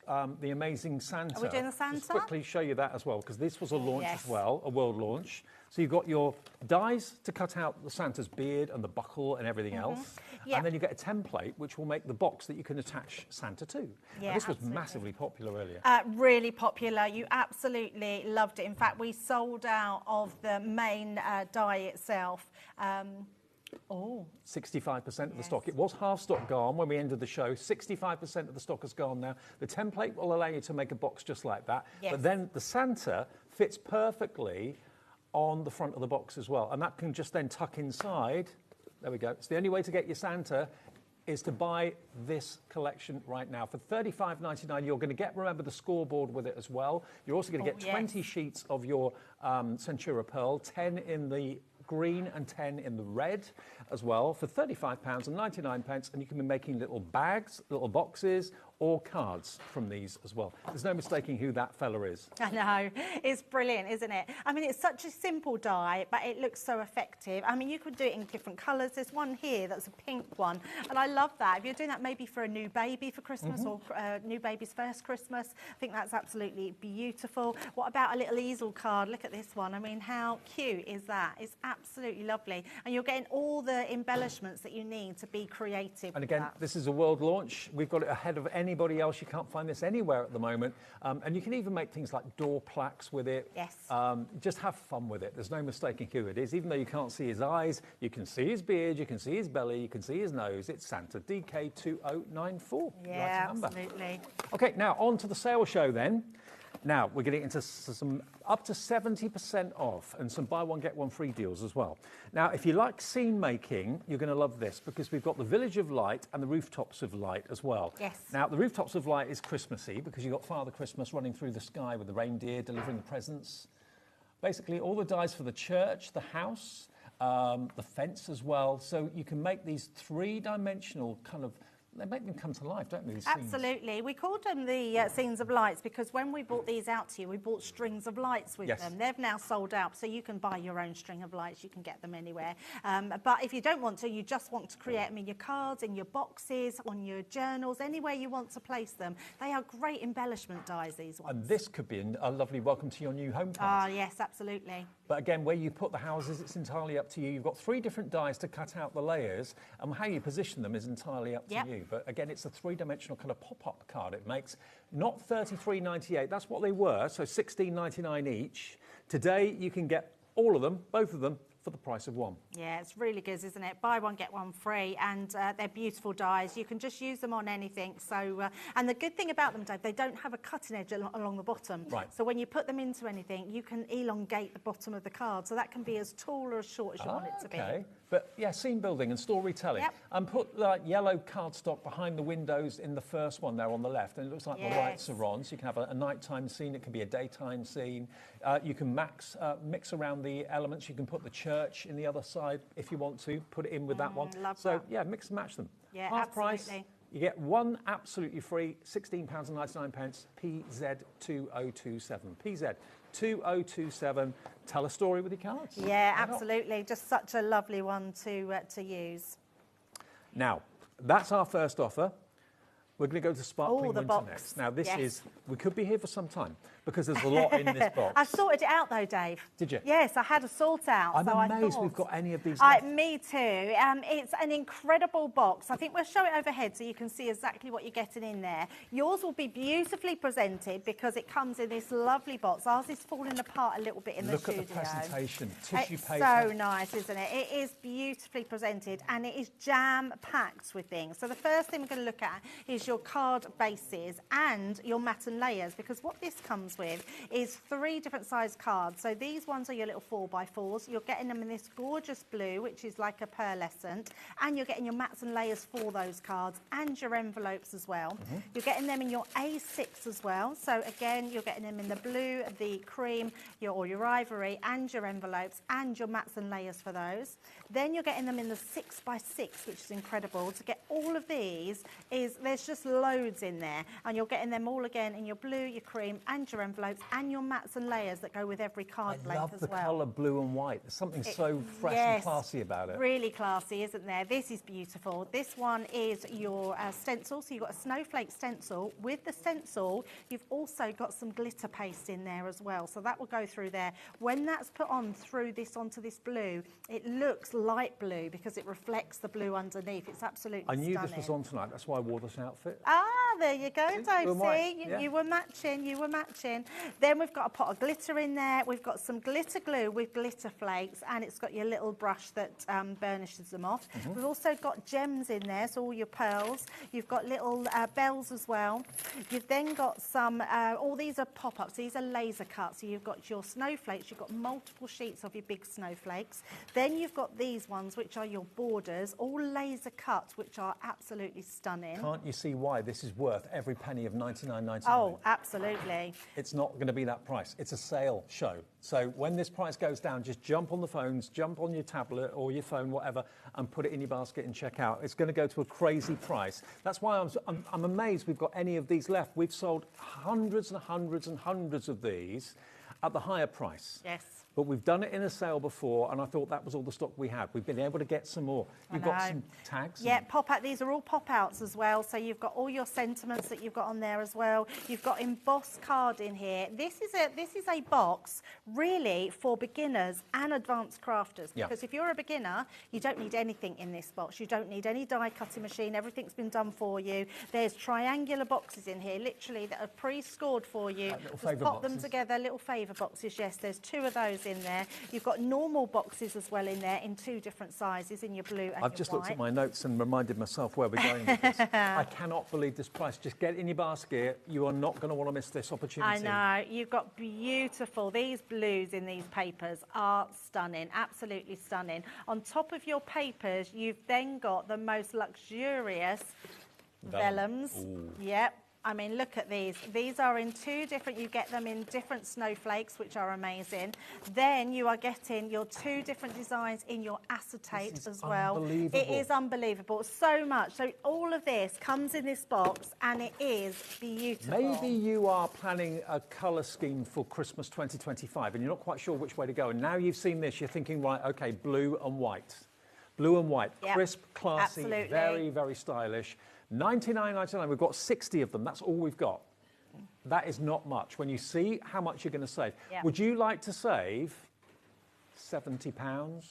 the amazing Santa. Are we doing the Santa? Just quickly show you that as well, because this was a launch as well, a world launch. So you've got your dies to cut out the Santa's beard and the buckle and everything else. And then you get a template which will make the box that you can attach Santa to. Yeah, this was massively popular earlier. Really popular. You absolutely loved it. In fact, we sold out of the main die itself. 65% of the stock. It was half stock gone when we ended the show. 65% of the stock has gone now. The template will allow you to make a box just like that. But then the Santa fits perfectly on the front of the box as well. And that can just then tuck inside. There we go. It's the only way to get your Santa is to buy this collection right now. For $35.99, you're going to get, remember, the scoreboard with it as well. You're also going to get 20 sheets of your Centura Pearl, 10 in the green and 10 in the red as well, for £35.99, and you can be making little bags, little boxes, or cards from these as well. There's no mistaking who that fella is. I know. It's brilliant, isn't it? I mean, it's such a simple die, but it looks so effective. I mean, you could do it in different colours. There's one here that's a pink one, and I love that. If you're doing that maybe for a new baby for Christmas or new baby's first Christmas, I think that's absolutely beautiful. What about a little easel card? Look at this one. I mean, how cute is that? It's absolutely lovely. And you're getting all the embellishments that you need to be creative. And again, this is a world launch. We've got it ahead of anybody else. You can't find this anywhere at the moment. And you can even make things like door plaques with it. Yes. Just have fun with it. There's no mistaking who it is. Even though you can't see his eyes, you can see his beard, you can see his belly, you can see his nose. It's Santa, DK2094. Yeah, absolutely. Okay, now on to the sale show then. Now, we're getting into some up to 70% off and some buy one, get one free deals as well. Now, if you like scene making, you're going to love this because we've got the Village of Light and the Rooftops of Light as well. Yes. Now, the Rooftops of Light is Christmassy because you've got Father Christmas running through the sky with the reindeer delivering the presents. Basically, all the dies for the church, the house, the fence as well. So you can make these three-dimensional kind of, they make them come to life, don't they? These Absolutely. scenes? We called them the scenes of lights because when we brought these out to you, we bought strings of lights with them. They've now sold out, so you can buy your own string of lights. You can get them anywhere. But if you don't want to, you just want to create them in your cards, in your boxes, on your journals, anywhere you want to place them. They are great embellishment dies, these ones. And this could be a lovely welcome to your new home card. Ah, yes, absolutely. But again, where you put the houses, it's entirely up to you. You've got 3 different dies to cut out the layers, and how you position them is entirely up to you. But again, it's a 3-dimensional kind of pop-up card it makes. Not $33.98, that's what they were, so $16.99 each. Today, you can get all of them, both of them, for the price of one. Yeah, it's really good, isn't it? Buy one, get one free, and they're beautiful dies. You can just use them on anything. So, and the good thing about them, Dave, they don't have a cutting edge along the bottom. Right. So when you put them into anything, you can elongate the bottom of the card. So that can be as tall or as short as you want it to be. But yeah, scene building and storytelling. And put like yellow cardstock behind the windows in the first one there on the left, and it looks like the lights are on. So you can have a nighttime scene. It can be a daytime scene. You can mix around the elements. You can put the church in the other side if you want to. Put it in with that one. So yeah, mix and match them. Yeah, Half absolutely. price. You get one absolutely free, £16.99, PZ2027. PZ2027. Tell a story with your cards. Yeah, absolutely. Just such a lovely one to use. Now, that's our first offer. We're going to go to Sparkling the Winter box. next. Now, this Yes. is, we could be here for some time because there's a lot in this box. I sorted it out though, Dave. Did you? Yes, I had a sort out. I'm so amazed I thought, we've got any of these left. Me too. It's an incredible box. I think we'll show it overhead so you can see exactly what you're getting in there. Yours will be beautifully presented because it comes in this lovely box. Ours is falling apart a little bit in the studio. Look at the presentation. Tissue it's paper. so nice, isn't it? It is beautifully presented and it is jam-packed with things. So the first thing we're going to look at is your card bases and your mat and layers, because what this comes with is 3 different size cards. So these ones are your little 4x4s. You're getting them in this gorgeous blue, which is like a pearlescent, and you're getting your mats and layers for those cards and your envelopes as well. You're getting them in your A6 as well. So again, you're getting them in the blue, the cream, or your ivory, and your envelopes and your mats and layers for those. Then you're getting them in the 6x6, which is incredible. To get all of these, there's just loads in there, and you're getting them all again in your blue, your cream, and your envelopes, and your mats and layers that go with every card blank as well. I love the colour blue and white. There's something so fresh and classy about it. Really classy, isn't there? This is beautiful. This one is your stencil. So you've got a snowflake stencil. With the stencil, you've also got some glitter paste in there as well. So that will go through there. When that's put on through this onto this blue, it looks light blue because it reflects the blue underneath. It's absolutely I knew stunning. this was on tonight. That's why I wore this outfit. Ah, there you go, Dave. See? See, you were matching, you were matching. Then we've got a pot of glitter in there. We've got some glitter glue with glitter flakes, and it's got your little brush that burnishes them off. We've also got gems in there, so all your pearls. You've got little bells as well. You've then got some, all these are pop-ups. These are laser cuts. So you've got your snowflakes. You've got multiple sheets of your big snowflakes. Then you've got these ones, which are your borders, all laser cut, which are absolutely stunning. Can't you see why this is worth every penny of $99.99? Oh, absolutely. It's not going to be that price. It's a sale show. So when this price goes down, just jump on the phones, jump on your tablet or your phone, whatever, and put it in your basket and check out. It's going to go to a crazy price. That's why I'm amazed we've got any of these left. We've sold hundreds and hundreds and hundreds of these at the higher price. Yes. But we've done it in a sale before, and I thought that was all the stock we had. We've been able to get some more. You've got some tags. Yeah, pop-out. These are all pop-outs as well. So you've got all your sentiments that you've got on there as well. You've got embossed card in here. This is a box really for beginners and advanced crafters. Because if you're a beginner, you don't need anything in this box. You don't need any die cutting machine. Everything's been done for you. There's triangular boxes in here, literally, that are pre-scored for you. Like Just pop them together, little favour boxes. Yes, there's 2 of those in there. You've got normal boxes as well in there in 2 different sizes, in your blue and I've just your looked at white. my notes and reminded myself where we're going with this. I cannot believe this price. Just get it in your basket. You are not going to want to miss this opportunity. I know. You've got beautiful. These blues in these papers are stunning, absolutely stunning. On top of your papers, you've then got the most luxurious vellums. Yep. I mean, look at these. These are in 2 different, you get them in different snowflakes, which are amazing. Then you are getting your 2 different designs in your acetate as well. Unbelievable. It is unbelievable. So much. So all of this comes in this box, and it is beautiful. Maybe you are planning a colour scheme for Christmas 2025 and you're not quite sure which way to go. And now you've seen this, you're thinking, right, OK, blue and white. Blue and white, crisp, classy, very, very stylish. $99.99, we've got 60 of them. That's all we've got. That is not much. When you see how much you're going to save. Would you like to save £70?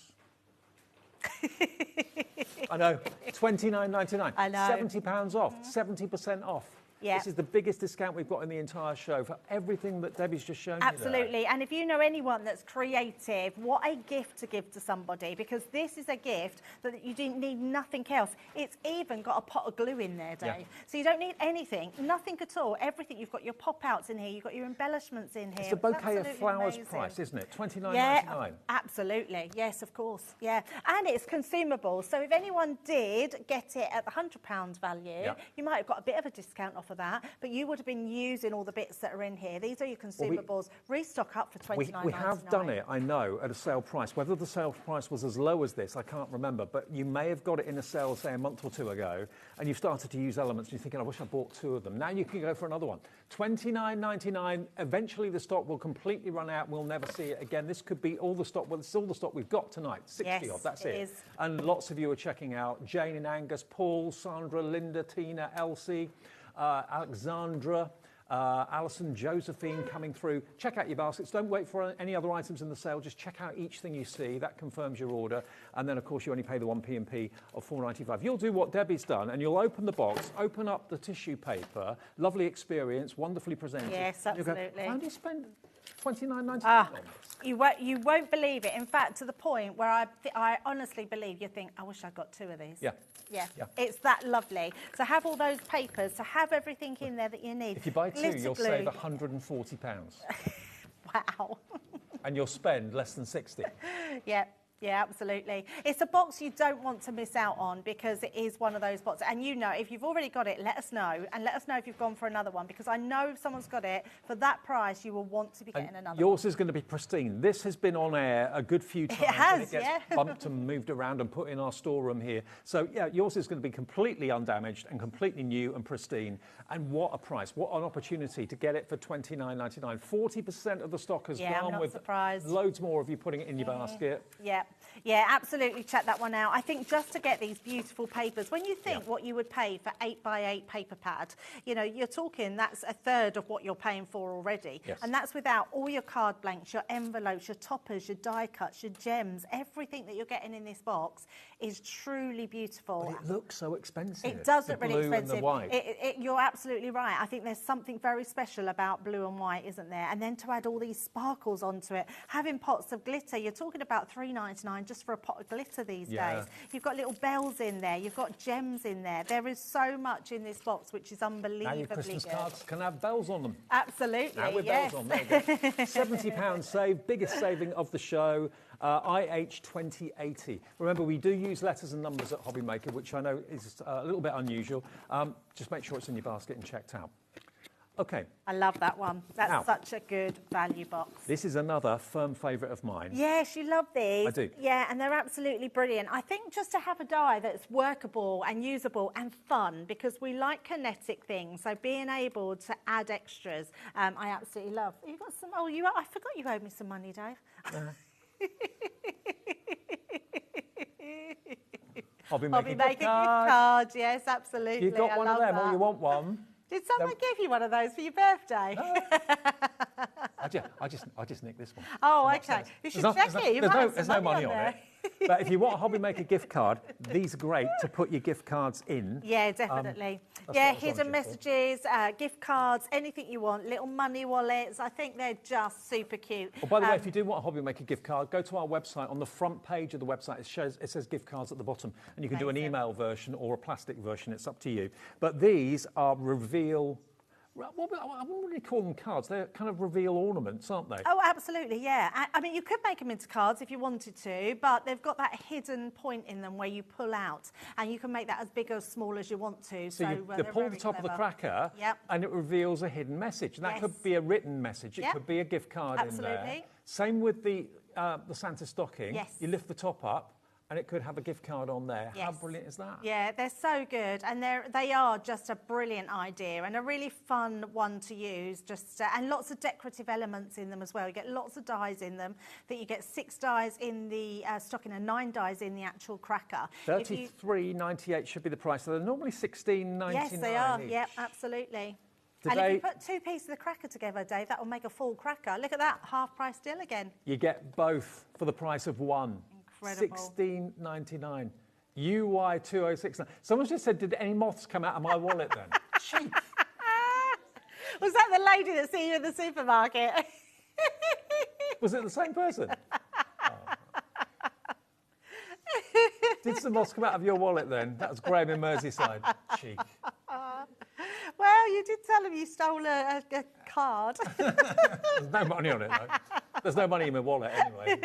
I know, $29.99. I know. £70 off, 70% off. Yeah. This is the biggest discount we've got in the entire show for everything that Debbie's just shown you Absolutely. And if you know anyone that's creative, what a gift to give to somebody, because this is a gift that you didn't need nothing else. It's even got a pot of glue in there, Dave. So you don't need anything, nothing at all. Everything. You've got your pop-outs in here. You've got your embellishments in here. It's a bouquet of flowers amazing. price, isn't it? $29.99. Yeah, absolutely. Yes, of course. Yeah. And it's consumable. So if anyone did get it at the £100 value, you might have got a bit of a discount off off of that, but you would have been using all the bits that are in here. These are your consumables. Restock up for $29.99. We have done it, I know, at a sale price. Whether the sale price was as low as this, I can't remember, but you may have got it in a sale, say, a month or two ago, and you've started to use elements, and you're thinking, I wish I bought 2 of them. Now you can go for another one. $29.99. Eventually the stock will completely run out. We'll never see it again. This could be all the stock. Well, it's all the stock we've got tonight. 60 odd, that's it. Is. And lots of you are checking out. Jane and Angus, Paul, Sandra, Linda, Tina, Elsie, Alexandra, Alison, Josephine coming through. Check out your baskets. Don't wait for any other items in the sale. Just check out each thing you see. That confirms your order. And then, of course, you only pay the 1 P&P of $4.95. You'll do what Debbie's done, and you'll open the box, open up the tissue paper. Lovely experience, wonderfully presented. Yes, absolutely. How do you spend $29.99 on this? You won't believe it. In fact, to the point where I honestly believe you think, I wish I'd got 2 of these. Yeah. Yeah, it's that lovely. To have all those papers, to have everything in there that you need. If you buy 2, you'll save £140. Wow. And you'll spend less than 60. Yeah. Yeah, absolutely. It's a box you don't want to miss out on because it is one of those boxes. And you know, if you've already got it, let us know. And let us know if you've gone for another one, because I know if someone's got it, for that price, you will want to be getting another yours is going to be pristine. This has been on air a good few times. It has, and it gets bumped and moved around and put in our storeroom here. So, yeah, yours is going to be completely undamaged and completely new and pristine. And what a price. What an opportunity to get it for $29.99. 40% of the stock has gone, I'm not with surprised. Loads more of you putting it in your basket. Yeah, absolutely. Check that one out. I think just to get these beautiful papers, when you think what you would pay for 8x8 paper pad, you know, you're talking that's a third of what you're paying for already. Yes. And that's without all your card blanks, your envelopes, your toppers, your die cuts, your gems. Everything that you're getting in this box is truly beautiful. But it looks so expensive. It does look the really blue expensive. And the white. You're absolutely right. I think there's something very special about blue and white, isn't there? And then to add all these sparkles onto it, having pots of glitter, you're talking about $3.99 just for a pot of glitter these days. You've got little bells in there. You've got gems in there. There is so much in this box, which is unbelievably Now your Christmas good. cards can have bells on them. Absolutely, Now with bells on, there you go. £70 save, biggest saving of the show. IH 2080. Remember, we do use letters and numbers at HobbyMaker, which I know is a little bit unusual. Just make sure it's in your basket and checked out. Okay. I love that one. That's Now, such a good value box. This is another firm favourite of mine. Yes, you love these. I do. Yeah, and they're absolutely brilliant. I think just to have a die that's workable and usable and fun, because we like kinetic things, so being able to add extras, I absolutely love. You got some? Oh, I forgot you owed me some money, Dave. HobbyMaker gift cards, yes, absolutely. You got one of them, or you want one? Did someone give you one of those for your birthday? No. I just nicked this one. Oh, okay. You should check it. There's no money on it. But if you want a HobbyMaker gift card, these are great to put your gift cards in. Yeah, definitely. Hidden messages, gift cards, anything you want, little money wallets. I think they're just super cute. Oh, by the way, if you do want a HobbyMaker gift card, go to our website. On the front page of the website, it says gift cards at the bottom, and you can do an email version or a plastic version. It's up to you. But these are reveal. I wouldn't really call them cards. They're kind of reveal ornaments, aren't they? Oh, absolutely, yeah. I mean, you could make them into cards if you wanted to, but they've got that hidden point in them where you pull out, and you can make that as big or small as you want to. So you pull the top of the cracker, and it reveals a hidden message. And that could be a written message. It could be a gift card in there. Same with the Santa stocking. Yes. You lift the top up, and it could have a gift card on there. Yes. How brilliant is that? Yeah, they're so good, and they are just a brilliant idea and a really fun one to use. And lots of decorative elements in them as well. You get lots of dies in them. That you get 6 dies in the stocking and 9 dies in the actual cracker. $33.98 should be the price. So they're normally $16.99. Yes, they are. Each. Yeah, absolutely. Today, and if you put 2 pieces of the cracker together, Dave, that will make a full cracker. Look at that, half price deal again. You get both for the price of one. Incredible. $16.99. UY2069. Someone just said, did any moths come out of my wallet then? Cheap. Was that the lady that see you in the supermarket? Was it the same person? Did some moths come out of your wallet then? That was Graham in Merseyside. Cheap. Well, you did tell him you stole a card. There's no money on it, though. There's no money in my wallet anyway.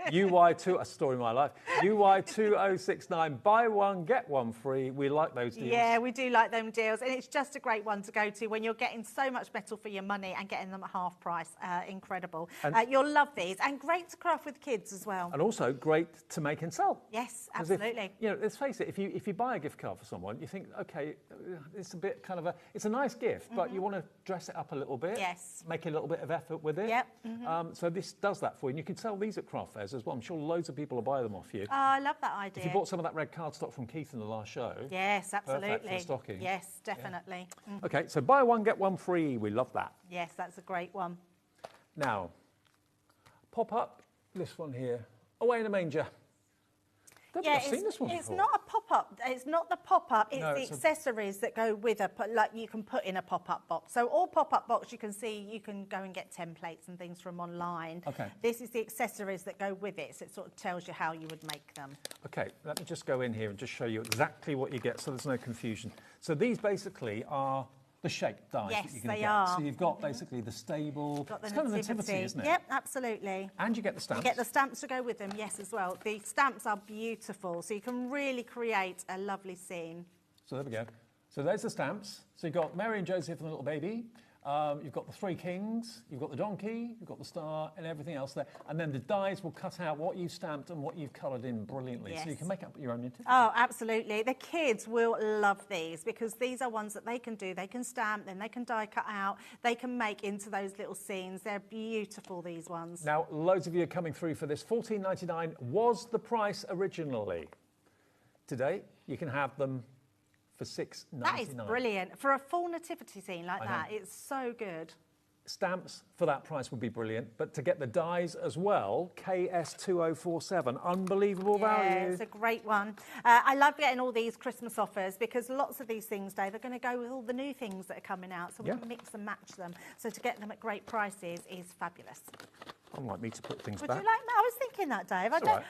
UY2, a story of my life. UY2069, buy one, get one free. We like those deals. Yeah, we do like them deals. And it's just a great one to go to when you're getting so much metal for your money and getting them at half price. Incredible. You'll love these. And great to craft with kids as well. And also great to make and sell. Yes, absolutely. Let's face it, if you buy a gift card for someone, you think, okay, it's a bit kind of it's a nice gift, but you want to dress it up a little bit. Yes. Make a little bit of effort with it. Yep. So this does that for you. And you can sell these at craft fairs as well. I'm sure loads of people will buy them off you. Oh, I love that idea. If you bought some of that red cardstock from Keith in the last show. Yes, absolutely. Perfect for stocking. Yes, definitely. Yeah. Okay, so buy one, get one free. We love that. Yes, that's a great one. Now, pop up this one here. Away in a manger. I don't think I've seen this one it's before. not a pop-up. It's not the pop-up. It's No, the it's accessories that go with like you can put in a pop-up box. So all pop-up box you can see, you can go and get templates and things from online. Okay. This is the accessories that go with it. So it sort of tells you how you would make them. Okay, let me just go in here and just show you exactly what you get so there's no confusion. So these basically are the shaped dies Yes, that you're going to they get. are. So you've got basically the stable, Got the it's kind of nativity, isn't it? Yep, absolutely. And you get the stamps. You get the stamps to go with them, yes, as well. The stamps are beautiful, so you can really create a lovely scene. So there we go. So there's the stamps. So you've got Mary and Joseph and the little baby. You've got the three kings, you've got the donkey, you've got the star and everything else there. And then the dies will cut out what you've stamped and what you've coloured in brilliantly. Yes. So you can make up your own nativity. Oh, absolutely. The kids will love these because these are ones that they can do. They can stamp, then they can die cut out. They can make into those little scenes. They're beautiful, these ones. Now, loads of you are coming through for this. $14.99 was the price originally. Today, you can have them for $6.99. That is brilliant. For a full nativity scene like that, it's so good. Stamps for that price would be brilliant, but to get the dies as well, KS2047, unbelievable value. Yeah, it's a great one. I love getting all these Christmas offers because lots of these things, Dave, are going to go with all the new things that are coming out, so we can mix and match them. So to get them at great prices is fabulous. Unlike me to put things Would back. you like that? I was thinking that, Dave. I know.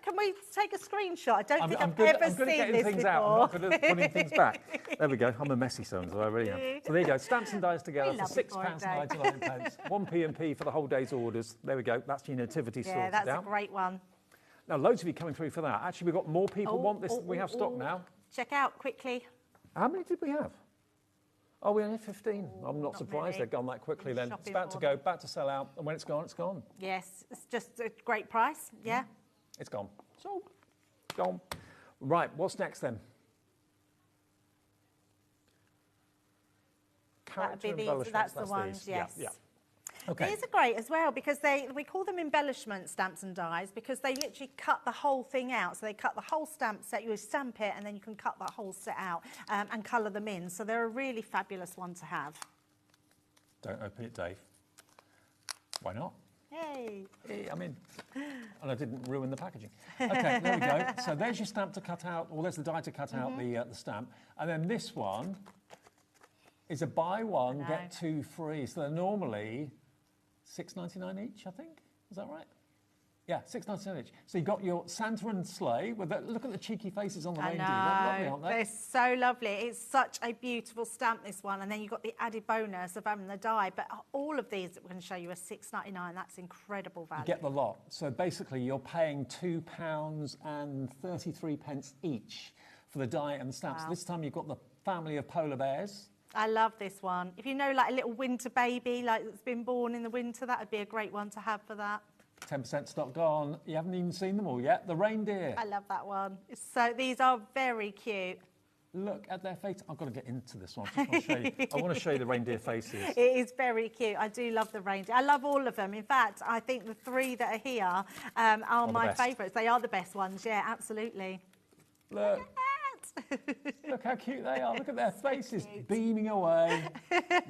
Can we take a screenshot? I don't think I've good, ever I'm good at seen getting this things before. out. I'm not good at putting things back. There we go. I'm a messy son, so I really am. So there you go. Stamps and dies together for £6.99. 1 P&P for the whole day's orders. There we go. That's your nativity sorted out. Yeah, that's a great one. Now, loads of you coming through for that. Actually, we've got more people want this. We have stock now. Check out quickly. How many did we have? Oh, we only have 15. I'm not surprised they've gone that quickly then. It's about to go, back to sell out, and when it's gone, it's gone. Yes, it's just a great price, yeah. It's gone. So, gone. Right, what's next then? That'd be these, that's the ones, yes. Yeah. Okay. These are great as well because we call them embellishment stamps and dies because they literally cut the whole thing out. So they cut the whole stamp set, you stamp it and then you can cut that whole set out and colour them in. So they're a really fabulous one to have. Don't open it, Dave. Why not? Hey. Hey, I'm in. And I didn't ruin the packaging. Okay, there we go. So there's your stamp to cut out, or there's the die to cut out the stamp. And then this one is a buy one, get two free. So they're normally $6.99 each, I think. Is that right? Yeah, $6.99 each. So you've got your Santa and sleigh. Look at the cheeky faces on the reindeer. They're lovely, aren't they? They're so lovely. It's such a beautiful stamp, this one. And then you've got the added bonus of having the die. But all of these that we're going to show you are $6.99. That's incredible value. You get the lot. So basically, you're paying £2.33 each for the die and the stamps. Wow. This time you've got the family of polar bears. I love this one. If you know, like a little winter baby, like that's been born in the winter, that would be a great one to have for that. 10% stock gone. You haven't even seen them all yet. The reindeer. I love that one. So these are very cute. Look at their face. I've got to get into this one. I just want to show you. I want to show you the reindeer faces. It is very cute. I do love the reindeer. I love all of them. In fact, I think the three that are here are my favourites. They are the best ones. Yeah, absolutely. Look. Look how cute they are. Look at their faces beaming away.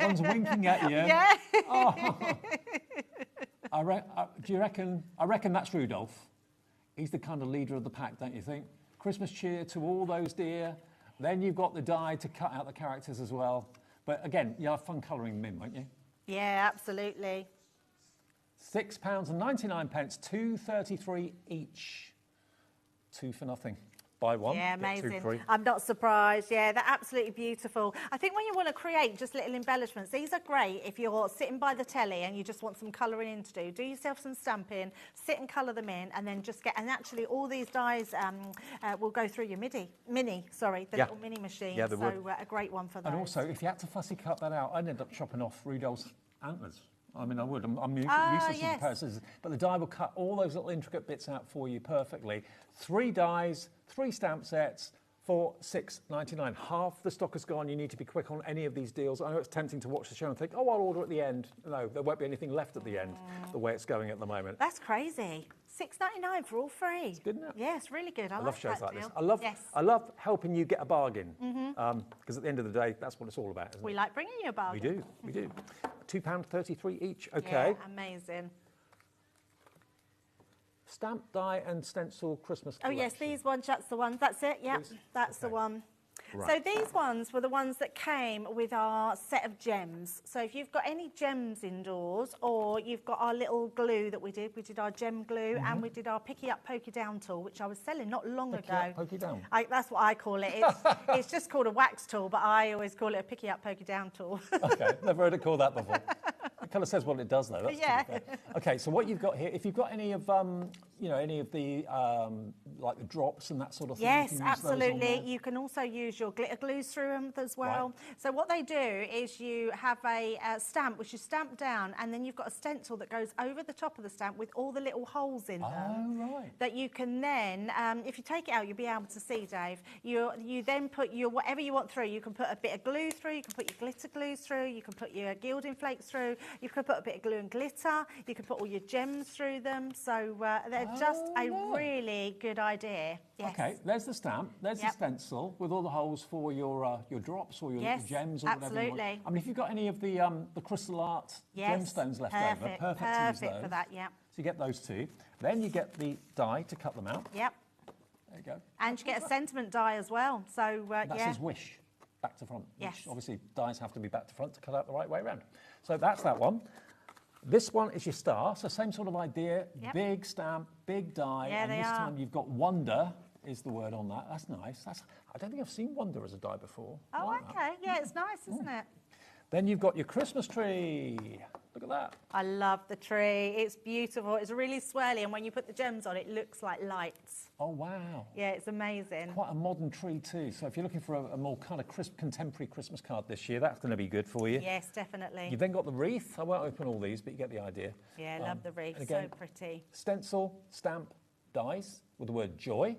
One's winking at you. Yeah. Oh. Do you reckon? I reckon that's Rudolph. He's the kind of leader of the pack, don't you think? Christmas cheer to all those dear. Then you've got the die to cut out the characters as well. But again, you have fun colouring them in, won't you? Yeah, absolutely. £6.99, $2.33 each. 2 for nothing. buy one, Yeah, get two amazing. free. I'm not surprised. Yeah, they're absolutely beautiful. I think when you want to create just little embellishments, these are great if you're sitting by the telly and you just want some colouring in to do. Do yourself some stamping, sit and colour them in, and then just get. And actually, all these dies will go through your little mini machine. Yeah, they would. So a great one for those. And also, if you had to fussy cut that out, I'd end up chopping off Rudolph's antlers. I mean, I would. I'm used to some pair of scissors. But the die will cut all those little intricate bits out for you perfectly. 3 dies, 3 stamp sets for $6.99. Half the stock is gone. You need to be quick on any of these deals. I know it's tempting to watch the show and think, oh, I'll order at the end. No, there won't be anything left at the end, the way it's going at the moment. That's crazy. $6.99 for all 3. It's good, isn't it? Yeah, it's really good. I love shows that like deal. this. I love helping you get a bargain. Because at the end of the day, that's what it's all about, isn't it? We like bringing you a bargain. We do. £2.33 each. Okay. Yeah, amazing. Stamp, die and stencil Christmas collection. Oh yes, these ones, that's the ones. That's it, yeah, that's the one. Right. So these ones were the ones that came with our set of gems. So if you've got any gems indoors, or you've got our little glue that we did our gem glue, and we did our picky up, pokey down tool, which I was selling not long ago. Up, pokey down? That's what I call it. It's just called a wax tool, but I always call it a picky up, pokey down tool. Okay, never heard it called that before. It kind of says what it does, though. That's yeah. Okay, so what you've got here, if you've got any of, any of the like the drops and that sort of thing. Yes, absolutely. You can also use your glitter glues through them as well. Right. So what they do is you have a stamp which you stamp down, and then you've got a stencil that goes over the top of the stamp with all the little holes in them. Oh, right. That you can then, if you take it out, you'll be able to see, Dave. You then put your whatever you want through. You can put a bit of glue through. You can put your glitter glues through. You can put your gilding flakes through. You can put a bit of glue and glitter. You can put all your gems through them. So they're just a really good idea. Yes. Okay, there's the stamp. There's the stencil with all the holes for your drops or your gems or whatever you want. I mean, if you've got any of the crystal art gemstones left over, perfect to use those. For that, yeah. So you get those two. Then you get the die to cut them out. Yep. There you go. And you get a sentiment die as well. So that says wish, back to front. Yes. Which obviously dies have to be back to front to cut out the right way around. So that's that one. This one is your star, so same sort of idea. Yep. Big stamp, big die, and this time you've got wonder is the word on that. That's nice. I don't think I've seen wonder as a die before. Oh, like okay. That. Yeah, it's nice, isn't it? Then you've got your Christmas tree. Look at that. I love the tree. It's beautiful. It's really swirly, and when you put the gems on, it looks like lights. Oh, wow. Yeah, it's amazing. Quite a modern tree too. So if you're looking for a more kind of crisp, contemporary Christmas card this year, that's going to be good for you. Yes, definitely. You've then got the wreath. I won't open all these, but you get the idea. Yeah, I love the wreath. Again, so pretty. Stencil, stamp, dies with the word joy.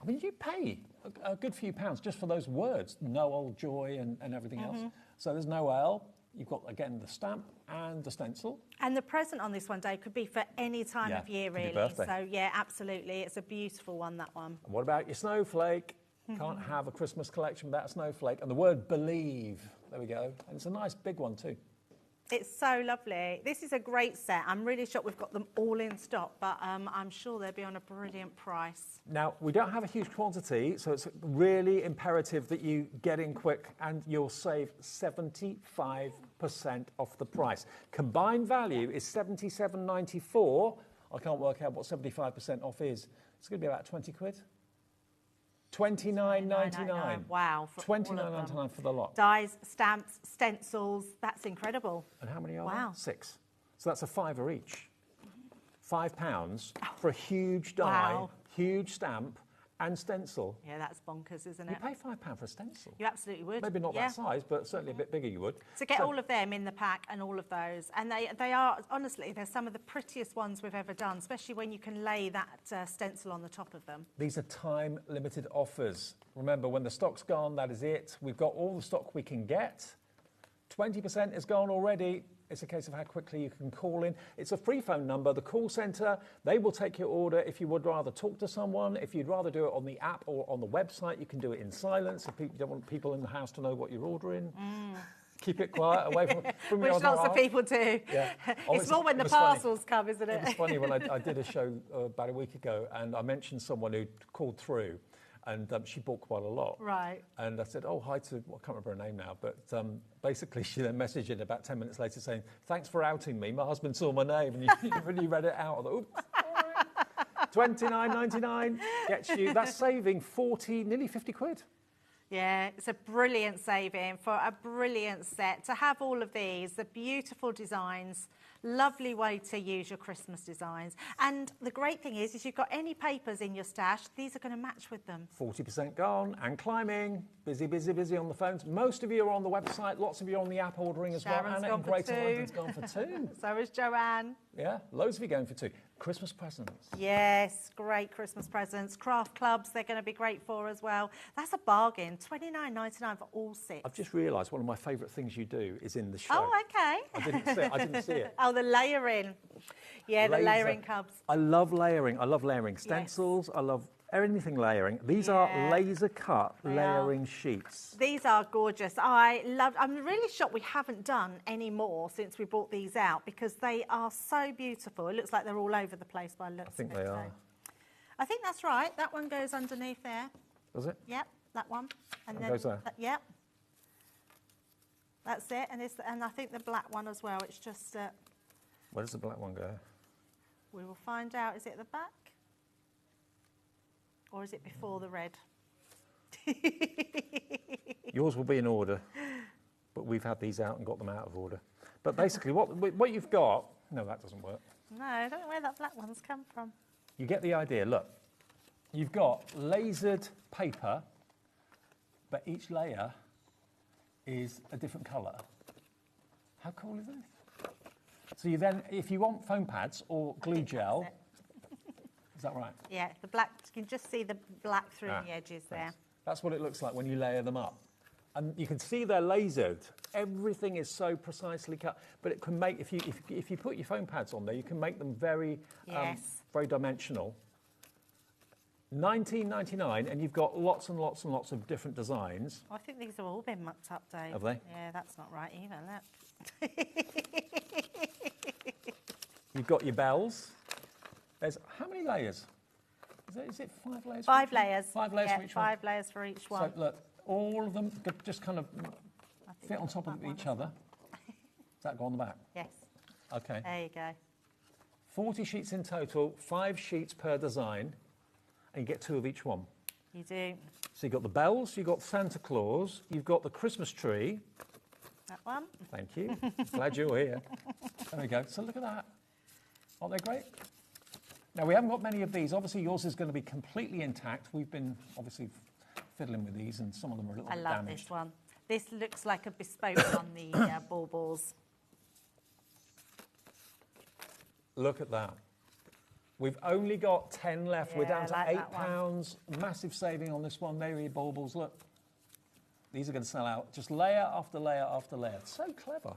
I mean, you pay a good few pounds just for those words, Noel, joy, and everything else. So there's Noel. You've got, again, the stamp and the stencil. And the present on this one, Dave, could be for any time of year, really. So, yeah, absolutely. It's a beautiful one, that one. And what about your snowflake? Can't have a Christmas collection without a snowflake. And the word believe. There we go. And it's a nice big one, too. It's so lovely. This is a great set. I'm really shocked we've got them all in stock, but I'm sure they'll be on a brilliant price. Now, we don't have a huge quantity, so it's really imperative that you get in quick, and you'll save 75% off the price. Combined value is £77.94. I can't work out what 75% off is. It's going to be about 20 quid. $29.99. Wow. $29.99 for the lot. Dies, stamps, stencils. That's incredible. And how many are there? 6. So that's a £5 each. £5 for a huge die, huge stamp, and stencil. Yeah, that's bonkers, isn't it? You pay £5 for a stencil. You absolutely would. Maybe not that size, but certainly a bit bigger you would. To get all of them in the pack and all of those. And they are, honestly, they're some of the prettiest ones we've ever done, especially when you can lay that stencil on the top of them. These are time-limited offers. Remember, when the stock's gone, that is it. We've got all the stock we can get. 20% is gone already. It's a case of how quickly you can call in. It's a free phone number, the call centre. They will take your order if you would rather talk to someone. If you'd rather do it on the app or on the website, you can do it in silence. If you don't want people in the house to know what you're ordering. Keep it quiet, away from your Which lots of people do. Yeah. It's more when the parcels come, isn't it? It was funny when I did a show about a week ago, and I mentioned someone who called through. And she bought quite a lot. Right. And I said, oh, hi to, I can't remember her name now, but basically she then messaged in about 10 minutes later saying, thanks for outing me. My husband saw my name and you really read it out. I thought, oops. £29.99 gets you, that's saving 40, nearly 50 quid. Yeah, it's a brilliant saving for a brilliant set. To have all of these, the beautiful designs, lovely way to use your Christmas designs. And the great thing is you've got any papers in your stash, these are going to match with them. 40% gone and climbing. Busy, busy, busy on the phones. Most of you are on the website. Lots of you are on the app ordering as well. Sharon's Anna gone in for Greater 2. London's gone for 2. So is Joanne. Yeah, loads of you going for 2. Christmas presents. Yes, great Christmas presents. Craft clubs, they're going to be great for as well. That's a bargain, $29.99 for all 6. I've just realised one of my favourite things you do is in the show. Oh, okay. I didn't see it. Oh, the layering. Yeah, the layering cubs. I love layering. I love layering stencils. Yes. I love anything layering. These are laser cut layering sheets. These are gorgeous. I'm really shocked we haven't done any more since we brought these out because they are so beautiful. It looks like they're all over the place by looks. I think they are. I think that's right. That one goes underneath there. Does it? Yep, that one. And then goes there. Yep. That's it. And I think the black one as well. It's just. Where does the black one go? We will find out. Is it the back? Or is it before the red? Yours will be in order, but we've had these out and got them out of order. But basically, what you've got... No, that doesn't work. No, I don't know where that black one's come from. You get the idea. Look, you've got lasered paper, but each layer is a different colour. How cool is this? So you then, if you want foam pads or glue gel... Is that right? Yeah, the black, you can just see the black through the edges there. That's what it looks like when you layer them up. And you can see they're lasered. Everything is so precisely cut. But it can make, if you put your foam pads on there, you can make them very, very dimensional. $19.99, and you've got lots and lots and lots of different designs. I think these have all been mucked up, Dave. Have they? Yeah, that's not right either, look. You've got your bells. There's how many layers? Is it 5 layers? 5 layers. 5 layers for each one? 5 layers for each one. So look, all of them just kind of fit on top of each other. Does that go on the back? Yes. Okay. There you go. 40 sheets in total, 5 sheets per design, and you get 2 of each one. You do. So you've got the bells, you've got Santa Claus, you've got the Christmas tree. That one. Thank you. Glad you're here. There we go. So look at that. Aren't they great? Now, we haven't got many of these. Obviously, yours is going to be completely intact. We've been, obviously, fiddling with these, and some of them are a little bit damaged. I love this one. This looks like a bespoke on the baubles. Look at that. We've only got 10 left. We're down to £8. Massive saving on this one. There are your baubles. Look. These are going to sell out. Just layer after layer after layer. So clever.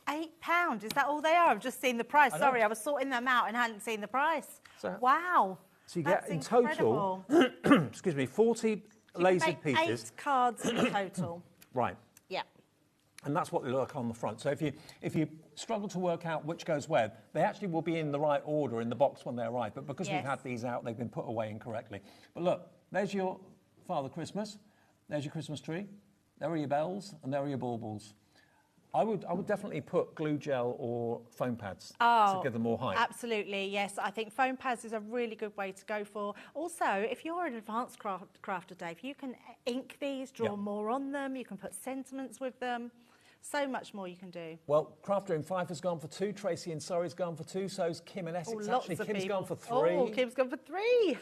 £8, is that all they are? I've just seen the price. Sorry, I was sorting them out and hadn't seen the price. So, wow. So you get in total, excuse me, 40 lasered pieces. 8 cards in total. Right. Yeah. And that's what they look on the front. So if you struggle to work out which goes where, they actually will be in the right order in the box when they arrive. But because we've had these out, they've been put away incorrectly. But look, there's your Father Christmas. There's your Christmas tree. There are your bells, and there are your baubles. I would definitely put glue gel or foam pads to give them more height. Absolutely, yes. I think foam pads is a really good way to go for. Also, if you're an advanced crafter, Dave, you can ink these, draw more on them, you can put sentiments with them. So much more you can do. Well, Crafter in Fife has gone for 2, Tracy in Surrey's gone for 2, so's Kim in Essex. Actually, Kim's gone for 3. Oh, Kim's gone for 3.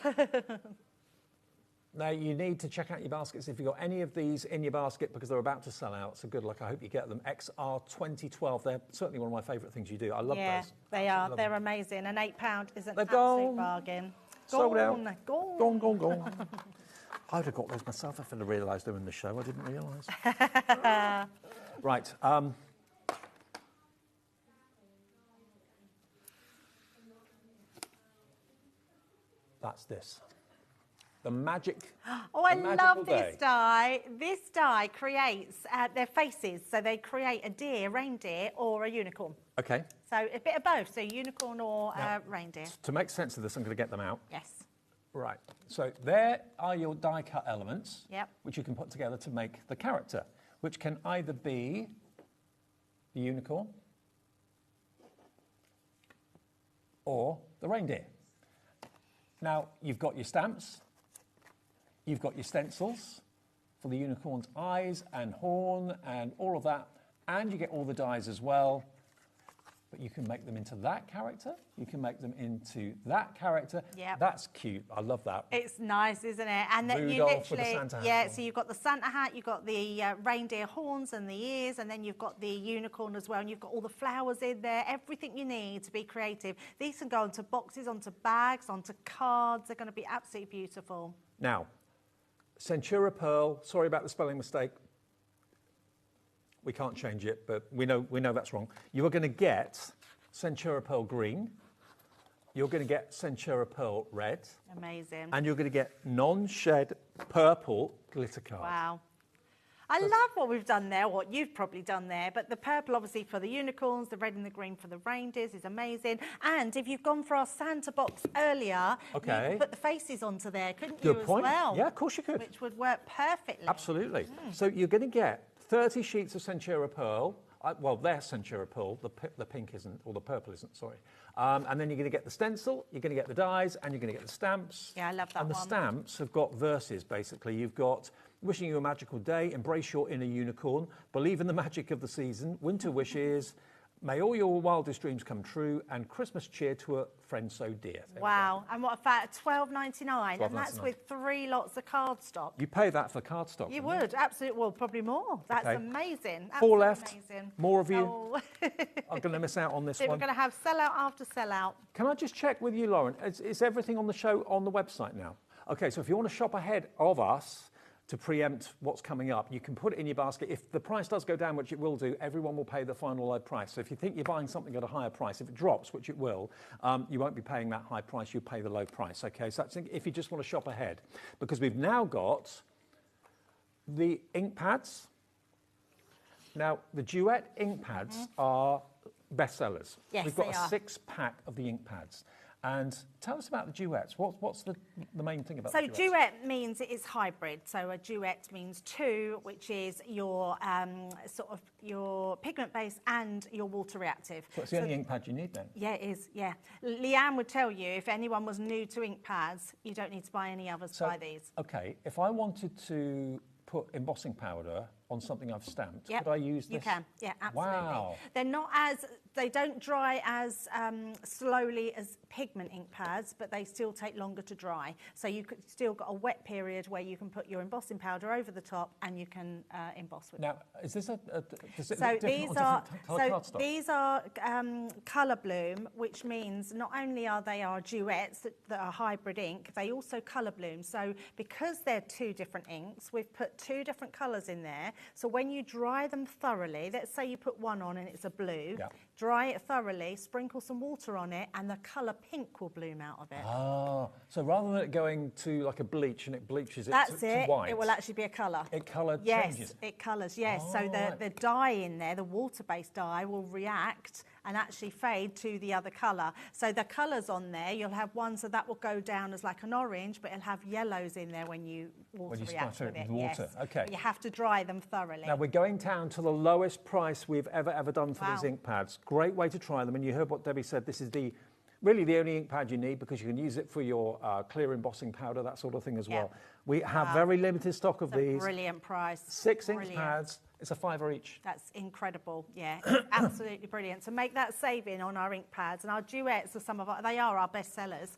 Now, you need to check out your baskets if you've got any of these in your basket because they're about to sell out. So good luck. I hope you get them. XR 2012. They're certainly one of my favourite things you do. I love those. Yeah, they are. They're amazing. And £8 is an absolute bargain. Sold out. Gone. Gone. I would have got those myself if I'd have realised they were in the show. I didn't realise. Right. That's this. The magic. Oh, I love this die. This die creates their faces. So they create a deer, reindeer, or a unicorn. Okay. So a bit of both. So unicorn or reindeer. To make sense of this, I'm going to get them out. Yes. Right. So there are your die cut elements, yep, which you can put together to make the character, which can either be the unicorn or the reindeer. Now, you've got your stamps, you've got your stencils for the unicorn's eyes and horn and all of that, and you get all the dies as well. But you can make them into that character, you can make them into that character. Yep. That's cute, I love that. It's nice, isn't it? And then you Rudolph with the literally, Santa hat yeah, on. so you've got the Santa hat, you've got the reindeer horns and the ears, and then you've got the unicorn as well, and you've got all the flowers in there, everything you need to be creative. These can go onto boxes, onto bags, onto cards. They're going to be absolutely beautiful. Now, Centura Pearl, sorry about the spelling mistake. We can't change it, but we know that's wrong. You are going to get Centura Pearl Green. You're going to get Centura Pearl Red. Amazing. And you're going to get non-shed purple glitter cards. Wow. I love what we've done there, what you've probably done there, but the purple obviously for the unicorns, the red and the green for the reindeers is amazing. And if you've gone for our Santa box earlier, you could put the faces onto there, couldn't you, Good point. as well? Yeah, of course you could. Which would work perfectly. Absolutely. So you're going to get 30 sheets of Centura Pearl. Well, they're Centura Pearl. The pink isn't, or the purple isn't, sorry. And then you're going to get the stencil, you're going to get the dies, and you're going to get the stamps. Yeah, I love that And the one. stamps have got verses, basically. You've got wishing you a magical day, embrace your inner unicorn, believe in the magic of the season, winter wishes, may all your wildest dreams come true, and Christmas cheer to a friend so dear. Wow. And what about $12.99? And that's $12.99. with 3 lots of cardstock. You pay that for cardstock. You wouldn't would, absolutely. Well, probably more. That's Okay. amazing. 4 Absolutely left. Amazing. More of you. Oh. I'm going to miss out on this So we're one. going to have sellout after sellout. Can I just check with you, Lauren? Is everything on the show on the website now? Okay, so if you want to shop ahead of us to preempt what's coming up, you can put it in your basket. If the price does go down, which it will do, everyone will pay the final low price. So if you think you're buying something at a higher price, if it drops, which it will, you won't be paying that high price, you'll pay the low price. Okay, so that's if you just want to shop ahead. Because we've now got the ink pads. Now, the Duet ink pads are bestsellers. Yes, We've got they a are. 6-pack of the ink pads. And tell us about the duets. What's the main thing about So the duets? duet means it is hybrid. So a duet means 2, which is your sort of your pigment base and your water reactive. So it's the only ink pad you need then? Yeah, it is, yeah. Leanne would tell you if anyone was new to ink pads, you don't need to buy any others, So, buy these. okay, if I wanted to put embossing powder on something I've stamped, Yep, could I use this? You can, yeah, absolutely. Wow. They're not as, they don't dry as slowly as pigment ink pads, but they still take longer to dry. So you could still got a wet period where you can put your embossing powder over the top and you can emboss with it. Now, is this does it So look different these on are different colour cardstock? these are colour bloom, which means not only are they our duets that are hybrid ink, they also colour bloom. So because they're 2 different inks, we've put 2 different colours in there. So when you dry them thoroughly, let's say you put one on and it's a blue, dry it thoroughly, sprinkle some water on it, and the colour pink will bloom out of it. Ah, so rather than it going to like a bleach and it bleaches it That's to it. white, It will actually be a colour. it colour Yes, changes. it colours, yes. Oh, So right. the dye in there, the water-based dye, will react and actually fade to the other colour. So the colours on there, you'll have ones that will go down as like an orange, but it'll have yellows in there when you water react splatter with it it. with water, Yes. okay. But you have to dry them thoroughly. Now we're going down to the lowest price we've ever done for these Wow. ink pads. Great way to try them, and you heard what Debbie said. This is really the only ink pad you need because you can use it for your clear embossing powder, that sort of thing as well. We have Wow. very limited stock of It's a these. brilliant price. 6 ink Brilliant. pads. It's a £5 each. That's incredible, yeah, absolutely brilliant. So make that saving on our ink pads, and our duets are they are our best sellers.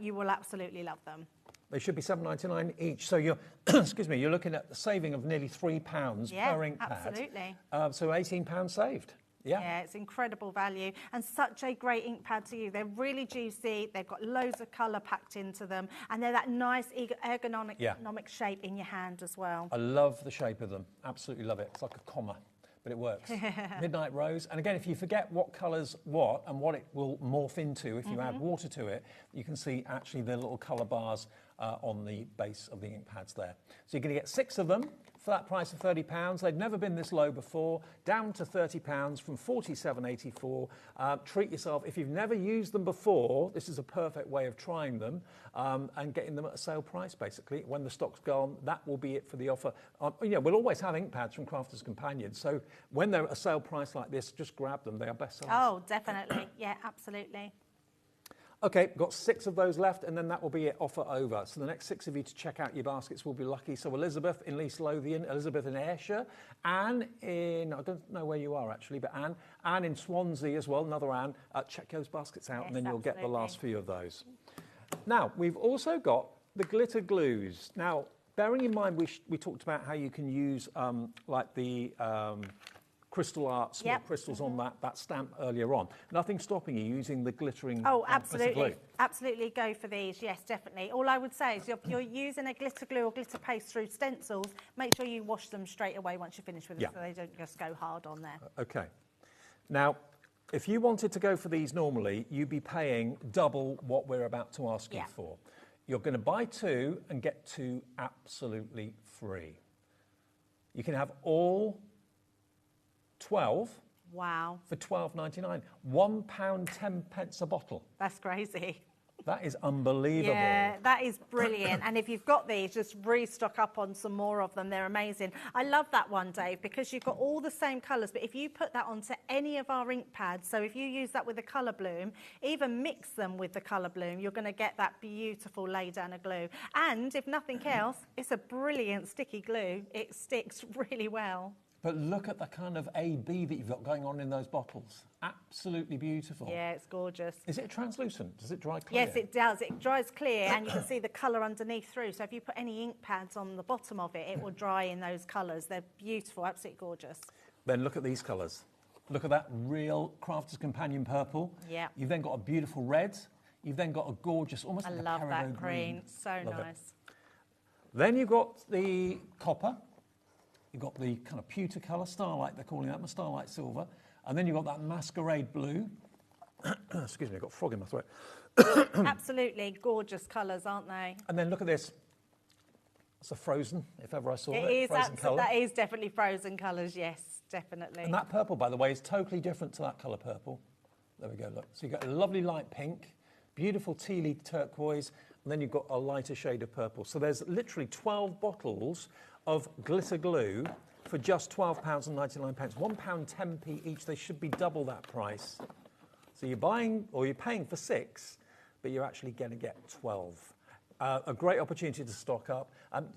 You will absolutely love them. They should be £7.99 each. So you're, excuse me, you're looking at a saving of nearly £3 Yeah, per ink pad. absolutely. So £18 saved. Yeah. It's incredible value and such a great ink pad to use. They're really juicy, they've got loads of colour packed into them, and they're that nice ergonomic shape in your hand as well. I love the shape of them. Absolutely love it. It's like a comma, but it works. Midnight Rose. And again, if you forget what colours what and what it will morph into if you add water to it, you can see actually the little colour bars on the base of the ink pads there. So you're going to get 6 of them for that price of £30. They've never been this low before, down to £30 from $47.84. Treat yourself. If you've never used them before, this is a perfect way of trying them and getting them at a sale price, basically. When the stock's gone, that will be it for the offer. We'll always have ink pads from Crafters Companion, so when they're at a sale price like this, just grab them. They are best sellers. Oh, definitely. Yeah, absolutely. Okay, got 6 of those left, and then that will be it, offer over. So the next 6 of you to check out your baskets will be lucky. So Elizabeth in East Lothian, Elizabeth in Ayrshire, Anne in, I don't know where you are actually, but Anne in Swansea as well, another Anne. Check those baskets out, and then you'll get the last few of those. Now, we've also got the glitter glues. Now, bearing in mind we talked about how you can use like the crystal art, small crystals on that stamp earlier on. Nothing stopping you using the glittering absolutely. glue. Absolutely go for these, yes, definitely. All I would say is if you're using a glitter glue or glitter paste through stencils, make sure you wash them straight away once you finish with them so they don't just go hard on there. Okay. Now, if you wanted to go for these normally, you'd be paying double what we're about to ask you for. You're going to buy 2 and get 2 absolutely free. You can have all 12 for £12.99. £1 10 pence a bottle. That's crazy. That is unbelievable. Yeah, that is brilliant. And if you've got these, just restock up on some more of them. They're amazing. I love that one, Dave, because you've got all the same colours. But if you put that onto any of our ink pads, so if you use that with the colour bloom, even mix them with the colour bloom, you're going to get that beautiful lay down of glue. And if nothing else, it's a brilliant sticky glue. It sticks really well. But look at the kind of A-B that you've got going on in those bottles. Absolutely beautiful. Yeah, it's gorgeous. Is it translucent? Does it dry clear? Yes, it does. It dries clear and you can see the colour underneath through. So if you put any ink pads on the bottom of it, it will dry in those colours. They're beautiful, absolutely gorgeous. Then look at these colours. Look at that real Crafter's Companion purple. Yeah. You've then got a beautiful red. You've then got a gorgeous, almost like a love that peridot green. So Love nice. It. Then you've got the copper. You've got the kind of pewter colour, starlight, they're calling that, starlight silver. And then you've got that masquerade blue. Excuse me, I've got a frog in my throat. Absolutely gorgeous colours, aren't they? And then look at this. It's a frozen, if ever I saw it. It is, frozen colour. that is definitely frozen colours, yes, definitely. And that purple, by the way, is totally different to that colour purple. There we go, look. So you've got a lovely light pink, beautiful tealy turquoise, and then you've got a lighter shade of purple. So there's literally 12 bottles of glitter glue for just £12.99. £1 10p each. They should be double that price. So you're buying, or you're paying for 6, but you're actually going to get 12. A great opportunity to stock up.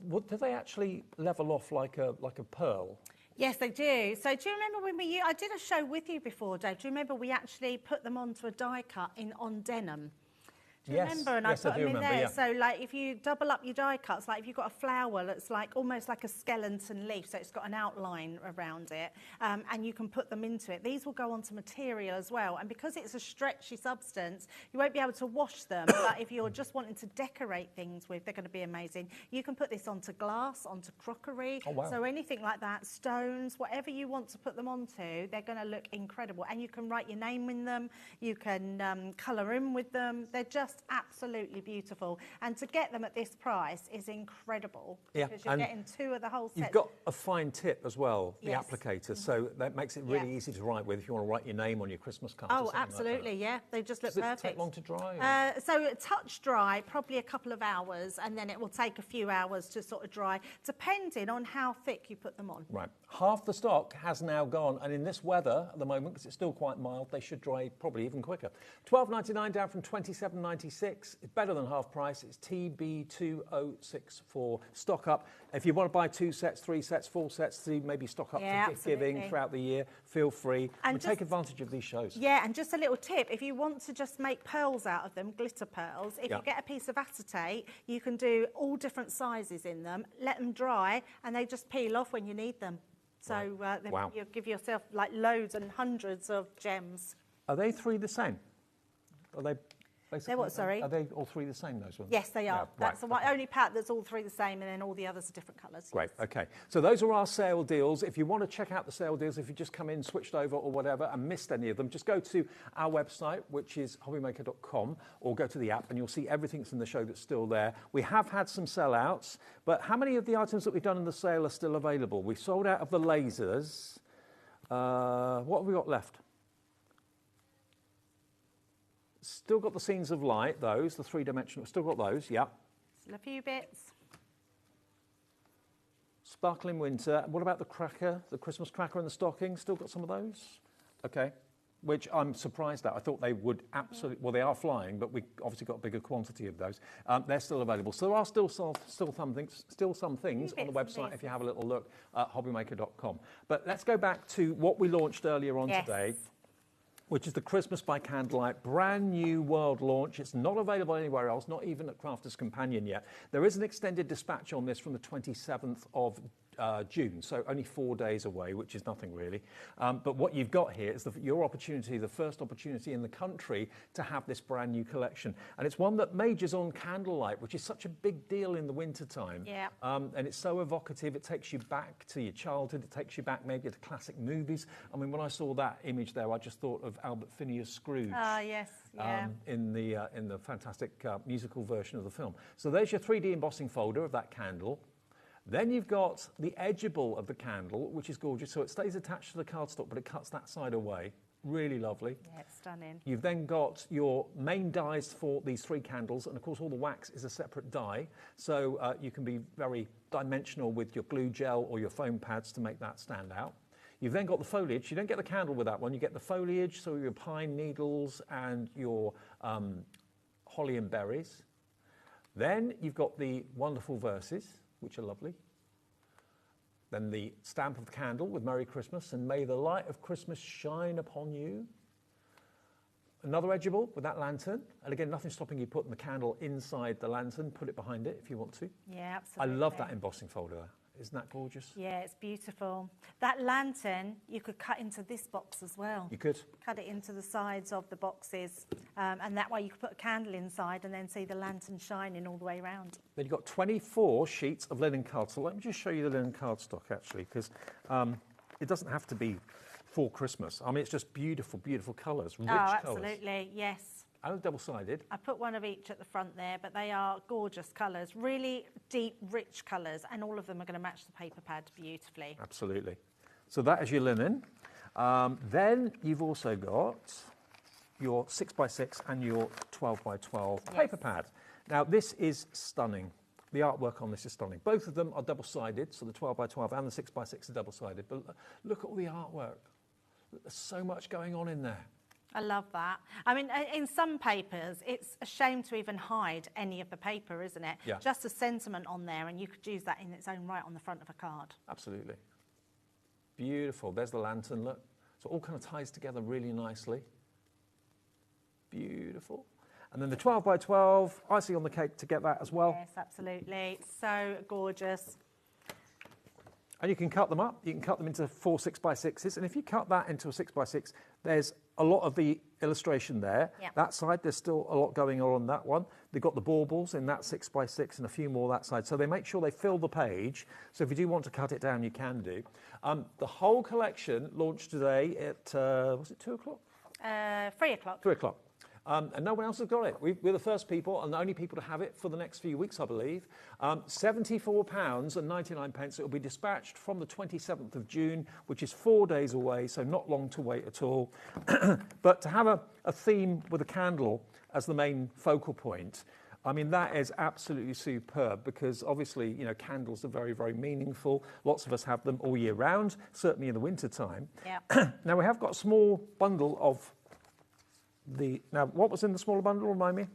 Do they actually level off like a pearl? Yes, they do. So do you remember when I did a show with you before, Dave? Do you remember we actually put them onto a die cut on denim? Do you remember? And I put them in there. Yeah. So, like, if you double up your die cuts, like if you've got a flower that's like almost like a skeleton leaf, so it's got an outline around it, and you can put them into it. These will go onto material as well. And because it's a stretchy substance, you won't be able to wash them. But if you're just wanting to decorate things with, they're going to be amazing. You can put this onto glass, onto crockery. Oh, wow. So anything like that, stones, whatever you want to put them onto, they're going to look incredible. And you can write your name in them. You can colour in with them. They're just absolutely beautiful, and to get them at this price is incredible because you're getting 2 of the whole set. You've got a fine tip as well, the Yes. applicator, so that makes it really easy to write with if you want to write your name on your Christmas card. Oh, absolutely, yeah. They just look perfect. Does it take long to dry? So touch dry, probably a couple of hours, and then it will take a few hours to sort of dry, depending on how thick you put them on. Right. Half the stock has now gone, and in this weather at the moment, because it's still quite mild, they should dry probably even quicker. £12.99 down from £27.96. It's better than half price. It's TB2064. Stock up. If you want to buy 2 sets, 3 sets, 4 sets to maybe stock up for gift giving throughout the year, feel free. And take advantage of these shows. Yeah, and just a little tip, if you want to just make pearls out of them, glitter pearls, if you get a piece of acetate, you can do all different sizes in them, let them dry, and they just peel off when you need them. So you'll give yourself like loads and hundreds of gems. Are they 3 the same? Are they basically? They're what, sorry? Are they all 3 the same, those ones? Yes, they are. Yeah, That's the only pack that's all 3 the same, and then all the others are different colours. Great, okay. So those are our sale deals. If you want to check out the sale deals, if you just come in, switched over or whatever and missed any of them, just go to our website, which is hobbymaker.com, or go to the app and you'll see everything that's in the show that's still there. We have had some sellouts, but how many of the items that we've done in the sale are still available? We've sold out of the lasers. What have we got left? Still got the scenes of light, those, the 3-dimensional, still got those, yeah. Still a few bits. Sparkling winter. What about the cracker, the Christmas cracker and the stocking? Still got some of those? Okay. which I'm surprised at. I thought they would absolutely, well, they are flying, but we obviously got a bigger quantity of those. They're still available. So there are still some things on the website if you have a little look at hobbymaker.com. But let's go back to what we launched earlier on today, which is the Christmas by Candlelight brand new world launch. It's not available anywhere else, not even at Crafter's Companion yet. There is an extended dispatch on this from the 27th of June, so only 4 days away, which is nothing really. But what you've got here is your opportunity, the first opportunity in the country to have this brand new collection. And it's one that majors on candlelight, which is such a big deal in the winter time. Yeah. And it's so evocative. It takes you back to your childhood. It takes you back maybe to classic movies. I mean, when I saw that image there, I just thought of Albert Finney's Scrooge. Ah, yes, yeah. In the fantastic musical version of the film. So there's your 3D embossing folder of that candle. Then you've got the edgeable of the candle, which is gorgeous. So it stays attached to the cardstock, but it cuts that side away. Really lovely. Yeah, it's stunning. You've then got your main dies for these 3 candles. And of course, all the wax is a separate die. So you can be very dimensional with your glue gel or your foam pads to make that stand out. You've then got the foliage. You don't get the candle with that one. You get the foliage, so your pine needles and your holly and berries. Then you've got the wonderful verses, which are lovely. Then the stamp of the candle with Merry Christmas and May the light of Christmas shine upon you. Another edgeable with that lantern. And again, nothing stopping you putting the candle inside the lantern. Put it behind it if you want to. Yeah, absolutely. I love that embossing folder there. Isn't that gorgeous? Yeah, it's beautiful. That lantern, you could cut into this box as well. You could. Cut it into the sides of the boxes. And that way you could put a candle inside and then see the lantern shining all the way around. Then you've got 24 sheets of linen cardstock. Let me just show you the linen cardstock, actually, because it doesn't have to be for Christmas. I mean, it's just beautiful, beautiful colours, rich colours. Oh, absolutely, yes. And double-sided. I put one of each at the front there, but they are gorgeous colours, really deep, rich colours, and all of them are going to match the paper pad beautifully. Absolutely. So that is your linen. Then you've also got your 6x6 and your 12x12 paper pad. Now, this is stunning. The artwork on this is stunning. Both of them are double-sided, so the 12x12 and the 6x6 are double-sided. But look at all the artwork. There's so much going on in there. I love that. I mean, in some papers, it's a shame to even hide any of the paper, isn't it? Yeah. Just a sentiment on there, and you could use that in its own right on the front of a card. Absolutely. Beautiful. There's the lantern, look. So it all kind of ties together really nicely. Beautiful. And then the 12x12, icing on the cake to get that as well. Yes, absolutely. So gorgeous. And you can cut them up. You can cut them into 4 6x6s. And if you cut that into a 6x6, there's a lot of the illustration there. Yeah. That side, there's still a lot going on that one. They've got the baubles in that 6x6 and a few more that side. So they make sure they fill the page. So if you do want to cut it down, you can do. The whole collection launched today at, was it 2 o'clock? 3 o'clock. 3 o'clock. And no one else has got it. We're the first people and the only people to have it for the next few weeks, I believe. £74.99. It will be dispatched from the 27th of June, which is 4 days away, so not long to wait at all. But to have a theme with a candle as the main focal point, I mean, that is absolutely superb because obviously, you know, candles are very, very meaningful. Lots of us have them all year round, certainly in the winter time. Yeah. Now, we have got a small bundle of now, what was in the smaller bundle, remind me?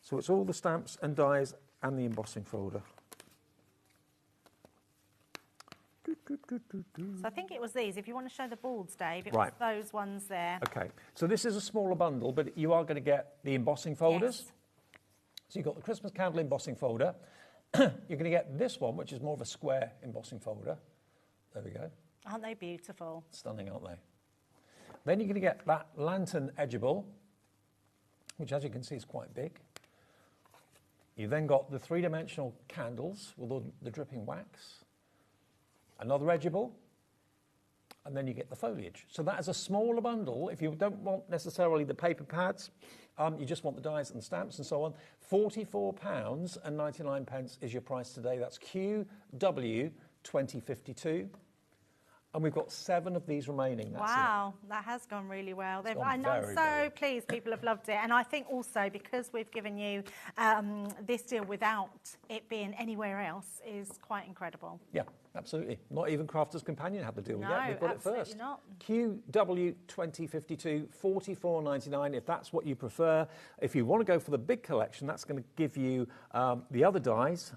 So it's all the stamps and dies and the embossing folder. So I think it was these. If you want to show the boards, Dave, it Right. was those ones there. Okay, so this is a smaller bundle, but you are going to get the embossing folders. Yes. So you've got the Christmas candle embossing folder. You're going to get this one, which is more of a square embossing folder. There we go. Aren't they beautiful? Stunning, aren't they? Then you're going to get that lantern edgeable, which as you can see is quite big. You've then got the 3-dimensional candles with all the dripping wax, another edgeable, and then you get the foliage. So that is a smaller bundle. If you don't want necessarily the paper pads, you just want the dies and stamps and so on. £44.99 is your price today. That's QW2052. And we've got 7 of these remaining. That's wow, that has gone really well. I'm very, so pleased people have loved it. And I think also because we've given you this deal without it being anywhere else is quite incredible. Yeah, absolutely. Not even Crafter's Companion had the deal No, yet. We've got it absolutely first. not. QW2052, $44.99 if that's what you prefer. If you want to go for the big collection, that's going to give you the other dies.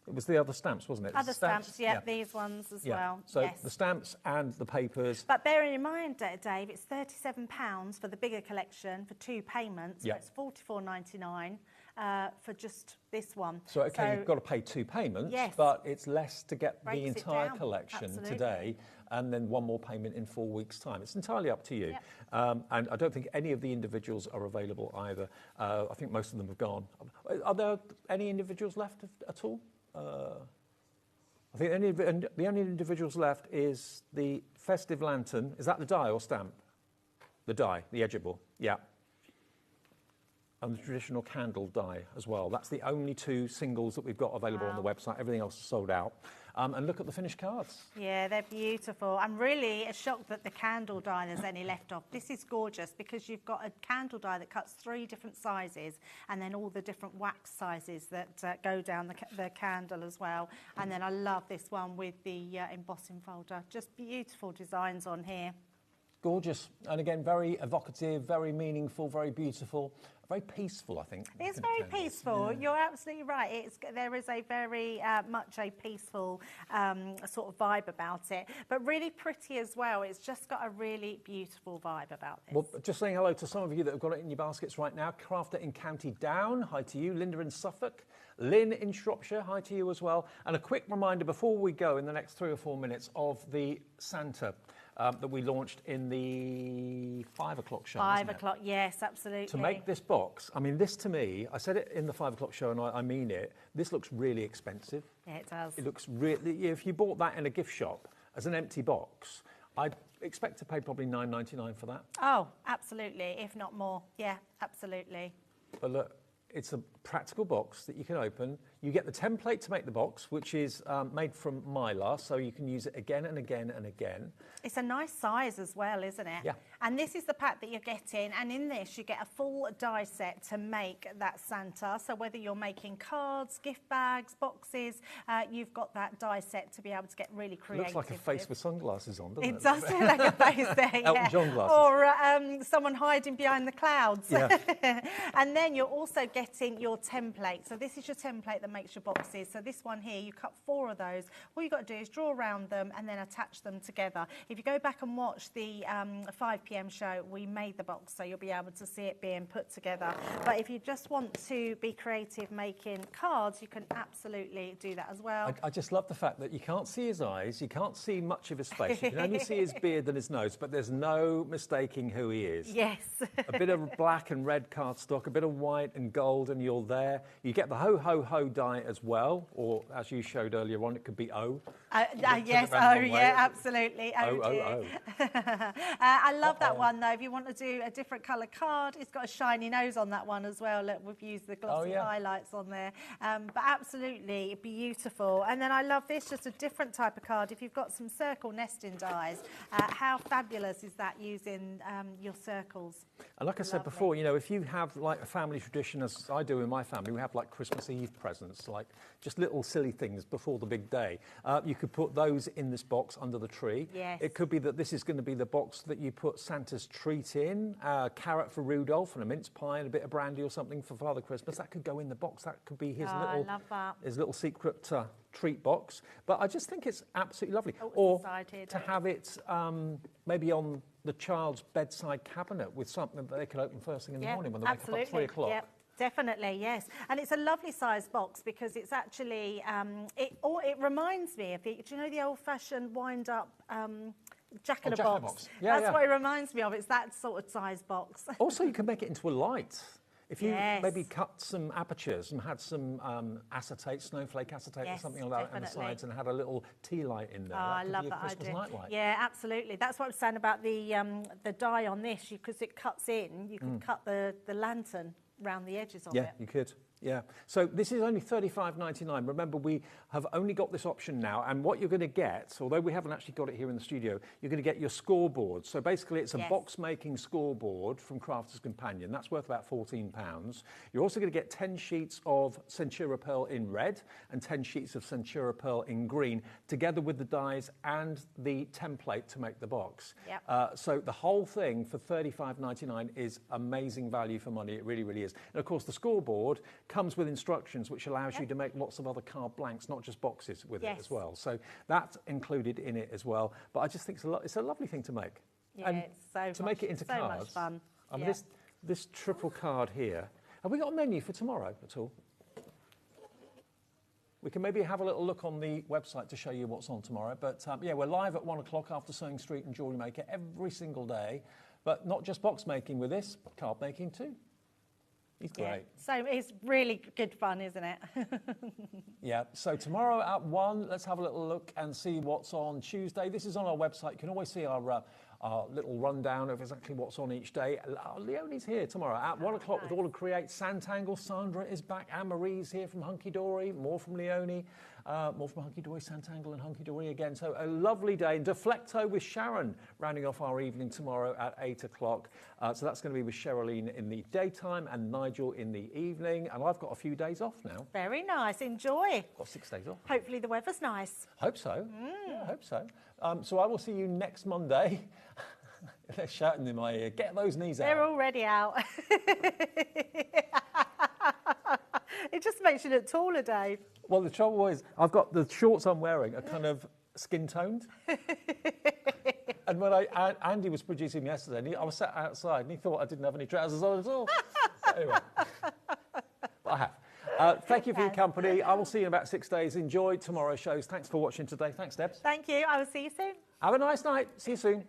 It was the other stamps, wasn't it? Other stamps, yeah, these ones as well. So yes. the stamps and the papers. But bearing in mind, Dave, it's £37 for the bigger collection for 2 payments. Yeah. So it's $44.99 for just this one. So, okay, you've got to pay 2 payments, yes. but it's less to get the Breaks it entire down. collection Absolutely. today, and then 1 more payment in 4 weeks' time. It's entirely up to you. Yep. And I don't think any of the individuals are available either. I think most of them have gone. Are there any individuals left at all? I think the only individuals left is the festive lantern. Is that the die or stamp? The die, the edgeable, yeah. And the traditional candle die as well. That's the only 2 singles that we've got available on the website. Everything else is sold out. And look at the finished cards. Yeah, they're beautiful. I'm really shocked that the candle die there's any left of. This is gorgeous because you've got a candle die that cuts 3 different sizes and then all the different wax sizes that go down the candle as well. And then I love this one with the embossing folder. Just beautiful designs on here. Gorgeous. And again, very evocative, very meaningful, very beautiful. Very peaceful, I think. It's very peaceful. Yeah. You're absolutely right. There is a very much a peaceful sort of vibe about it, but really pretty as well. It's just got a really beautiful vibe about this. Well, just saying hello to some of you that have got it in your baskets right now. Crafter in County Down, hi to you. Linda in Suffolk. Lynn in Shropshire, hi to you as well. And a quick reminder before we go in the next 3 or 4 minutes of the Santa that we launched in the 5 o'clock show. 5 o'clock, yes, absolutely. To make this box, I mean, this to me, I said it in the 5 o'clock show and I mean it, this looks really expensive. Yeah, it does. It looks really, if you bought that in a gift shop as an empty box, I'd expect to pay probably $9.99 for that. Oh, absolutely, if not more. Yeah, absolutely. But look, it's a practical box that you can open. You get the template to make the box, which is made from mylar, so you can use it again and again and again. It's a nice size as well, isn't it? Yeah. And this is the pack that you're getting, and in this you get a full die set to make that Santa. So whether you're making cards, gift bags, boxes, you've got that die set to be able to get really creative. Looks like a face with sunglasses on, doesn't it? It does look like a face there, yeah. Elton John glasses. Or someone hiding behind the clouds. Yeah. And then you're also getting your template. So this is your template that makes your boxes. So this one here, you cut 4 of those. All you've got to do is draw around them and then attach them together. If you go back and watch the 5 p.m. show, we made the box, so you'll be able to see it being put together. But if you just want to be creative making cards, you can absolutely do that as well. I just love the fact that you can't see his eyes, you can't see much of his face, you can only see his beard and his nose, but there's no mistaking who he is. Yes. A bit of black and red cardstock, a bit of white and gold, and you're there. You get the ho, ho, ho die as well, or as you showed earlier on, it could be O. Yes, oh yeah, absolutely. Oh. I love that one though. If you want to do a different colour card, it's got a shiny nose on that one as well. Look, we've used the glossy highlights on there. But absolutely beautiful. And then I love this, just a different type of card. If you've got some circle nesting dies, how fabulous is that using your circles? And like I said before, you know, if you have like a family tradition, as I do in my family, we have like Christmas Eve presents, like just little silly things before the big day. You could put those in this box under the tree. Yes. It could be that this is going to be the box that you put Santa's treat in, a carrot for Rudolph and a mince pie and a bit of brandy or something for Father Christmas. That could go in the box. That could be his little secret treat box. But I just think it's absolutely lovely. Or to have it maybe on the child's bedside cabinet with something that they could open first thing in the morning when they wake up at 3 o'clock. Yep. Definitely, yes. And it's a lovely size box because it's actually, it reminds me of, do you know the old-fashioned wind-up jack-in-a-box? That's what it reminds me of. It's that sort of size box. Also, you can make it into a light. If you maybe cut some apertures and had some acetate, snowflake acetate or something like that on the sides and had a little tea light in there. Oh, I love that idea. Yeah, absolutely. That's what I was saying about the die on this, because it cuts in. You could cut the lantern round the edges of it. Yeah, you could. Yeah, so this is only $35.99. Remember, we have only got this option now, and what you're going to get, although we haven't actually got it here in the studio, you're going to get your scoreboard. So basically, it's a box-making scoreboard from Crafter's Companion. That's worth about £14. You're also going to get 10 sheets of Centura Pearl in red and 10 sheets of Centura Pearl in green, together with the dies and the template to make the box. Yep. So the whole thing for $35.99 is amazing value for money. It really, really is. And of course, the scoreboard comes with instructions which allows you to make lots of other card blanks, not just boxes with it as well. So that's included in it as well. But I just think it's a lovely thing to make. Yeah, and it's so to make it into cards. much fun. I mean, this triple card here. Have we got a menu for tomorrow at all? We can maybe have a little look on the website to show you what's on tomorrow. But yeah, we're live at 1 o'clock after Sewing Street and Jewellery Maker every single day. But not just box making with this, card making too. He's great. So it's really good fun, isn't it? Yeah, so tomorrow at 1, let's have a little look and see what's on Tuesday. This is on our website. You can always see our little rundown of exactly what's on each day. Leonie's here tomorrow at 1 o'clock with all of Create Santangle. Sandra is back. Anne-Marie's here from Hunky Dory. More from Leonie. More from Hunky Dory, Santangle and Hunky Dory again. So a lovely day. And Deflecto with Sharon rounding off our evening tomorrow at 8 o'clock. So that's going to be with Sherilyn in the daytime and Nigel in the evening. And I've got a few days off now. Very nice. Enjoy. Got 6 days off. Hopefully the weather's nice. Hope so. Yeah, I hope so. So I will see you next Monday. They're shouting in my ear, get those knees out. They're already out. It just makes you look taller, Dave. Well, the trouble is, I've got the shorts I'm wearing are kind of skin toned. And when Andy was producing yesterday, I was sat outside and he thought I didn't have any trousers on at all. Anyway, but I have. Thank you for your company. I will see you in about 6 days. Enjoy tomorrow's shows. Thanks for watching today. Thanks, Debs. Thank you. I will see you soon. Have a nice night. See you soon.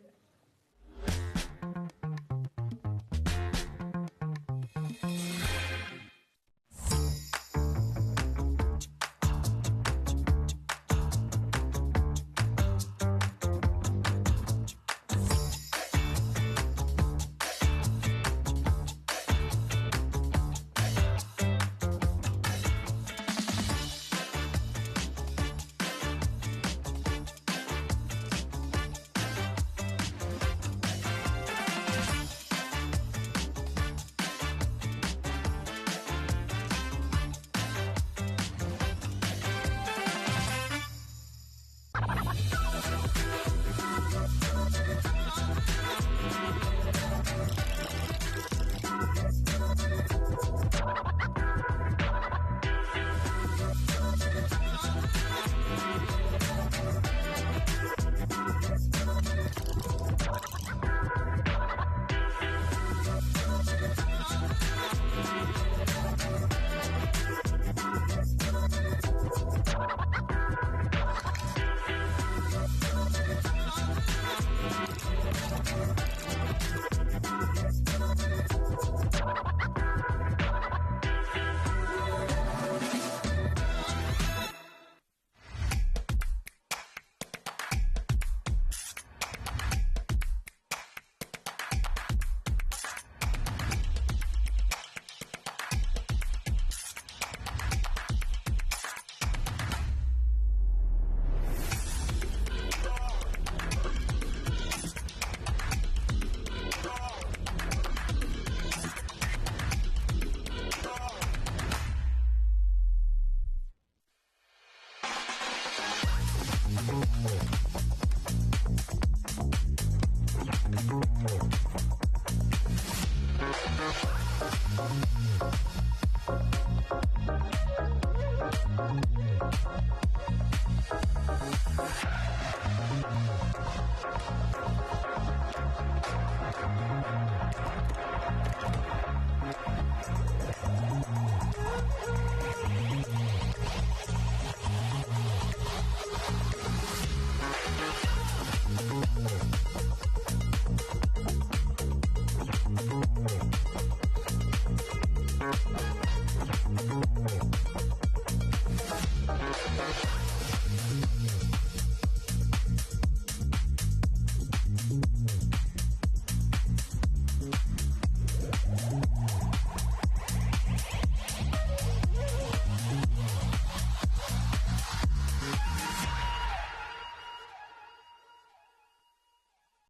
Thank you.